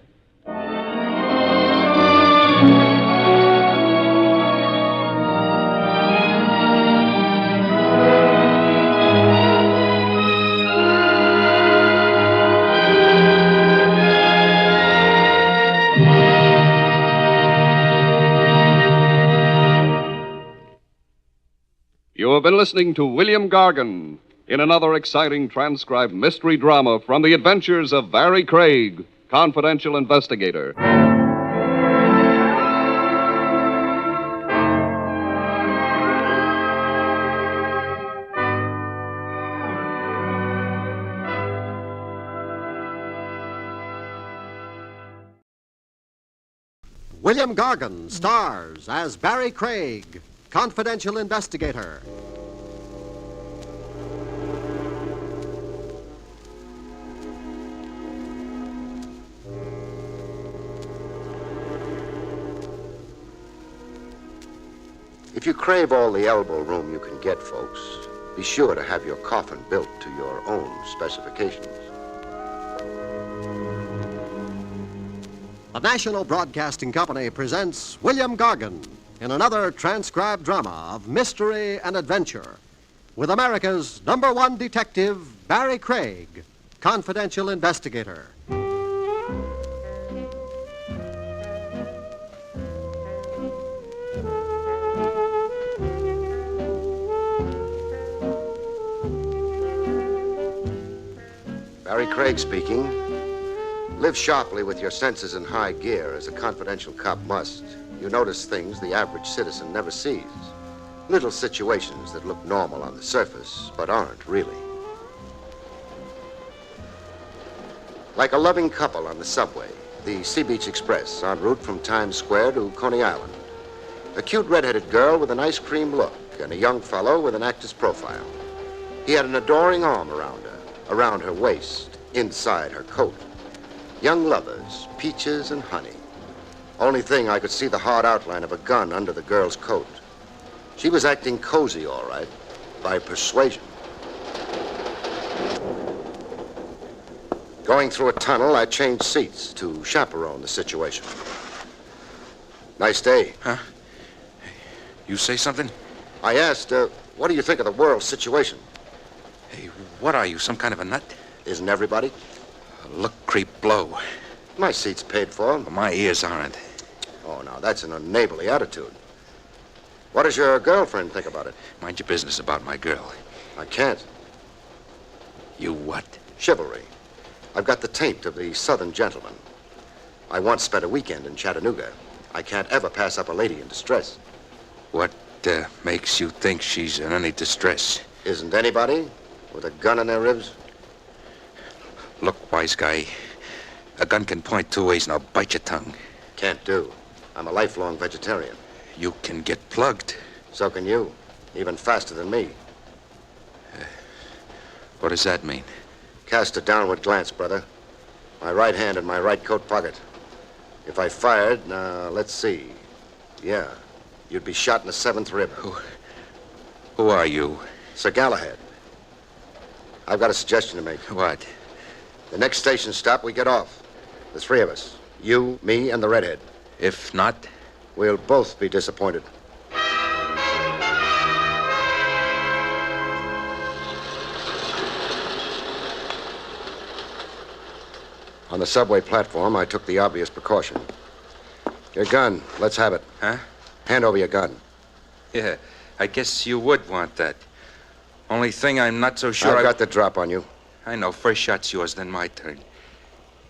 You have been listening to William Gargan in another exciting transcribed mystery drama from the adventures of Barrie Craig, confidential investigator. William Gargan stars as Barrie Craig, confidential investigator. If you crave all the elbow room you can get, folks, be sure to have your coffin built to your own specifications. The National Broadcasting Company presents William Gargan in another transcribed drama of mystery and adventure with America's #1 detective, Barrie Craig, confidential investigator. Barrie Craig speaking. Live sharply with your senses in high gear, as a confidential cop must. You notice things the average citizen never sees. Little situations that look normal on the surface, but aren't really. Like a loving couple on the subway, the Sea Beach Express, en route from Times Square to Coney Island. A cute red-headed girl with an ice cream look, and a young fellow with an actor's profile. He had an adoring arm around her waist, inside her coat. Young lovers, peaches and honey. Only thing, I could see the hard outline of a gun under the girl's coat. She was acting cozy, all right, by persuasion. Going through a tunnel, I changed seats to chaperone the situation. Nice day. Huh? You say something? I asked, what do you think of the world situation? Hey, what are you, some kind of a nut? Isn't everybody? Look, creep, blow. My seat's paid for. Well, my ears aren't. Oh, now, that's an unneighborly attitude. What does your girlfriend think about it? Mind your business about my girl. I can't. You what? Chivalry. I've got the taint of the Southern gentleman. I once spent a weekend in Chattanooga. I can't ever pass up a lady in distress. What makes you think she's in any distress? Isn't anybody with a gun in their ribs? Look, wise guy, a gun can point two ways and I'll bite your tongue. Can't do. I'm a lifelong vegetarian. You can get plugged. So can you. Even faster than me. What does that mean? Cast a downward glance, brother. My right hand in my right coat pocket. If I fired, let's see. Yeah, you'd be shot in the 7th rib. Who are you? Sir Galahad. I've got a suggestion to make. What? The next station stop, we get off. The three of us. You, me, and the redhead. If not? We'll both be disappointed. On the subway platform, I took the obvious precaution. Your gun. Let's have it. Huh? Hand over your gun. Yeah, I guess you would want that. Only thing I'm not so sure I've got the drop on you. I know. First shot's yours, then my turn.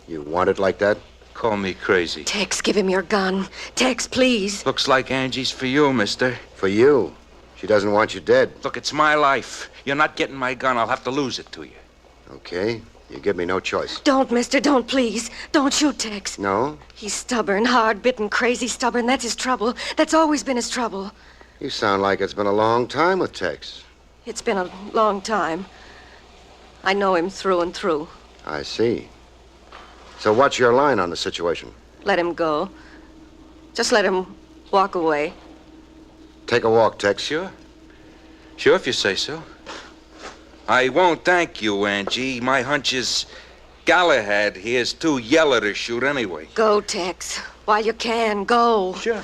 You want it like that? Call me crazy. Tex, give him your gun. Tex, please. Looks like Angie's for you, mister. For you? She doesn't want you dead. Look, it's my life. You're not getting my gun. I'll have to lose it to you. Okay. You give me no choice. Don't, mister. Don't, please. Don't shoot Tex. No? He's stubborn, hard-bitten, crazy stubborn. That's his trouble. That's always been his trouble. You sound like it's been a long time with Tex. It's been a long time. I know him through and through. I see. So what's your line on the situation? Let him go. Just let him walk away. Take a walk, Tex. Sure. Sure, if you say so. I won't thank you, Angie. My hunch is Galahad here's too yeller to shoot anyway. Go, Tex. While you can, go. Sure.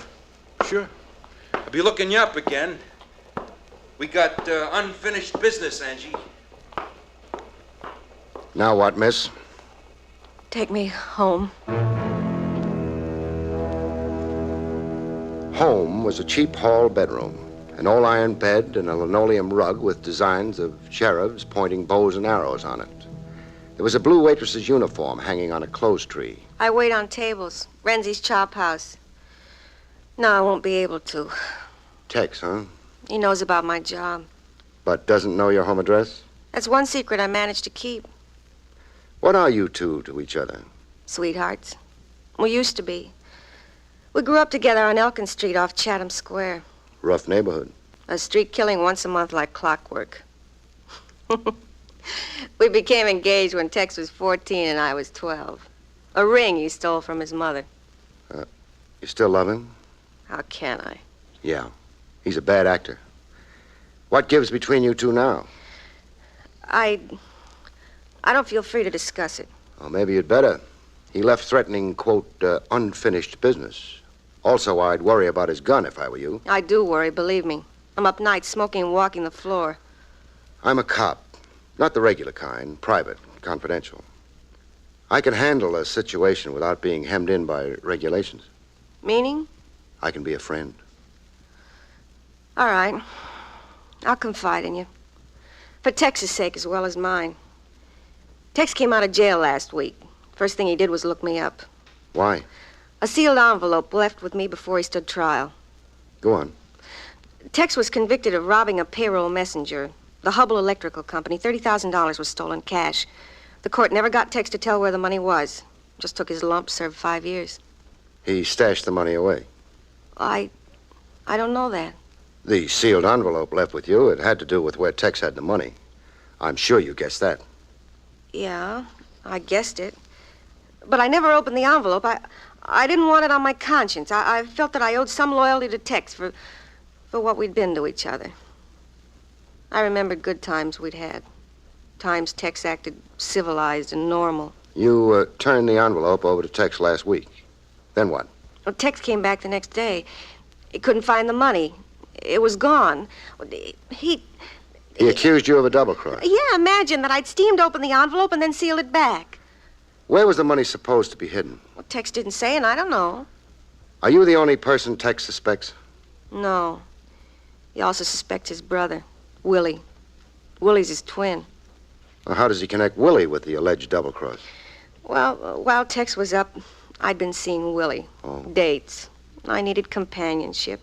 I'll be looking you up again. We got unfinished business, Angie. Now what, miss? Take me home. Home was a cheap hall bedroom, an all-iron bed and a linoleum rug with designs of cherubs pointing bows and arrows on it. There was a blue waitress's uniform hanging on a clothes tree. I wait on tables. Renzi's Chop House. No, I won't be able to. Tex, huh? He knows about my job. But doesn't know your home address? That's one secret I managed to keep. What are you two to each other? Sweethearts. We used to be. We grew up together on Elkin Street off Chatham Square. Rough neighborhood. A street killing once a month like clockwork. We became engaged when Tex was 14 and I was 12. A ring he stole from his mother. You still love him? How can I? Yeah. He's a bad actor. What gives between you two now? I don't feel free to discuss it. Well, maybe you'd better. He left threatening, quote, unfinished business. Also, I'd worry about his gun if I were you. I do worry, believe me. I'm up nights smoking and walking the floor. I'm a cop. Not the regular kind, private, confidential. I can handle a situation without being hemmed in by regulations. Meaning? I can be a friend. All right. I'll confide in you. For Tex's sake as well as mine. Tex came out of jail last week. First thing he did was look me up. Why? A sealed envelope left with me before he stood trial. Go on. Tex was convicted of robbing a payroll messenger. The Hubble Electrical Company. $30,000 was stolen cash. The court never got Tex to tell where the money was. Just took his lump, served 5 years. He stashed the money away. I don't know that. The sealed envelope left with you, it had to do with where Tex had the money. I'm sure you guessed that. Yeah, I guessed it. But I never opened the envelope. I didn't want it on my conscience. I felt that I owed some loyalty to Tex for what we'd been to each other. I remembered good times we'd had. Times Tex acted civilized and normal. You turned the envelope over to Tex last week. Then what? Well, Tex came back the next day. He couldn't find the money. It was gone. He accused you of a double cross. Yeah, imagine that I'd steamed open the envelope and then sealed it back. Where was the money supposed to be hidden? Well, Tex didn't say, and I don't know. Are you the only person Tex suspects? No. He also suspects his brother, Willie. Willie's his twin. Well, how does he connect Willie with the alleged double cross? Well, while Tex was up, I'd been seeing Willie. Oh. Dates. I needed companionship.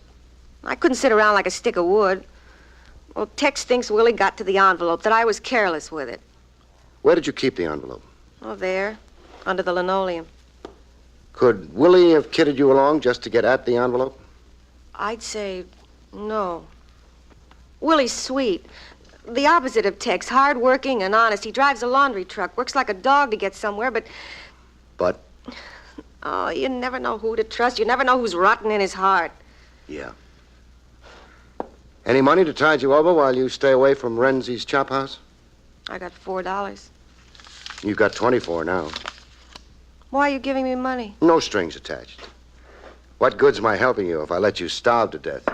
I couldn't sit around like a stick of wood. Well, Tex thinks Willie got to the envelope, that I was careless with it. Where did you keep the envelope? Oh, there, under the linoleum. Could Willie have kidded you along just to get at the envelope? I'd say no. Willie's sweet. The opposite of Tex, hard-working and honest. He drives a laundry truck, works like a dog to get somewhere, but... But? Oh, you never know who to trust. You never know who's rotten in his heart. Yeah. Any money to tide you over while you stay away from Renzi's Chop House? I got $4. You've got 24 now. Why are you giving me money? No strings attached. What good's my helping you if I let you starve to death?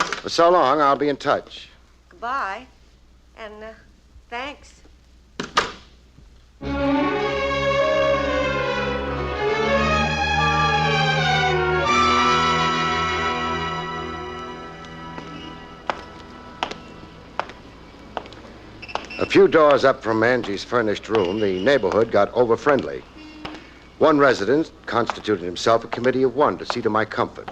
For so long, I'll be in touch. Goodbye. And, thanks. A few doors up from Angie's furnished room, the neighborhood got over-friendly. One resident constituted himself a committee of one to see to my comfort.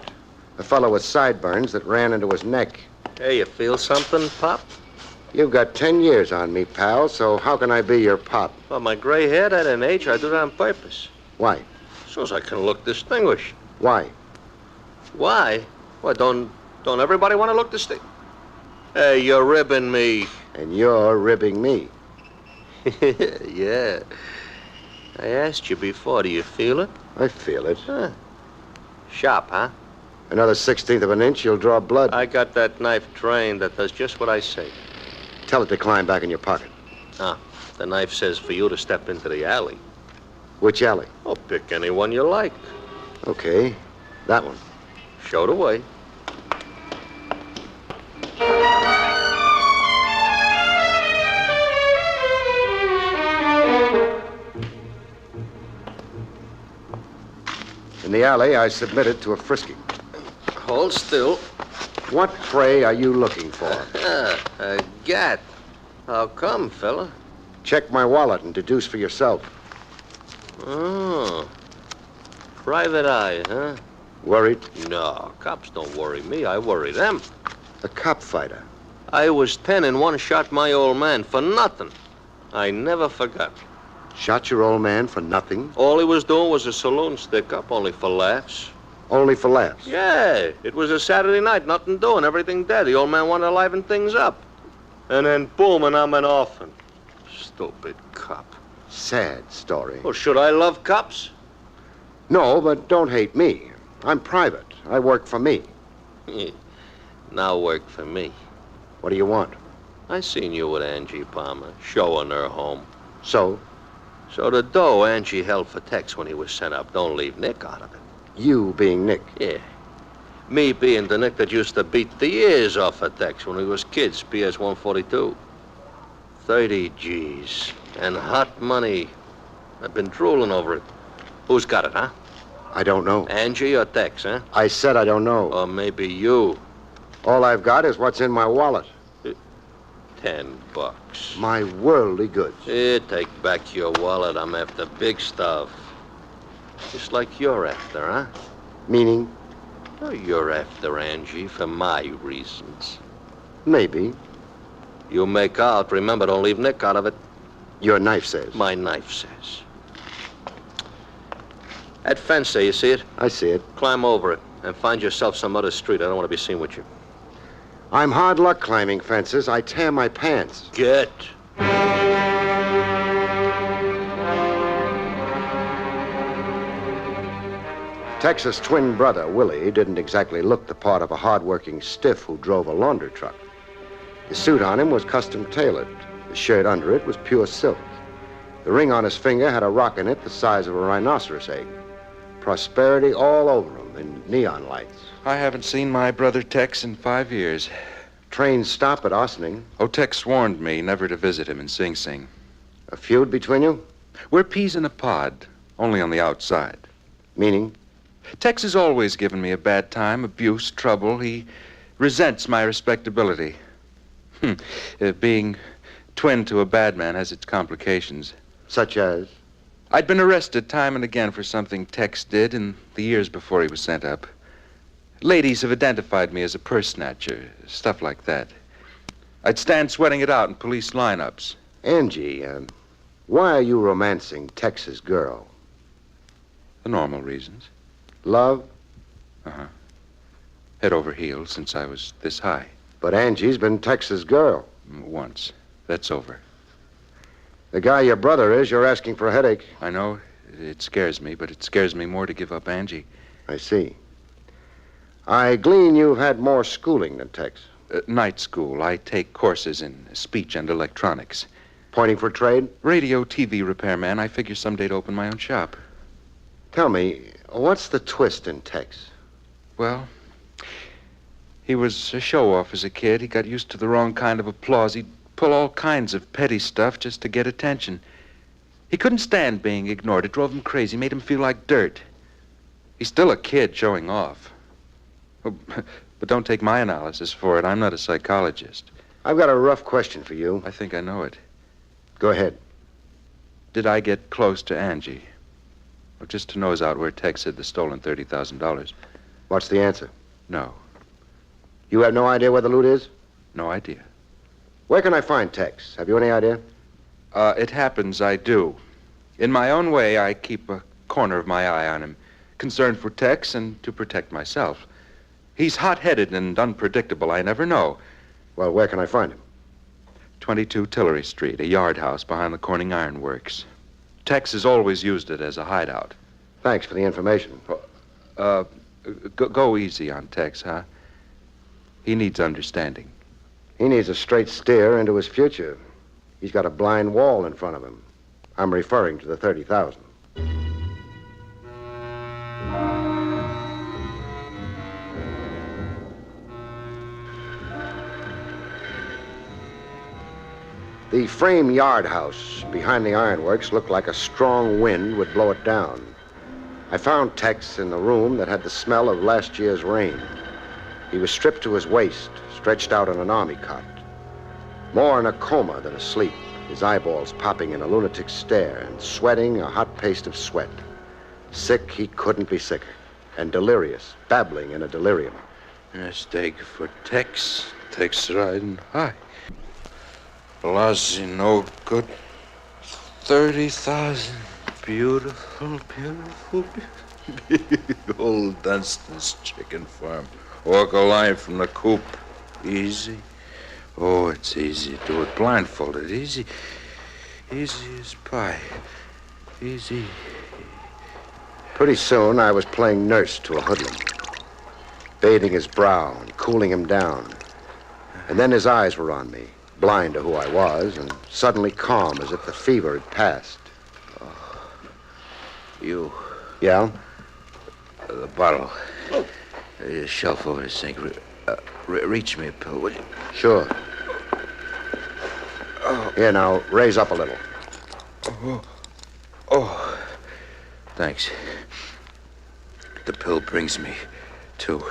The fellow with sideburns that ran into his neck. Hey, you feel something, Pop? You've got 10 years on me, pal, so how can I be your pop? Well, my gray hair, that an age, I do that on purpose. Why? So as I can look distinguished. Why? Why? Well, don't everybody want to look distinguished? Hey, you're ribbing me. And you're ribbing me. Yeah. I asked you before. Do you feel it? I feel it. Huh. Sharp, huh? Another 1/16 of an inch, you'll draw blood. I got that knife trained that does just what I say. Tell it to climb back in your pocket. Ah, the knife says for you to step into the alley. Which alley? Oh, pick any one you like. Okay, that one. Show the way. In the alley, I submitted to a frisking. Hold still. What prey are you looking for? A gat. How come, fella? Check my wallet and deduce for yourself. Oh. Private eye, huh? Worried? No, cops don't worry me. I worry them. A cop fighter. I was 10 and one shot my old man for nothing. I never forgot. Shot your old man for nothing? All he was doing was a saloon stick-up, only for laughs. Only for laughs? Yeah, it was a Saturday night, nothing doing, everything dead. The old man wanted to liven things up. And then, boom, and I'm an orphan. Stupid cop. Sad story. Well, should I love cops? No, but don't hate me. I'm private. I work for me. Now work for me. What do you want? I seen you with Angie Palmer, showing her home. So? So the dough Angie held for Tex when he was sent up, don't leave Nick out of it. You being Nick? Yeah. Me being the Nick that used to beat the ears off of Tex when we was kids, PS 142. 30 G's. And hot money. I've been drooling over it. Who's got it, huh? I don't know. Angie or Tex, huh? I said I don't know. Or maybe you. All I've got is what's in my wallet. $10. My worldly goods. Here, take back your wallet. I'm after big stuff. Just like you're after, huh? Meaning? Oh, you're after Angie for my reasons. Maybe. You make out. Remember, don't leave Nick out of it. Your knife says. My knife says. That fence there, you see it? I see it. Climb over it and find yourself some other street. I don't want to be seen with you. I'm hard luck climbing fences. I tear my pants. Get. Tex's twin brother, Willie, didn't exactly look the part of a hard-working stiff who drove a laundry truck. The suit on him was custom-tailored. The shirt under it was pure silk. The ring on his finger had a rock in it the size of a rhinoceros egg. Prosperity all over him in neon lights. I haven't seen my brother Tex in 5 years. Trains stop at Ossining. Oh, Tex warned me never to visit him in Sing Sing. A feud between you? We're peas in a pod, only on the outside. Meaning? Tex has always given me a bad time, abuse, trouble. He resents my respectability. Being twin to a bad man has its complications. Such as? I'd been arrested time and again for something Tex did in the years before he was sent up. Ladies have identified me as a purse snatcher, stuff like that. I'd stand sweating it out in police lineups. Angie, why are you romancing Tex's girl? The normal reasons. Love? Uh-huh. Head over heels since I was this high. But Angie's been Tex's girl. Once. That's over. The guy your brother is, you're asking for a headache. I know. It scares me, but it scares me more to give up Angie. I see. I glean you've had more schooling than Tex. Night school. I take courses in speech and electronics. Pointing for trade? Radio, TV repairman. I figure someday to open my own shop. Tell me, what's the twist in Tex? Well, he was a show-off as a kid. He got used to the wrong kind of applause. He'd pull all kinds of petty stuff just to get attention. He couldn't stand being ignored. It drove him crazy, made him feel like dirt. He's still a kid showing off. But don't take my analysis for it. I'm not a psychologist. I've got a rough question for you. I think I know it. Go ahead. Did I get close to Angie? Or just to nose out where Tex hid the stolen $30,000? What's the answer? No. You have no idea where the loot is? No idea. Where can I find Tex? Have you any idea? It happens I do. In my own way, I keep a corner of my eye on him, concerned for Tex and to protect myself. He's hot-headed and unpredictable. I never know. Well, where can I find him? 22 Tillery Street, a yard house behind the Corning Iron Works. Tex has always used it as a hideout. Thanks for the information. Go easy on Tex, huh? He needs understanding. He needs a straight steer into his future. He's got a blind wall in front of him. I'm referring to the 30,000. The frame yard house behind the ironworks looked like a strong wind would blow it down. I found Tex in the room that had the smell of last year's rain. He was stripped to his waist, stretched out on an army cot. More in a coma than asleep, his eyeballs popping in a lunatic stare and sweating a hot paste of sweat. Sick he couldn't be sicker, and delirious, babbling in a delirium. A steak for Tex. Tex riding high. Lossy, no good. 30,000. Beautiful, beautiful, beautiful. Old Dunstan's chicken farm. Walk a line from the coop. Easy. Oh, it's easy to do it blindfolded. Easy. Easy as pie. Easy. Pretty soon, I was playing nurse to a hoodlum, bathing his brow and cooling him down. And then his eyes were on me, blind to who I was, and suddenly calm as if the fever had passed. Oh. You. Yeah? The bottle. The shelf over the sink. Reach me a pill, will you? Sure. Oh. Here, now, raise up a little. Oh. Oh. Thanks. The pill brings me to.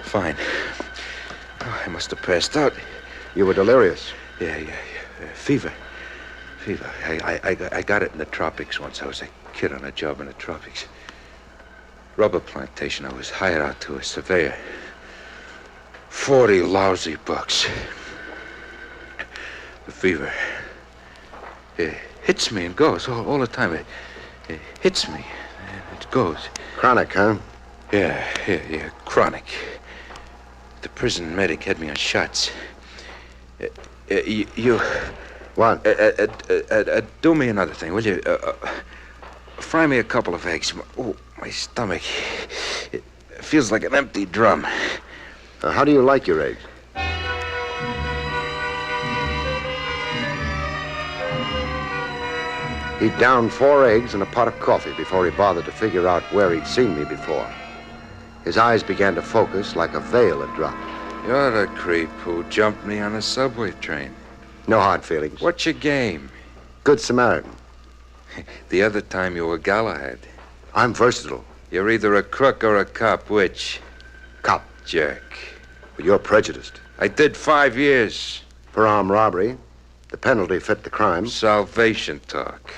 Fine. Oh, I must have passed out. You were delirious. Yeah. Fever. I got it in the tropics once. I was a kid on a job in the tropics. Rubber plantation. I was hired out to a surveyor. 40 lousy bucks. The fever. It hits me and goes all the time. It hits me and it goes. Chronic, huh? Yeah, chronic. The prison medic had me on shots. You... What? Do me another thing, will you? Fry me a couple of eggs. Oh, my stomach. It feels like an empty drum. How do you like your eggs? He downed 4 eggs and a pot of coffee before he bothered to figure out where he'd seen me before. His eyes began to focus like a veil had dropped. You're the creep who jumped me on a subway train. No hard feelings. What's your game? Good Samaritan. The other time you were Galahad. I'm versatile. You're either a crook or a cop. Which? Cop. Jerk. But you're prejudiced. I did 5 years. For armed robbery. The penalty fit the crime. Salvation talk.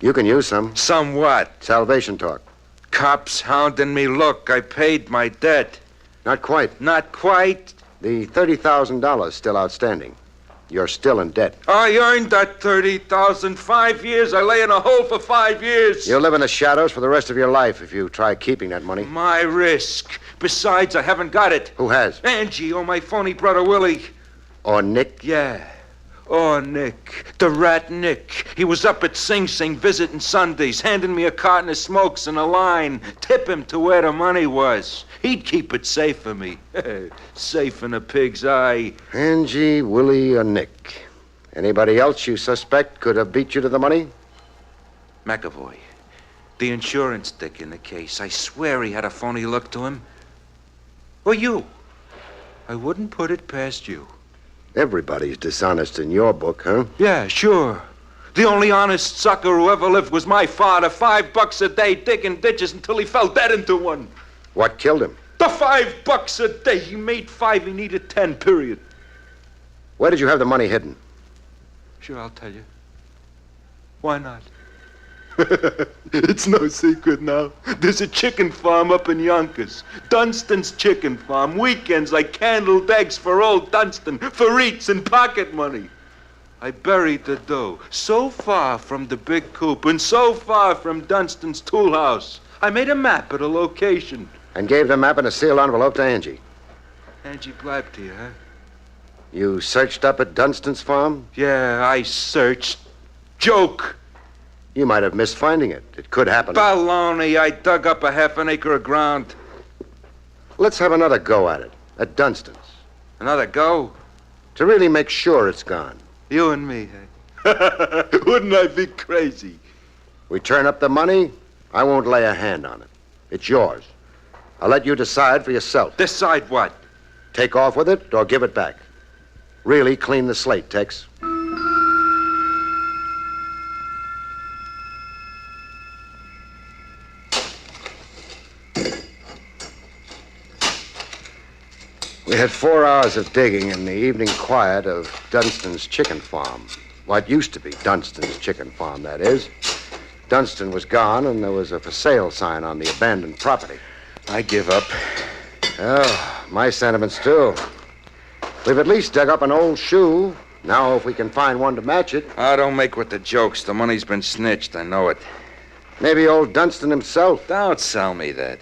You can use some. Some what? Salvation talk. Cops hounding me. Look, I paid my debt. Not quite. Not quite? The $30,000 still outstanding. You're still in debt. I earned that $30,000. 5 years. I lay in a hole for 5 years. You'll live in the shadows for the rest of your life if you try keeping that money. My risk. Besides, I haven't got it. Who has? Angie or my phony brother Willie. Or Nick? Yeah. Oh, Nick. The rat Nick. He was up at Sing Sing visiting Sundays, handing me a carton of smokes and a line. Tip him to where the money was. He'd keep it safe for me. Safe in a pig's eye. Angie, Willie, or Nick. Anybody else you suspect could have beat you to the money? McAvoy. The insurance dick in the case. I swear he had a phony look to him. Or you. I wouldn't put it past you. Everybody's dishonest in your book, huh? Yeah, sure. The only honest sucker who ever lived was my father. $5 a day digging ditches until he fell dead into one. What killed him? The $5 a day. He made 5, he needed 10, period. Where did you have the money hidden? Sure, I'll tell you. Why not? It's no secret now. There's a chicken farm up in Yonkers. Dunstan's Chicken Farm. Weekends like candled eggs for old Dunstan, for eats and pocket money. I buried the dough so far from the big coop and so far from Dunstan's tool house. I made a map of the location. And gave the map in a sealed envelope to Angie. Angie blabbed to you, huh? You searched up at Dunstan's farm? Yeah, I searched. Joke. You might have missed finding it. It could happen. Baloney, I dug up a half an acre of ground. Let's have another go at it. At Dunstan's. Another go? To really make sure it's gone. You and me, eh? Wouldn't I be crazy? We turn up the money, I won't lay a hand on it. It's yours. I'll let you decide for yourself. Decide what? Take off with it or give it back. Really clean the slate, Tex. We had 4 hours of digging in the evening quiet of Dunstan's Chicken Farm. What used to be Dunstan's Chicken Farm, that is. Dunstan was gone, and there was a for sale sign on the abandoned property. I give up. Oh, my sentiments, too. We've at least dug up an old shoe. Now, if we can find one to match it. Oh, don't make with the jokes. The money's been snitched. I know it. Maybe old Dunstan himself. Don't sell me that.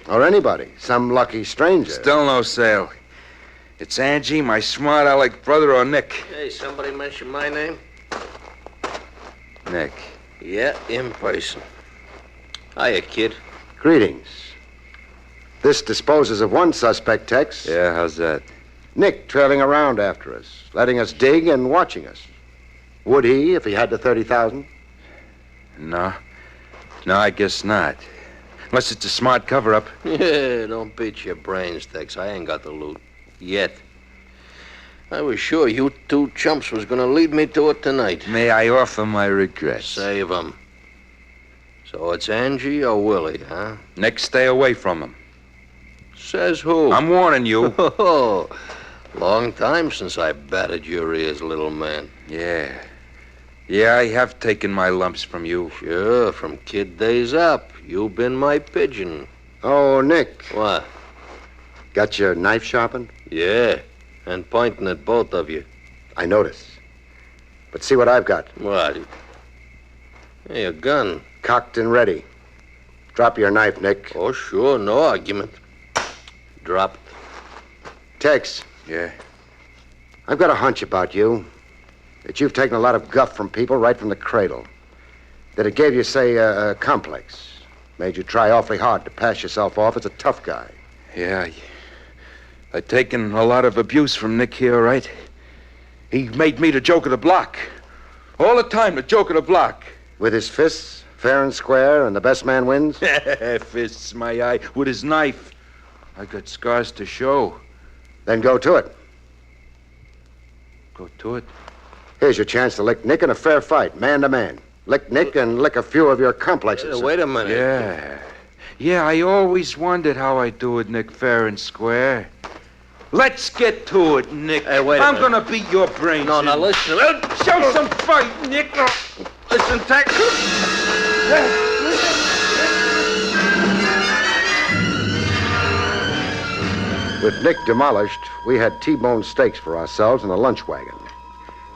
Or anybody. Some lucky stranger. Still no sale. It's Angie, my smart aleck brother, or Nick. Hey, somebody mentioned my name? Nick. Yeah, in person. Hiya, kid. Greetings. This disposes of one suspect, Tex. Yeah, how's that? Nick trailing around after us, letting us dig and watching us. Would he if he had the 30,000? No. No, I guess not. Unless it's a smart cover-up. Yeah, don't beat your brains, Tex. I ain't got the loot. Yet. I was sure you two chumps was gonna lead me to it tonight. May I offer my regrets? Save 'em. So it's Angie or Willie, huh? Nick, stay away from him. Says who? I'm warning you. Oh, long time since I batted your ears, little man. Yeah. Yeah, I have taken my lumps from you. Sure, from kid days up. You've been my pigeon. Oh, Nick. What? Got your knife sharpened? Yeah, and pointing at both of you. I notice. But see what I've got. What? Hey, a gun. Cocked and ready. Drop your knife, Nick. Oh, sure, no argument. Dropped. Tex. Yeah? I've got a hunch about you. That you've taken a lot of guff from people right from the cradle. That it gave you, say, a complex. Made you try awfully hard to pass yourself off as a tough guy. Yeah, I've taken a lot of abuse from Nick here, right? He made me the joke of the block. All the time, the joke of the block. With his fists, fair and square, and the best man wins? Fists, my eye. With his knife. I got scars to show. Then go to it. Go to it? Here's your chance to lick Nick in a fair fight, man to man. Lick Nick and lick a few of your complexes. Wait a minute. Yeah. Yeah, I always wondered how I do it, Nick, fair and square. Let's get to it, Nick. Hey, wait a minute. I'm gonna beat your brains No, in. now listen. Show some fight, Nick. Listen, Tex. With Nick demolished, we had T-bone steaks for ourselves in a lunch wagon.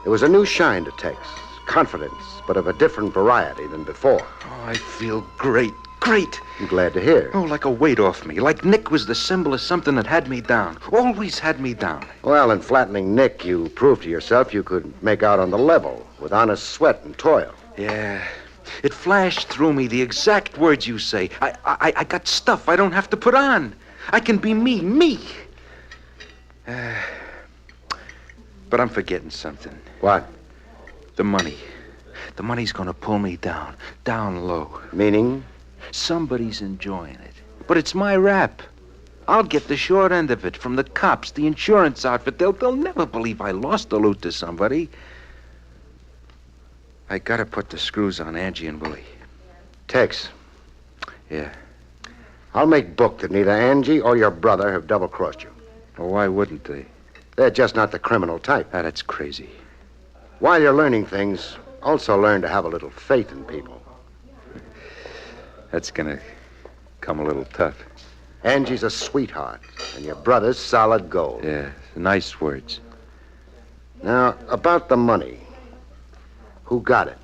It was a new shine to Tex. Confidence, but of a different variety than before. Oh, I feel great. Great. I'm glad to hear. Oh, like a weight off me. Like Nick was the symbol of something that had me down. Always had me down. Well, in flattening Nick, you proved to yourself you could make out on the level with honest sweat and toil. Yeah. It flashed through me the exact words you say. I got stuff I don't have to put on. I can be me. But I'm forgetting something. What? The money. The money's gonna pull me down low. Meaning? Somebody's enjoying it. But it's my rap. I'll get the short end of it from the cops, the insurance outfit. They'll never believe I lost the loot to somebody. I gotta put the screws on Angie and Willie. Tex. Yeah. I'll make book that neither Angie or your brother have double-crossed you. Well, why wouldn't they? They're just not the criminal type. That's crazy. While you're learning things, also learn to have a little faith in people. That's gonna come a little tough. Angie's a sweetheart, and your brother's solid gold. Yeah, nice words. Now, about the money. Who got it?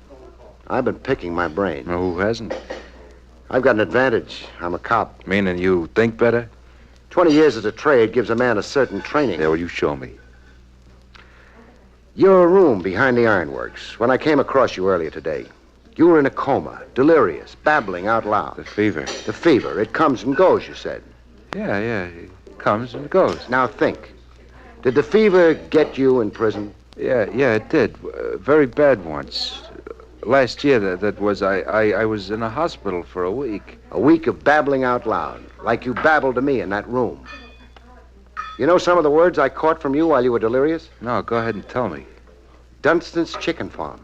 I've been picking my brain. Well, who hasn't? I've got an advantage. I'm a cop. Meaning you think better? 20 years as a trade gives a man a certain training. Yeah, well, you show me. Your room behind the ironworks. When I came across you earlier today, you were in a coma, delirious, babbling out loud. The fever. The fever. It comes and goes, you said. Yeah, it comes and goes. Now think. Did the fever get you in prison? Yeah, it did. Very bad once. Last year, that was, I was in a hospital for a week. A week of babbling out loud, like you babbled to me in that room. You know some of the words I caught from you while you were delirious? No, go ahead and tell me. Dunstan's chicken farm.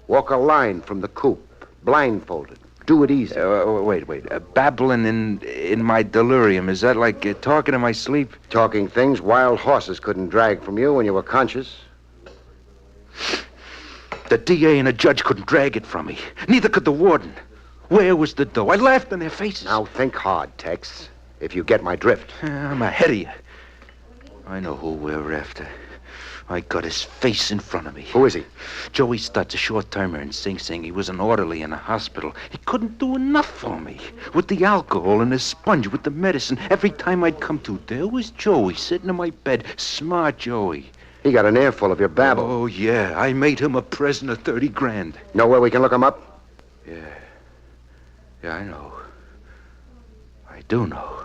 Walk a line from the coop, blindfolded. Do it easy. Wait. Babbling in my delirium. Is that like talking in my sleep? Talking things wild horses couldn't drag from you when you were conscious. The DA and a judge couldn't drag it from me. Neither could the warden. Where was the dough? I laughed in their faces. Now think hard, Tex, if you get my drift. I'm ahead of you. I know who we're after. I got his face in front of me. Who is he? Joey Stutz, a short-termer in Sing Sing. He was an orderly in a hospital. He couldn't do enough for me. With the alcohol and the sponge, with the medicine. Every time I'd come to, there was Joey sitting in my bed. Smart Joey. He got an earful of your babble. Oh, yeah. I made him a present of $30,000. Know where we can look him up? Yeah, I know. I do know.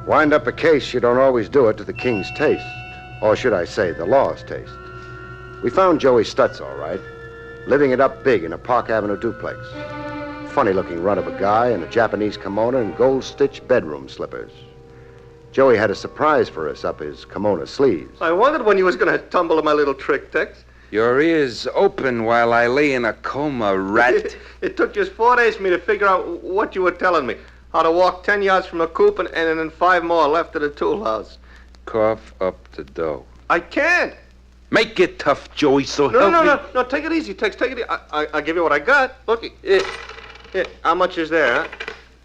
Wind up a case, you don't always do it to the king's taste. Or should I say, the law's taste. We found Joey Stutz, all right. Living it up big in a Park Avenue duplex. Funny-looking runt of a guy in a Japanese kimono and gold-stitched bedroom slippers. Joey had a surprise for us up his kimono sleeves. I wondered when you was going to tumble to my little trick, Tex. Your ears open while I lay in a coma, rat. It took just 4 days for me to figure out what you were telling me. How to walk 10 yards from the coop and then 5 more left of the tool house. Cough up the dough. I can't. Make it tough, Joey, so help me. No, take it easy, Tex. Take it easy. I'll give you what I got. Look, here, how much is there, huh?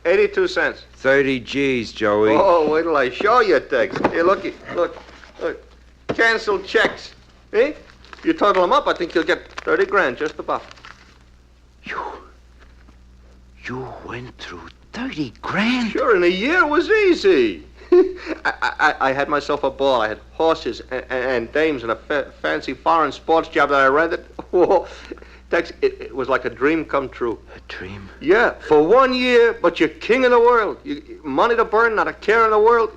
82 cents. 30 G's, Joey. Oh, wait till I show you, Tex. Here, look. Canceled checks. Eh? If you total them up, I think you'll get $30,000, just about. You went through $30,000? Sure, in a year it was easy. I had myself a ball. I had horses and dames and a fancy foreign sports job that I rented. Whoa. Tex, it was like a dream come true. A dream? Yeah, for 1 year, but you're king of the world. Money to burn, not a care in the world.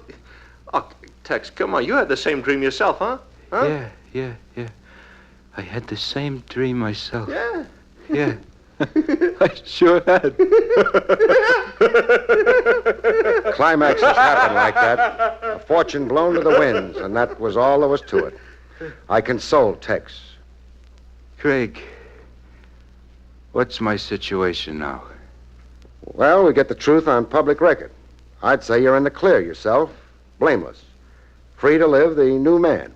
Oh, Tex, come on. You had the same dream yourself, huh? Yeah. I had the same dream myself. Yeah. I sure had. Climaxes happen like that. A fortune blown to the winds, and that was all there was to it. I consoled Tex. Craig, what's my situation now? Well, we get the truth on public record. I'd say you're in the clear yourself. Blameless. Free to live the new man.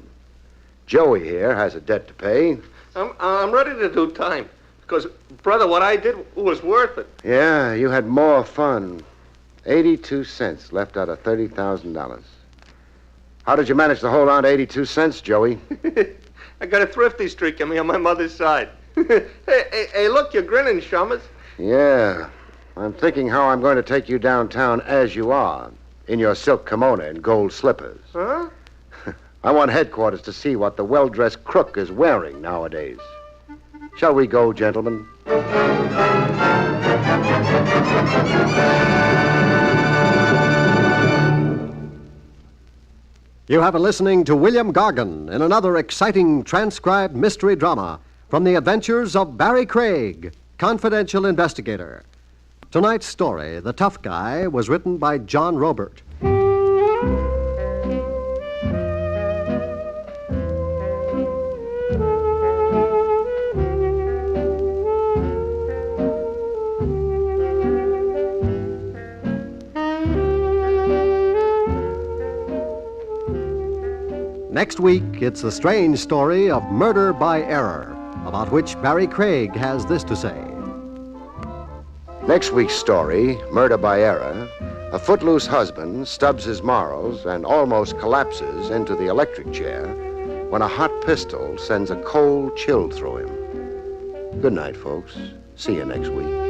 Joey here has a debt to pay. I'm ready to do time. Because, brother, what I did was worth it. Yeah, you had more fun. 82 cents left out of $30,000. How did you manage to hold on to 82 cents, Joey? I got a thrifty streak in me on my mother's side. hey, look, you're grinning, Shummers. Yeah. I'm thinking how I'm going to take you downtown as you are, in your silk kimono and gold slippers. Huh? I want headquarters to see what the well-dressed crook is wearing nowadays. Shall we go, gentlemen? You have been listening to William Gargan in another exciting transcribed mystery drama from the adventures of Barrie Craig, confidential investigator. Tonight's story, The Tough Guy, was written by John Robert. Next week, it's the strange story of murder by error, about which Barrie Craig has this to say. Next week's story, Murder by Error, a footloose husband stubs his morals and almost collapses into the electric chair when a hot pistol sends a cold chill through him. Good night, folks. See you next week.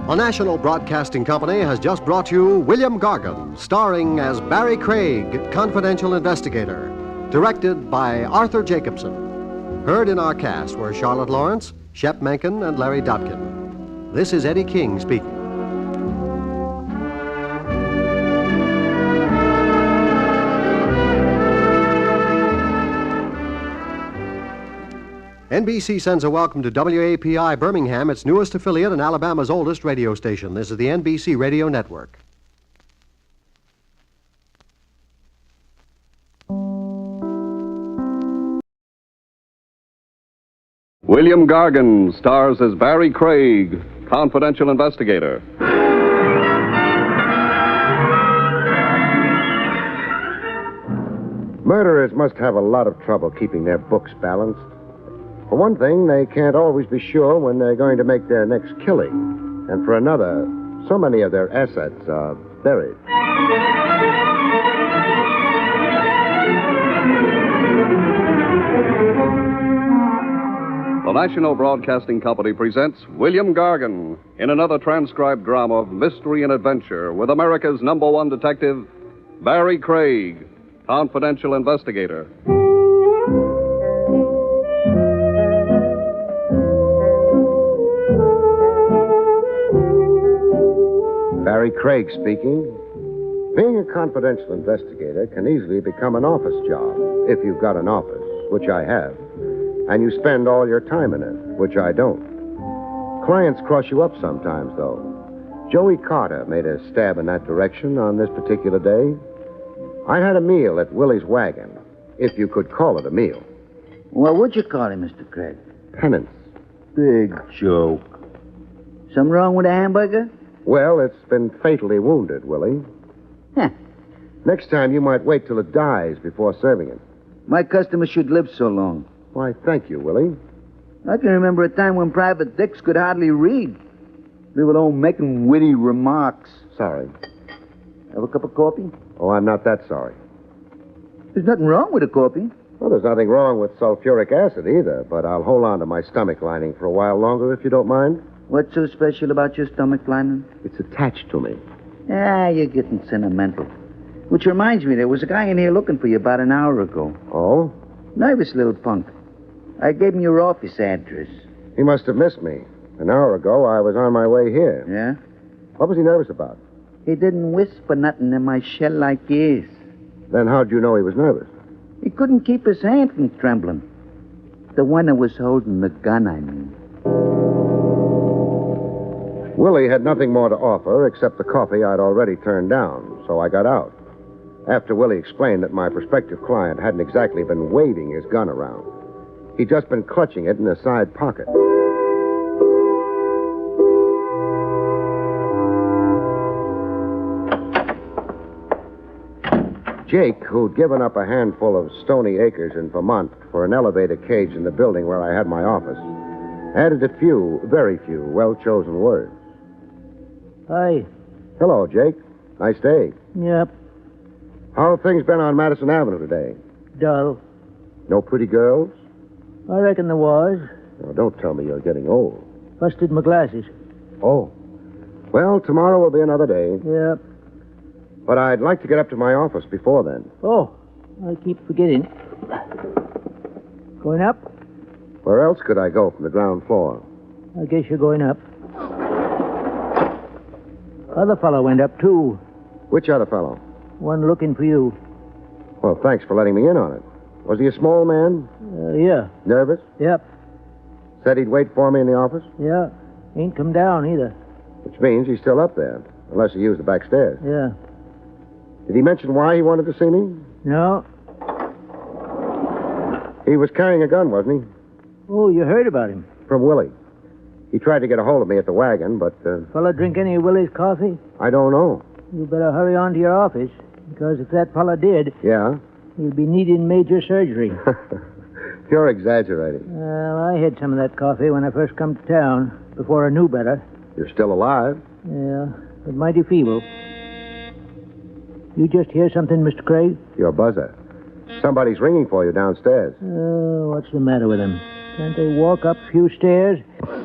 The National Broadcasting Company has just brought you William Gargan, starring as Barrie Craig, confidential investigator, directed by Arthur Jacobson. Heard in our cast were Charlotte Lawrence, Shep Menken, and Larry Dotkin. This is Eddie King speaking. NBC sends a welcome to WAPI Birmingham, its newest affiliate and Alabama's oldest radio station. This is the NBC Radio Network. William Gargan stars as Barrie Craig, confidential investigator. Murderers must have a lot of trouble keeping their books balanced. For one thing, they can't always be sure when they're going to make their next killing. And for another, so many of their assets are buried. The National Broadcasting Company presents William Gargan in another transcribed drama of mystery and adventure with America's #1 detective, Barrie Craig, confidential investigator. Barrie Craig speaking. Being a confidential investigator can easily become an office job, if you've got an office, which I have, and you spend all your time in it, which I don't. Clients cross you up sometimes, though. Joey Carter made a stab in that direction on this particular day. I'd had a meal at Willie's Wagon, if you could call it a meal. What would you call it, Mr. Craig? Penance. Big joke. Something wrong with the hamburger? Well, it's been fatally wounded, Willie. Huh. Next time, you might wait till it dies before serving it. My customers should live so long. Why, thank you, Willie. I can remember a time when Private Dicks could hardly read. They were all making witty remarks. Sorry. Have a cup of coffee? Oh, I'm not that sorry. There's nothing wrong with a coffee. Well, there's nothing wrong with sulfuric acid either, but I'll hold on to my stomach lining for a while longer if you don't mind. What's so special about your stomach lining? It's attached to me. Ah, you're getting sentimental. Which reminds me, there was a guy in here looking for you about an hour ago. Oh? Nervous little punk. I gave him your office address. He must have missed me. An hour ago, I was on my way here. Yeah? What was he nervous about? He didn't whisper nothing in my shell-like ears. Then how'd you know he was nervous? He couldn't keep his hand from trembling. The one that was holding the gun, I mean. Willie had nothing more to offer except the coffee I'd already turned down, so I got out. After Willie explained that my prospective client hadn't exactly been waving his gun around. He'd just been clutching it in a side pocket. Jake, who'd given up a handful of stony acres in Vermont for an elevator cage in the building where I had my office, added a few, very few, well-chosen words. Hi. Hello, Jake. Nice day. Yep. How have things been on Madison Avenue today? Dull. No pretty girls? I reckon there was. Oh, don't tell me you're getting old. Busted my glasses. Oh. Well, tomorrow will be another day. Yep. But I'd like to get up to my office before then. Oh, I keep forgetting. Going up? Where else could I go from the ground floor? I guess you're going up. Other fellow went up, too. Which other fellow? One looking for you. Well, thanks for letting me in on it. Was he a small man? Yeah. Nervous? Yep. Said he'd wait for me in the office? Yeah. Ain't come down either. Which means he's still up there, unless he used the back stairs. Yeah. Did he mention why he wanted to see me? No. He was carrying a gun, wasn't he? Oh, you heard about him? From Willie. He tried to get a hold of me at the wagon, but Fella drink any of Willie's coffee? I don't know. You better hurry on to your office, because if that fella did, Yeah? he'll be needing major surgery. You're exaggerating. Well, I had some of that coffee when I first come to town, before I knew better. You're still alive. Yeah, but mighty feeble. You just hear something, Mr. Craig? You're a buzzer. Somebody's ringing for you downstairs. What's the matter with them? Can't they walk up a few stairs?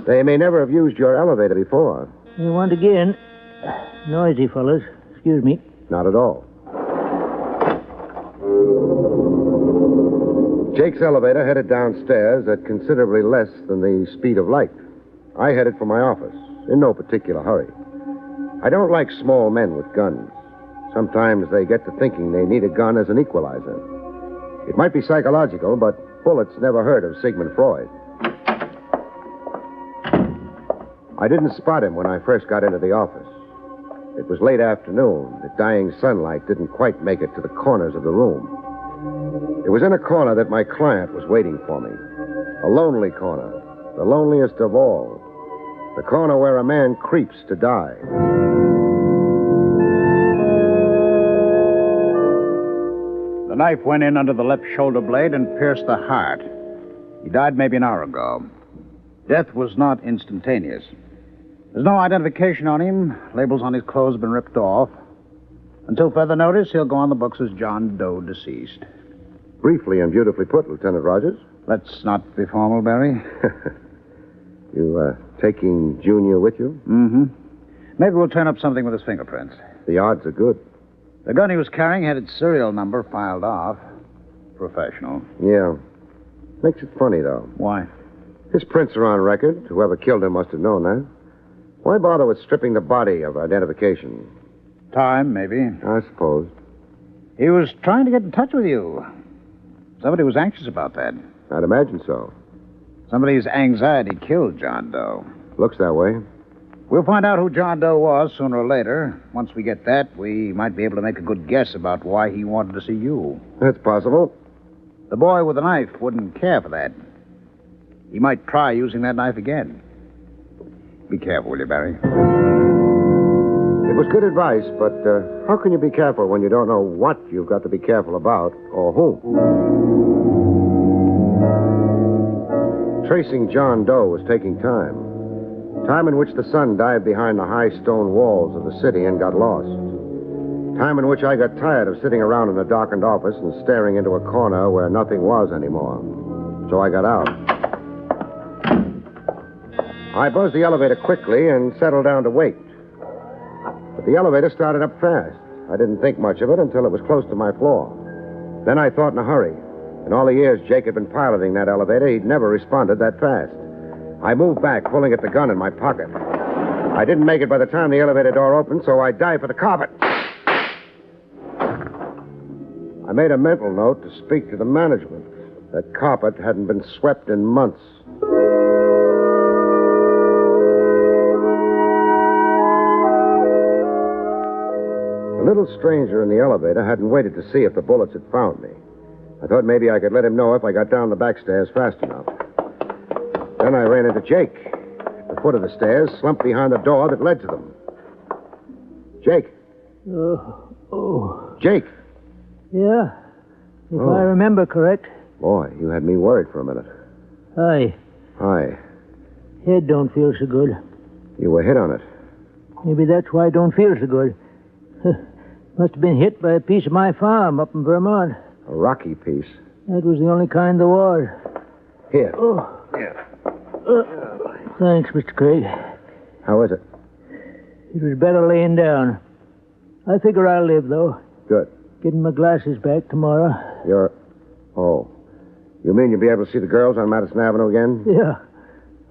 They may never have used your elevator before. They want again. Noisy fellas. Excuse me. Not at all. Jake's elevator headed downstairs at considerably less than the speed of light. I headed for my office, in no particular hurry. I don't like small men with guns. Sometimes they get to thinking they need a gun as an equalizer. It might be psychological, but bullets never heard of Sigmund Freud. I didn't spot him when I first got into the office. It was late afternoon. The dying sunlight didn't quite make it to the corners of the room. It was in a corner that my client was waiting for me. A lonely corner, the loneliest of all. The corner where a man creeps to die. The knife went in under the left shoulder blade and pierced the heart. He died maybe an hour ago. Death was not instantaneous. There's no identification on him. Labels on his clothes have been ripped off. Until further notice, he'll go on the books as John Doe, deceased. Briefly and beautifully put, Lieutenant Rogers. Let's not be formal, Barry. You, taking Junior with you? Mm-hmm. Maybe we'll turn up something with his fingerprints. The odds are good. The gun he was carrying had its serial number filed off. Professional. Yeah. Makes it funny, though. Why? His prints are on record. Whoever killed him must have known that. Why bother with stripping the body of identification? Time, maybe. I suppose. He was trying to get in touch with you. Somebody was anxious about that. I'd imagine so. Somebody's anxiety killed John Doe. Looks that way. We'll find out who John Doe was sooner or later. Once we get that, we might be able to make a good guess about why he wanted to see you. That's possible. The boy with the knife wouldn't care for that. He might try using that knife again. Be careful, will you, Barry? It was good advice, but how can you be careful when you don't know what you've got to be careful about or whom? Tracing John Doe was taking time. Time in which the sun dived behind the high stone walls of the city and got lost. Time in which I got tired of sitting around in a darkened office and staring into a corner where nothing was anymore. So I got out. I buzzed the elevator quickly and settled down to wait. But the elevator started up fast. I didn't think much of it until it was close to my floor. Then I thought in a hurry. In all the years Jake had been piloting that elevator, he'd never responded that fast. I moved back, pulling at the gun in my pocket. I didn't make it by the time the elevator door opened, so I dived for the carpet. I made a mental note to speak to the management. That carpet hadn't been swept in months. The little stranger in the elevator hadn't waited to see if the bullets had found me. I thought maybe I could let him know if I got down the back stairs fast enough. Then I ran into Jake. At the foot of the stairs, slumped behind the door that led to them. Jake. Jake. Yeah? If I remember correct. Boy, you had me worried for a minute. Hi. Hi. Head don't feel so good. You were hit on it. Maybe that's why I don't feel so good. Must have been hit by a piece of my farm up in Vermont. A rocky piece. That was the only kind there was. Here. Here. Thanks, Mr. Craig. How is it? It was better laying down. I figure I'll live, though. Good. Getting my glasses back tomorrow. Oh. You mean you'll be able to see the girls on Madison Avenue again? Yeah.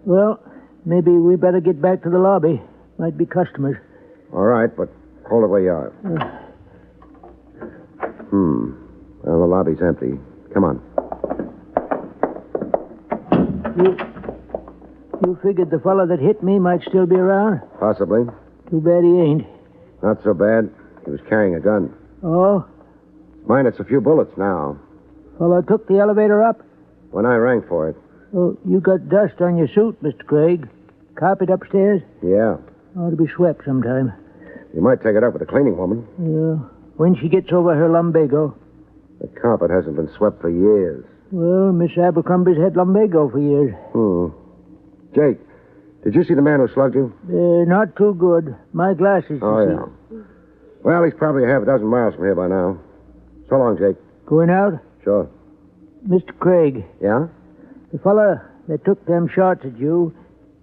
Well, maybe we better get back to the lobby. Might be customers. All right, but hold it where you are. Well, the lobby's empty. Come on. You figured the fellow that hit me might still be around? Possibly. Too bad he ain't. Not so bad. He was carrying a gun. Oh? Minus a few bullets now. Fellow took the elevator up? When I rang for it. Oh, you got dust on your suit, Mr. Craig. Carpet upstairs? Yeah. Ought to be swept sometime. You might take it up with the cleaning woman. Yeah. When she gets over her lumbago. The carpet hasn't been swept for years. Well, Miss Abercrombie's had lumbago for years. Jake, did you see the man who slugged you? Not too good. My glasses, Oh, you see. yeah. Well, he's probably a half a dozen miles from here by now. So long, Jake. Going out? Sure. Mr. Craig. Yeah? The fella that took them shots at you,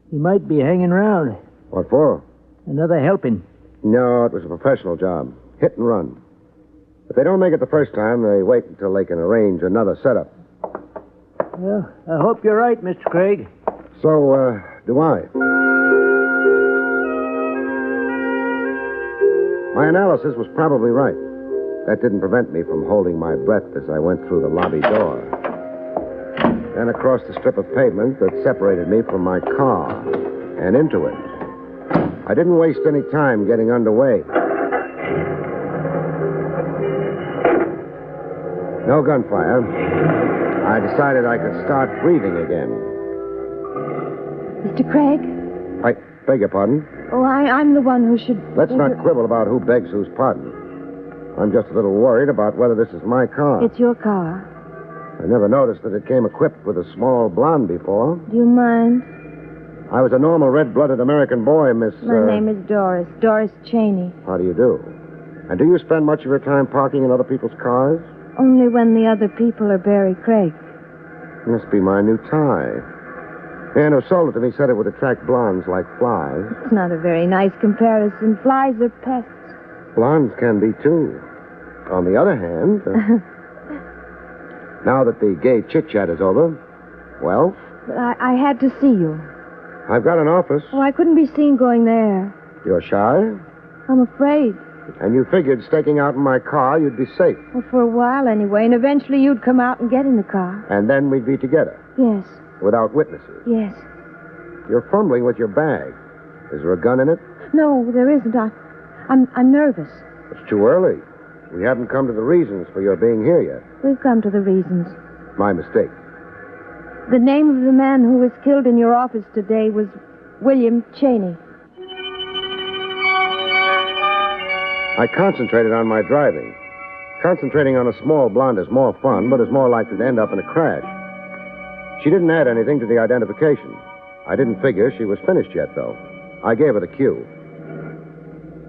he might be hanging around. What for? Another helping. No, it was a professional job. Hit and run. If they don't make it the first time, they wait until they can arrange another setup. Well, I hope you're right, Mr. Craig. So, do I. My analysis was probably right. That didn't prevent me from holding my breath as I went through the lobby door. Then across the strip of pavement that separated me from my car and into it. I didn't waste any time getting underway. No gunfire. I decided I could start breathing again. Mr. Craig? I beg your pardon? Oh, I'm the one who should... Let's not quibble about who begs whose pardon. I'm just a little worried about whether this is my car. It's your car. I never noticed that it came equipped with a small blonde before. Do you mind? I was a normal red-blooded American boy, Miss... My name is Doris. Doris Cheney. How do you do? And do you spend much of your time parking in other people's cars? Only when the other people are Barrie Craig. Must be my new tie. The man who sold it to me said it would attract blondes like flies. It's not a very nice comparison. Flies are pests. Blondes can be, too. On the other hand... now that the gay chit-chat is over, well... But I had to see you. I've got an office. Oh, I couldn't be seen going there. You're shy? I'm afraid. And you figured staking out in my car, you'd be safe. Well, for a while anyway, and eventually you'd come out and get in the car. And then we'd be together. Yes. Without witnesses. Yes. You're fumbling with your bag. Is there a gun in it? No, there isn't. I'm nervous. It's too early. We haven't come to the reasons for your being here yet. We've come to the reasons. My mistake. The name of the man who was killed in your office today was William Cheney. I concentrated on my driving. Concentrating on a small blonde is more fun, but is more likely to end up in a crash. She didn't add anything to the identification. I didn't figure she was finished yet, though. I gave her the cue.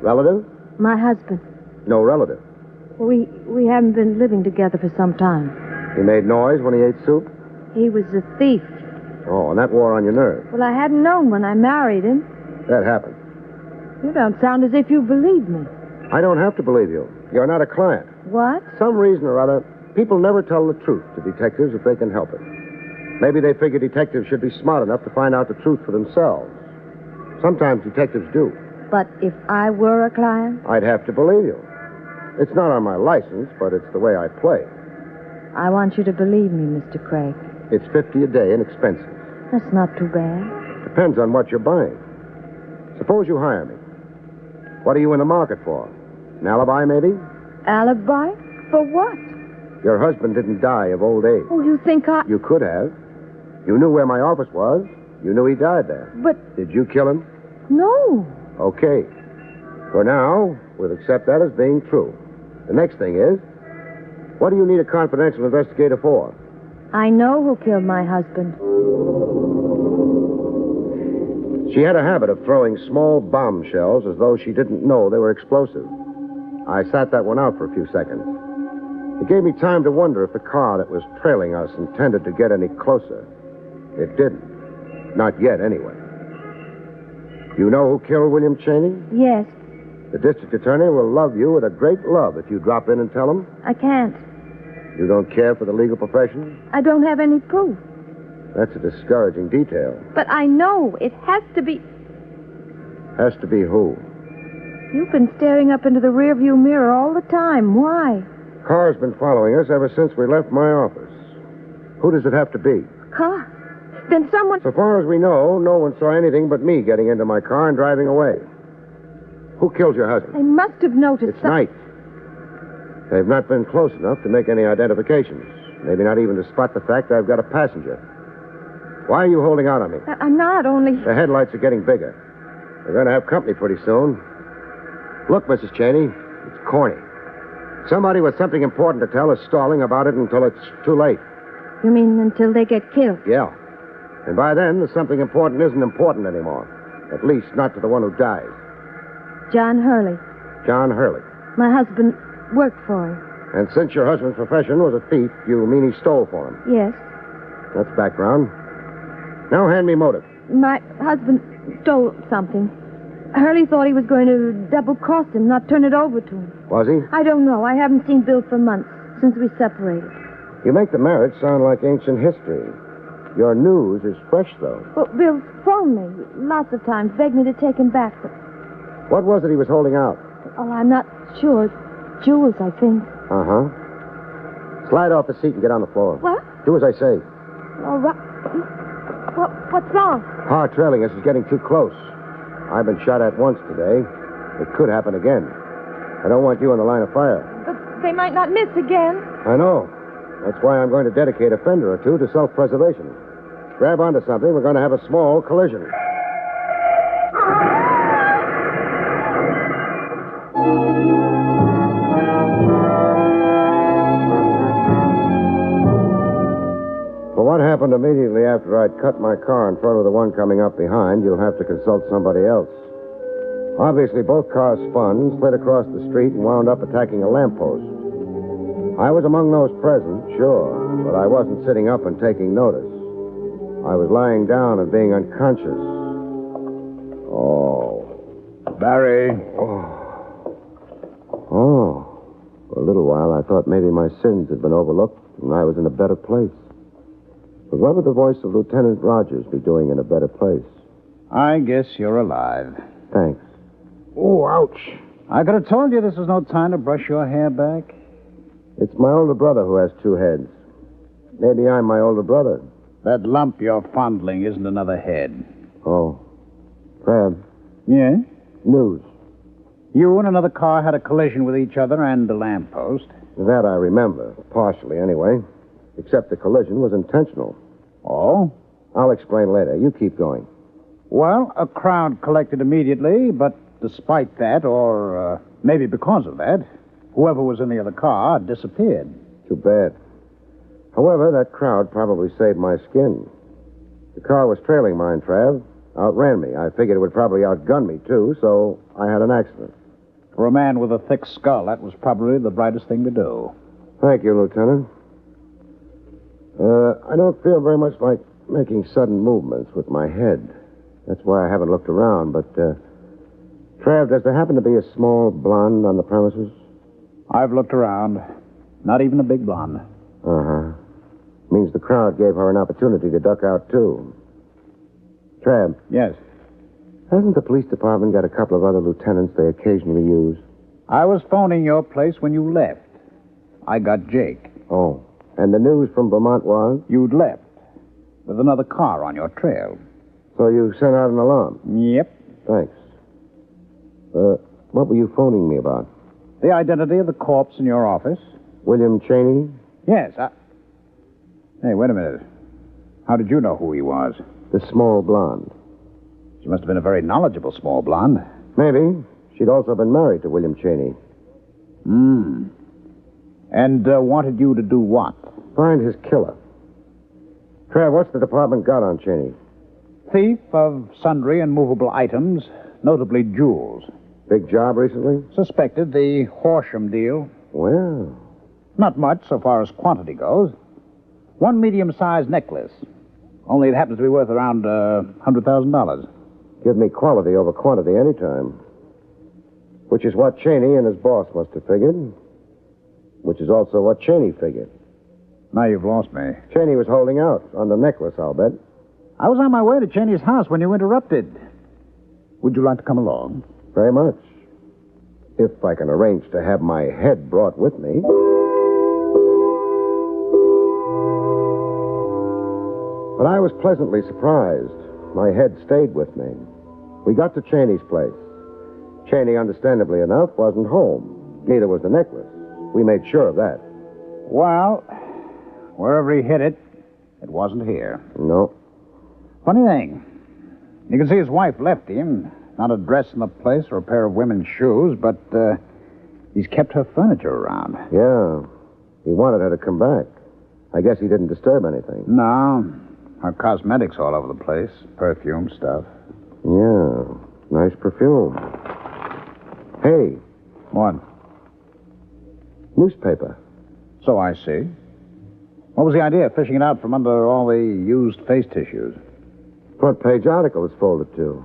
Relative? My husband. No relative. We haven't been living together for some time. He made noise when he ate soup? He was a thief. Oh, and that wore on your nerve. Well, I hadn't known when I married him. That happened. You don't sound as if you believe me. I don't have to believe you. You're not a client. What? Some reason or other, people never tell the truth to detectives if they can help it. Maybe they figure detectives should be smart enough to find out the truth for themselves. Sometimes detectives do. But if I were a client? I'd have to believe you. It's not on my license, but it's the way I play. I want you to believe me, Mr. Craig. It's $50 a day in expenses. That's not too bad. Depends on what you're buying. Suppose you hire me. What are you in the market for? An alibi, maybe? Alibi? For what? Your husband didn't die of old age. Oh, you think I... You could have. You knew where my office was. You knew he died there. But... Did you kill him? No. Okay. For now, we'll accept that as being true. The next thing is, what do you need a confidential investigator for? I know who killed my husband. She had a habit of throwing small bombshells as though she didn't know they were explosive. I sat that one out for a few seconds. It gave me time to wonder if the car that was trailing us intended to get any closer. It didn't. Not yet, anyway. You know who killed William Cheney? Yes. The district attorney will love you with a great love if you drop in and tell him. I can't. You don't care for the legal profession? I don't have any proof. That's a discouraging detail. But I know it has to be... Has to be who? You've been staring up into the rearview mirror all the time. Why? Car's been following us ever since we left my office. Who does it have to be? Car? Then someone... So far as we know, no one saw anything but me getting into my car and driving away. Who killed your husband? They must have noticed... It's night. They've not been close enough to make any identifications. Maybe not even to spot the fact I've got a passenger. Why are you holding out on me? I'm not, only... The headlights are getting bigger. We're going to have company pretty soon. Look, Mrs. Cheney, it's corny. Somebody with something important to tell is stalling about it until it's too late. You mean until they get killed? Yeah. And by then, the something important isn't important anymore. At least not to the one who dies. John Hurley. John Hurley. My husband worked for him. And since your husband's profession was a thief, you mean he stole for him? Yes. That's background. Now hand me motive. My husband stole something. Hurley thought he was going to double-cross him, not turn it over to him. Was he? I don't know. I haven't seen Bill for months, since we separated. You make the marriage sound like ancient history. Your news is fresh, though. Well, Bill's phoned me lots of times, begged me to take him back. But... What was it he was holding out? Oh, I'm not sure. Jewels, I think. Uh-huh. Slide off the seat and get on the floor. What? Do as I say. All right. What's wrong? Car trailing us is getting too close. I've been shot at once today. It could happen again. I don't want you in the line of fire. But they might not miss again. I know. That's why I'm going to dedicate a fender or two to self-preservation. Grab onto something, we're going to have a small collision. For what happened immediately after I'd cut my car in front of the one coming up behind, you'll have to consult somebody else. Obviously, both cars spun, slid across the street, and wound up attacking a lamppost. I was among those present, sure, but I wasn't sitting up and taking notice. I was lying down and being unconscious. Oh. Barrie. Oh. For a little while, I thought maybe my sins had been overlooked and I was in a better place. But what would the voice of Lieutenant Rogers be doing in a better place? I guess you're alive. Thanks. Oh, ouch. I could have told you this was no time to brush your hair back. It's my older brother who has two heads. Maybe I'm my older brother. That lump you're fondling isn't another head. Oh. Crab. Yeah? News. You and another car had a collision with each other and the lamppost. That I remember, partially anyway. Except the collision was intentional. Oh? I'll explain later. You keep going. Well, a crowd collected immediately, but despite that, or maybe because of that, whoever was in the other car disappeared. Too bad. However, that crowd probably saved my skin. The car was trailing mine, Trav. Outran me. I figured it would probably outgun me, too, so I had an accident. For a man with a thick skull, that was probably the brightest thing to do. Thank you, Lieutenant. I don't feel very much like making sudden movements with my head. That's why I haven't looked around, but, Trav, does there happen to be a small blonde on the premises? I've looked around. Not even a big blonde. Uh-huh. Means the crowd gave her an opportunity to duck out, too. Trav. Yes? Hasn't the police department got a couple of other lieutenants they occasionally use? I was phoning your place when you left. I got Jake. Oh. And the news from Vermont was? You'd left. With another car on your trail. So you sent out an alarm? Yep. Thanks. What were you phoning me about? The identity of the corpse in your office. William Cheney? Yes, Hey, wait a minute. How did you know who he was? The small blonde. She must have been a very knowledgeable small blonde. Maybe. She'd also been married to William Cheney. And wanted you to do what? Find his killer. Trav, what's the department got on Cheney? Thief of sundry and movable items, notably jewels. Big job recently? Suspected the Horsham deal. Well. Not much so far as quantity goes. One medium-sized necklace. Only it happens to be worth around $100,000. Give me quality over quantity anytime. Which is what Cheney and his boss must have figured. Which is also what Cheney figured. Now you've lost me. Cheney was holding out on the necklace, I'll bet. I was on my way to Cheney's house when you interrupted. Would you like to come along? Very much. If I can arrange to have my head brought with me. But I was pleasantly surprised. My head stayed with me. We got to Cheney's place. Cheney, understandably enough, wasn't home. Neither was the necklace. We made sure of that. Well, wherever he hid it, it wasn't here. No. Funny thing. You can see his wife left him. Not a dress in the place or a pair of women's shoes, but he's kept her furniture around. Yeah. He wanted her to come back. I guess he didn't disturb anything. No. Her cosmetics all over the place. Perfume stuff. Yeah. Nice perfume. Hey. What? Newspaper. So I see. What was the idea of fishing it out from under all the used face tissues? Front page article is folded to.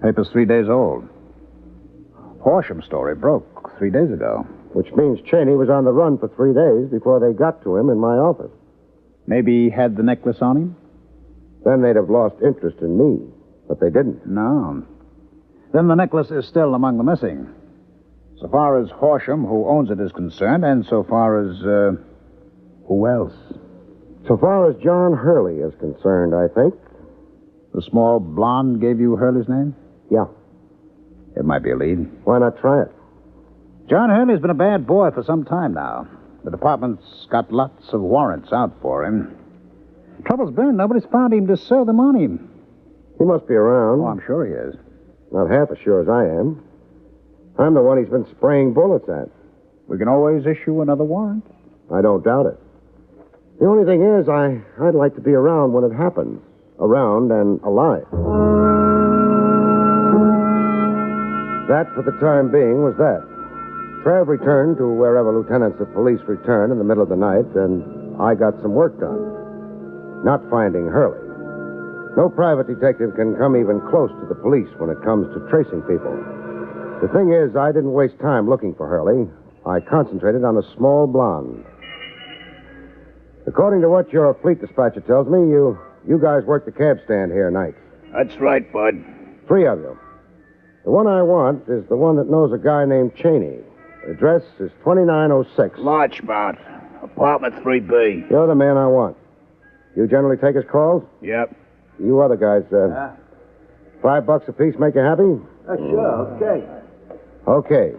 Paper's 3 days old. Horsham story broke 3 days ago. Which means Cheney was on the run for 3 days before they got to him in my office. Maybe he had the necklace on him? Then they'd have lost interest in me. But they didn't. No. Then the necklace is still among the missing. So far as Horsham, who owns it, is concerned, and so far as, who else? So far as John Hurley is concerned, I think. The small blonde gave you Hurley's name? Yeah. It might be a lead. Why not try it? John Hurley's been a bad boy for some time now. The department's got lots of warrants out for him. Trouble's been, nobody's found him to serve them on him. He must be around. Oh, I'm sure he is. Not half as sure as I am. I'm the one he's been spraying bullets at. We can always issue another warrant. I don't doubt it. The only thing is, I'd like to be around when it happens. Around and alive. That, for the time being, was that. Trav returned to wherever lieutenants of police return in the middle of the night, and I got some work done. Not finding Hurley. No private detective can come even close to the police when it comes to tracing people. The thing is, I didn't waste time looking for Hurley. I concentrated on a small blonde. According to what your fleet dispatcher tells me, you guys work the cab stand here nights. That's right, Bud. 3 of you. The one I want is the one that knows a guy named Cheney. The address is 2906. Larchmont, apartment 3B. You're the man I want. You generally take his calls? Yep. You other guys, $5 apiece make you happy? Sure, okay. Okay.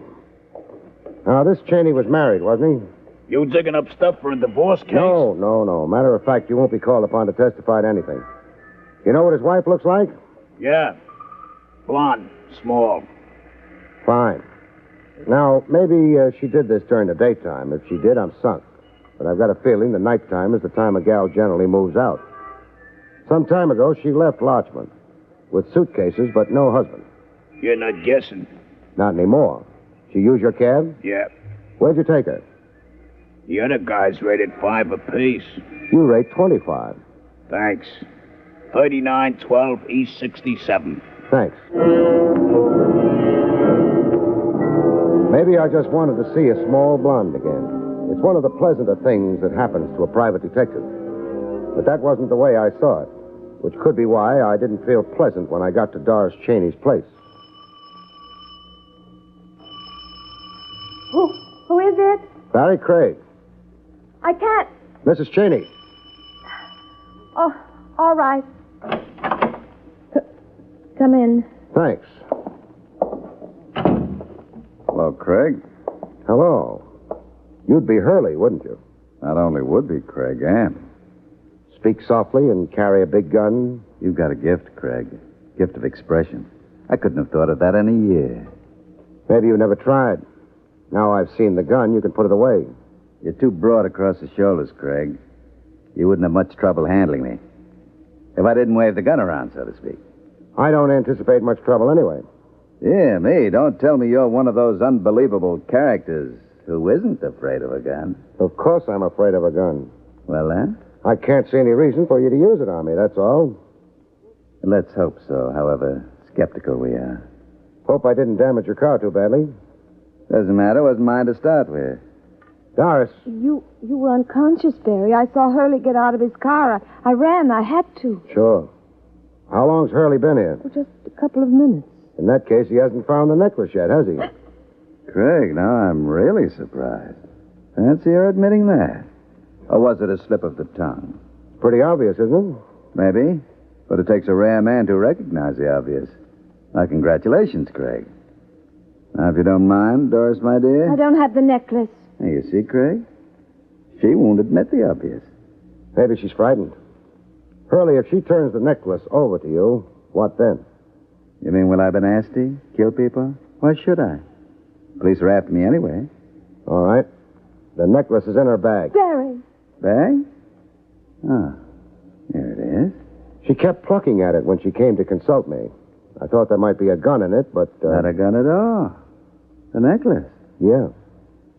Now, this Cheney was married, wasn't he? You digging up stuff for a divorce case? No. Matter of fact, you won't be called upon to testify to anything. You know what his wife looks like? Yeah. Blonde, small. Fine. Now, maybe she did this during the daytime. If she did, I'm sunk. But I've got a feeling the nighttime is the time a gal generally moves out. Some time ago, she left Larchmont with suitcases, but no husband. You're not guessing. Not anymore. She used your cab? Yeah. Where'd you take her? The other guys rated 5 apiece. You rate 25. Thanks. 3912 East 67. Thanks. Maybe I just wanted to see a small blonde again. It's one of the pleasanter things that happens to a private detective. But that wasn't the way I saw it, which could be why I didn't feel pleasant when I got to Doris Cheney's place. Who is it? Barrie Craig. I can't. Mrs. Cheney. Oh, all right. Come in. Thanks. Hello, Craig. Hello. You'd be Hurley, wouldn't you? Not only would be, Craig, am. Speak softly and carry a big gun? You've got a gift, Craig. Gift of expression. I couldn't have thought of that in a year. Maybe you never tried. Now I've seen the gun, you can put it away. You're too broad across the shoulders, Craig. You wouldn't have much trouble handling me. If I didn't wave the gun around, so to speak. I don't anticipate much trouble anyway. Yeah, me. Don't tell me you're one of those unbelievable characters who isn't afraid of a gun. Of course I'm afraid of a gun. Well, then? I can't see any reason for you to use it on me, that's all. Let's hope so, however skeptical we are. Hope I didn't damage your car too badly. Doesn't matter. Wasn't mine to start with. Doris. You were unconscious, Barry. I saw Hurley get out of his car. I ran. I had to. Sure. How long's Hurley been here? For just a couple of minutes. In that case, he hasn't found the necklace yet, has he? Craig, now I'm really surprised. Fancy her admitting that. Or was it a slip of the tongue? Pretty obvious, isn't it? Maybe. But it takes a rare man to recognize the obvious. Now, congratulations, Craig. Now, if you don't mind, Doris, my dear. I don't have the necklace. Now, you see, Craig? She won't admit the obvious. Maybe she's frightened. Hurley, if she turns the necklace over to you, what then? You mean, will I be nasty? Kill people? Why should I? Police are after me anyway. All right. The necklace is in her bag. Barry. Bag? Oh, here it is. She kept plucking at it when she came to consult me. I thought there might be a gun in it, but... Not a gun at all. The necklace? Yeah.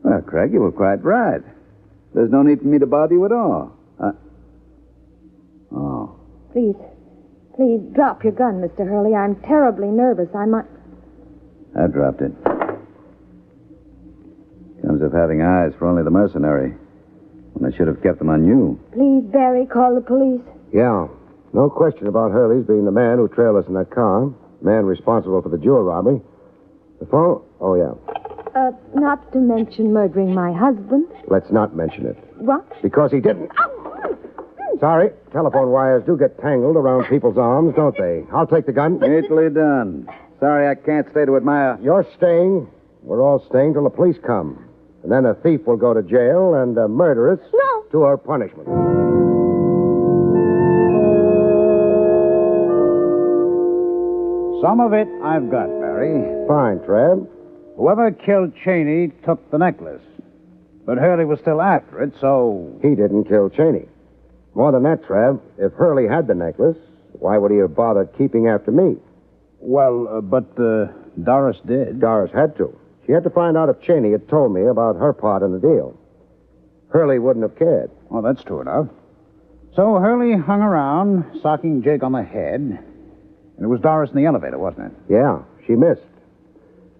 Well, Craig, you were quite right. There's no need for me to bother you at all. Oh. Please, drop your gun, Mr. Hurley. I'm terribly nervous. I might... I dropped it. Comes of having eyes for only the mercenary, when I should have kept them on you. Please, Barry, call the police. Yeah. No question about Hurley's being the man who trailed us in that car. Man responsible for the jewel robbery. The phone? Oh, yeah. Not to mention murdering my husband. Let's not mention it. What? Because he didn't. Sorry. Telephone wires do get tangled around people's arms, don't they? I'll take the gun. Neatly done. Sorry I can't stay to admire. You're staying. We're all staying till the police come. And then a thief will go to jail and a murderess to her punishment. Some of it I've got, Barry. Fine, Trev. Whoever killed Cheney took the necklace. But Hurley was still after it, so... He didn't kill Cheney. More than that, Trev, if Hurley had the necklace, why would he have bothered keeping after me? Well, but Doris did. Doris had to. She had to find out if Cheney had told me about her part in the deal. Hurley wouldn't have cared. Well, that's true enough. So Hurley hung around, socking Jake on the head. And it was Doris in the elevator, wasn't it? Yeah, she missed.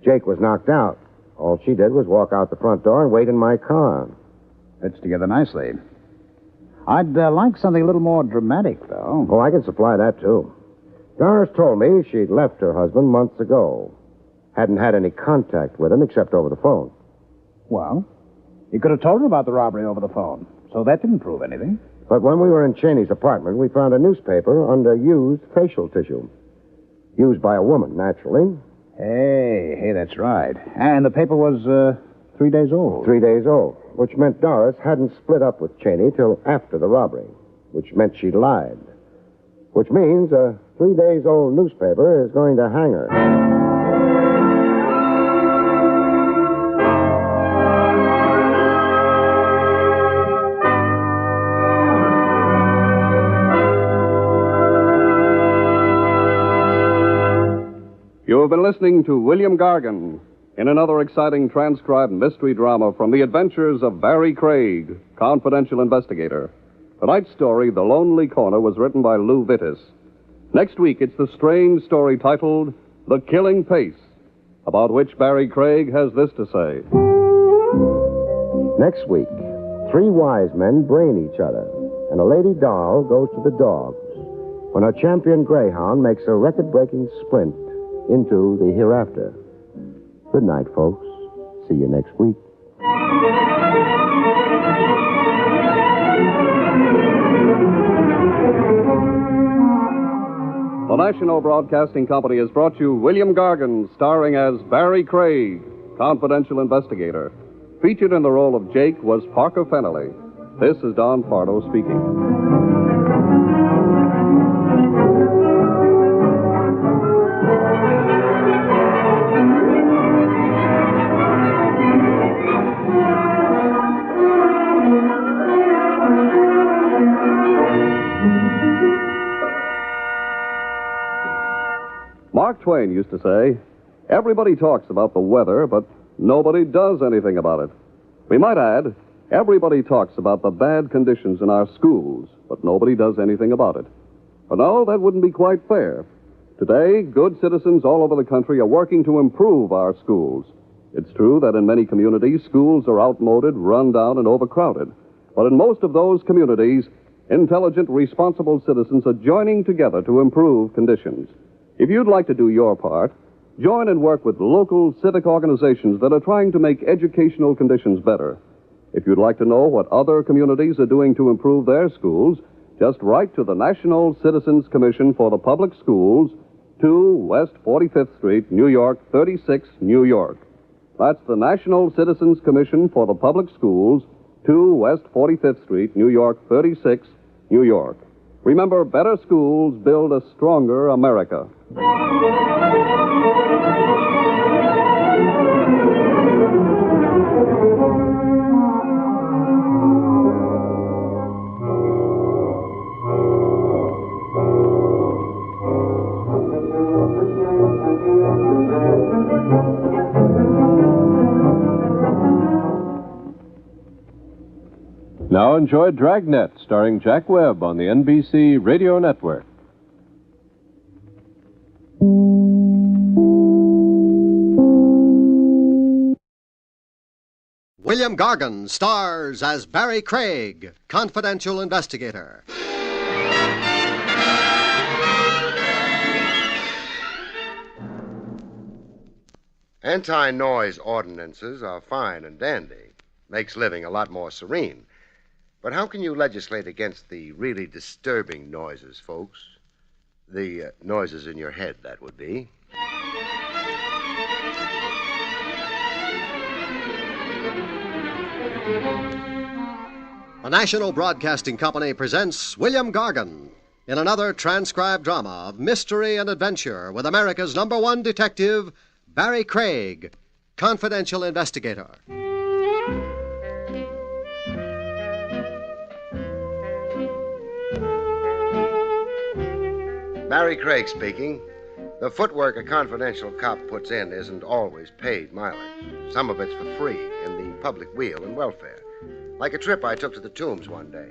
Jake was knocked out. All she did was walk out the front door and wait in my car. Fits together nicely. I'd like something a little more dramatic, though. Oh, I can supply that, too. Doris told me she'd left her husband months ago. Hadn't had any contact with him except over the phone. Well, you could have told her about the robbery over the phone, so that didn't prove anything. But when we were in Cheney's apartment, we found a newspaper under used facial tissue. Used by a woman, naturally. Hey, that's right. And the paper was 3 days old. 3 days old, which meant Doris hadn't split up with Cheney till after the robbery, which meant she lied. Which means a 3 days old newspaper is going to hang her. You have been listening to William Gargan in another exciting transcribed mystery drama from the adventures of Barrie Craig, confidential investigator. Tonight's story, The Lonely Corner, was written by Lou Vittis. Next week, it's the strange story titled The Killing Pace, about which Barrie Craig has this to say. Next week, 3 wise men brain each other, and a lady doll goes to the dogs when a champion greyhound makes a record-breaking sprint into the hereafter. Good night, folks. See you next week. The National Broadcasting Company has brought you William Gargan, starring as Barrie Craig, confidential investigator. Featured in the role of Jake was Parker Fennelly. This is Don Pardo speaking. Mark Twain used to say, everybody talks about the weather, but nobody does anything about it. We might add, everybody talks about the bad conditions in our schools, but nobody does anything about it. But no, that wouldn't be quite fair. Today, good citizens all over the country are working to improve our schools. It's true that in many communities, schools are outmoded, run down, and overcrowded. But in most of those communities, intelligent, responsible citizens are joining together to improve conditions. If you'd like to do your part, join and work with local civic organizations that are trying to make educational conditions better. If you'd like to know what other communities are doing to improve their schools, just write to the National Citizens Commission for the Public Schools, 2 West 45th Street, New York, 36, New York. That's the National Citizens Commission for the Public Schools, 2 West 45th Street, New York, 36, New York. Remember, better schools build a stronger America. Now enjoy Dragnet, starring Jack Webb on the NBC Radio Network. William Gargan stars as Barrie Craig, confidential investigator. Anti-noise ordinances are fine and dandy. Makes living a lot more serene. But how can you legislate against the really disturbing noises, folks? The noises in your head, that would be. The National Broadcasting Company presents William Gargan in another transcribed drama of mystery and adventure with America's #1 detective, Barrie Craig, confidential investigator. Barrie Craig speaking. The footwork a confidential cop puts in isn't always paid mileage. Some of it's for free in the public weal and welfare. Like a trip I took to the Tombs one day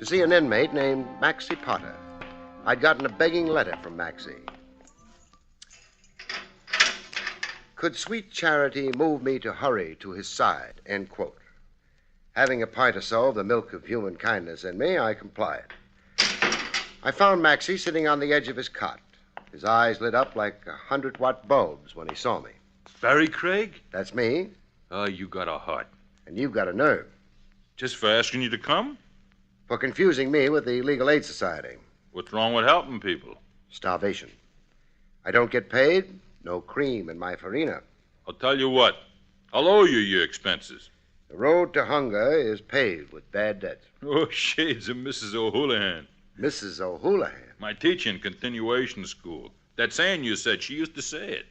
to see an inmate named Maxie Potter. I'd gotten a begging letter from Maxie. Could sweet charity move me to hurry to his side? End quote. Having a pint or so of the milk of human kindness in me, I complied. I found Maxie sitting on the edge of his cot. His eyes lit up like 100-watt bulbs when he saw me. Barrie Craig? That's me. Oh, you got a heart. And you've got a nerve. Just for asking you to come? For confusing me with the Legal Aid Society. What's wrong with helping people? Starvation. I don't get paid. No cream in my farina. I'll tell you what. I'll owe you your expenses. The road to hunger is paved with bad debts. Oh, shades of Mrs. O'Houlihan. Mrs. O'Houlihan? My teacher in continuation school. That saying you said, she used to say it.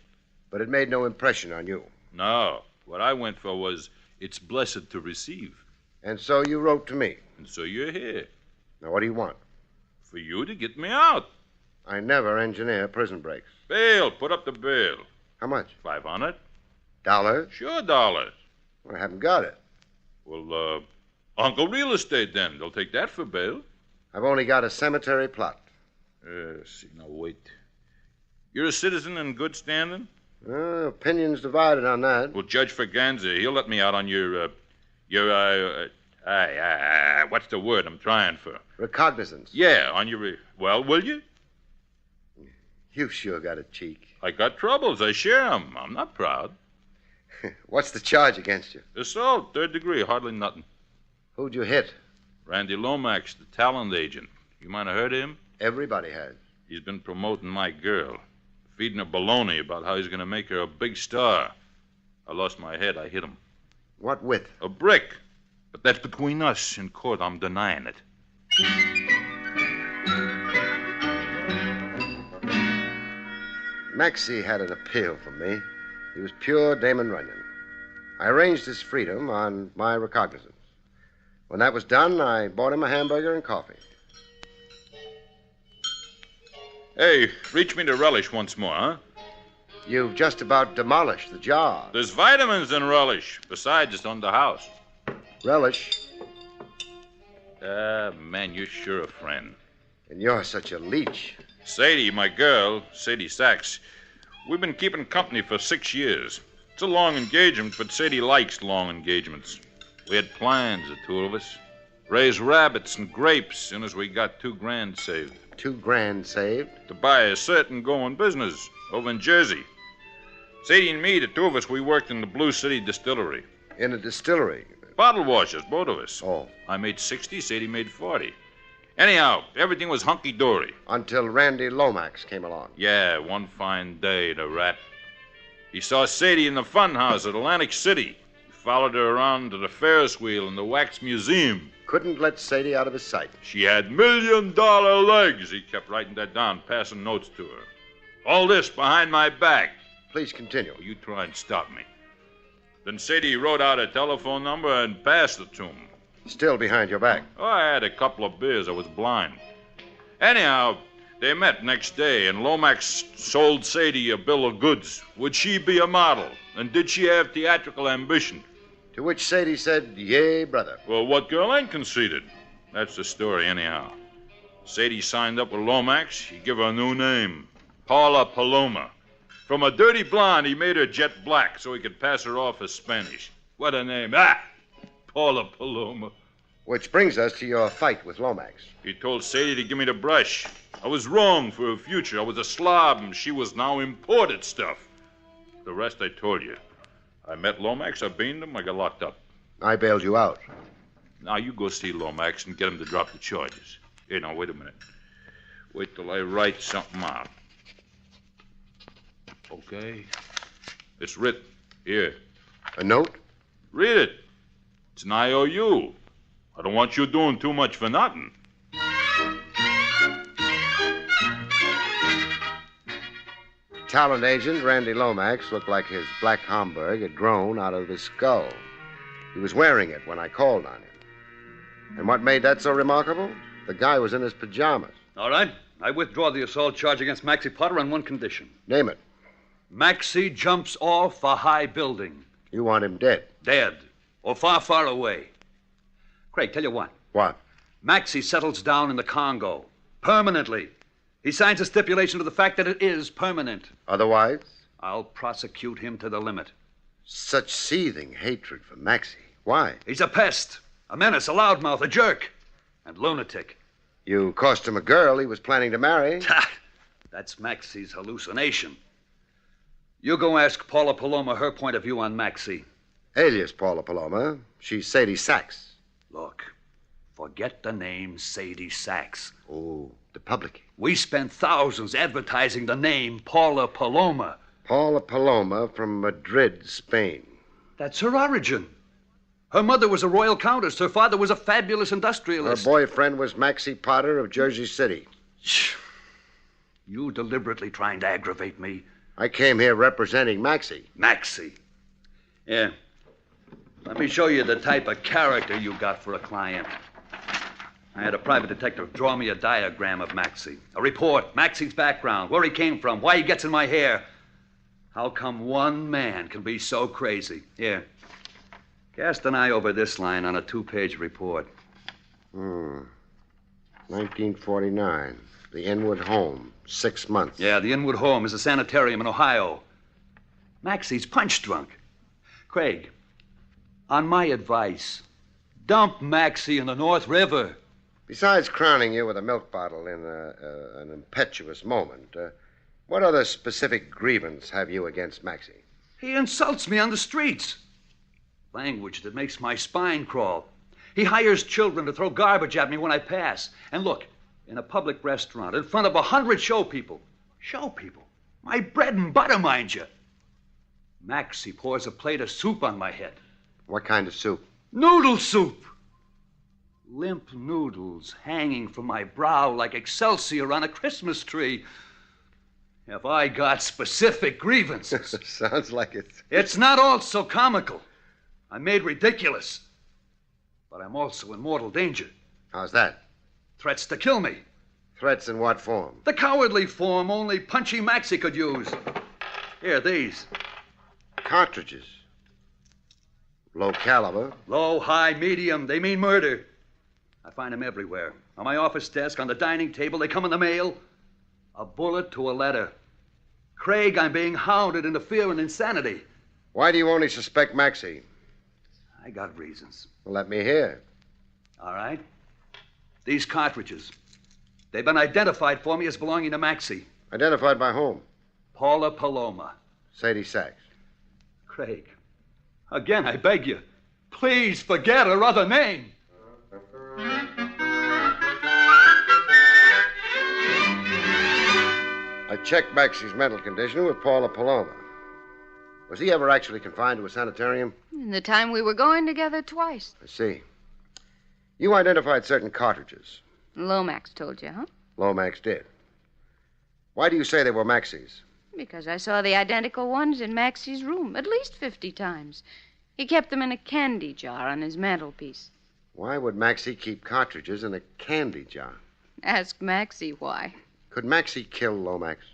But it made no impression on you. No. What I went for was, it's blessed to receive. And so you wrote to me. And so you're here. Now, what do you want? For you to get me out. I never engineer prison breaks. Bail. Put up the bill. How much? $500. Dollars? Sure, dollars. Well, I haven't got it. Well, Uncle Real Estate, then. They'll take that for bail. I've only got a cemetery plot. See, now wait. You're a citizen in good standing? Opinions divided on that. Well, Judge Ferganza, he'll let me out on what's the word I'm trying for? Recognizance. Yeah, on your... Well, will you? You've sure got a cheek. I got troubles. I share 'em. I'm not proud. What's the charge against you? Assault, 3rd degree, hardly nothing. Who'd you hit? Randy Lomax, the talent agent. You might have heard of him? Everybody has. He's been promoting my girl, feeding her baloney about how he's going to make her a big star. I lost my head. I hit him. What with? A brick. But that's between us. In court, I'm denying it. Maxie had an appeal for me. He was pure Damon Runyon. I arranged his freedom on my recognizance. When that was done, I bought him a hamburger and coffee. Hey, reach me to relish once more, huh? You've just about demolished the jar. There's vitamins in relish. Besides, it's on the house. Relish? Man, you're sure a friend. And you're such a leech. Sadie, my girl, Sadie Sachs, we've been keeping company for 6 years. It's a long engagement, but Sadie likes long engagements. We had plans, the two of us. Raise rabbits and grapes soon as we got $2,000 saved. $2,000 saved? To buy a certain going business over in Jersey. Sadie and me, the two of us, we worked in the Blue City distillery. In a distillery? Bottle washers, both of us. Oh. I made 60, Sadie made 40. Anyhow, everything was hunky-dory. Until Randy Lomax came along. Yeah, one fine day, the rat. He saw Sadie in the fun house at Atlantic City. He followed her around to the Ferris wheel and the Wax Museum. couldn't let Sadie out of his sight. She had $1 million legs. He kept writing that down, passing notes to her. All this behind my back. Please continue. You try and stop me. Then Sadie wrote out a telephone number and passed it to him. Still behind your back. Oh, I had a couple of beers. I was blind. Anyhow, they met next day, and Lomax sold Sadie a bill of goods. Would she be a model? And did she have theatrical ambition? To which Sadie said, yay, brother. Well, what girl ain't conceited? That's the story, anyhow. Sadie signed up with Lomax. He gave her a new name, Paula Paloma. From a dirty blonde, he made her jet black so he could pass her off as Spanish. What a name. Paula Paloma. Which brings us to your fight with Lomax. He told Sadie to give me the brush. I was wrong for her future. I was a slob, and she was now imported stuff. The rest I told you. I met Lomax, I beaned him, I got locked up. I bailed you out. Now you go see Lomax and get him to drop the charges. Here, now, wait a minute. Wait till I write something out. Okay. It's written. Here. A note? Read it. It's an IOU. I don't want you doing too much for nothing. Talent agent Randy Lomax looked like his black Homburg had grown out of his skull. He was wearing it when I called on him. And what made that so remarkable? The guy was in his pajamas. All right. I withdraw the assault charge against Maxie Potter on one condition. Name it. Maxie jumps off a high building. You want him dead? Dead. Or far, far away. Craig, tell you what. What? Maxie settles down in the Congo. Permanently. He signs a stipulation to the fact that it is permanent. Otherwise? I'll prosecute him to the limit. Such seething hatred for Maxie. Why? He's a pest, a menace, a loudmouth, a jerk, and lunatic. You cost him a girl he was planning to marry. That's Maxie's hallucination. You go ask Paula Paloma her point of view on Maxie. Alias Paula Paloma. She's Sadie Sachs. Look, forget the name Sadie Sachs. Oh, the public. We spent thousands advertising the name Paula Paloma. Paula Paloma from Madrid, Spain. That's her origin. Her mother was a royal countess. Her father was a fabulous industrialist. Her boyfriend was Maxie Potter of Jersey City. Shh. You deliberately trying to aggravate me. I came here representing Maxie. Maxie. Yeah. Let me show you the type of character you got for a client. I had a private detective draw me a diagram of Maxie. A report, Maxie's background, where he came from, why he gets in my hair. How come one man can be so crazy? Here. Cast an eye over this line on a 2-page report. 1949. The Inwood Home. 6 months. Yeah, the Inwood Home is a sanitarium in Ohio. Maxie's punch drunk. Craig, on my advice, dump Maxie in the North River. Besides crowning you with a milk bottle in an impetuous moment, what other specific grievance have you against Maxie? He insults me on the streets. Language that makes my spine crawl. He hires children to throw garbage at me when I pass. And look, in a public restaurant, in front of 100 show people. Show people? My bread and butter, mind you. Maxie pours a plate of soup on my head. What kind of soup? Noodle soup. Limp noodles hanging from my brow like Excelsior on a Christmas tree. Have I got specific grievances? Sounds like it. It's not all so comical. I'm made ridiculous. But I'm also in mortal danger. How's that? Threats to kill me. Threats in what form? The cowardly form only Punchy Maxie could use. Here, these. Cartridges. Low caliber. Low, high, medium. They mean murder. I find them everywhere. On my office desk, on the dining table. They come in the mail. A bullet to a letter. Craig, I'm being hounded into fear and insanity. Why do you only suspect Maxie? I got reasons. Well, let me hear. All right. These cartridges. They've been identified for me as belonging to Maxie. Identified by whom? Paula Paloma. Sadie Sachs. Craig, again, I beg you, please forget her other name. I checked Maxie's mental condition with Paula Paloma. Was he ever actually confined to a sanitarium? In the time we were going together twice. I see. You identified certain cartridges. Lomax told you, huh? Lomax did. Why do you say they were Maxie's? Because I saw the identical ones in Maxie's room at least 50 times. He kept them in a candy jar on his mantelpiece. Why would Maxie keep cartridges in a candy jar? Ask Maxie why. Could Maxie kill Lomax?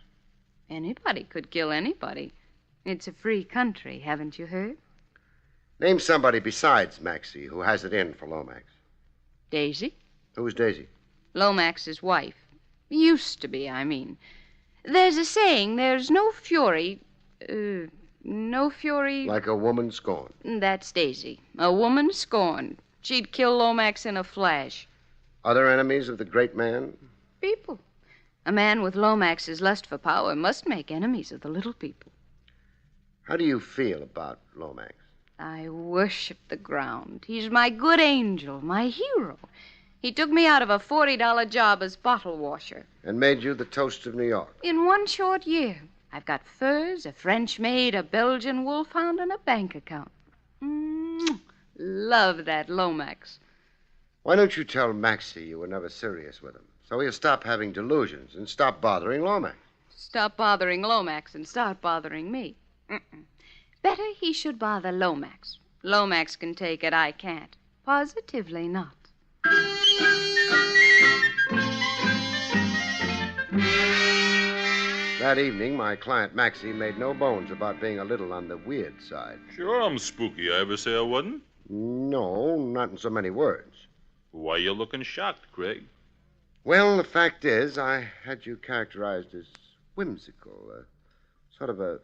Anybody could kill anybody. It's a free country, haven't you heard? Name somebody besides Maxie who has it in for Lomax. Daisy? Who's Daisy? Lomax's wife. Used to be, I mean. There's a saying, there's no fury... no fury... Like a woman scorned. That's Daisy. A woman scorned. She'd kill Lomax in a flash. Other enemies of the great man? People. A man with Lomax's lust for power must make enemies of the little people. How do you feel about Lomax? I worship the ground. He's my good angel, my hero. He took me out of a $40 job as bottle washer. And made you the toast of New York. In one short year, I've got furs, a French maid, a Belgian wolfhound, and a bank account. Love that Lomax. Why don't you tell Maxie you were never serious with him, so he'll stop having delusions and stop bothering Lomax? Stop bothering Lomax and start bothering me. Better he should bother Lomax. Lomax can take it, I can't. Positively not. That evening, my client Maxie made no bones about being a little on the weird side. Sure, I'm spooky. I ever say I wasn't? No, not in so many words. Why you looking shocked, Craig? Well, the fact is, I had you characterized as whimsical, sort of a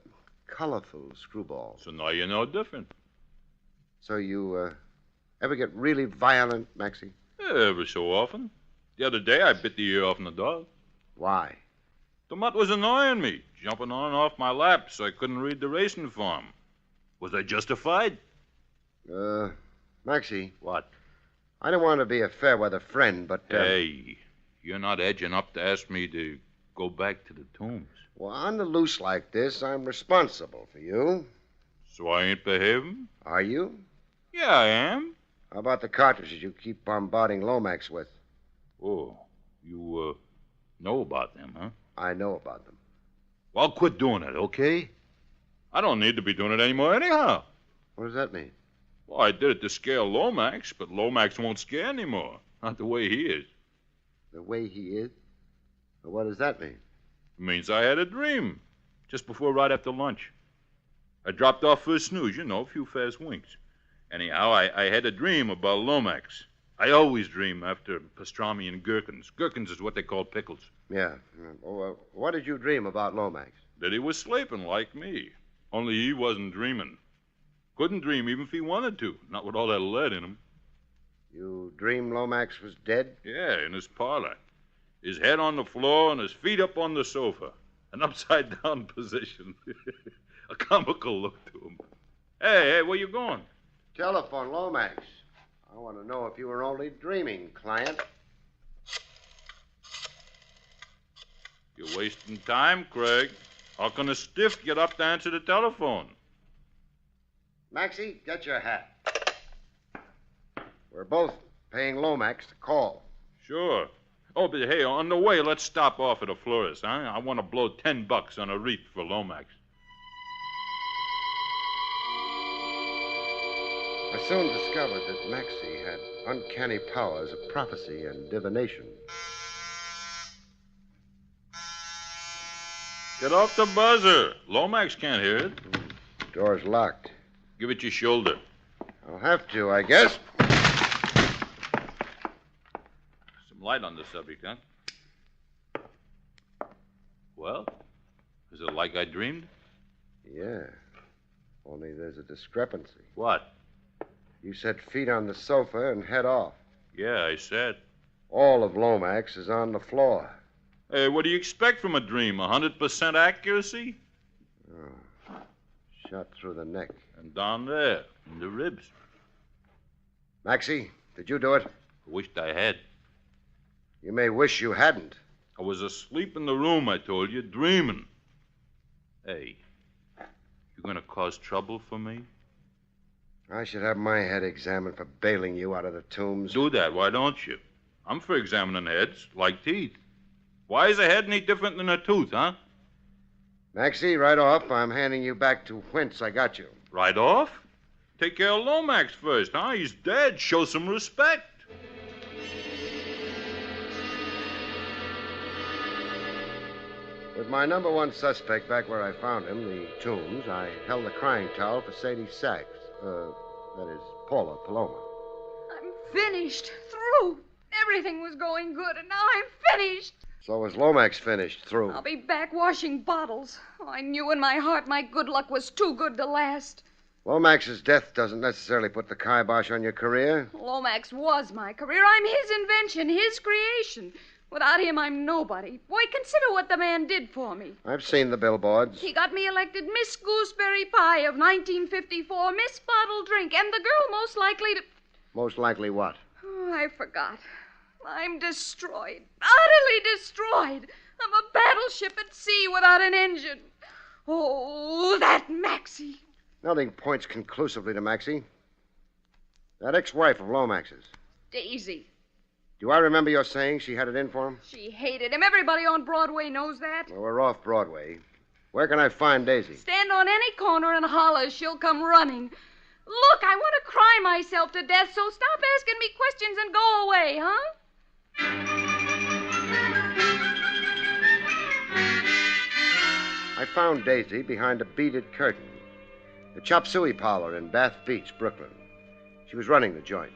colorful screwball. So now you know different. So you ever get really violent, Maxie? Every so often. The other day I bit the ear off the dog. Why? The mutt was annoying me, jumping on and off my lap so I couldn't read the racing form. Was I justified? Maxie. What? I don't want to be a fair-weather friend, but... Hey, you're not edging up to ask me to go back to the tombs. Well, on the loose like this, I'm responsible for you. So I ain't behaving? Are you? Yeah, I am. How about the cartridges you keep bombarding Lomax with? Oh, you, know about them, huh? I know about them. Well, quit doing it, okay? I don't need to be doing it anymore anyhow. What does that mean? Well, I did it to scare Lomax, but Lomax won't scare anymore. Not the way he is. The way he is? Well, what does that mean? It means I had a dream just before right after lunch. I dropped off for a snooze, a few fast winks. Anyhow, I had a dream about Lomax. I always dream after pastrami and gherkins. Gherkins is what they call pickles. Yeah. Well, what did you dream about Lomax? That he was sleeping like me. Only he wasn't dreaming. Couldn't dream even if he wanted to. Not with all that lead in him. You dreamed Lomax was dead? Yeah, in his parlor. His head on the floor and his feet up on the sofa. An upside-down position. A comical look to him. Hey, where you going? Telephone Lomax. I want to know if you were only dreaming, client. You're wasting time, Craig. How can a stiff get up to answer the telephone? Maxie, get your hat. We're both paying Lomax to call. Sure. Oh, but hey, on the way, let's stop off at a florist, huh? I want to blow $10 on a wreath for Lomax. I soon discovered that Maxie had uncanny powers of prophecy and divination. Get off the buzzer. Lomax can't hear it. Door's locked. Give it your shoulder. I'll have to, I guess. Some light on the subject, huh? Well, is it like I dreamed? Yeah. Only there's a discrepancy. What? You said feet on the sofa and head off. Yeah, I said. All of Lomax is on the floor. Hey, what do you expect from a dream? 100% accuracy? Oh. Shot through the neck. And down there, in the ribs. Maxie, did you do it? I wished I had. You may wish you hadn't. I was asleep in the room, I told you, dreaming. Hey, you gonna cause trouble for me? I should have my head examined for bailing you out of the tombs. Do that, why don't you? I'm for examining heads, like teeth. Why is a head any different than a tooth, huh? Maxie, right off, I'm handing you back to whence I got you. Right off? Take care of Lomax first, huh? He's dead. Show some respect. With my number one suspect back where I found him, the tombs, I held the crying towel for Sadie Sachs. That is, Paula Paloma. I'm finished. Through. Everything was going good, and now I'm finished. So was Lomax finished, through. I'll be back washing bottles. Oh, I knew in my heart my good luck was too good to last. Lomax's death doesn't necessarily put the kibosh on your career. Lomax was my career. I'm his invention, his creation. Without him, I'm nobody. Boy, consider what the man did for me. I've seen the billboards. He got me elected Miss Gooseberry Pie of 1954, Miss Bottle Drink, and the girl most likely to... Most likely what? Oh, I forgot. I'm destroyed. Utterly destroyed. I'm a battleship at sea without an engine. Oh, that Maxie. Nothing points conclusively to Maxie. That ex-wife of Lomax's. Daisy. Do I remember your saying she had it in for him? She hated him. Everybody on Broadway knows that. Well, we're off Broadway. Where can I find Daisy? Stand on any corner and holler. She'll come running. Look, I want to cry myself to death, so stop asking me questions and go away, huh? I found Daisy behind a beaded curtain. The Chop Suey parlor in Bath Beach, Brooklyn. She was running the joint.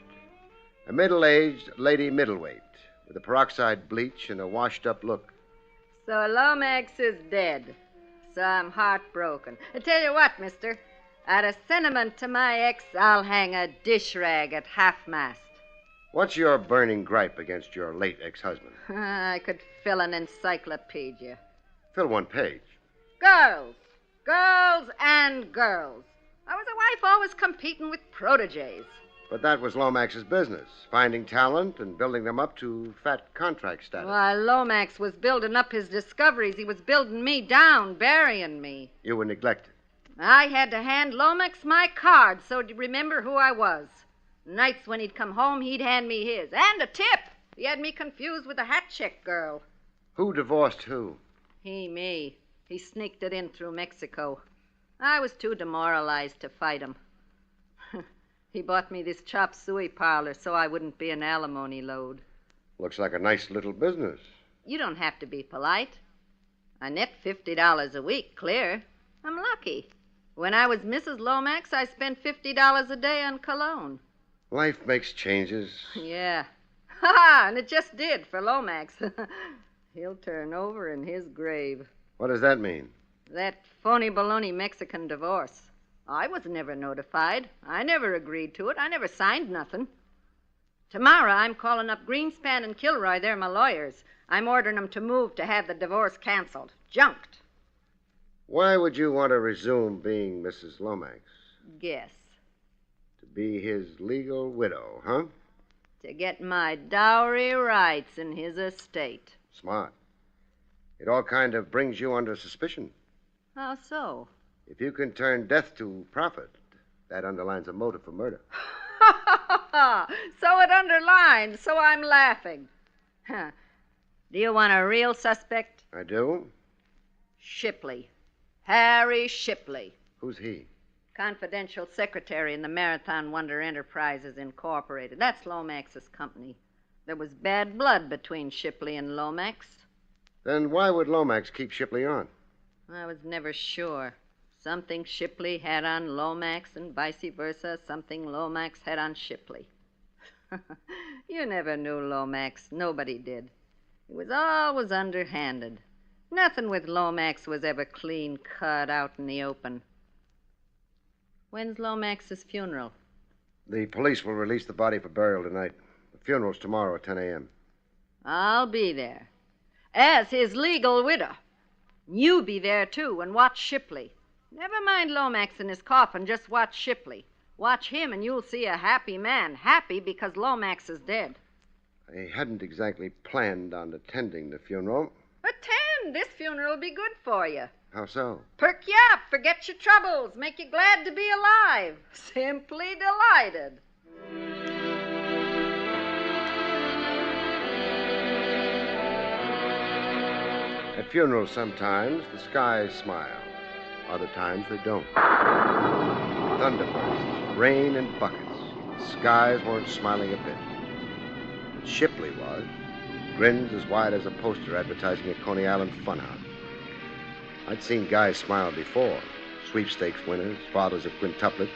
A middle-aged lady middleweight with a peroxide bleach and a washed-up look. So Lomax is dead. So I'm heartbroken. I tell you what, mister. Out of sentiment to my ex, I'll hang a dish rag at half-mast. What's your burning gripe against your late ex-husband? I could fill an encyclopedia. Fill one page. Girls. Girls and girls. I was a wife always competing with proteges. But that was Lomax's business, finding talent and building them up to fat contract status. While Lomax was building up his discoveries, he was building me down, burying me. You were neglected. I had to hand Lomax my card so to remember who I was. Nights when he'd come home, he'd hand me his. And a tip. He had me confused with a hat check girl. Who divorced who? Me. He sneaked it in through Mexico. I was too demoralized to fight him. He bought me this chop suey parlor so I wouldn't be an alimony load. Looks like a nice little business. You don't have to be polite. I net $50 a week, clear. I'm lucky. When I was Mrs. Lomax, I spent $50 a day on cologne. Life makes changes. Yeah. Ha! And it just did for Lomax. He'll turn over in his grave. What does that mean? That phony baloney Mexican divorce. I was never notified. I never agreed to it. I never signed nothing. Tomorrow, I'm calling up Greenspan and Kilroy. They're my lawyers. I'm ordering them to move to have the divorce canceled. Junked. Why would you want to resume being Mrs. Lomax? Guess. To be his legal widow, huh? To get my dowry rights in his estate. Smart. It all kind of brings you under suspicion. How so? If you can turn death to profit, that underlines a motive for murder. So it underlines, so I'm laughing. Huh. Do you want a real suspect? I do? Shipley. Harry Shipley. Who's he? Confidential secretary in the Marathon Wonder Enterprises, Incorporated. That's Lomax's company. There was bad blood between Shipley and Lomax. Then why would Lomax keep Shipley on? I was never sure. Something Shipley had on Lomax and vice versa, something Lomax had on Shipley. You never knew Lomax. Nobody did. He was always underhanded. Nothing with Lomax was ever clean cut out in the open. When's Lomax's funeral? The police will release the body for burial tonight. The funeral's tomorrow at 10 a.m. I'll be there. As his legal widow. You be there, too, and watch Shipley. Never mind Lomax in his coffin, just watch Shipley. Watch him and you'll see a happy man. Happy because Lomax is dead. I hadn't exactly planned on attending the funeral. Attend! This funeral will be good for you. How so? Perk you up, forget your troubles, make you glad to be alive. Simply delighted. At funerals, sometimes the skies smile. Other times they don't. Thunderbursts, rain in buckets. The skies weren't smiling a bit. But Shipley was. Grins as wide as a poster advertising a Coney Island funhouse. I'd seen guys smile before. Sweepstakes winners, fathers of quintuplets.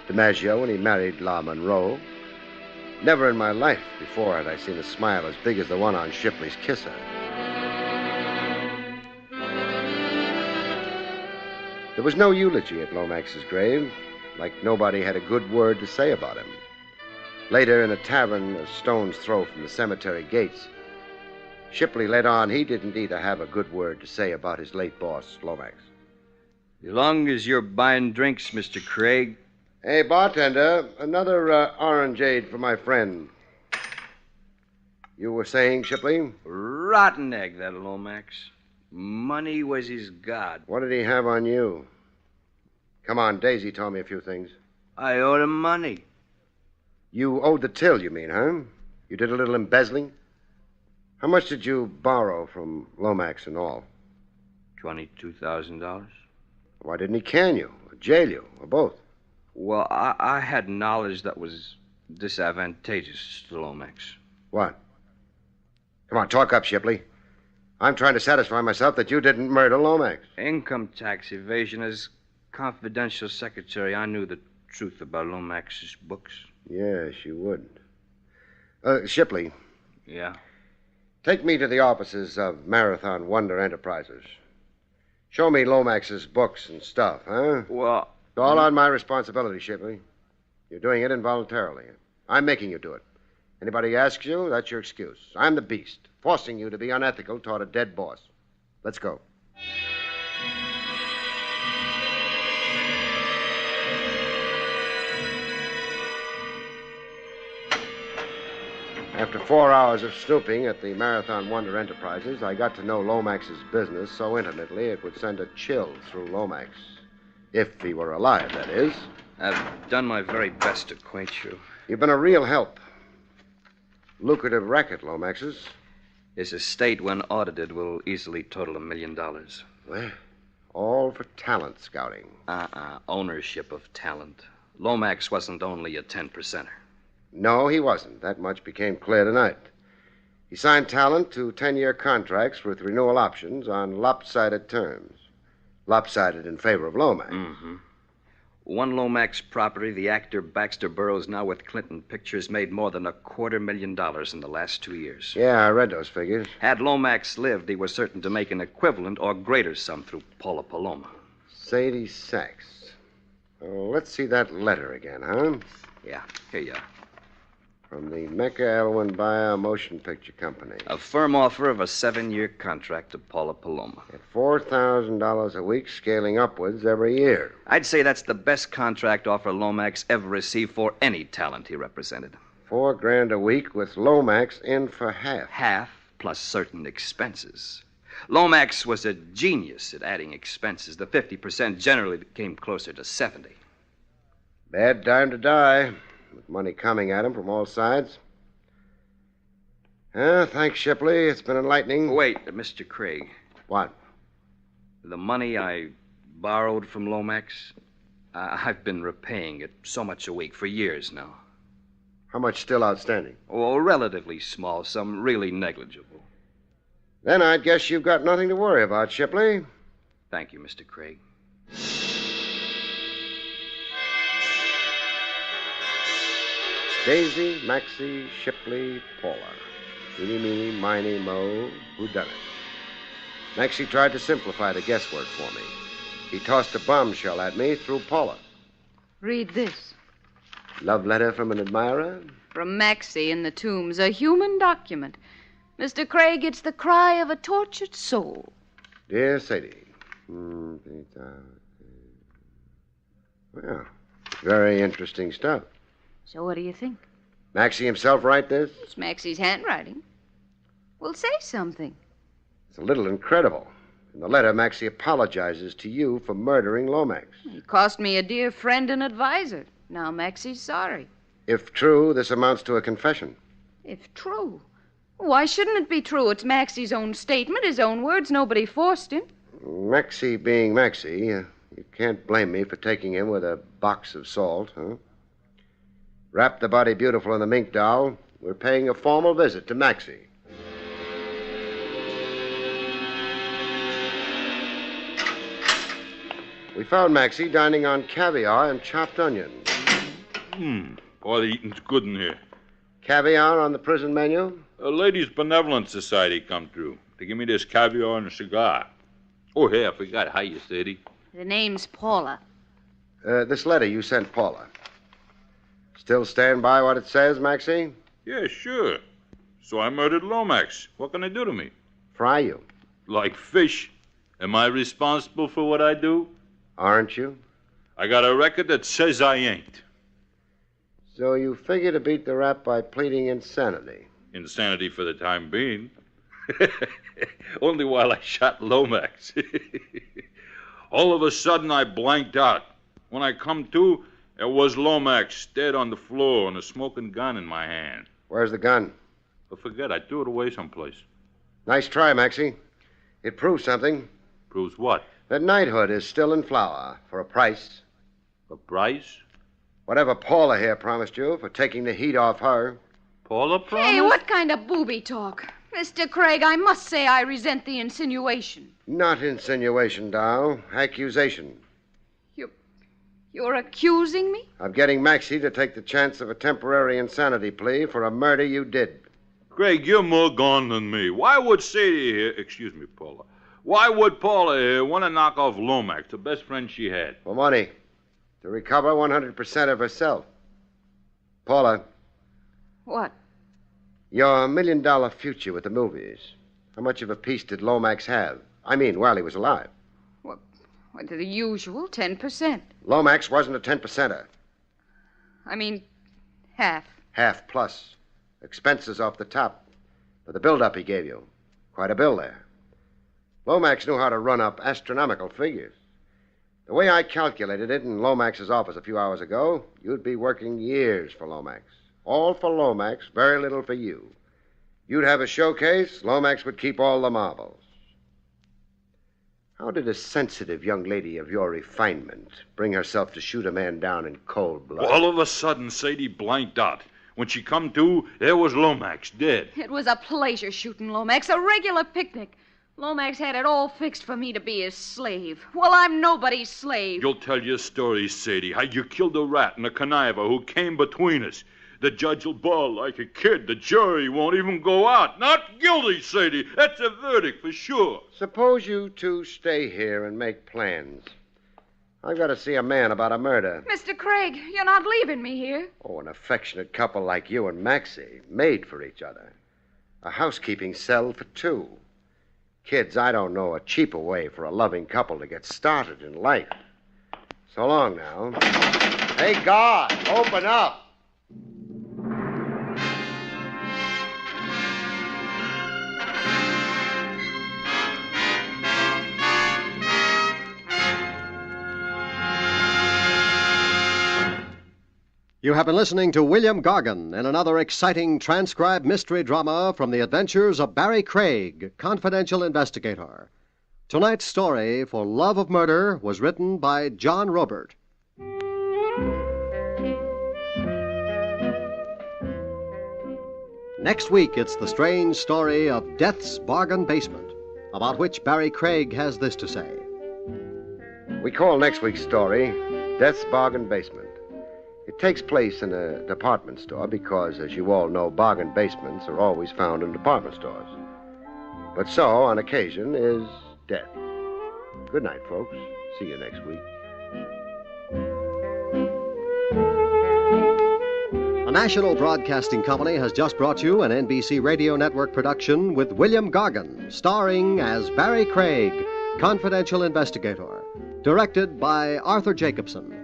DiMaggio when he married La Monroe. Never in my life before had I seen a smile as big as the one on Shipley's kisser. There was no eulogy at Lomax's grave, like nobody had a good word to say about him. Later, in a tavern a stone's throw from the cemetery gates, Shipley let on he didn't either have a good word to say about his late boss, Lomax. As long as you're buying drinks, Mr. Craig. Hey, bartender, another orangeade for my friend. You were saying, Shipley? Rotten egg, that Lomax. Money was his god. What did he have on you? Come on, Daisy told me a few things. I owed him money. You owed the till, you mean, huh? You did a little embezzling? How much did you borrow from Lomax and all? $22,000. Why didn't he can you, or jail you, or both? Well, I had knowledge that was disadvantageous to Lomax. What? Come on, talk up, Shipley. I'm trying to satisfy myself that you didn't murder Lomax. Income tax evasion. As confidential secretary, I knew the truth about Lomax's books. Yes, you would. Shipley. Yeah? Take me to the offices of Marathon Wonder Enterprises. Show me Lomax's books and stuff, huh? Well... It's all on my responsibility, Shipley. You're doing it involuntarily. I'm making you do it. Anybody asks you, that's your excuse. I'm the beast, forcing you to be unethical toward a dead boss. Let's go. After 4 hours of snooping at the Marathon Wonder Enterprises, I got to know Lomax's business so intimately it would send a chill through Lomax. If he were alive, that is. I've done my very best to acquaint you. You've been a real help. Lucrative racket, Lomax's. His estate, when audited, will easily total $1 million. Well, all for talent scouting. Ownership of talent. Lomax wasn't only a 10%er. No, he wasn't. That much became clear tonight. He signed talent to 10-year contracts with renewal options on lopsided terms. Lopsided in favor of Lomax. Mm-hmm. One Lomax property, the actor Baxter Burroughs, now with Clinton Pictures, made more than $250,000 in the last 2 years. Yeah, I read those figures. Had Lomax lived, he was certain to make an equivalent or greater sum through Paula Paloma. Sadie Sachs. Let's see that letter again, huh? Yeah, here you are. From the Mecca Elwyn Bayer Motion Picture Company. A firm offer of a 7-year contract to Paula Paloma. At $4,000 a week, scaling upwards every year. I'd say that's the best contract offer Lomax ever received for any talent he represented. $4,000 a week with Lomax in for half. Half plus certain expenses. Lomax was a genius at adding expenses. The 50% generally came closer to 70. Bad time to die. With money coming at him from all sides. Thanks, Shipley. It's been enlightening. Wait, Mr. Craig. What? The money I borrowed from Lomax, I've been repaying it so much a week for years now. How much still outstanding? Oh, a relatively small sum, really negligible. Then I'd guess you've got nothing to worry about, Shipley. Thank you, Mr. Craig. Daisy, Maxie, Shipley, Paula. Eeny, meeny, miny, mo, whodunit. Maxie tried to simplify the guesswork for me. He tossed a bombshell at me through Paula. Read this. Love letter from an admirer? From Maxie in the Tombs, a human document. Mr. Craig, it's the cry of a tortured soul. Dear Sadie. Well, very interesting stuff. So what do you think? Maxie himself write this? It's Maxie's handwriting. Well, say something. It's a little incredible. In the letter, Maxie apologizes to you for murdering Lomax. He cost me a dear friend and advisor. Now Maxie's sorry. If true, this amounts to a confession. If true. Why shouldn't it be true? It's Maxie's own statement, his own words. Nobody forced him. Maxie being Maxie, you can't blame me for taking him with a box of salt, huh? Wrap the body beautiful in the mink doll. We're paying a formal visit to Maxie. We found Maxie dining on caviar and chopped onion. All the eating's good in here. Caviar on the prison menu? A ladies' benevolent society come through. They give me this caviar and a cigar. Oh, hey, I forgot. Hi, you Sadie. The name's Paula. This letter you sent Paula. Still stand by what it says, Maxie? Yeah, sure. So I murdered Lomax. What can they do to me? Fry you. Like fish. Am I responsible for what I do? Aren't you? I got a record that says I ain't. So you figure to beat the rap by pleading insanity? Insanity for the time being. Only while I shot Lomax. All of a sudden, I blanked out. When I come to, there was Lomax dead on the floor and a smoking gun in my hand. Where's the gun? I forget. I threw it away someplace. Nice try, Maxie. It proves something. Proves what? That knighthood is still in flower for a price. A price? Whatever Paula here promised you for taking the heat off her. Paula promised? Hey, what kind of booby talk? Mr. Craig, I must say I resent the insinuation. Not insinuation, doll. Accusation. You're accusing me? Of getting Maxie to take the chance of a temporary insanity plea for a murder you did. Craig, you're more gone than me. Why would Sadie here... Excuse me, Paula. Why would Paula here want to knock off Lomax, the best friend she had? For money. To recover 100% of herself. Paula. What? Your $1 million future with the movies. How much of a piece did Lomax have? I mean, while he was alive. What, the usual 10%. Lomax wasn't a 10%er. I mean, half. Half plus. Expenses off the top. For the build-up he gave you. Quite a bill there. Lomax knew how to run up astronomical figures. The way I calculated it in Lomax's office a few hours ago, you'd be working years for Lomax. All for Lomax, very little for you. You'd have a showcase, Lomax would keep all the marbles. How did a sensitive young lady of your refinement bring herself to shoot a man down in cold blood? All of a sudden, Sadie blanked out. When she come to, there was Lomax, dead. It was a pleasure shooting Lomax, a regular picnic. Lomax had it all fixed for me to be his slave. Well, I'm nobody's slave. You'll tell your story, Sadie, how you killed a rat and a conniver who came between us. The judge will bawl like a kid. The jury won't even go out. Not guilty, Sadie. That's a verdict for sure. Suppose you two stay here and make plans. I've got to see a man about a murder. Mr. Craig, you're not leaving me here. Oh, an affectionate couple like you and Maxie, made for each other. A housekeeping cell for two. Kids, I don't know a cheaper way for a loving couple to get started in life. So long now. Hey, God, open up. You have been listening to William Gargan in another exciting transcribed mystery drama from the adventures of Barrie Craig, confidential investigator. Tonight's story, For Love of Murder, was written by John Robert. Next week, it's the strange story of Death's Bargain Basement, about which Barrie Craig has this to say. We call next week's story Death's Bargain Basement. It takes place in a department store because, as you all know, bargain basements are always found in department stores. But so, on occasion, is death. Good night, folks. See you next week. The National Broadcasting Company has just brought you an NBC Radio Network production with William Gargan, starring as Barrie Craig, confidential investigator, directed by Arthur Jacobson.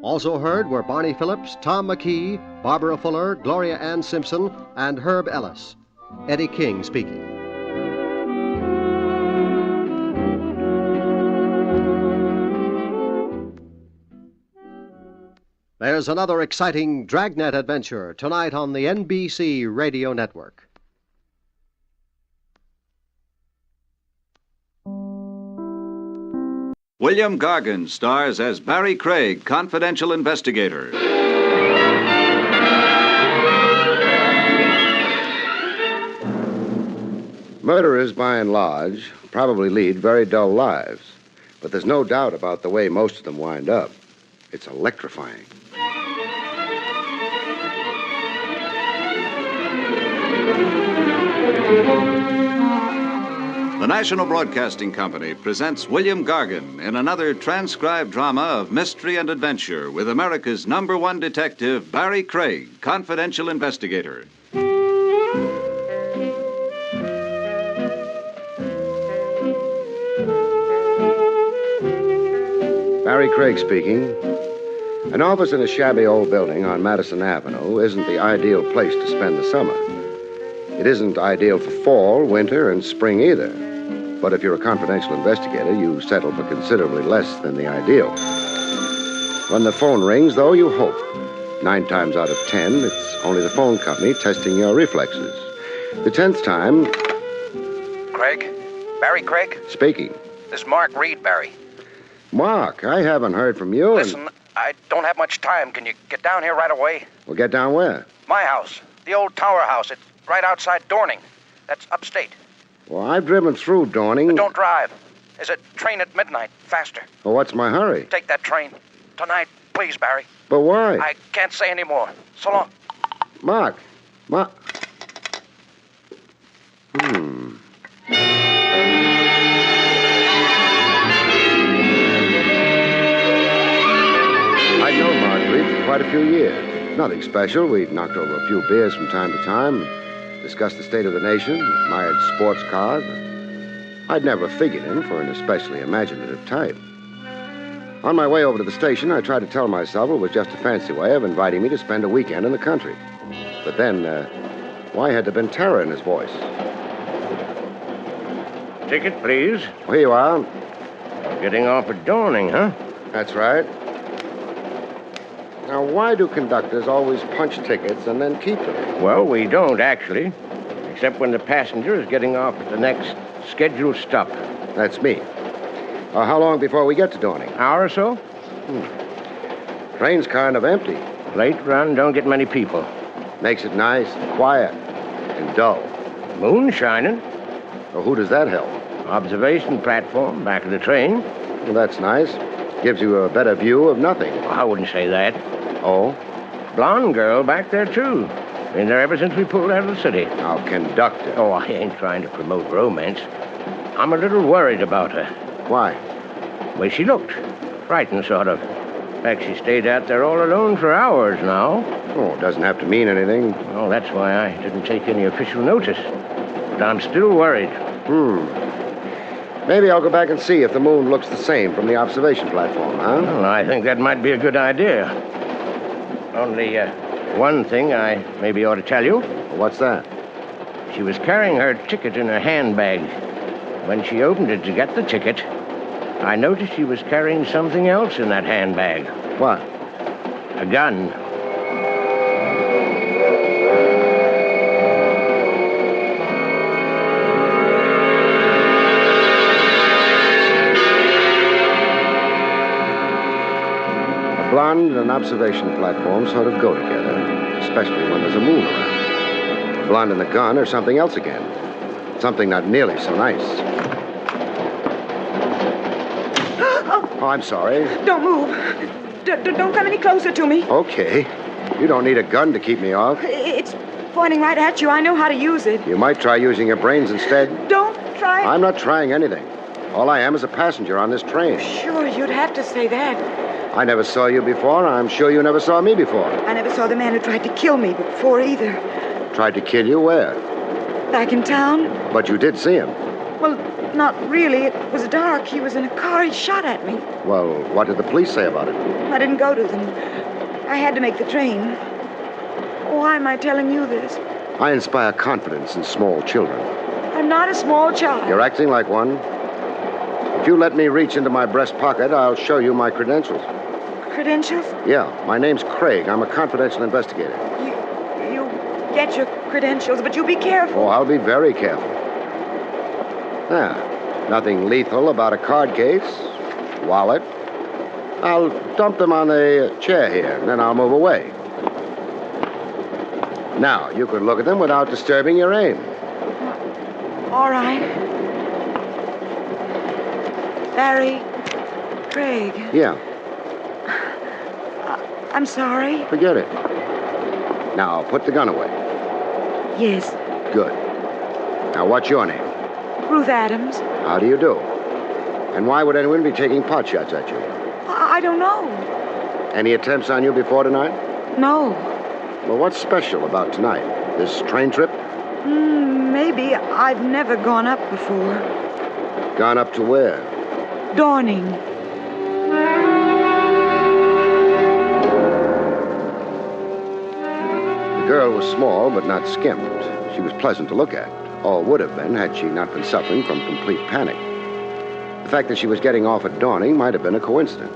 Also heard were Barney Phillips, Tom McKee, Barbara Fuller, Gloria Ann Simpson, and Herb Ellis. Eddie King speaking. There's another exciting Dragnet adventure tonight on the NBC Radio Network. William Gargan stars as Barrie Craig, confidential investigator. Murderers, by and large, probably lead very dull lives. But there's no doubt about the way most of them wind up. It's electrifying. The National Broadcasting Company presents William Gargan in another transcribed drama of mystery and adventure with America's #1 detective, Barrie Craig, confidential investigator. Barrie Craig speaking. An office in a shabby old building on Madison Avenue isn't the ideal place to spend the summer. It isn't ideal for fall, winter, and spring either. But if you're a confidential investigator, you settle for considerably less than the ideal. When the phone rings, though, you hope. 9 times out of 10, it's only the phone company testing your reflexes. The 10th time... Craig? Barrie Craig? Speaking. This is Mark Reed, Barrie. Mark, I haven't heard from you. Listen, I don't have much time. Can you get down here right away? Well, get down where? My house. The old tower house. It's right outside Dorning. That's upstate. Well, I've driven through Dorning. Don't drive. There's a train at midnight. Faster. Well, what's my hurry? Take that train. Tonight, please, Barrie. But why? I can't say any more. So long. Mark. I'd known Marguerite for quite a few years. Nothing special. We'd knocked over a few beers from time to time, discussed the state of the nation, admired sports cars. I'd never figured him for an especially imaginative type. On my way over to the station, I tried to tell myself it was just a fancy way of inviting me to spend a weekend in the country. But then, why had there been terror in his voice? Ticket, please. Well, here you are. Getting off at Dorning, huh? That's right. Now, why do conductors always punch tickets and then keep them? Well, we don't, actually. Except when the passenger is getting off at the next scheduled stop. That's me. How long before we get to Dorning? Hour or so? Train's kind of empty. Late run, don't get many people. Makes it nice, quiet, and dull. Moon shining. Well, who does that help? Observation platform, back of the train. Well, that's nice. Gives you a better view of nothing. I wouldn't say that. Oh? Blonde girl back there, too. Been there ever since we pulled out of the city. Now, conductor. Oh, I ain't trying to promote romance. I'm a little worried about her. Why? The way she looked. Frightened, sort of. In fact, she stayed out there all alone for hours now. Oh, it doesn't have to mean anything. Well, that's why I didn't take any official notice. But I'm still worried. Maybe I'll go back and see if the moon looks the same from the observation platform, huh? Well, I think that might be a good idea. Only, one thing I maybe ought to tell you. What's that? She was carrying her ticket in her handbag. When she opened it to get the ticket, I noticed she was carrying something else in that handbag. What? A gun. A blonde and an observation platform sort of go together, especially when there's a moon around. A blonde and a gun or something else again. Something not nearly so nice. Oh, I'm sorry. Don't move. Don't come any closer to me. Okay. You don't need a gun to keep me off. It's pointing right at you. I know how to use it. You might try using your brains instead. Don't try. I'm not trying anything. All I am is a passenger on this train. Sure, you'd have to say that. I never saw you before. I'm sure you never saw me before. I never saw the man who tried to kill me before either. Tried to kill you where? Back in town? But you did see him. Well, not really. It was dark. He was in a car. He shot at me. Well, what did the police say about it? I didn't go to them. I had to make the train. Why am I telling you this? I inspire confidence in small children. I'm not a small child. You're acting like one. If you let me reach into my breast pocket, I'll show you my credentials. credentials? Yeah, my name's Craig. I'm a confidential investigator. You get your credentials, but you be careful. Oh, I'll be very careful. Nothing lethal about a card case, wallet. I'll dump them on the chair here, and then I'll move away. Now, you can look at them without disturbing your aim. All right. Barrie Craig. Yeah. I'm sorry. Forget it. Now, put the gun away. Yes. Good. Now, what's your name? Ruth Adams. How do you do? And why would anyone be taking pot shots at you? I don't know. Any attempts on you before tonight? No. Well, what's special about tonight? This train trip? Maybe. I've never gone up before. Gone up to where? Dawning. The girl was small, but not skimped. She was pleasant to look at. Or would have been had she not been suffering from complete panic. The fact that she was getting off at Dawning might have been a coincidence.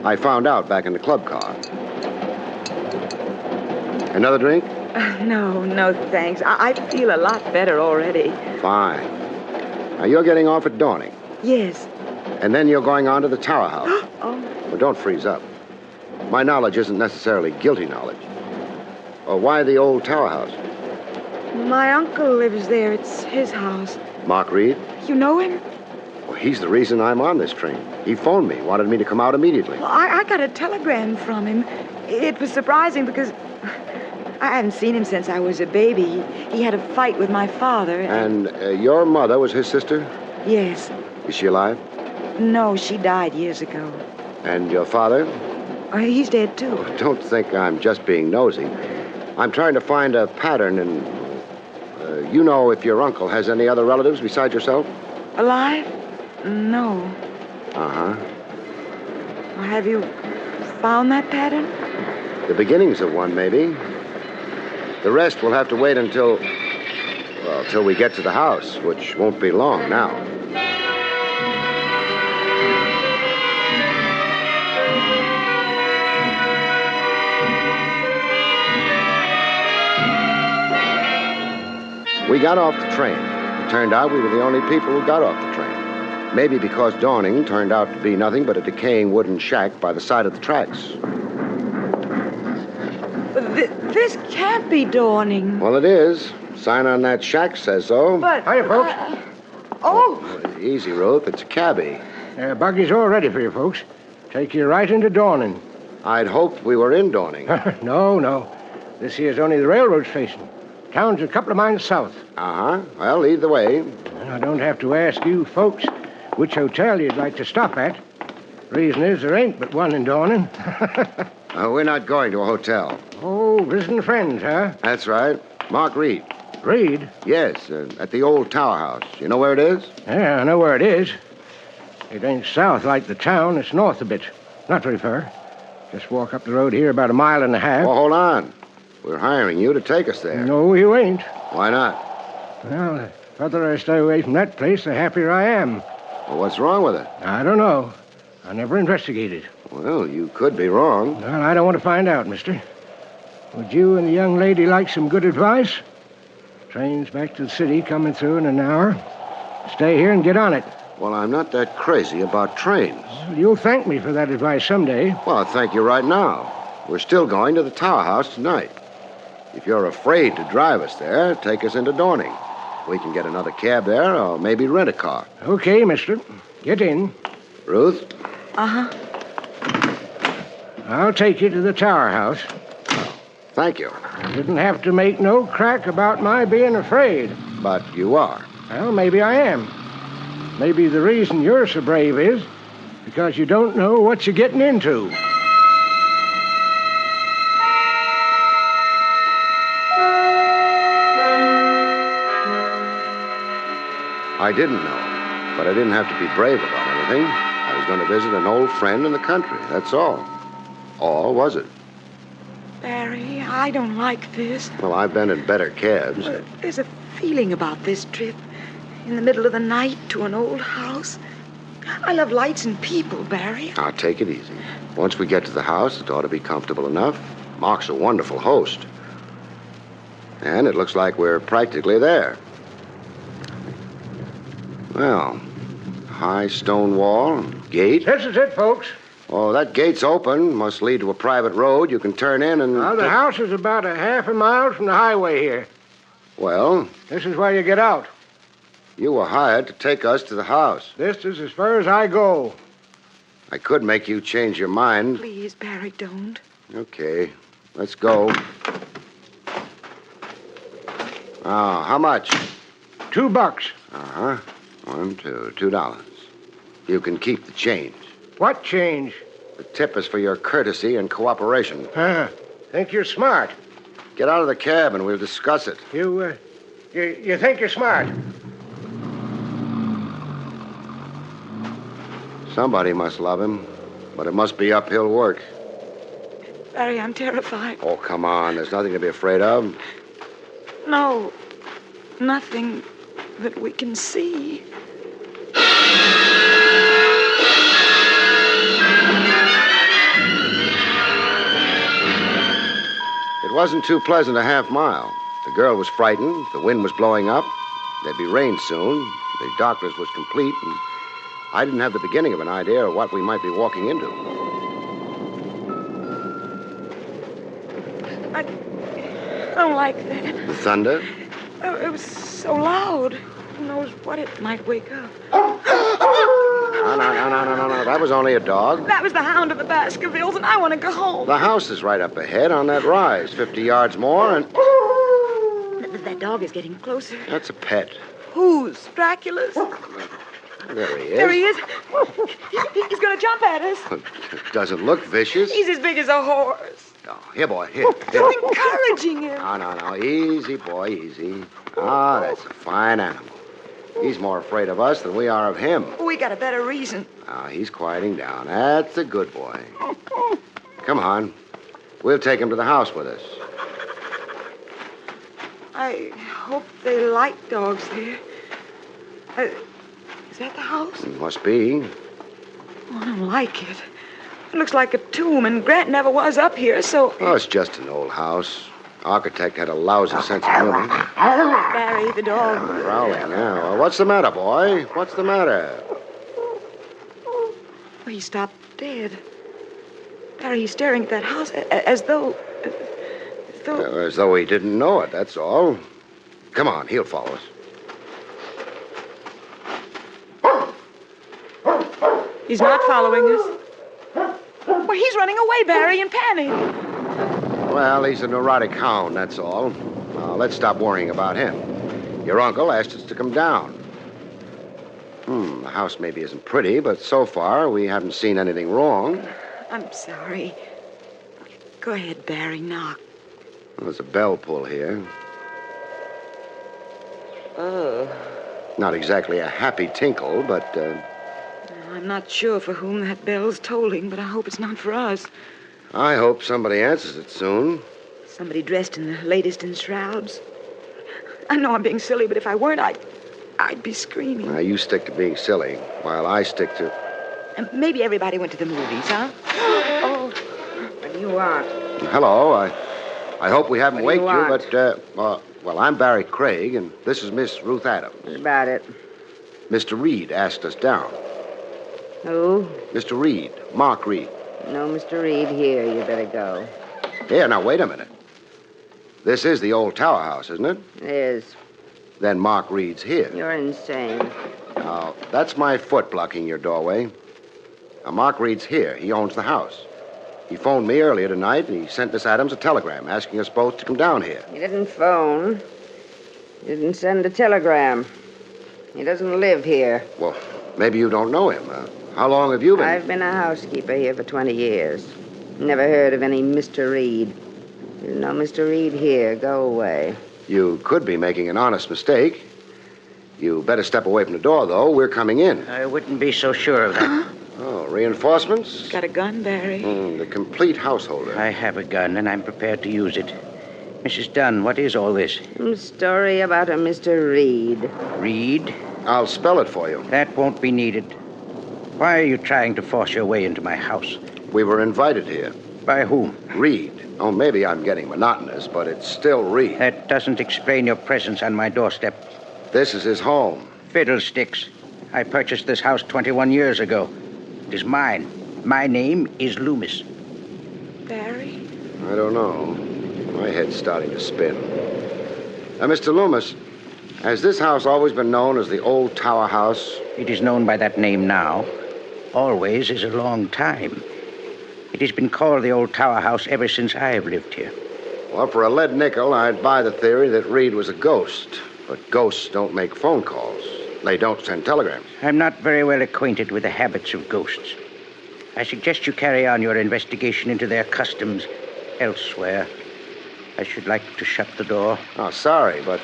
I found out back in the club car. Another drink? No, thanks. I feel a lot better already. Fine. Now, you're getting off at Dawning. Yes. And then you're going on to the Tower House. Oh. Well, don't freeze up. My knowledge isn't necessarily guilty knowledge. Or why the old Tower House? My uncle lives there. It's his house. Mark Reed? You know him? Well, he's the reason I'm on this train. He phoned me, wanted me to come out immediately. Well, I got a telegram from him. It was surprising because I hadn't seen him since I was a baby. He had a fight with my father. And your mother was his sister? Yes. Is she alive? No, she died years ago. And your father? He's dead, too. Don't think I'm just being nosy. I'm trying to find a pattern in... you know if your uncle has any other relatives besides yourself? Alive? No. Uh-huh. Have you found that pattern? The beginnings of one, maybe. The rest will have to wait until we get to the house, which won't be long now. We got off the train. It turned out we were the only people who got off the train. Maybe because Dawning turned out to be nothing but a decaying wooden shack by the side of the tracks. This can't be Dawning. Well, it is. Sign on that shack says so. But... Hiya, folks. Oh! Easy, Ruth. It's a cabbie. Buggy's all ready for you, folks. Take you right into Dawning. I'd hoped we were in Dawning. No. This here's only the railroad station. Town's a couple of miles south. Uh-huh. Well, lead the way. I don't have to ask you folks which hotel you'd like to stop at. Reason is there ain't but one in Dawning. We're not going to a hotel. Oh, visiting friends, huh? That's right. Mark Reed. Reed? Yes, at the old Tower House. You know where it is? Yeah, I know where it is. It ain't south like the town. It's north a bit. Not very far. Just walk up the road here about a mile and a half. Oh, hold on. We're hiring you to take us there. No, you ain't. Why not? Well, the further I stay away from that place, the happier I am. Well, what's wrong with it? I don't know. I never investigated. Well, you could be wrong. Well, I don't want to find out, mister. Would you and the young lady like some good advice? Train's back to the city coming through in an hour. Stay here and get on it. Well, I'm not that crazy about trains. Well, you'll thank me for that advice someday. Well, I'll thank you right now. We're still going to the Tower House tonight. If you're afraid to drive us there, take us into Dawning. We can get another cab there or maybe rent a car. Okay, mister. Get in. Ruth? Uh-huh. I'll take you to the Tower House. Thank you. You didn't have to make no crack about my being afraid. But you are. Well, maybe I am. Maybe the reason you're so brave is because you don't know what you're getting into. I didn't know, but I didn't have to be brave about anything. I was going to visit an old friend in the country, that's all. Or was it? Barrie, I don't like this. Well, I've been in better cabs. Well, there's a feeling about this trip. In the middle of the night to an old house. I love lights and people, Barrie. Now, take it easy. Once we get to the house, it ought to be comfortable enough. Mark's a wonderful host. And it looks like we're practically there. Well, high stone wall, gate. This is it, folks. Oh, that gate's open. Must lead to a private road. You can turn in and... Well, the house is about a half a mile from the highway here. Well? This is where you get out. You were hired to take us to the house. This is as far as I go. I could make you change your mind. Please, Barry, don't. Okay, let's go. How much? $2. Uh-huh. $2. You can keep the change. What change? The tip is for your courtesy and cooperation. Think you're smart. Get out of the cab and we'll discuss it. You think you're smart? Somebody must love him, but it must be uphill work. Barry, I'm terrified. Oh, come on. There's nothing to be afraid of. No, nothing that we can see. It wasn't too pleasant a half mile. The girl was frightened. The wind was blowing up. There'd be rain soon. The darkness was complete, and I didn't have the beginning of an idea of what we might be walking into. I don't like that. The thunder? Oh, it was so loud. Who knows what it might wake up. No. That was only a dog. That was the hound of the Baskervilles, and I want to go home. The house is right up ahead on that rise. 50 yards more, and... That dog is getting closer. That's a pet. Whose? Dracula's? There he is. There he is. He's going to jump at us. Doesn't look vicious. He's as big as a horse. Oh, here, boy, here. You're encouraging him. No. Easy, boy, easy. That's a fine animal. He's more afraid of us than we are of him. We got a better reason. He's quieting down. That's a good boy. Come on. We'll take him to the house with us. I hope they like dogs there. Is that the house? It must be. Oh, I don't like it. It looks like a tomb, and Grant never was up here, so... Oh, it's just an old house. Architect had a lousy sense of humor. Barry, the dog. Growling now. Well, what's the matter, boy? What's the matter? Oh, he stopped dead. Barry, he's staring at that house as though... As though he didn't know it, that's all. Come on, he'll follow us. He's not following us. Well, he's running away, Barry, in panic. Well, he's a neurotic hound, that's all. Let's stop worrying about him. Your uncle asked us to come down. The house maybe isn't pretty, but so far we haven't seen anything wrong. I'm sorry. Go ahead, Barry, knock. Well, there's a bell pull here. Oh. Not exactly a happy tinkle, but... I'm not sure for whom that bell's tolling, but I hope it's not for us. I hope somebody answers it soon. Somebody dressed in the latest in shrouds. I know I'm being silly, but if I weren't, I'd be screaming. Now, you stick to being silly, while I stick to... And maybe everybody went to the movies, huh? Oh. What do you want? Hello, I hope we haven't What do waked you you, but, well, I'm Barrie Craig, and this is Miss Ruth Adams. What about it? Mr. Reed asked us down. Who? Mr. Reed, Mark Reed. No, Mr. Reed here. You better go. Here, now, wait a minute. This is the old tower house, isn't it? It is. Then Mark Reed's here. You're insane. Now, that's my foot blocking your doorway. Now, Mark Reed's here. He owns the house. He phoned me earlier tonight, and he sent Miss Adams a telegram asking us both to come down here. He didn't phone. He didn't send a telegram. He doesn't live here. Well, maybe you don't know him. How long have you been? I've been a housekeeper here for 20 years. Never heard of any Mr. Reed. There's no Mr. Reed here. Go away. You could be making an honest mistake. You better step away from the door, though. We're coming in. I wouldn't be so sure of that. Oh, reinforcements? Got a gun, Barry? The complete householder. I have a gun, and I'm prepared to use it. Mrs. Dunn, what is all this? Some story about a Mr. Reed. Reed? I'll spell it for you. That won't be needed. Why are you trying to force your way into my house? We were invited here. By whom? Reed. Oh, maybe I'm getting monotonous, but it's still Reed. That doesn't explain your presence on my doorstep. This is his home. Fiddlesticks. I purchased this house 21 years ago. It is mine. My name is Loomis. Barrie? I don't know. My head's starting to spin. Mr. Loomis, has this house always been known as the Old Tower House? It is known by that name now. Always is a long time. It has been called the Old Tower House ever since I have lived here. Well, for a lead nickel, I'd buy the theory that Reed was a ghost. But ghosts don't make phone calls. They don't send telegrams. I'm not very well acquainted with the habits of ghosts. I suggest you carry on your investigation into their customs elsewhere. I should like to shut the door. Oh, sorry, but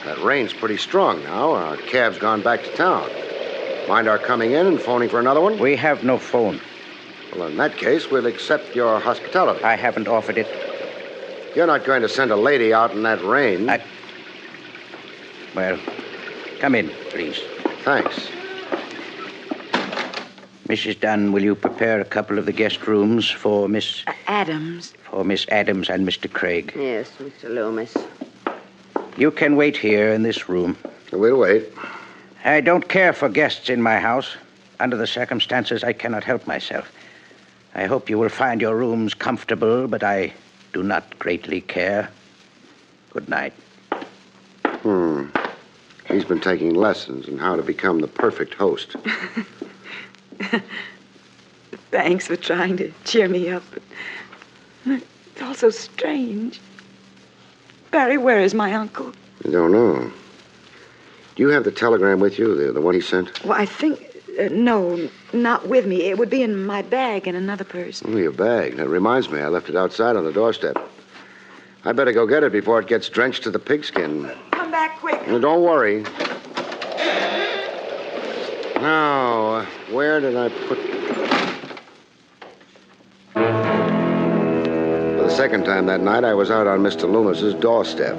that rain's pretty strong now. Our cab's gone back to town. Mind our coming in and phoning for another one? We have no phone. Well, in that case, we'll accept your hospitality. I haven't offered it. You're not going to send a lady out in that rain. Well, come in, please. Thanks. Mrs. Dunn, will you prepare a couple of the guest rooms for Miss... Adams. For Miss Adams and Mr. Craig. Yes, Mr. Loomis. You can wait here in this room. We'll wait. I don't care for guests in my house. Under the circumstances, I cannot help myself. I hope you will find your rooms comfortable, but I do not greatly care. Good night. He's been taking lessons in how to become the perfect host. Thanks for trying to cheer me up. But it's all so strange. Barrie, where is my uncle? I don't know. Do you have the telegram with you, the one he sent? Well, I think... no, not with me. It would be in my bag in another purse. Oh, your bag. That reminds me, I left it outside on the doorstep. I better go get it before it gets drenched to the pigskin. Come back quick. Don't worry. Now, where did I put... For the second time that night, I was out on Mr. Loomis's doorstep.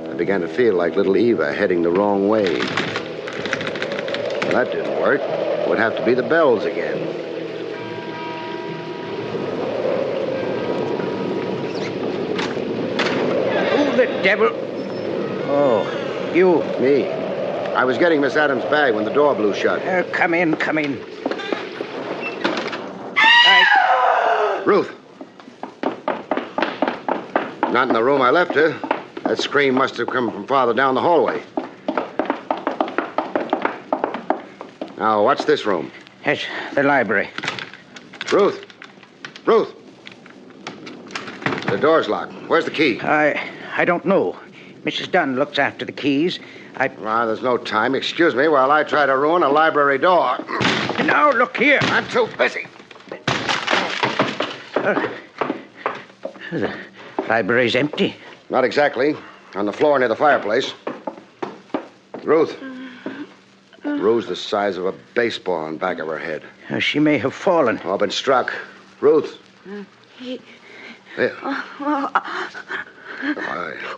I began to feel like little Eva heading the wrong way. Well, that didn't work. It would have to be the Bells again. Who the devil? Oh, you. Me. I was getting Miss Adams' bag when the door blew shut. Come in, come in. Ruth. Not in the room I left her. That scream must have come from farther down the hallway. Now, what's this room? Yes, the library. Ruth. Ruth. The door's locked. Where's the key? I don't know. Mrs. Dunn looks after the keys. There's no time. Excuse me while I try to ruin a library door. Now, look here. I'm too busy. The library's empty. Not exactly. On the floor near the fireplace. Ruth. Bruise the size of a baseball on the back of her head. She may have fallen. Or been struck. Ruth. There.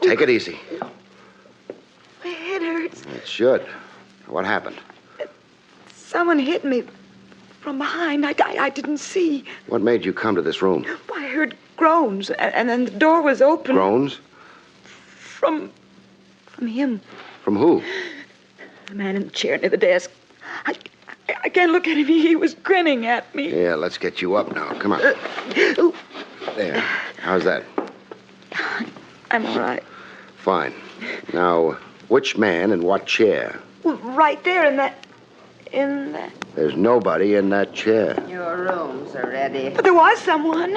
Take it easy. My head hurts. It should. What happened? Someone hit me from behind. I didn't see. What made you come to this room? I heard groans, and then the door was open. Groans? From him. From who? The man in the chair near the desk. I can't look at him. He was grinning at me. Yeah, let's get you up now. Come on. There. How's that? I'm all right. Fine. Now, which man in what chair? Well, right there in that... There's nobody in that chair. Your rooms are ready. But there was someone.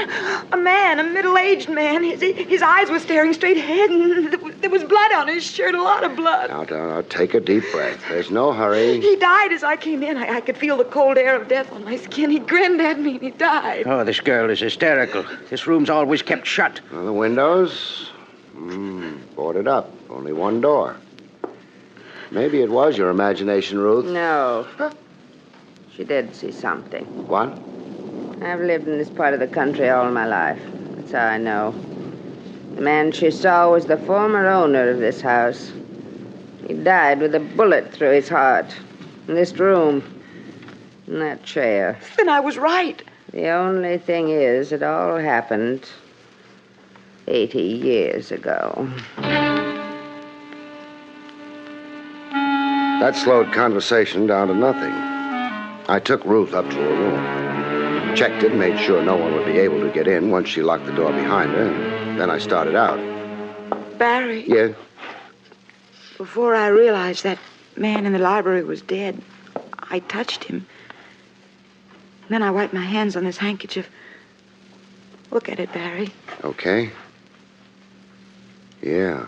A man, a middle-aged man. His eyes were staring straight ahead, and there was blood on his shirt, a lot of blood. Now, take a deep breath. There's no hurry. He died as I came in. I could feel the cold air of death on my skin. He grinned at me, and he died. Oh, this girl is hysterical. This room's always kept shut. Well, the windows? Boarded up. Only one door. Maybe it was your imagination, Ruth. No. She did see something. What? I've lived in this part of the country all my life. That's how I know. The man she saw was the former owner of this house. He died with a bullet through his heart. In this room. In that chair. Then I was right. The only thing is, it all happened 80 years ago. That slowed conversation down to nothing. I took Ruth up to her room, checked it, made sure no one would be able to get in once she locked the door behind her, and then I started out. Barrie. Yeah? Before I realized that man in the library was dead, I touched him. Then I wiped my hands on this handkerchief. Look at it, Barrie. Okay. Yeah.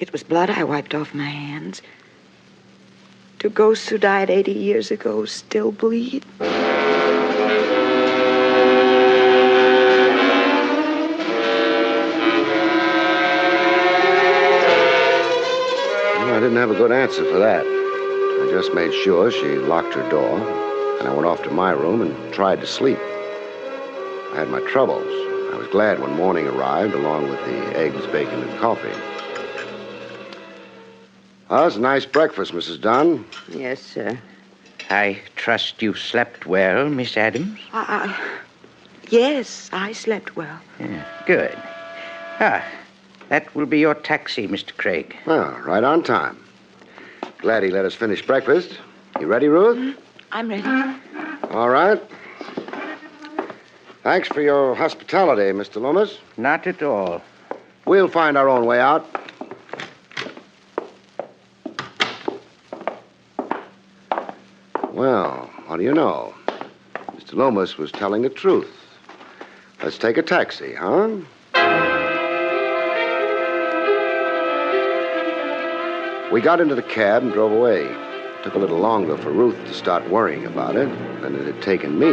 It was blood I wiped off my hands. Do ghosts who died 80 years ago still bleed? I didn't have a good answer for that. I just made sure she locked her door, and I went off to my room and tried to sleep. I had my troubles. I was glad when morning arrived, along with the eggs, bacon, and coffee. Well, it's a nice breakfast, Mrs. Dunn. Yes, sir. I trust you slept well, Miss Adams? Yes, I slept well. Yeah, good. That will be your taxi, Mr. Craig. Well, right on time. Glad he let us finish breakfast. You ready, Ruth? Mm-hmm. I'm ready. All right. Thanks for your hospitality, Mr. Loomis. Not at all. We'll find our own way out. Well, what do you know? Mr. Loomis was telling the truth. Let's take a taxi, huh? We got into the cab and drove away. It took a little longer for Ruth to start worrying about it than it had taken me.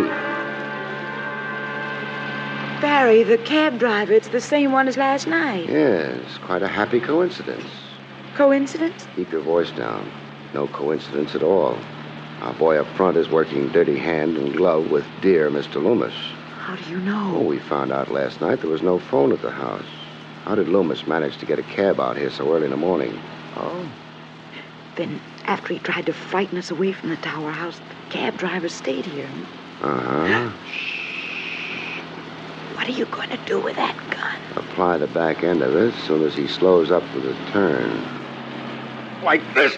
Barrie, the cab driver, it's the same one as last night. Yes, quite a happy coincidence. Coincidence? Keep your voice down. No coincidence at all. Our boy up front is working dirty hand and glove with dear Mr. Loomis. How do you know? Oh, we found out last night there was no phone at the house. How did Loomis manage to get a cab out here so early in the morning? Oh. Then, after he tried to frighten us away from the tower house, the cab driver stayed here. Uh-huh. What are you going to do with that gun? Apply the back end of it as soon as he slows up with a turn. Like this.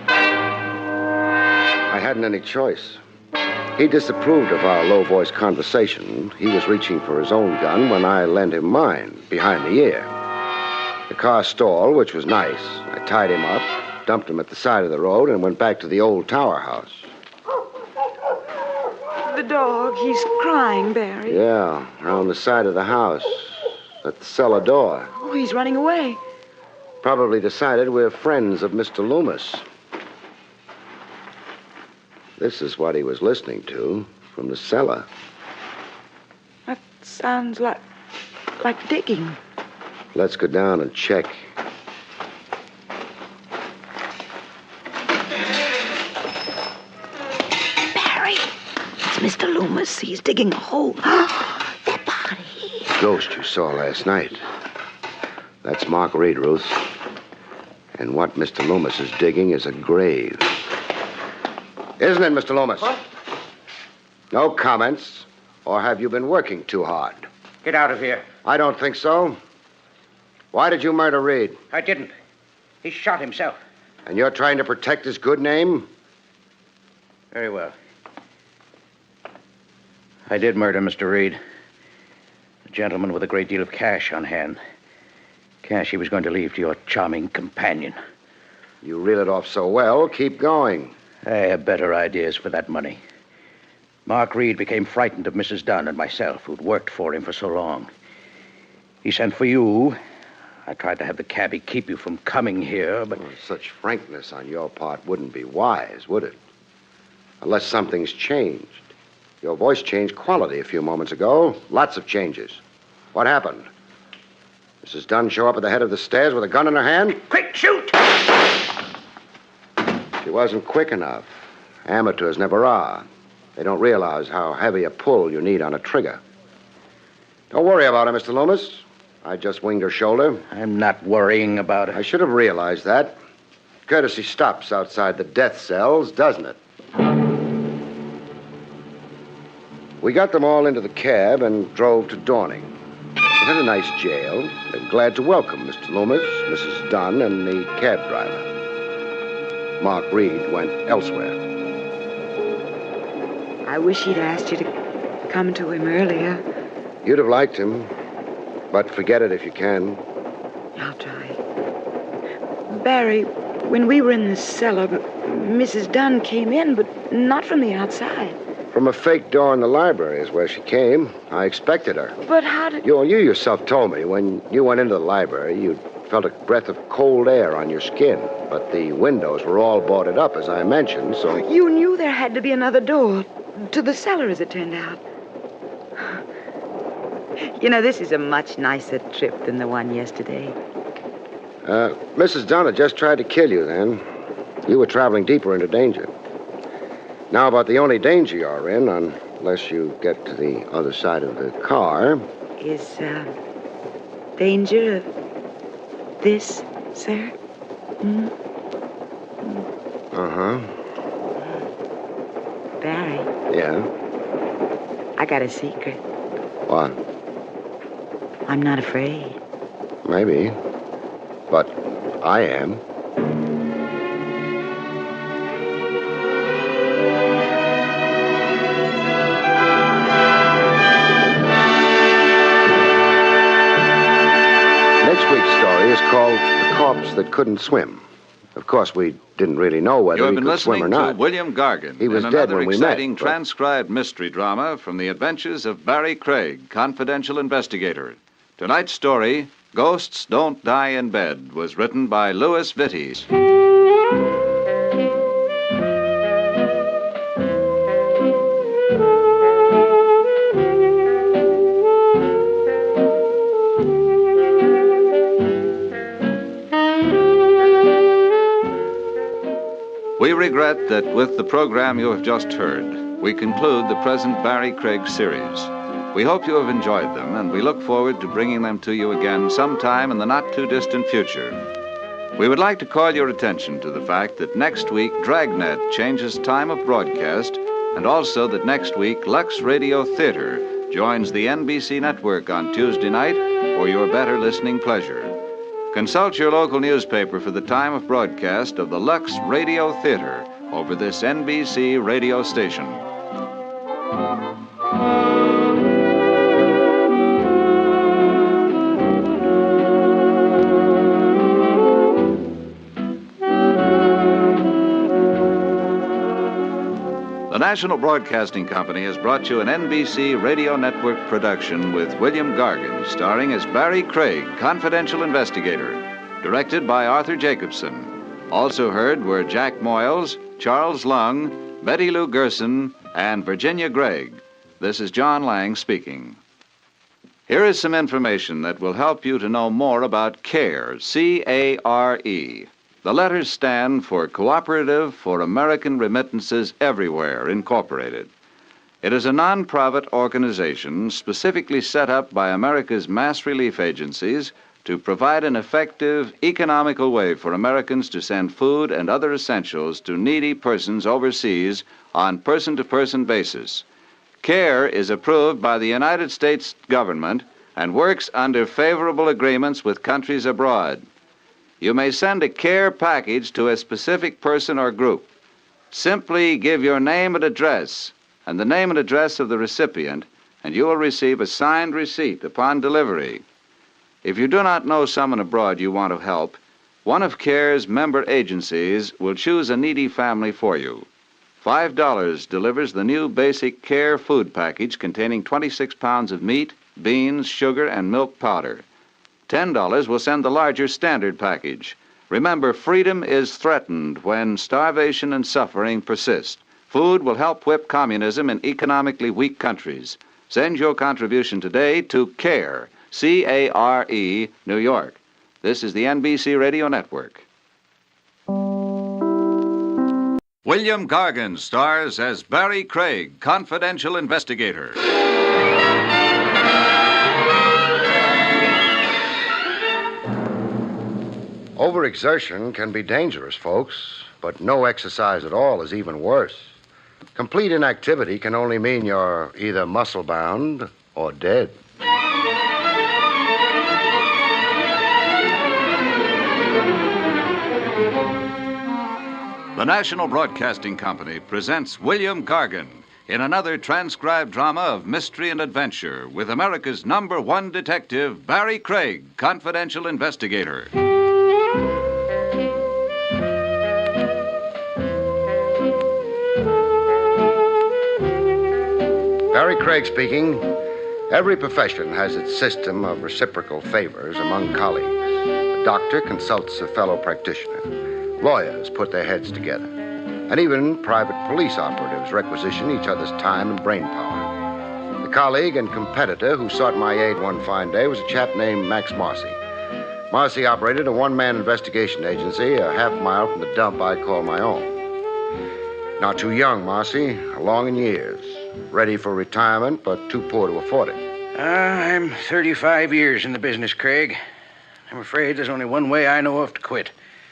I hadn't any choice. He disapproved of our low-voice conversation. He was reaching for his own gun when I lent him mine, behind the ear. The car stalled, which was nice. I tied him up, dumped him at the side of the road, and went back to the old tower house. The dog, he's crying, Barrie. Yeah, around the side of the house, at the cellar door. Oh, he's running away. Probably decided we're friends of Mr. Loomis. This is what he was listening to from the cellar. That sounds like digging. Let's go down and check. Barrie, it's Mr. Loomis. He's digging a hole. That body. The ghost you saw last night. That's Mark Reed, Ruth. And what Mr. Loomis is digging is a grave. Isn't it, Mr. Loomis? What? No comments. Or have you been working too hard? Get out of here. I don't think so. Why did you murder Reed? I didn't. He shot himself. And you're trying to protect his good name? Very well. I did murder Mr. Reed. A gentleman with a great deal of cash on hand. Cash he was going to leave to your charming companion. You reel it off so well, keep going. I have better ideas for that money. Mark Reed became frightened of Mrs. Dunn and myself, who'd worked for him for so long. He sent for you. I tried to have the cabbie keep you from coming here, but... Well, such frankness on your part wouldn't be wise, would it? Unless something's changed. Your voice changed quality a few moments ago. Lots of changes. What happened? Mrs. Dunn show up at the head of the stairs with a gun in her hand? Quick, shoot! She wasn't quick enough. Amateurs never are. They don't realize how heavy a pull you need on a trigger. Don't worry about her, Mr. Loomis. I just winged her shoulder. I'm not worrying about it. I should have realized that. Courtesy stops outside the death cells, doesn't it? We got them all into the cab and drove to Dorning. It had a nice jail. They were glad to welcome Mr. Loomis, Mrs. Dunn, and the cab driver. Mark Reed went elsewhere. I wish he'd asked you to come to him earlier. You'd have liked him, but forget it if you can. I'll try. Barry, when we were in the cellar, Mrs. Dunn came in, but not from the outside. From a fake door in the library is where she came. I expected her. But how did... You yourself told me when you went into the library, you felt a breath of cold air on your skin. But the windows were all boarded up, as I mentioned, so... You knew there had to be another door to the cellar, as it turned out. You know, this is a much nicer trip than the one yesterday. Mrs. Dunn had just tried to kill you then. You were traveling deeper into danger. Now, about the only danger you're in, unless you get to the other side of the car... Is, danger of this, sir? Hmm? Uh-huh. Barry. Yeah? I got a secret. What? I'm not afraid. Maybe. But I am. Next week's story is called The Corpse That Couldn't Swim. Of course, we didn't really know whether he could swim or not. You have been listening to William Gargan He was in dead another when we met. exciting transcribed mystery drama from the adventures of Barrie Craig, confidential investigator. Tonight's story, Ghosts Don't Die in Bed, was written by Louis Vittes. We regret that with the program you have just heard, we conclude the present Barrie Craig series. We hope you have enjoyed them, and we look forward to bringing them to you again sometime in the not-too-distant future. We would like to call your attention to the fact that next week Dragnet changes time of broadcast, and also that next week Lux Radio Theater joins the NBC network on Tuesday night for your better listening pleasure. Consult your local newspaper for the time of broadcast of the Lux Radio Theater over this NBC radio station. The National Broadcasting Company has brought you an NBC Radio Network production with William Gargan, starring as Barrie Craig, confidential investigator, directed by Arthur Jacobson. Also heard were Jack Moyles, Charles Lung, Betty Lou Gerson, and Virginia Gregg. This is John Lang speaking. Here is some information that will help you to know more about CARE, C-A-R-E. The letters stand for Cooperative for American Remittances Everywhere, Incorporated. It is a non-profit organization specifically set up by America's mass relief agencies to provide an effective, economical way for Americans to send food and other essentials to needy persons overseas on person-to-person basis. CARE is approved by the United States government and works under favorable agreements with countries abroad. You may send a CARE package to a specific person or group. Simply give your name and address and the name and address of the recipient, and you will receive a signed receipt upon delivery. If you do not know someone abroad you want to help, one of CARE's member agencies will choose a needy family for you. $5 delivers the new basic CARE food package containing 26 pounds of meat, beans, sugar, and milk powder. $10 will send the larger standard package. Remember, freedom is threatened when starvation and suffering persist. Food will help whip communism in economically weak countries. Send your contribution today to CARE, C-A-R-E, New York. This is the NBC Radio Network. William Gargan stars as Barrie Craig, confidential investigator. Overexertion can be dangerous, folks, but no exercise at all is even worse. Complete inactivity can only mean you're either muscle-bound or dead. The National Broadcasting Company presents William Gargan in another transcribed drama of mystery and adventure with America's #1 detective, Barrie Craig, confidential investigator. Barrie Craig speaking. Every profession has its system of reciprocal favors among colleagues. A doctor consults a fellow practitioner. Lawyers put their heads together. And even private police operatives requisition each other's time and brain power. The colleague and competitor who sought my aid one fine day was a chap named Max Marcy. Marcy operated a one-man investigation agency a half-mile from the dump I call my own. Not too young, Marcy, along in years. Ready for retirement, but too poor to afford it. I'm 35 years in the business, Craig. I'm afraid there's only one way I know of to quit.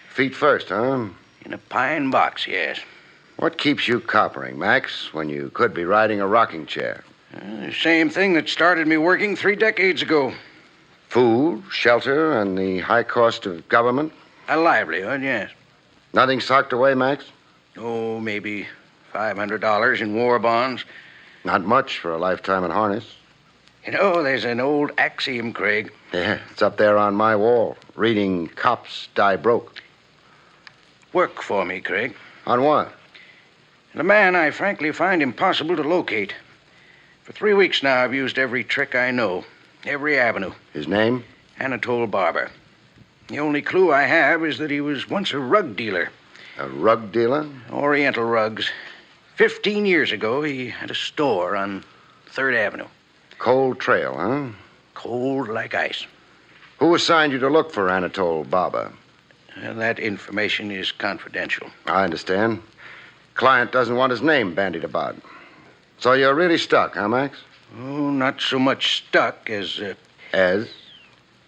Feet first, huh? In a pine box, yes. What keeps you coppering, Max, when you could be riding a rocking chair? The same thing that started me working 3 decades ago. Food, shelter, and the high cost of government? A livelihood, yes. Nothing socked away, Max? Oh, maybe $500 in war bonds. Not much for a lifetime in harness. You know, there's an old axiom, Craig. Yeah, it's up there on my wall, reading Cops Die Broke. Work for me, Craig. On what? The man I frankly find impossible to locate. For 3 weeks now, I've used every trick I know, every avenue. His name? Anatole Barber. The only clue I have is that he was once a rug dealer. A rug dealer? Oriental rugs. 15 years ago, he had a store on 3rd Avenue. Cold trail, huh? Cold like ice. Who assigned you to look for Anatole Barber? That information is confidential. I understand. Client doesn't want his name bandied about. So you're really stuck, huh, Max? Oh, not so much stuck as... As?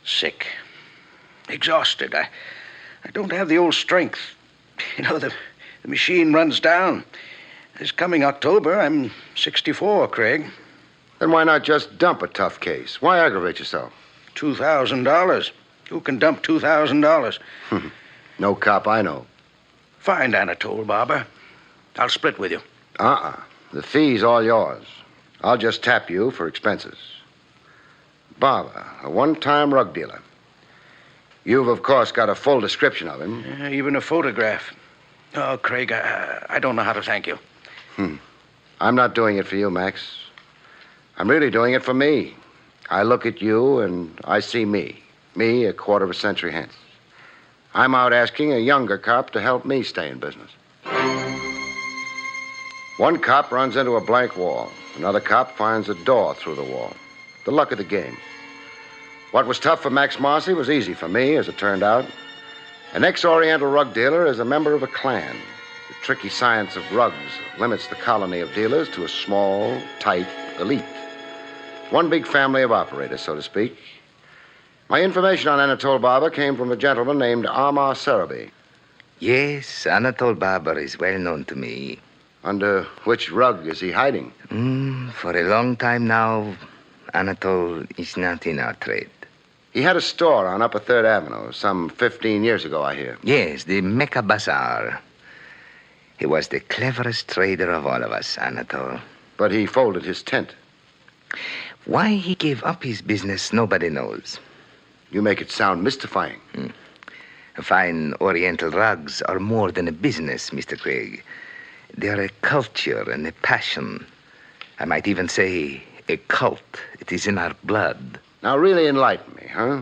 Sick. Exhausted. I don't have the old strength. You know, the machine runs down. This coming October, I'm 64, Craig. Then why not just dump a tough case? Why aggravate yourself? $2,000. Who can dump $2,000? No cop I know. Find Anatole Barber. I'll split with you. The fee's all yours. I'll just tap you for expenses. Barber, a one-time rug dealer. You've, of course, got a full description of him. Even a photograph. Oh, Craig, I don't know how to thank you. I'm not doing it for you, Max. I'm really doing it for me. I look at you and I see me. Me a quarter of a century hence. I'm out asking a younger cop to help me stay in business. One cop runs into a blank wall. Another cop finds a door through the wall. The luck of the game. What was tough for Max Marcy was easy for me, as it turned out. An ex-Oriental rug dealer is a member of a clan. The tricky science of rugs limits the colony of dealers to a small, tight elite. One big family of operators, so to speak. My information on Anatole Barber came from a gentleman named Amar Sarabi. Yes, Anatole Barber is well known to me. Under which rug is he hiding? For a long time now, Anatole is not in our trade. He had a store on Upper 3rd Avenue some 15 years ago, I hear. Yes, the Mecca Bazaar. He was the cleverest trader of all of us, Anatole. But he folded his tent. Why he gave up his business, nobody knows. You make it sound mystifying. Fine Oriental rugs are more than a business, Mr. Craig. They are a culture and a passion. I might even say a cult. It is in our blood. Now, really enlighten me, huh?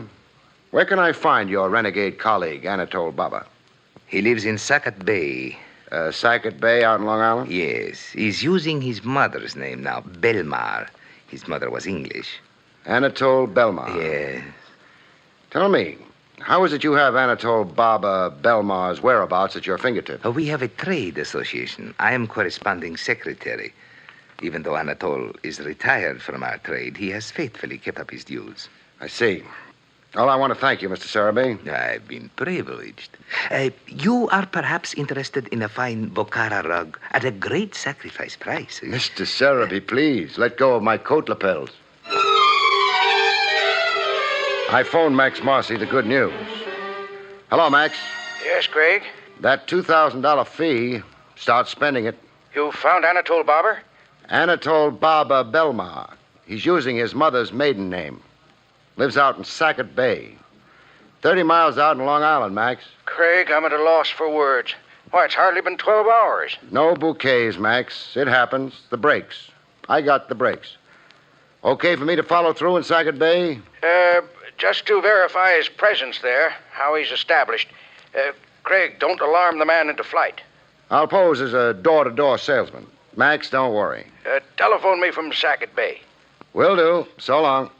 Where can I find your renegade colleague, Anatole Barber? He lives in Sackett Bay. Sackett Bay out in Long Island? Yes. He's using his mother's name now, Belmar. His mother was English. Anatole Belmar? Yes. Tell me, how is it you have Anatole Barber Belmar's whereabouts at your fingertips? We have a trade association. I am corresponding secretary. Even though Anatole is retired from our trade, he has faithfully kept up his dues. I see. Well, I want to thank you, Mr. Saraby. I've been privileged. You are perhaps interested in a fine Bokhara rug at a great sacrifice price. Mr. Saraby, please, let go of my coat lapels. I phoned Max Marcy the good news. Hello, Max. Yes, Craig? That $2,000 fee, start spending it. You found Anatole Barber? Anatole Barber Belmar. He's using his mother's maiden name. Lives out in Sackett Bay. 30 miles out in Long Island, Max. Craig, I'm at a loss for words. Why, it's hardly been 12 hours. No bouquets, Max. It happens. The brakes. I got the brakes. Okay for me to follow through in Sackett Bay? Just to verify his presence there, how he's established. Craig, don't alarm the man into flight. I'll pose as a door-to-door salesman. Max, don't worry. Telephone me from Sackett Bay. Will do. So long.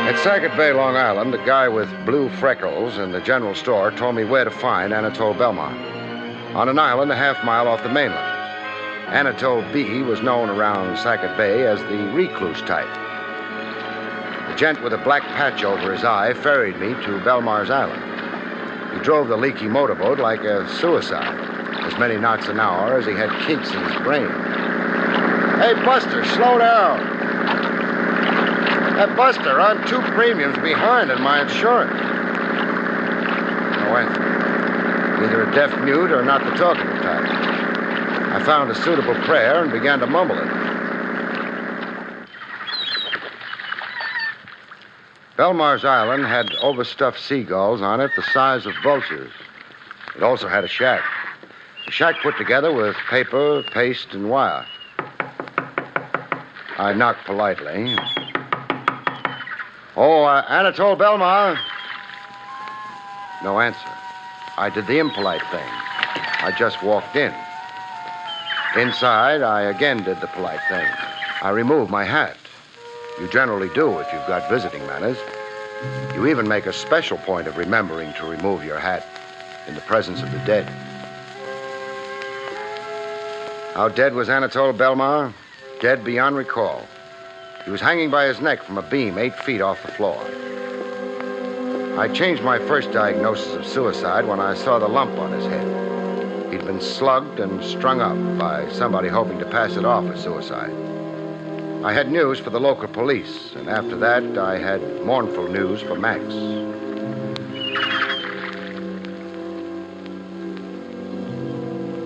At Sackett Bay, Long Island, a guy with blue freckles in the general store told me where to find Anatole Belmar. On an island a half-mile off the mainland. Anatole B. was known around Sackett Bay as the recluse type. The gent with a black patch over his eye ferried me to Belmar's Island. He drove the leaky motorboat like a suicide, as many knots an hour as he had kinks in his brain. Hey, Buster, slow down. That Buster, I'm 2 premiums behind in my insurance. No answer. Either a deaf mute or not the talking type. I found a suitable prayer and began to mumble it. Belmar's Island had overstuffed seagulls on it the size of vultures. It also had a shack. A shack put together with paper, paste, and wire. I knocked politely. Oh, Anatole Belmar. No answer. I did the impolite thing. I just walked in. Inside, I again did the polite thing. I removed my hat. You generally do if you've got visiting manners. You even make a special point of remembering to remove your hat in the presence of the dead. How dead was Anatole Belmar? Dead beyond recall. He was hanging by his neck from a beam 8 feet off the floor. I changed my first diagnosis of suicide when I saw the lump on his head. He'd been slugged and strung up by somebody hoping to pass it off as suicide. I had news for the local police, and after that, I had mournful news for Max.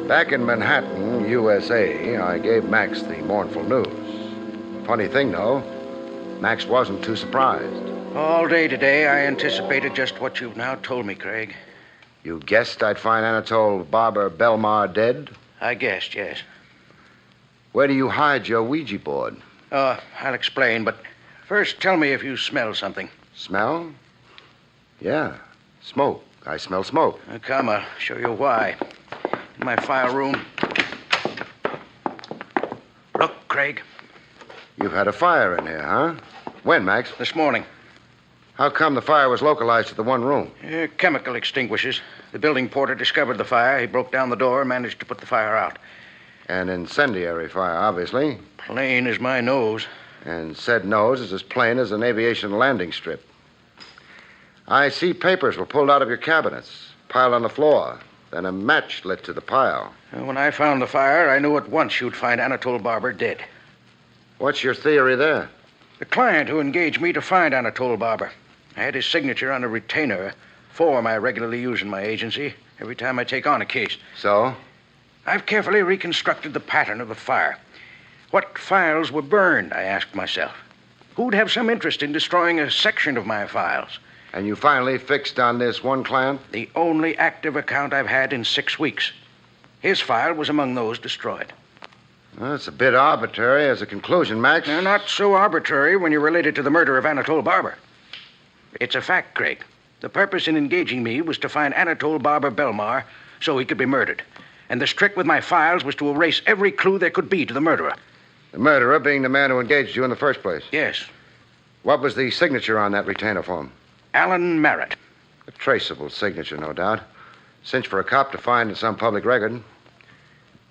Back in Manhattan, USA, I gave Max the mournful news. Funny thing, though, Max wasn't too surprised. All day today, I anticipated just what you've now told me, Craig. You guessed I'd find Anatole Barber Belmar dead? I guessed, yes. Where do you hide your Ouija board? I'll explain, but first tell me if you smell something. Smell? Yeah, smoke. I smell smoke. Come, I'll show you why. In my file room. Look, Craig. You've had a fire in here, huh? When, Max? This morning. How come the fire was localized to the one room? Chemical extinguishers. The building porter discovered the fire. He broke down the door and managed to put the fire out. An incendiary fire, obviously. Plain as my nose. And said nose is as plain as an aviation landing strip. I see papers were pulled out of your cabinets, piled on the floor. Then a match lit to the pile. When I found the fire, I knew at once you'd find Anatole Barber dead. What's your theory there? The client who engaged me to find Anatole Barber. I had his signature on a retainer, a form I regularly use in my agency every time I take on a case. So? I've carefully reconstructed the pattern of the fire. What files were burned, I asked myself. Who'd have some interest in destroying a section of my files? And you finally fixed on this one client? The only active account I've had in 6 weeks. His file was among those destroyed. Well, that's a bit arbitrary as a conclusion, Max. Not so arbitrary when you're related to the murder of Anatole Barber. It's a fact, Craig. The purpose in engaging me was to find Anatole Barber Belmar so he could be murdered. And the trick with my files was to erase every clue there could be to the murderer. The murderer being the man who engaged you in the first place? Yes. What was the signature on that retainer form? Alan Merritt. A traceable signature, no doubt. Cinch for a cop to find in some public record.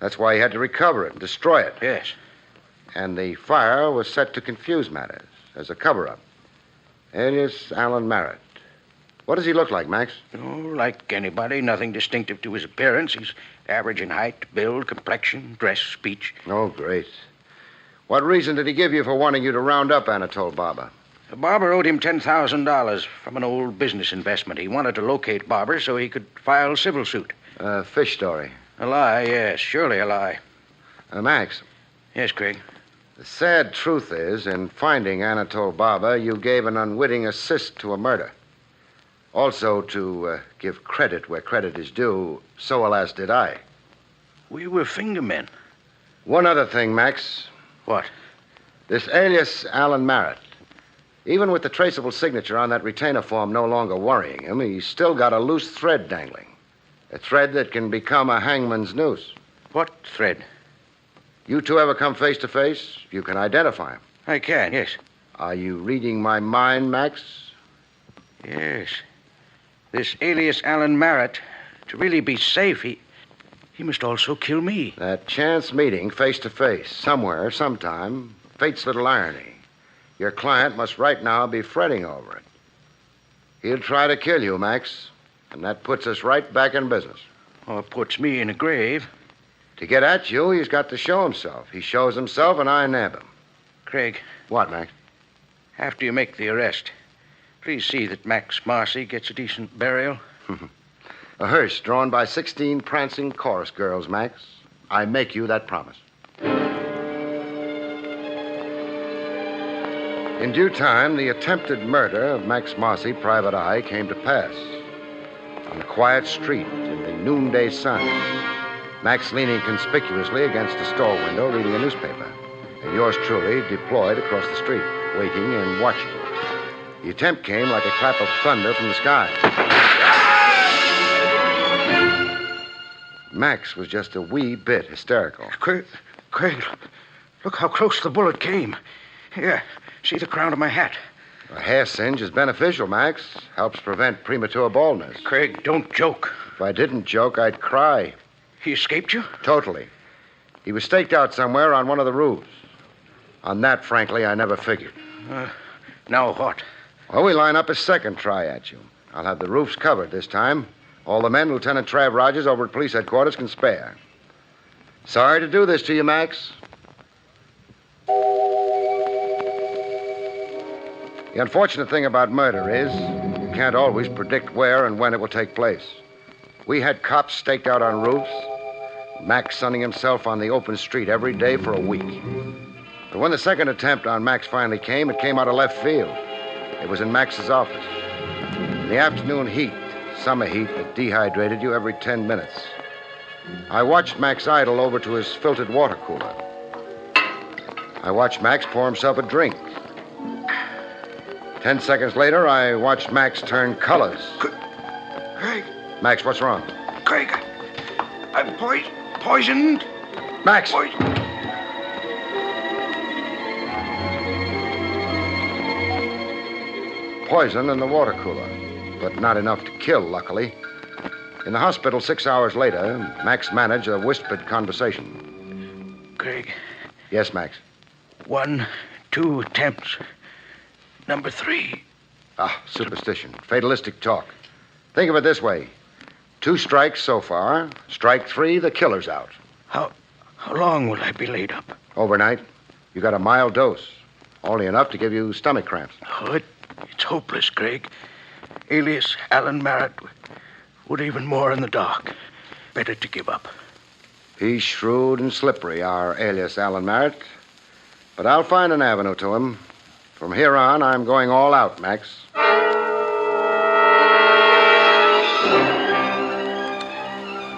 That's why he had to recover it and destroy it. Yes. And the fire was set to confuse matters as a cover-up. Alias Alan Merritt. What does he look like, Max? Oh, like anybody. Nothing distinctive to his appearance. He's average in height, build, complexion, dress, speech. Oh, great. What reason did he give you for wanting you to round up Anatole Barber? Barber owed him $10,000 from an old business investment. He wanted to locate Barber so he could file civil suit. Fish story. A lie, yes. Surely a lie. Max. Yes, Craig. The sad truth is, in finding Anatole Barber, you gave an unwitting assist to a murder. Also, to give credit where credit is due, so alas did I. We were fingermen. One other thing, Max. What? This alias Alan Merritt. Even with the traceable signature on that retainer form no longer worrying him, he's still got a loose thread dangling. A thread that can become a hangman's noose. What thread? You two ever come face to face, you can identify him. I can, yes. Are you reading my mind, Max? Yes. This alias Alan Merritt, to really be safe, he must also kill me. That chance meeting face to face, somewhere, sometime, fate's little irony. Your client must right now be fretting over it. He'll try to kill you, Max, and that puts us right back in business. Or puts me in a grave. To get at you, he's got to show himself. He shows himself, and I nab him. Craig. What, Max? After you make the arrest, please see that Max Marcy gets a decent burial. A hearse drawn by 16 prancing chorus girls, Max. I make you that promise. In due time, the attempted murder of Max Marcy, Private Eye, came to pass. On a quiet street in the noonday sun, Max leaning conspicuously against a store window reading a newspaper, and yours truly deployed across the street, waiting and watching. The attempt came like a clap of thunder from the sky. Max was just a wee bit hysterical. Craig, look how close the bullet came. Here, see the crown of my hat. A hair singe is beneficial, Max. Helps prevent premature baldness. Craig, don't joke. If I didn't joke, I'd cry. He escaped you? Totally. He was staked out somewhere on one of the roofs. On that, frankly, I never figured. Now what? Well, we line up a second try at you. I'll have the roofs covered this time. All the men Lieutenant Trav Rogers over at police headquarters can spare. Sorry to do this to you, Max. The unfortunate thing about murder is you can't always predict where and when it will take place. We had cops staked out on roofs, Max sunning himself on the open street every day for a week. But when the second attempt on Max finally came, it came out of left field. It was in Max's office. In the afternoon heat, summer heat that dehydrated you every 10 minutes. I watched Max idle over to his filtered water cooler. I watched Max pour himself a drink. 10 seconds later, I watched Max turn colors. Craig. Max, what's wrong? Craig, I'm poisoned. Max! Poison in the water cooler, but not enough to kill, luckily. In the hospital 6 hours later, Max managed a whispered conversation. Craig. Yes, Max. 1, 2 attempts. Number 3. Superstition. Fatalistic talk. Think of it this way. 2 strikes so far. Strike 3, the killer's out. How long will I be laid up? Overnight. You got a mild dose. Only enough to give you stomach cramps. Oh, it's hopeless, Craig. Alias Alan Merritt would even more in the dark. Better to give up. He's shrewd and slippery, our alias Alan Merritt. But I'll find an avenue to him. From here on, I'm going all out, Max.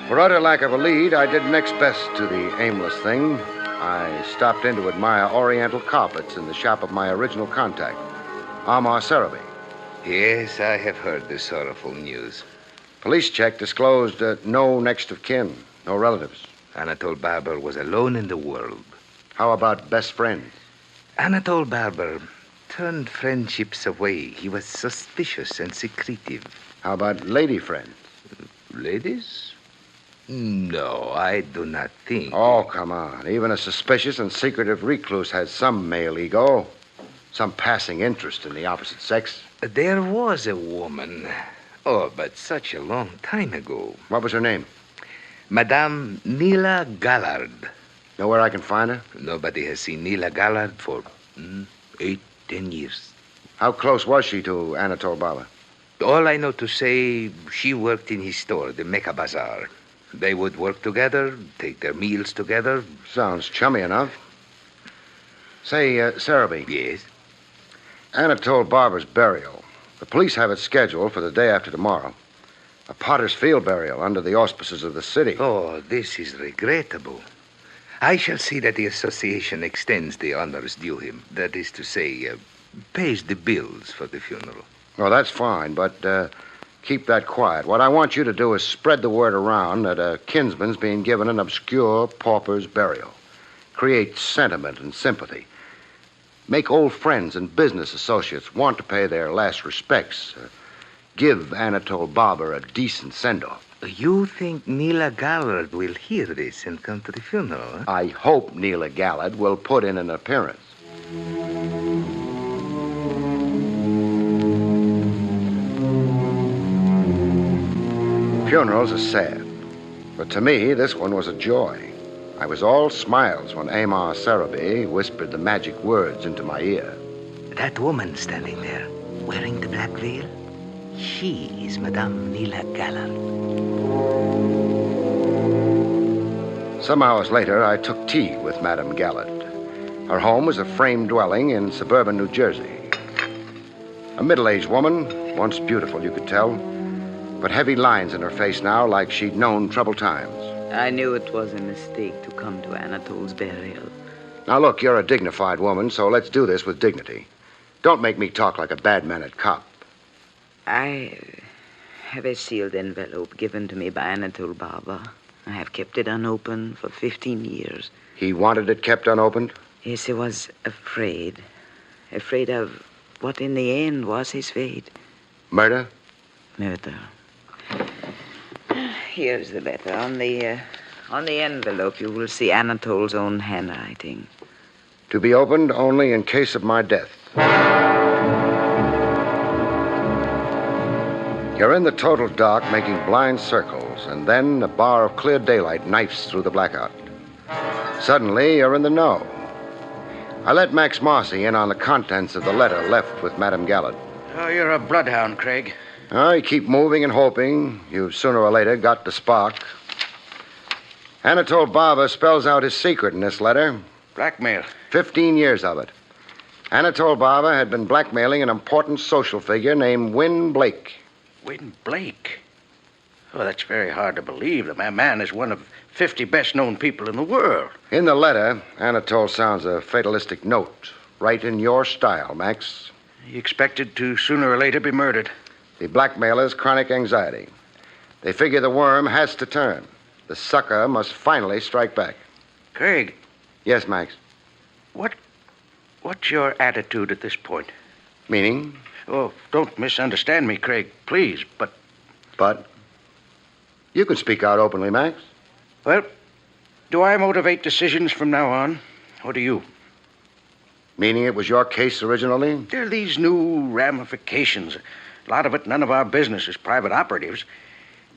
For utter lack of a lead, I did next best to the aimless thing. I stopped in to admire oriental carpets in the shop of my original contact, Amar Sarabi. Yes, I have heard the sorrowful news. Police check disclosed no next of kin, no relatives. Anatole Barber was alone in the world. How about best friends? Anatole Barber turned friendships away. He was suspicious and secretive. How about lady friends? Ladies? No, I do not think. Oh, come on. Even a suspicious and secretive recluse has some male ego, some passing interest in the opposite sex. There was a woman. Oh, but such a long time ago. What was her name? Madame Nila Gallard. Know where I can find her? Nobody has seen Nila Gallard for 8, 10 years. How close was she to Anatole Baba? All I know to say, she worked in his store, the Mecca Bazaar. They would work together, take their meals together. Sounds chummy enough. Say, Sarabi. Yes? Anatole Barber's burial. The police have it scheduled for the day after tomorrow. A Potter's Field burial under the auspices of the city. Oh, this is regrettable. I shall see that the association extends the honors due him. That is to say, pays the bills for the funeral. Well, that's fine, but keep that quiet. What I want you to do is spread the word around that a kinsman's being given an obscure pauper's burial. Create sentiment and sympathy. Make old friends and business associates want to pay their last respects. Give Anatole Barber a decent send-off. You think Nila Gallard will hear this and come to the funeral, huh? I hope Nila Gallard will put in an appearance. Funerals are sad, but to me, this one was a joy. I was all smiles when Amar Sarabi whispered the magic words into my ear. That woman standing there, wearing the black veil, she is Madame Nila Gallard. Some hours later, I took tea with Madame Gallard. Her home was a frame dwelling in suburban New Jersey. A middle-aged woman, once beautiful, you could tell, but heavy lines in her face now like she'd known troubled times. I knew it was a mistake to come to Anatole's burial. Now, look, you're a dignified woman, so let's do this with dignity. Don't make me talk like a bad-mannered cop. I have a sealed envelope given to me by Anatole Barber. I have kept it unopened for 15 years. He wanted it kept unopened? Yes, he was afraid. Afraid of what in the end was his fate. Murder? Murder. Here's the letter. On the envelope, you will see Anatole's own handwriting. To be opened only in case of my death. You're in the total dark, making blind circles, and then a bar of clear daylight knifes through the blackout. Suddenly, you're in the know. I let Max Marcy in on the contents of the letter left with Madame Gallard. Oh, you're a bloodhound, Craig. You keep moving and hoping. You've sooner or later got the spark. Anatole Barber spells out his secret in this letter. Blackmail. 15 years of it. Anatole Barber had been blackmailing an important social figure named Win Blake. Win Blake? Oh, that's very hard to believe. The man is one of 50 best-known people in the world. In the letter, Anatole sounds a fatalistic note. Right in your style, Max. He expected to sooner or later be murdered. The blackmailer's chronic anxiety. They figure the worm has to turn. The sucker must finally strike back. Craig. Yes, Max? What's your attitude at this point? Meaning? Oh, don't misunderstand me, Craig, please, but... But? You can speak out openly, Max. Well, do I motivate decisions from now on, or do you? Meaning it was your case originally? There are these new ramifications. A lot of it none of our business as private operatives.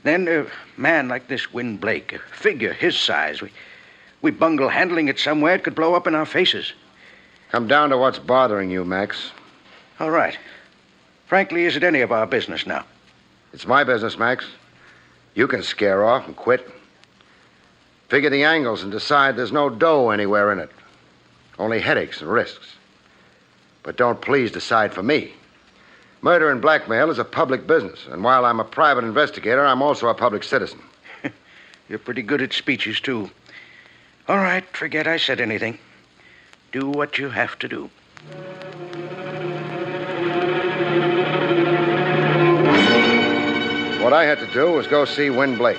Then a man like this Win Blake, a figure his size, we bungle handling it somewhere, it could blow up in our faces. Come down to what's bothering you, Max. All right. Frankly, is it any of our business now? It's my business, Max. You can scare off and quit. Figure the angles and decide there's no dough anywhere in it. Only headaches and risks. But don't please decide for me. Murder and blackmail is a public business, and while I'm a private investigator, I'm also a public citizen. You're pretty good at speeches, too. All right, forget I said anything. Do what you have to do. What I had to do was go see Win Blake,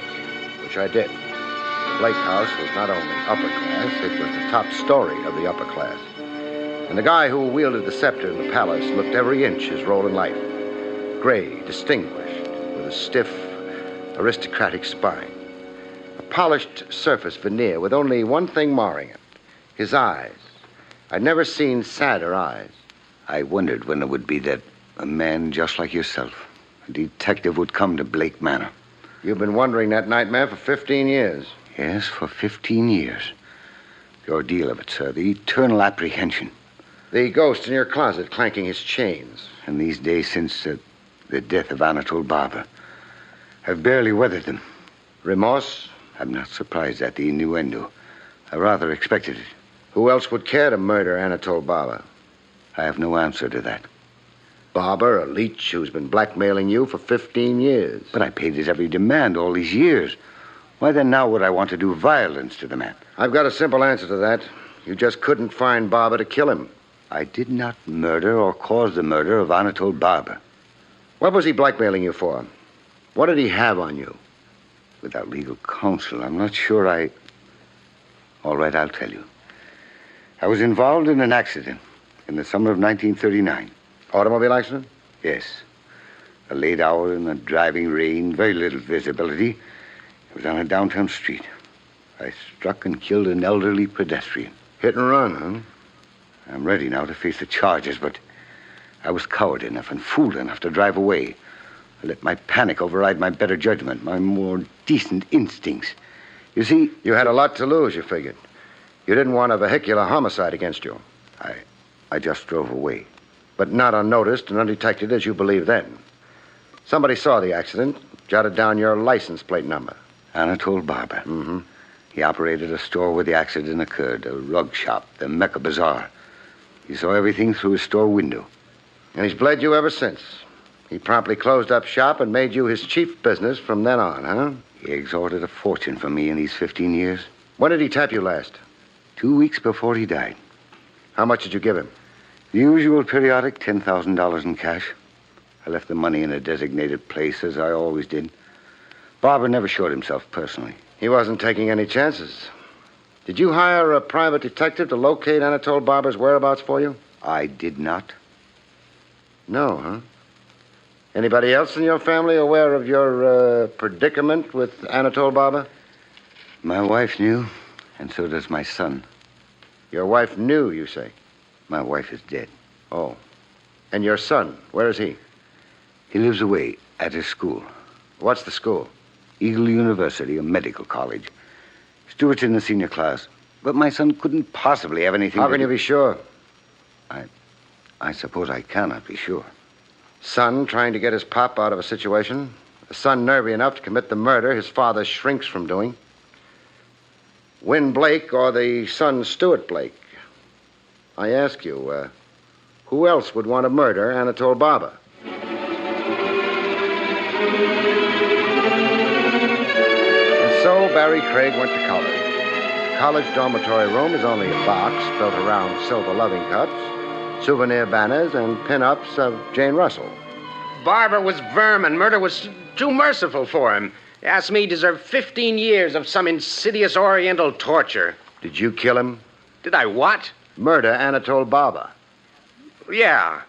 which I did. The Blake house was not only upper class, it was the top story of the upper class. And the guy who wielded the scepter in the palace looked every inch his role in life. Gray, distinguished, with a stiff, aristocratic spine. A polished surface veneer with only one thing marring it. His eyes. I'd never seen sadder eyes. I wondered when it would be that a man just like yourself, a detective, would come to Blake Manor. You've been wondering that nightmare for 15 years. Yes, for 15 years. The ordeal of it, sir. The eternal apprehension. The ghost in your closet clanking his chains. And these days since the death of Anatole Barber, I've barely weathered them. Remorse? I'm not surprised at the innuendo. I rather expected it. Who else would care to murder Anatole Barber? I have no answer to that. Barber, a leech who's been blackmailing you for 15 years. But I paid his every demand all these years. Why then now would I want to do violence to the man? I've got a simple answer to that. You just couldn't find Barber to kill him. I did not murder or cause the murder of Anatole Barber. What was he blackmailing you for? What did he have on you? Without legal counsel, I'm not sure I... All right, I'll tell you. I was involved in an accident in the summer of 1939. Automobile accident? Yes. A late hour in the driving rain, very little visibility. It was on a downtown street. I struck and killed an elderly pedestrian. Hit and run, huh? I'm ready now to face the charges, but I was coward enough and fool enough to drive away. I let my panic override my better judgment, my more decent instincts. You see... You had a lot to lose, you figured. You didn't want a vehicular homicide against you. I just drove away. But not unnoticed and undetected as you believed then. Somebody saw the accident, jotted down your license plate number. Anatole Barber. Mm-hmm. He operated a store where the accident occurred, a rug shop, the Mecca Bazaar. He saw everything through his store window. And he's bled you ever since. He promptly closed up shop and made you his chief business from then on, huh? He extorted a fortune from me in these 15 years. When did he tap you last? 2 weeks before he died. How much did you give him? The usual periodic $10,000 in cash. I left the money in a designated place, as I always did. Barber never showed himself personally. He wasn't taking any chances. Did you hire a private detective to locate Anatole Barber's whereabouts for you? I did not. No, huh? Anybody else in your family aware of your predicament with Anatole Barber? My wife knew, and so does my son. Your wife knew, you say? My wife is dead. Oh. And your son, where is he? He lives away at his school. What's the school? Eagle University, a medical college. Stuart's in the senior class. But my son couldn't possibly have anything How can you be sure? I suppose I cannot be sure. Son trying to get his pop out of a situation. A son nervy enough to commit the murder his father shrinks from doing. Win Blake or the son Stuart Blake? I ask you, who else would want to murder Anatole Barber? And so Barrie Craig went to college. The college dormitory room is only a box built around silver loving cups, souvenir banners, and pin-ups of Jane Russell. Barber was vermin. Murder was too merciful for him. He asked me he deserved 15 years of some insidious oriental torture. Did you kill him? Did I what? Murder Anatole Barber. Yeah,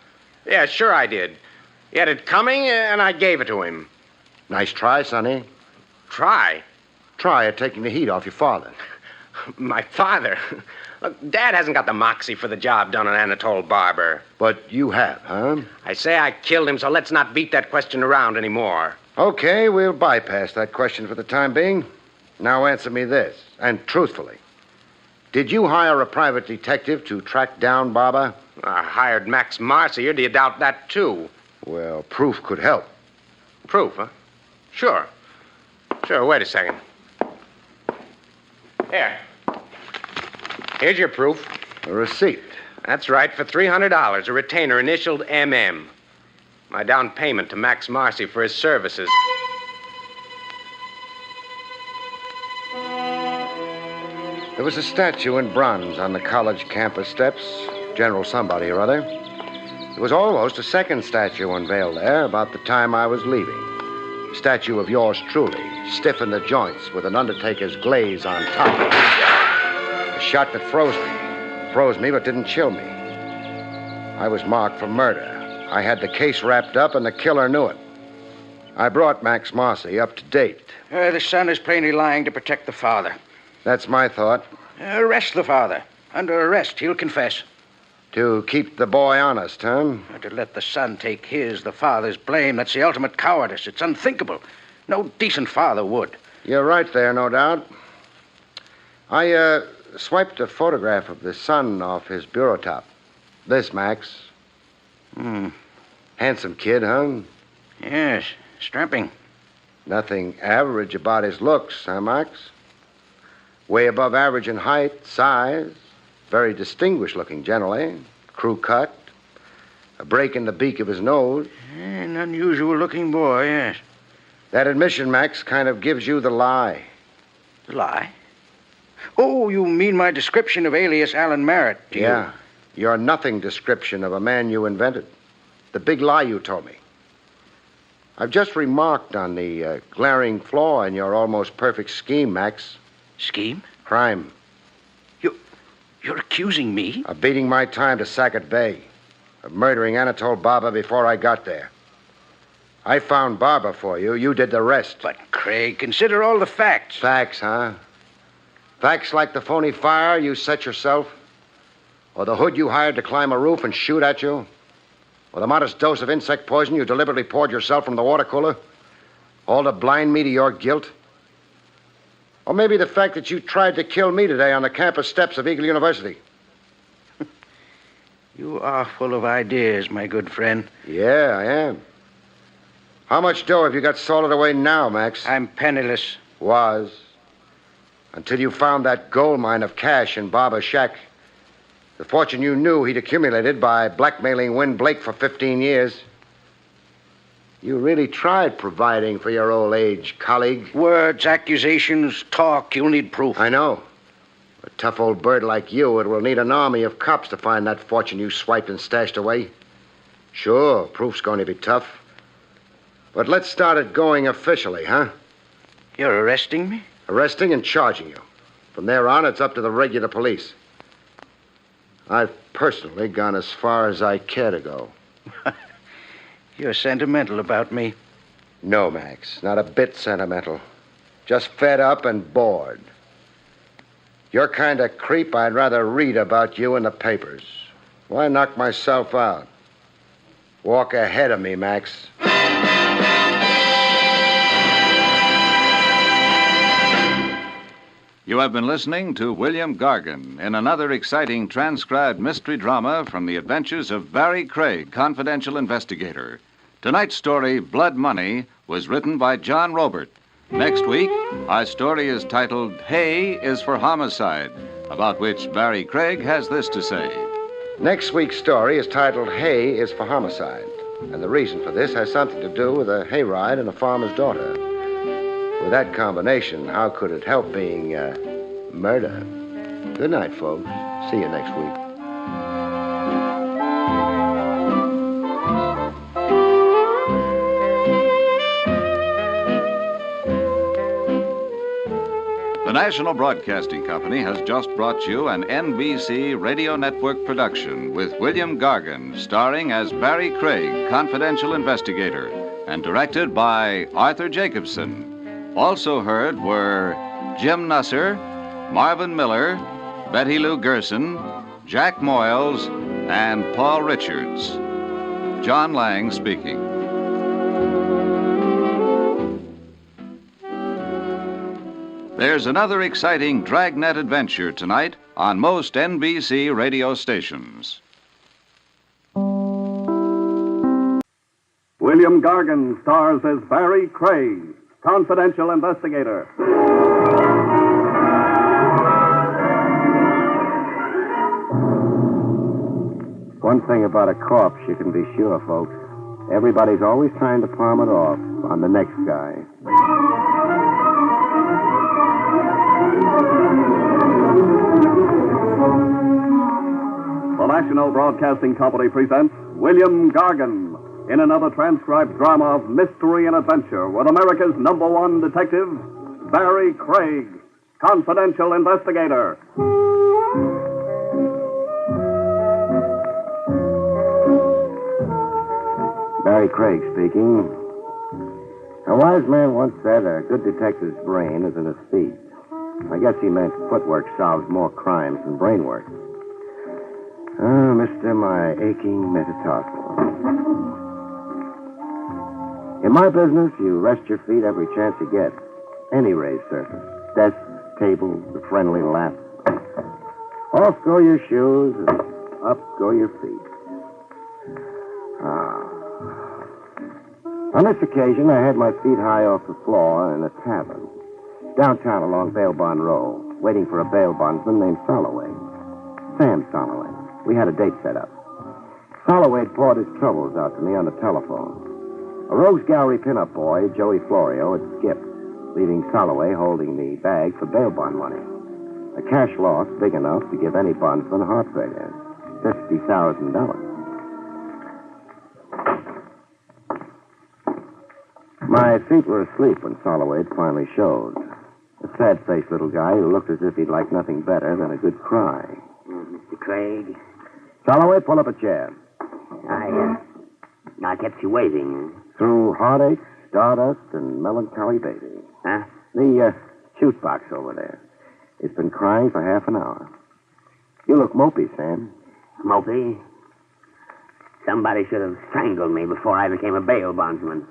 sure I did. He had it coming, and I gave it to him. Nice try, Sonny. Try? Try at taking the heat off your father. My father? Look, Dad hasn't got the moxie for the job done on Anatole Barber. But you have, huh? I say I killed him, so let's not beat that question around anymore. Okay, we'll bypass that question for the time being. Now answer me this, and truthfully. Did you hire a private detective to track down Barber? I hired Max Marcy. Do you doubt that, too? Well, proof could help. Proof, huh? Sure, wait a second. Here. Here's your proof. A receipt. That's right, for $300, a retainer initialed MM. My down payment to Max Marcy for his services. There was a statue in bronze on the college campus steps. General somebody or other. There was almost a second statue unveiled there about the time I was leaving. A statue of yours truly, stiff in the joints with an undertaker's glaze on top. A shot that froze me. Froze me but didn't chill me. I was marked for murder. I had the case wrapped up and the killer knew it. I brought Max Marcy up to date. The son is plainly lying to protect the father. That's my thought. Arrest the father. Under arrest, he'll confess. To keep the boy honest, huh? To let the son take the father's blame, that's the ultimate cowardice. It's unthinkable. No decent father would. You're right there, no doubt. I swiped a photograph of the son off his bureau top. This, Max. Handsome kid, huh? Yes, strapping. Nothing average about his looks, huh, Max? Way above average in height, size. Very distinguished looking generally. Crew cut. A break in the beak of his nose. An unusual looking boy, yes. That admission, Max, kind of gives you the lie. The lie? Oh, you mean my description of alias Alan Merritt, do you? Yeah. Your nothing description of a man you invented. The big lie you told me. I've just remarked on the glaring flaw in your almost perfect scheme, Max. Scheme? Crime. You're accusing me? Of beating my time to Sackett Bay. Of murdering Anatole Barber before I got there. I found Barber for you. You did the rest. But, Craig, consider all the facts. Facts, huh? Facts like the phony fire you set yourself? Or the hood you hired to climb a roof and shoot at you? Or the modest dose of insect poison you deliberately poured yourself from the water cooler? All to blind me to your guilt? Or maybe the fact that you tried to kill me today on the campus steps of Eagle University? You are full of ideas, my good friend. Yeah, I am. How much dough have you got salted away now, Max? I'm penniless. Was. Until you found that gold mine of cash in Barber's shack. The fortune you knew he'd accumulated by blackmailing Win Blake for 15 years. You really tried providing for your old age, colleague. Words, accusations, talk. You'll need proof. I know. A tough old bird like you, it will need an army of cops to find that fortune you swiped and stashed away. Sure, proof's going to be tough. But let's start it going officially, huh? You're arresting me? Arresting and charging you. From there on, it's up to the regular police. I've personally gone as far as I care to go. You're sentimental about me. No, Max, not a bit sentimental. Just fed up and bored. You're kind of creep I'd rather read about you in the papers. Why knock myself out? Walk ahead of me, Max. You have been listening to William Gargan in another exciting transcribed mystery drama from the adventures of Barrie Craig, confidential investigator. Tonight's story, Blood Money, was written by John Robert. Next week, our story is titled Hay is for Homicide, about which Barrie Craig has this to say. Next week's story is titled Hay is for Homicide. And the reason for this has something to do with a hayride and a farmer's daughter. With that combination, how could it help being murder? Good night, folks. See you next week. The National Broadcasting Company has just brought you an NBC Radio Network production with William Gargan, starring as Barrie Craig, confidential investigator, and directed by Arthur Jacobson. Also heard were Jim Nusser, Marvin Miller, Betty Lou Gerson, Jack Moyles, and Paul Richards. John Lang speaking. There's another exciting dragnet adventure tonight on most NBC radio stations. William Gargan stars as Barrie Craig, confidential investigator. One thing about a corpse you can be sure, folks. Everybody's always trying to palm it off on the next guy. The National Broadcasting Company presents William Gargan in another transcribed drama of mystery and adventure with America's #1 detective, Barrie Craig, confidential investigator. Barrie Craig speaking. A wise man once said a good detective's brain is in his feet. I guess he meant footwork solves more crimes than brain work. Oh, mister, my aching metatarsal. In my business, you rest your feet every chance you get. Any raised surface. Desks, tables, a friendly lap. Off go your shoes, and up go your feet. On this occasion, I had my feet high off the floor in a tavern. Downtown along Bail Bond Row, waiting for a bail bondsman named Soloway. Sam Soloway. We had a date set up. Soloway poured his troubles out to me on the telephone. A Rose Gallery pinup boy, Joey Florio, had skipped, leaving Soloway holding the bag for bail bond money. A cash loss big enough to give any bondsman a heart failure. $50,000. My feet were asleep when Soloway finally showed. A sad-faced little guy who looked as if he'd like nothing better than a good cry. Mr. Craig? Soloway, pull up a chair. I kept you waiting. Through heartache, stardust, and melancholy baby. Huh? The juice box over there. It's been crying for half an hour. You look mopey, Sam. Mopey? Somebody should have strangled me before I became a bail bondsman.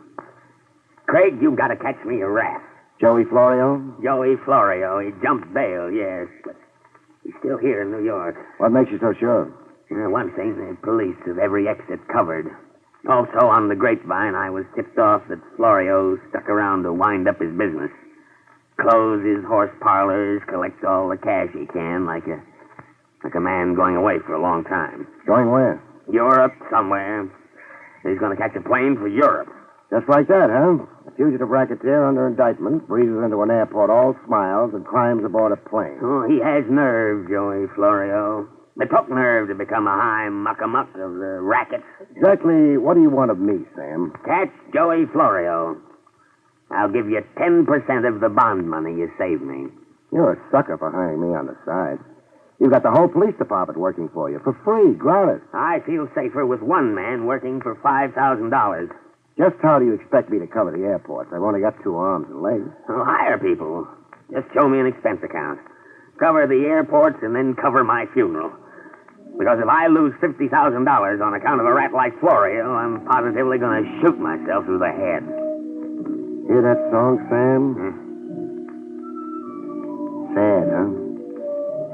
Craig, you've got to catch me a rat. Joey Florio? Joey Florio. He jumped bail, yes, but he's still here in New York. What makes you so sure? One thing, the police have every exit covered. Also, on the grapevine, I was tipped off that Florio stuck around to wind up his business. Close his horse parlors, collect all the cash he can, like a man going away for a long time. Going where? Europe, somewhere. He's going to catch a plane for Europe. Just like that, huh? A fugitive racketeer under indictment breezes into an airport all smiles and climbs aboard a plane. Oh, he has nerve, Joey Florio. It took nerve to become a high muck-a-muck of the rackets. Exactly what do you want of me, Sam? Catch Joey Florio. I'll give you 10% of the bond money you saved me. You're a sucker for hiring me on the side. You've got the whole police department working for you, for free, gratis. I feel safer with one man working for $5,000. Just how do you expect me to cover the airports? I've only got 2 arms and legs. I'll hire people. Just show me an expense account. Cover the airports and then cover my funeral. Because if I lose $50,000 on account of a rat like Florio, I'm positively going to shoot myself through the head. Hear that song, Sam? Sad, huh?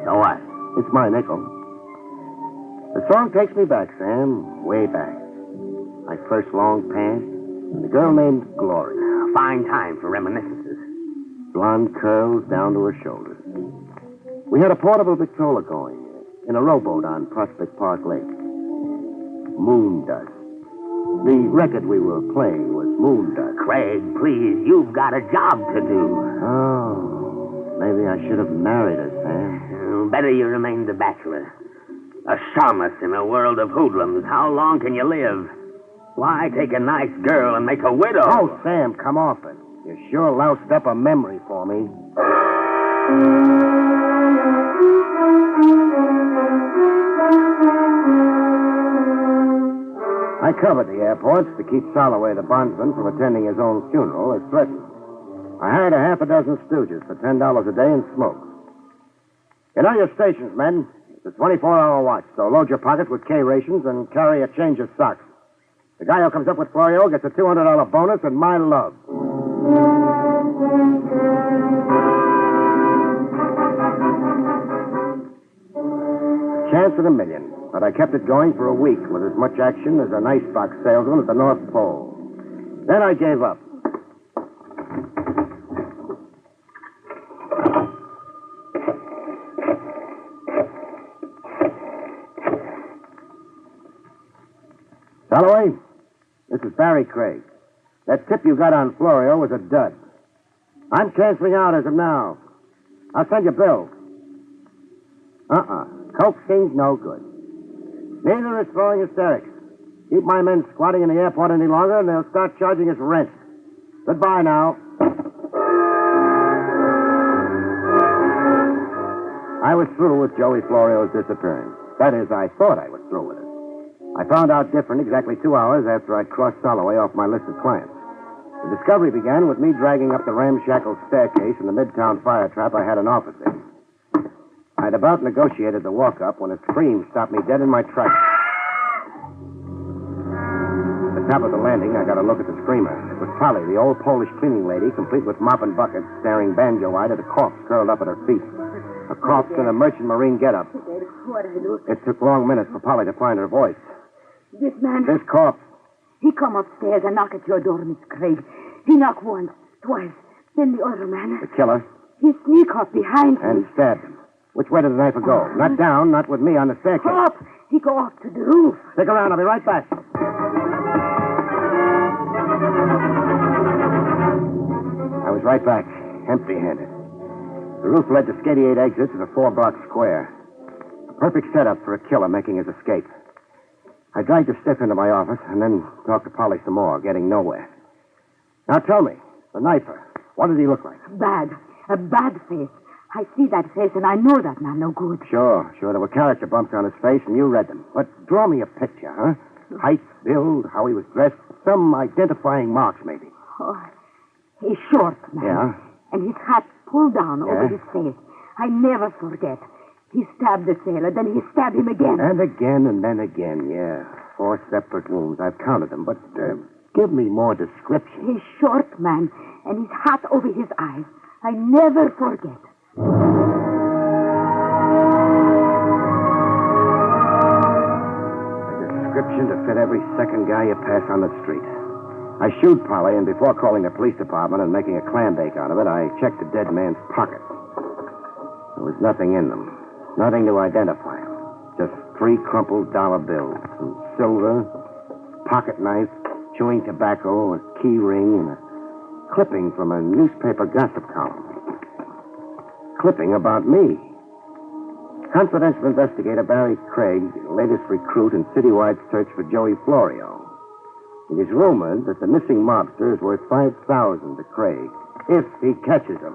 So what? It's my nickel. The song takes me back, Sam, way back. My first long past, and a girl named Glory. Fine time for reminiscences. Blonde curls down to her shoulders. We had a portable Victrola going in a rowboat on Prospect Park Lake. Moon Dust. The record we were playing was Moon Dust. Craig, please, you've got a job to do. Oh, maybe I should have married her, Sam. Better you remained a bachelor. A shamus in a world of hoodlums. How long can you live? Why take a nice girl and make a widow? Oh, Sam, come off it. You sure loused up a memory for me. I covered the airports to keep Soloway, the bondsman, from attending his own funeral as threatened. I hired a half a dozen stooges for $10 a day and smoke. You know your stations, men. It's a 24-hour watch, so load your pockets with K rations and carry a change of socks. The guy who comes up with Florio gets a $200 bonus and my love. Chance of a million, but I kept it going for a week with as much action as an icebox salesman at the North Pole. Then I gave up. Soloway, this is Barrie Craig. That tip you got on Florio was a dud. I'm canceling out as of now. I'll send you bills. Coaxing's no good. Neither is throwing hysterics. Keep my men squatting in the airport any longer, and they'll start charging us rent. Goodbye now. I was through with Joey Florio's disappearance. That is, I thought I was through with it. I found out different exactly 2 hours after I'd crossed Soloway off my list of clients. The discovery began with me dragging up the ramshackle staircase in the Midtown fire trap I had an office in. I'd about negotiated the walk-up when a scream stopped me dead in my tracks. At the top of the landing, I got a look at the screamer. It was Polly, the old Polish cleaning lady, complete with mop and bucket, staring banjo-eyed at a corpse curled up at her feet. A corpse in a merchant marine getup. What I do? It took long minutes for Polly to find her voice. This man. This corpse. He come upstairs and knock at your door, Miss Craig. He knock once, twice. Then the other man. The killer. He sneak up behind him. And stabbed him. Which way did the knife go? Not down, not with me on the staircase. Up! He go up to the roof. Stick around, I'll be right back. I was right back, empty-handed. The roof led to 88 exits in a 4-block square. A perfect setup for a killer making his escape. I dragged the stiff into my office and then talked to Polly some more, getting nowhere. Now tell me, the knifer, what did he look like? Bad. A bad face. I see that face and I know that man no good. Sure. There were character bumps on his face and you read them. But draw me a picture, huh? Height, build, how he was dressed, some identifying marks maybe. Oh, he's short, man. Yeah? And his hat pulled down over his face. I never forget. He stabbed the sailor, then he stabbed him again. And again, and then again, yeah. 4 separate wounds. I've counted them, but give me more description. He's short, man, and his hat over his eyes. I never forget. A description to fit every second guy you pass on the street. I shoot Polly, and before calling the police department and making a clam bake out of it, I checked the dead man's pockets. There was nothing in them. Nothing to identify him. Just 3 crumpled dollar bills, some silver, pocket knife, chewing tobacco, a key ring, and a clipping from a newspaper gossip column. Clipping about me. Confidential investigator Barrie Craig, latest recruit in citywide search for Joey Florio. It is rumored that the missing mobster is worth $5,000 to Craig, if he catches him.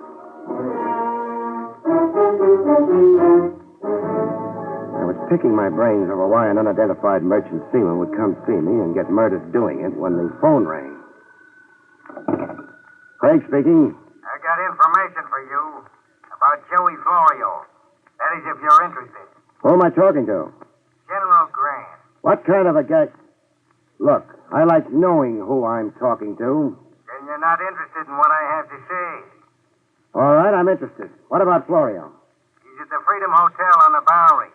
I was picking my brains over why an unidentified merchant seaman would come see me and get murdered doing it when the phone rang. Craig speaking. I got information for you about Joey Florio. That is, if you're interested. Who am I talking to? General Grant. What kind of a guy? Look, I like knowing who I'm talking to. Then you're not interested in what I have to say. All right, I'm interested. What about Florio? He's at the Freedom Hotel on the Bowery.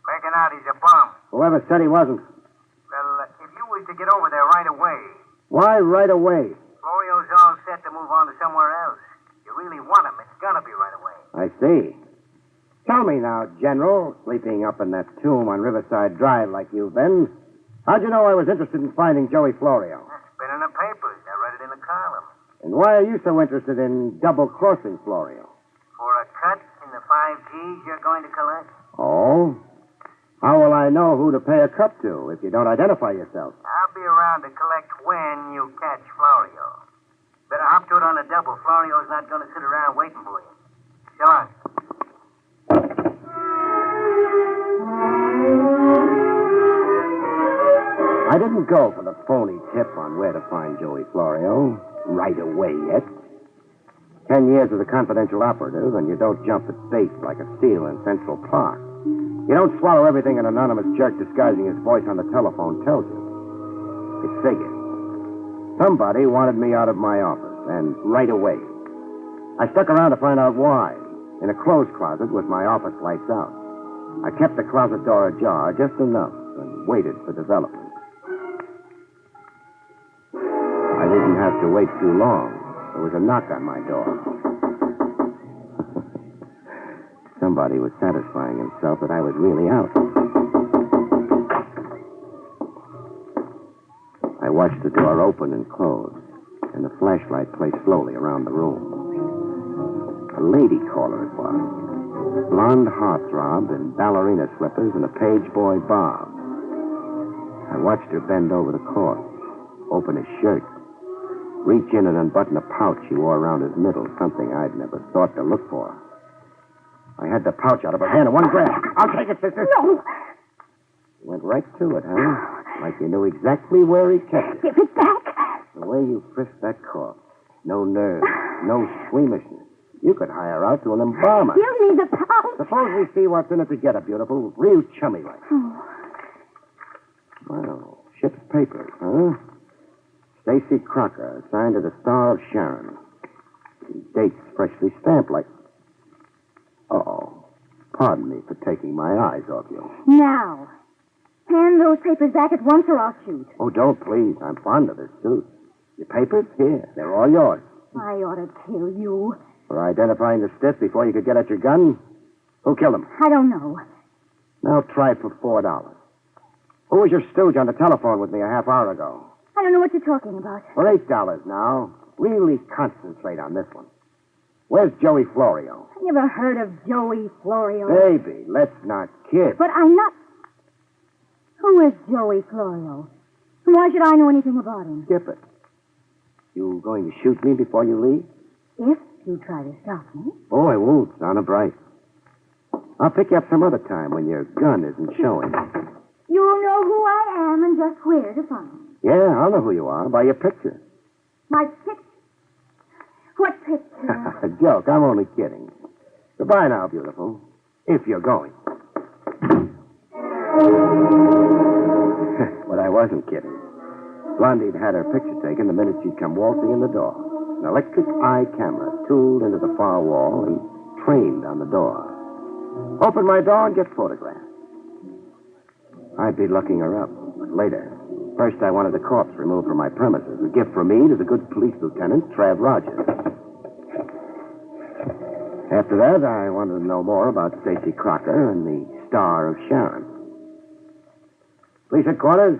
Making out he's a bum. Whoever said he wasn't. Well, if you was to get over there right away. Why right away? Florio's all set to move on to somewhere else. You really want him, it's gonna be right away. I see. Tell me now, General, sleeping up in that tomb on Riverside Drive like you've been, how'd you know I was interested in finding Joey Florio? It's been in the papers. I read it in the column. And why are you so interested in double-crossing Florio? For a cut in the 5 G's you're going to collect? Oh? How will I know who to pay a cut to if you don't identify yourself? I'll be around to collect when you catch Florio. Better hop to it on a double. Florio's not going to sit around waiting for you. So long. I didn't go for the phony tip on where to find Joey Florio right away yet. 10 years as a confidential operative, and you don't jump at bait like a seal in Central Park. You don't swallow everything an anonymous jerk disguising his voice on the telephone tells you. It figured. Somebody wanted me out of my office, and right away. I stuck around to find out why. In a clothes closet with my office lights out. I kept the closet door ajar just enough and waited for development. I didn't have to wait too long. There was a knock on my door. Somebody was satisfying himself that I was really out. I watched the door open and close, and the flashlight play slowly around the room. A lady caller it was. Blonde heartthrob in ballerina slippers and a page boy bob. I watched her bend over the corpse, open his shirt, reach in and unbutton a pouch he wore around his middle, something I'd never thought to look for. I had the pouch out of her hand in one grab. I'll take it, sister. No. You went right to it, huh? Like you knew exactly where he kept it. Give it back. The way you frisked that corpse. No nerve, no squeamishness. You could hire her out to an embalmer. Give me the pouch. Suppose we see what's in it together, beautiful. Real chummy like. Oh. Well, ship's papers, huh? Stacy Crocker, signed to the Star of Sharon. The date's freshly stamped like... Uh-oh. Pardon me for taking my eyes off you. Now, hand those papers back at once or I'll shoot. Oh, don't, please. I'm fond of this suit. Your papers? Here. They're all yours. I ought to kill you. For identifying the stiff before you could get at your gun? Who killed him? I don't know. Now try for $4. Who was your stooge on the telephone with me a half hour ago? I don't know what you're talking about. For $8 now. Really concentrate on this one. Where's Joey Florio? I never heard of Joey Florio. Baby, let's not kid. But I'm not... Who is Joey Florio? And why should I know anything about him? Skip it. You going to shoot me before you leave? If you try to stop me. Oh, I won't. Honor bright. I'll pick you up some other time when your gun isn't showing. You'll know who I am and just where to find me. Yeah, I'll know who you are by your picture. My picture? What picture? A joke. I'm only kidding. Goodbye now, beautiful. If you're going. But I wasn't kidding. Blondie'd had her picture taken the minute she'd come waltzing in the door. An electric eye camera tooled into the far wall and trained on the door. Open my door and get photographed. I'd be looking her up, but later. First, I wanted the corpse removed from my premises. A gift from me to the good police lieutenant, Trav Rogers. After that, I wanted to know more about Stacy Crocker and the Star of Sharon. Police headquarters.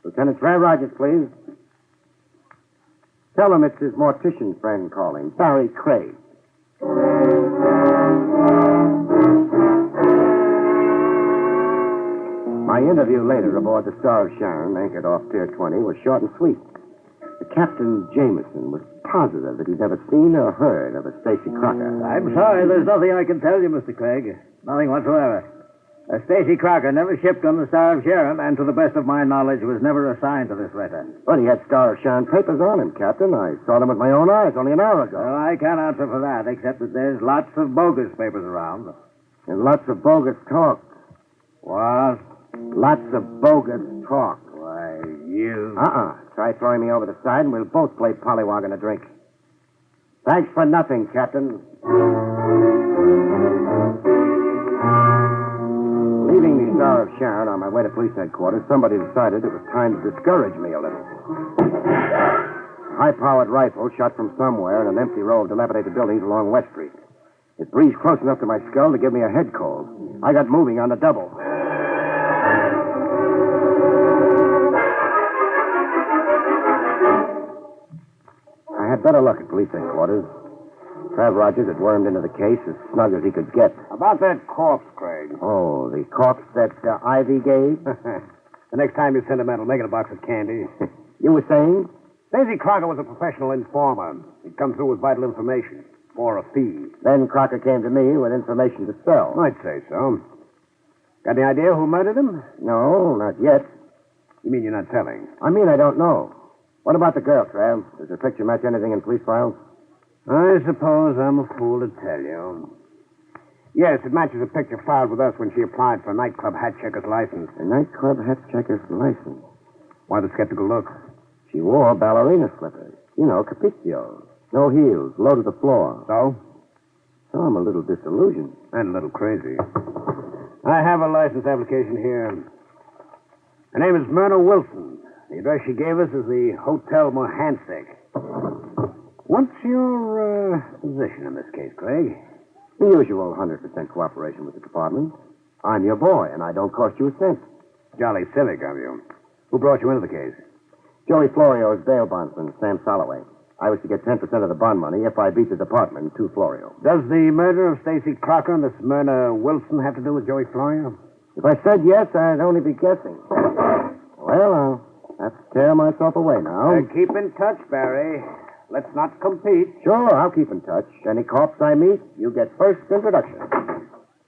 Lieutenant Trav Rogers, please. Tell him it's his mortician friend calling, Barrie Craig. My interview later aboard the Star of Sharon, anchored off Pier 20, was short and sweet. The Captain Jameson was positive that he'd never seen or heard of a Stacy Crocker. I'm sorry, there's nothing I can tell you, Mr. Craig. Nothing whatsoever. Stacy Crocker never shipped on the Star of Sharon, and to the best of my knowledge, was never assigned to this letter. But he had Star of Sharon papers on him, Captain. I saw them with my own eyes only an hour ago. Well, I can't answer for that, except that there's lots of bogus papers around. And lots of bogus talk. What? Lots of bogus talk. Why, you... Try throwing me over the side and we'll both play pollywog and a drink. Thanks for nothing, Captain. Leaving the Star of Sharon on my way to police headquarters, somebody decided it was time to discourage me a little. High-powered rifle shot from somewhere in an empty row of dilapidated buildings along West Street. It breezed close enough to my skull to give me a head cold. I got moving on the double. I had better luck at police headquarters. Trav Rogers had wormed into the case as snug as he could get. About that corpse, Craig. Oh, the corpse that Ivy gave? The next time you're sentimental, make it a box of candy. You were saying? Stacy Crocker was a professional informer. He'd come through with vital information for a fee. Then Crocker came to me with information to sell. I'd say so. Got any idea who murdered him? No, not yet. You mean you're not telling? I mean I don't know. What about the girl, Trav? Does her picture match anything in police files? I suppose I'm a fool to tell you. Yes, it matches a picture filed with us when she applied for a nightclub hat checker's license. A nightclub hat checker's license? Why the skeptical look? She wore ballerina slippers. You know, capriccios. No heels, low to the floor. So? So I'm a little disillusioned. And a little crazy. I have a license application here. Her name is Myrna Wilson. The address she gave us is the Hotel Mohansick. What's your position in this case, Craig? The usual 100% cooperation with the department. I'm your boy, and I don't cost you a cent. Jolly civic of you. Who brought you into the case? Joey Florio's bail bondsman, Sam Soloway. I was to get 10% of the bond money if I beat the department to Florio. Does the murder of Stacy Crocker and this Myrna Wilson have to do with Joey Florio? If I said yes, I'd only be guessing. Well, I'll have to tear myself away now. Keep in touch, Barry. Let's not compete. Sure, I'll keep in touch. Any corpse I meet, you get first introduction.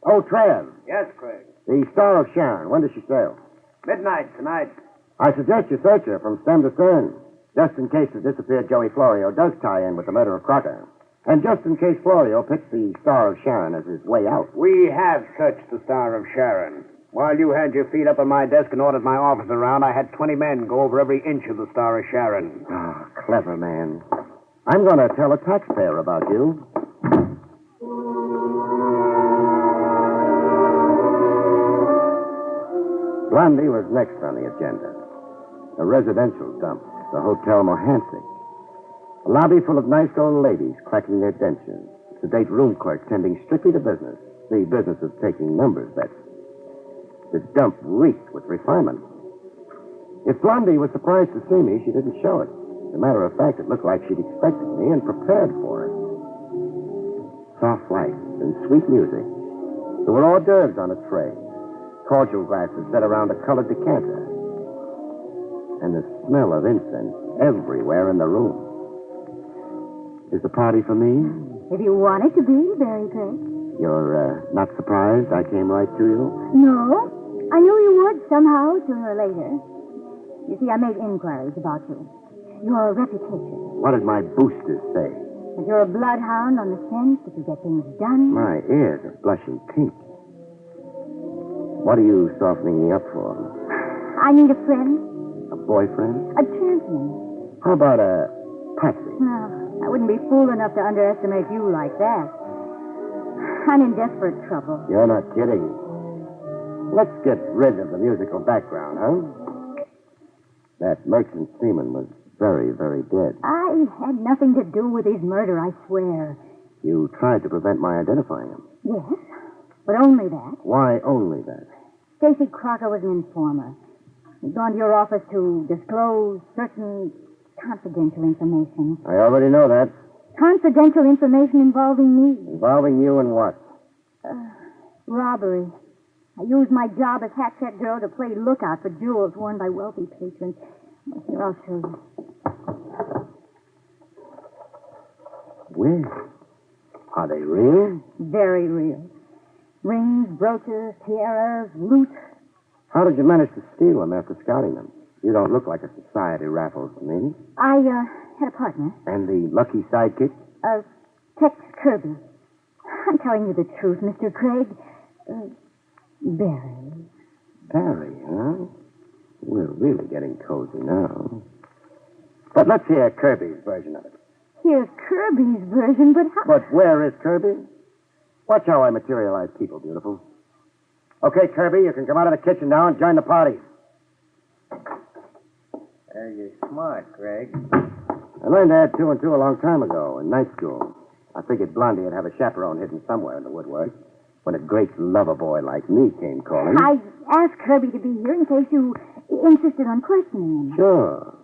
Oh, Trav. Yes, Craig. The Star of Sharon. When does she sail? Midnight tonight. I suggest you search her from stem to stern. Just in case the disappeared Joey Florio does tie in with the murder of Crocker. And just in case Florio picks the Star of Sharon as his way out. We have searched the Star of Sharon. While you had your feet up on my desk and ordered my office around, I had 20 men go over every inch of the Star of Sharon. Ah, clever man. I'm going to tell a taxpayer about you. Blondie was next on the agenda. A residential dump, the Hotel Mohansick. A lobby full of nice old ladies clacking their dentures. Sedate room clerk tending strictly to business. The business of taking numbers bets. The dump reeked with refinement. If Blondie was surprised to see me, she didn't show it. As a matter of fact, it looked like she'd expected me and prepared for it. Soft lights and sweet music. There were hors d'oeuvres on a tray. Cordial glasses set around a colored decanter. And the smell of incense everywhere in the room. Is the party for me? If you want it to be, Barrie Craig. You're not surprised I came right to you? No. I knew you would somehow, sooner or later. You see, I made inquiries about you. Your reputation. What did my boosters say? That you're a bloodhound on the scent, that you get things done. My ears are blushing pink. What are you softening me up for? I need a friend. A boyfriend? A champion. How about a patsy? No, I wouldn't be fool enough to underestimate you like that. I'm in desperate trouble. You're not kidding. Let's get rid of the musical background, huh? That merchant seaman was very, very dead. I had nothing to do with his murder, I swear. You tried to prevent my identifying him. Yes, but only that. Why only that? Stacy Crocker was an informer. He'd gone to your office to disclose certain confidential information. I already know that. Confidential information involving me. Involving you in what? Robbery. I used my job as hat check girl to play lookout for jewels worn by wealthy patrons. Here, I'll show you. Where? Are they real? Very real. Rings, brooches, tiaras, loot. How did you manage to steal them after scouting them? You don't look like a society raffles to me. I had a partner. And the lucky sidekick? Tex Kirby. I'm telling you the truth, Mr. Craig. Barrie. Barrie, huh? We're really getting cozy now. But let's hear Kirby's version of it. Here's Kirby's version, but how... But where is Kirby? Watch how I materialize people, beautiful. Okay, Kirby, you can come out of the kitchen now and join the party. You're smart, Craig. I learned to add 2 and 2 a long time ago in night school. I figured Blondie would have a chaperone hidden somewhere in the woodwork when a great lover boy like me came calling. I asked Kirby to be here in case you insisted on questioning him. Sure.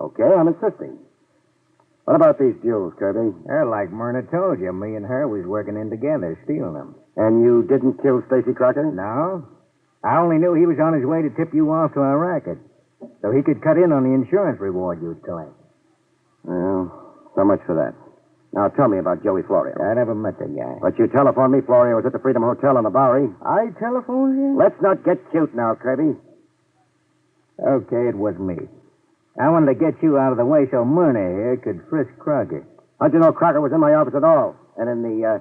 Okay, I'm insisting. What about these jewels, Kirby? They're like Myrna told you. Me and her was working in together, stealing them. And you didn't kill Stacy Crocker? No. I only knew he was on his way to tip you off to our racket, so he could cut in on the insurance reward you'd collect. Well, so much for that. Now tell me about Joey Florio. I never met the guy. But you telephoned me Florio was at the Freedom Hotel on the Bowery. I telephoned you? Let's not get cute now, Kirby. Okay, it was me. I wanted to get you out of the way so Myrna here could frisk Crocker. How'd you know Crocker was in my office at all? And in the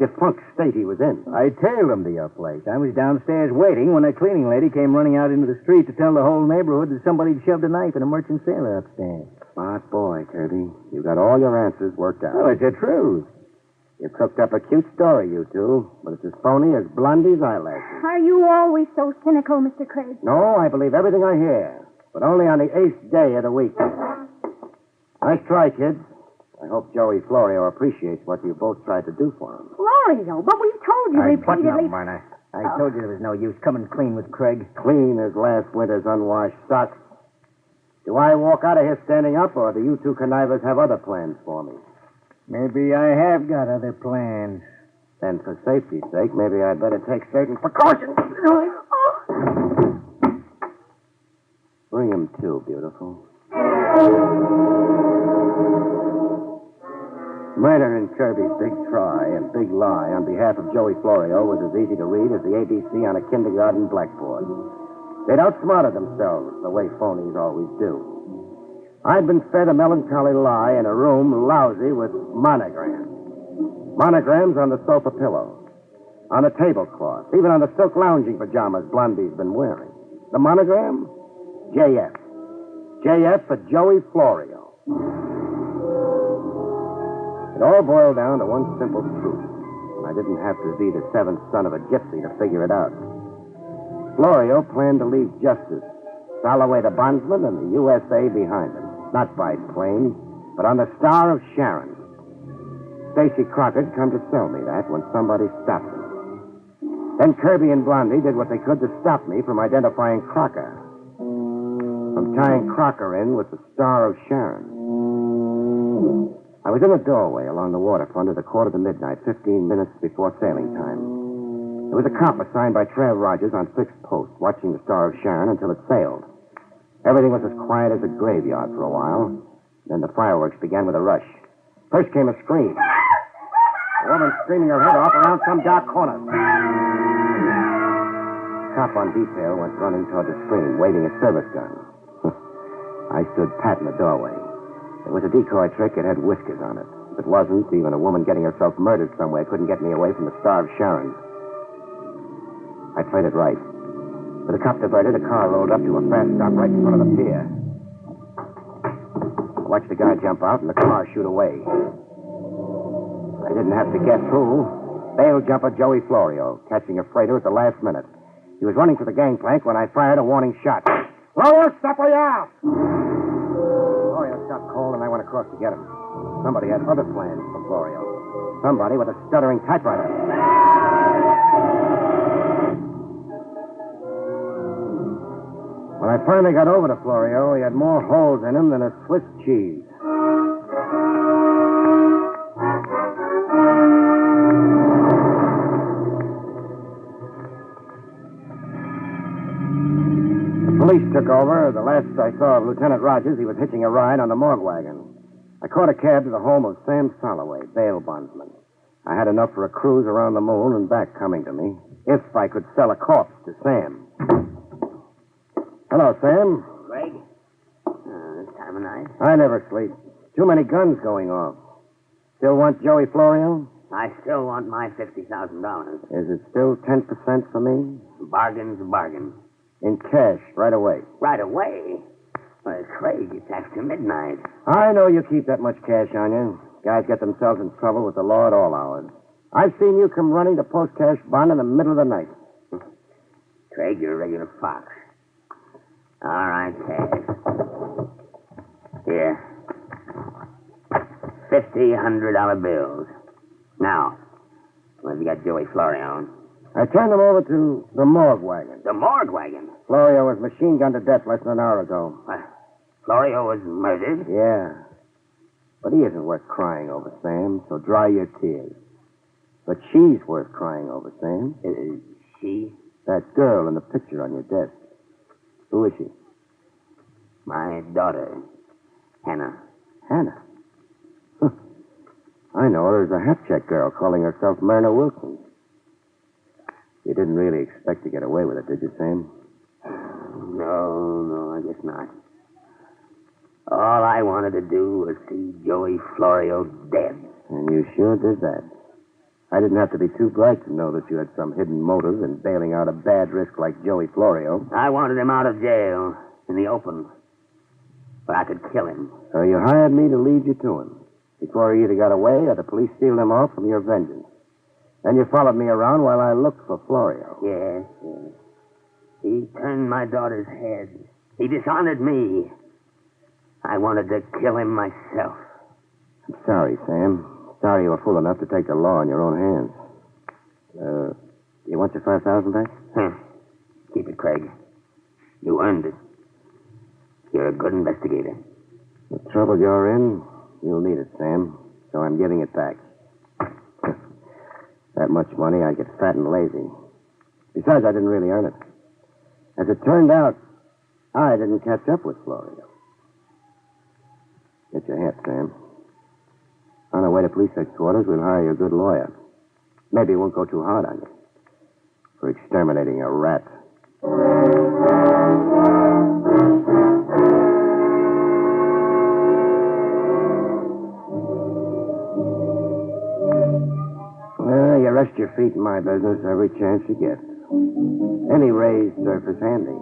defunct state he was in? I tailed him to your place. I was downstairs waiting when a cleaning lady came running out into the street to tell the whole neighborhood that somebody'd shoved a knife in a merchant sailor upstairs. Smart boy, Kirby. You got all your answers worked out. Well, it's the truth. You cooked up a cute story, you two, but it's as phony as Blondie's eyelashes. Are you always so cynical, Mr. Craig? No, I believe everything I hear, but only on the 8th day of the week. Nice try, kids. I hope Joey Florio appreciates what you both tried to do for him. Florio, but we've told you repeatedly... Button up, Myrna. I told you there was no use coming clean with Craig. Clean as last winter's unwashed socks. Do I walk out of here standing up, or do you two connivers have other plans for me? Maybe I have got other plans. Then for safety's sake, maybe I'd better take certain precautions. Bring him to, beautiful. Murder in Kirby's big try and big lie on behalf of Joey Florio was as easy to read as the ABC on a kindergarten blackboard. They'd outsmarted themselves the way phonies always do. I'd been fed a melancholy lie in a room lousy with monograms. Monograms on the sofa pillow, on the tablecloth, even on the silk lounging pajamas Blondie's been wearing. The monogram? JF. JF for Joey Florio. It all boiled down to one simple truth. I didn't have to be the seventh son of a gypsy to figure it out. Florio planned to leave justice, sail away the bondsman and the USA behind him. Not by plane, but on the Star of Sharon. Stacy Crockett come to tell me that when somebody stopped him. Then Kirby and Blondie did what they could to stop me from identifying Crocker. From tying Crocker in with the Star of Sharon. I was in a doorway along the waterfront at 1:45, 15 minutes before sailing time. There was a cop assigned by Trev Rogers on fixed post, watching the Star of Sharon until it sailed. Everything was as quiet as a graveyard for a while. Then the fireworks began with a rush. First came a scream. A woman screaming her head off around some dark corner. Cop on detail went running toward the screen, waving a service gun. I stood pat in the doorway. It was a decoy trick. It had whiskers on it. If it wasn't, even a woman getting herself murdered somewhere couldn't get me away from the Star of Sharon. I played it right. With the cop diverted, a car rolled up to a fast stop right in front of the pier. I watched the guy jump out and the car shoot away. I didn't have to guess who. Bail jumper Joey Florio, catching a freighter at the last minute. He was running for the gangplank when I fired a warning shot. Florio, stop where you are! Florio stopped cold and I went across to get him. Somebody had other plans for Florio. Somebody with a stuttering typewriter. When I finally got over to Florio, he had more holes in him than a Swiss cheese. The police took over. The last I saw of Lieutenant Rogers, he was hitching a ride on the morgue wagon. I caught a cab to the home of Sam Soloway, bail bondsman. I had enough for a cruise around the moon and back coming to me, if I could sell a corpse to Sam. Hello, Sam. Craig? This time of night? I never sleep. Too many guns going off. Still want Joey Florio? I still want my $50,000. Is it still 10% for me? Bargain's a bargain. In cash, right away. Right away? Well, Craig, it's after midnight. I know you keep that much cash on you. Guys get themselves in trouble with the law at all hours. I've seen you come running to post cash bond in the middle of the night. Craig, you're a regular fox. All right, cash. Here. $100 bills. Now, where have you got Joey Florio? I turned him over to the morgue wagon. The morgue wagon? Florio was machine gunned to death less than an hour ago. Florio was murdered? Yeah. But he isn't worth crying over, Sam, so dry your tears. But she's worth crying over, Sam. She? That girl in the picture on your desk. Who is she? My daughter, Hannah. Hannah? I know her as a hat-check girl calling herself Myrna Wilson. You didn't really expect to get away with it, did you, Sam? No, I guess not. All I wanted to do was see Joey Florio dead. And you sure did that. I didn't have to be too bright to know that you had some hidden motive in bailing out a bad risk like Joey Florio. I wanted him out of jail, in the open, where I could kill him. So you hired me to lead you to him, before he either got away or the police steal him off from your vengeance. Then you followed me around while I looked for Florio. Yes. He turned my daughter's head. He dishonored me. I wanted to kill him myself. I'm sorry, Sam. Sorry you were fool enough to take the law in your own hands. You want your $5,000 back? Keep it, Craig. You earned it. You're a good investigator. The trouble you're in, you'll need it, Sam. So I'm giving it back. That much money, I'd get fat and lazy. Besides, I didn't really earn it. As it turned out, I didn't catch up with Florio. Get your hat, Sam. On our way to police headquarters, we'll hire you a good lawyer. Maybe it won't go too hard on you for exterminating a rat. Rest your feet in my business every chance you get. Any raised surface handy.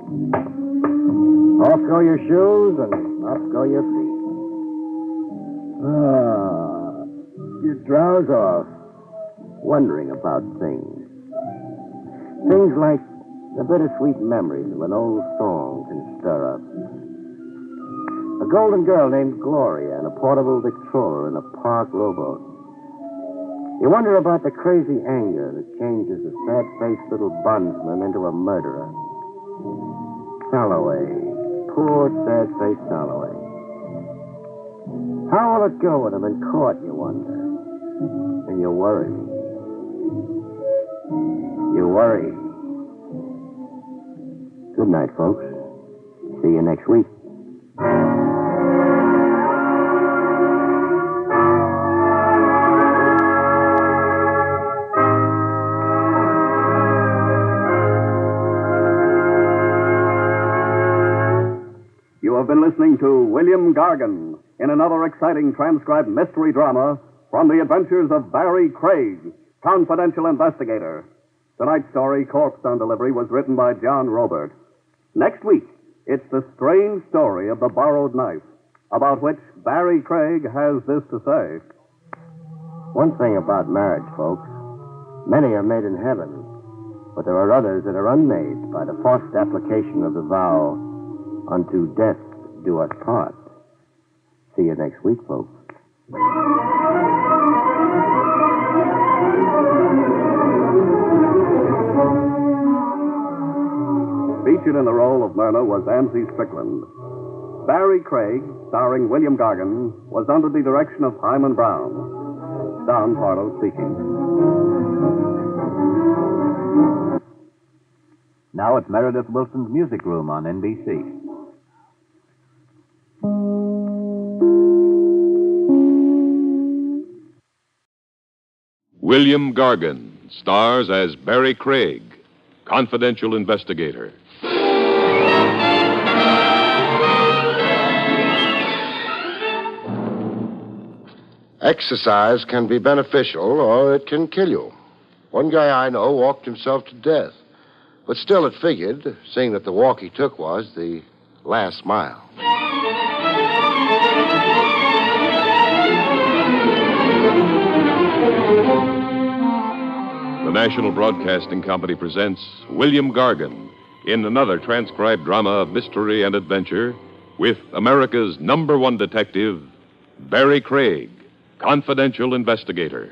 Off go your shoes and up go your feet. You drowse off, wondering about things. Things like the bittersweet memories of an old song can stir up. A golden girl named Gloria and a portable Victrola in a park rowboat. You wonder about the crazy anger that changes a sad-faced little bondsman into a murderer. Salloway. Poor, sad-faced Salloway. How will it go with him in court, you wonder? And you worry. You worry. Good night, folks. See you next week. You have been listening to William Gargan in another exciting transcribed mystery drama from the adventures of Barrie Craig, confidential investigator. Tonight's story, Corpse on Delivery, was written by John Robert. Next week, it's the strange story of the borrowed knife, about which Barrie Craig has this to say. One thing about marriage, folks. Many are made in heaven, but there are others that are unmade by the forced application of the vow, unto death do us part. See you next week, folks. Featured in the role of Myrna was Amzie Strickland. Barrie Craig, starring William Gargan, was under the direction of Hyman Brown. Don Pardo speaking. Now it's Meredith Wilson's Music Room on NBC. William Gargan stars as Barrie Craig, confidential investigator. Exercise can be beneficial or it can kill you. One guy I know walked himself to death. But still it figured, seeing that the walk he took was the last mile. The National Broadcasting Company presents William Gargan in another transcribed drama of mystery and adventure with America's #1 detective, Barrie Craig, confidential investigator.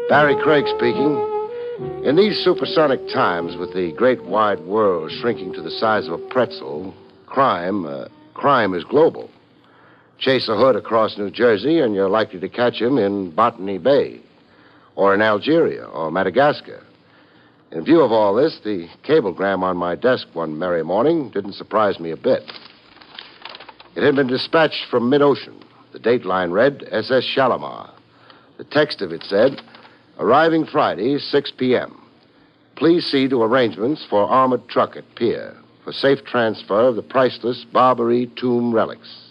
Barrie Craig speaking. In these supersonic times, with the great wide world shrinking to the size of a pretzel, crime is global. Chase a hood across New Jersey, and you're likely to catch him in Botany Bay, or in Algeria, or Madagascar. In view of all this, the cablegram on my desk one merry morning didn't surprise me a bit. It had been dispatched from mid-ocean. The date line read, SS Shalimar. The text of it said, arriving Friday, 6 p.m. Please see to arrangements for armored truck at pier for safe transfer of the priceless Barrie tomb relics.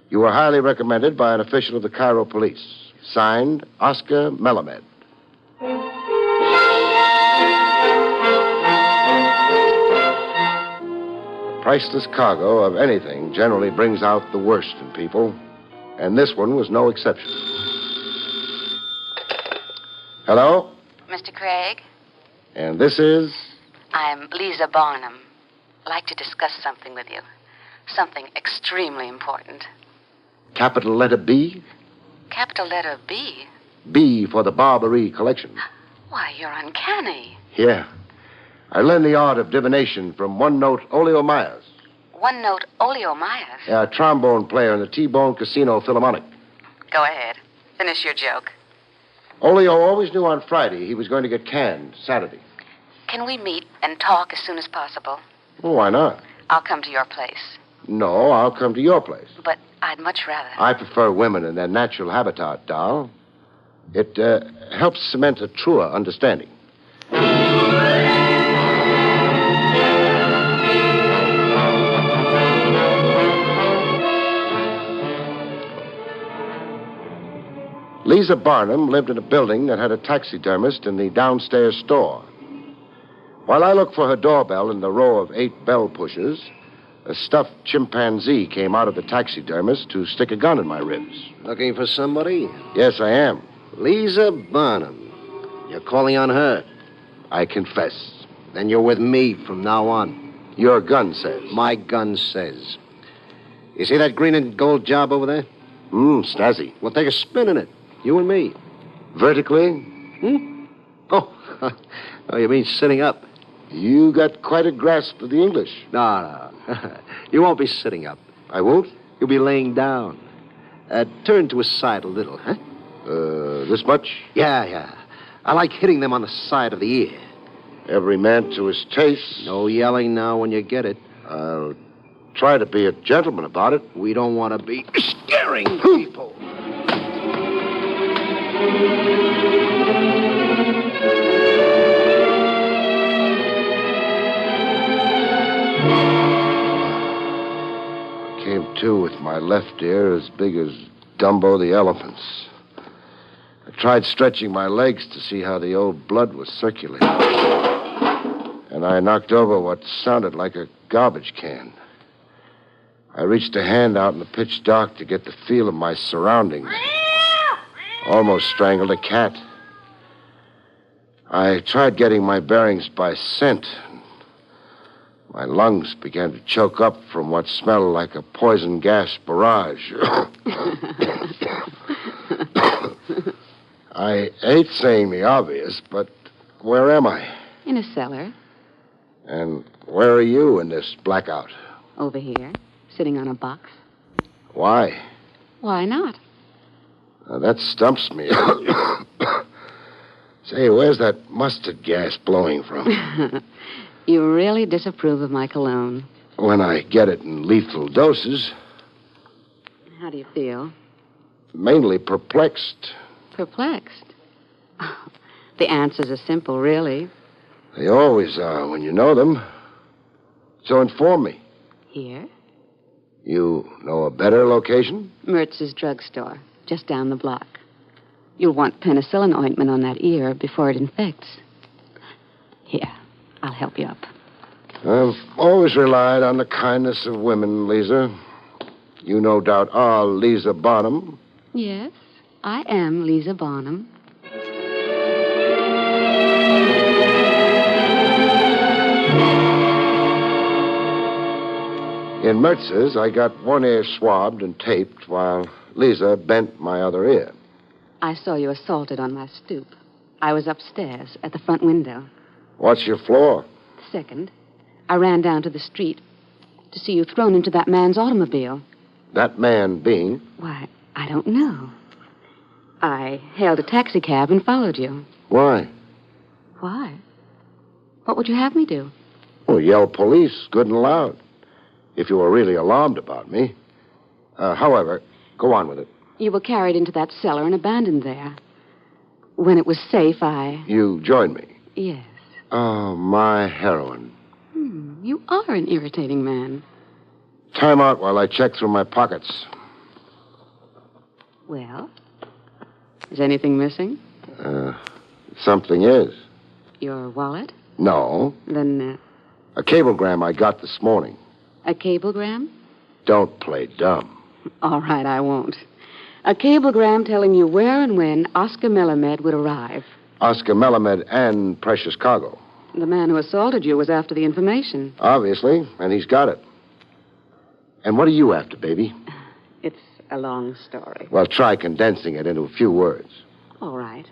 You were highly recommended by an official of the Cairo police. Signed, Oscar Melamed. Priceless cargo of anything generally brings out the worst in people, and this one was no exception. Hello? Mr. Craig, And this is? I'm Lisa Barnum. I'd like to discuss something with you. Something extremely important. Capital letter B? Capital letter B? B for the Barrie collection. Why, you're uncanny. Yeah. I learned the art of divination from one-note Olio Myers. One-note Olio Myers. A trombone player in the T-Bone Casino Philharmonic. Go ahead. Finish your joke. Olio always knew on Friday he was going to get canned Saturday. Can we meet and talk as soon as possible? Well, why not? I'll come to your place. No, I'll come to your place. But I'd much rather. I prefer women in their natural habitat, doll. It helps cement a truer understanding. Lisa Barnum lived in a building that had a taxidermist in the downstairs store. While I looked for her doorbell in the row of 8 bell pushers, a stuffed chimpanzee came out of the taxidermist to stick a gun in my ribs. Looking for somebody? Yes, I am. Lisa Barnum. You're calling on her? I confess. Then you're with me from now on. Your gun says. My gun says. You see that green and gold job over there? Snazzy. We'll take a spin in it. You and me. Vertically? Oh, you mean sitting up? You got quite a grasp of the English. No. You won't be sitting up. I won't? You'll be laying down. Turn to his side a little, huh? This much? Yeah. I like hitting them on the side of the ear. Every man to his taste. No yelling now when you get it. I'll try to be a gentleman about it. We don't want to be scaring people. I came to with my left ear as big as Dumbo the elephant's. I tried stretching my legs to see how the old blood was circulating. And I knocked over what sounded like a garbage can. I reached a hand out in the pitch dark to get the feel of my surroundings. Almost strangled a cat. I tried getting my bearings by scent. My lungs began to choke up from what smelled like a poison gas barrage. I hate saying the obvious, but where am I? In a cellar. And where are you in this blackout? Over here, sitting on a box. Why? Why not? Now, that stumps me. Say, where's that mustard gas blowing from? You really disapprove of my cologne. When I get it in lethal doses. How do you feel? Mainly perplexed. Perplexed? The answers are simple, really. They always are when you know them. So inform me. Here? You know a better location? Mertz's drugstore, just down the block. You'll want penicillin ointment on that ear before it infects. Here, I'll help you up. I've always relied on the kindness of women, Lisa. You no doubt are Lisa Barnum. Yes, I am Lisa Barnum. In Mertz's, I got one ear swabbed and taped while Lisa bent my other ear. I saw you assaulted on my stoop. I was upstairs at the front window. What's your floor? Second, I ran down to the street to see you thrown into that man's automobile. That man being? Why, I don't know. I hailed a taxicab and followed you. Why? Why? What would you have me do? Well, yell police, good and loud. If you were really alarmed about me. However, go on with it. You were carried into that cellar and abandoned there. When it was safe, You joined me? Yes. Oh, my heroine. You are an irritating man. Time out while I check through my pockets. Well, is anything missing? Something is. Your wallet? No. Then, A cablegram I got this morning. A cablegram? Don't play dumb. All right, I won't. A cablegram telling you where and when Oscar Melamed would arrive. Oscar Melamed and precious cargo. The man who assaulted you was after the information. Obviously, and he's got it. And what are you after, baby? It's a long story. Well, try condensing it into a few words. All right.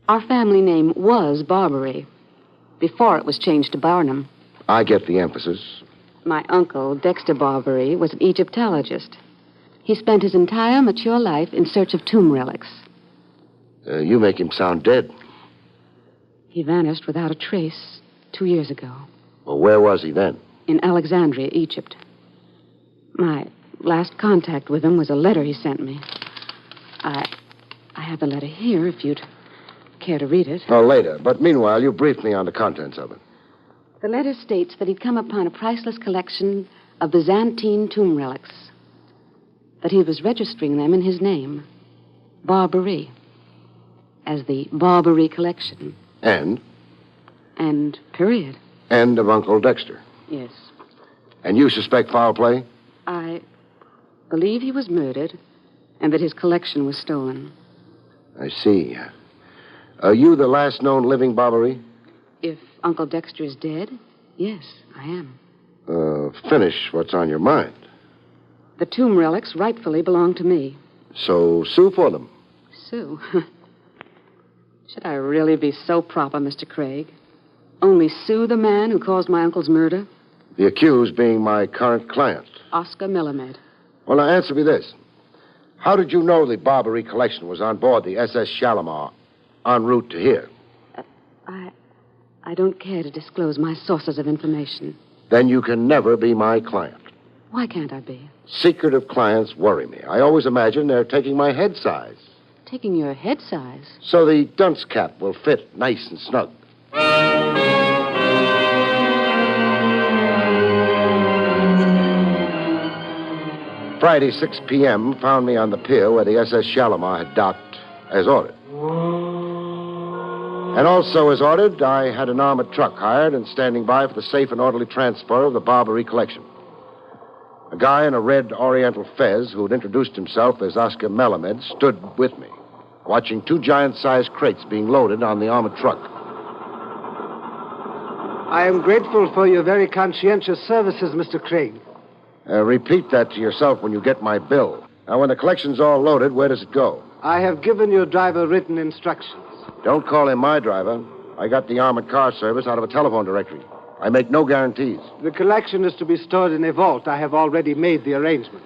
Our family name was Barbary, before it was changed to Barnum. I get the emphasis. My uncle, Dexter Barbary, was an Egyptologist. He spent his entire mature life in search of tomb relics. You make him sound dead. He vanished without a trace 2 years ago. Well, where was he then? In Alexandria, Egypt. My last contact with him was a letter he sent me. I have the letter here, if you'd care to read it. Oh, later. But meanwhile, you brief me on the contents of it. The letter states that he'd come upon a priceless collection of Byzantine tomb relics, that he was registering them in his name. Barrie. As the Barrie collection. And? And period. And of Uncle Dexter. Yes. And you suspect foul play? I believe he was murdered and that his collection was stolen. I see. Are you the last known living Barrie? If Uncle Dexter is dead, yes, I am. Finish what's on your mind. The tomb relics rightfully belong to me. So sue for them. Sue? Should I really be so proper, Mr. Craig? Only sue the man who caused my uncle's murder? The accused being my current client. Oscar Melamed. Well, now answer me this. How did you know the Barrie collection was on board the SS Shalimar en route to here? I don't care to disclose my sources of information. Then you can never be my client. Why can't I be? Secretive clients worry me. I always imagine they're taking my head size. Taking your head size? So the dunce cap will fit nice and snug. Friday, 6 p.m., found me on the pier where the SS Shalimar had docked as ordered. And also as ordered, I had an armored truck hired and standing by for the safe and orderly transfer of the Barrie collection. A guy in a red oriental fez who had introduced himself as Oscar Melamed stood with me, watching 2 giant-sized crates being loaded on the armored truck. I am grateful for your very conscientious services, Mr. Craig. Repeat that to yourself when you get my bill. Now, when the collection's all loaded, where does it go? I have given your driver written instructions. Don't call him my driver. I got the armored car service out of a telephone directory. I make no guarantees. The collection is to be stored in a vault. I have already made the arrangements.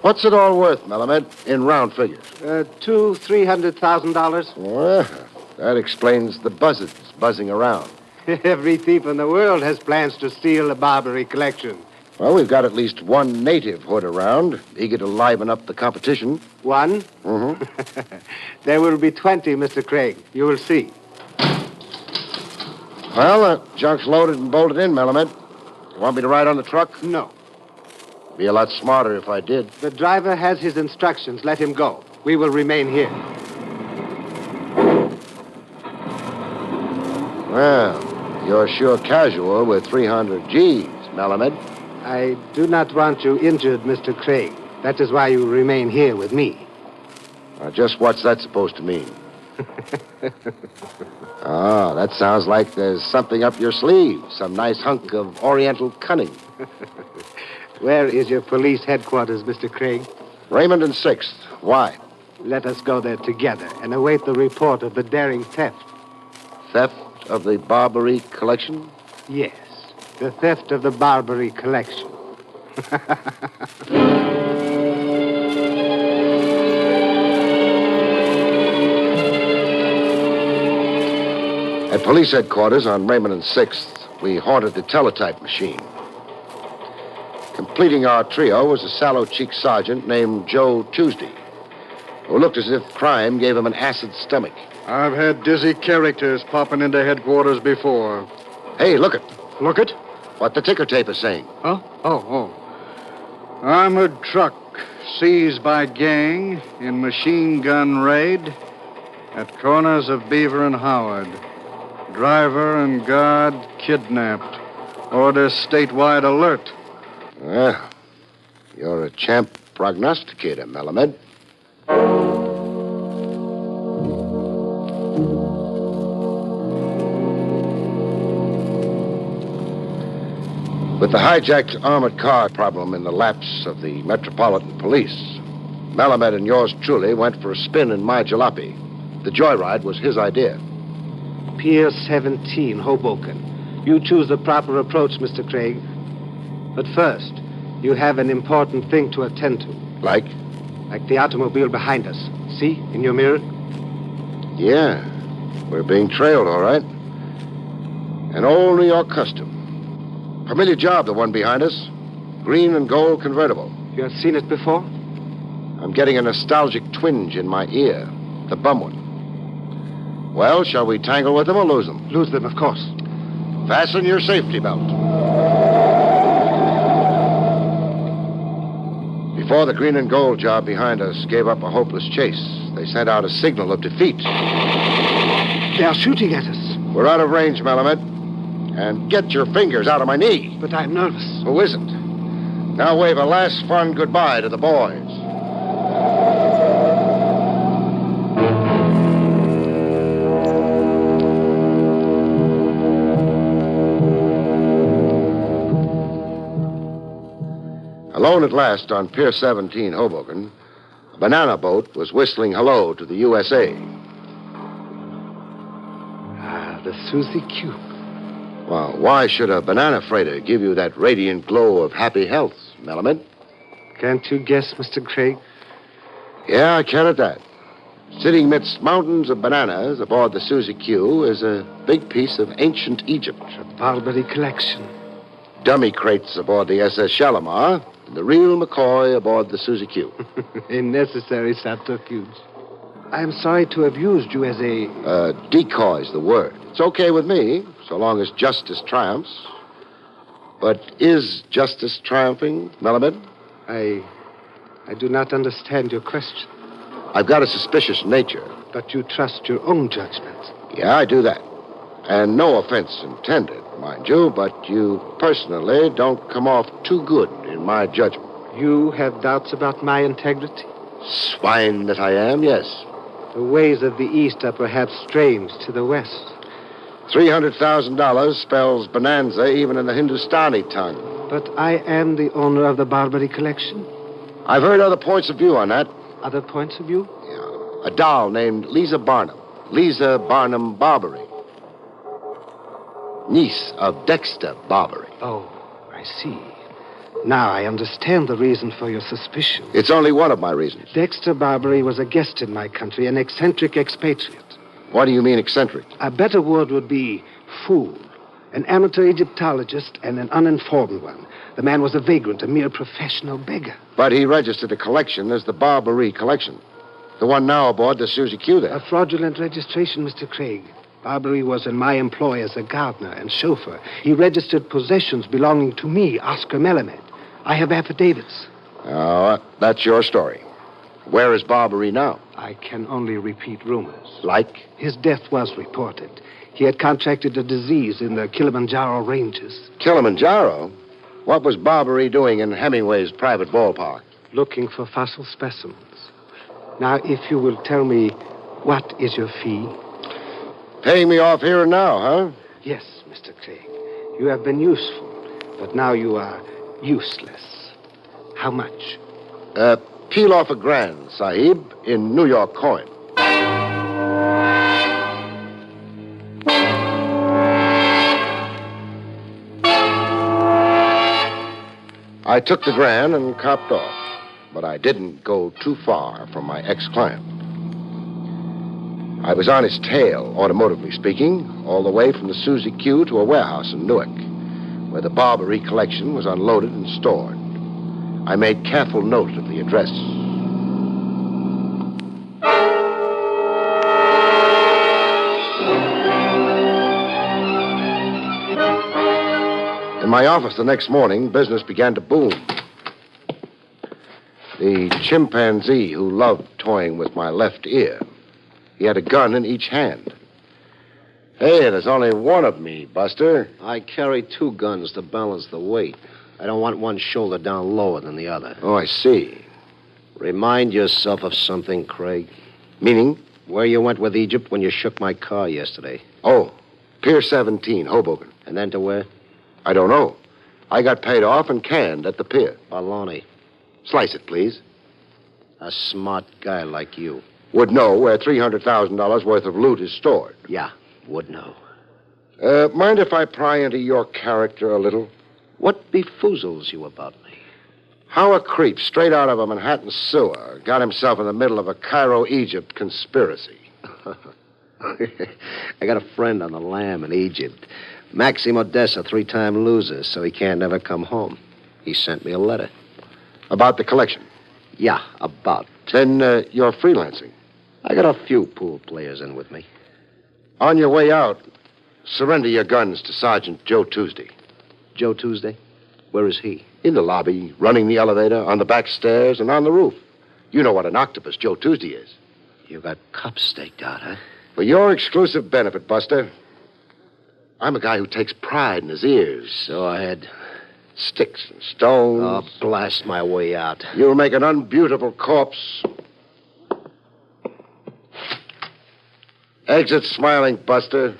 What's it all worth, Melamed, in round figures? $300,000. Well, that explains the buzzards buzzing around. Every thief in the world has plans to steal the Barrie collection. Well, we've got at least one native hood around, eager to liven up the competition. One? Mm-hmm. There will be 20, Mr. Craig. You will see. Well, the junk's loaded and bolted in, Melamed. You want me to ride on the truck? No. Be a lot smarter if I did. The driver has his instructions. Let him go. We will remain here. Well, you're sure casual with 300 G's, Melamed. I do not want you injured, Mr. Craig. That is why you remain here with me. Just what's that supposed to mean? Oh, that sounds like there's something up your sleeve. Some nice hunk of oriental cunning. Where is your police headquarters, Mr. Craig? Raymond and 6th. Why? Let us go there together and await the report of the daring theft. Theft of the Barrie collection? Yes, the theft of the Barrie collection. At police headquarters on Raymond and 6th, we haunted the teletype machine. Completing our trio was a sallow-cheeked sergeant named Joe Tuesday, who looked as if crime gave him an acid stomach. I've had dizzy characters popping into headquarters before. Hey, look it. Look it? What the ticker tape is saying. Huh? Oh. Armored truck seized by gang in machine gun raid at corners of Beaver and Howard. Driver and guard kidnapped. Order statewide alert. Well, you're a champ prognosticator, Melamed. With the hijacked armored car problem in the laps of the Metropolitan Police, Melamed and yours truly went for a spin in my jalopy. The joyride was his idea. Pier 17, Hoboken. You choose the proper approach, Mr. Craig. But first, you have an important thing to attend to. Like? Like the automobile behind us. See, in your mirror? Yeah, we're being trailed, all right. An old New York custom. Familiar job, the one behind us. Green and gold convertible. You have seen it before? I'm getting a nostalgic twinge in my ear. The bum one. Well, shall we tangle with them or lose them? Lose them, of course. Fasten your safety belt. Before the green and gold job behind us gave up a hopeless chase, they sent out a signal of defeat. They are shooting at us. We're out of range, Melamed. And get your fingers out of my knee. But I'm nervous. Who isn't? Now wave a last fond goodbye to the boys. Alone at last on Pier 17, Hoboken, a banana boat was whistling hello to the USA. Ah, the Susie Q. Well, why should a banana freighter give you that radiant glow of happy health, Melamed? Can't you guess, Mr. Craig? Yeah, I can at that. Sitting amidst mountains of bananas aboard the Susie Q is a big piece of ancient Egypt. A Barrie collection. Dummy crates aboard the SS Shalimar, and the real McCoy aboard the Susie Q. A necessary subterfuge. I am sorry to have used you as a... decoy's the word. It's okay with me, so long as justice triumphs. But is justice triumphing, Melamed? I do not understand your question. I've got a suspicious nature. But you trust your own judgment. Yeah, I do that. And no offense intended, mind you, but you personally don't come off too good in my judgment. You have doubts about my integrity? Swine that I am, yes. The ways of the East are perhaps strange to the West. $300,000 spells bonanza even in the Hindustani tongue. But I am the owner of the Barrie collection. I've heard other points of view on that. Other points of view? Yeah. A doll named Lisa Barnum. Lisa Barnum Barrie. Niece of Dexter Barrie. Oh, I see. Now I understand the reason for your suspicion. It's only one of my reasons. Dexter Barrie was a guest in my country, an eccentric expatriate. What do you mean, eccentric? A better word would be fool. An amateur Egyptologist and an uninformed one. The man was a vagrant, a mere professional beggar. But he registered a collection as the Barrie collection. The one now aboard the Susie Q there. A fraudulent registration, Mr. Craig. Barrie was in my employ as a gardener and chauffeur. He registered possessions belonging to me, Oscar Melamed. I have affidavits. Oh, that's your story. Where is Barrie now? I can only repeat rumors. Like? His death was reported. He had contracted a disease in the Kilimanjaro ranges. Kilimanjaro? What was Barrie doing in Hemingway's private ballpark? Looking for fossil specimens. Now, if you will tell me, what is your fee? Paying me off here and now, huh? Yes, Mr. Craig. You have been useful, but now you are useless. How much? Peel off $1,000, Sahib, in New York coin. I took the $1,000 and copped off, but I didn't go too far from my ex-client. I was on his tail, automotively speaking, all the way from the Susie Q to a warehouse in Newark, where the Barrie collection was unloaded and stored. I made careful note of the address. In my office the next morning, business began to boom. The chimpanzee who loved toying with my left ear, he had a gun in each hand. Hey, there's only one of me, Buster. I carry 2 guns to balance the weight. I don't want one shoulder down lower than the other. Oh, I see. Remind yourself of something, Craig. Meaning? Where you went with Egypt when you shook my car yesterday. Oh, Pier 17, Hoboken. And then to where? I don't know. I got paid off and canned at the pier. Baloney. Slice it, please. A smart guy like you would know where $300,000 worth of loot is stored. Yeah, would know. Mind if I pry into your character a little? What befoozles you about me? How a creep straight out of a Manhattan sewer got himself in the middle of a Cairo, Egypt conspiracy. I got a friend on the lam in Egypt. Maxim Odessa, 3-time loser, so he can't never come home. He sent me a letter. About the collection? Yeah, about. Then you're freelancing? I got a few pool players in with me. On your way out, surrender your guns to Sergeant Joe Tuesday. Joe Tuesday? Where is he? In the lobby, running the elevator, on the back stairs, and on the roof. You know what an octopus Joe Tuesday is. You got cups staked out, huh? For your exclusive benefit, Buster, I'm a guy who takes pride in his ears. So I had sticks and stones. Oh, blast my way out. You'll make an unbeautiful corpse. Exit smiling, Buster.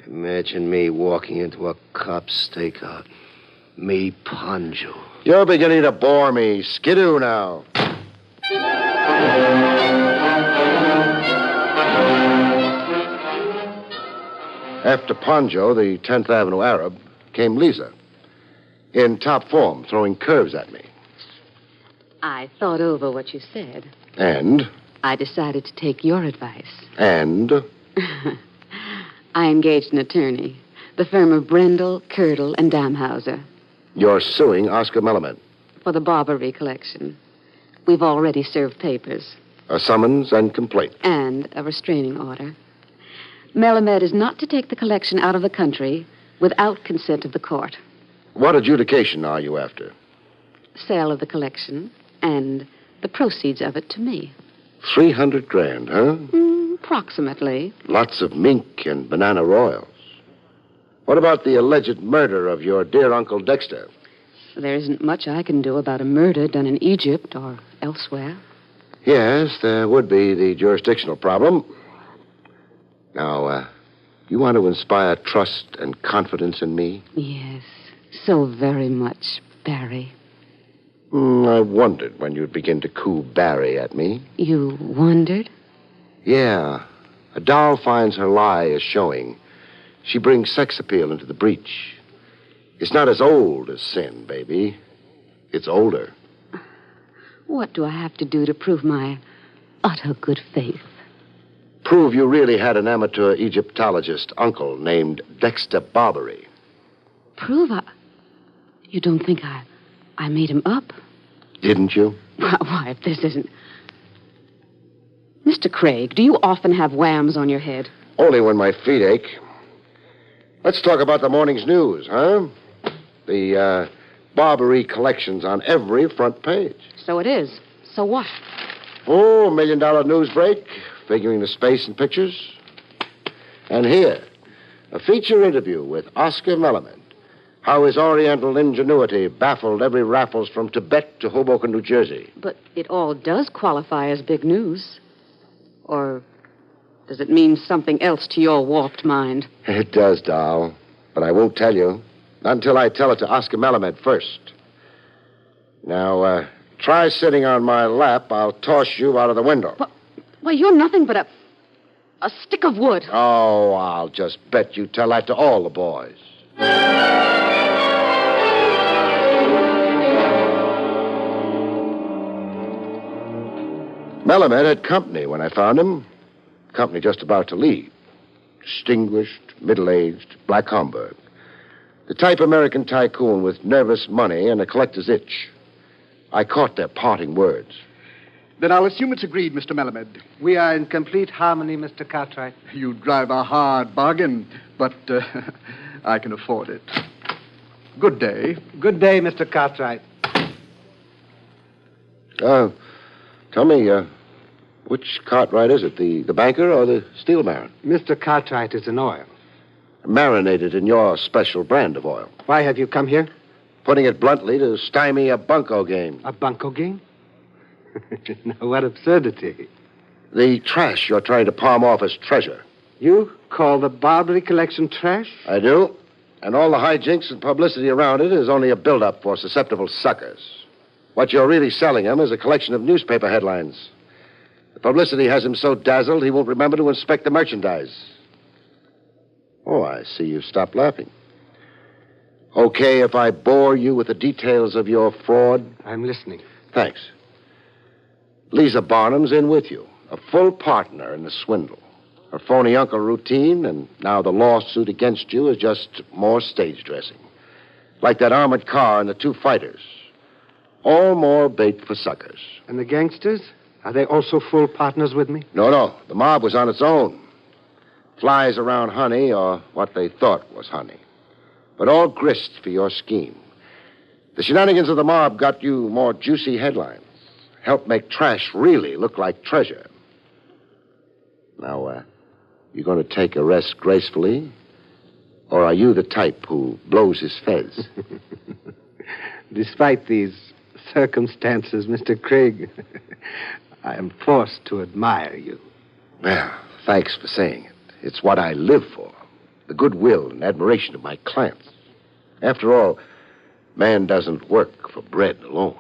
Imagine me walking into a cop's stakeout. Me, Poncho. You're beginning to bore me. Skidoo now. After Poncho, the 10th Avenue Arab, came Lisa. In top form, throwing curves at me. I thought over what you said. And? I decided to take your advice. And? I engaged an attorney. The firm of Brendel, Curdle, and Damhauser. You're suing Oscar Melamed. For the Barrie collection. We've already served papers. A summons and complaint. And a restraining order. Melamed is not to take the collection out of the country without consent of the court. What adjudication are you after? Sale of the collection and the proceeds of it to me. $300,000, huh? Approximately. Lots of mink and banana royals. What about the alleged murder of your dear Uncle Dexter? There isn't much I can do about a murder done in Egypt or elsewhere. Yes, there would be the jurisdictional problem. Now, you want to inspire trust and confidence in me? Yes, so very much, Barrie. I wondered when you'd begin to coo Barrie at me. You wondered? Yeah. A doll finds her lie is showing. She brings sex appeal into the breach. It's not as old as sin, baby. It's older. What do I have to do to prove my utter good faith? Prove you really had an amateur Egyptologist uncle named Dexter Barrie. Prove You don't think I made him up? Didn't you? Why, if this isn't... Mr. Craig, do you often have whams on your head? Only when my feet ache. Let's talk about the morning's news, huh? The Barrie collection's on every front page. So it is. So what? Oh, $1 million news break, figuring the space and pictures. And here, a feature interview with Oscar Melamed. How his Oriental ingenuity baffled every Raffles from Tibet to Hoboken, New Jersey. But it all does qualify as big news. Or does it mean something else to your warped mind? It does, doll. But I won't tell you. Not until I tell it to Oscar Melamed first. Now, try sitting on my lap. I'll toss you out of the window. Why, you're nothing but a stick of wood. Oh, I'll just bet you tell that to all the boys. Melamed had company when I found him. Company just about to leave. Distinguished, middle-aged, black Homburg. The type American tycoon with nervous money and a collector's itch. I caught their parting words. Then I'll assume it's agreed, Mr. Melamed. We are in complete harmony, Mr. Cartwright. You drive a hard bargain, but I can afford it. Good day. Good day, Mr. Cartwright. Tell me, which Cartwright is it? The banker or the steel baron? Mr. Cartwright is in oil. Marinated in your special brand of oil. Why have you come here? Putting it bluntly, to stymie a bunco game. A bunco game? Now, what absurdity. The trash you're trying to palm off as treasure. You call the Barrie collection trash? I do. And all the hijinks and publicity around it is only a build-up for susceptible suckers. What you're really selling him is a collection of newspaper headlines. The publicity has him so dazzled he won't remember to inspect the merchandise. Oh, I see you've stopped laughing. Okay if I bore you with the details of your fraud? I'm listening. Thanks. Lisa Barnum's in with you, a full partner in the swindle. Her phony uncle routine, and now the lawsuit against you is just more stage dressing. Like that armored car and the two fighters. All more bait for suckers. And the gangsters? Are they also full partners with me? No. The mob was on its own. Flies around honey, or what they thought was honey. But all grist for your scheme. The shenanigans of the mob got you more juicy headlines. Helped make trash really look like treasure. Now, you going to take a rest gracefully? Or are you the type who blows his fez? Despite these circumstances, Mr. Craig, I am forced to admire you. Well, thanks for saying it. It's what I live for. The goodwill and admiration of my clients. After all, man doesn't work for bread alone.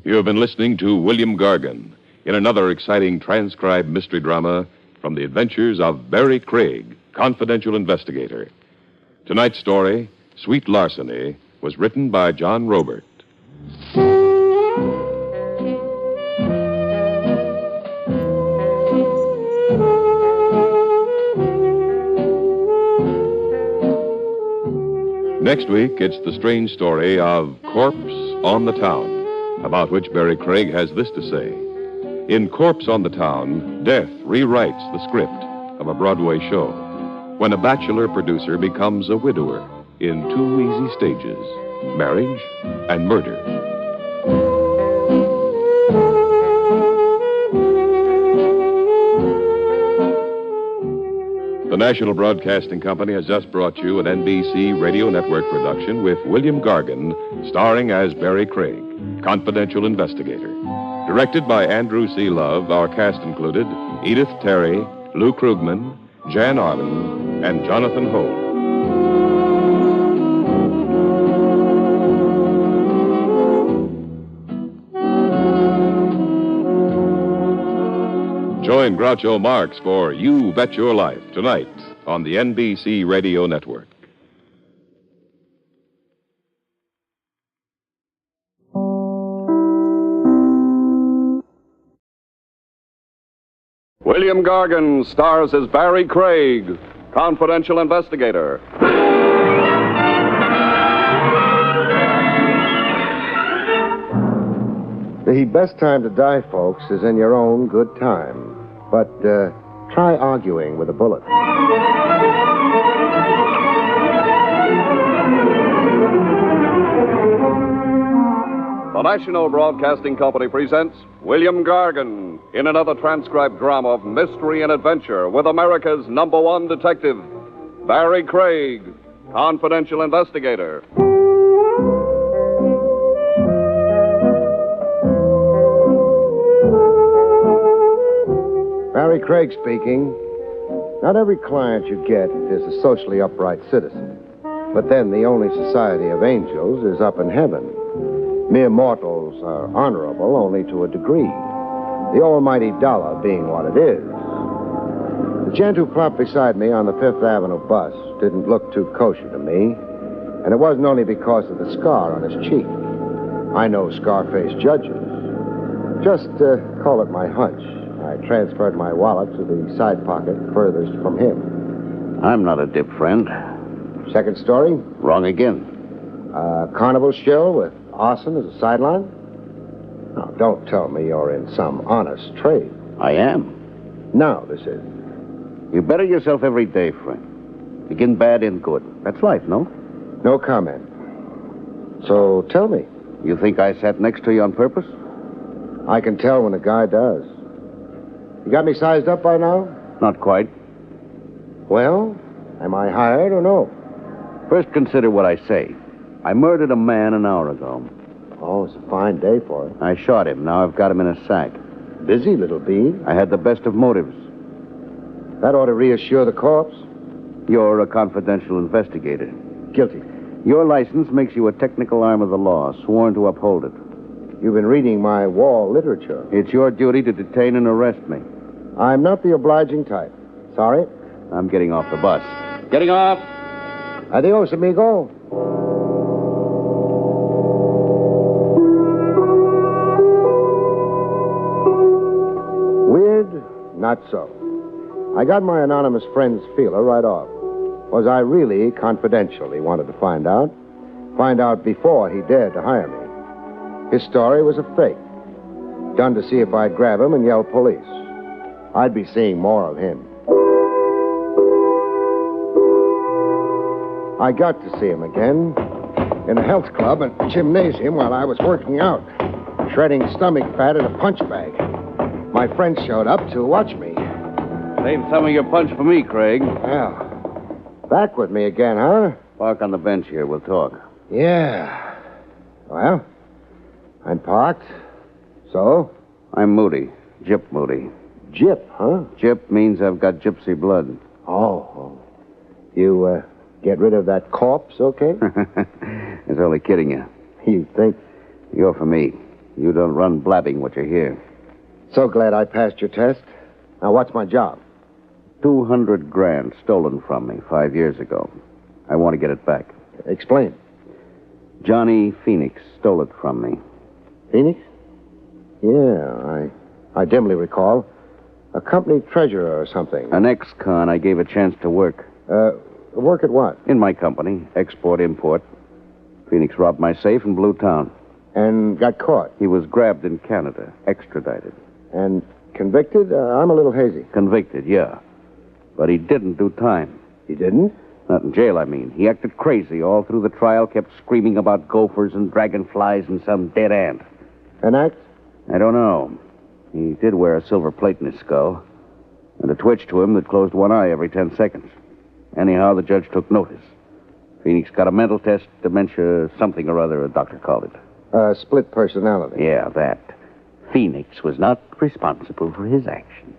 You have been listening to William Gargan in another exciting transcribed mystery drama from the adventures of Barrie Craig, confidential investigator. Tonight's story, Sweet Larceny, was written by John Robert. Next week, it's the strange story of Corpse on the Town, about which Barrie Craig has this to say. In Corpse on the Town, death rewrites the script of a Broadway show when a bachelor producer becomes a widower in two easy stages, marriage and murder. The National Broadcasting Company has just brought you an NBC Radio Network production with William Gargan starring as Barrie Craig, confidential investigator. Directed by Andrew C. Love, our cast included Edith Terry, Lou Krugman, Jan Arden, and Jonathan Hope. Join Groucho Marx for You Bet Your Life tonight on the NBC Radio Network. William Gargan stars as Barrie Craig, confidential investigator. The best time to die, folks, is in your own good time. But try arguing with a bullet. The National Broadcasting Company presents William Gargan in another transcribed drama of mystery and adventure with America's #1 detective, Barrie Craig, confidential investigator. Barrie Craig speaking. Not every client you get is a socially upright citizen. But then the only society of angels is up in heaven. Mere mortals are honorable only to a degree. The almighty dollar being what it is. The gent who plopped beside me on the Fifth Avenue bus didn't look too kosher to me. And it wasn't only because of the scar on his cheek. I know scar-faced judges. Just call it my hunch. I transferred my wallet to the side pocket furthest from him. I'm not a dip, friend. Second story? Wrong again. Carnival show with arson as a sideline? Now, don't tell me you're in some honest trade. I am. Now, this is. You better yourself every day, friend. Begin bad, end good. That's life, no? No comment. So, tell me. You think I sat next to you on purpose? I can tell when a guy does. You got me sized up by now? Not quite. Well, am I hired or no? First, consider what I say. I murdered a man an hour ago. Oh, it's a fine day for it. I shot him. Now I've got him in a sack. Busy, little bee. I had the best of motives. That ought to reassure the corpse. You're a confidential investigator. Guilty. Your license makes you a technical arm of the law, sworn to uphold it. You've been reading my wall literature. It's your duty to detain and arrest me. I'm not the obliging type. Sorry. I'm getting off the bus. Getting off! Adios, amigo. Weird? Not so. I got my anonymous friend's feeler right off. Was I really confidential, he wanted to find out. Find out before he dared to hire me. His story was a fake. Done to see if I'd grab him and yell police. I'd be seeing more of him. I got to see him again in a health club and gymnasium while I was working out, shredding stomach fat in a punch bag. My friends showed up to watch me. Save some of your punch for me, Craig. Well, back with me again, huh? Park on the bench here. We'll talk. Yeah. Well, I'm parked. So? I'm Moody. Gyp Moody. Gyp, huh? Gyp means I've got gypsy blood. Oh. You, get rid of that corpse, okay? I was only kidding you. You think? You're for me. You don't run blabbing what you hear. So glad I passed your test. Now, what's my job? 200 grand stolen from me 5 years ago. I want to get it back. Explain. Johnny Phoenix stole it from me. Phoenix? Yeah, I dimly recall. A company treasurer or something. An ex-con I gave a chance to work. Work at what? In my company. Export-import. Phoenix robbed my safe and blew town. And got caught? He was grabbed in Canada. Extradited. And convicted? I'm a little hazy. Convicted, yeah. But he didn't do time. He didn't? Not in jail, I mean. He acted crazy all through the trial, kept screaming about gophers and dragonflies and some dead ant. An act? I don't know. He did wear a silver plate in his skull, and a twitch to him that closed one eye every 10 seconds. Anyhow, the judge took notice. Phoenix got a mental test, dementia, something or other, a doctor called it. Split personality. Yeah, that. Phoenix was not responsible for his actions.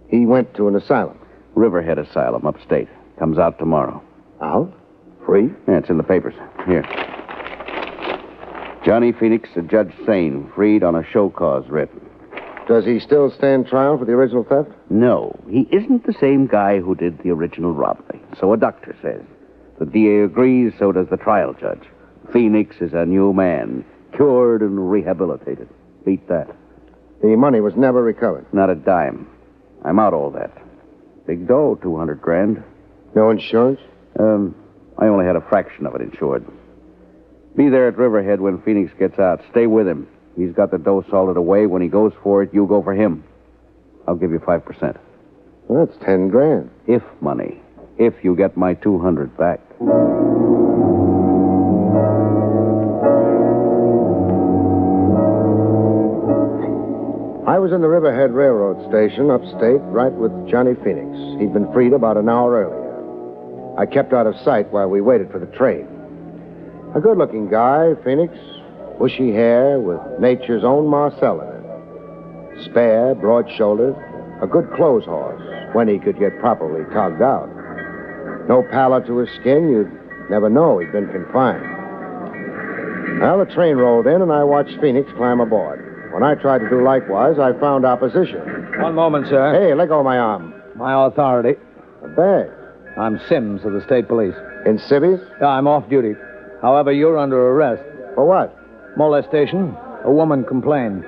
He went to an asylum. Riverhead Asylum, upstate. Comes out tomorrow. Out? Free? Yeah, it's in the papers. Here. Johnny Phoenix, a Judge Sane, freed on a show cause writ. Does he still stand trial for the original theft? No, he isn't the same guy who did the original robbery. So a doctor says. The DA agrees, so does the trial judge. Phoenix is a new man, cured and rehabilitated. Beat that. The money was never recovered? Not a dime. I'm out all that. Big dough, 200 grand. No insurance? I only had a fraction of it insured. Be there at Riverhead when Phoenix gets out. Stay with him. He's got the dough salted away. When he goes for it, you go for him. I'll give you 5%. Well, that's 10 grand. If money. If you get my 200 back. I was in the Riverhead Railroad Station, upstate, right with Johnny Phoenix. He'd been freed about an hour earlier. I kept out of sight while we waited for the train. A good-looking guy, Phoenix. Bushy hair with nature's own Marcel in it. Spare, broad-shouldered, a good clothes horse when he could get properly togged out. No pallor to his skin, you'd never know he'd been confined. Well, the train rolled in, and I watched Phoenix climb aboard. When I tried to do likewise, I found opposition. One moment, sir. Hey, let go of my arm. My authority. A badge. I'm Sims of the state police. In civvies? Yeah, I'm off duty. However, you're under arrest. For what? Molestation. A woman complained.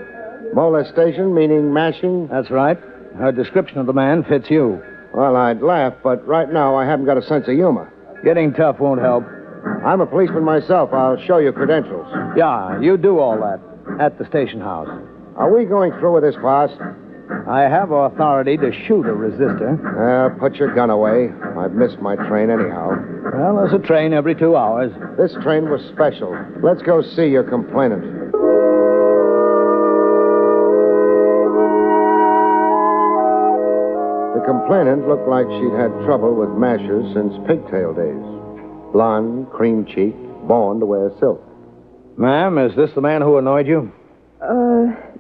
Molestation, meaning mashing? That's right. Her description of the man fits you. Well, I'd laugh, but right now I haven't got a sense of humor. Getting tough won't help. I'm a policeman myself. I'll show you credentials. Yeah, you do all that. At the station house. Are we going through with this, boss? I have authority to shoot a resistor. Put your gun away. I've missed my train anyhow. Well, there's a train every 2 hours. This train was special. Let's go see your complainant. The complainant looked like she'd had trouble with mashers since pigtail days. Blonde, cream-cheeked, born to wear silk. Ma'am, is this the man who annoyed you?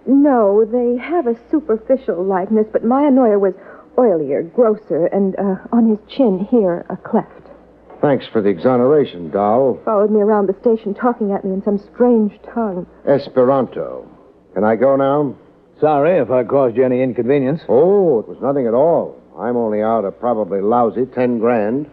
No, they have a superficial likeness, but my annoyer was oilier, grosser, and on his chin here, a cleft. Thanks for the exoneration, doll. Followed me around the station, talking at me in some strange tongue. Esperanto. Can I go now? Sorry if I caused you any inconvenience. Oh, it was nothing at all. I'm only out a probably lousy 10 grand.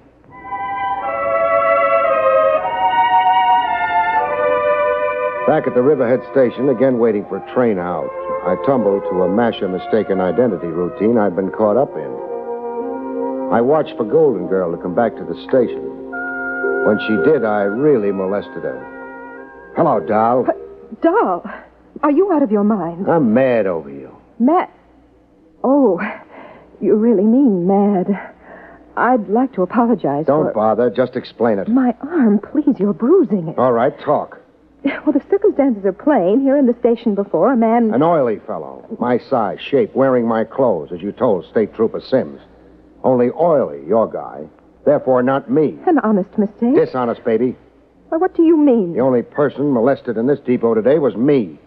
Back at the Riverhead station, again waiting for a train out, I tumbled to a masher mistaken identity routine I'd been caught up in. I watched for Golden Girl to come back to the station. When she did, I really molested her. Hello, doll. Doll, are you out of your mind? I'm mad over you. Matt. Oh, You really mean mad. I'd like to apologize Don't bother. Just explain it. My arm, please. You're bruising it. All right, talk. Well, the circumstances are plain. Here in the station before, a man... An oily fellow. My size, shape, wearing my clothes, as you told State Trooper Sims. Only oily, your guy. Therefore, not me. An honest mistake? Dishonest, baby. Well, what do you mean? The only person molested in this depot today was me.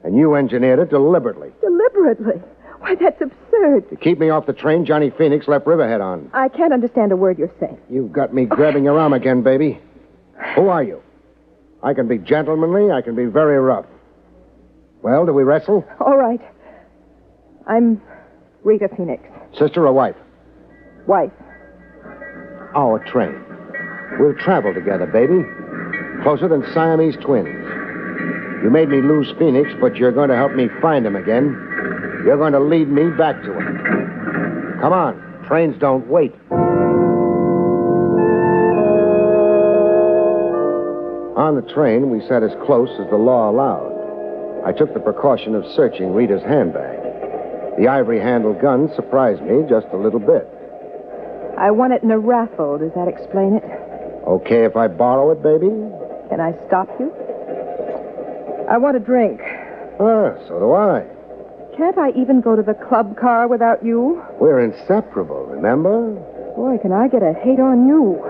And you engineered it deliberately. Deliberately? Why, that's absurd. To keep me off the train, Johnny Phoenix left Riverhead on. I can't understand a word you're saying. You've got me grabbing your arm again, baby. Who are you? I can be gentlemanly, I can be very rough. Well, do we wrestle? All right. I'm Rita Phoenix. Sister or wife? Wife. Our train. We'll travel together, baby. Closer than Siamese twins. You made me lose Phoenix, but you're going to help me find him again. You're going to lead me back to him. Come on. Trains don't wait. On the train, we sat as close as the law allowed. I took the precaution of searching Rita's handbag. The ivory-handled gun surprised me just a little bit. I won it in a raffle. Does that explain it? Okay if I borrow it, baby? Can I stop you? I want a drink. So do I. Can't I even go to the club car without you? We're inseparable, remember? Boy, can I get a hate on you.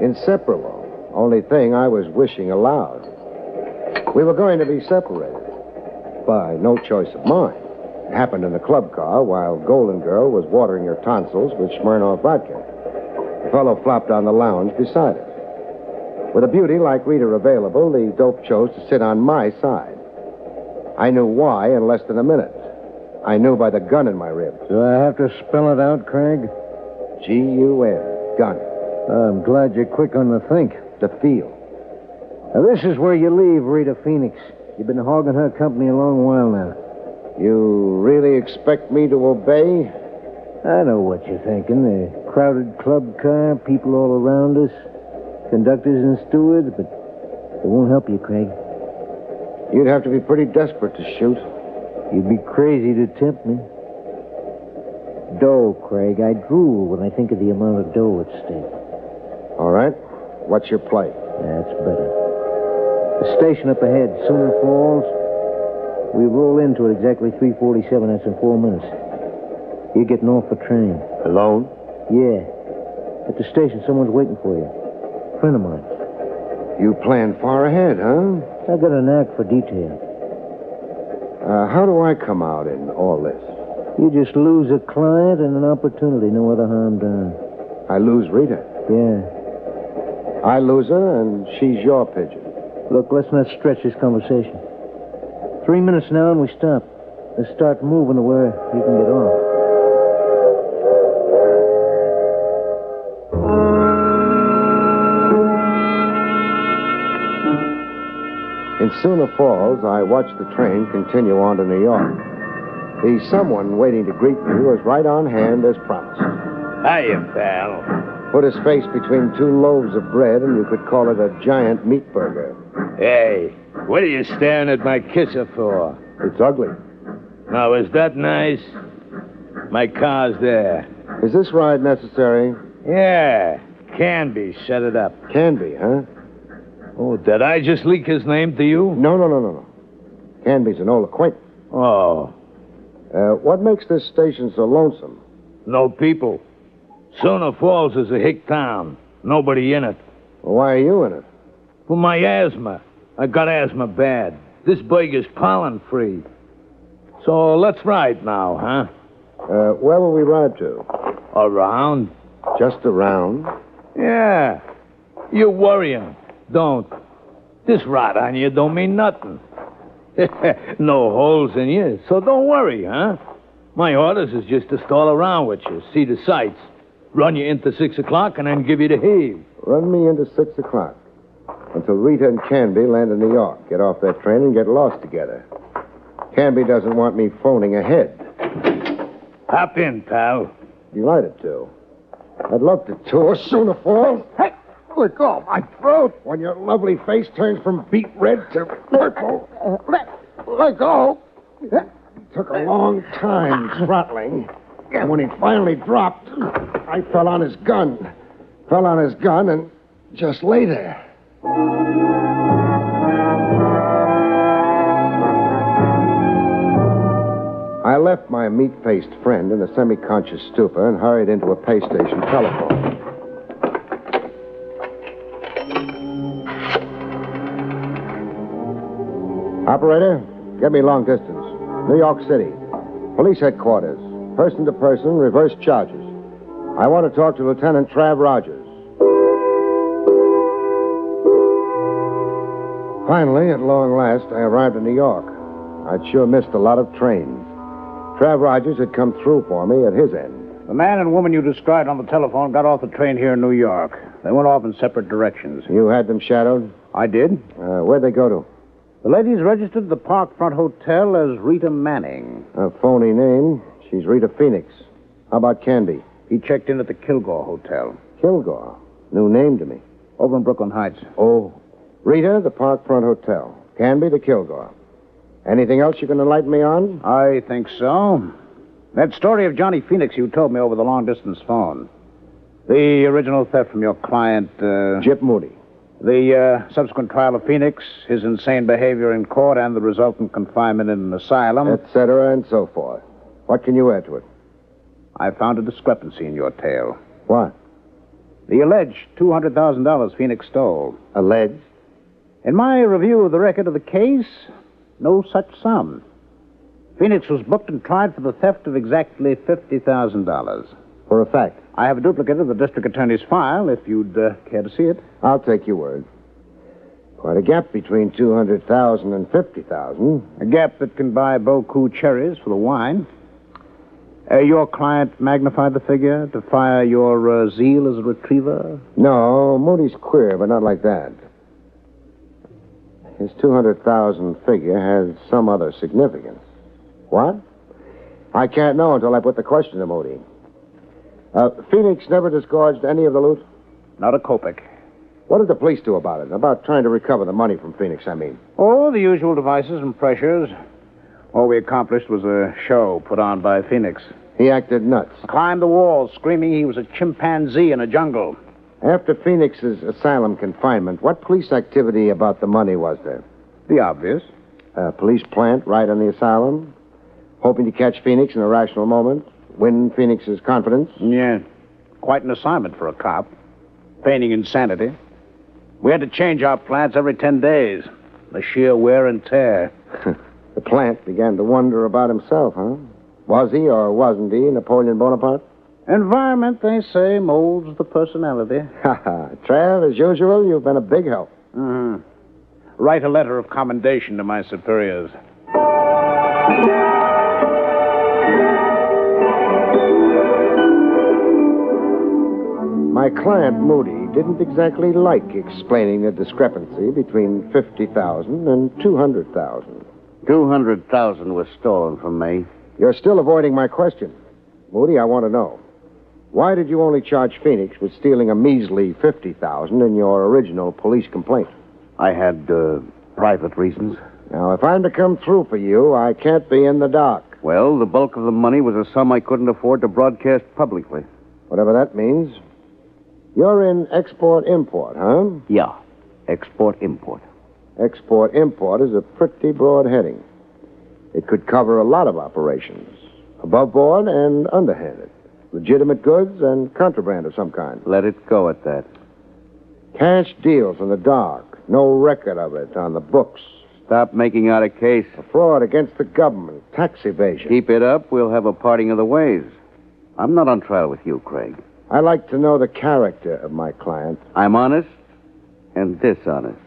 Inseparable. Only thing I was wishing aloud. We were going to be separated. By no choice of mine. It happened in the club car while Golden Girl was watering her tonsils with Smirnoff vodka. The fellow flopped on the lounge beside us. With a beauty like Rita available, the dope chose to sit on my side. I knew why in less than a minute. I knew by the gun in my rib. Do I have to spell it out, Craig? G-U-N. Gun. I'm glad you're quick on the think. The feel. Now, this is where you leave Rita Phoenix. You've been hogging her company a long while now. You really expect me to obey? I know what you're thinking. A crowded club car, people all around us, conductors and stewards, but it won't help you, Craig. You'd have to be pretty desperate to shoot. You'd be crazy to tempt me. Dough, Craig. I drool when I think of the amount of dough at stake. All right. What's your play? That's better. The station up ahead, Sooner Falls. We roll into it exactly 3:47. That's in 4 minutes. You're getting off the train. Alone? Yeah. At the station, someone's waiting for you. Friend of mine. You plan far ahead, huh? I got a knack for detail. How do I come out in all this? You just lose a client and an opportunity. No other harm done. I lose Rita. Yeah. I lose her, and she's your pigeon. Look, let's not stretch this conversation. 3 minutes now, and we stop. Let's start moving to where you can get off. In Sooner Falls, I watched the train continue on to New York. The someone waiting to greet me was right on hand as promised. Hiya, pal. Put his face between 2 loaves of bread, and you could call it a giant meat burger. Hey, what are you staring at my kisser for? It's ugly. Now, is that nice? My car's there. Is this ride necessary? Yeah, Canby set it up. Canby, huh? Oh, did I just leak his name to you? No. Canby's an old acquaintance. Oh. What makes this station so lonesome? No people. Sooner Falls is a hick town. Nobody in it. Well, why are you in it? For my asthma. I got asthma bad. This burger's pollen-free. So let's ride now, huh? Where will we ride to? Around. Just around? Yeah. You're worrying. Don't. This rot on you don't mean nothing. No holes in you, so don't worry, huh? My orders is just to stall around with you, see the sights, run you into 6 o'clock, and then give you the heave. Run me into 6 o'clock. Until Rita and Canby land in New York, get off that train, and get lost together. Canby doesn't want me phoning ahead. Hop in, pal. Delighted to. I'd love to tour Sooner Falls. Hey, Let go. My throat. When your lovely face turns from beet red to purple. Let go. It took a long time throttling. And when he finally dropped, I fell on his gun. Fell on his gun and just lay there. I left my meat-faced friend in a semi-conscious stupor and hurried into a pay station telephone. Operator, get me long distance. New York City. Police headquarters. Person-to-person, reverse charges. I want to talk to Lieutenant Trav Rogers. Finally, at long last, I arrived in New York. I'd sure missed a lot of trains. Trav Rogers had come through for me at his end. The man and woman you described on the telephone got off the train here in New York. They went off in separate directions. You had them shadowed? I did. Where'd they go to? The lady's registered at the Parkfront Hotel as Rita Manning. A phony name. She's Rita Phoenix. How about Canby? He checked in at the Kilgore Hotel. Kilgore? New name to me. Over in Brooklyn Heights. Oh. Rita, the Parkfront Hotel. Canby, the Kilgore. Anything else you can enlighten me on? I think so. That story of Johnny Phoenix you told me over the long-distance phone. The original theft from your client, Jip Moody. The subsequent trial of Phoenix, his insane behavior in court, and the resultant confinement in an asylum. Et cetera, and so forth. What can you add to it? I found a discrepancy in your tale. What? The alleged $200,000 Phoenix stole. Alleged? In my review of the record of the case, no such sum. Phoenix was booked and tried for the theft of exactly $50,000. For a fact? I have a duplicate of the district attorney's file, if you'd care to see it. I'll take your word. Quite a gap between $200,000 and $50,000. A gap that can buy Boku cherries for the wine. Your client magnified the figure to fire your zeal as a retriever? No, Moody's queer, but not like that. His $200,000 figure has some other significance. What? I can't know until I put the question to Moody. Phoenix never disgorged any of the loot? Not a kopeck. What did the police do about it? About trying to recover the money from Phoenix, I mean. Oh, the usual devices and pressures. All we accomplished was a show put on by Phoenix. He acted nuts. Climbed the walls, screaming he was a chimpanzee in a jungle. After Phoenix's asylum confinement, what police activity about the money was there? The obvious. A police plant right on the asylum? Hoping to catch Phoenix in a rational moment? Win Phoenix's confidence? Yeah. Quite an assignment for a cop. Feigning insanity. We had to change our plants every 10 days. The sheer wear and tear. The plant began to wonder about himself, huh? Was he or wasn't he Napoleon Bonaparte? Environment, they say, molds the personality. Ha ha. Trav, as usual, you've been a big help. Mm-hmm. Write a letter of commendation to my superiors. My client, Moody, didn't exactly like explaining the discrepancy between $50,000 and $200,000. $200,000 was stolen from me. You're still avoiding my question. Moody, I want to know. Why did you only charge Phoenix with stealing a measly $50,000 in your original police complaint? I had private reasons. Now, if I'm to come through for you, I can't be in the dark. Well, the bulk of the money was a sum I couldn't afford to broadcast publicly. Whatever that means. You're in export-import, huh? Yeah, export-import. Export-import is a pretty broad heading. It could cover a lot of operations, above board and underhanded, legitimate goods and contraband of some kind. Let it go at that. Cash deals in the dark, no record of it on the books. Stop making out a case. A fraud against the government, tax evasion. Keep it up, we'll have a parting of the ways. I'm not on trial with you, Craig. I like to know the character of my client. I'm honest and dishonest.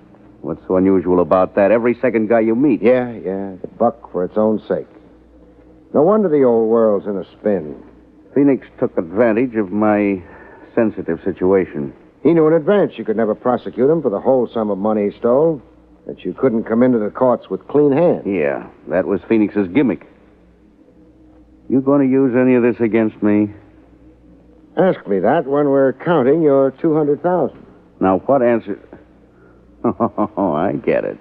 What's so unusual about that? Every second guy you meet. Yeah, the buck for its own sake. No wonder the old world's in a spin. Phoenix took advantage of my sensitive situation. He knew in advance you could never prosecute him for the whole sum of money he stole, that you couldn't come into the courts with clean hands. Yeah, that was Phoenix's gimmick. You going to use any of this against me? Ask me that when we're counting your $200,000. Now, what answer... Oh, I get it.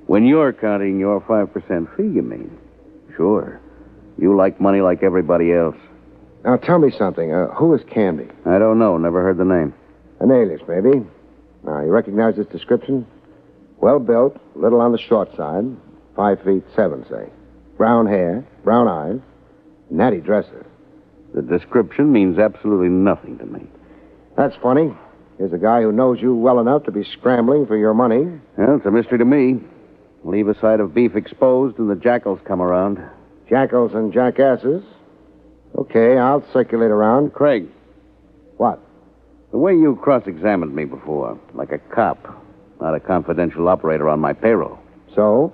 When you're counting your 5% fee, you mean? Sure. You like money like everybody else. Now, tell me something. Who is Canby? I don't know. Never heard the name. An alias, maybe. Now, you recognize this description? Well built, little on the short side, 5'7", say. Brown hair, brown eyes, natty dresser. The description means absolutely nothing to me. That's funny. Here's a guy who knows you well enough to be scrambling for your money. Well, it's a mystery to me. Leave a side of beef exposed and the jackals come around. Jackals and jackasses? Okay, I'll circulate around. Craig. What? The way you cross-examined me before, like a cop, not a confidential operator on my payroll. So?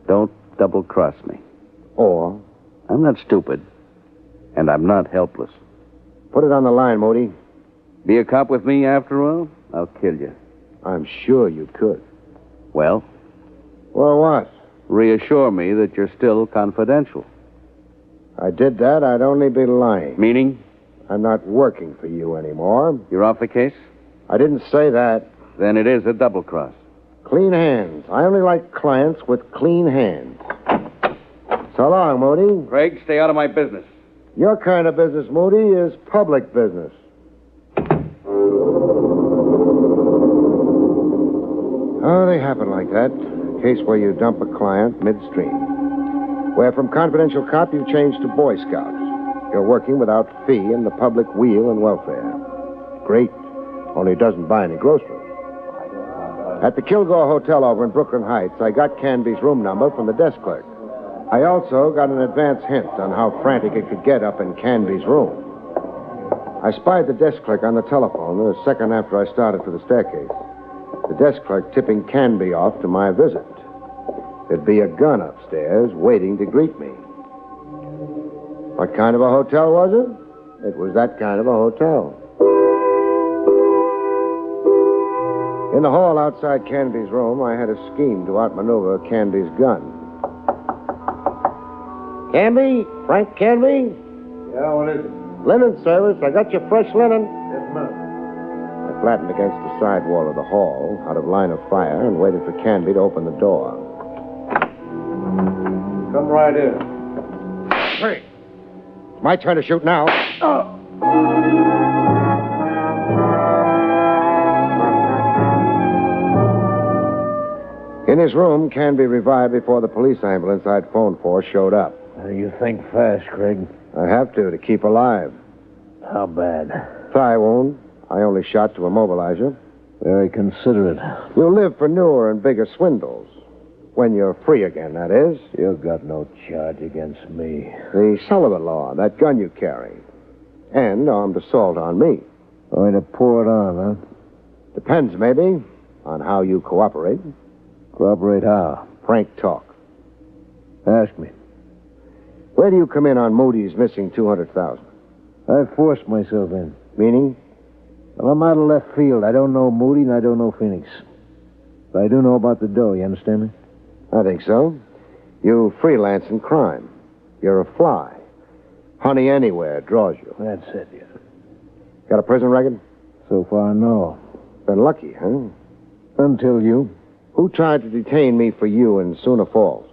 Don't double-cross me. Or? I'm not stupid, and I'm not helpless. Put it on the line, Moody. Be a cop with me, after all? I'll kill you. I'm sure you could. Well? Well, what? Reassure me that you're still confidential. I did that, I'd only be lying. Meaning? I'm not working for you anymore. You're off the case? I didn't say that. Then it is a double-cross. Clean hands. I only like clients with clean hands. So long, Moody. Craig, stay out of my business. Your kind of business, Moody, is public business. Oh, they happen like that. A case where you dump a client midstream. Where from confidential cop you change to Boy Scouts. You're working without fee in the public weal and welfare. Great. Only doesn't buy any groceries. At the Kilgore Hotel over in Brooklyn Heights, I got Canby's room number from the desk clerk. I also got an advance hint on how frantic it could get up in Canby's room. I spied the desk clerk on the telephone a second after I started for the staircase. The desk clerk tipping Canby off to my visit. There'd be a gun upstairs waiting to greet me. What kind of a hotel was it? It was that kind of a hotel. In the hall outside Canby's room, I had a scheme to outmaneuver Canby's gun. Canby? Frank Canby? Yeah, what is it? Linen service. I got your fresh linen. Yes, ma'am. I flattened against the side wall of the hall, out of line of fire, and waited for Canby to open the door. Come right in. Hey! It's my turn to shoot now. In his room, Canby revived before the police ambulance I'd phoned for showed up. You think fast, Craig. I have to keep alive. How bad? Thigh wound. I only shot to immobilize you. Very considerate. You'll live for newer and bigger swindles. When you're free again, that is. You've got no charge against me. The Sullivan law, that gun you carry. And armed assault on me. Going to pour it on, huh? Depends, maybe, on how you cooperate. Cooperate how? Frank talk. Ask me. Where do you come in on Moody's missing $200,000? I forced myself in. Meaning? Well, I'm out of left field. I don't know Moody and I don't know Phoenix. But I do know about the dough, you understand me? I think so. You freelance in crime. You're a fly. Honey anywhere draws you. That's it, yeah. Got a prison record? So far, no. Been lucky, huh? Until you. Who tried to detain me for you in Sooner Falls?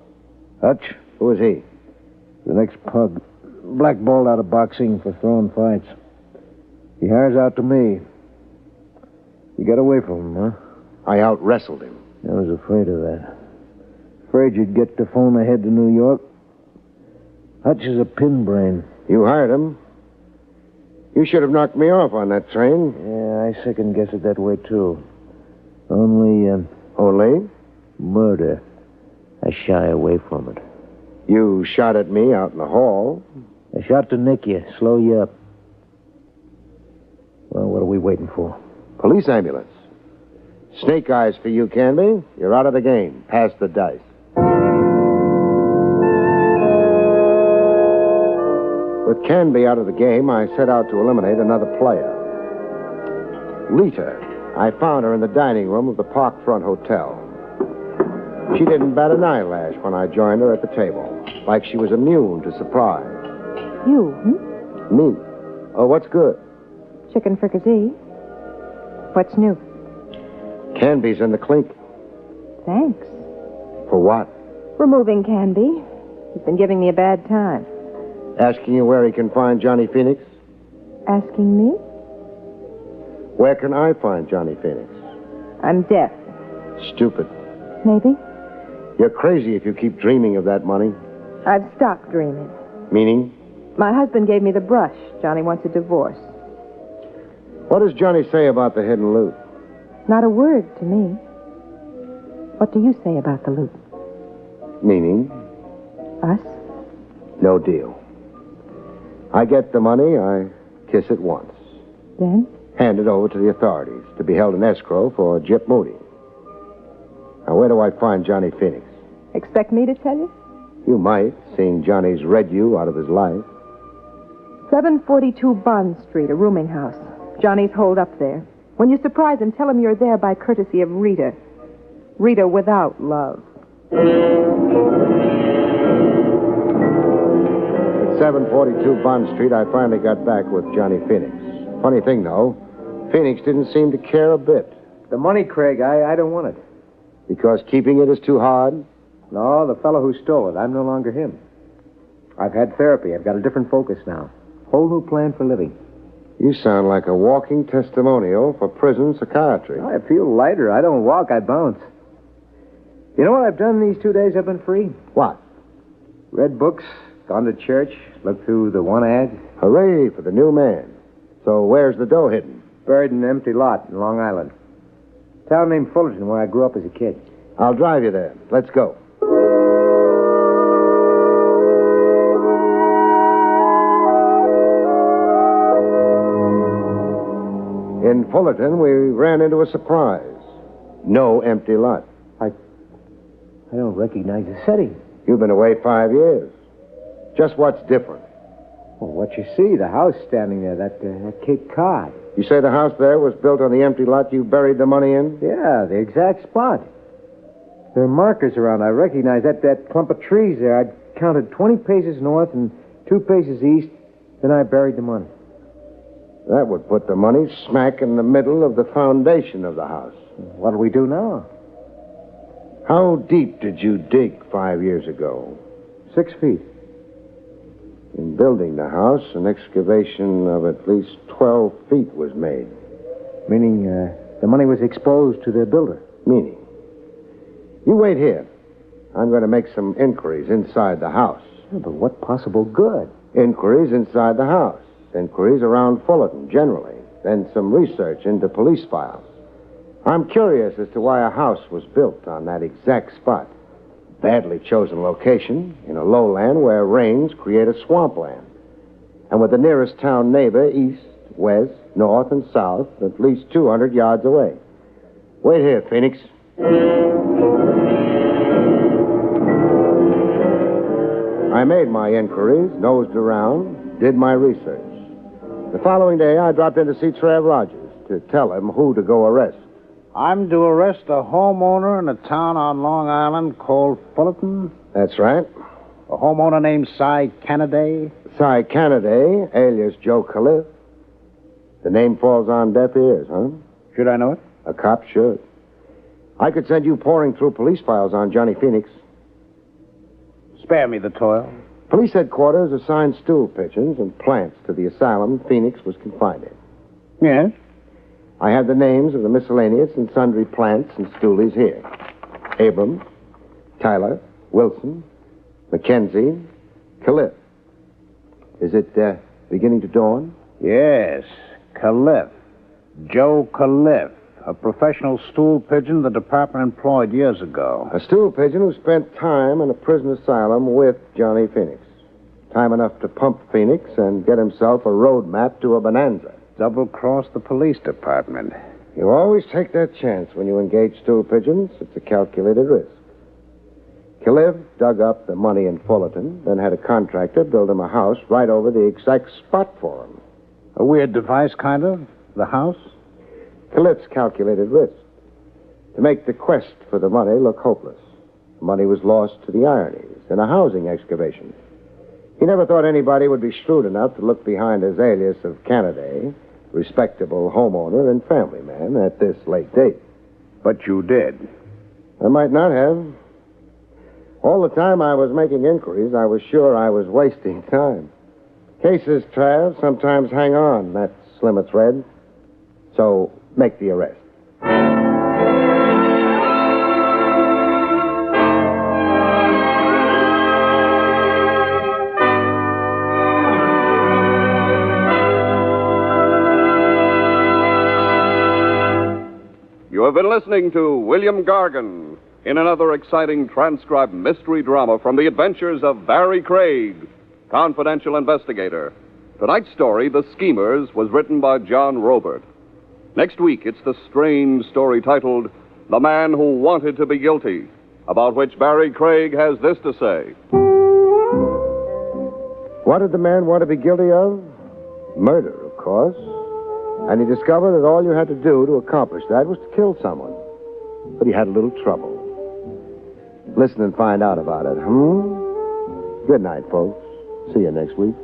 Hutch. Who is he? The next pug. Blackballed out of boxing for throwing fights. He hires out to me. You got away from him, huh? I out-wrestled him. I was afraid of that. Afraid you'd get the phone ahead to New York. Hutch is a pin brain. You hired him. You should have knocked me off on that train. Yeah, I second guess it that way, too. Only, Only? Murder. I shy away from it. You shot at me out in the hall. I shot to nick you, slow you up. Well, what are we waiting for? Police ambulance. Snake eyes for you, Canby. You're out of the game. Pass the dice. With Canby out of the game, I set out to eliminate another player. Lita. I found her in the dining room of the Parkfront Hotel. She didn't bat an eyelash when I joined her at the table, like she was immune to surprise. You, Me. Oh, what's good? Chicken fricassee. What's new? Canby's in the clink. Thanks. For what? Removing Canby. He's been giving me a bad time. Asking you where he can find Johnny Phoenix? Asking me? Where can I find Johnny Phoenix? I'm deaf. Stupid. Maybe. You're crazy if you keep dreaming of that money. I've stopped dreaming. Meaning? My husband gave me the brush. Johnny wants a divorce. What does Johnny say about the hidden loot? Not a word to me. What do you say about the loot? Meaning? Us? No deal. I get the money, I kiss it once. Then? Hand it over to the authorities to be held in escrow for Gyp Moody. Now, where do I find Johnny Phoenix? Expect me to tell you? You might, seeing Johnny's read you out of his life. 742 Bond Street, a rooming house. Johnny's holed up there. When you surprise him, tell him you're there by courtesy of Rita. Rita without love. At 742 Bond Street, I finally got back with Johnny Phoenix. Funny thing, though, Phoenix didn't seem to care a bit. The money, Craig, I don't want it. Because keeping it is too hard? No, the fellow who stole it. I'm no longer him. I've had therapy. I've got a different focus now. Whole new plan for living. You sound like a walking testimonial for prison psychiatry. I feel lighter. I don't walk, I bounce. You know what I've done these 2 days I've been free? What? Read books, gone to church, looked through the one ad. Hooray for the new man. So where's the dough hidden? Buried in an empty lot in Long Island. Town named Fullerton, where I grew up as a kid. I'll drive you there. Let's go. In Fullerton, we ran into a surprise. No empty lot. I don't recognize the setting. You've been away 5 years. Just what's different? Well, what you see, the house standing there, that Cape Cod. You say the house there was built on the empty lot you buried the money in? Yeah, the exact spot. There are markers around. I recognize that clump of trees there. I counted 20 paces north and 2 paces east. Then I buried the money. That would put the money smack in the middle of the foundation of the house. What'll we do now? How deep did you dig 5 years ago? 6 feet. In building the house, an excavation of at least 12 feet was made. Meaning the money was exposed to the builder? Meaning? You wait here. I'm going to make some inquiries inside the house. Yeah, but what possible good? Inquiries inside the house. Inquiries around Fullerton, generally. Then some research into police files. I'm curious as to why a house was built on that exact spot. Badly chosen location in a lowland where rains create a swampland. And with the nearest town neighbor east, west, north, and south at least 200 yards away. Wait here, Phoenix. I made my inquiries, nosed around, did my research. The following day, I dropped in to see Trev Rogers to tell him who to go arrest. I'm to arrest a homeowner in a town on Long Island called Fullerton? That's right. A homeowner named Cy Canady? Cy Canady, alias Joe Caliph. The name falls on deaf ears, huh? Should I know it? A cop should. I could send you pouring through police files on Johnny Phoenix. Spare me the toil. Police headquarters assigned stool pigeons and plants to the asylum Phoenix was confined in. Yes? I have the names of the miscellaneous and sundry plants and stoolies here. Abrams, Tyler, Wilson, Mackenzie, Caliph. Is it beginning to dawn? Yes, Caliph. Joe Caliph, a professional stool pigeon the department employed years ago. A stool pigeon who spent time in a prison asylum with Johnny Phoenix. Time enough to pump Phoenix and get himself a road map to a bonanza. Double-cross the police department. You always take that chance when you engage stool pigeons. It's a calculated risk. Caliph dug up the money in Fullerton, then had a contractor build him a house right over the exact spot for him. A weird device, kind of? The house? Caliph's calculated risk. To make the quest for the money look hopeless. The money was lost to the ironies in a housing excavation. He never thought anybody would be shrewd enough to look behind his alias of Canady, respectable homeowner and family man, at this late date. But you did. I might not have. All the time I was making inquiries, I was sure I was wasting time. Cases, Trav, sometimes hang on. That's slim a thread. So make the arrest. You have been listening to William Gargan in another exciting transcribed mystery drama from the adventures of Barrie Craig, confidential investigator. Tonight's story, The Schemers, was written by John Robert. Next week, it's the strange story titled The Man Who Wanted to Be Guilty, about which Barrie Craig has this to say. What did the man want to be guilty of? Murder, of course. And he discovered that all you had to do to accomplish that was to kill someone. But he had a little trouble. Listen and find out about it, Good night, folks. See you next week.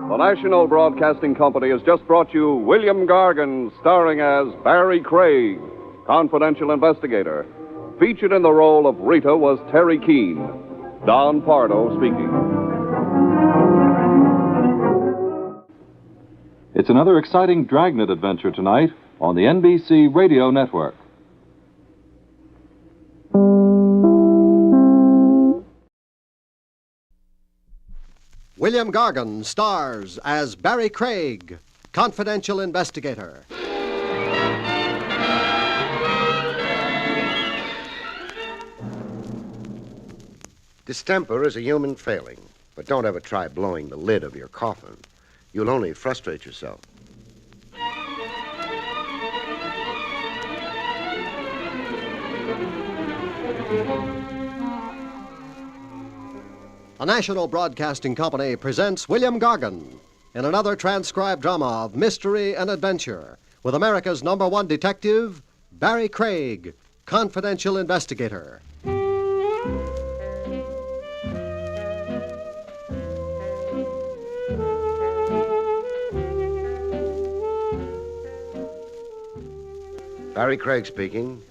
The National Broadcasting Company has just brought you William Gargan, starring as Barrie Craig, confidential investigator. Featured in the role of Rita was Terry Keane. Don Pardo speaking. It's another exciting Dragnet adventure tonight on the NBC Radio Network. William Gargan stars as Barrie Craig, confidential investigator. Distemper is a human failing, but don't ever try blowing the lid of your coffin. You'll only frustrate yourself. The National Broadcasting Company presents William Gargan in another transcribed drama of mystery and adventure with America's #1 detective, Barrie Craig, confidential investigator. Barrie Craig speaking.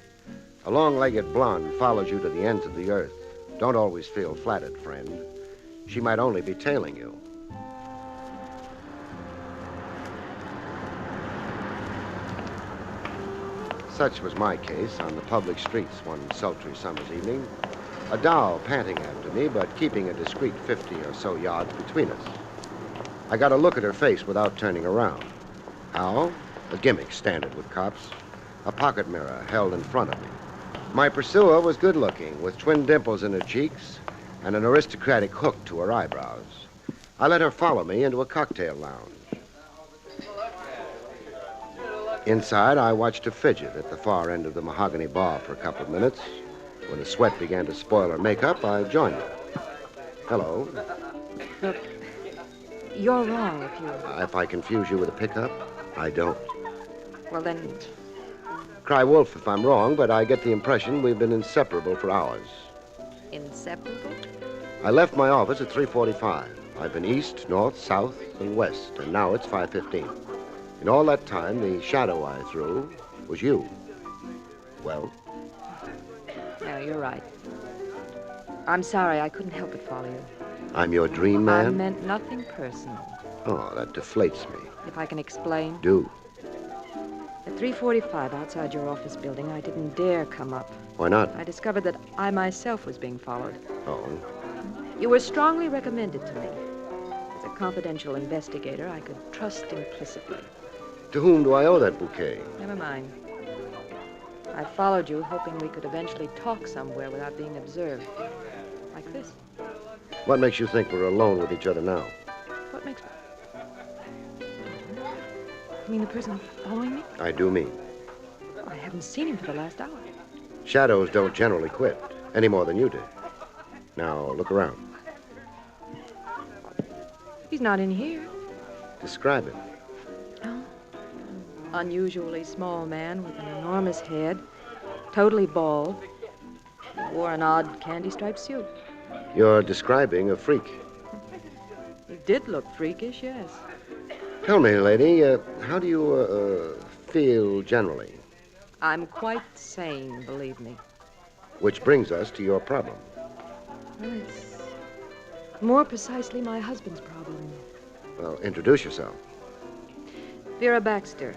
A long-legged blonde follows you to the ends of the earth. Don't always feel flattered, friend. She might only be tailing you. Such was my case on the public streets one sultry summer's evening. A doll panting after me, but keeping a discreet 50 or so yards between us. I got a look at her face without turning around. How? A gimmick standard with cops. A pocket mirror held in front of me. My pursuer was good-looking, with twin dimples in her cheeks and an aristocratic hook to her eyebrows. I let her follow me into a cocktail lounge. Inside, I watched her fidget at the far end of the mahogany bar for a couple of minutes. When the sweat began to spoil her makeup, I joined her. Hello. Look, you're wrong if you... If I confuse you with a pickup, I don't. Well, then... Cry wolf if I'm wrong, but I get the impression we've been inseparable for hours. Inseparable? I left my office at 3:45. I've been east, north, south, and west, and now it's 5:15. In all that time, the shadow I threw was you. Well? No, you're right. I'm sorry, I couldn't help but follow you. I'm your dream man? I meant nothing personal. Oh, that deflates me. If I can explain. Do. At 3:45 outside your office building, I didn't dare come up. Why not? I discovered that I myself was being followed. Oh? You were strongly recommended to me. As a confidential investigator, I could trust implicitly. To whom do I owe that bouquet? Never mind. I followed you, hoping we could eventually talk somewhere without being observed. Like this. What makes you think we're alone with each other now? What makes me... You mean the person following me? I do mean. I haven't seen him for the last hour. Shadows don't generally quit, any more than you did. Now, look around. He's not in here. Describe him. Oh. Unusually small man with an enormous head, totally bald. He wore an odd candy-striped suit. You're describing a freak. He did look freakish, yes. Tell me, lady, how do you feel generally? I'm quite sane, believe me. Which brings us to your problem. Well, it's more precisely my husband's problem. Well, introduce yourself. Vera Baxter.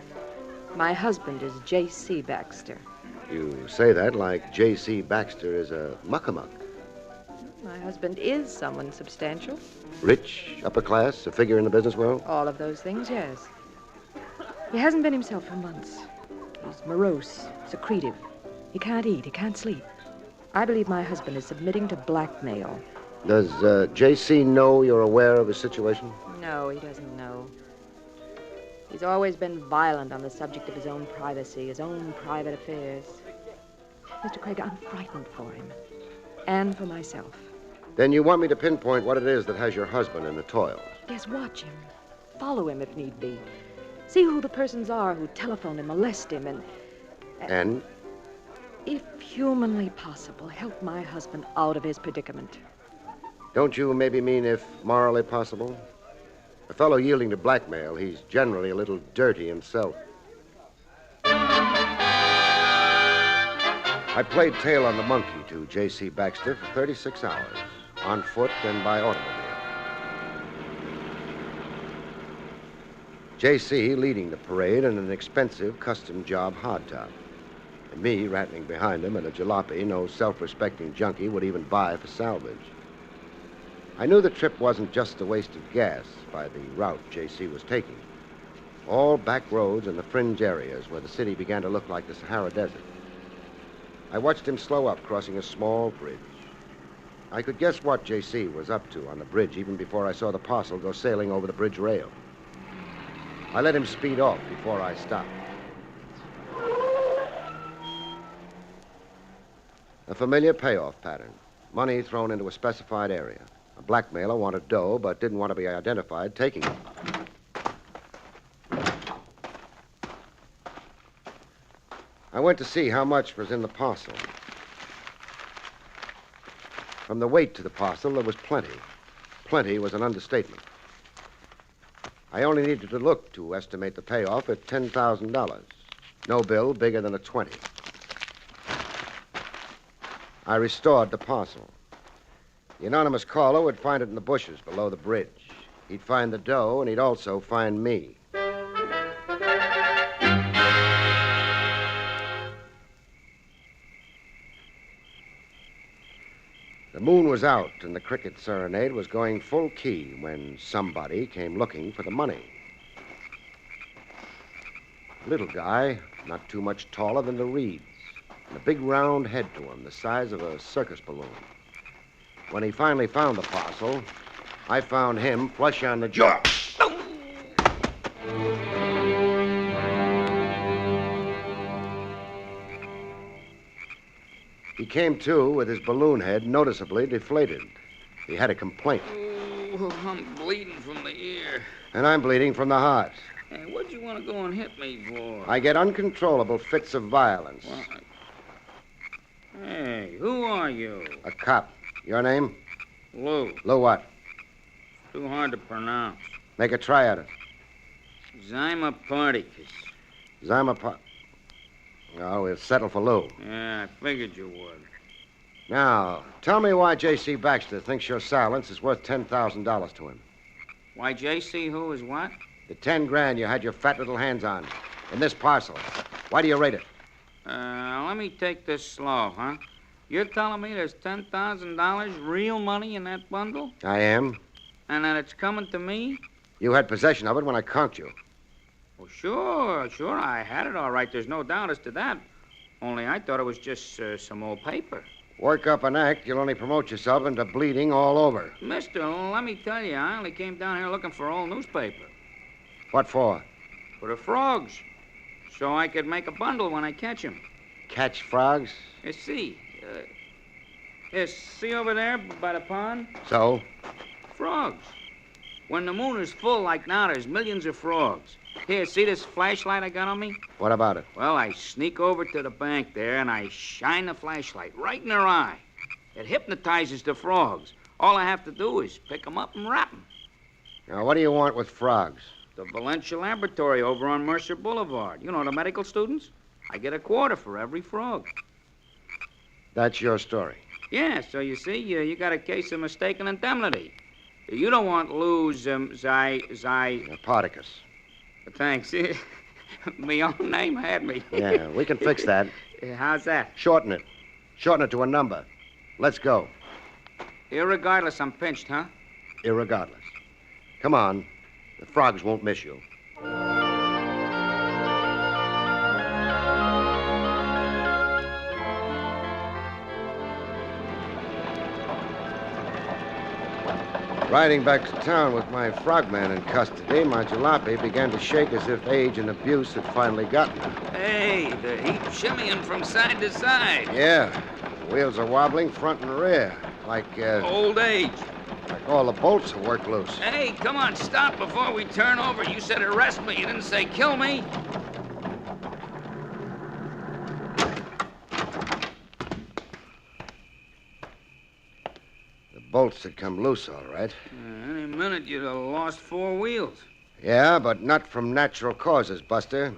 My husband is J.C. Baxter. You say that like J.C. Baxter is a muckamuck. My husband is someone substantial. Rich, upper class, a figure in the business world? All of those things, yes. He hasn't been himself for months. He's morose, secretive. He can't eat, he can't sleep. I believe my husband is submitting to blackmail. Does J.C. know you're aware of his situation? No, he doesn't know. He's always been violent on the subject of his own privacy, his own private affairs. Mr. Craig, I'm frightened for him. And for myself. Then you want me to pinpoint what it is that has your husband in the toils? Yes, watch him. Follow him if need be. See who the persons are who telephone and molest him And? If humanly possible, help my husband out of his predicament. Don't you maybe mean if morally possible? A fellow yielding to blackmail, he's generally a little dirty himself. I played tail on the monkey to J.C. Baxter for 36 hours, on foot and by automobile. J.C. leading the parade in an expensive custom job hardtop. And me rattling behind him in a jalopy no self-respecting junkie would even buy for salvage. I knew the trip wasn't just a waste of gas by the route J.C. was taking. All back roads and the fringe areas where the city began to look like the Sahara Desert. I watched him slow up, crossing a small bridge. I could guess what J.C. was up to on the bridge even before I saw the parcel go sailing over the bridge rail. I let him speed off before I stopped. A familiar payoff pattern. Money thrown into a specified area. A blackmailer wanted dough, but didn't want to be identified taking it. I went to see how much was in the parcel. From the weight to the parcel, there was plenty. Plenty was an understatement. I only needed to look to estimate the payoff at $10,000. No bill bigger than a 20. I restored the parcel. The anonymous caller would find it in the bushes below the bridge. He'd find the dough, and he'd also find me. The moon was out, and the cricket serenade was going full key when somebody came looking for the money. A little guy, not too much taller than the reeds, and a big round head to him, the size of a circus balloon. When he finally found the parcel, I found him flush on the jaw. He came to with his balloon head noticeably deflated. He had a complaint. Oh, I'm bleeding from the ear. And I'm bleeding from the heart. Hey, what'd you want to go and hit me for? I get uncontrollable fits of violence. What? Hey, who are you? A cop. Your name? Lou. Lou what? Too hard to pronounce. Make a try at it. Zyma Particus. Oh, we'll settle for Lou. Yeah, I figured you would. Now, tell me why J.C. Baxter thinks your silence is worth $10,000 to him. Why J.C. who is what? The 10 grand you had your fat little hands on in this parcel. Why do you rate it? Let me take this slow, huh? You're telling me there's $10,000 real money in that bundle? I am. And that it's coming to me? You had possession of it when I conked you. Well, sure. I had it all right. There's no doubt as to that. Only I thought it was just some old paper. Work up an act, you'll only promote yourself into bleeding all over. Mister, let me tell you, I only came down here looking for old newspaper. What for? For the frogs. So I could make a bundle when I catch them. Catch frogs? See over there by the pond? So? Frogs. When the moon is full like now, there's millions of frogs. Here, see this flashlight I got on me? What about it? Well, I sneak over to the bank there, and I shine the flashlight right in their eye. It hypnotizes the frogs. All I have to do is pick them up and wrap them. Now, what do you want with frogs? The Valencia Laboratory over on Mercer Boulevard. You know, the medical students? I get $25 for every frog. That's your story. Yeah, so you see, you got a case of mistaken indemnity. You don't want Lou's, Particus. Thanks. My own name had me. Yeah, we can fix that. How's that? Shorten it. Shorten it to a number. Let's go. Irregardless, I'm pinched, huh? Irregardless. Come on. The frogs won't miss you. Riding back to town with my frogman in custody, my jalopy began to shake as if age and abuse had finally gotten her. Hey, the heap shimmying from side to side. Yeah. The wheels are wobbling front and rear. Like, Old age. Like all the bolts have worked loose. Hey, come on, stop before we turn over. You said arrest me. You didn't say kill me. The bolts had come loose, all right. Any minute you'd have lost 4 wheels. Yeah, but not from natural causes, Buster.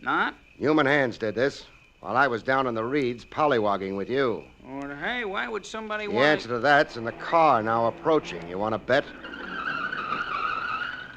Not? Human hands did this, while I was down in the reeds pollywogging with you. Or, hey, why would somebody The want... answer to that's in the car now approaching. You want to bet?